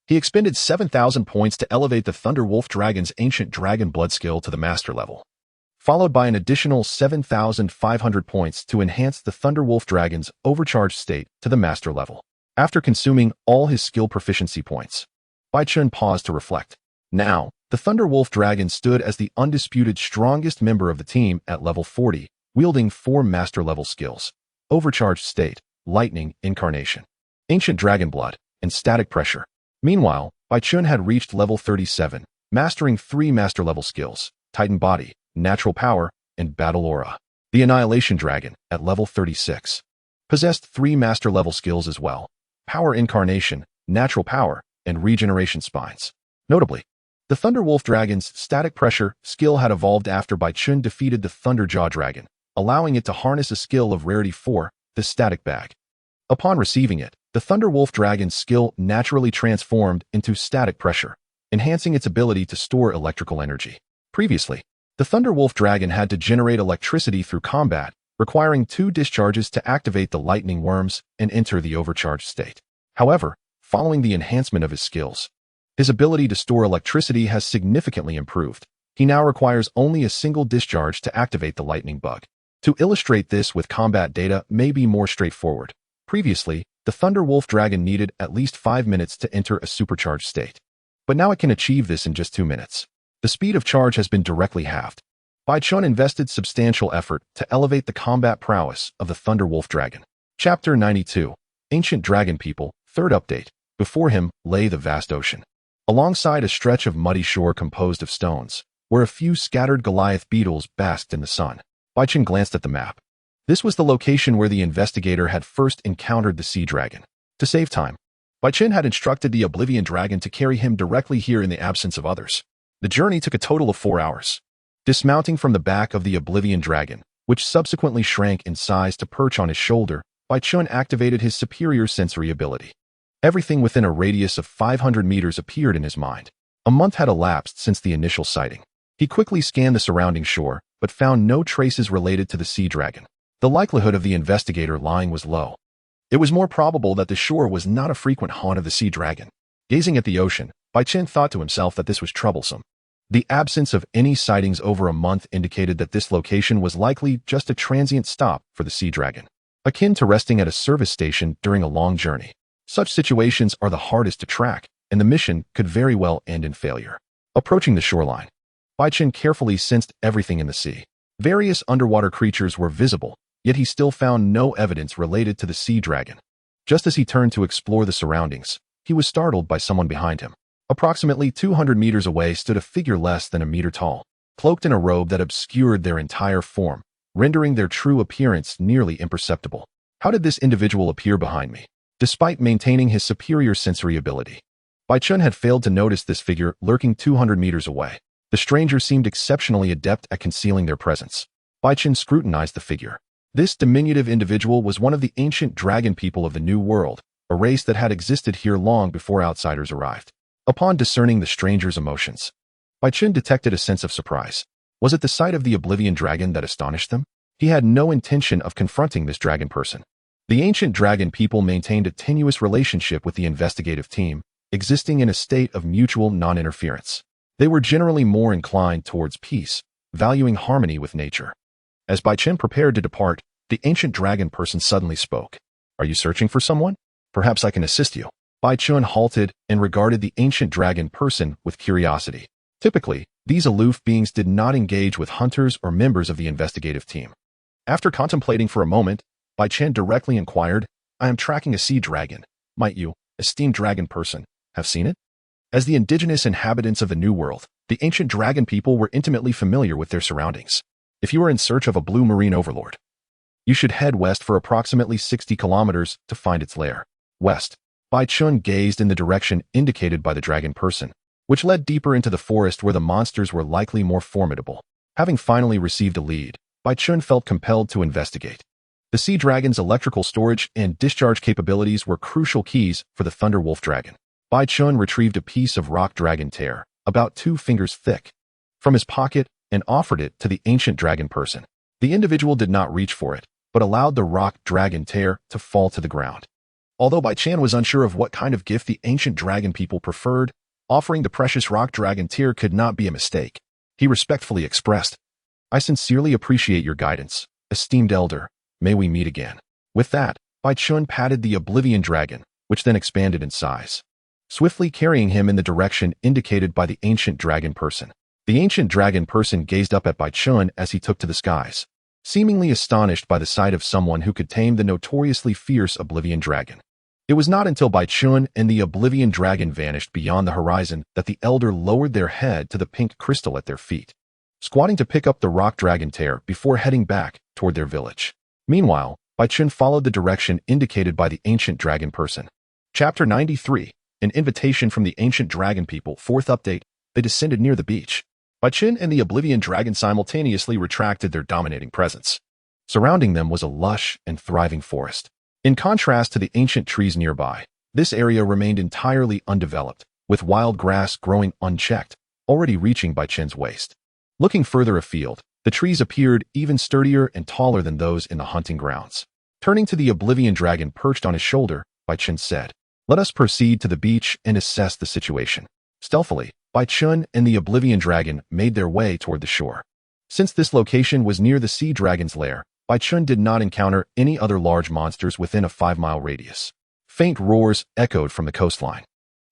he expended 7,000 points to elevate the Thunder Wolf Dragon's ancient dragon blood skill to the master level, followed by an additional 7,500 points to enhance the Thunder Wolf Dragon's overcharged state to the master level. After consuming all his skill proficiency points, Bai Chun paused to reflect. Now, the Thunder Wolf Dragon stood as the undisputed strongest member of the team at level 40, wielding 4 master-level skills: Overcharged State, Lightning Incarnation, Ancient Dragon Blood, and Static Pressure. Meanwhile, Bai Chun had reached level 37, mastering 3 master-level skills: Titan Body, Natural Power, and Battle Aura. The Annihilation Dragon, at level 36, possessed 3 master-level skills as well: Power Incarnation, Natural Power, and Regeneration Spines. Notably, the Thunder Wolf Dragon's Static Pressure skill had evolved after Bai Chun defeated the Thunderjaw Dragon, allowing it to harness a skill of rarity 4, the Static Bag. Upon receiving it, the Thunder Wolf Dragon's skill naturally transformed into Static Pressure, enhancing its ability to store electrical energy. Previously, the Thunder Wolf Dragon had to generate electricity through combat, requiring 2 discharges to activate the lightning worms and enter the overcharged state. However, following the enhancement of his skills, his ability to store electricity has significantly improved. He now requires only a single discharge to activate the lightning bug. To illustrate this with combat data may be more straightforward. Previously, the Thunder Wolf Dragon needed at least 5 minutes to enter a supercharged state, but now it can achieve this in just 2 minutes. The speed of charge has been directly halved. Bai Chun invested substantial effort to elevate the combat prowess of the Thunder Wolf Dragon. Chapter 92, Ancient Dragon People, 3rd update. Before him lay the vast ocean, alongside a stretch of muddy shore composed of stones, where a few scattered Goliath beetles basked in the sun. Bai Chun glanced at the map. This was the location where the investigator had first encountered the sea dragon. To save time, Bai Chun had instructed the Oblivion Dragon to carry him directly here in the absence of others. The journey took a total of 4 hours. Dismounting from the back of the Oblivion Dragon, which subsequently shrank in size to perch on his shoulder, Bai Chun activated his superior sensory ability. Everything within a radius of 500 meters appeared in his mind. A month had elapsed since the initial sighting. He quickly scanned the surrounding shore, but found no traces related to the sea dragon. The likelihood of the investigator lying was low. It was more probable that the shore was not a frequent haunt of the sea dragon. Gazing at the ocean, Baichen thought to himself that this was troublesome. The absence of any sightings over a month indicated that this location was likely just a transient stop for the sea dragon, akin to resting at a service station during a long journey. Such situations are the hardest to track, and the mission could very well end in failure. Approaching the shoreline, Baichen carefully sensed everything in the sea. Various underwater creatures were visible, yet he still found no evidence related to the sea dragon. Just as he turned to explore the surroundings, he was startled by someone behind him. Approximately 200 meters away stood a figure less than a meter tall, cloaked in a robe that obscured their entire form, rendering their true appearance nearly imperceptible. How did this individual appear behind me? Despite maintaining his superior sensory ability, Baichen had failed to notice this figure lurking 200 meters away. The stranger seemed exceptionally adept at concealing their presence. Baichen scrutinized the figure. This diminutive individual was one of the ancient dragon people of the New World, a race that had existed here long before outsiders arrived. Upon discerning the stranger's emotions, Baichen detected a sense of surprise. Was it the sight of the Oblivion Dragon that astonished them? He had no intention of confronting this dragon person. The ancient dragon people maintained a tenuous relationship with the investigative team, existing in a state of mutual non-interference. They were generally more inclined towards peace, valuing harmony with nature. As Baichen prepared to depart, the ancient dragon person suddenly spoke. "Are you searching for someone? Perhaps I can assist you." Baichen halted and regarded the ancient dragon person with curiosity. Typically, these aloof beings did not engage with hunters or members of the investigative team. After contemplating for a moment, Baichen directly inquired, "I am tracking a sea dragon. Might you, esteemed dragon person, have seen it?" As the indigenous inhabitants of the New World, the ancient dragon people were intimately familiar with their surroundings. If you are in search of a blue marine overlord, you should head west for approximately 60 kilometers to find its lair. West. Baichen gazed in the direction indicated by the dragon person, which led deeper into the forest where the monsters were likely more formidable. Having finally received a lead, Baichen felt compelled to investigate. The sea dragon's electrical storage and discharge capabilities were crucial keys for the Thunder Wolf dragon. Baichen retrieved a piece of rock dragon tear, about 2 fingers thick, from his pocket and offered it to the ancient dragon person. The individual did not reach for it, but allowed the rock dragon tear to fall to the ground. Although Baichen was unsure of what kind of gift the ancient dragon people preferred, offering the precious rock dragon tear could not be a mistake. He respectfully expressed, "I sincerely appreciate your guidance, esteemed elder. May we meet again." With that, Baichen patted the Oblivion dragon, which then expanded in size, swiftly carrying him in the direction indicated by the ancient dragon person. The ancient dragon person gazed up at Baichen as he took to the skies, seemingly astonished by the sight of someone who could tame the notoriously fierce Oblivion dragon. It was not until Baichen and the Oblivion dragon vanished beyond the horizon that the elder lowered their head to the pink crystal at their feet, squatting to pick up the rock dragon tear before heading back toward their village. Meanwhile, Baichen followed the direction indicated by the ancient dragon person. Chapter 93, An Invitation from the Ancient Dragon People. Fourth update, they descended near the beach. Baichen and the Oblivion dragon simultaneously retracted their dominating presence. Surrounding them was a lush and thriving forest. In contrast to the ancient trees nearby, this area remained entirely undeveloped, with wild grass growing unchecked, already reaching Baichen's waist. Looking further afield, the trees appeared even sturdier and taller than those in the hunting grounds. Turning to the Oblivion dragon perched on his shoulder, Baichen said, "Let us proceed to the beach and assess the situation." Stealthily, Baichen and the Oblivion dragon made their way toward the shore. Since this location was near the sea dragon's lair, Baichen did not encounter any other large monsters within a 5-mile radius. Faint roars echoed from the coastline,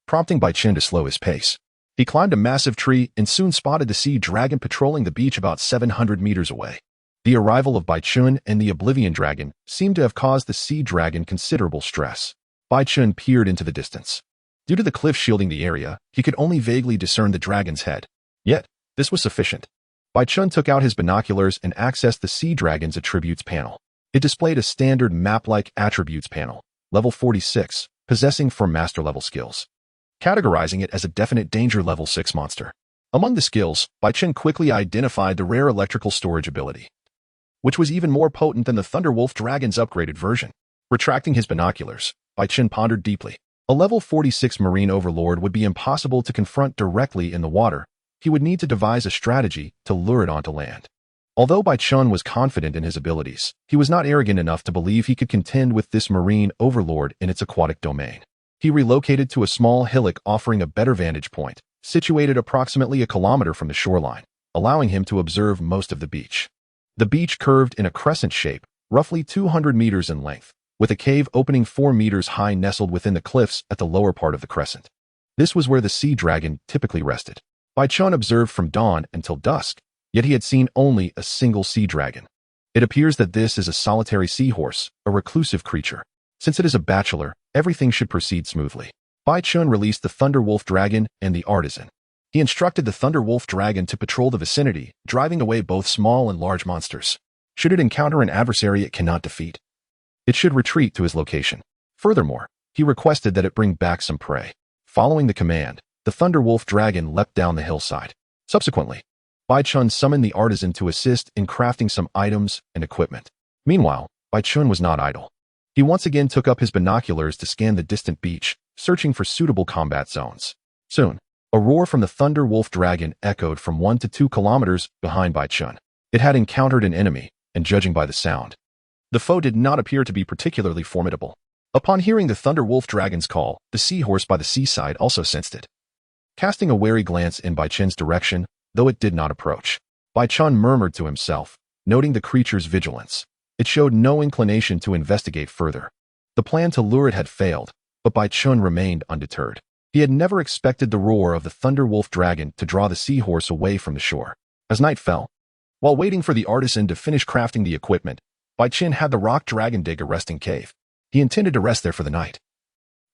prompting Baichen to slow his pace. He climbed a massive tree and soon spotted the sea dragon patrolling the beach about 700 meters away. The arrival of Baichen and the Oblivion dragon seemed to have caused the sea dragon considerable stress. Baichen peered into the distance. Due to the cliff shielding the area, he could only vaguely discern the dragon's head. Yet, this was sufficient. Baichen took out his binoculars and accessed the sea dragon's attributes panel. It displayed a standard map-like attributes panel, level 46, possessing 4 master-level skills, categorizing it as a definite danger level 6 monster. Among the skills, Baichen quickly identified the rare electrical storage ability, which was even more potent than the Thunder Wolf dragon's upgraded version. Retracting his binoculars, Baichen pondered deeply. A level 46 marine overlord would be impossible to confront directly in the water. he would need to devise a strategy to lure it onto land. Although Bai Chun was confident in his abilities, he was not arrogant enough to believe he could contend with this marine overlord in its aquatic domain. He relocated to a small hillock offering a better vantage point, situated approximately a kilometer from the shoreline, allowing him to observe most of the beach. The beach curved in a crescent shape, roughly 200 meters in length, with a cave opening 4 meters high nestled within the cliffs at the lower part of the crescent. This was where the sea dragon typically rested. Bai Chun observed from dawn until dusk, yet he had seen only a single sea dragon. It appears that this is a solitary seahorse, a reclusive creature. Since it is a bachelor, everything should proceed smoothly. Bai Chun released the Thunder Wolf Dragon and the Artisan. He instructed the Thunder Wolf Dragon to patrol the vicinity, driving away both small and large monsters. Should it encounter an adversary it cannot defeat, it should retreat to his location. Furthermore, he requested that it bring back some prey. Following the command, the Thunder Wolf Dragon leapt down the hillside. Subsequently, Bai Chun summoned the Artisan to assist in crafting some items and equipment. Meanwhile, Bai Chun was not idle. He once again took up his binoculars to scan the distant beach, searching for suitable combat zones. Soon, a roar from the Thunder Wolf Dragon echoed from 1 to 2 kilometers behind Bai Chun. It had encountered an enemy, and judging by the sound, the foe did not appear to be particularly formidable. Upon hearing the Thunder Wolf Dragon's call, the seahorse by the seaside also sensed it. Casting a wary glance in Bai Chun's direction, though it did not approach, Bai Chun murmured to himself, noting the creature's vigilance. It showed no inclination to investigate further. The plan to lure it had failed, but Bai Chun remained undeterred. He had never expected the roar of the Thunder Wolf Dragon to draw the seahorse away from the shore. As night fell, while waiting for the Artisan to finish crafting the equipment, Bai Chun had the rock dragon dig a resting cave. He intended to rest there for the night.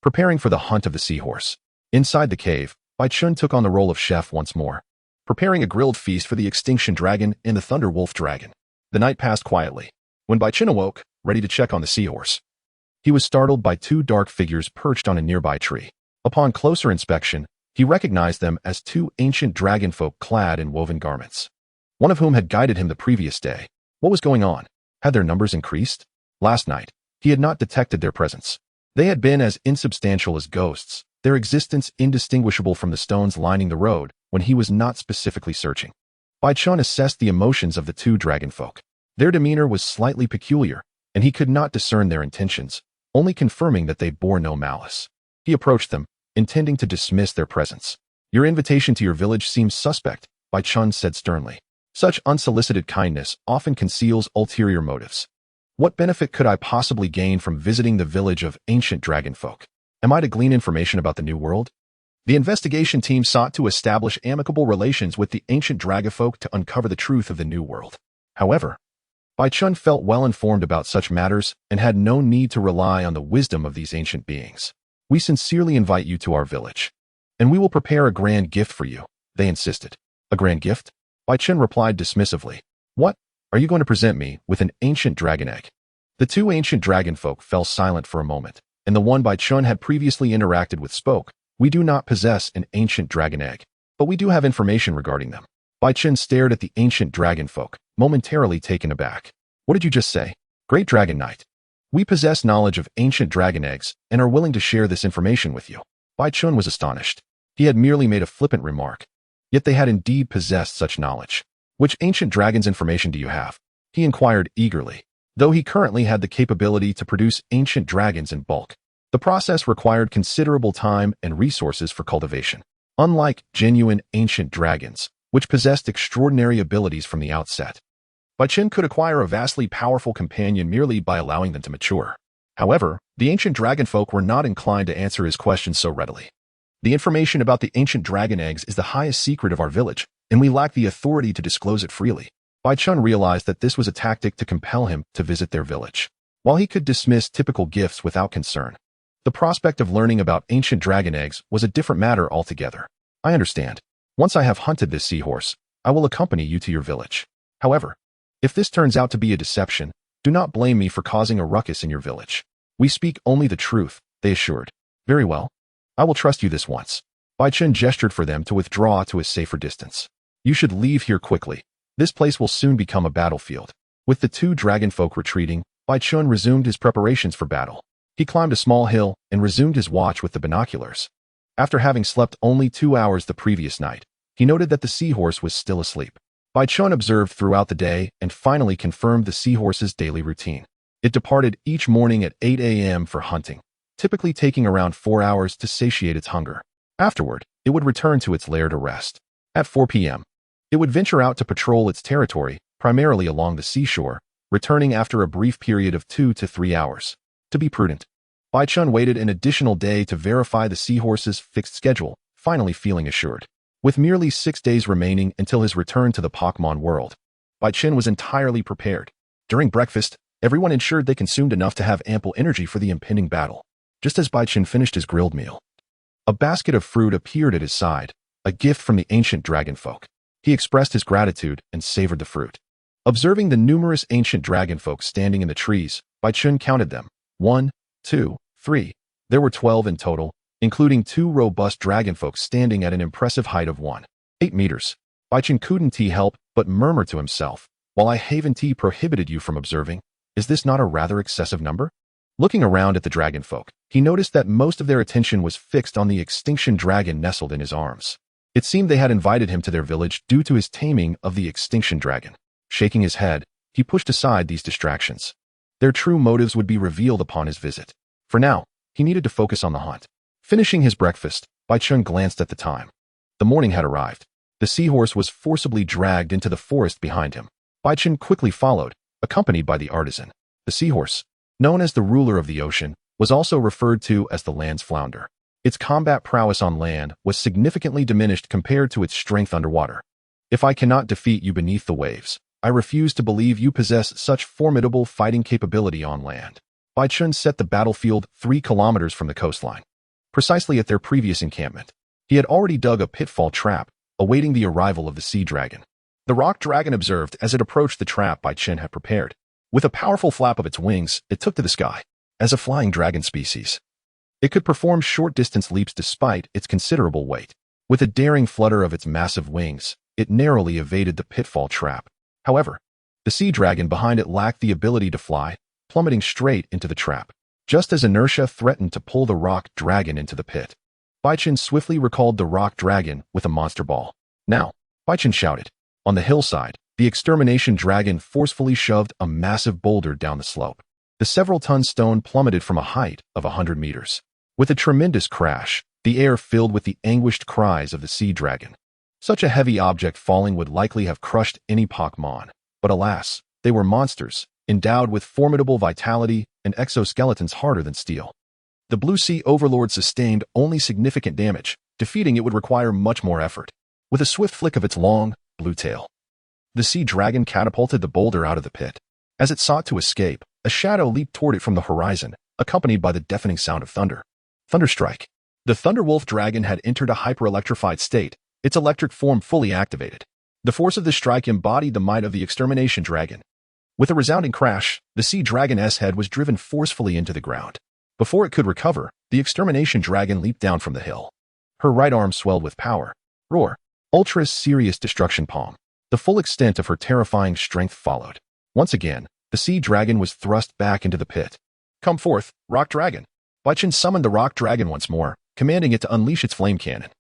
Preparing for the hunt of the seahorse. Inside the cave, Bai Chun took on the role of chef once more, preparing a grilled feast for the Extinction Dragon and the Thunder Wolf Dragon. The night passed quietly. When Bai Chun awoke, ready to check on the seahorse, he was startled by 2 dark figures perched on a nearby tree. Upon closer inspection, he recognized them as 2 ancient dragonfolk clad in woven garments, one of whom had guided him the previous day. What was going on? Had their numbers increased? Last night, he had not detected their presence. They had been as insubstantial as ghosts, their existence indistinguishable from the stones lining the road when he was not specifically searching. Bai Chun assessed the emotions of the 2 dragonfolk. Their demeanor was slightly peculiar, and he could not discern their intentions, only confirming that they bore no malice. He approached them, intending to dismiss their presence. Your invitation to your village seems suspect, Bai Chun said sternly. Such unsolicited kindness often conceals ulterior motives. What benefit could I possibly gain from visiting the village of ancient dragonfolk? Am I to glean information about the New World? The investigation team sought to establish amicable relations with the ancient dragonfolk to uncover the truth of the New World. However, Bai Chun felt well informed about such matters and had no need to rely on the wisdom of these ancient beings. We sincerely invite you to our village, and we will prepare a grand gift for you, they insisted. A grand gift? Bai Chun replied dismissively. What? Are you going to present me with an ancient dragon egg? The 2 ancient dragonfolk fell silent for a moment, and the one Bai Chun had previously interacted with spoke. We do not possess an ancient dragon egg, but we do have information regarding them. Bai Chun stared at the ancient dragonfolk, momentarily taken aback. What did you just say? Great Dragon Knight. We possess knowledge of ancient dragon eggs and are willing to share this information with you. Bai Chun was astonished. He had merely made a flippant remark, yet they had indeed possessed such knowledge. Which ancient dragon's information do you have? He inquired eagerly. Though he currently had the capability to produce ancient dragons in bulk, the process required considerable time and resources for cultivation. Unlike genuine ancient dragons, which possessed extraordinary abilities from the outset, Bai Chun could acquire a vastly powerful companion merely by allowing them to mature. However, the ancient dragonfolk were not inclined to answer his questions so readily. The information about the ancient dragon eggs is the highest secret of our village, and we lack the authority to disclose it freely. Bai Chun realized that this was a tactic to compel him to visit their village. While he could dismiss typical gifts without concern, the prospect of learning about ancient dragon eggs was a different matter altogether. I understand. Once I have hunted this seahorse, I will accompany you to your village. However, if this turns out to be a deception, do not blame me for causing a ruckus in your village. We speak only the truth, they assured. Very well. I will trust you this once. Bai Chun gestured for them to withdraw to a safer distance. You should leave here quickly. This place will soon become a battlefield. With the 2 dragonfolk retreating, Bai Chun resumed his preparations for battle. He climbed a small hill and resumed his watch with the binoculars. After having slept only 2 hours the previous night, he noted that the seahorse was still asleep. Bai Chun observed throughout the day and finally confirmed the seahorse's daily routine. It departed each morning at 8 a.m. for hunting, typically taking around 4 hours to satiate its hunger. Afterward, it would return to its lair to rest. At 4 p.m., it would venture out to patrol its territory, primarily along the seashore, returning after a brief period of 2 to 3 hours. To be prudent, Bai Chun waited an additional day to verify the seahorse's fixed schedule, finally feeling assured. With merely 6 days remaining until his return to the Pokémon world, Bai Chun was entirely prepared. During breakfast, everyone ensured they consumed enough to have ample energy for the impending battle. Just as Bai Chun finished his grilled meal, a basket of fruit appeared at his side, a gift from the ancient dragon folk. He expressed his gratitude and savored the fruit. Observing the numerous ancient dragon folk standing in the trees, Bai Chun counted them. 1, 2, 3. There were 12 in total, including 2 robust dragon folk standing at an impressive height of 1.8 meters. Bai Chun couldn't help but murmur to himself, "While I haven't prohibited you from observing, is this not a rather excessive number?" Looking around at the dragon folk, he noticed that most of their attention was fixed on the extinction dragon nestled in his arms. It seemed they had invited him to their village due to his taming of the extinction dragon. Shaking his head, he pushed aside these distractions. Their true motives would be revealed upon his visit. For now, he needed to focus on the hunt. Finishing his breakfast, Bai Chun glanced at the time. The morning had arrived. The seahorse was forcibly dragged into the forest behind him. Bai Chun quickly followed, accompanied by the artisan. The seahorse, known as the ruler of the ocean, was also referred to as the land's flounder. Its combat prowess on land was significantly diminished compared to its strength underwater. "If I cannot defeat you beneath the waves, I refuse to believe you possess such formidable fighting capability on land." Bai Chun set the battlefield 3 kilometers from the coastline. Precisely at their previous encampment, he had already dug a pitfall trap, awaiting the arrival of the sea dragon. The rock dragon observed as it approached the trap Bai Chun had prepared. With a powerful flap of its wings, it took to the sky. As a flying dragon species, it could perform short-distance leaps despite its considerable weight. With a daring flutter of its massive wings, it narrowly evaded the pitfall trap. However, the sea dragon behind it lacked the ability to fly, plummeting straight into the trap. Just as inertia threatened to pull the rock dragon into the pit, Bai Chun swiftly recalled the rock dragon with a monster ball. "Now," Bai Chun shouted. On the hillside, the extermination dragon forcefully shoved a massive boulder down the slope. The several-ton stone plummeted from a height of 100 meters. With a tremendous crash, the air filled with the anguished cries of the sea dragon. Such a heavy object falling would likely have crushed any Pokémon, but alas, they were monsters, endowed with formidable vitality and exoskeletons harder than steel. The Blue Sea Overlord sustained only significant damage. Defeating it would require much more effort. With a swift flick of its long, blue tail, the sea dragon catapulted the boulder out of the pit. As it sought to escape, a shadow leaped toward it from the horizon, accompanied by the deafening sound of thunder. Thunderstrike. The Thunderwolf dragon had entered a hyper-electrified state, its electric form fully activated. The force of the strike embodied the might of the extermination dragon. With a resounding crash, the sea dragon's head was driven forcefully into the ground. Before it could recover, the extermination dragon leaped down from the hill. Her right arm swelled with power. Roar. Ultra serious destruction palm. The full extent of her terrifying strength followed. Once again, the sea dragon was thrust back into the pit. "Come forth, rock dragon." Bai Chun summoned the rock dragon once more, commanding it to unleash its flame cannon.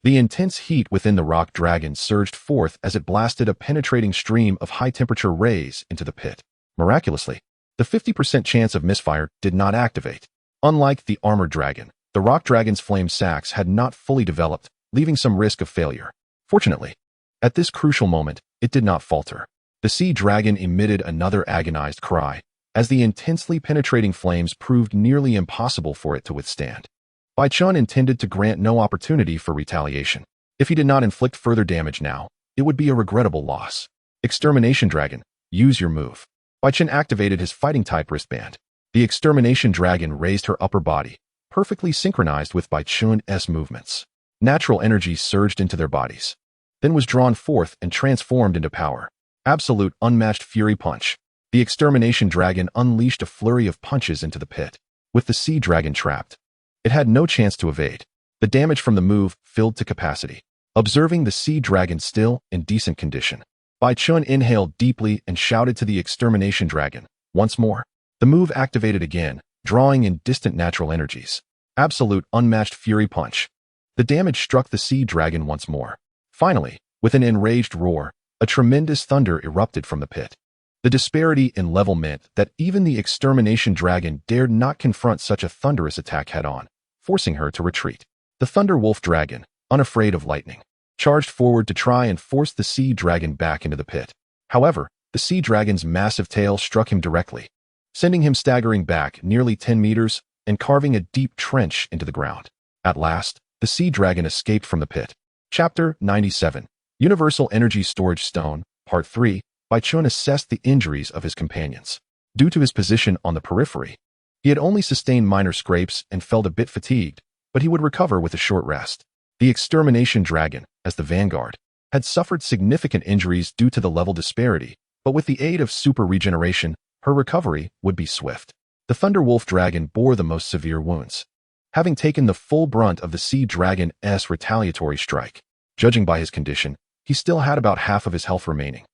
The intense heat within the rock dragon surged forth as it blasted a penetrating stream of high-temperature rays into the pit. Miraculously, the 50% chance of misfire did not activate. Unlike the armored dragon, the rock dragon's flame sacs had not fully developed, leaving some risk of failure. Fortunately, at this crucial moment, it did not falter. The sea dragon emitted another agonized cry, as the intensely penetrating flames proved nearly impossible for it to withstand. Bai Chun intended to grant no opportunity for retaliation. If he did not inflict further damage now, it would be a regrettable loss. Extermination Dragon, use your move. Bai Chun activated his fighting-type wristband. The Extermination Dragon raised her upper body, perfectly synchronized with Bai Chun's movements. Natural energy surged into their bodies, then was drawn forth and transformed into power. Absolute unmatched fury punch. The Extermination Dragon unleashed a flurry of punches into the pit. With the Sea Dragon trapped, it had no chance to evade. The damage from the move filled to capacity. Observing the Sea Dragon still in decent condition, Bai Chun inhaled deeply and shouted to the Extermination Dragon. Once more, the move activated again, drawing in distant natural energies. Absolute unmatched fury punch. The damage struck the Sea Dragon once more, Finally, with an enraged roar, a tremendous thunder erupted from the pit. The disparity in level meant that even the extermination dragon dared not confront such a thunderous attack head-on, forcing her to retreat. The Thunder Wolf Dragon, unafraid of lightning, charged forward to try and force the sea dragon back into the pit. However, the sea dragon's massive tail struck him directly, sending him staggering back nearly 10 meters and carving a deep trench into the ground. At last, the sea dragon escaped from the pit. Chapter 97, Universal Energy Storage Stone, Part 3, Baichun assessed the injuries of his companions. Due to his position on the periphery, he had only sustained minor scrapes and felt a bit fatigued, but he would recover with a short rest. The extermination dragon, as the vanguard, had suffered significant injuries due to the level disparity, but with the aid of super regeneration, her recovery would be swift. The Thunder Wolf Dragon bore the most severe wounds, having taken the full brunt of the Sea Dragon's retaliatory strike. Judging by his condition, he still had about half of his health remaining.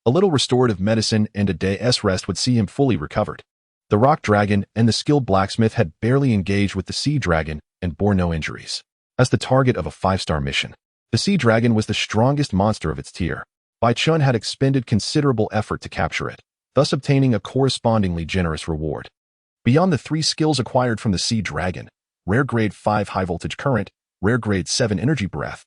A little restorative medicine and a day's rest would see him fully recovered. The Rock Dragon and the skilled blacksmith had barely engaged with the Sea Dragon and bore no injuries. As the target of a 5-star mission, the Sea Dragon was the strongest monster of its tier. Baichun had expended considerable effort to capture it, thus obtaining a correspondingly generous reward. Beyond the 3 skills acquired from the Sea Dragon, Rare Grade 5 High Voltage Current, Rare Grade 7 Energy Breath,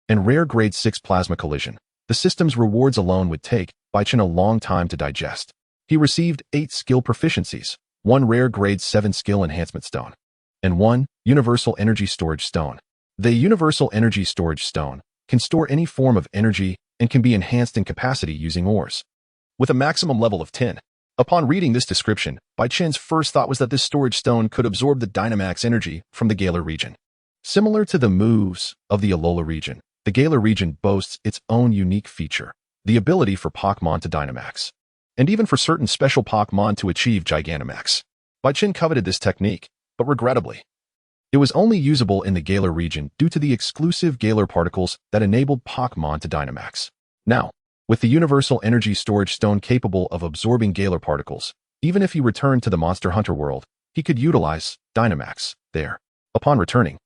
and Rare Grade 6 Plasma Collision, the system's rewards alone would take Baichun a long time to digest. He received 8 skill proficiencies, 1 Rare Grade 7 Skill Enhancement Stone, and 1 Universal Energy Storage Stone. The Universal Energy Storage Stone can store any form of energy and can be enhanced in capacity using ores, with a maximum level of 10. Upon reading this description, Baichun's first thought was that this storage stone could absorb the Dynamax energy from the Galar region. Similar to the moves of the Alola region, the Galar region boasts its own unique feature, the ability for Pokémon to Dynamax, and even for certain special Pokémon to achieve Gigantamax. Baichun coveted this technique, but regrettably, it was only usable in the Galar region due to the exclusive Galar particles that enabled Pokémon to Dynamax. Now, with the Universal Energy Storage Stone capable of absorbing Galar particles, even if he returned to the Monster Hunter world, he could utilize Dynamax there. Upon returning,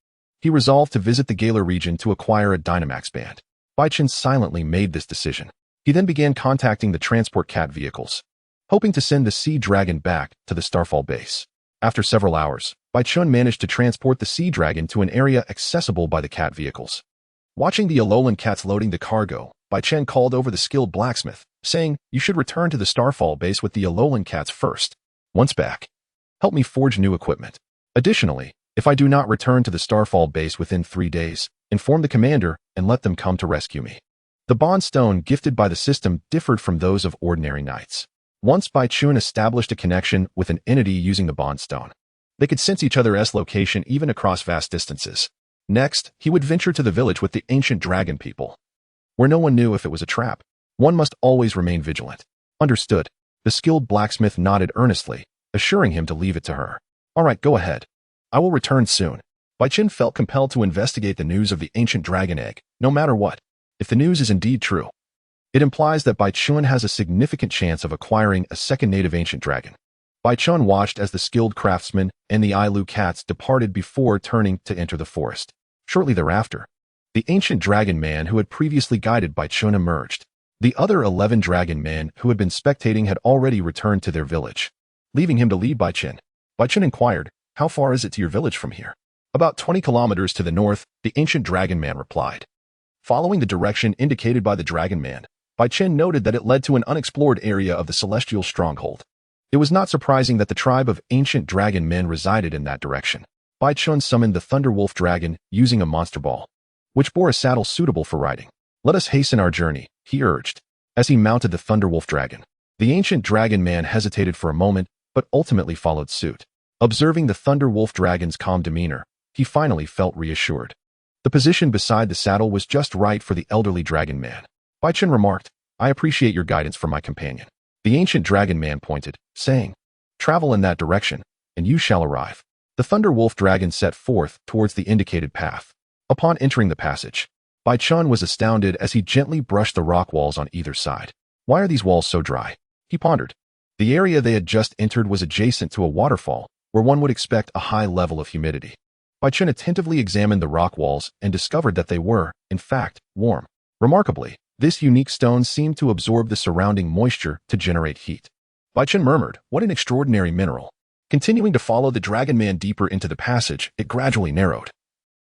he resolved to visit the Galar region to acquire a Dynamax band. Baichun silently made this decision. He then began contacting the transport cat vehicles, hoping to send the Sea Dragon back to the Starfall base. After several hours, Baichun managed to transport the Sea Dragon to an area accessible by the cat vehicles. Watching the Alolan cats loading the cargo, Baichun called over the skilled blacksmith, saying, "You should return to the Starfall base with the Alolan cats first. Once back, help me forge new equipment. Additionally, if I do not return to the Starfall base within 3 days, inform the commander and let them come to rescue me." The bond stone gifted by the system differed from those of ordinary knights. Once Baichun established a connection with an entity using the bond stone, they could sense each other's location even across vast distances. Next, he would venture to the village with the ancient dragon people, where no one knew if it was a trap. One must always remain vigilant. Understood. The skilled blacksmith nodded earnestly, assuring him to leave it to her. "All right, go ahead. I will return soon." Baichun felt compelled to investigate the news of the ancient dragon egg, no matter what. If the news is indeed true, it implies that Baichun has a significant chance of acquiring a second native ancient dragon. Baichun watched as the skilled craftsman and the Ailu cats departed before turning to enter the forest. Shortly thereafter, the ancient dragon man who had previously guided Baichun emerged. The other 11 dragon men who had been spectating had already returned to their village, leaving him to lead Baichun. Baichun inquired, "How far is it to your village from here?" "About 20 kilometers to the north," the ancient dragon man replied. Following the direction indicated by the dragon man, Baichun noted that it led to an unexplored area of the celestial stronghold. It was not surprising that the tribe of ancient dragon men resided in that direction. Baichun summoned the Thunder Wolf Dragon using a monster ball, which bore a saddle suitable for riding. "Let us hasten our journey," he urged, as he mounted the Thunder Wolf Dragon. The ancient dragon man hesitated for a moment, but ultimately followed suit. Observing the Thunder Wolf Dragon's calm demeanor, he finally felt reassured. The position beside the saddle was just right for the elderly dragon man. Baichun remarked, "I appreciate your guidance for my companion." The ancient dragon man pointed, saying, "Travel in that direction, and you shall arrive." The Thunder Wolf Dragon set forth towards the indicated path. Upon entering the passage, Baichun was astounded as he gently brushed the rock walls on either side. "Why are these walls so dry?" he pondered. The area they had just entered was adjacent to a waterfall, where one would expect a high level of humidity. Bai Chen attentively examined the rock walls and discovered that they were, in fact, warm. Remarkably, this unique stone seemed to absorb the surrounding moisture to generate heat. Bai Chen murmured, "What an extraordinary mineral." Continuing to follow the Dragon Man deeper into the passage, it gradually narrowed,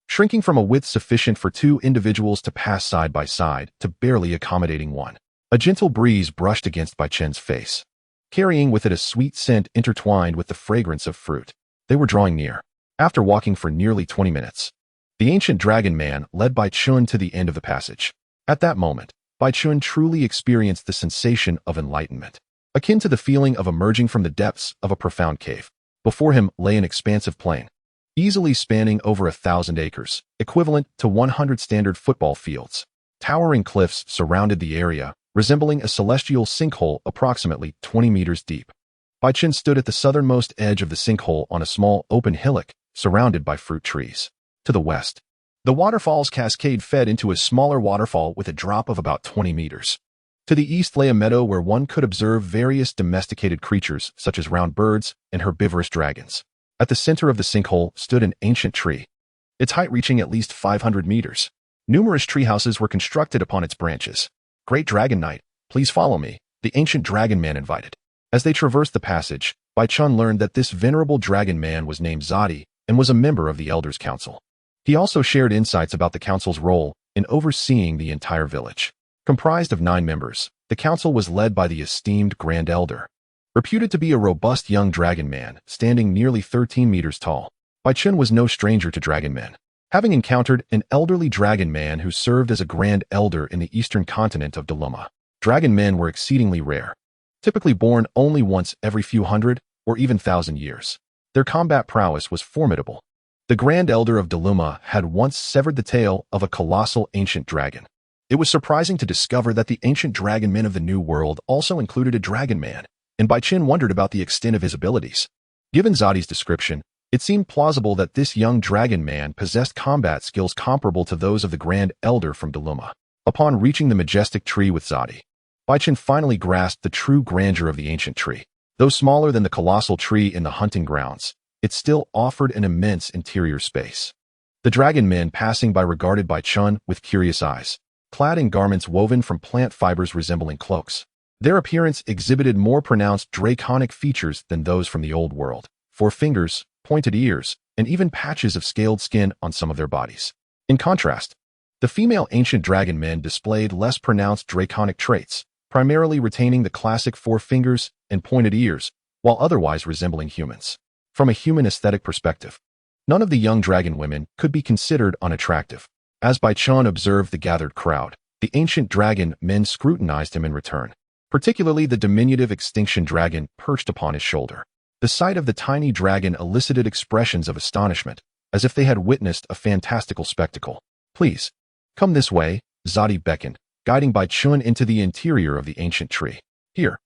shrinking from a width sufficient for two individuals to pass side by side to barely accommodating one. A gentle breeze brushed against Bai Chen's face, carrying with it a sweet scent intertwined with the fragrance of fruit. They were drawing near. After walking for nearly 20 minutes, the ancient Dragon Man led Bai Chen to the end of the passage. At that moment, Bai Chen truly experienced the sensation of enlightenment, akin to the feeling of emerging from the depths of a profound cave. Before him lay an expansive plain, easily spanning over 1,000 acres, equivalent to 100 standard football fields. Towering cliffs surrounded the area, resembling a celestial sinkhole approximately 20 meters deep. Bai Chen stood at the southernmost edge of the sinkhole on a small open hillock, surrounded by fruit trees. To the west, the waterfall's cascade fed into a smaller waterfall with a drop of about 20 meters. To the east lay a meadow where one could observe various domesticated creatures such as round birds and herbivorous dragons. At the center of the sinkhole stood an ancient tree, its height reaching at least 500 meters. Numerous tree houses were constructed upon its branches. "Great Dragon Knight, please follow me," the ancient Dragon Man invited. As they traversed the passage, Bai Chen learned that this venerable Dragon Man was named Zadi and was a member of the Elders' Council. He also shared insights about the council's role in overseeing the entire village. Comprised of 9 members, the council was led by the esteemed Grand Elder, reputed to be a robust young dragon man, standing nearly 13 meters tall. Bai Chen was no stranger to dragon men, having encountered an elderly dragon man who served as a Grand Elder in the eastern continent of Duluma. Dragon men were exceedingly rare, typically born only once every few hundred or even 1,000 years. Their combat prowess was formidable. The Grand Elder of Duluma had once severed the tail of a colossal ancient dragon. It was surprising to discover that the ancient dragon men of the New World also included a dragon man, and Bai Chen wondered about the extent of his abilities. Given Zadi's description, it seemed plausible that this young dragon man possessed combat skills comparable to those of the Grand Elder from Duluma. Upon reaching the majestic tree with Zadi, Bai Chen finally grasped the true grandeur of the ancient tree. Though smaller than the colossal tree in the hunting grounds, it still offered an immense interior space. The dragon men passing by regarded Bai Chen with curious eyes, clad in garments woven from plant fibers resembling cloaks. Their appearance exhibited more pronounced draconic features than those from the old world: 4 fingers, pointed ears, and even patches of scaled skin on some of their bodies. In contrast, the female ancient dragon men displayed less pronounced draconic traits, primarily retaining the classic 4 fingers and pointed ears, while otherwise resembling humans. From a human aesthetic perspective, none of the young dragon women could be considered unattractive. As Bai Chen observed the gathered crowd, the ancient dragon men scrutinized him in return, particularly the diminutive extinction dragon perched upon his shoulder. The sight of the tiny dragon elicited expressions of astonishment, as if they had witnessed a fantastical spectacle. "Please, come this way," Zadi beckoned, guiding Bai Chen into the interior of the ancient tree. Here,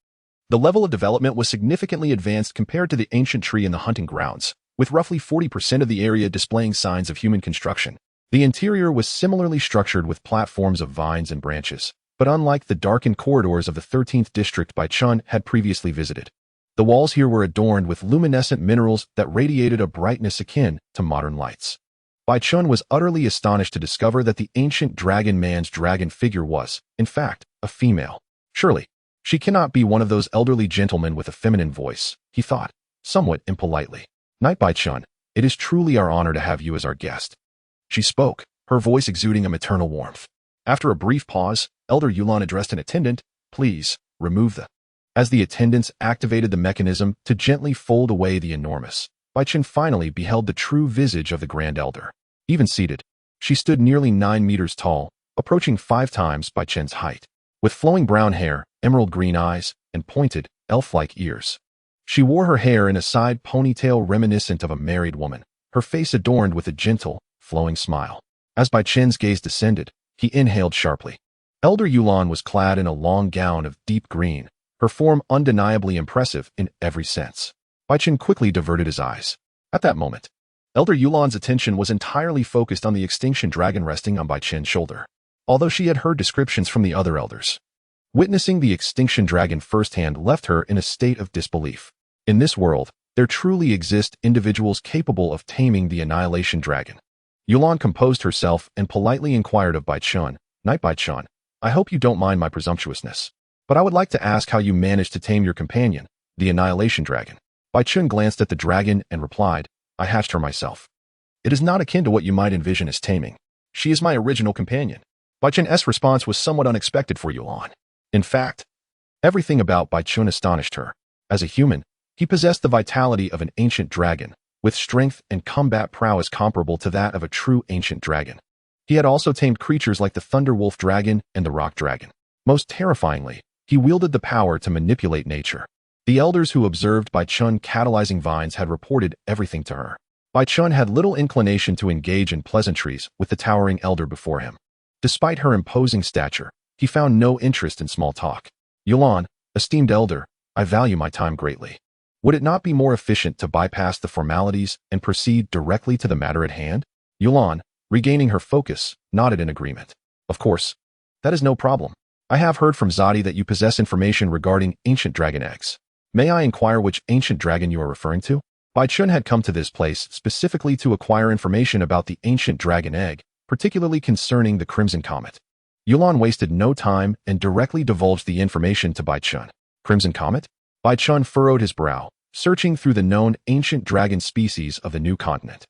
the level of development was significantly advanced compared to the ancient tree in the hunting grounds, with roughly 40% of the area displaying signs of human construction. The interior was similarly structured with platforms of vines and branches, but unlike the darkened corridors of the 13th district Bai Chen had previously visited, the walls here were adorned with luminescent minerals that radiated a brightness akin to modern lights. Bai Chen was utterly astonished to discover that the ancient dragon man's dragon figure was, in fact, a female. Surely, she cannot be one of those elderly gentlemen with a feminine voice, he thought, somewhat impolitely. "Knight Bai Chen, it is truly our honor to have you as our guest." She spoke, her voice exuding a maternal warmth. After a brief pause, Elder Yulan addressed an attendant, "Please, remove the..." As the attendants activated the mechanism to gently fold away the enormous, Bai Chen finally beheld the true visage of the Grand Elder. Even seated, she stood nearly 9 meters tall, approaching 5 times Bai Chen's height, with flowing brown hair, emerald green eyes, and pointed, elf-like ears. She wore her hair in a side ponytail reminiscent of a married woman, her face adorned with a gentle, flowing smile. As Bai Chen's gaze descended, he inhaled sharply. Elder Yulan was clad in a long gown of deep green, her form undeniably impressive in every sense. Bai Chen quickly diverted his eyes. At that moment, Elder Yulan's attention was entirely focused on the extinction dragon resting on Bai Chen's shoulder. Although she had heard descriptions from the other elders, witnessing the extinction dragon firsthand left her in a state of disbelief. In this world, There truly exist individuals capable of taming the Annihilation Dragon. Yulan composed herself and politely inquired of Baichun, "Knight Baichun, I hope you don't mind my presumptuousness, but I would like to ask how you managed to tame your companion, the Annihilation Dragon." Baichun glanced at the dragon and replied, "I hatched her myself. It is not akin to what you might envision as taming. She is my original companion." Baichun's response was somewhat unexpected for Yulan. In fact, everything about Baichun astonished her. As a human, he possessed the vitality of an ancient dragon, with strength and combat prowess comparable to that of a true ancient dragon. He had also tamed creatures like the Thunder Wolf Dragon and the Rock Dragon. Most terrifyingly, he wielded the power to manipulate nature. The elders who observed Baichun catalyzing vines had reported everything to her. Baichun had little inclination to engage in pleasantries with the towering elder before him. Despite her imposing stature, he found no interest in small talk. "Yulan, esteemed elder, I value my time greatly. Would it not be more efficient to bypass the formalities and proceed directly to the matter at hand?" Yulan, regaining her focus, nodded in agreement. "Of course. That is no problem. I have heard from Zadi that you possess information regarding ancient dragon eggs. May I inquire which ancient dragon you are referring to?" Baichun had come to this place specifically to acquire information about the ancient dragon egg, particularly concerning the Crimson Comet. Yulan wasted no time and directly divulged the information to Baichun. "Crimson Comet?" Baichun furrowed his brow, searching through the known ancient dragon species of the new continent.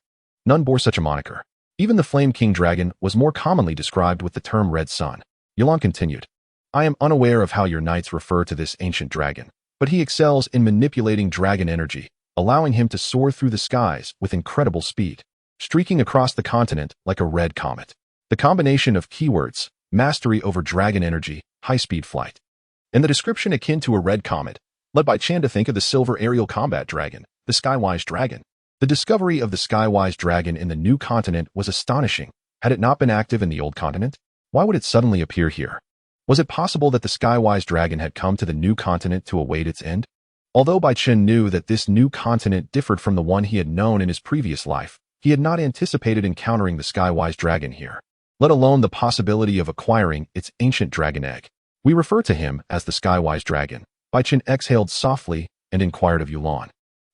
None bore such a moniker. Even the Flame King Dragon was more commonly described with the term Red Sun. Yulan continued, "I am unaware of how your knights refer to this ancient dragon, but he excels in manipulating dragon energy, allowing him to soar through the skies with incredible speed, streaking across the continent like a red comet. The combination of keywords, mastery over dragon energy, high-speed flight, and the description akin to a red comet, led Baichun to think of the silver aerial combat dragon, the Skywise Dragon. The discovery of the Skywise Dragon in the new continent was astonishing. Had it not been active in the old continent? Why would it suddenly appear here? Was it possible that the Skywise Dragon had come to the new continent to await its end? Although Baichun knew that this new continent differed from the one he had known in his previous life, he had not anticipated encountering the Skywise Dragon here, let alone the possibility of acquiring its ancient dragon egg. "We refer to him as the Skywise Dragon." Baichun exhaled softly and inquired of Yulan,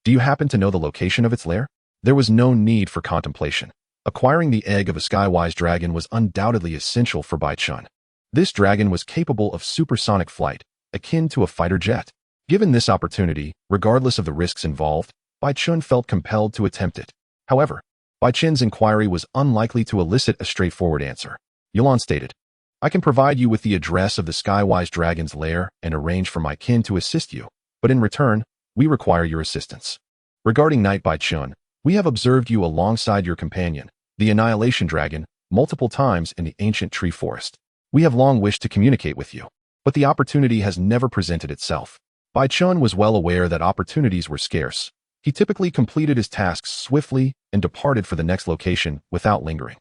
"Do you happen to know the location of its lair?" There was no need for contemplation. Acquiring the egg of a Skywise Dragon was undoubtedly essential for Baichun. This dragon was capable of supersonic flight, akin to a fighter jet. Given this opportunity, regardless of the risks involved, Baichun felt compelled to attempt it. However, Baichun's inquiry was unlikely to elicit a straightforward answer. Yulan stated, "I can provide you with the address of the Skywise Dragon's lair and arrange for my kin to assist you, but in return, we require your assistance. Regarding Knight Baichun, we have observed you alongside your companion, the Annihilation Dragon, multiple times in the ancient tree forest. We have long wished to communicate with you, but the opportunity has never presented itself." Baichun was well aware that opportunities were scarce. He typically completed his tasks swiftly and departed for the next location without lingering.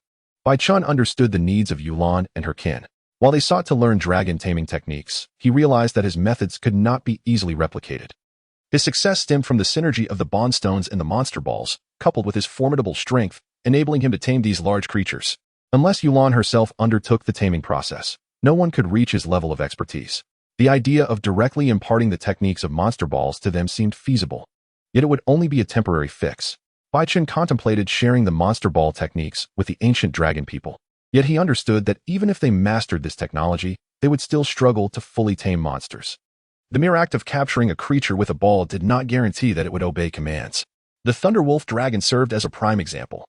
Baichun understood the needs of Yulan and her kin. While they sought to learn dragon taming techniques, he realized that his methods could not be easily replicated. His success stemmed from the synergy of the bond stones and the monster balls, coupled with his formidable strength, enabling him to tame these large creatures. Unless Yulan herself undertook the taming process, no one could reach his level of expertise. The idea of directly imparting the techniques of monster balls to them seemed feasible, yet it would only be a temporary fix. Baichun contemplated sharing the monster ball techniques with the ancient dragon people, yet he understood that even if they mastered this technology, they would still struggle to fully tame monsters. The mere act of capturing a creature with a ball did not guarantee that it would obey commands. The Thunder Wolf Dragon served as a prime example.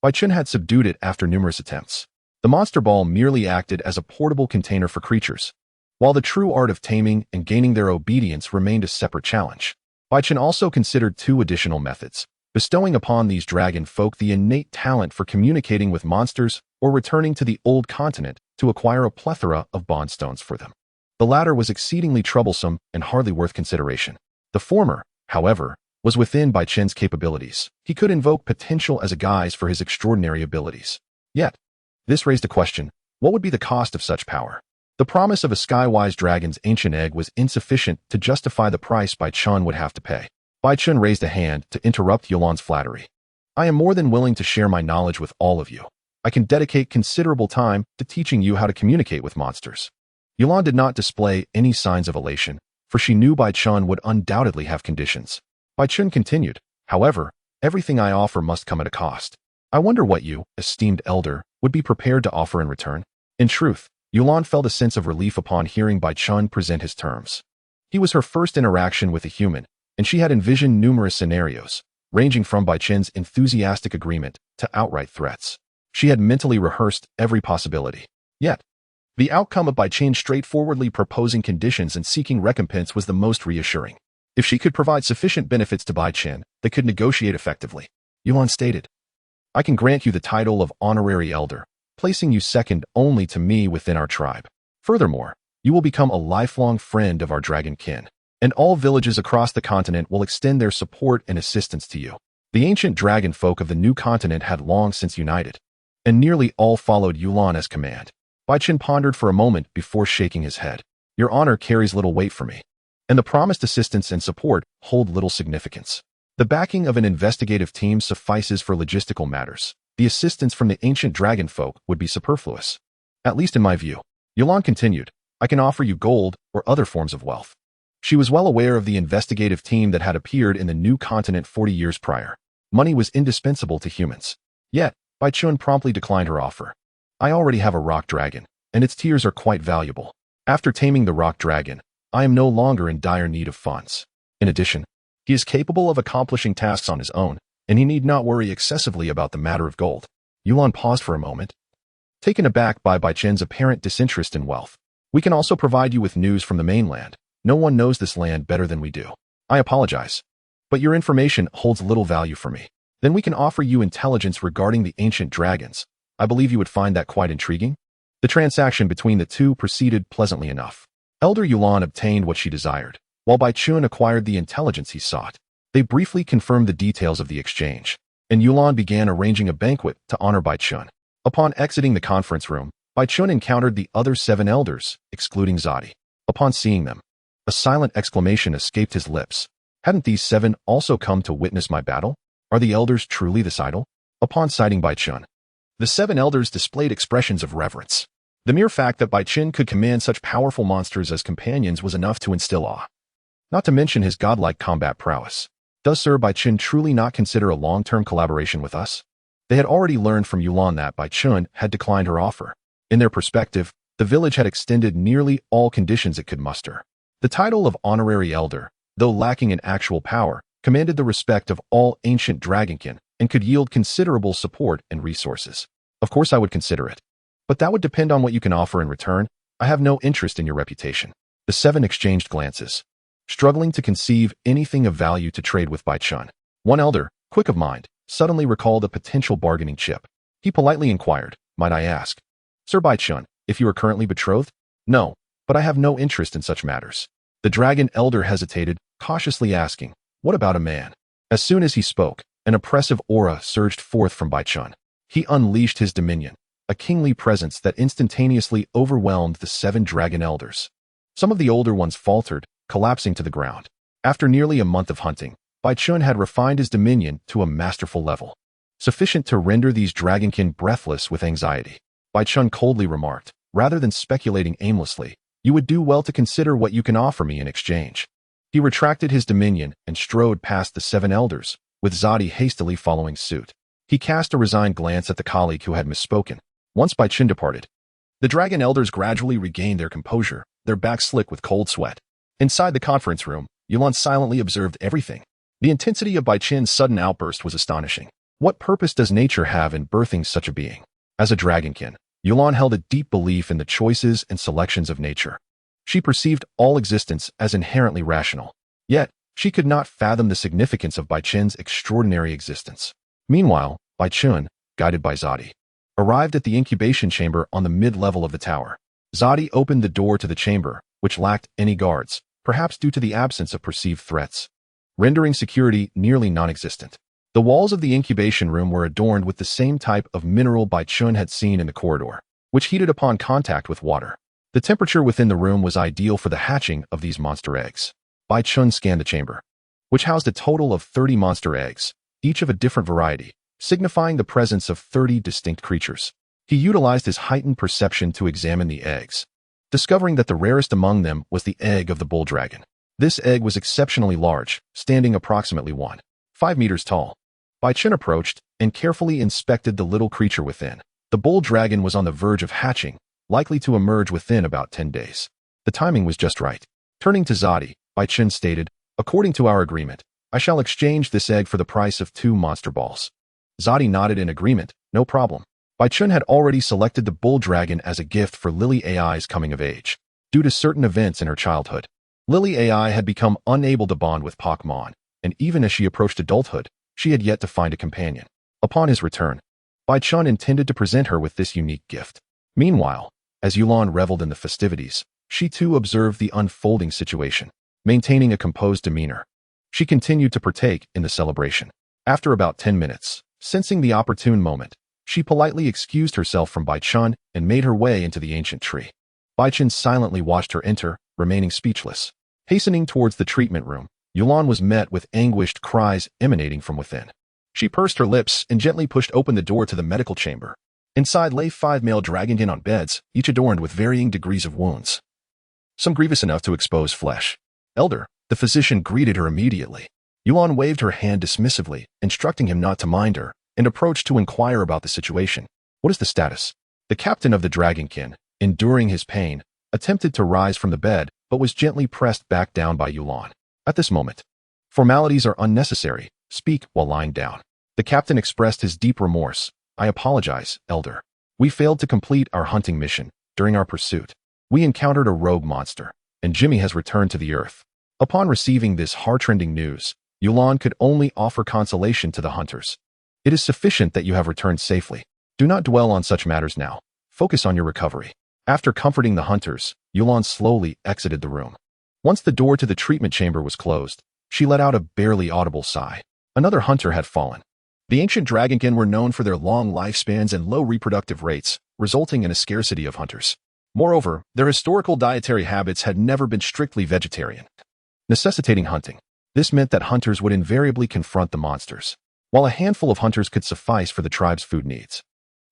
Baichun had subdued it after numerous attempts. The monster ball merely acted as a portable container for creatures, while the true art of taming and gaining their obedience remained a separate challenge. Baichun also considered two additional methods, bestowing upon these dragon folk the innate talent for communicating with monsters or returning to the old continent to acquire a plethora of bond stones for them. The latter was exceedingly troublesome and hardly worth consideration. The former, however, was within Baichun's capabilities. He could invoke potential as a guise for his extraordinary abilities. Yet, this raised a question: what would be the cost of such power? The promise of a Skywise Dragon's ancient egg was insufficient to justify the price Baichun would have to pay. Baichun raised a hand to interrupt Yulan's flattery. "I am more than willing to share my knowledge with all of you. I can dedicate considerable time to teaching you how to communicate with monsters." Yulan did not display any signs of elation, for she knew Baichun would undoubtedly have conditions. Bai Chun continued, however, everything I offer must come at a cost. I wonder what you, esteemed elder, would be prepared to offer in return. In truth, Yulan felt a sense of relief upon hearing Bai Chun present his terms. He was her first interaction with a human, and she had envisioned numerous scenarios, ranging from Bai Chun's enthusiastic agreement to outright threats. She had mentally rehearsed every possibility. Yet, the outcome of Bai Chun straightforwardly proposing conditions and seeking recompense was the most reassuring. If she could provide sufficient benefits to Bai Chun, they could negotiate effectively. Yuan stated, I can grant you the title of Honorary Elder, placing you second only to me within our tribe. Furthermore, you will become a lifelong friend of our dragon kin, and all villages across the continent will extend their support and assistance to you. The ancient dragon folk of the new continent had long since united, and nearly all followed Yulan as command. Bai Chun pondered for a moment before shaking his head. Your honor carries little weight for me, and the promised assistance and support hold little significance. The backing of an investigative team suffices for logistical matters. The assistance from the ancient dragon folk would be superfluous. At least in my view. Yulan continued, I can offer you gold or other forms of wealth. She was well aware of the investigative team that had appeared in the new continent 40 years prior. Money was indispensable to humans. Yet, Bai Chun promptly declined her offer. I already have a rock dragon, and its tears are quite valuable. After taming the rock dragon, I am no longer in dire need of funds. In addition, he is capable of accomplishing tasks on his own, and he need not worry excessively about the matter of gold. Yulan paused for a moment, taken aback by Bai Chun's apparent disinterest in wealth. We can also provide you with news from the mainland. No one knows this land better than we do. I apologize, but your information holds little value for me. Then we can offer you intelligence regarding the ancient dragons. I believe you would find that quite intriguing. The transaction between the two proceeded pleasantly enough. Elder Yulan obtained what she desired, while Bai Chun acquired the intelligence he sought. They briefly confirmed the details of the exchange, and Yulan began arranging a banquet to honor Bai Chun. Upon exiting the conference room, Bai Chun encountered the other 7 elders, excluding Zadi. Upon seeing them, a silent exclamation escaped his lips. Hadn't these 7 also come to witness my battle? Are the elders truly this idol? Upon sighting Bai Chun, the 7 elders displayed expressions of reverence. The mere fact that Bai Chun could command such powerful monsters as companions was enough to instill awe. Not to mention his godlike combat prowess. Does Sir Bai Chun truly not consider a long-term collaboration with us? They had already learned from Yulan that Bai Chun had declined her offer. In their perspective, the village had extended nearly all conditions it could muster. The title of Honorary Elder, though lacking in actual power, commanded the respect of all ancient dragonkin and could yield considerable support and resources. Of course I would consider it. But that would depend on what you can offer in return. I have no interest in your reputation. The 7 exchanged glances, struggling to conceive anything of value to trade with Bai Chun. One elder, quick of mind, suddenly recalled a potential bargaining chip. He politely inquired, might I ask, Sir Bai Chun, if you are currently betrothed? No, but I have no interest in such matters. The dragon elder hesitated, cautiously asking, what about a man? As soon as he spoke, an oppressive aura surged forth from Bai Chun. He unleashed his dominion, a kingly presence that instantaneously overwhelmed the 7 dragon elders. Some of the older ones faltered, collapsing to the ground. After nearly a month of hunting, Bai Chun had refined his dominion to a masterful level, sufficient to render these dragonkin breathless with anxiety. Bai Chun coldly remarked, rather than speculating aimlessly, you would do well to consider what you can offer me in exchange. He retracted his dominion and strode past the 7 elders, with Zadi hastily following suit. He cast a resigned glance at the colleague who had misspoken. Once Bai Chun departed, the dragon elders gradually regained their composure, their backs slick with cold sweat. Inside the conference room, Yulan silently observed everything. The intensity of Bai Chun's sudden outburst was astonishing. What purpose does nature have in birthing such a being? As a dragonkin, Yulan held a deep belief in the choices and selections of nature. She perceived all existence as inherently rational. Yet, she could not fathom the significance of Bai Chun's extraordinary existence. Meanwhile, Bai Chun, guided by Zadi, arrived at the incubation chamber on the mid-level of the tower. Zadi opened the door to the chamber, which lacked any guards, perhaps due to the absence of perceived threats, rendering security nearly non-existent. The walls of the incubation room were adorned with the same type of mineral Bai Chun had seen in the corridor, which heated upon contact with water. The temperature within the room was ideal for the hatching of these monster eggs. Bai Chun scanned the chamber, which housed a total of 30 monster eggs, each of a different variety, signifying the presence of 30 distinct creatures. He utilized his heightened perception to examine the eggs, discovering that the rarest among them was the egg of the bull dragon. This egg was exceptionally large, standing approximately 1.5 meters tall. Bai Chen approached and carefully inspected the little creature within. The bull dragon was on the verge of hatching, likely to emerge within about 10 days. The timing was just right. Turning to Zadi, Bai Chen stated, "According to our agreement, I shall exchange this egg for the price of 2 monster balls." Zadi nodded in agreement. No problem. Bai Chen had already selected the bull dragon as a gift for Lily AI's coming of age. Due to certain events in her childhood, Lily AI had become unable to bond with Pokémon, and even as she approached adulthood, she had yet to find a companion. Upon his return, Bai Chen intended to present her with this unique gift. Meanwhile, as Yulan reveled in the festivities, she too observed the unfolding situation, maintaining a composed demeanor. She continued to partake in the celebration. After about 10 minutes, sensing the opportune moment, she politely excused herself from Bai Chen and made her way into the ancient tree. Bai Chen silently watched her enter, remaining speechless. Hastening towards the treatment room, Yulan was met with anguished cries emanating from within. She pursed her lips and gently pushed open the door to the medical chamber. Inside lay 5 male dragonkin on beds, each adorned with varying degrees of wounds, some grievous enough to expose flesh. "Elder," the physician greeted her immediately. Yulan waved her hand dismissively, instructing him not to mind her, and approached to inquire about the situation. "What is the status?" The captain of the dragonkin, enduring his pain, attempted to rise from the bed, but was gently pressed back down by Yulan. At this moment, formalities are unnecessary. Speak while lying down. The captain expressed his deep remorse. "I apologize, Elder. We failed to complete our hunting mission. During our pursuit, we encountered a rogue monster, and Jimmy has returned to the earth." Upon receiving this heart-rending news, Yulan could only offer consolation to the hunters. "It is sufficient that you have returned safely. Do not dwell on such matters now. Focus on your recovery." After comforting the hunters, Yulan slowly exited the room. Once the door to the treatment chamber was closed, she let out a barely audible sigh. Another hunter had fallen. The ancient dragonkin were known for their long lifespans and low reproductive rates, resulting in a scarcity of hunters. Moreover, their historical dietary habits had never been strictly vegetarian, necessitating hunting. This meant that hunters would invariably confront the monsters, while a handful of hunters could suffice for the tribe's food needs.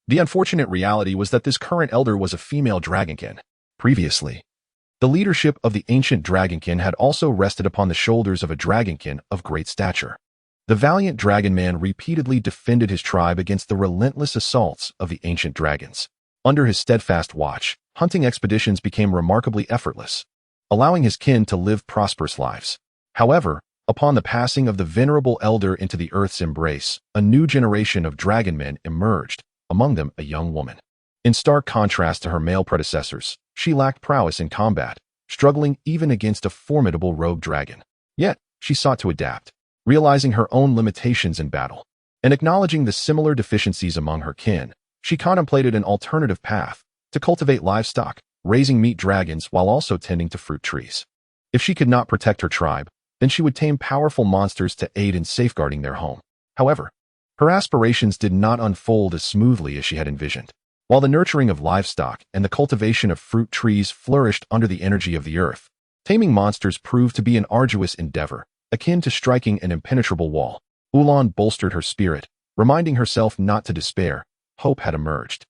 The unfortunate reality was that this current elder was a female dragonkin. Previously, the leadership of the ancient dragonkin had also rested upon the shoulders of a dragonkin of great stature. The valiant dragon man repeatedly defended his tribe against the relentless assaults of the ancient dragons. Under his steadfast watch, hunting expeditions became remarkably effortless, allowing his kin to live prosperous lives. However, upon the passing of the venerable elder into the earth's embrace, a new generation of dragon men emerged, among them a young woman. In stark contrast to her male predecessors, she lacked prowess in combat, struggling even against a formidable rogue dragon. Yet, she sought to adapt, realizing her own limitations in battle. And acknowledging the similar deficiencies among her kin, she contemplated an alternative path, to cultivate livestock, raising meat dragons while also tending to fruit trees. If she could not protect her tribe, then she would tame powerful monsters to aid in safeguarding their home. However, her aspirations did not unfold as smoothly as she had envisioned. While the nurturing of livestock and the cultivation of fruit trees flourished under the energy of the earth, taming monsters proved to be an arduous endeavor, akin to striking an impenetrable wall. Yulan bolstered her spirit, reminding herself not to despair. Hope had emerged.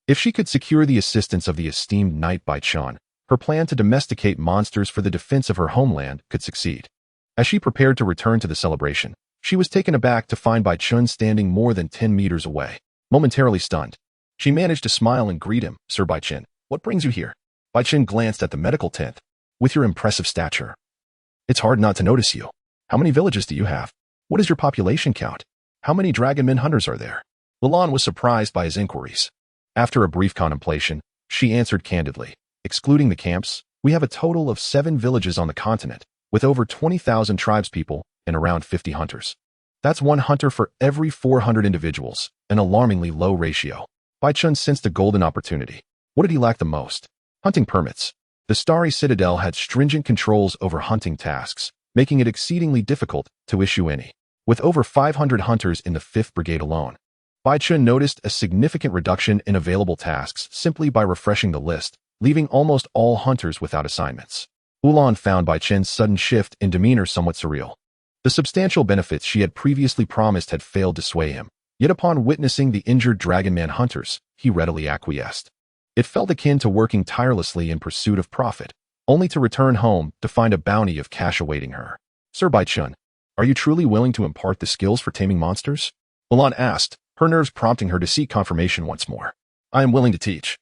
If she could secure the assistance of the esteemed knight Bai Chen, her plan to domesticate monsters for the defense of her homeland could succeed. As she prepared to return to the celebration, she was taken aback to find Bai Chen standing more than 10 meters away. Momentarily stunned, she managed to smile and greet him. "Sir Bai Chen, what brings you here?" Bai Chen glanced at the medical tent. "With your impressive stature, it's hard not to notice you. How many villages do you have? What is your population count? How many dragonmen hunters are there?" Yulan was surprised by his inquiries. After a brief contemplation, she answered candidly, "Excluding the camps, we have a total of 7 villages on the continent, with over 20,000 tribespeople and around 50 hunters. That's 1 hunter for every 400 individuals, an alarmingly low ratio." Bai Chen sensed a golden opportunity. What did he lack the most? Hunting permits. The Starry Citadel had stringent controls over hunting tasks, making it exceedingly difficult to issue any. With over 500 hunters in the 5th Brigade alone, Bai Chen noticed a significant reduction in available tasks simply by refreshing the list, leaving almost all hunters without assignments. Yulan found Bai Chen's sudden shift in demeanor somewhat surreal. The substantial benefits she had previously promised had failed to sway him, yet upon witnessing the injured dragonman hunters, he readily acquiesced. It felt akin to working tirelessly in pursuit of profit, only to return home to find a bounty of cash awaiting her. Sir Baichun, are you truly willing to impart the skills for taming monsters? Ulan asked, her nerves prompting her to seek confirmation once more. I am willing to teach,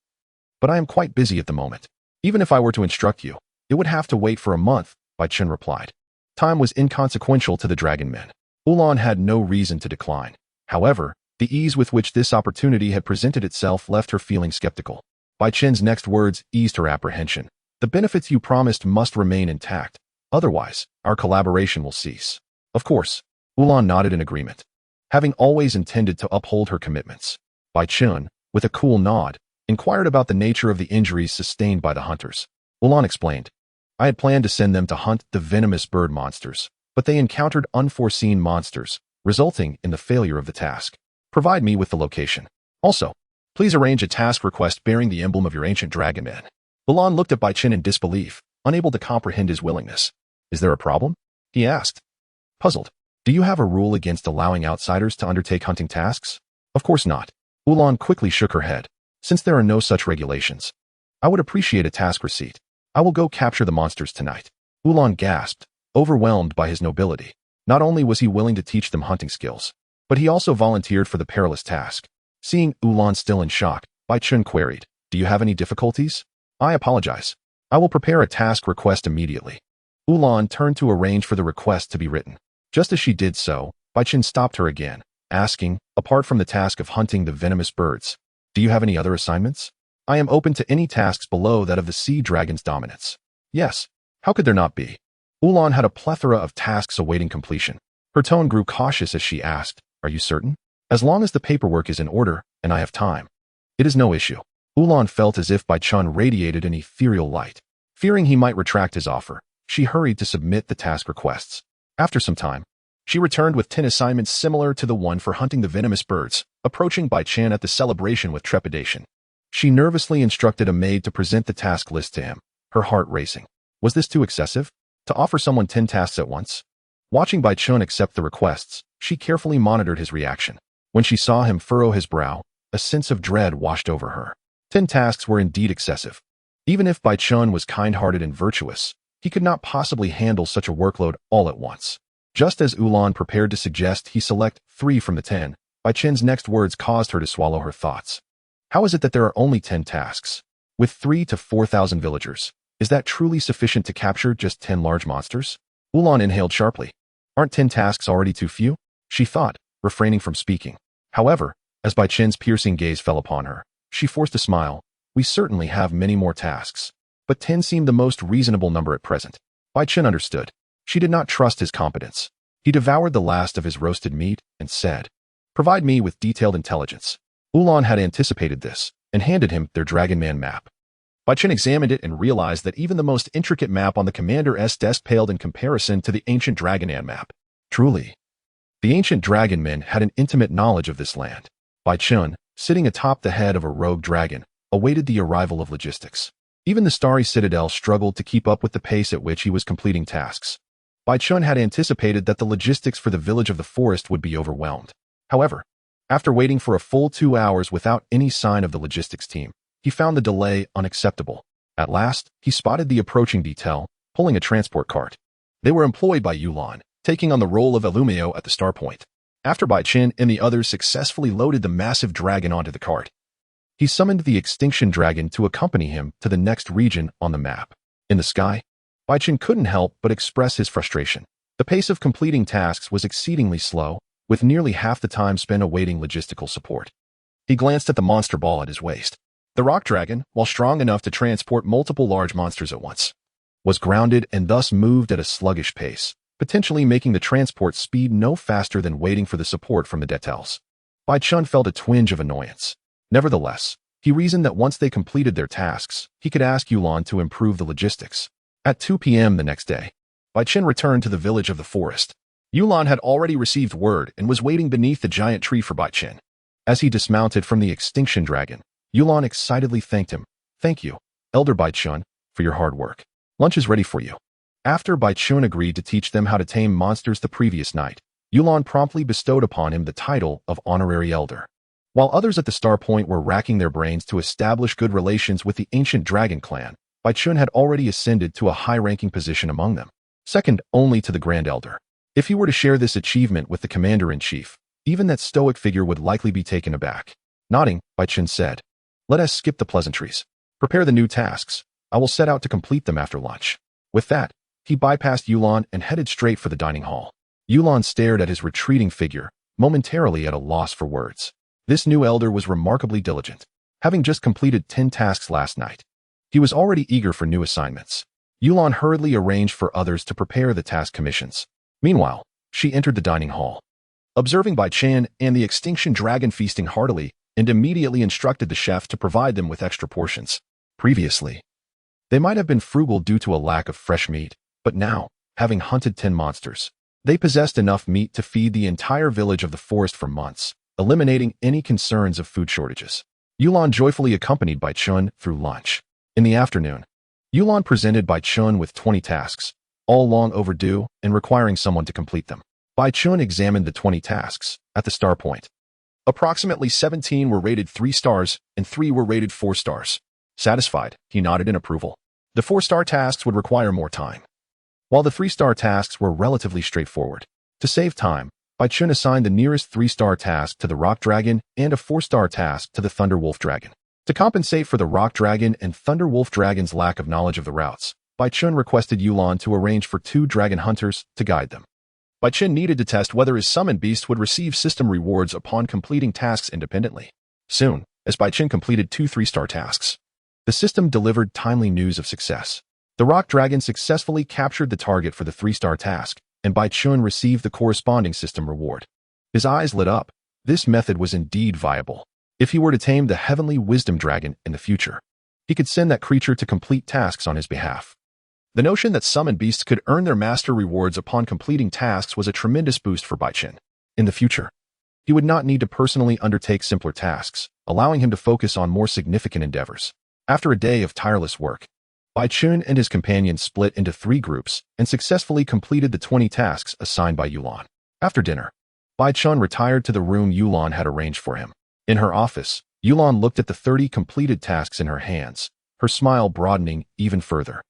but I am quite busy at the moment. Even if I were to instruct you, it would have to wait for a month, Baichun replied. Time was inconsequential to the dragon men. Ulan had no reason to decline. However, the ease with which this opportunity had presented itself left her feeling skeptical. Baichun's next words eased her apprehension. The benefits you promised must remain intact. Otherwise, our collaboration will cease. Of course, Ulan nodded in agreement, having always intended to uphold her commitments. Baichun, with a cool nod, inquired about the nature of the injuries sustained by the hunters. Ulan explained, I had planned to send them to hunt the venomous bird monsters, but they encountered unforeseen monsters, resulting in the failure of the task. Provide me with the location. Also, please arrange a task request bearing the emblem of your ancient dragon man. Ulan looked at Baichun in disbelief, unable to comprehend his willingness. Is there a problem? He asked. Puzzled. Do you have a rule against allowing outsiders to undertake hunting tasks? Of course not. Ulan quickly shook her head. Since there are no such regulations, I would appreciate a task receipt. I will go capture the monsters tonight. Ulan gasped, overwhelmed by his nobility. Not only was he willing to teach them hunting skills, but he also volunteered for the perilous task. Seeing Ulan still in shock, Baichun queried, Do you have any difficulties? I apologize. I will prepare a task request immediately. Ulan turned to arrange for the request to be written. Just as she did so, Baichun stopped her again, asking, apart from the task of hunting the venomous birds, do you have any other assignments? I am open to any tasks below that of the sea dragon's dominance. Yes, how could there not be? Ulan had a plethora of tasks awaiting completion. Her tone grew cautious as she asked, Are you certain? As long as the paperwork is in order, and I have time. It is no issue. Ulan felt as if Baichun radiated an ethereal light. Fearing he might retract his offer, she hurried to submit the task requests. After some time, she returned with 10 assignments similar to the one for hunting the venomous birds, approaching Baichun at the celebration with trepidation. She nervously instructed a maid to present the task list to him, her heart racing. Was this too excessive? To offer someone 10 tasks at once? Watching Baichun accept the requests, she carefully monitored his reaction. When she saw him furrow his brow, a sense of dread washed over her. 10 tasks were indeed excessive. Even if Baichun was kind-hearted and virtuous, he could not possibly handle such a workload all at once. Just as Ulan prepared to suggest he select 3 from the 10, Baichun's next words caused her to swallow her thoughts. How is it that there are only 10 tasks? With 3 to 4,000 villagers, is that truly sufficient to capture just 10 large monsters? Ulan inhaled sharply. Aren't 10 tasks already too few? She thought, refraining from speaking. However, as Baichun's piercing gaze fell upon her, she forced a smile. We certainly have many more tasks, but 10 seemed the most reasonable number at present. Baichun understood. She did not trust his competence. He devoured the last of his roasted meat and said, Provide me with detailed intelligence. Ulan had anticipated this and handed him their Dragon Man map. Baichun examined it and realized that even the most intricate map on the commander's desk paled in comparison to the ancient Dragon Man map. Truly, the ancient dragon men had an intimate knowledge of this land. Baichun, sitting atop the head of a rogue dragon, awaited the arrival of logistics. Even the starry citadel struggled to keep up with the pace at which he was completing tasks. Baichun had anticipated that the logistics for the village of the forest would be overwhelmed. However, after waiting for a full 2 hours without any sign of the logistics team, he found the delay unacceptable. At last, he spotted the approaching detail, pulling a transport cart. They were employed by Ulan, taking on the role of Illumio at the star point. After Baichun and the others successfully loaded the massive dragon onto the cart, he summoned the extinction dragon to accompany him to the next region on the map. In the sky, Baichun couldn't help but express his frustration. The pace of completing tasks was exceedingly slow, with nearly half the time spent awaiting logistical support. He glanced at the monster ball at his waist. The rock dragon, while strong enough to transport multiple large monsters at once, was grounded and thus moved at a sluggish pace, potentially making the transport speed no faster than waiting for the support from the details. Baichun felt a twinge of annoyance. Nevertheless, he reasoned that once they completed their tasks, he could ask Ulan to improve the logistics. At 2 p.m. the next day, Baichun returned to the village of the forest. Ulan had already received word and was waiting beneath the giant tree for Baichun. As he dismounted from the extinction dragon, Ulan excitedly thanked him. Thank you, Elder Baichun, for your hard work. Lunch is ready for you. After Baichun agreed to teach them how to tame monsters the previous night, Ulan promptly bestowed upon him the title of Honorary Elder. While others at the Star Point were racking their brains to establish good relations with the ancient dragon clan, Baichun had already ascended to a high-ranking position among them, second only to the Grand Elder. If he were to share this achievement with the Commander-in-Chief, even that stoic figure would likely be taken aback. Nodding, Baichun said, "Let us skip the pleasantries. Prepare the new tasks. I will set out to complete them after lunch." With that, he bypassed Yulan and headed straight for the dining hall. Yulan stared at his retreating figure, momentarily at a loss for words. This new elder was remarkably diligent, having just completed 10 tasks last night. He was already eager for new assignments. Yulan hurriedly arranged for others to prepare the task commissions. Meanwhile, she entered the dining hall. Observing Baichun and the Extinction Dragon feasting heartily, and immediately instructed the chef to provide them with extra portions. Previously, they might have been frugal due to a lack of fresh meat, but now, having hunted 10 monsters, they possessed enough meat to feed the entire village of the forest for months, eliminating any concerns of food shortages. Yulan joyfully accompanied Baichun through lunch. In the afternoon, Yulan presented Baichun with 20 tasks, all long overdue and requiring someone to complete them. Baichun examined the 20 tasks at the star point. Approximately 17 were rated 3 stars and 3 were rated 4 stars. Satisfied, he nodded in approval. The 4-star tasks would require more time, while the 3-star tasks were relatively straightforward. To save time, Baichun assigned the nearest 3-star task to the Rock Dragon and a 4-star task to the Thunder Wolf Dragon. To compensate for the Rock Dragon and Thunder Wolf Dragon's lack of knowledge of the routes, Baichun requested Yulan to arrange for 2 dragon hunters to guide them. Baichun needed to test whether his summoned beast would receive system rewards upon completing tasks independently. Soon, as Baichun completed 2 3-star tasks, the system delivered timely news of success. The Rock Dragon successfully captured the target for the 3-star task, and Baichun received the corresponding system reward. His eyes lit up. This method was indeed viable. If he were to tame the Heavenly Wisdom Dragon in the future, he could send that creature to complete tasks on his behalf. The notion that summoned beasts could earn their master rewards upon completing tasks was a tremendous boost for Baichun. In the future, he would not need to personally undertake simpler tasks, allowing him to focus on more significant endeavors. After a day of tireless work, Baichun and his companions split into 3 groups and successfully completed the 20 tasks assigned by Yulan. After dinner, Baichun retired to the room Yulan had arranged for him. In her office, Yulan looked at the 30 completed tasks in her hands, her smile broadening even further.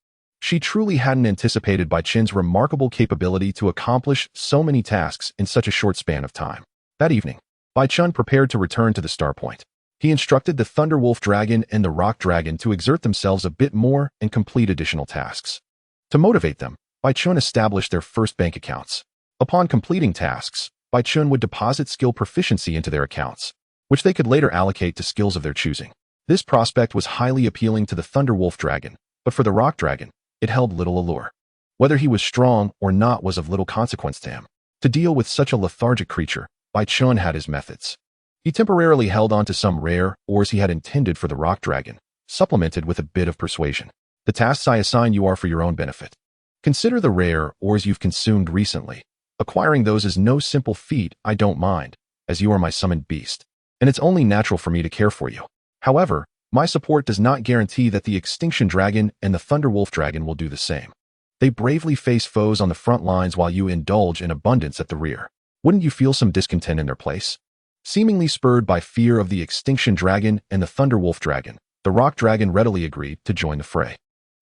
She truly hadn't anticipated Baichun's remarkable capability to accomplish so many tasks in such a short span of time. That evening, Baichun prepared to return to the star point. He instructed the Thunder Wolf Dragon and the Rock Dragon to exert themselves a bit more and complete additional tasks. To motivate them, Baichun established their first bank accounts. Upon completing tasks, Baichun would deposit skill proficiency into their accounts, which they could later allocate to skills of their choosing. This prospect was highly appealing to the Thunder Wolf Dragon, but for the Rock Dragon, it held little allure. Whether he was strong or not was of little consequence to him. To deal with such a lethargic creature, Baichun had his methods. He temporarily held on to some rare ores he had intended for the Rock Dragon, supplemented with a bit of persuasion. The tasks I assign you are for your own benefit. Consider the rare ores you've consumed recently. Acquiring those is no simple feat. I don't mind, as you are my summoned beast, and it's only natural for me to care for you. However, my support does not guarantee that the Extinction Dragon and the Thunder Wolf Dragon will do the same. They bravely face foes on the front lines while you indulge in abundance at the rear. Wouldn't you feel some discontent in their place? Seemingly spurred by fear of the Extinction Dragon and the Thunder Wolf Dragon, the Rock Dragon readily agreed to join the fray,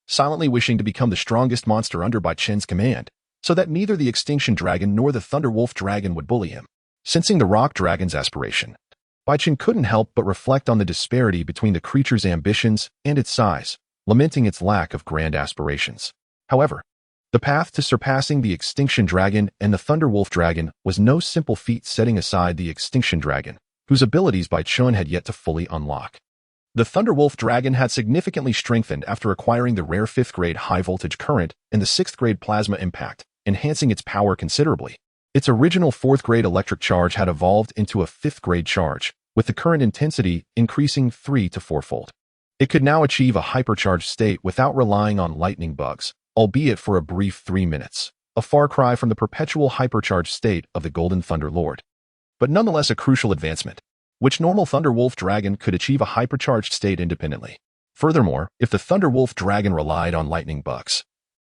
silently wishing to become the strongest monster under Baichun's command, so that neither the Extinction Dragon nor the Thunder Wolf Dragon would bully him. Sensing the Rock Dragon's aspiration, Baichun couldn't help but reflect on the disparity between the creature's ambitions and its size, lamenting its lack of grand aspirations. However, the path to surpassing the Extinction Dragon and the Thunder Wolf Dragon was no simple feat, setting aside the Extinction Dragon, whose abilities Baichun had yet to fully unlock. The Thunder Wolf Dragon had significantly strengthened after acquiring the rare 5th-grade high-voltage current and the 6th-grade plasma impact, enhancing its power considerably. Its original 4th-grade electric charge had evolved into a 5th-grade charge, with the current intensity increasing 3 to 4-fold. It could now achieve a hypercharged state without relying on lightning bugs, albeit for a brief 3 minutes, a far cry from the perpetual hypercharged state of the Golden Thunder Lord. But nonetheless a crucial advancement, which normal Thunder Wolf Dragon could achieve a hypercharged state independently. Furthermore, if the Thunder Wolf Dragon relied on lightning bugs,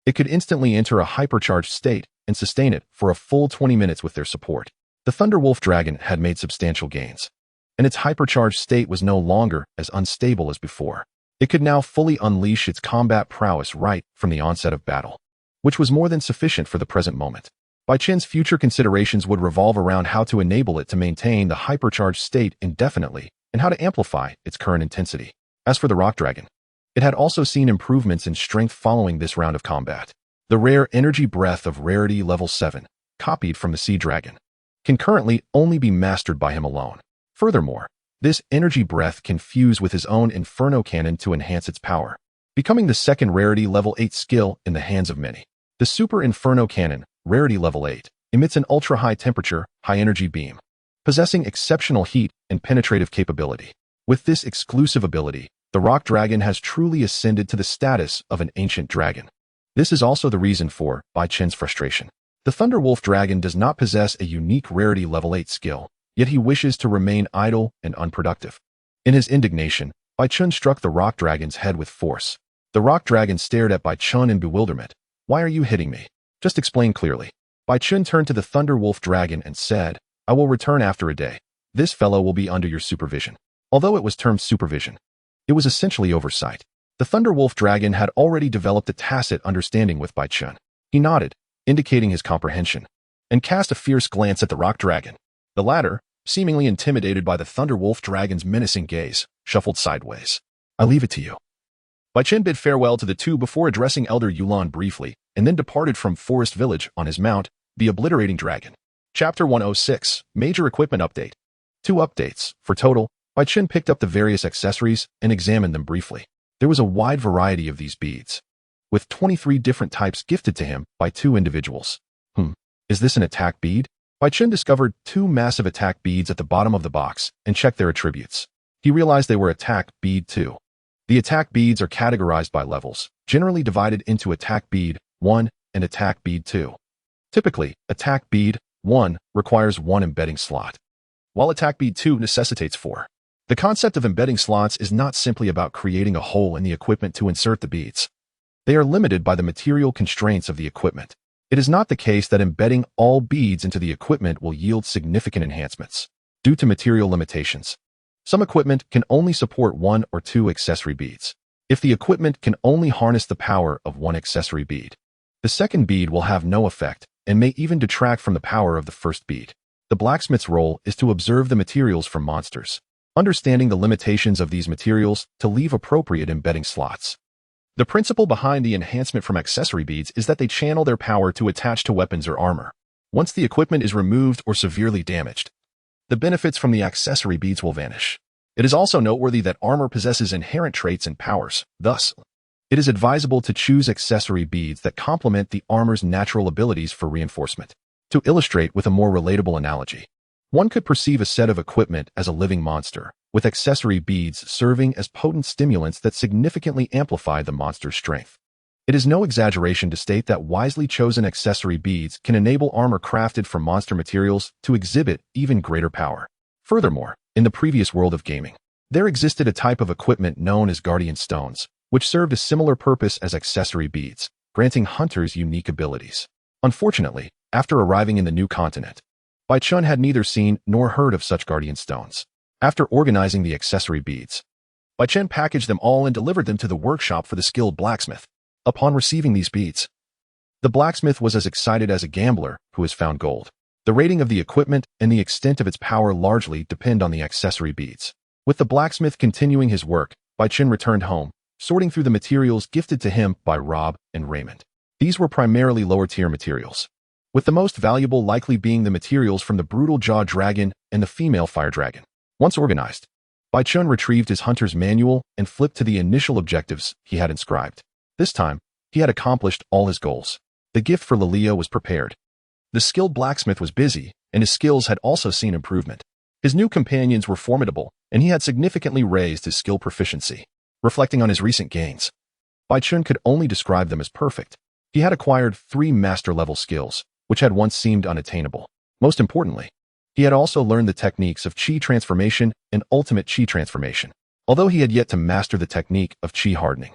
it could instantly enter a hypercharged state and sustain it for a full 20 minutes with their support. The Thunder Wolf Dragon had made substantial gains, and its hypercharged state was no longer as unstable as before. It could now fully unleash its combat prowess right from the onset of battle, which was more than sufficient for the present moment. Baichin's future considerations would revolve around how to enable it to maintain the hypercharged state indefinitely and how to amplify its current intensity. As for the Rock Dragon, it had also seen improvements in strength following this round of combat. The rare Energy Breath of Rarity Level 7, copied from the Sea Dragon, can currently only be mastered by him alone. Furthermore, this Energy Breath can fuse with his own Inferno Cannon to enhance its power, becoming the second Rarity Level 8 skill in the hands of many. The Super Inferno Cannon, Rarity Level 8, emits an ultra-high temperature, high-energy beam, possessing exceptional heat and penetrative capability. With this exclusive ability, the Rock Dragon has truly ascended to the status of an ancient dragon. This is also the reason for Baichin's frustration. The Thunderwolf Dragon does not possess a unique Rarity Level 8 skill, yet he wishes to remain idle and unproductive. In his indignation, Baichin struck the Rock Dragon's head with force. The Rock Dragon stared at Baichin in bewilderment. "Why are you hitting me? Just explain clearly." Baichin turned to the Thunderwolf Dragon and said, "I will return after a day. This fellow will be under your supervision." Although it was termed supervision, it was essentially oversight. The Thunderwolf Dragon had already developed a tacit understanding with Baichin. He nodded, indicating his comprehension, and cast a fierce glance at the Rock Dragon. The latter, seemingly intimidated by the Thunderwolf Dragon's menacing gaze, shuffled sideways. "I leave it to you." Baichin bid farewell to the two before addressing Elder Yulan briefly, and then departed from Forest Village on his mount, the Obliterating Dragon. Chapter 106, Major Equipment Update. 2 updates. For total, Baichin picked up the various accessories and examined them briefly. There was a wide variety of these beads, with 23 different types gifted to him by 2 individuals. Is this an attack bead? Baichin discovered 2 massive attack beads at the bottom of the box and checked their attributes. He realized they were attack bead 2. The attack beads are categorized by levels, generally divided into attack bead 1 and attack bead 2. Typically, attack bead 1 requires 1 embedding slot, while attack bead 2 necessitates 4. The concept of embedding slots is not simply about creating a hole in the equipment to insert the beads. They are limited by the material constraints of the equipment. It is not the case that embedding all beads into the equipment will yield significant enhancements. Due to material limitations, some equipment can only support 1 or 2 accessory beads. If the equipment can only harness the power of 1 accessory bead, the second bead will have no effect and may even detract from the power of the first bead. The blacksmith's role is to observe the materials from monsters, understanding the limitations of these materials to leave appropriate embedding slots. The principle behind the enhancement from accessory beads is that they channel their power to attach to weapons or armor. Once the equipment is removed or severely damaged, the benefits from the accessory beads will vanish. It is also noteworthy that armor possesses inherent traits and powers. Thus, it is advisable to choose accessory beads that complement the armor's natural abilities for reinforcement. To illustrate with a more relatable analogy, one could perceive a set of equipment as a living monster, with accessory beads serving as potent stimulants that significantly amplify the monster's strength. It is no exaggeration to state that wisely chosen accessory beads can enable armor crafted from monster materials to exhibit even greater power. Furthermore, in the previous world of gaming, there existed a type of equipment known as Guardian Stones, which served a similar purpose as accessory beads, granting hunters unique abilities. Unfortunately, after arriving in the new continent, Baichin had neither seen nor heard of such Guardian Stones. After organizing the accessory beads, Baichin packaged them all and delivered them to the workshop for the skilled blacksmith. Upon receiving these beads, the blacksmith was as excited as a gambler who has found gold. The rating of the equipment and the extent of its power largely depend on the accessory beads. With the blacksmith continuing his work, Baichin returned home, sorting through the materials gifted to him by Rob and Raymond. These were primarily lower-tier materials, with the most valuable likely being the materials from the Brutal Jaw Dragon and the Female Fire Dragon. Once organized, Baichin retrieved his hunter's manual and flipped to the initial objectives he had inscribed. This time, he had accomplished all his goals. The gift for Lilia was prepared. The skilled blacksmith was busy, and his skills had also seen improvement. His new companions were formidable, and he had significantly raised his skill proficiency. Reflecting on his recent gains, Baichin could only describe them as perfect. He had acquired 3 master-level skills, which had once seemed unattainable. Most importantly, he had also learned the techniques of Chi transformation and ultimate Chi transformation. Although he had yet to master the technique of Chi hardening,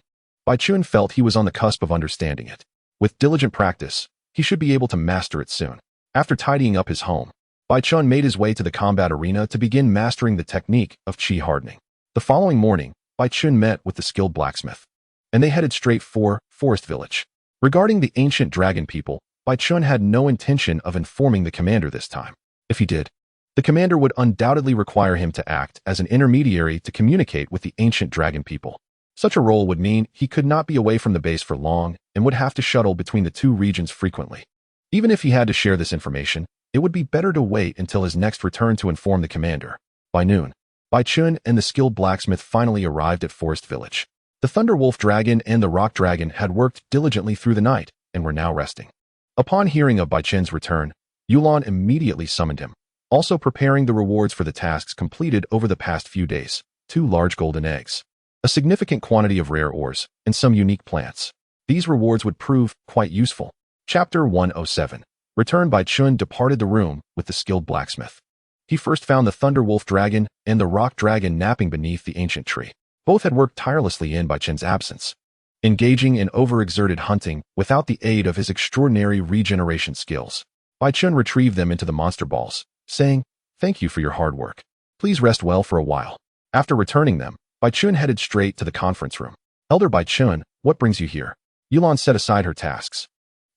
Baichin felt he was on the cusp of understanding it. With diligent practice, he should be able to master it soon. After tidying up his home, Baichin made his way to the combat arena to begin mastering the technique of Chi hardening. The following morning, Bai Chun met with the skilled blacksmith, and they headed straight for Forest Village. Regarding the ancient dragon people, Bai Chun had no intention of informing the commander this time. If he did, the commander would undoubtedly require him to act as an intermediary to communicate with the ancient dragon people. Such a role would mean he could not be away from the base for long and would have to shuttle between the two regions frequently. Even if he had to share this information, it would be better to wait until his next return to inform the commander. By noon, Bai Chun and the skilled blacksmith finally arrived at Forest Village. The Thunder Wolf Dragon and the Rock Dragon had worked diligently through the night and were now resting. Upon hearing of Bai Chun's return, Yulan immediately summoned him, also preparing the rewards for the tasks completed over the past few days: 2 large golden eggs, a significant quantity of rare ores, and some unique plants. These rewards would prove quite useful. Chapter 107. Return. Bai Chun departed the room with the skilled blacksmith. He first found the Thunder Wolf Dragon and the Rock Dragon napping beneath the ancient tree. Both had worked tirelessly in Bai Chun's absence, engaging in overexerted hunting without the aid of his extraordinary regeneration skills. Bai Chun retrieved them into the monster balls, saying, "Thank you for your hard work. Please rest well for a while." After returning them, Bai Chun headed straight to the conference room. "Elder Bai Chun, what brings you here?" Yulan set aside her tasks.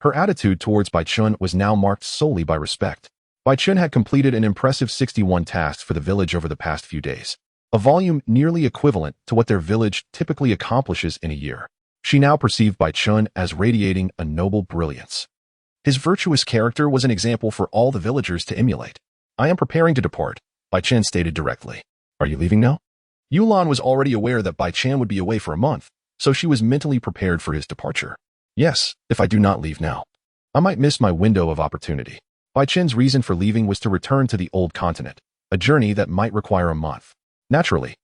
Her attitude towards Bai Chun was now marked solely by respect. Bai Chun had completed an impressive 61 tasks for the village over the past few days, a volume nearly equivalent to what their village typically accomplishes in a year. She now perceived Bai Chun as radiating a noble brilliance. His virtuous character was an example for all the villagers to emulate. "I am preparing to depart," Bai Chun stated directly. "Are you leaving now?" Yulan was already aware that Bai Chun would be away for a month, so she was mentally prepared for his departure. "Yes, if I do not leave now, I might miss my window of opportunity." Bai Chun's reason for leaving was to return to the old continent, a journey that might require a month. Naturally,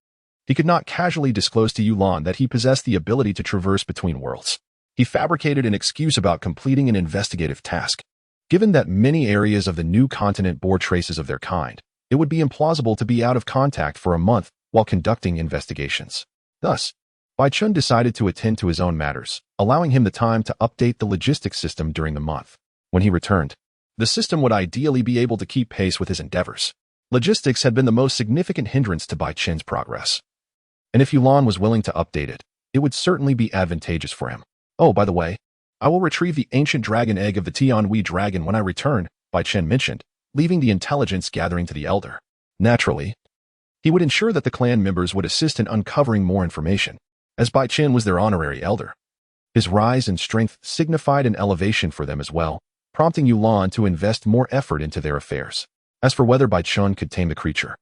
he could not casually disclose to Yulan that he possessed the ability to traverse between worlds. He fabricated an excuse about completing an investigative task. Given that many areas of the new continent bore traces of their kind, it would be implausible to be out of contact for a month while conducting investigations. Thus, Bai Chun decided to attend to his own matters, allowing him the time to update the logistics system during the month. When he returned, the system would ideally be able to keep pace with his endeavors. Logistics had been the most significant hindrance to Bai Chun's progress, and if Yulan was willing to update it, it would certainly be advantageous for him. "Oh, by the way, I will retrieve the ancient dragon egg of the Tianhui dragon when I return," Bai Chun mentioned, leaving the intelligence gathering to the elder. Naturally, he would ensure that the clan members would assist in uncovering more information, as Bai Chun was their honorary elder. His rise in strength signified an elevation for them as well, prompting Yulan to invest more effort into their affairs. As for whether Bai Chun could tame the creature,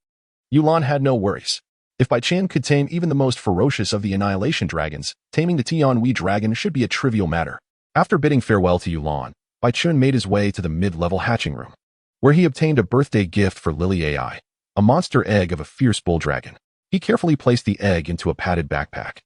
Yulan had no worries. If Bai Chun could tame even the most ferocious of the Annihilation Dragons, taming the Tianhui dragon should be a trivial matter. After bidding farewell to Yulan, Bai Chun made his way to the mid-level hatching room, where he obtained a birthday gift for Lily AI, a monster egg of a fierce bull dragon. He carefully placed the egg into a padded backpack,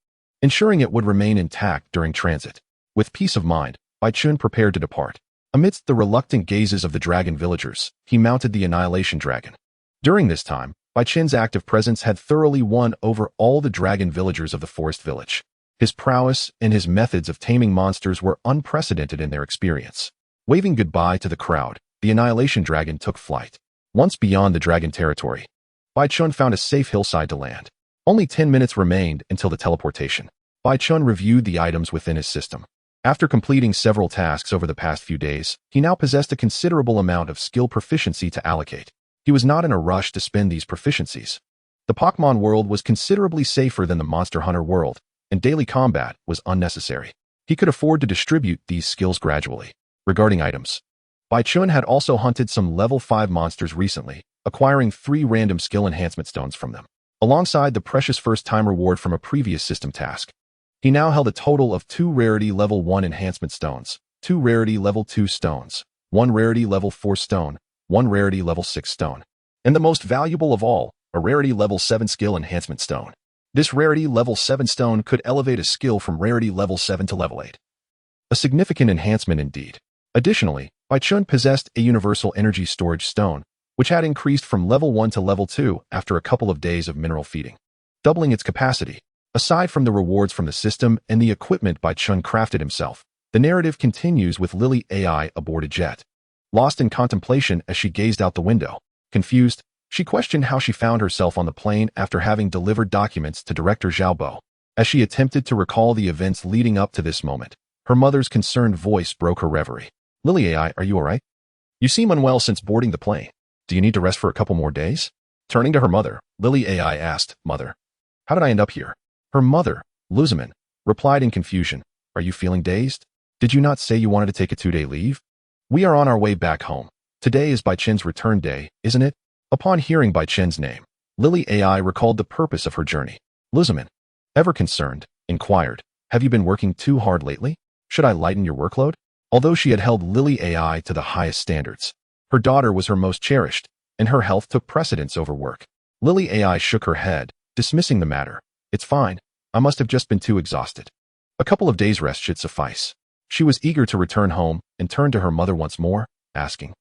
ensuring it would remain intact during transit. With peace of mind, Bai Chun prepared to depart. Amidst the reluctant gazes of the dragon villagers, he mounted the Annihilation Dragon. During this time, Bai Chun's active presence had thoroughly won over all the dragon villagers of the forest village. His prowess and his methods of taming monsters were unprecedented in their experience. Waving goodbye to the crowd, the Annihilation Dragon took flight. Once beyond the dragon territory, Bai Chun found a safe hillside to land. Only 10 minutes remained until the teleportation. Bai Chun reviewed the items within his system. After completing several tasks over the past few days, he now possessed a considerable amount of skill proficiency to allocate. He was not in a rush to spend these proficiencies. The Pokémon world was considerably safer than the Monster Hunter world, and daily combat was unnecessary. He could afford to distribute these skills gradually. Regarding items, Bai Chun had also hunted some level 5 monsters recently, acquiring 3 random skill enhancement stones from them, alongside the precious first-time reward from a previous system task. He now held a total of 2 rarity level 1 enhancement stones, 2 rarity level 2 stones, 1 rarity level 4 stone, 1 rarity level 6 stone, and the most valuable of all, a rarity level 7 skill enhancement stone. This rarity level 7 stone could elevate a skill from rarity level 7 to level 8. A significant enhancement indeed. Additionally, Bai Chun possessed a universal energy storage stone, which had increased from level 1 to level 2 after a couple of days of mineral feeding, doubling its capacity. Aside from the rewards from the system and the equipment Bai Chun crafted himself, the narrative continues with Lily AI aboard a jet. Lost in contemplation as she gazed out the window, confused, She questioned how she found herself on the plane after having delivered documents to Director Xiaobo. As she attempted to recall the events leading up to this moment, her mother's concerned voice broke her reverie. Lily AI, are you alright? You seem unwell since boarding the plane. Do you need to rest for a couple more days? Turning to her mother, Lily AI asked, Mother, how did I end up here? Her mother, Luzaman, replied in confusion. Are you feeling dazed? Did you not say you wanted to take a 2-day leave? We are on our way back home. Today is Bai Chen's return day, isn't it? Upon hearing Bai Chen's name, Lily AI recalled the purpose of her journey. Luzaman, ever concerned, inquired, have you been working too hard lately? Should I lighten your workload? Although she had held Lily AI to the highest standards, her daughter was her most cherished, and her health took precedence over work. Lily AI shook her head, dismissing the matter. It's fine. I must have just been too exhausted. A couple of days' rest should suffice. She was eager to return home and turned to her mother once more, asking,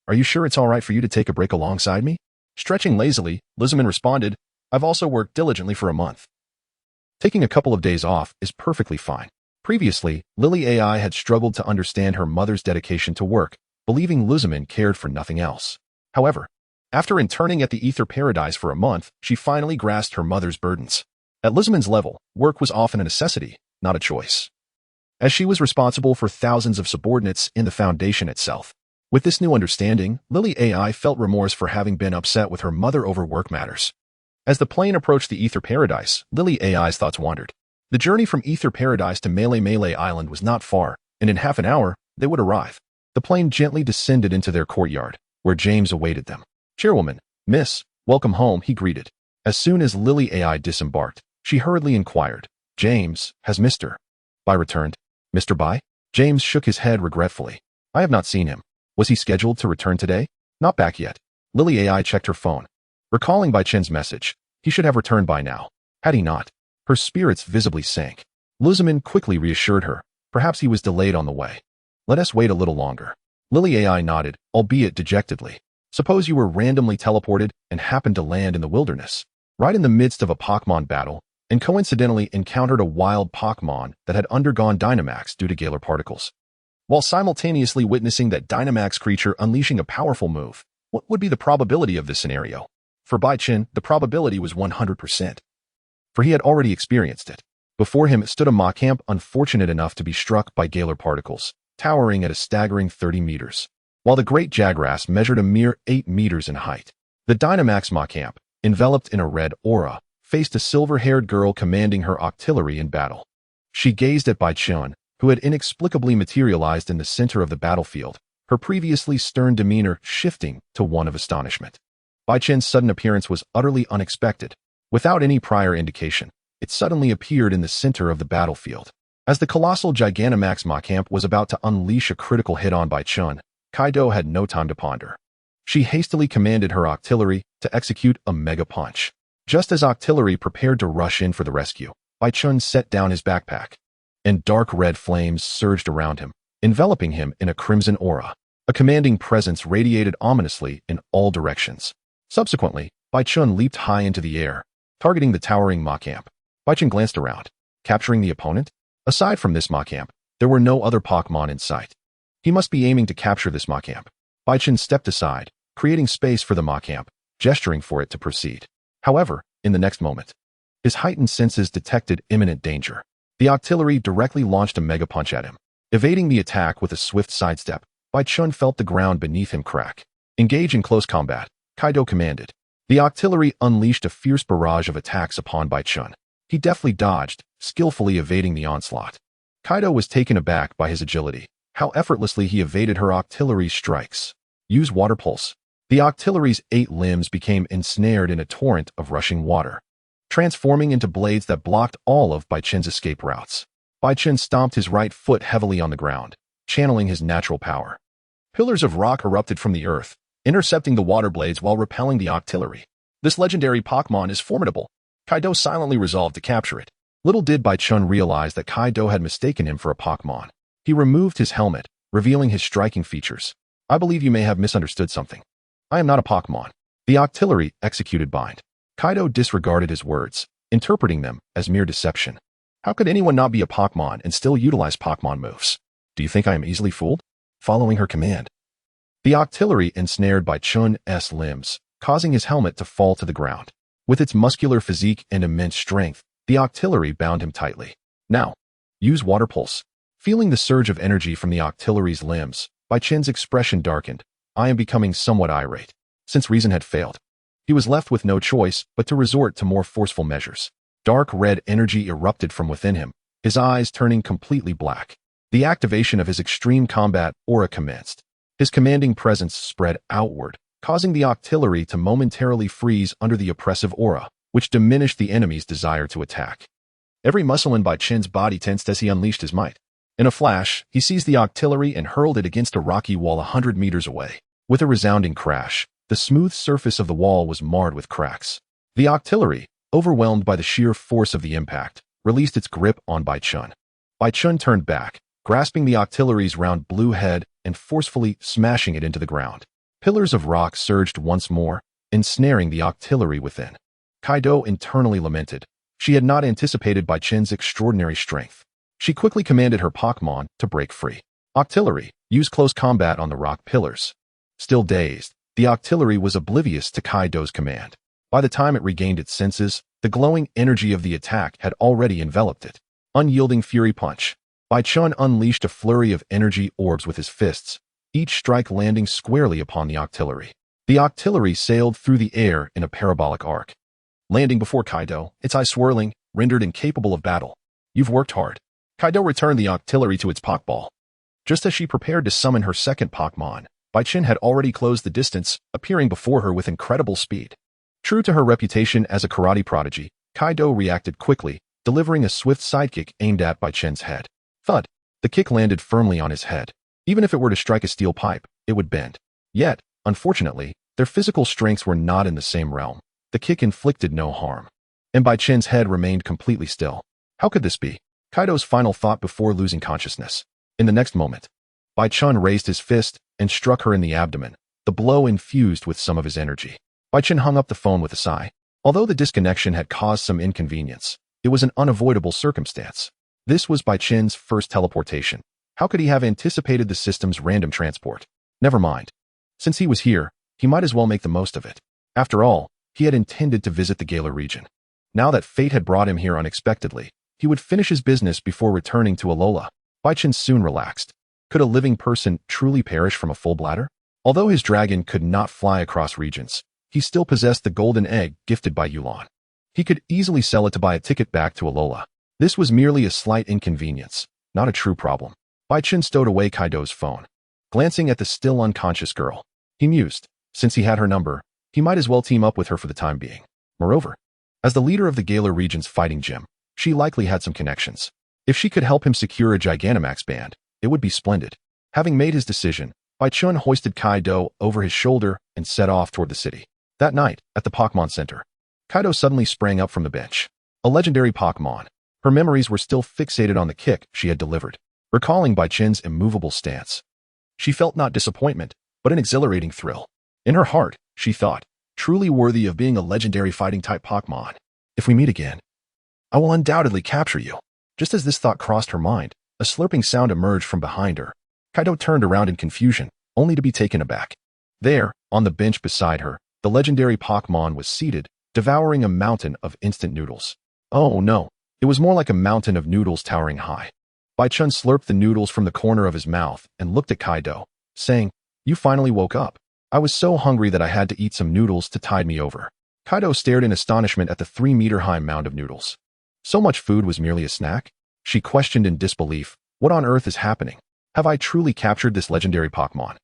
Are you sure it's all right for you to take a break alongside me? Stretching lazily, Luzaman responded, I've also worked diligently for a month. Taking a couple of days off is perfectly fine. Previously, Lily AI had struggled to understand her mother's dedication to work, believing Luzaman cared for nothing else. However, after interning at the Ether Paradise for a month, she finally grasped her mother's burdens. At Luzaman's level, work was often a necessity, not a choice, as she was responsible for thousands of subordinates in the Foundation itself. With this new understanding, Lily AI felt remorse for having been upset with her mother over work matters. As the plane approached the Ether Paradise, Lily AI's thoughts wandered. The journey from Ether Paradise to Melee Island was not far, and in half an hour, they would arrive. The plane gently descended into their courtyard, where James awaited them. Chairwoman, Miss, welcome home, he greeted. As soon as Lily AI disembarked, she hurriedly inquired, James, has Mr. Bai returned? Mr. Bai? James shook his head regretfully. I have not seen him. Was he scheduled to return today? Not back yet. Lily AI checked her phone. Recalling Bai Chen's message, he should have returned by now. Had he not? Her spirits visibly sank. Luzaman quickly reassured her. Perhaps he was delayed on the way. Let us wait a little longer. Lily AI nodded, albeit dejectedly. Suppose you were randomly teleported and happened to land in the wilderness, right in the midst of a Pokémon battle, and coincidentally encountered a wild Pokémon that had undergone Dynamax due to Galar particles. While simultaneously witnessing that Dynamax creature unleashing a powerful move, what would be the probability of this scenario? For Bai Chen, the probability was 100%. For he had already experienced it. Before him stood a Machamp unfortunate enough to be struck by Galar particles, towering at a staggering 30 meters, while the Great Jagras measured a mere 8 meters in height. The Dynamax Machamp, enveloped in a red aura, faced a silver-haired girl commanding her octillery in battle. She gazed at Bai Chen, who had inexplicably materialized in the center of the battlefield, her previously stern demeanor shifting to one of astonishment. Bai Chen's sudden appearance was utterly unexpected. Without any prior indication, it suddenly appeared in the center of the battlefield. As the colossal Gigantamax Machamp was about to unleash a critical hit on Bai Chen, Kaido had no time to ponder. She hastily commanded her octillery to execute a mega punch. Just as octillery prepared to rush in for the rescue, Bai Chen set down his backpack, and dark red flames surged around him, enveloping him in a crimson aura. A commanding presence radiated ominously in all directions. Subsequently, Bai Chen leaped high into the air, targeting the towering Machamp. Bai Chen glanced around, capturing the opponent. Aside from this Machamp, there were no other Pokémon in sight. He must be aiming to capture this Machamp. Bai Chen stepped aside, creating space for the Machamp, gesturing for it to proceed. However, in the next moment, his heightened senses detected imminent danger. The octillery directly launched a mega punch at him. Evading the attack with a swift sidestep, Bai Chen felt the ground beneath him crack. Engage in close combat, Kaido commanded. The octillery unleashed a fierce barrage of attacks upon Bai Chen. He deftly dodged, skillfully evading the onslaught. Kaido was taken aback by his agility, how effortlessly he evaded her octillery's strikes. Use Water Pulse. The octillery's 8 limbs became ensnared in a torrent of rushing water, transforming into blades that blocked all of Bai Chen's escape routes. Bai Chen stomped his right foot heavily on the ground, channeling his natural power. Pillars of rock erupted from the earth, intercepting the water blades while repelling the octillery. This legendary Pokémon is formidable. Kaido silently resolved to capture it. Little did Bai Chen realize that Kaido had mistaken him for a Pokémon. He removed his helmet, revealing his striking features. I believe you may have misunderstood something. I am not a Pokémon. The octillery executed bind. Kaido disregarded his words, interpreting them as mere deception. How could anyone not be a Pokémon and still utilize Pokémon moves? Do you think I am easily fooled? Following her command, the octillery ensnared Bai Chen's limbs, causing his helmet to fall to the ground. With its muscular physique and immense strength, the Octillery bound him tightly. Now, use Water Pulse. Feeling the surge of energy from the Octillery's limbs, Baichen's expression darkened. I am becoming somewhat irate. Since reason had failed, he was left with no choice but to resort to more forceful measures. Dark red energy erupted from within him, his eyes turning completely black. The activation of his extreme combat aura commenced. His commanding presence spread outward, causing the Octillery to momentarily freeze under the oppressive aura, which diminished the enemy's desire to attack. Every muscle in Baichen's body tensed as he unleashed his might. In a flash, he seized the Octillery and hurled it against a rocky wall 100 meters away. With a resounding crash, the smooth surface of the wall was marred with cracks. The Octillery, overwhelmed by the sheer force of the impact, released its grip on Baichen. Baichen turned back, grasping the Octillery's round blue head and forcefully smashing it into the ground. Pillars of rock surged once more, ensnaring the Octillery within. Kaido internally lamented. She had not anticipated Baichen's extraordinary strength. She quickly commanded her Pokémon to break free. Octillery, use close combat on the rock pillars. Still dazed, the Octillery was oblivious to Kaido's command. By the time it regained its senses, the glowing energy of the attack had already enveloped it. Unyielding Fury Punch. Baichen unleashed a flurry of energy orbs with his fists, each strike landing squarely upon the Octillery. The Octillery sailed through the air in a parabolic arc, landing before Kaido, its eyes swirling, rendered incapable of battle. You've worked hard. Kaido returned the Octillery to its Pokéball. Just as she prepared to summon her second Pokémon, Baichen had already closed the distance, appearing before her with incredible speed. True to her reputation as a karate prodigy, Kaido reacted quickly, delivering a swift sidekick aimed at Baichen's head. Thud! The kick landed firmly on his head. Even if it were to strike a steel pipe, it would bend. Yet, unfortunately, their physical strengths were not in the same realm. The kick inflicted no harm, and Baichen's head remained completely still. How could this be? Kaido's final thought before losing consciousness. In the next moment, Baichen raised his fist and struck her in the abdomen, the blow infused with some of his energy. Baichen hung up the phone with a sigh. Although the disconnection had caused some inconvenience, it was an unavoidable circumstance. This was Baichen's first teleportation. How could he have anticipated the system's random transport? Never mind. Since he was here, he might as well make the most of it. After all, he had intended to visit the Galar region. Now that fate had brought him here unexpectedly, he would finish his business before returning to Alola. Baichen soon relaxed. Could a living person truly perish from a full bladder? Although his dragon could not fly across regions, he still possessed the golden egg gifted by Yulan. He could easily sell it to buy a ticket back to Alola. This was merely a slight inconvenience, not a true problem. Baichen stowed away Kaido's phone. Glancing at the still unconscious girl, he mused. Since he had her number, he might as well team up with her for the time being. Moreover, as the leader of the Galar region's fighting gym, she likely had some connections. If she could help him secure a Gigantamax band, it would be splendid. Having made his decision, Baichen hoisted Kaido over his shoulder and set off toward the city. That night, at the Pokémon Center, Kaido suddenly sprang up from the bench. A legendary Pokémon. Her memories were still fixated on the kick she had delivered. Recalling Baichen's immovable stance, she felt not disappointment, but an exhilarating thrill. In her heart, she thought, truly worthy of being a legendary fighting-type Pokémon. If we meet again, I will undoubtedly capture you. Just as this thought crossed her mind, a slurping sound emerged from behind her. Kaido turned around in confusion, only to be taken aback. There, on the bench beside her, the legendary Pokémon was seated, devouring a mountain of instant noodles. Oh no, it was more like a mountain of noodles towering high. Baichen slurped the noodles from the corner of his mouth and looked at Kaido, saying, "You finally woke up. I was so hungry that I had to eat some noodles to tide me over." Kaido stared in astonishment at the 3-meter-high mound of noodles. So much food was merely a snack? She questioned in disbelief. What on earth is happening? Have I truly captured this legendary Pokémon?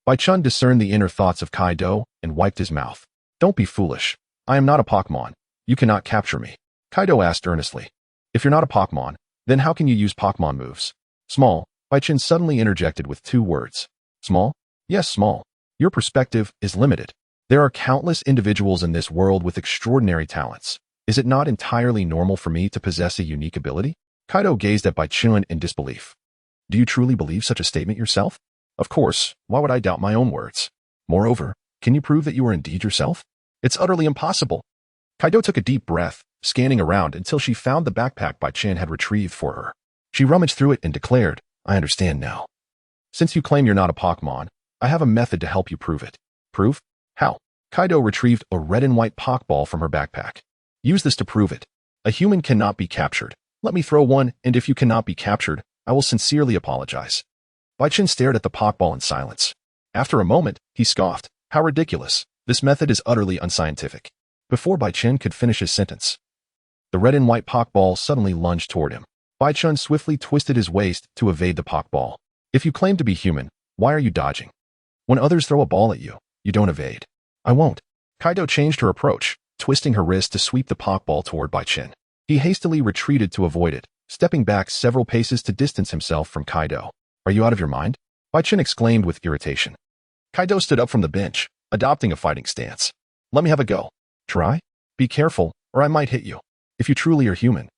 Baichen discerned the inner thoughts of Kaido and wiped his mouth. Don't be foolish. I am not a Pokémon. You cannot capture me. Kaido asked earnestly. If you're not a Pokémon, then how can you use Pokémon moves? Small. Baichen suddenly interjected with 2 words. Small? Yes, small. Your perspective is limited. There are countless individuals in this world with extraordinary talents. Is it not entirely normal for me to possess a unique ability? Kaido gazed at Baichen in disbelief. Do you truly believe such a statement yourself? Of course, why would I doubt my own words? Moreover, can you prove that you are indeed yourself? It's utterly impossible. Kaido took a deep breath, scanning around until she found the backpack Baichen had retrieved for her. She rummaged through it and declared, I understand now. Since you claim you're not a Pokémon, I have a method to help you prove it. Prove? How? Kaido retrieved a red and white Pokeball from her backpack. Use this to prove it. A human cannot be captured. Let me throw one, and if you cannot be captured, I will sincerely apologize. Baichen stared at the Pokeball in silence. After a moment, he scoffed. How ridiculous. This method is utterly unscientific. Before Baichen could finish his sentence, the red and white Pokeball suddenly lunged toward him. Baichen swiftly twisted his waist to evade the Pokeball. If you claim to be human, why are you dodging? When others throw a ball at you, you don't evade. I won't. Kaido changed her approach, twisting her wrist to sweep the Pokeball toward Baichen. He hastily retreated to avoid it, stepping back several paces to distance himself from Kaido. Are you out of your mind? Baichen exclaimed with irritation. Kaido stood up from the bench, adopting a fighting stance. Let me have a go. Try? Be careful, or I might hit you. If you truly are human.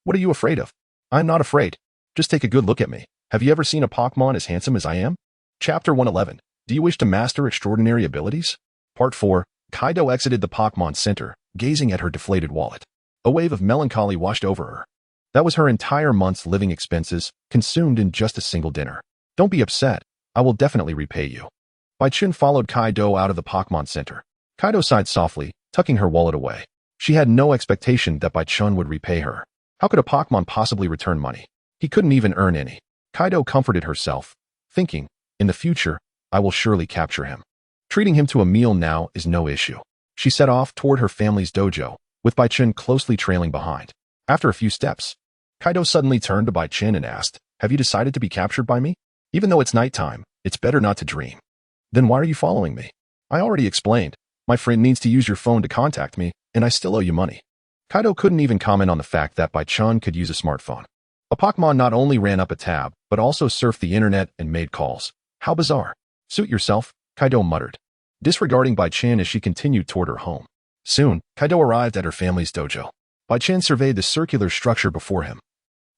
What are you afraid of? I'm not afraid. Just take a good look at me. Have you ever seen a Pokémon as handsome as I am? Chapter 111. Do you wish to master extraordinary abilities? Part 4. Kaido exited the Pokémon Center, gazing at her deflated wallet. A wave of melancholy washed over her. That was her entire month's living expenses, consumed in just a single dinner. Don't be upset. I will definitely repay you. Baichen followed Kaido out of the Pokémon Center. Kaido sighed softly, tucking her wallet away. She had no expectation that Baichen would repay her. How could a Pokémon possibly return money? He couldn't even earn any. Kaido comforted herself, thinking, in the future, I will surely capture him. Treating him to a meal now is no issue. She set off toward her family's dojo, with Baichen closely trailing behind. After a few steps, Kaido suddenly turned to Baichen and asked, have you decided to be captured by me? Even though it's nighttime, it's better not to dream. Then why are you following me? I already explained. My friend needs to use your phone to contact me, and I still owe you money. Kaido couldn't even comment on the fact that Baichen could use a smartphone. A Pokémon not only ran up a tab, but also surfed the internet and made calls. How bizarre. Suit yourself, Kaido muttered, disregarding Baichen as she continued toward her home. Soon, Kaido arrived at her family's dojo. Baichen surveyed the circular structure before him.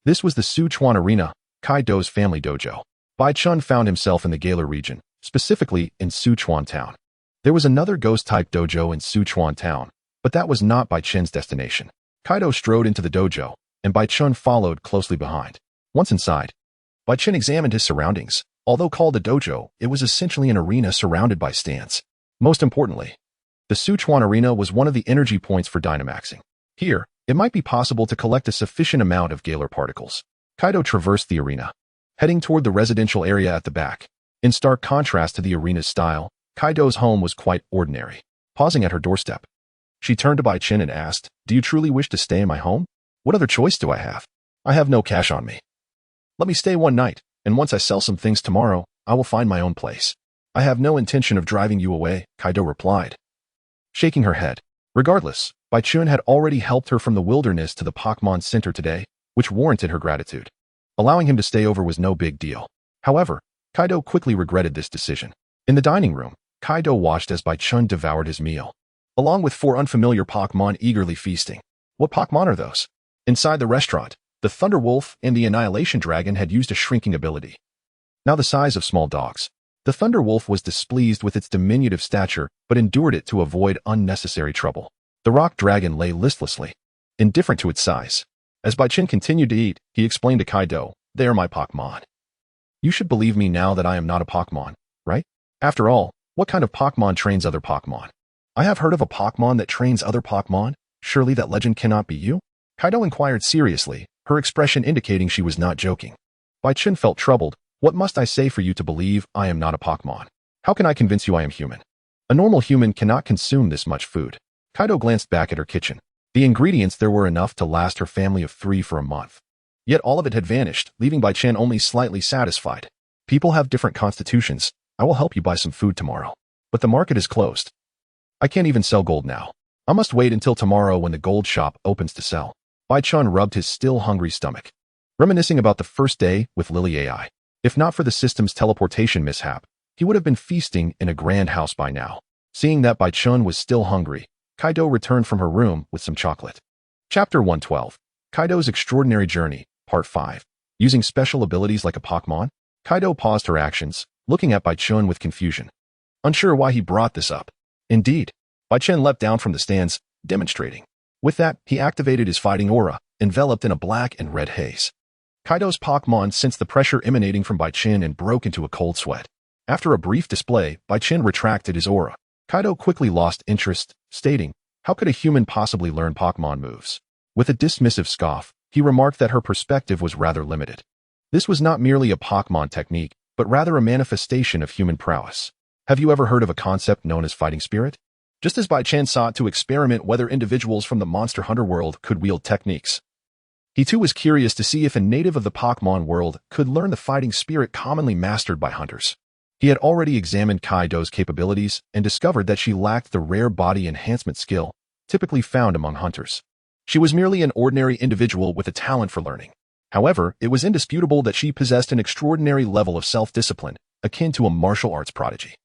This was the Sichuan Arena, Kaido's family dojo. Baichen found himself in the Galar region, specifically in Sichuan Town. There was another ghost-type dojo in Sichuan Town, but that was not Baichen's destination. Kaido strode into the dojo, and Baichen followed closely behind. Once inside, Baichen examined his surroundings. Although called a dojo, it was essentially an arena surrounded by stands. Most importantly, the Sichuan Arena was one of the energy points for Dynamaxing. Here, it might be possible to collect a sufficient amount of Galar particles. Kaido traversed the arena, heading toward the residential area at the back. In stark contrast to the arena's style, Kaido's home was quite ordinary. Pausing at her doorstep, she turned to Baichen and asked, do you truly wish to stay in my home? What other choice do I have? I have no cash on me. Let me stay one night, and once I sell some things tomorrow, I will find my own place. I have no intention of driving you away, Kaido replied, shaking her head. Regardless, Baichen had already helped her from the wilderness to the Pokémon Center today, which warranted her gratitude. Allowing him to stay over was no big deal. However, Kaido quickly regretted this decision. In the dining room, Kaido watched as Baichen devoured his meal, along with 4 unfamiliar Pokémon eagerly feasting. What Pokémon are those? Inside the restaurant, the Thunderwolf and the Annihilation Dragon had used a shrinking ability. Now the size of small dogs. The Thunderwolf was displeased with its diminutive stature, but endured it to avoid unnecessary trouble. The Rock Dragon lay listlessly, indifferent to its size. As Baichen continued to eat, he explained to Kaido, they are my Pokémon. You should believe me now that I am not a Pokémon, right? After all, what kind of Pokémon trains other Pokémon? I have heard of a Pokémon that trains other Pokémon. Surely that legend cannot be you? Kaido inquired seriously, her expression indicating she was not joking. Baichen felt troubled. What must I say for you to believe I am not a Pokémon? How can I convince you I am human? A normal human cannot consume this much food. Kaido glanced back at her kitchen. The ingredients there were enough to last her family of 3 for a month. Yet all of it had vanished, leaving Baichen only slightly satisfied. People have different constitutions. I will help you buy some food tomorrow. But the market is closed. I can't even sell gold now. I must wait until tomorrow when the gold shop opens to sell. Baichen rubbed his still hungry stomach, reminiscing about the first day with Lily AI. If not for the system's teleportation mishap, he would have been feasting in a grand house by now. Seeing that Baichen was still hungry, Kaido returned from her room with some chocolate. Chapter 112. Kaido's Extraordinary Journey, Part 5. Using special abilities like a Pokémon? Kaido paused her actions, looking at Baichen with confusion, unsure why he brought this up. Indeed, Baichen leapt down from the stands, demonstrating. With that, he activated his fighting aura, enveloped in a black and red haze. Kaido's Pokémon sensed the pressure emanating from Baichen and broke into a cold sweat. After a brief display, Baichen retracted his aura. Kaido quickly lost interest, stating, "How could a human possibly learn Pokémon moves?" With a dismissive scoff, he remarked that her perspective was rather limited. This was not merely a Pokémon technique, but rather a manifestation of human prowess. Have you ever heard of a concept known as fighting spirit? Just as Bai Chen sought to experiment whether individuals from the Monster Hunter world could wield techniques, he too was curious to see if a native of the Pokémon world could learn the fighting spirit commonly mastered by hunters. He had already examined Kaido's capabilities and discovered that she lacked the rare body enhancement skill typically found among hunters. She was merely an ordinary individual with a talent for learning. However, it was indisputable that she possessed an extraordinary level of self-discipline, akin to a martial arts prodigy.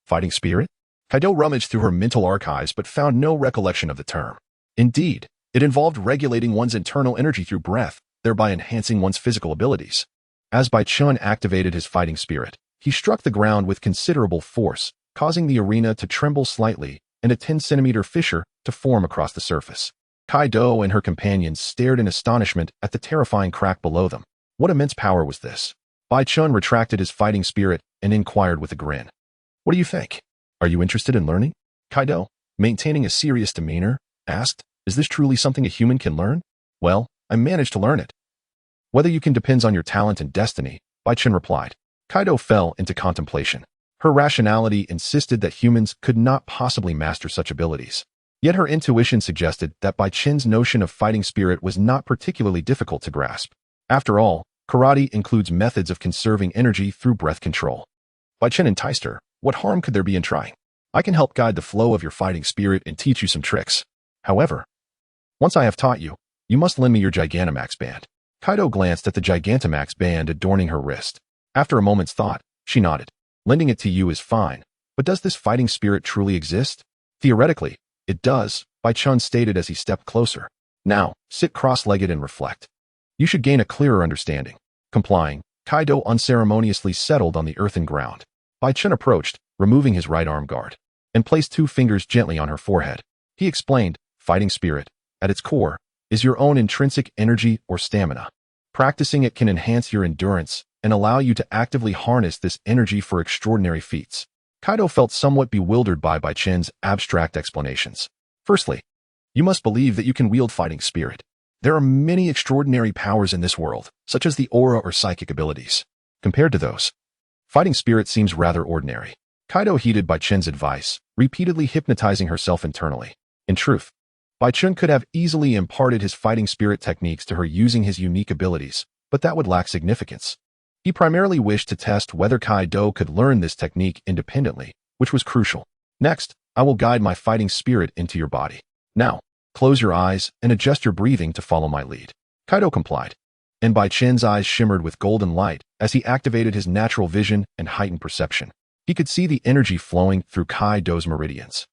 Fighting spirit? Kaido rummaged through her mental archives but found no recollection of the term. Indeed, it involved regulating one's internal energy through breath, thereby enhancing one's physical abilities. As Bai Chen activated his fighting spirit, he struck the ground with considerable force, causing the arena to tremble slightly and a 10-centimeter fissure to form across the surface. Kaido and her companions stared in astonishment at the terrifying crack below them. What immense power was this? Bai Chen retracted his fighting spirit and inquired with a grin. "What do you think? Are you interested in learning?" Kaido, maintaining a serious demeanor, asked, "Is this truly something a human can learn?" "Well, I managed to learn it." "Whether you can depends on your talent and destiny," Bai Chen replied. Kaido fell into contemplation. Her rationality insisted that humans could not possibly master such abilities. Yet her intuition suggested that Bai Chen's notion of fighting spirit was not particularly difficult to grasp. After all, karate includes methods of conserving energy through breath control. Bai Chen enticed her. "What harm could there be in trying? I can help guide the flow of your fighting spirit and teach you some tricks. However, once I have taught you, you must lend me your Gigantamax band." Kaido glanced at the Gigantamax band adorning her wrist. After a moment's thought, she nodded. "Lending it to you is fine, but does this fighting spirit truly exist?" "Theoretically, it does," Bai Chen stated as he stepped closer. "Now, sit cross-legged and reflect. You should gain a clearer understanding." Complying, Kaido unceremoniously settled on the earthen ground. Bai Chen approached, removing his right arm guard, and placed 2 fingers gently on her forehead. He explained, "Fighting spirit, at its core, is your own intrinsic energy or stamina. Practicing it can enhance your endurance and allow you to actively harness this energy for extraordinary feats." Kaido felt somewhat bewildered by Bai Chen's abstract explanations. "Firstly, you must believe that you can wield fighting spirit. There are many extraordinary powers in this world, such as the aura or psychic abilities. Compared to those, fighting spirit seems rather ordinary." Kaido heeded Bai Chen's advice, repeatedly hypnotizing herself internally. In truth, Bai Chen could have easily imparted his fighting spirit techniques to her using his unique abilities, but that would lack significance. He primarily wished to test whether Kaido could learn this technique independently, which was crucial. "Next, I will guide my fighting spirit into your body. Now, close your eyes and adjust your breathing to follow my lead." Kaido complied, and Bai Chen's eyes shimmered with golden light as he activated his natural vision and heightened perception. He could see the energy flowing through Kaido's meridians,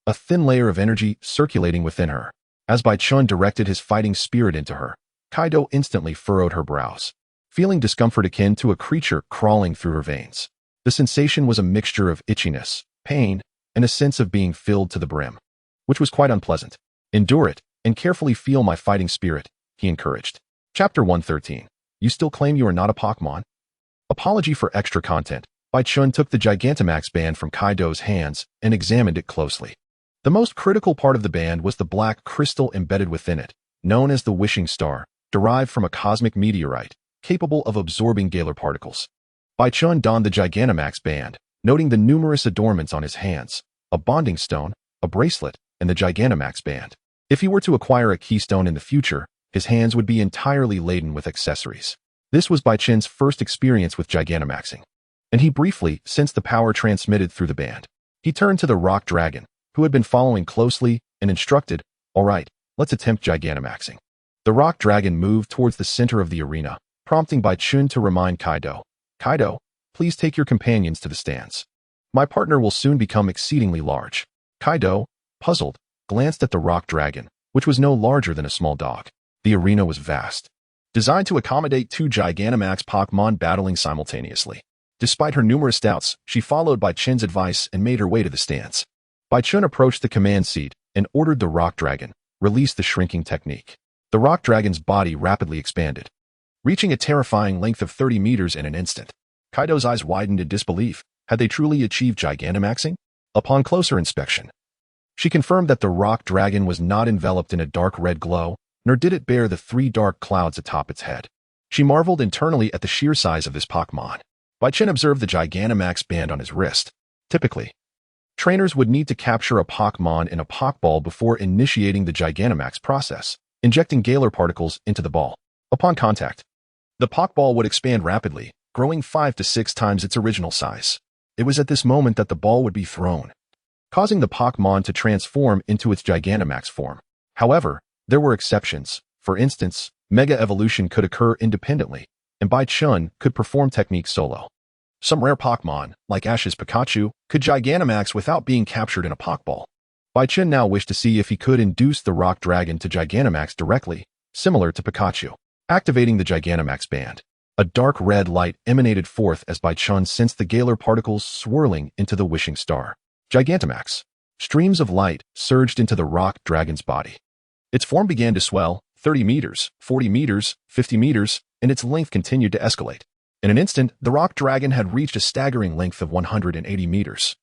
a thin layer of energy circulating within her. As Bai Chen directed his fighting spirit into her, Kaido instantly furrowed her brows, feeling discomfort akin to a creature crawling through her veins. The sensation was a mixture of itchiness, pain, and a sense of being filled to the brim, which was quite unpleasant. "Endure it, and carefully feel my fighting spirit," he encouraged. Chapter 113. You still claim you are not a Pokémon? Apology for extra content. Bai Chen took the Gigantamax band from Kaido's hands and examined it closely. The most critical part of the band was the black crystal embedded within it, known as the Wishing Star, derived from a cosmic meteorite, capable of absorbing Galar particles. Bai Chen donned the Gigantamax band, noting the numerous adornments on his hands, a bonding stone, a bracelet, and the Gigantamax band. If he were to acquire a keystone in the future, his hands would be entirely laden with accessories. This was Bai Chen's first experience with Gigantamaxing, and he briefly sensed the power transmitted through the band. He turned to the Rock Dragon, who had been following closely, and instructed, "All right, let's attempt Gigantamaxing." The Rock Dragon moved towards the center of the arena, prompting Bai Chen to remind Kaido, "Kaido, please take your companions to the stands. My partner will soon become exceedingly large." Kaido, puzzled, glanced at the Rock Dragon, which was no larger than a small dog. The arena was vast, designed to accommodate 2 Gigantamax Pokémon battling simultaneously. Despite her numerous doubts, she followed Bai Chen's advice and made her way to the stands. Bai Chen approached the command seat and ordered the Rock Dragon, release the shrinking technique. The Rock Dragon's body rapidly expanded, reaching a terrifying length of 30 meters in an instant. Kaido's eyes widened in disbelief. Had they truly achieved Gigantamaxing? Upon closer inspection, she confirmed that the rock dragon was not enveloped in a dark red glow, nor did it bear the 3 dark clouds atop its head. She marveled internally at the sheer size of this Pokémon. Baichen observed the Gigantamax band on his wrist. Typically, trainers would need to capture a Pokémon in a Pokéball before initiating the Gigantamax process, injecting Galar particles into the ball. Upon contact, the Pokéball would expand rapidly, growing 5 to 6 times its original size. It was at this moment that the ball would be thrown, causing the Pokémon to transform into its Gigantamax form. However, there were exceptions. For instance, Mega Evolution could occur independently, and Baichen could perform techniques solo. Some rare Pokémon, like Ash's Pikachu, could Gigantamax without being captured in a Pokéball. Baichen now wished to see if he could induce the Rock Dragon to Gigantamax directly, similar to Pikachu. Activating the Gigantamax band, a dark red light emanated forth as Baichen sensed the Galar particles swirling into the wishing star. Gigantamax. Streams of light surged into the Rock Dragon's body. Its form began to swell, 30 meters, 40 meters, 50 meters, and its length continued to escalate. In an instant, the Rock Dragon had reached a staggering length of 180 meters.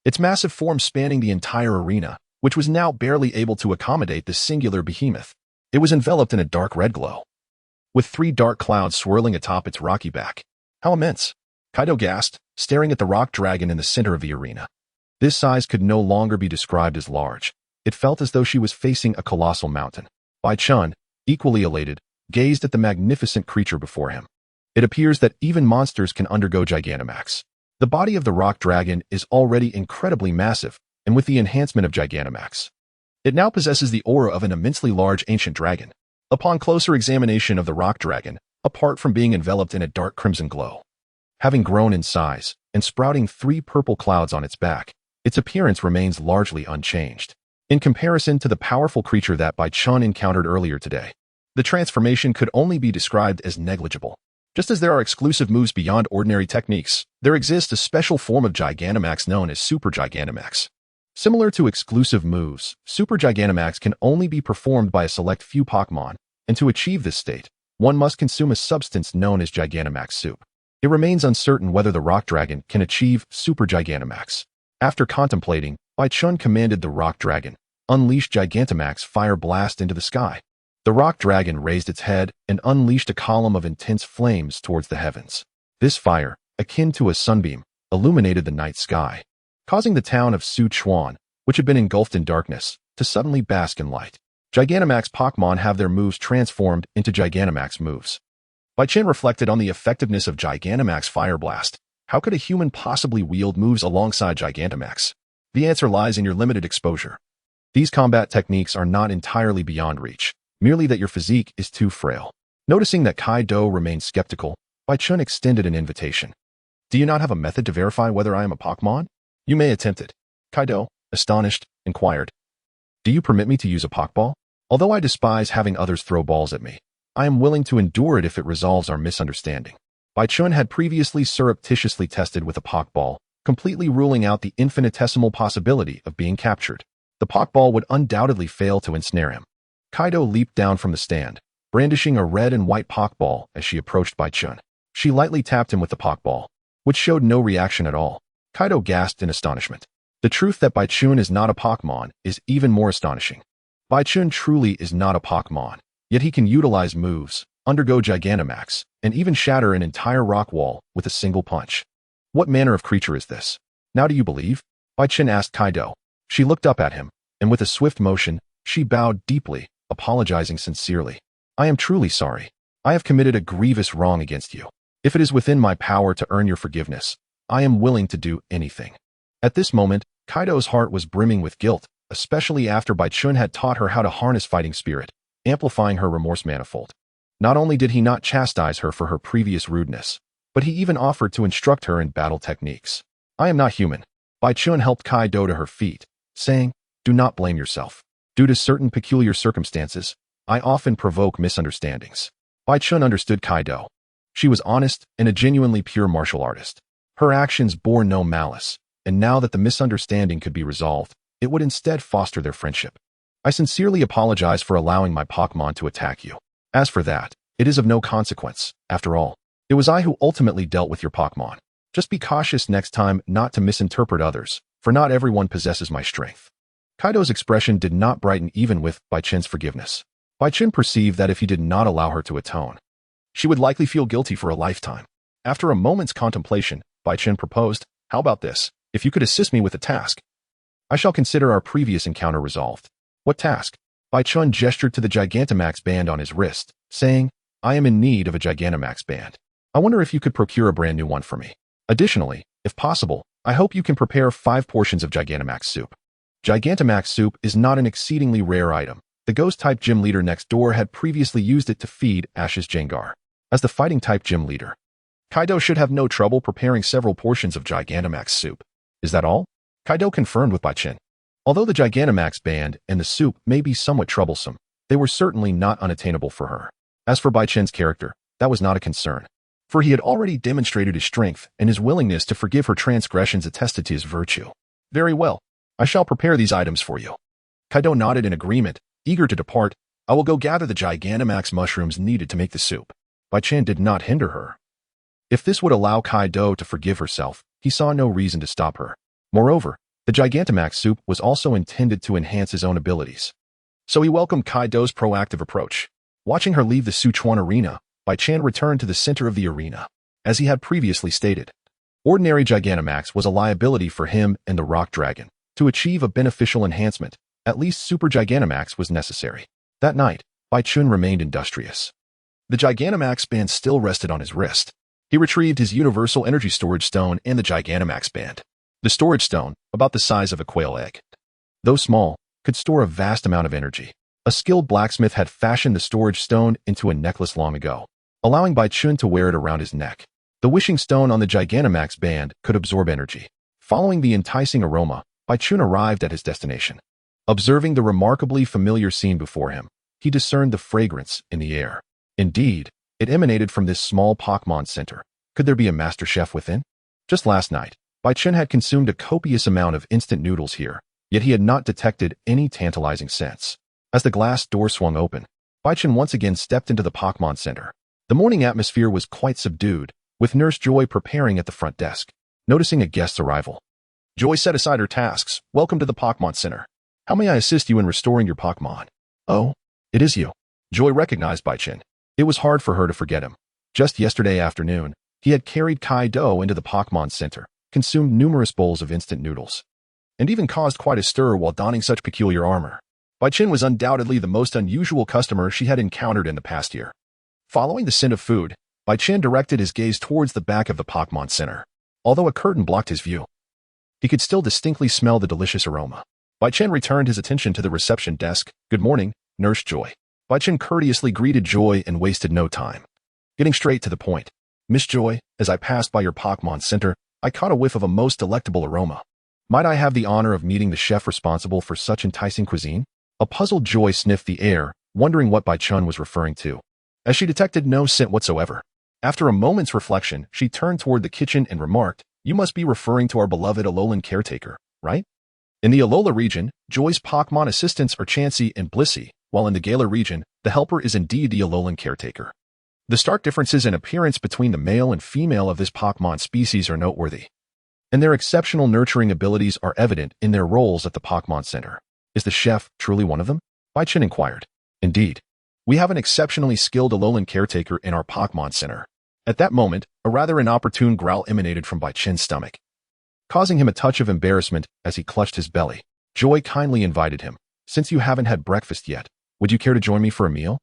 Its massive form spanning the entire arena, which was now barely able to accommodate this singular behemoth. It was enveloped in a dark red glow, with 3 dark clouds swirling atop its rocky back. How immense! Kaido gasped, staring at the Rock Dragon in the center of the arena. This size could no longer be described as large. It felt as though she was facing a colossal mountain. Baichen, equally elated, gazed at the magnificent creature before him. It appears that even monsters can undergo Gigantamax. The body of the Rock Dragon is already incredibly massive, and with the enhancement of Gigantamax, it now possesses the aura of an immensely large ancient dragon. Upon closer examination of the Rock Dragon, apart from being enveloped in a dark crimson glow, having grown in size and sprouting 3 purple clouds on its back, its appearance remains largely unchanged. In comparison to the powerful creature that Baichen encountered earlier today, the transformation could only be described as negligible. Just as there are exclusive moves beyond ordinary techniques, there exists a special form of Gigantamax known as Super Gigantamax. Similar to exclusive moves, Super Gigantamax can only be performed by a select few Pokémon, and to achieve this state, one must consume a substance known as Gigantamax soup. It remains uncertain whether the Rock Dragon can achieve Super Gigantamax. After contemplating, Baichen commanded the Rock Dragon, unleash Gigantamax fire blast into the sky. The Rock Dragon raised its head and unleashed a column of intense flames towards the heavens. This fire, akin to a sunbeam, illuminated the night sky, causing the town of Sichuan, which had been engulfed in darkness, to suddenly bask in light. Gigantamax Pokémon have their moves transformed into Gigantamax moves. Baichen reflected on the effectiveness of Gigantamax Fire Blast. How could a human possibly wield moves alongside Gigantamax? The answer lies in your limited exposure. These combat techniques are not entirely beyond reach, merely that your physique is too frail. Noticing that Kaido remained skeptical, Baichen extended an invitation. Do you not have a method to verify whether I am a Pokémon? You may attempt it. Kaido, astonished, inquired. Do you permit me to use a Pokéball? Although I despise having others throw balls at me, I am willing to endure it if it resolves our misunderstanding. Baichen had previously surreptitiously tested with a Pokéball, completely ruling out the infinitesimal possibility of being captured. The Pokéball would undoubtedly fail to ensnare him. Kaido leaped down from the stand, brandishing a red and white Pokéball as she approached Baichen. She lightly tapped him with the Pokéball, which showed no reaction at all. Kaido gasped in astonishment. The truth that Baichen is not a Pokémon is even more astonishing. Baichen truly is not a Pokémon, yet he can utilize moves, undergo Gigantamax, and even shatter an entire rock wall with a single punch. What manner of creature is this? Now do you believe? Baichen asked Kaido. She looked up at him, and with a swift motion, she bowed deeply, apologizing sincerely. I am truly sorry. I have committed a grievous wrong against you. If it is within my power to earn your forgiveness, I am willing to do anything. At this moment, Kaido's heart was brimming with guilt, especially after Baichen had taught her how to harness fighting spirit, amplifying her remorse manifold. Not only did he not chastise her for her previous rudeness, but he even offered to instruct her in battle techniques. I am not human. Baichen helped Kaido to her feet, saying, do not blame yourself. Due to certain peculiar circumstances, I often provoke misunderstandings. Baichen understood Kaido. She was honest and a genuinely pure martial artist. Her actions bore no malice, and now that the misunderstanding could be resolved, it would instead foster their friendship. I sincerely apologize for allowing my Pokémon to attack you. As for that, it is of no consequence. After all, it was I who ultimately dealt with your Pokémon. Just be cautious next time not to misinterpret others, for not everyone possesses my strength. Kaido's expression did not brighten even with Baichin's forgiveness. Baichin perceived that if he did not allow her to atone, she would likely feel guilty for a lifetime. After a moment's contemplation, Baichin proposed, "How about this? If you could assist me with a task, I shall consider our previous encounter resolved." "What task?" Baichin gestured to the Gigantamax band on his wrist, saying, "I am in need of a Gigantamax band. I wonder if you could procure a brand new one for me. Additionally, if possible, I hope you can prepare 5 portions of Gigantamax soup." Gigantamax soup is not an exceedingly rare item. The Ghost-type gym leader next door had previously used it to feed Ash's Jengar. As the Fighting-type gym leader, Kaido should have no trouble preparing several portions of Gigantamax soup. "Is that all?" Kaido confirmed with Baichin. Although the Gigantamax band and the soup may be somewhat troublesome, they were certainly not unattainable for her. As for Baichin's character, that was not a concern, for he had already demonstrated his strength and his willingness to forgive her transgressions attested to his virtue. "Very well. I shall prepare these items for you." Kaido nodded in agreement, eager to depart. "I will go gather the Gigantamax mushrooms needed to make the soup." Baichin did not hinder her. If this would allow Kaido to forgive herself, he saw no reason to stop her. Moreover, the Gigantamax soup was also intended to enhance his own abilities. So he welcomed Kaido's proactive approach. Watching her leave the Sichuan arena, Baichin returned to the center of the arena. As he had previously stated, ordinary Gigantamax was a liability for him and the Rock Dragon. To achieve a beneficial enhancement, at least Super Gigantamax was necessary. That night, Baichin remained industrious. The Gigantamax band still rested on his wrist. He retrieved his Universal Energy Storage Stone and the Gigantamax band. The storage stone, about the size of a quail egg, though small, could store a vast amount of energy. A skilled blacksmith had fashioned the storage stone into a necklace long ago, allowing Baichin to wear it around his neck. The wishing stone on the Gigantamax band could absorb energy. Following the enticing aroma, Baichin arrived at his destination. Observing the remarkably familiar scene before him, he discerned the fragrance in the air. Indeed, it emanated from this small Pokémon center. Could there be a master chef within? Just last night, Baichin had consumed a copious amount of instant noodles here, yet he had not detected any tantalizing scents. As the glass door swung open, Baichin once again stepped into the Pokémon center. The morning atmosphere was quite subdued, with Nurse Joy preparing at the front desk. Noticing a guest's arrival, Joy set aside her tasks. "Welcome to the Pokémon Center. How may I assist you in restoring your Pokémon?" "Oh, it is you." Joy recognized Baichin. It was hard for her to forget him. Just yesterday afternoon, he had carried Kaido into the Pokémon Center, consumed numerous bowls of instant noodles, and even caused quite a stir while donning such peculiar armor. Baichin was undoubtedly the most unusual customer she had encountered in the past year. Following the scent of food, Baichin directed his gaze towards the back of the Pokémon Center. Although a curtain blocked his view, he could still distinctly smell the delicious aroma. Baichin returned his attention to the reception desk. "Good morning, Nurse Joy." Baichin courteously greeted Joy and wasted no time, getting straight to the point. "Miss Joy, as I passed by your Pokémon Center, I caught a whiff of a most delectable aroma. Might I have the honor of meeting the chef responsible for such enticing cuisine?" A puzzled Joy sniffed the air, wondering what Baichin was referring to, as she detected no scent whatsoever. After a moment's reflection, she turned toward the kitchen and remarked, "You must be referring to our beloved Alolan caretaker, right?" In the Alola region, Joy's Pokémon assistants are Chansey and Blissey, while in the Galar region, the helper is indeed the Alolan caretaker. The stark differences in appearance between the male and female of this Pokémon species are noteworthy, and their exceptional nurturing abilities are evident in their roles at the Pokémon Center. "Is the chef truly one of them?" Baichin inquired. "Indeed. We have an exceptionally skilled Alolan caretaker in our Pokémon Center." At that moment, a rather inopportune growl emanated from Baichin's stomach, causing him a touch of embarrassment as he clutched his belly. Joy kindly invited him. "Since you haven't had breakfast yet, would you care to join me for a meal?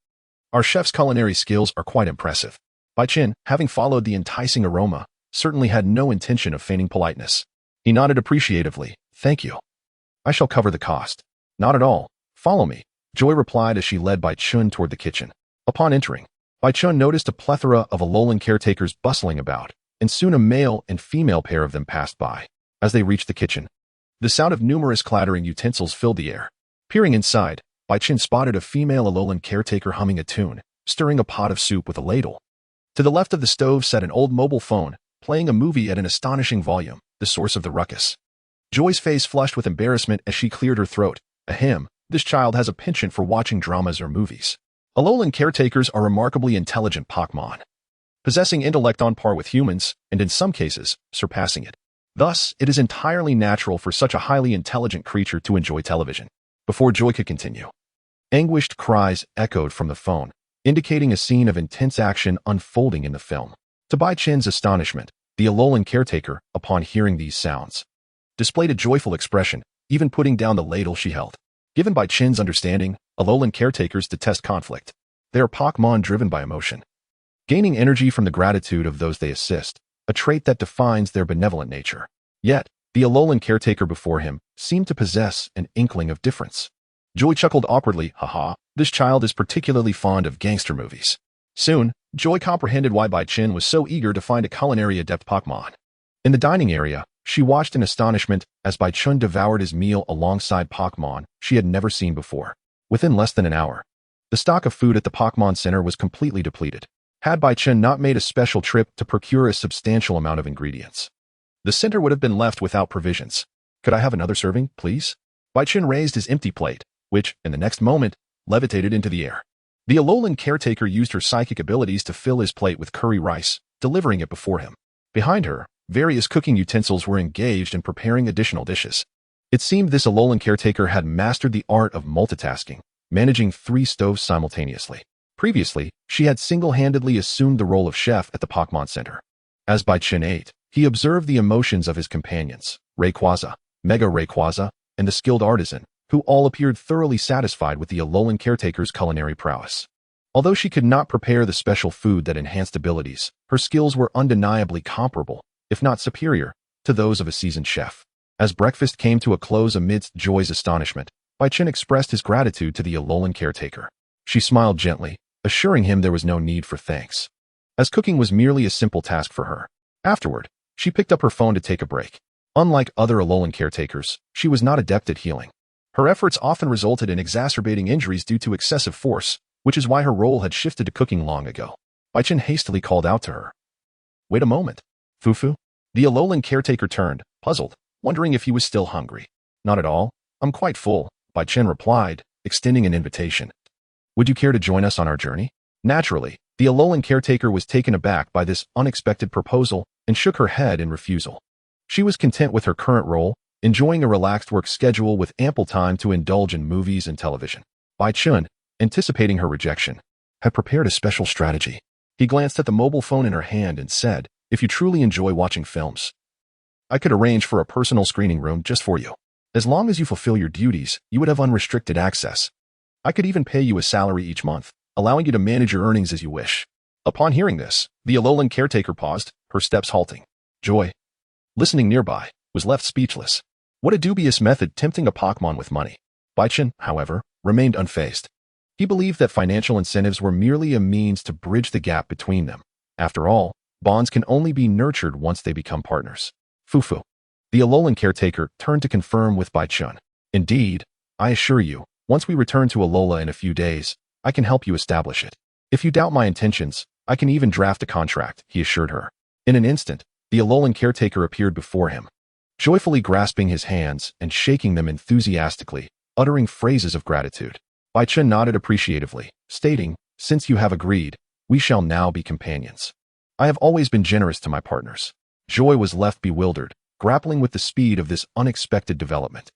Our chef's culinary skills are quite impressive." Baichin, having followed the enticing aroma, certainly had no intention of feigning politeness. He nodded appreciatively. "Thank you. I shall cover the cost." "Not at all. Follow me," Joy replied as she led Baichin toward the kitchen. Upon entering, Baichin noticed a plethora of Alolan caretakers bustling about, and soon a male and female pair of them passed by. As they reached the kitchen, the sound of numerous clattering utensils filled the air. Peering inside, Baichin spotted a female Alolan caretaker humming a tune, stirring a pot of soup with a ladle. To the left of the stove sat an old mobile phone, playing a movie at an astonishing volume, the source of the ruckus. Joy's face flushed with embarrassment as she cleared her throat. Ahem, this child has a penchant for watching dramas or movies. Alolan caretakers are remarkably intelligent Pokémon, possessing intellect on par with humans, and in some cases, surpassing it. Thus, it is entirely natural for such a highly intelligent creature to enjoy television. Before Joy could continue, anguished cries echoed from the phone, indicating a scene of intense action unfolding in the film. To Bai Chen's astonishment, the Alolan caretaker, upon hearing these sounds, displayed a joyful expression, even putting down the ladle she held. Given Bai Chen's understanding, Alolan caretakers detest conflict. They are Pokémon driven by emotion, gaining energy from the gratitude of those they assist, a trait that defines their benevolent nature. Yet, the Alolan caretaker before him seemed to possess an inkling of difference. Joy chuckled awkwardly, haha, this child is particularly fond of gangster movies. Soon, Joy comprehended why Bai Chen was so eager to find a culinary adept Pokémon. In the dining area, she watched in astonishment as Bai Chen devoured his meal alongside Pokémon she had never seen before. Within less than an hour, the stock of food at the Pokémon Center was completely depleted. Had Bai Chen not made a special trip to procure a substantial amount of ingredients, the center would have been left without provisions. Could I have another serving, please? Bai Chen raised his empty plate, which, in the next moment, levitated into the air. The Alolan caretaker used her psychic abilities to fill his plate with curry rice, delivering it before him. Behind her, various cooking utensils were engaged in preparing additional dishes. It seemed this Alolan caretaker had mastered the art of multitasking, managing 3 stoves simultaneously. Previously, she had single-handedly assumed the role of chef at the Pokémon Center. As Bai Chen ate, he observed the emotions of his companions, Rayquaza, Mega Rayquaza, and the skilled artisan, who all appeared thoroughly satisfied with the Alolan caretaker's culinary prowess. Although she could not prepare the special food that enhanced abilities, her skills were undeniably comparable, if not superior, to those of a seasoned chef. As breakfast came to a close amidst Joy's astonishment, Bai Chen expressed his gratitude to the Alolan caretaker. She smiled gently, assuring him there was no need for thanks, as cooking was merely a simple task for her. Afterward, she picked up her phone to take a break. Unlike other Alolan caretakers, she was not adept at healing. Her efforts often resulted in exacerbating injuries due to excessive force, which is why her role had shifted to cooking long ago. Bai Chen hastily called out to her. Wait a moment. Fufu? The Alolan caretaker turned, puzzled, wondering if he was still hungry. Not at all. I'm quite full, Bai Chen replied, extending an invitation. Would you care to join us on our journey? Naturally, the Alolan caretaker was taken aback by this unexpected proposal and shook her head in refusal. She was content with her current role, enjoying a relaxed work schedule with ample time to indulge in movies and television. Bai Chen, anticipating her rejection, had prepared a special strategy. He glanced at the mobile phone in her hand and said, if you truly enjoy watching films, I could arrange for a personal screening room just for you. As long as you fulfill your duties, you would have unrestricted access. I could even pay you a salary each month, allowing you to manage your earnings as you wish. Upon hearing this, the Alolan caretaker paused, her steps halting. Joy, listening nearby, was left speechless. What a dubious method tempting a Pokémon with money. Bai Chen, however, remained unfazed. He believed that financial incentives were merely a means to bridge the gap between them. After all, bonds can only be nurtured once they become partners. Fufu. The Alolan caretaker turned to confirm with Bai Chen. Indeed, I assure you, once we return to Alola in a few days, I can help you establish it. If you doubt my intentions, I can even draft a contract, he assured her. In an instant, the Alolan caretaker appeared before him, joyfully grasping his hands and shaking them enthusiastically, uttering phrases of gratitude. Bai Chen nodded appreciatively, stating, since you have agreed, we shall now be companions. I have always been generous to my partners. Joy was left bewildered, grappling with the speed of this unexpected development.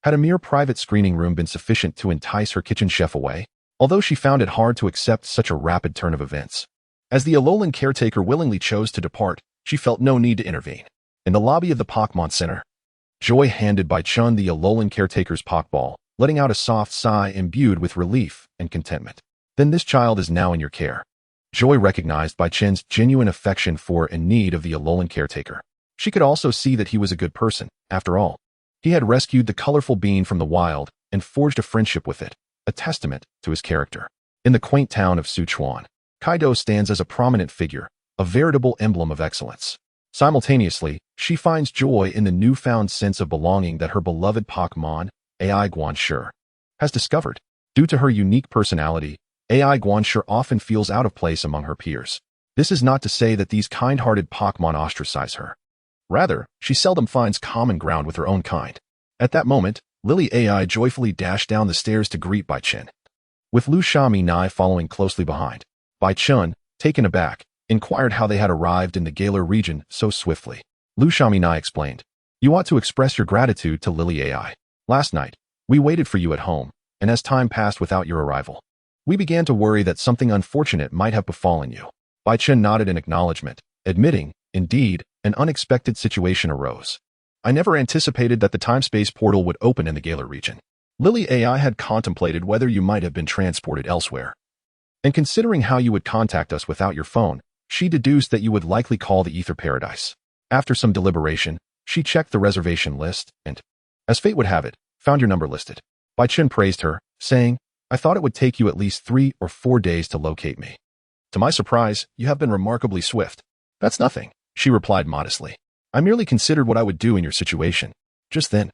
Had a mere private screening room been sufficient to entice her kitchen chef away? Although she found it hard to accept such a rapid turn of events. As the Alolan caretaker willingly chose to depart, she felt no need to intervene. In the lobby of the Pokémon Center, Joy handed Bai Chen the Alolan caretaker's Pokéball, letting out a soft sigh imbued with relief and contentment. Then this child is now in your care. Joy recognized Bai Chen's genuine affection for and need of the Alolan caretaker. She could also see that he was a good person, after all. He had rescued the colorful being from the wild and forged a friendship with it, a testament to his character. In the quaint town of Sichuan, Kaido stands as a prominent figure, a veritable emblem of excellence. Simultaneously, she finds joy in the newfound sense of belonging that her beloved Pokémon, AI Guanxi, has discovered. Due to her unique personality, AI Guanxi often feels out of place among her peers. This is not to say that these kind-hearted Pokémon ostracize her. Rather, she seldom finds common ground with her own kind. At that moment, Lily AI joyfully dashed down the stairs to greet Bai Chen, with Lu Xiaominai following closely behind. Bai Chen, taken aback, inquired how they had arrived in the Galar region so swiftly. Lu Xiaominai explained, You ought to express your gratitude to Lily AI. Last night, we waited for you at home, and as time passed without your arrival, we began to worry that something unfortunate might have befallen you. Bai Chen nodded in acknowledgement, admitting, indeed, an unexpected situation arose. I never anticipated that the time-space portal would open in the Galar region. Lily AI had contemplated whether you might have been transported elsewhere. And considering how you would contact us without your phone, she deduced that you would likely call the Ether Paradise. After some deliberation, she checked the reservation list and, as fate would have it, found your number listed. Bai Chen praised her, saying, I thought it would take you at least 3 or 4 days to locate me. To my surprise, you have been remarkably swift. That's nothing, she replied modestly. I merely considered what I would do in your situation. Just then,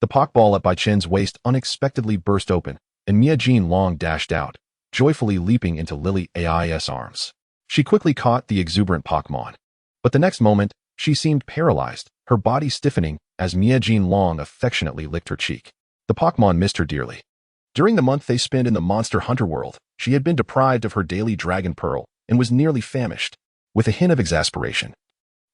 the Pokeball at Bai Chen's waist unexpectedly burst open, and Mia Jean Long dashed out, joyfully leaping into Lily AI's arms. She quickly caught the exuberant Pokemon. But the next moment, she seemed paralyzed, her body stiffening as Mia Jean Long affectionately licked her cheek. The Pokemon missed her dearly. During the month they spent in the Monster Hunter world, she had been deprived of her daily Dragon Pearl and was nearly famished. With a hint of exasperation,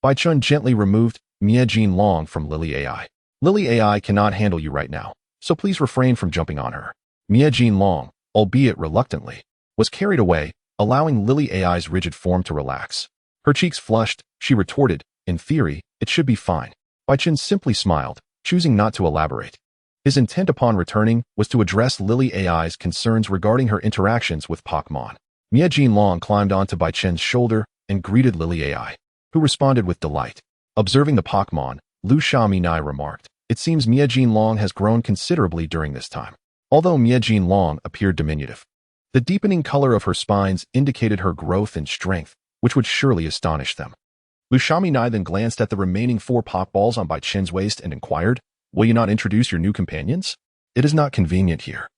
Bai Chen gently removed Mia Jean Long from Lily AI. Lily AI cannot handle you right now, so please refrain from jumping on her. Mia Jean Long, albeit reluctantly, was carried away, allowing Lily AI's rigid form to relax. Her cheeks flushed, she retorted, in theory, it should be fine. Bai Chen simply smiled, choosing not to elaborate. His intent upon returning was to address Lily AI's concerns regarding her interactions with Pokémon. Mia Jean Long climbed onto Bai Chen's shoulder and greeted Lily AI, who responded with delight. Observing the Pokémon, Lu Xiaominai remarked, it seems Mia Jean Long has grown considerably during this time. Although Mia Jean Long appeared diminutive, the deepening color of her spines indicated her growth and strength, which would surely astonish them. Lu Xiaominai then glanced at the remaining 4 Pokeballs on Bai Chen's waist and inquired, will you not introduce your new companions? It is not convenient here.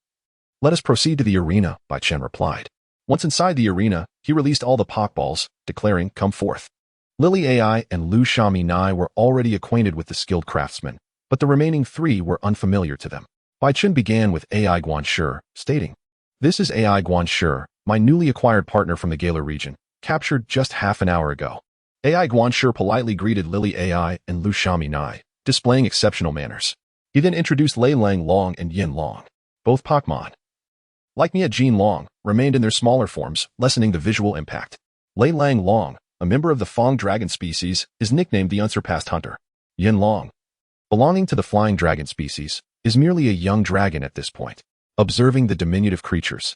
Let us proceed to the arena, Bai Chen replied. Once inside the arena, he released all the Pokeballs, declaring, come forth. Lily AI and Lu Xiaominai were already acquainted with the skilled craftsmen, but the remaining 3 were unfamiliar to them. Bai Chen began with AI Guanshi, stating, this is AI Guanshi, my newly acquired partner from the Galar region, captured just half an hour ago. AI Guanshi politely greeted Lily AI and Lu Xiaominai, displaying exceptional manners. He then introduced Lei Lang Long and Yin Long, both Pokemon. Like Mia Jean Long, remained in their smaller forms, lessening the visual impact. Lei Lang Long, a member of the Fong Dragon species, is nicknamed the Unsurpassed Hunter. Yin Long, belonging to the Flying Dragon species, is merely a young dragon at this point. Observing the diminutive creatures,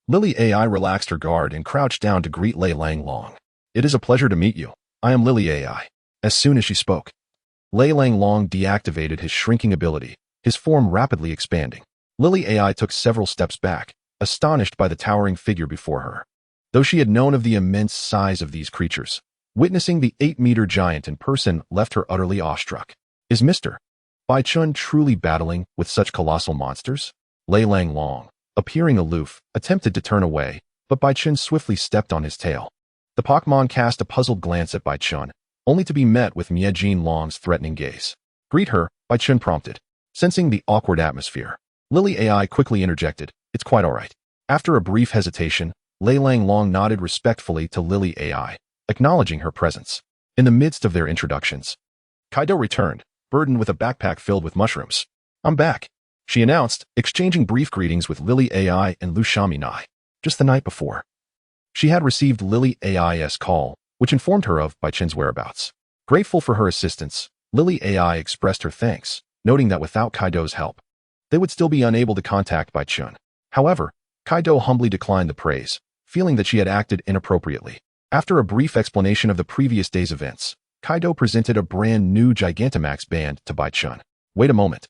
Lily AI relaxed her guard and crouched down to greet Lei Lang Long. It is a pleasure to meet you. I am Lily AI. As soon as she spoke, Lei Lang Long deactivated his shrinking ability, his form rapidly expanding. Lily AI took several steps back, astonished by the towering figure before her. Though she had known of the immense size of these creatures, witnessing the 8-meter giant in person left her utterly awestruck. Is Mr. Bai Chen truly battling with such colossal monsters? Lei Lang Long, appearing aloof, attempted to turn away, but Bai Chen swiftly stepped on his tail. The Pokémon cast a puzzled glance at Bai Chen, only to be met with Mia Jean Long's threatening gaze. Greet her, Bai Chen prompted. Sensing the awkward atmosphere, Lily AI quickly interjected, it's quite all right. After a brief hesitation, Lei Lang Long nodded respectfully to Lily AI, acknowledging her presence. In the midst of their introductions, Kaido returned, burdened with a backpack filled with mushrooms. I'm back, she announced, exchanging brief greetings with Lily AI and Lu Xiaominai. Just the night before, she had received Lily AI's call, which informed her of Bai Chen's whereabouts. Grateful for her assistance, Lily AI expressed her thanks, noting that without Kaido's help, they would still be unable to contact Bai Chen. However, Kaido humbly declined the praise, feeling that she had acted inappropriately. After a brief explanation of the previous day's events, Kaido presented a brand new Gigantamax band to Bai Chen. Wait a moment.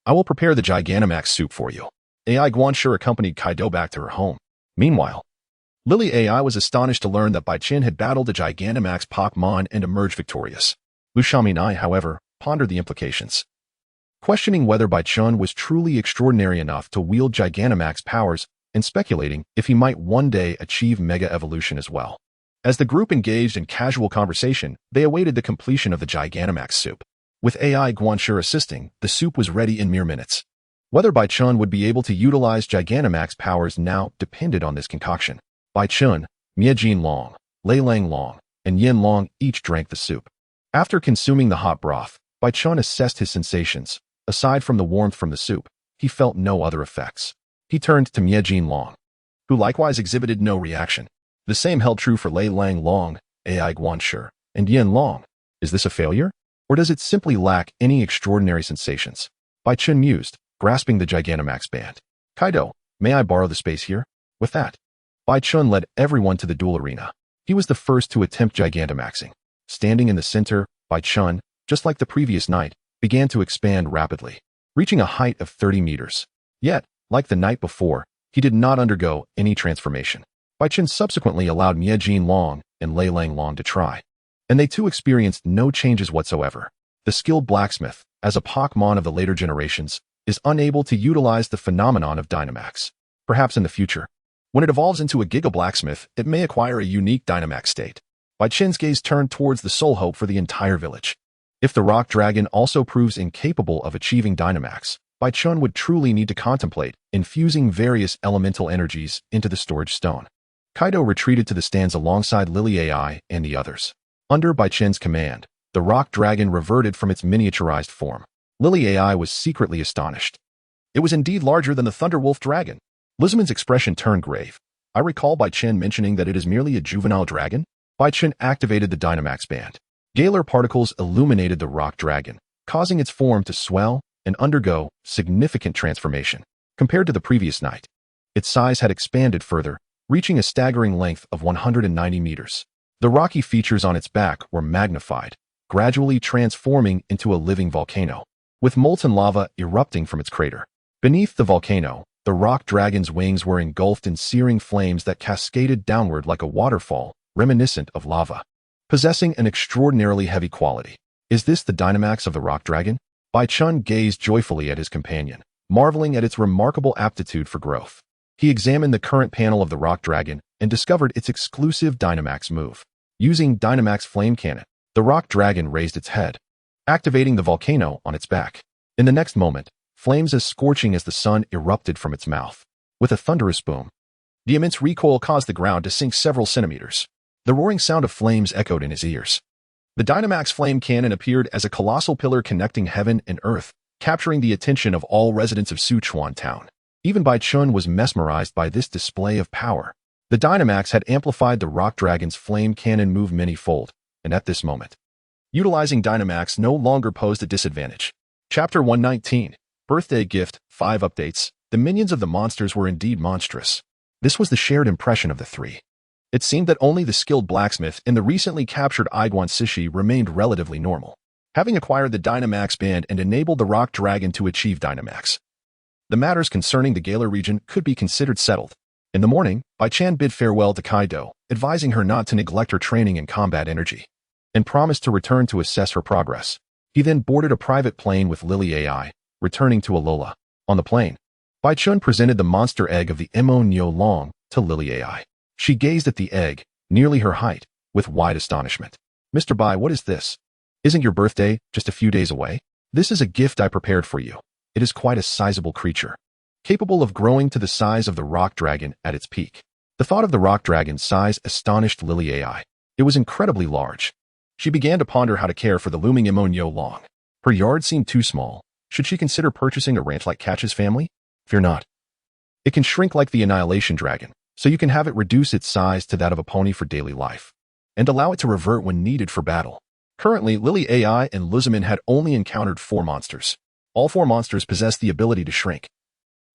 I will prepare the Gigantamax soup for you. AI Guanshi accompanied Kaido back to her home. Meanwhile, Lily AI was astonished to learn that Bai Chen had battled a Gigantamax Pokémon and emerged victorious. Lu Xiaominai, however, pondered the implications, questioning whether Bai Chen was truly extraordinary enough to wield Gigantamax powers and speculating if he might one day achieve Mega Evolution as well. As the group engaged in casual conversation, they awaited the completion of the Gigantamax soup. With AI Guanshi assisting, the soup was ready in mere minutes. Whether Bai Chen would be able to utilize Gigantamax powers now depended on this concoction. Bai Chen, Mia Jean Long, Lei Lang Long, and Yin Long each drank the soup. After consuming the hot broth, Bai Chun assessed his sensations. Aside from the warmth from the soup, he felt no other effects. He turned to Miejin Long, who likewise exhibited no reaction. The same held true for Lei Lang Long, Ai Guanshi, and Yin Long. Is this a failure? Or does it simply lack any extraordinary sensations? Bai Chun mused, grasping the Gigantamax band. Kaido, may I borrow the space here? With that, Bai Chun led everyone to the duel arena. He was the first to attempt Gigantamaxing. Standing in the center, Bai Chun, just like the previous night, began to expand rapidly, reaching a height of 30 meters. Yet, like the night before, he did not undergo any transformation. Bai Chun subsequently allowed Miejin Long and Lei Lang Long to try, and they too experienced no changes whatsoever. The skilled blacksmith, as a Pokémon of the later generations, is unable to utilize the phenomenon of Dynamax. Perhaps in the future, when it evolves into a Giga Blacksmith, it may acquire a unique Dynamax state. Bai Chun's gaze turned towards the sole hope for the entire village. If the rock dragon also proves incapable of achieving Dynamax, Bai Chun would truly need to contemplate infusing various elemental energies into the storage stone. Kaido retreated to the stands alongside Lily AI and the others. Under Bai Chun's command, the rock dragon reverted from its miniaturized form. Lily AI was secretly astonished. It was indeed larger than the Thunderwolf dragon. Lizaman's expression turned grave. I recall Bai Chun mentioning that it is merely a juvenile dragon. Bai Chun activated the Dynamax band. Galar particles illuminated the rock dragon, causing its form to swell and undergo significant transformation. Compared to the previous night, its size had expanded further, reaching a staggering length of 190 meters. The rocky features on its back were magnified, gradually transforming into a living volcano, with molten lava erupting from its crater. Beneath the volcano, the rock dragon's wings were engulfed in searing flames that cascaded downward like a waterfall, reminiscent of lava, possessing an extraordinarily heavy quality. Is this the Dynamax of the rock dragon? Bai Chun gazed joyfully at his companion, marveling at its remarkable aptitude for growth. He examined the current panel of the rock dragon and discovered its exclusive Dynamax move. Using Dynamax Flame Cannon, the rock dragon raised its head, activating the volcano on its back. In the next moment, flames as scorching as the sun erupted from its mouth. With a thunderous boom, the immense recoil caused the ground to sink several centimeters. The roaring sound of flames echoed in his ears. The Dynamax Flame Cannon appeared as a colossal pillar connecting heaven and earth, capturing the attention of all residents of Sichuan Town. Even Bai Chun was mesmerized by this display of power. The Dynamax had amplified the rock dragon's flame cannon move many-fold, and at this moment, utilizing Dynamax no longer posed a disadvantage. Chapter 119, Birthday Gift, 5 updates. The minions of the monsters were indeed monstrous. This was the shared impression of the three. It seemed that only the skilled blacksmith and the recently captured Aiguan Sishi remained relatively normal, having acquired the Dynamax band and enabled the rock dragon to achieve Dynamax. The matters concerning the Galar region could be considered settled. In the morning, Bai Chun bid farewell to Kaido, advising her not to neglect her training in combat energy, and promised to return to assess her progress. He then boarded a private plane with Lily AI, returning to Alola. On the plane, Bai Chun presented the monster egg of the Mo Nyo Long to Lily AI. She gazed at the egg, nearly her height, with wide astonishment. Mr. Bai, what is this? Isn't your birthday just a few days away? This is a gift I prepared for you. It is quite a sizable creature, capable of growing to the size of the rock dragon at its peak. The thought of the rock dragon's size astonished Lily AI. It was incredibly large. She began to ponder how to care for the looming Mo Nyo Long. Her yard seemed too small. Should she consider purchasing a ranch like Catch's family? Fear not. It can shrink like the Annihilation Dragon, so you can have it reduce its size to that of a pony for daily life, and allow it to revert when needed for battle. Currently, Lily AI and Lizaman had only encountered 4 monsters. All 4 monsters possessed the ability to shrink,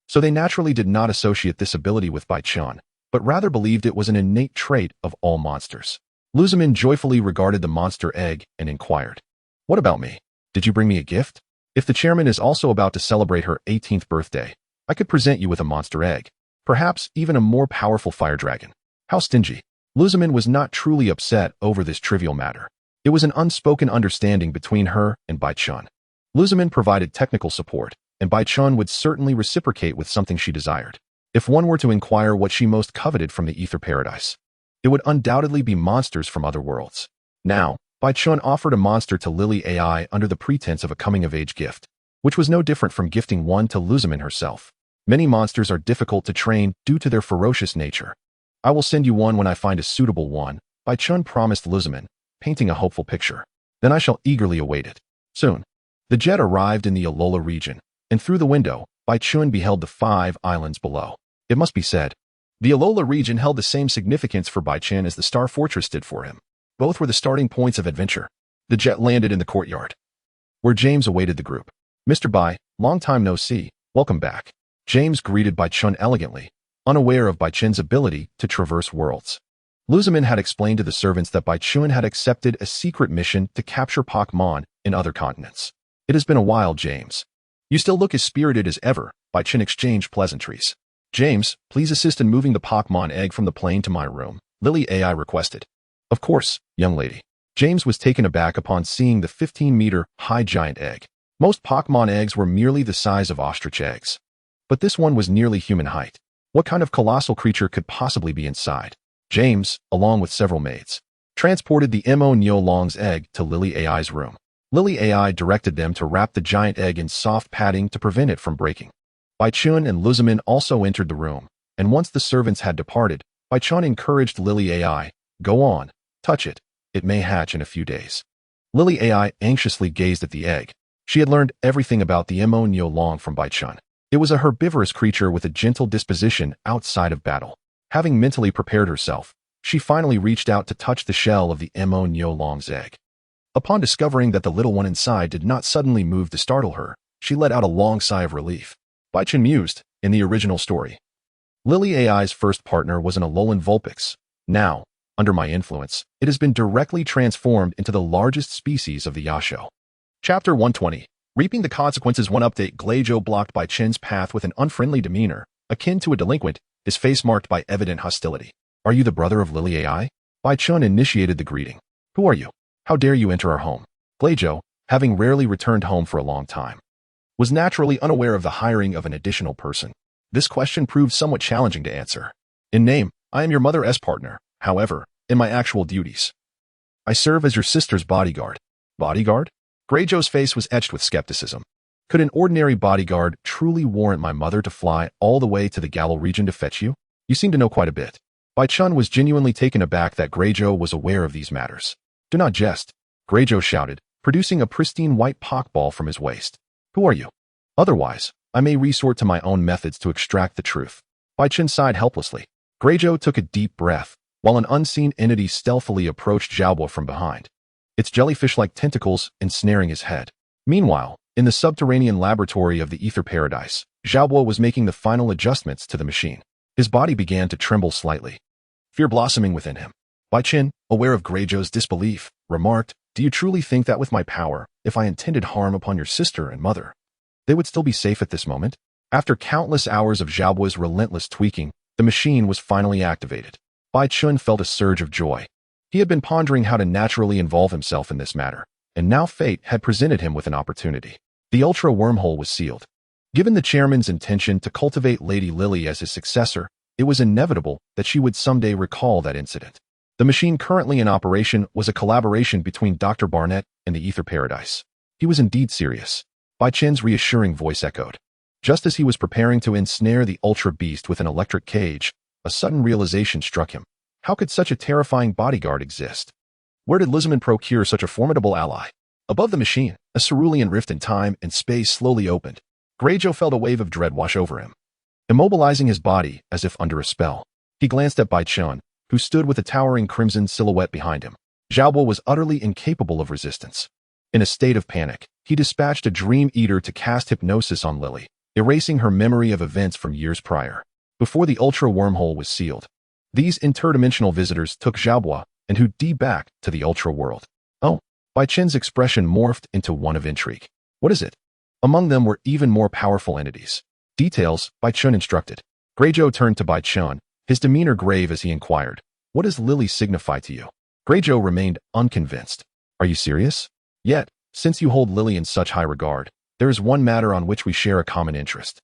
so they naturally did not associate this ability with Bai Chun, but rather believed it was an innate trait of all monsters. Lizaman joyfully regarded the monster egg and inquired, "What about me? Did you bring me a gift? If the chairman is also about to celebrate her 18th birthday, I could present you with a monster egg. Perhaps even a more powerful fire dragon." How stingy. Lizaman was not truly upset over this trivial matter. It was an unspoken understanding between her and Bai Chun. Lizaman provided technical support, and Bai Chun would certainly reciprocate with something she desired. If one were to inquire what she most coveted from the Ether Paradise, it would undoubtedly be monsters from other worlds. Now, Bai Chun offered a monster to Lily AI under the pretense of a coming-of-age gift, which was no different from gifting one to Lizaman herself. Many monsters are difficult to train due to their ferocious nature. "I will send you one when I find a suitable one," Bai Chun promised Lizaman, painting a hopeful picture. "Then I shall eagerly await it. Soon." The jet arrived in the Alola region, and through the window, Baichun beheld the 5 islands below. It must be said, the Alola region held the same significance for Baichun as the Star Fortress did for him. Both were the starting points of adventure. The jet landed in the courtyard, where James awaited the group. "Mr. Bai, long time no see, welcome back." James greeted Baichun elegantly, unaware of Baichun's ability to traverse worlds. Luzamin had explained to the servants that Baichun had accepted a secret mission to capture Pokémon in other continents. "It has been a while, James. You still look as spirited as ever," Baichun exchanged pleasantries. "James, please assist in moving the Pokémon egg from the plane to my room," Lily AI requested. "Of course, young lady." James was taken aback upon seeing the 15-meter-high giant egg. Most Pokémon eggs were merely the size of ostrich eggs, but this one was nearly human height. What kind of colossal creature could possibly be inside? James, along with several maids, transported the Mo Nyo Long's egg to Lily AI's room. Lily AI directed them to wrap the giant egg in soft padding to prevent it from breaking. Baichun and Luzamin also entered the room, and once the servants had departed, Baichun encouraged Lily AI, "Go on, touch it. It may hatch in a few days." Lily AI anxiously gazed at the egg. She had learned everything about the Mo Nyo Long from Baichun. It was a herbivorous creature with a gentle disposition outside of battle. Having mentally prepared herself, she finally reached out to touch the shell of the Mo Nyo Long's egg. Upon discovering that the little one inside did not suddenly move to startle her, she let out a long sigh of relief. Baichun mused, in the original story, Lily AI's first partner was an Alolan Vulpix. Now, under my influence, it has been directly transformed into the largest species of the Yasho. Chapter 120. Reaping the Consequences. One update. Gladio blocked Baichun's path with an unfriendly demeanor, akin to a delinquent, his face marked by evident hostility. "Are you the brother of Lily AI?" Baichun initiated the greeting. "Who are you? How dare you enter our home?" Gladio, having rarely returned home for a long time, was naturally unaware of the hiring of an additional person. This question proved somewhat challenging to answer. "In name, I am your mother's partner. However, in my actual duties, I serve as your sister's bodyguard." "Bodyguard?" Greyjoe's face was etched with skepticism. "Could an ordinary bodyguard truly warrant my mother to fly all the way to the Gallo region to fetch you? You seem to know quite a bit." Baichun was genuinely taken aback that Greyjoe was aware of these matters. "Do not jest," Greyjoe shouted, producing a pristine white Poké Ball from his waist. "Who are you? Otherwise, I may resort to my own methods to extract the truth." Baichun sighed helplessly. Greyjoe took a deep breath, while an unseen entity stealthily approached Xiaobo from behind, its jellyfish-like tentacles ensnaring his head. Meanwhile, in the subterranean laboratory of the Ether Paradise, Xiaobo was making the final adjustments to the machine. His body began to tremble slightly, fear blossoming within him. Baichun, aware of Greyjoe's disbelief, remarked, "Do you truly think that with my power, if I intended harm upon your sister and mother, they would still be safe at this moment?" After countless hours of Xiaobo's relentless tweaking, the machine was finally activated. Baichun felt a surge of joy. He had been pondering how to naturally involve himself in this matter, and now fate had presented him with an opportunity. The Ultra Wormhole was sealed. Given the chairman's intention to cultivate Lady Lily as his successor, it was inevitable that she would someday recall that incident. The machine currently in operation was a collaboration between Dr. Barnett and the Ether Paradise. He was indeed serious. Baichun's reassuring voice echoed. Just as he was preparing to ensnare the Ultra Beast with an electric cage, a sudden realization struck him. How could such a terrifying bodyguard exist? Where did Luzamin procure such a formidable ally? Above the machine, a cerulean rift in time and space slowly opened. Greyjoe felt a wave of dread wash over him, immobilizing his body as if under a spell. He glanced at Baichun, who stood with a towering crimson silhouette behind him. Xiaobo was utterly incapable of resistance. In a state of panic, he dispatched a Dream Eater to cast hypnosis on Lily, erasing her memory of events from years prior. Before the Ultra Wormhole was sealed, these interdimensional visitors took Xiaobo and Hu back to the Ultra World. "Oh." Baichun's expression morphed into one of intrigue. "What is it?" Among them were even more powerful entities. "Details," Baichun instructed. Greyjoe turned to Baichun, his demeanor grave as he inquired, "What does Lily signify to you?" Greyjoe remained unconvinced. "Are you serious?" "Yet, since you hold Lily in such high regard, there is one matter on which we share a common interest."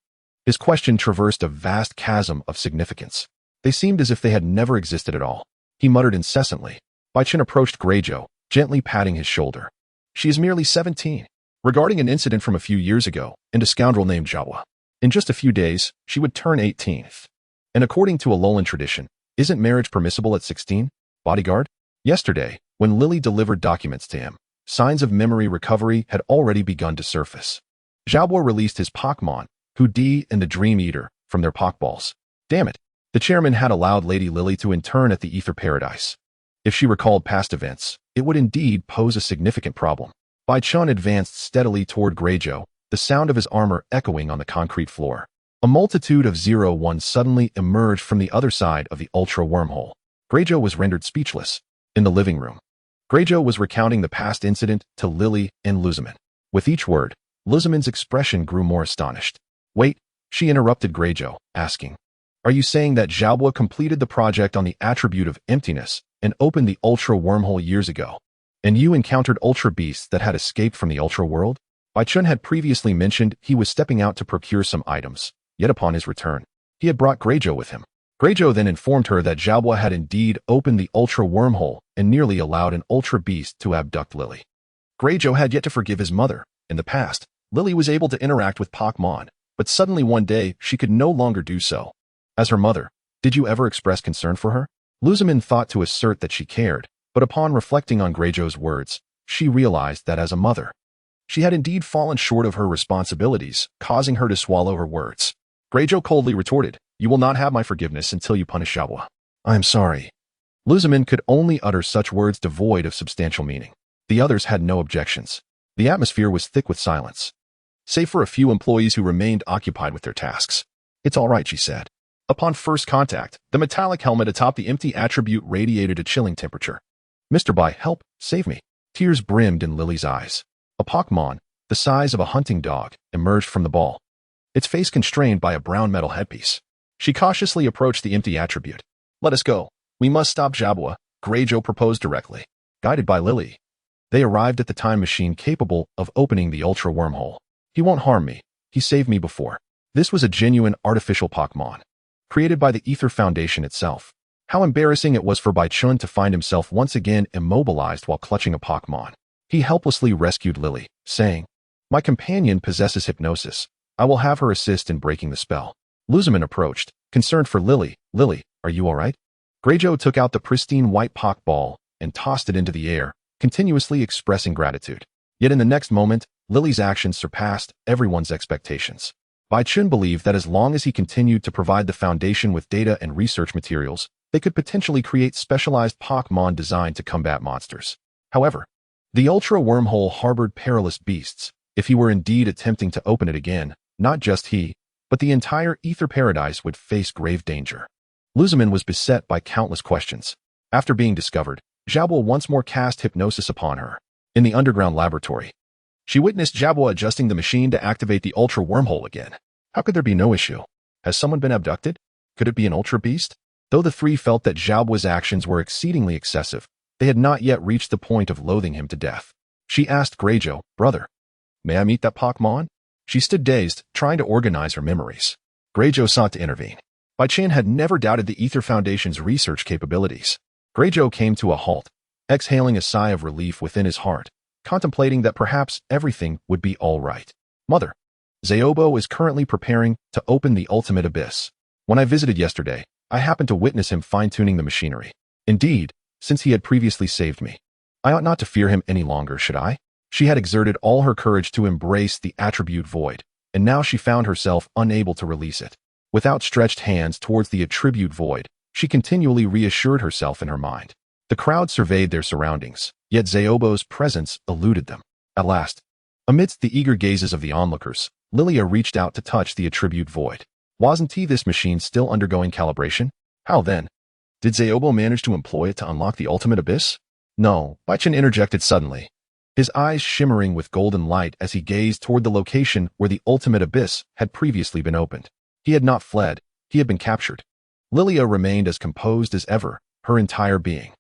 His question traversed a vast chasm of significance. They seemed as if they had never existed at all. He muttered incessantly. Baichun approached Greyjoe, gently patting his shoulder. "She is merely 17. Regarding an incident from a few years ago, and a scoundrel named Xiaobo. In just a few days, she would turn 18. And according to Alolan tradition, isn't marriage permissible at 16? Bodyguard?" Yesterday, when Lily delivered documents to him, signs of memory recovery had already begun to surface. Xiaobo released his Pokémon, Hudi and the Dream Eater, from their Poké Balls. Damn it! The chairman had allowed Lady Lily to intern at the Ether Paradise. If she recalled past events, it would indeed pose a significant problem. Bai Chun advanced steadily toward Greyjoe, the sound of his armor echoing on the concrete floor. A multitude of 01 suddenly emerged from the other side of the Ultra Wormhole. Greyjoe was rendered speechless. In the living room, Greyjoe was recounting the past incident to Lily and Luzamin. With each word, Luzamin's expression grew more astonished. Wait, she interrupted Greyjoe, asking, are you saying that Xiaobo completed the project on the attribute of emptiness and opened the Ultra Wormhole years ago? And you encountered Ultra Beasts that had escaped from the Ultra World? Bai Chun had previously mentioned he was stepping out to procure some items, yet upon his return, he had brought Greyjoe with him. Greyjoe then informed her that Xiaobo had indeed opened the Ultra Wormhole and nearly allowed an Ultra Beast to abduct Lily. Greyjoe had yet to forgive his mother. In the past, Lily was able to interact with Pokémon, but suddenly one day she could no longer do so. As her mother, did you ever express concern for her? Luzamin thought to assert that she cared, but upon reflecting on Greyjoe's words, she realized that as a mother, she had indeed fallen short of her responsibilities, causing her to swallow her words. Greyjoe coldly retorted, you will not have my forgiveness until you punish Xiaobo. I am sorry. Luzamin could only utter such words devoid of substantial meaning. The others had no objections. The atmosphere was thick with silence, save for a few employees who remained occupied with their tasks. It's all right, she said. Upon first contact, the metallic helmet atop the empty attribute radiated a chilling temperature. Mr. Bai, help, save me. Tears brimmed in Lily's eyes. A Pokémon, the size of a hunting dog, emerged from the ball, its face constrained by a brown metal headpiece. She cautiously approached the empty attribute. Let us go. We must stop Xiaobo, Greyjoe proposed directly. Guided by Lily, they arrived at the time machine capable of opening the Ultra Wormhole. He won't harm me. He saved me before. This was a genuine artificial Pokémon, created by the Ether Foundation itself. How embarrassing it was for Bai Chun to find himself once again immobilized while clutching a Pokémon. He helplessly rescued Lily, saying, my companion possesses hypnosis. I will have her assist in breaking the spell. Luzamin approached, concerned for Lily. Lily, are you all right? Greyjoe took out the pristine white Poké Ball and tossed it into the air, continuously expressing gratitude. Yet in the next moment, Lily's actions surpassed everyone's expectations. Bai Chun believed that as long as he continued to provide the Foundation with data and research materials, they could potentially create specialized Pokémon designed to combat monsters. However, the Ultra Wormhole harbored perilous beasts. If he were indeed attempting to open it again, not just he, but the entire Ether Paradise would face grave danger. Luzamin was beset by countless questions. After being discovered, Xiaobo once more cast hypnosis upon her. In the underground laboratory, she witnessed Xiaobo adjusting the machine to activate the Ultra Wormhole again. How could there be no issue? Has someone been abducted? Could it be an Ultra Beast? Though the three felt that Xiaobo's actions were exceedingly excessive, they had not yet reached the point of loathing him to death. She asked Greyjoe, brother, may I meet that Pokémon? She stood dazed, trying to organize her memories. Greyjoe sought to intervene. Bai Chun had never doubted the Ether Foundation's research capabilities. Greyjoe came to a halt, exhaling a sigh of relief within his heart, contemplating that perhaps everything would be all right. Mother, Xiaobo is currently preparing to open the ultimate abyss. When I visited yesterday, I happened to witness him fine-tuning the machinery. Indeed, since he had previously saved me, I ought not to fear him any longer, should I? She had exerted all her courage to embrace the attribute void, and now she found herself unable to release it. With outstretched hands towards the attribute void, she continually reassured herself in her mind. The crowd surveyed their surroundings, yet Xiaobo's presence eluded them. At last, amidst the eager gazes of the onlookers, Lilia reached out to touch the attribute void. Wasn't this machine still undergoing calibration? How then? Did Xiaobo manage to employ it to unlock the ultimate abyss? No, Bai Chun interjected suddenly, his eyes shimmering with golden light as he gazed toward the location where the ultimate abyss had previously been opened. He had not fled, he had been captured. Lilia remained as composed as ever, her entire being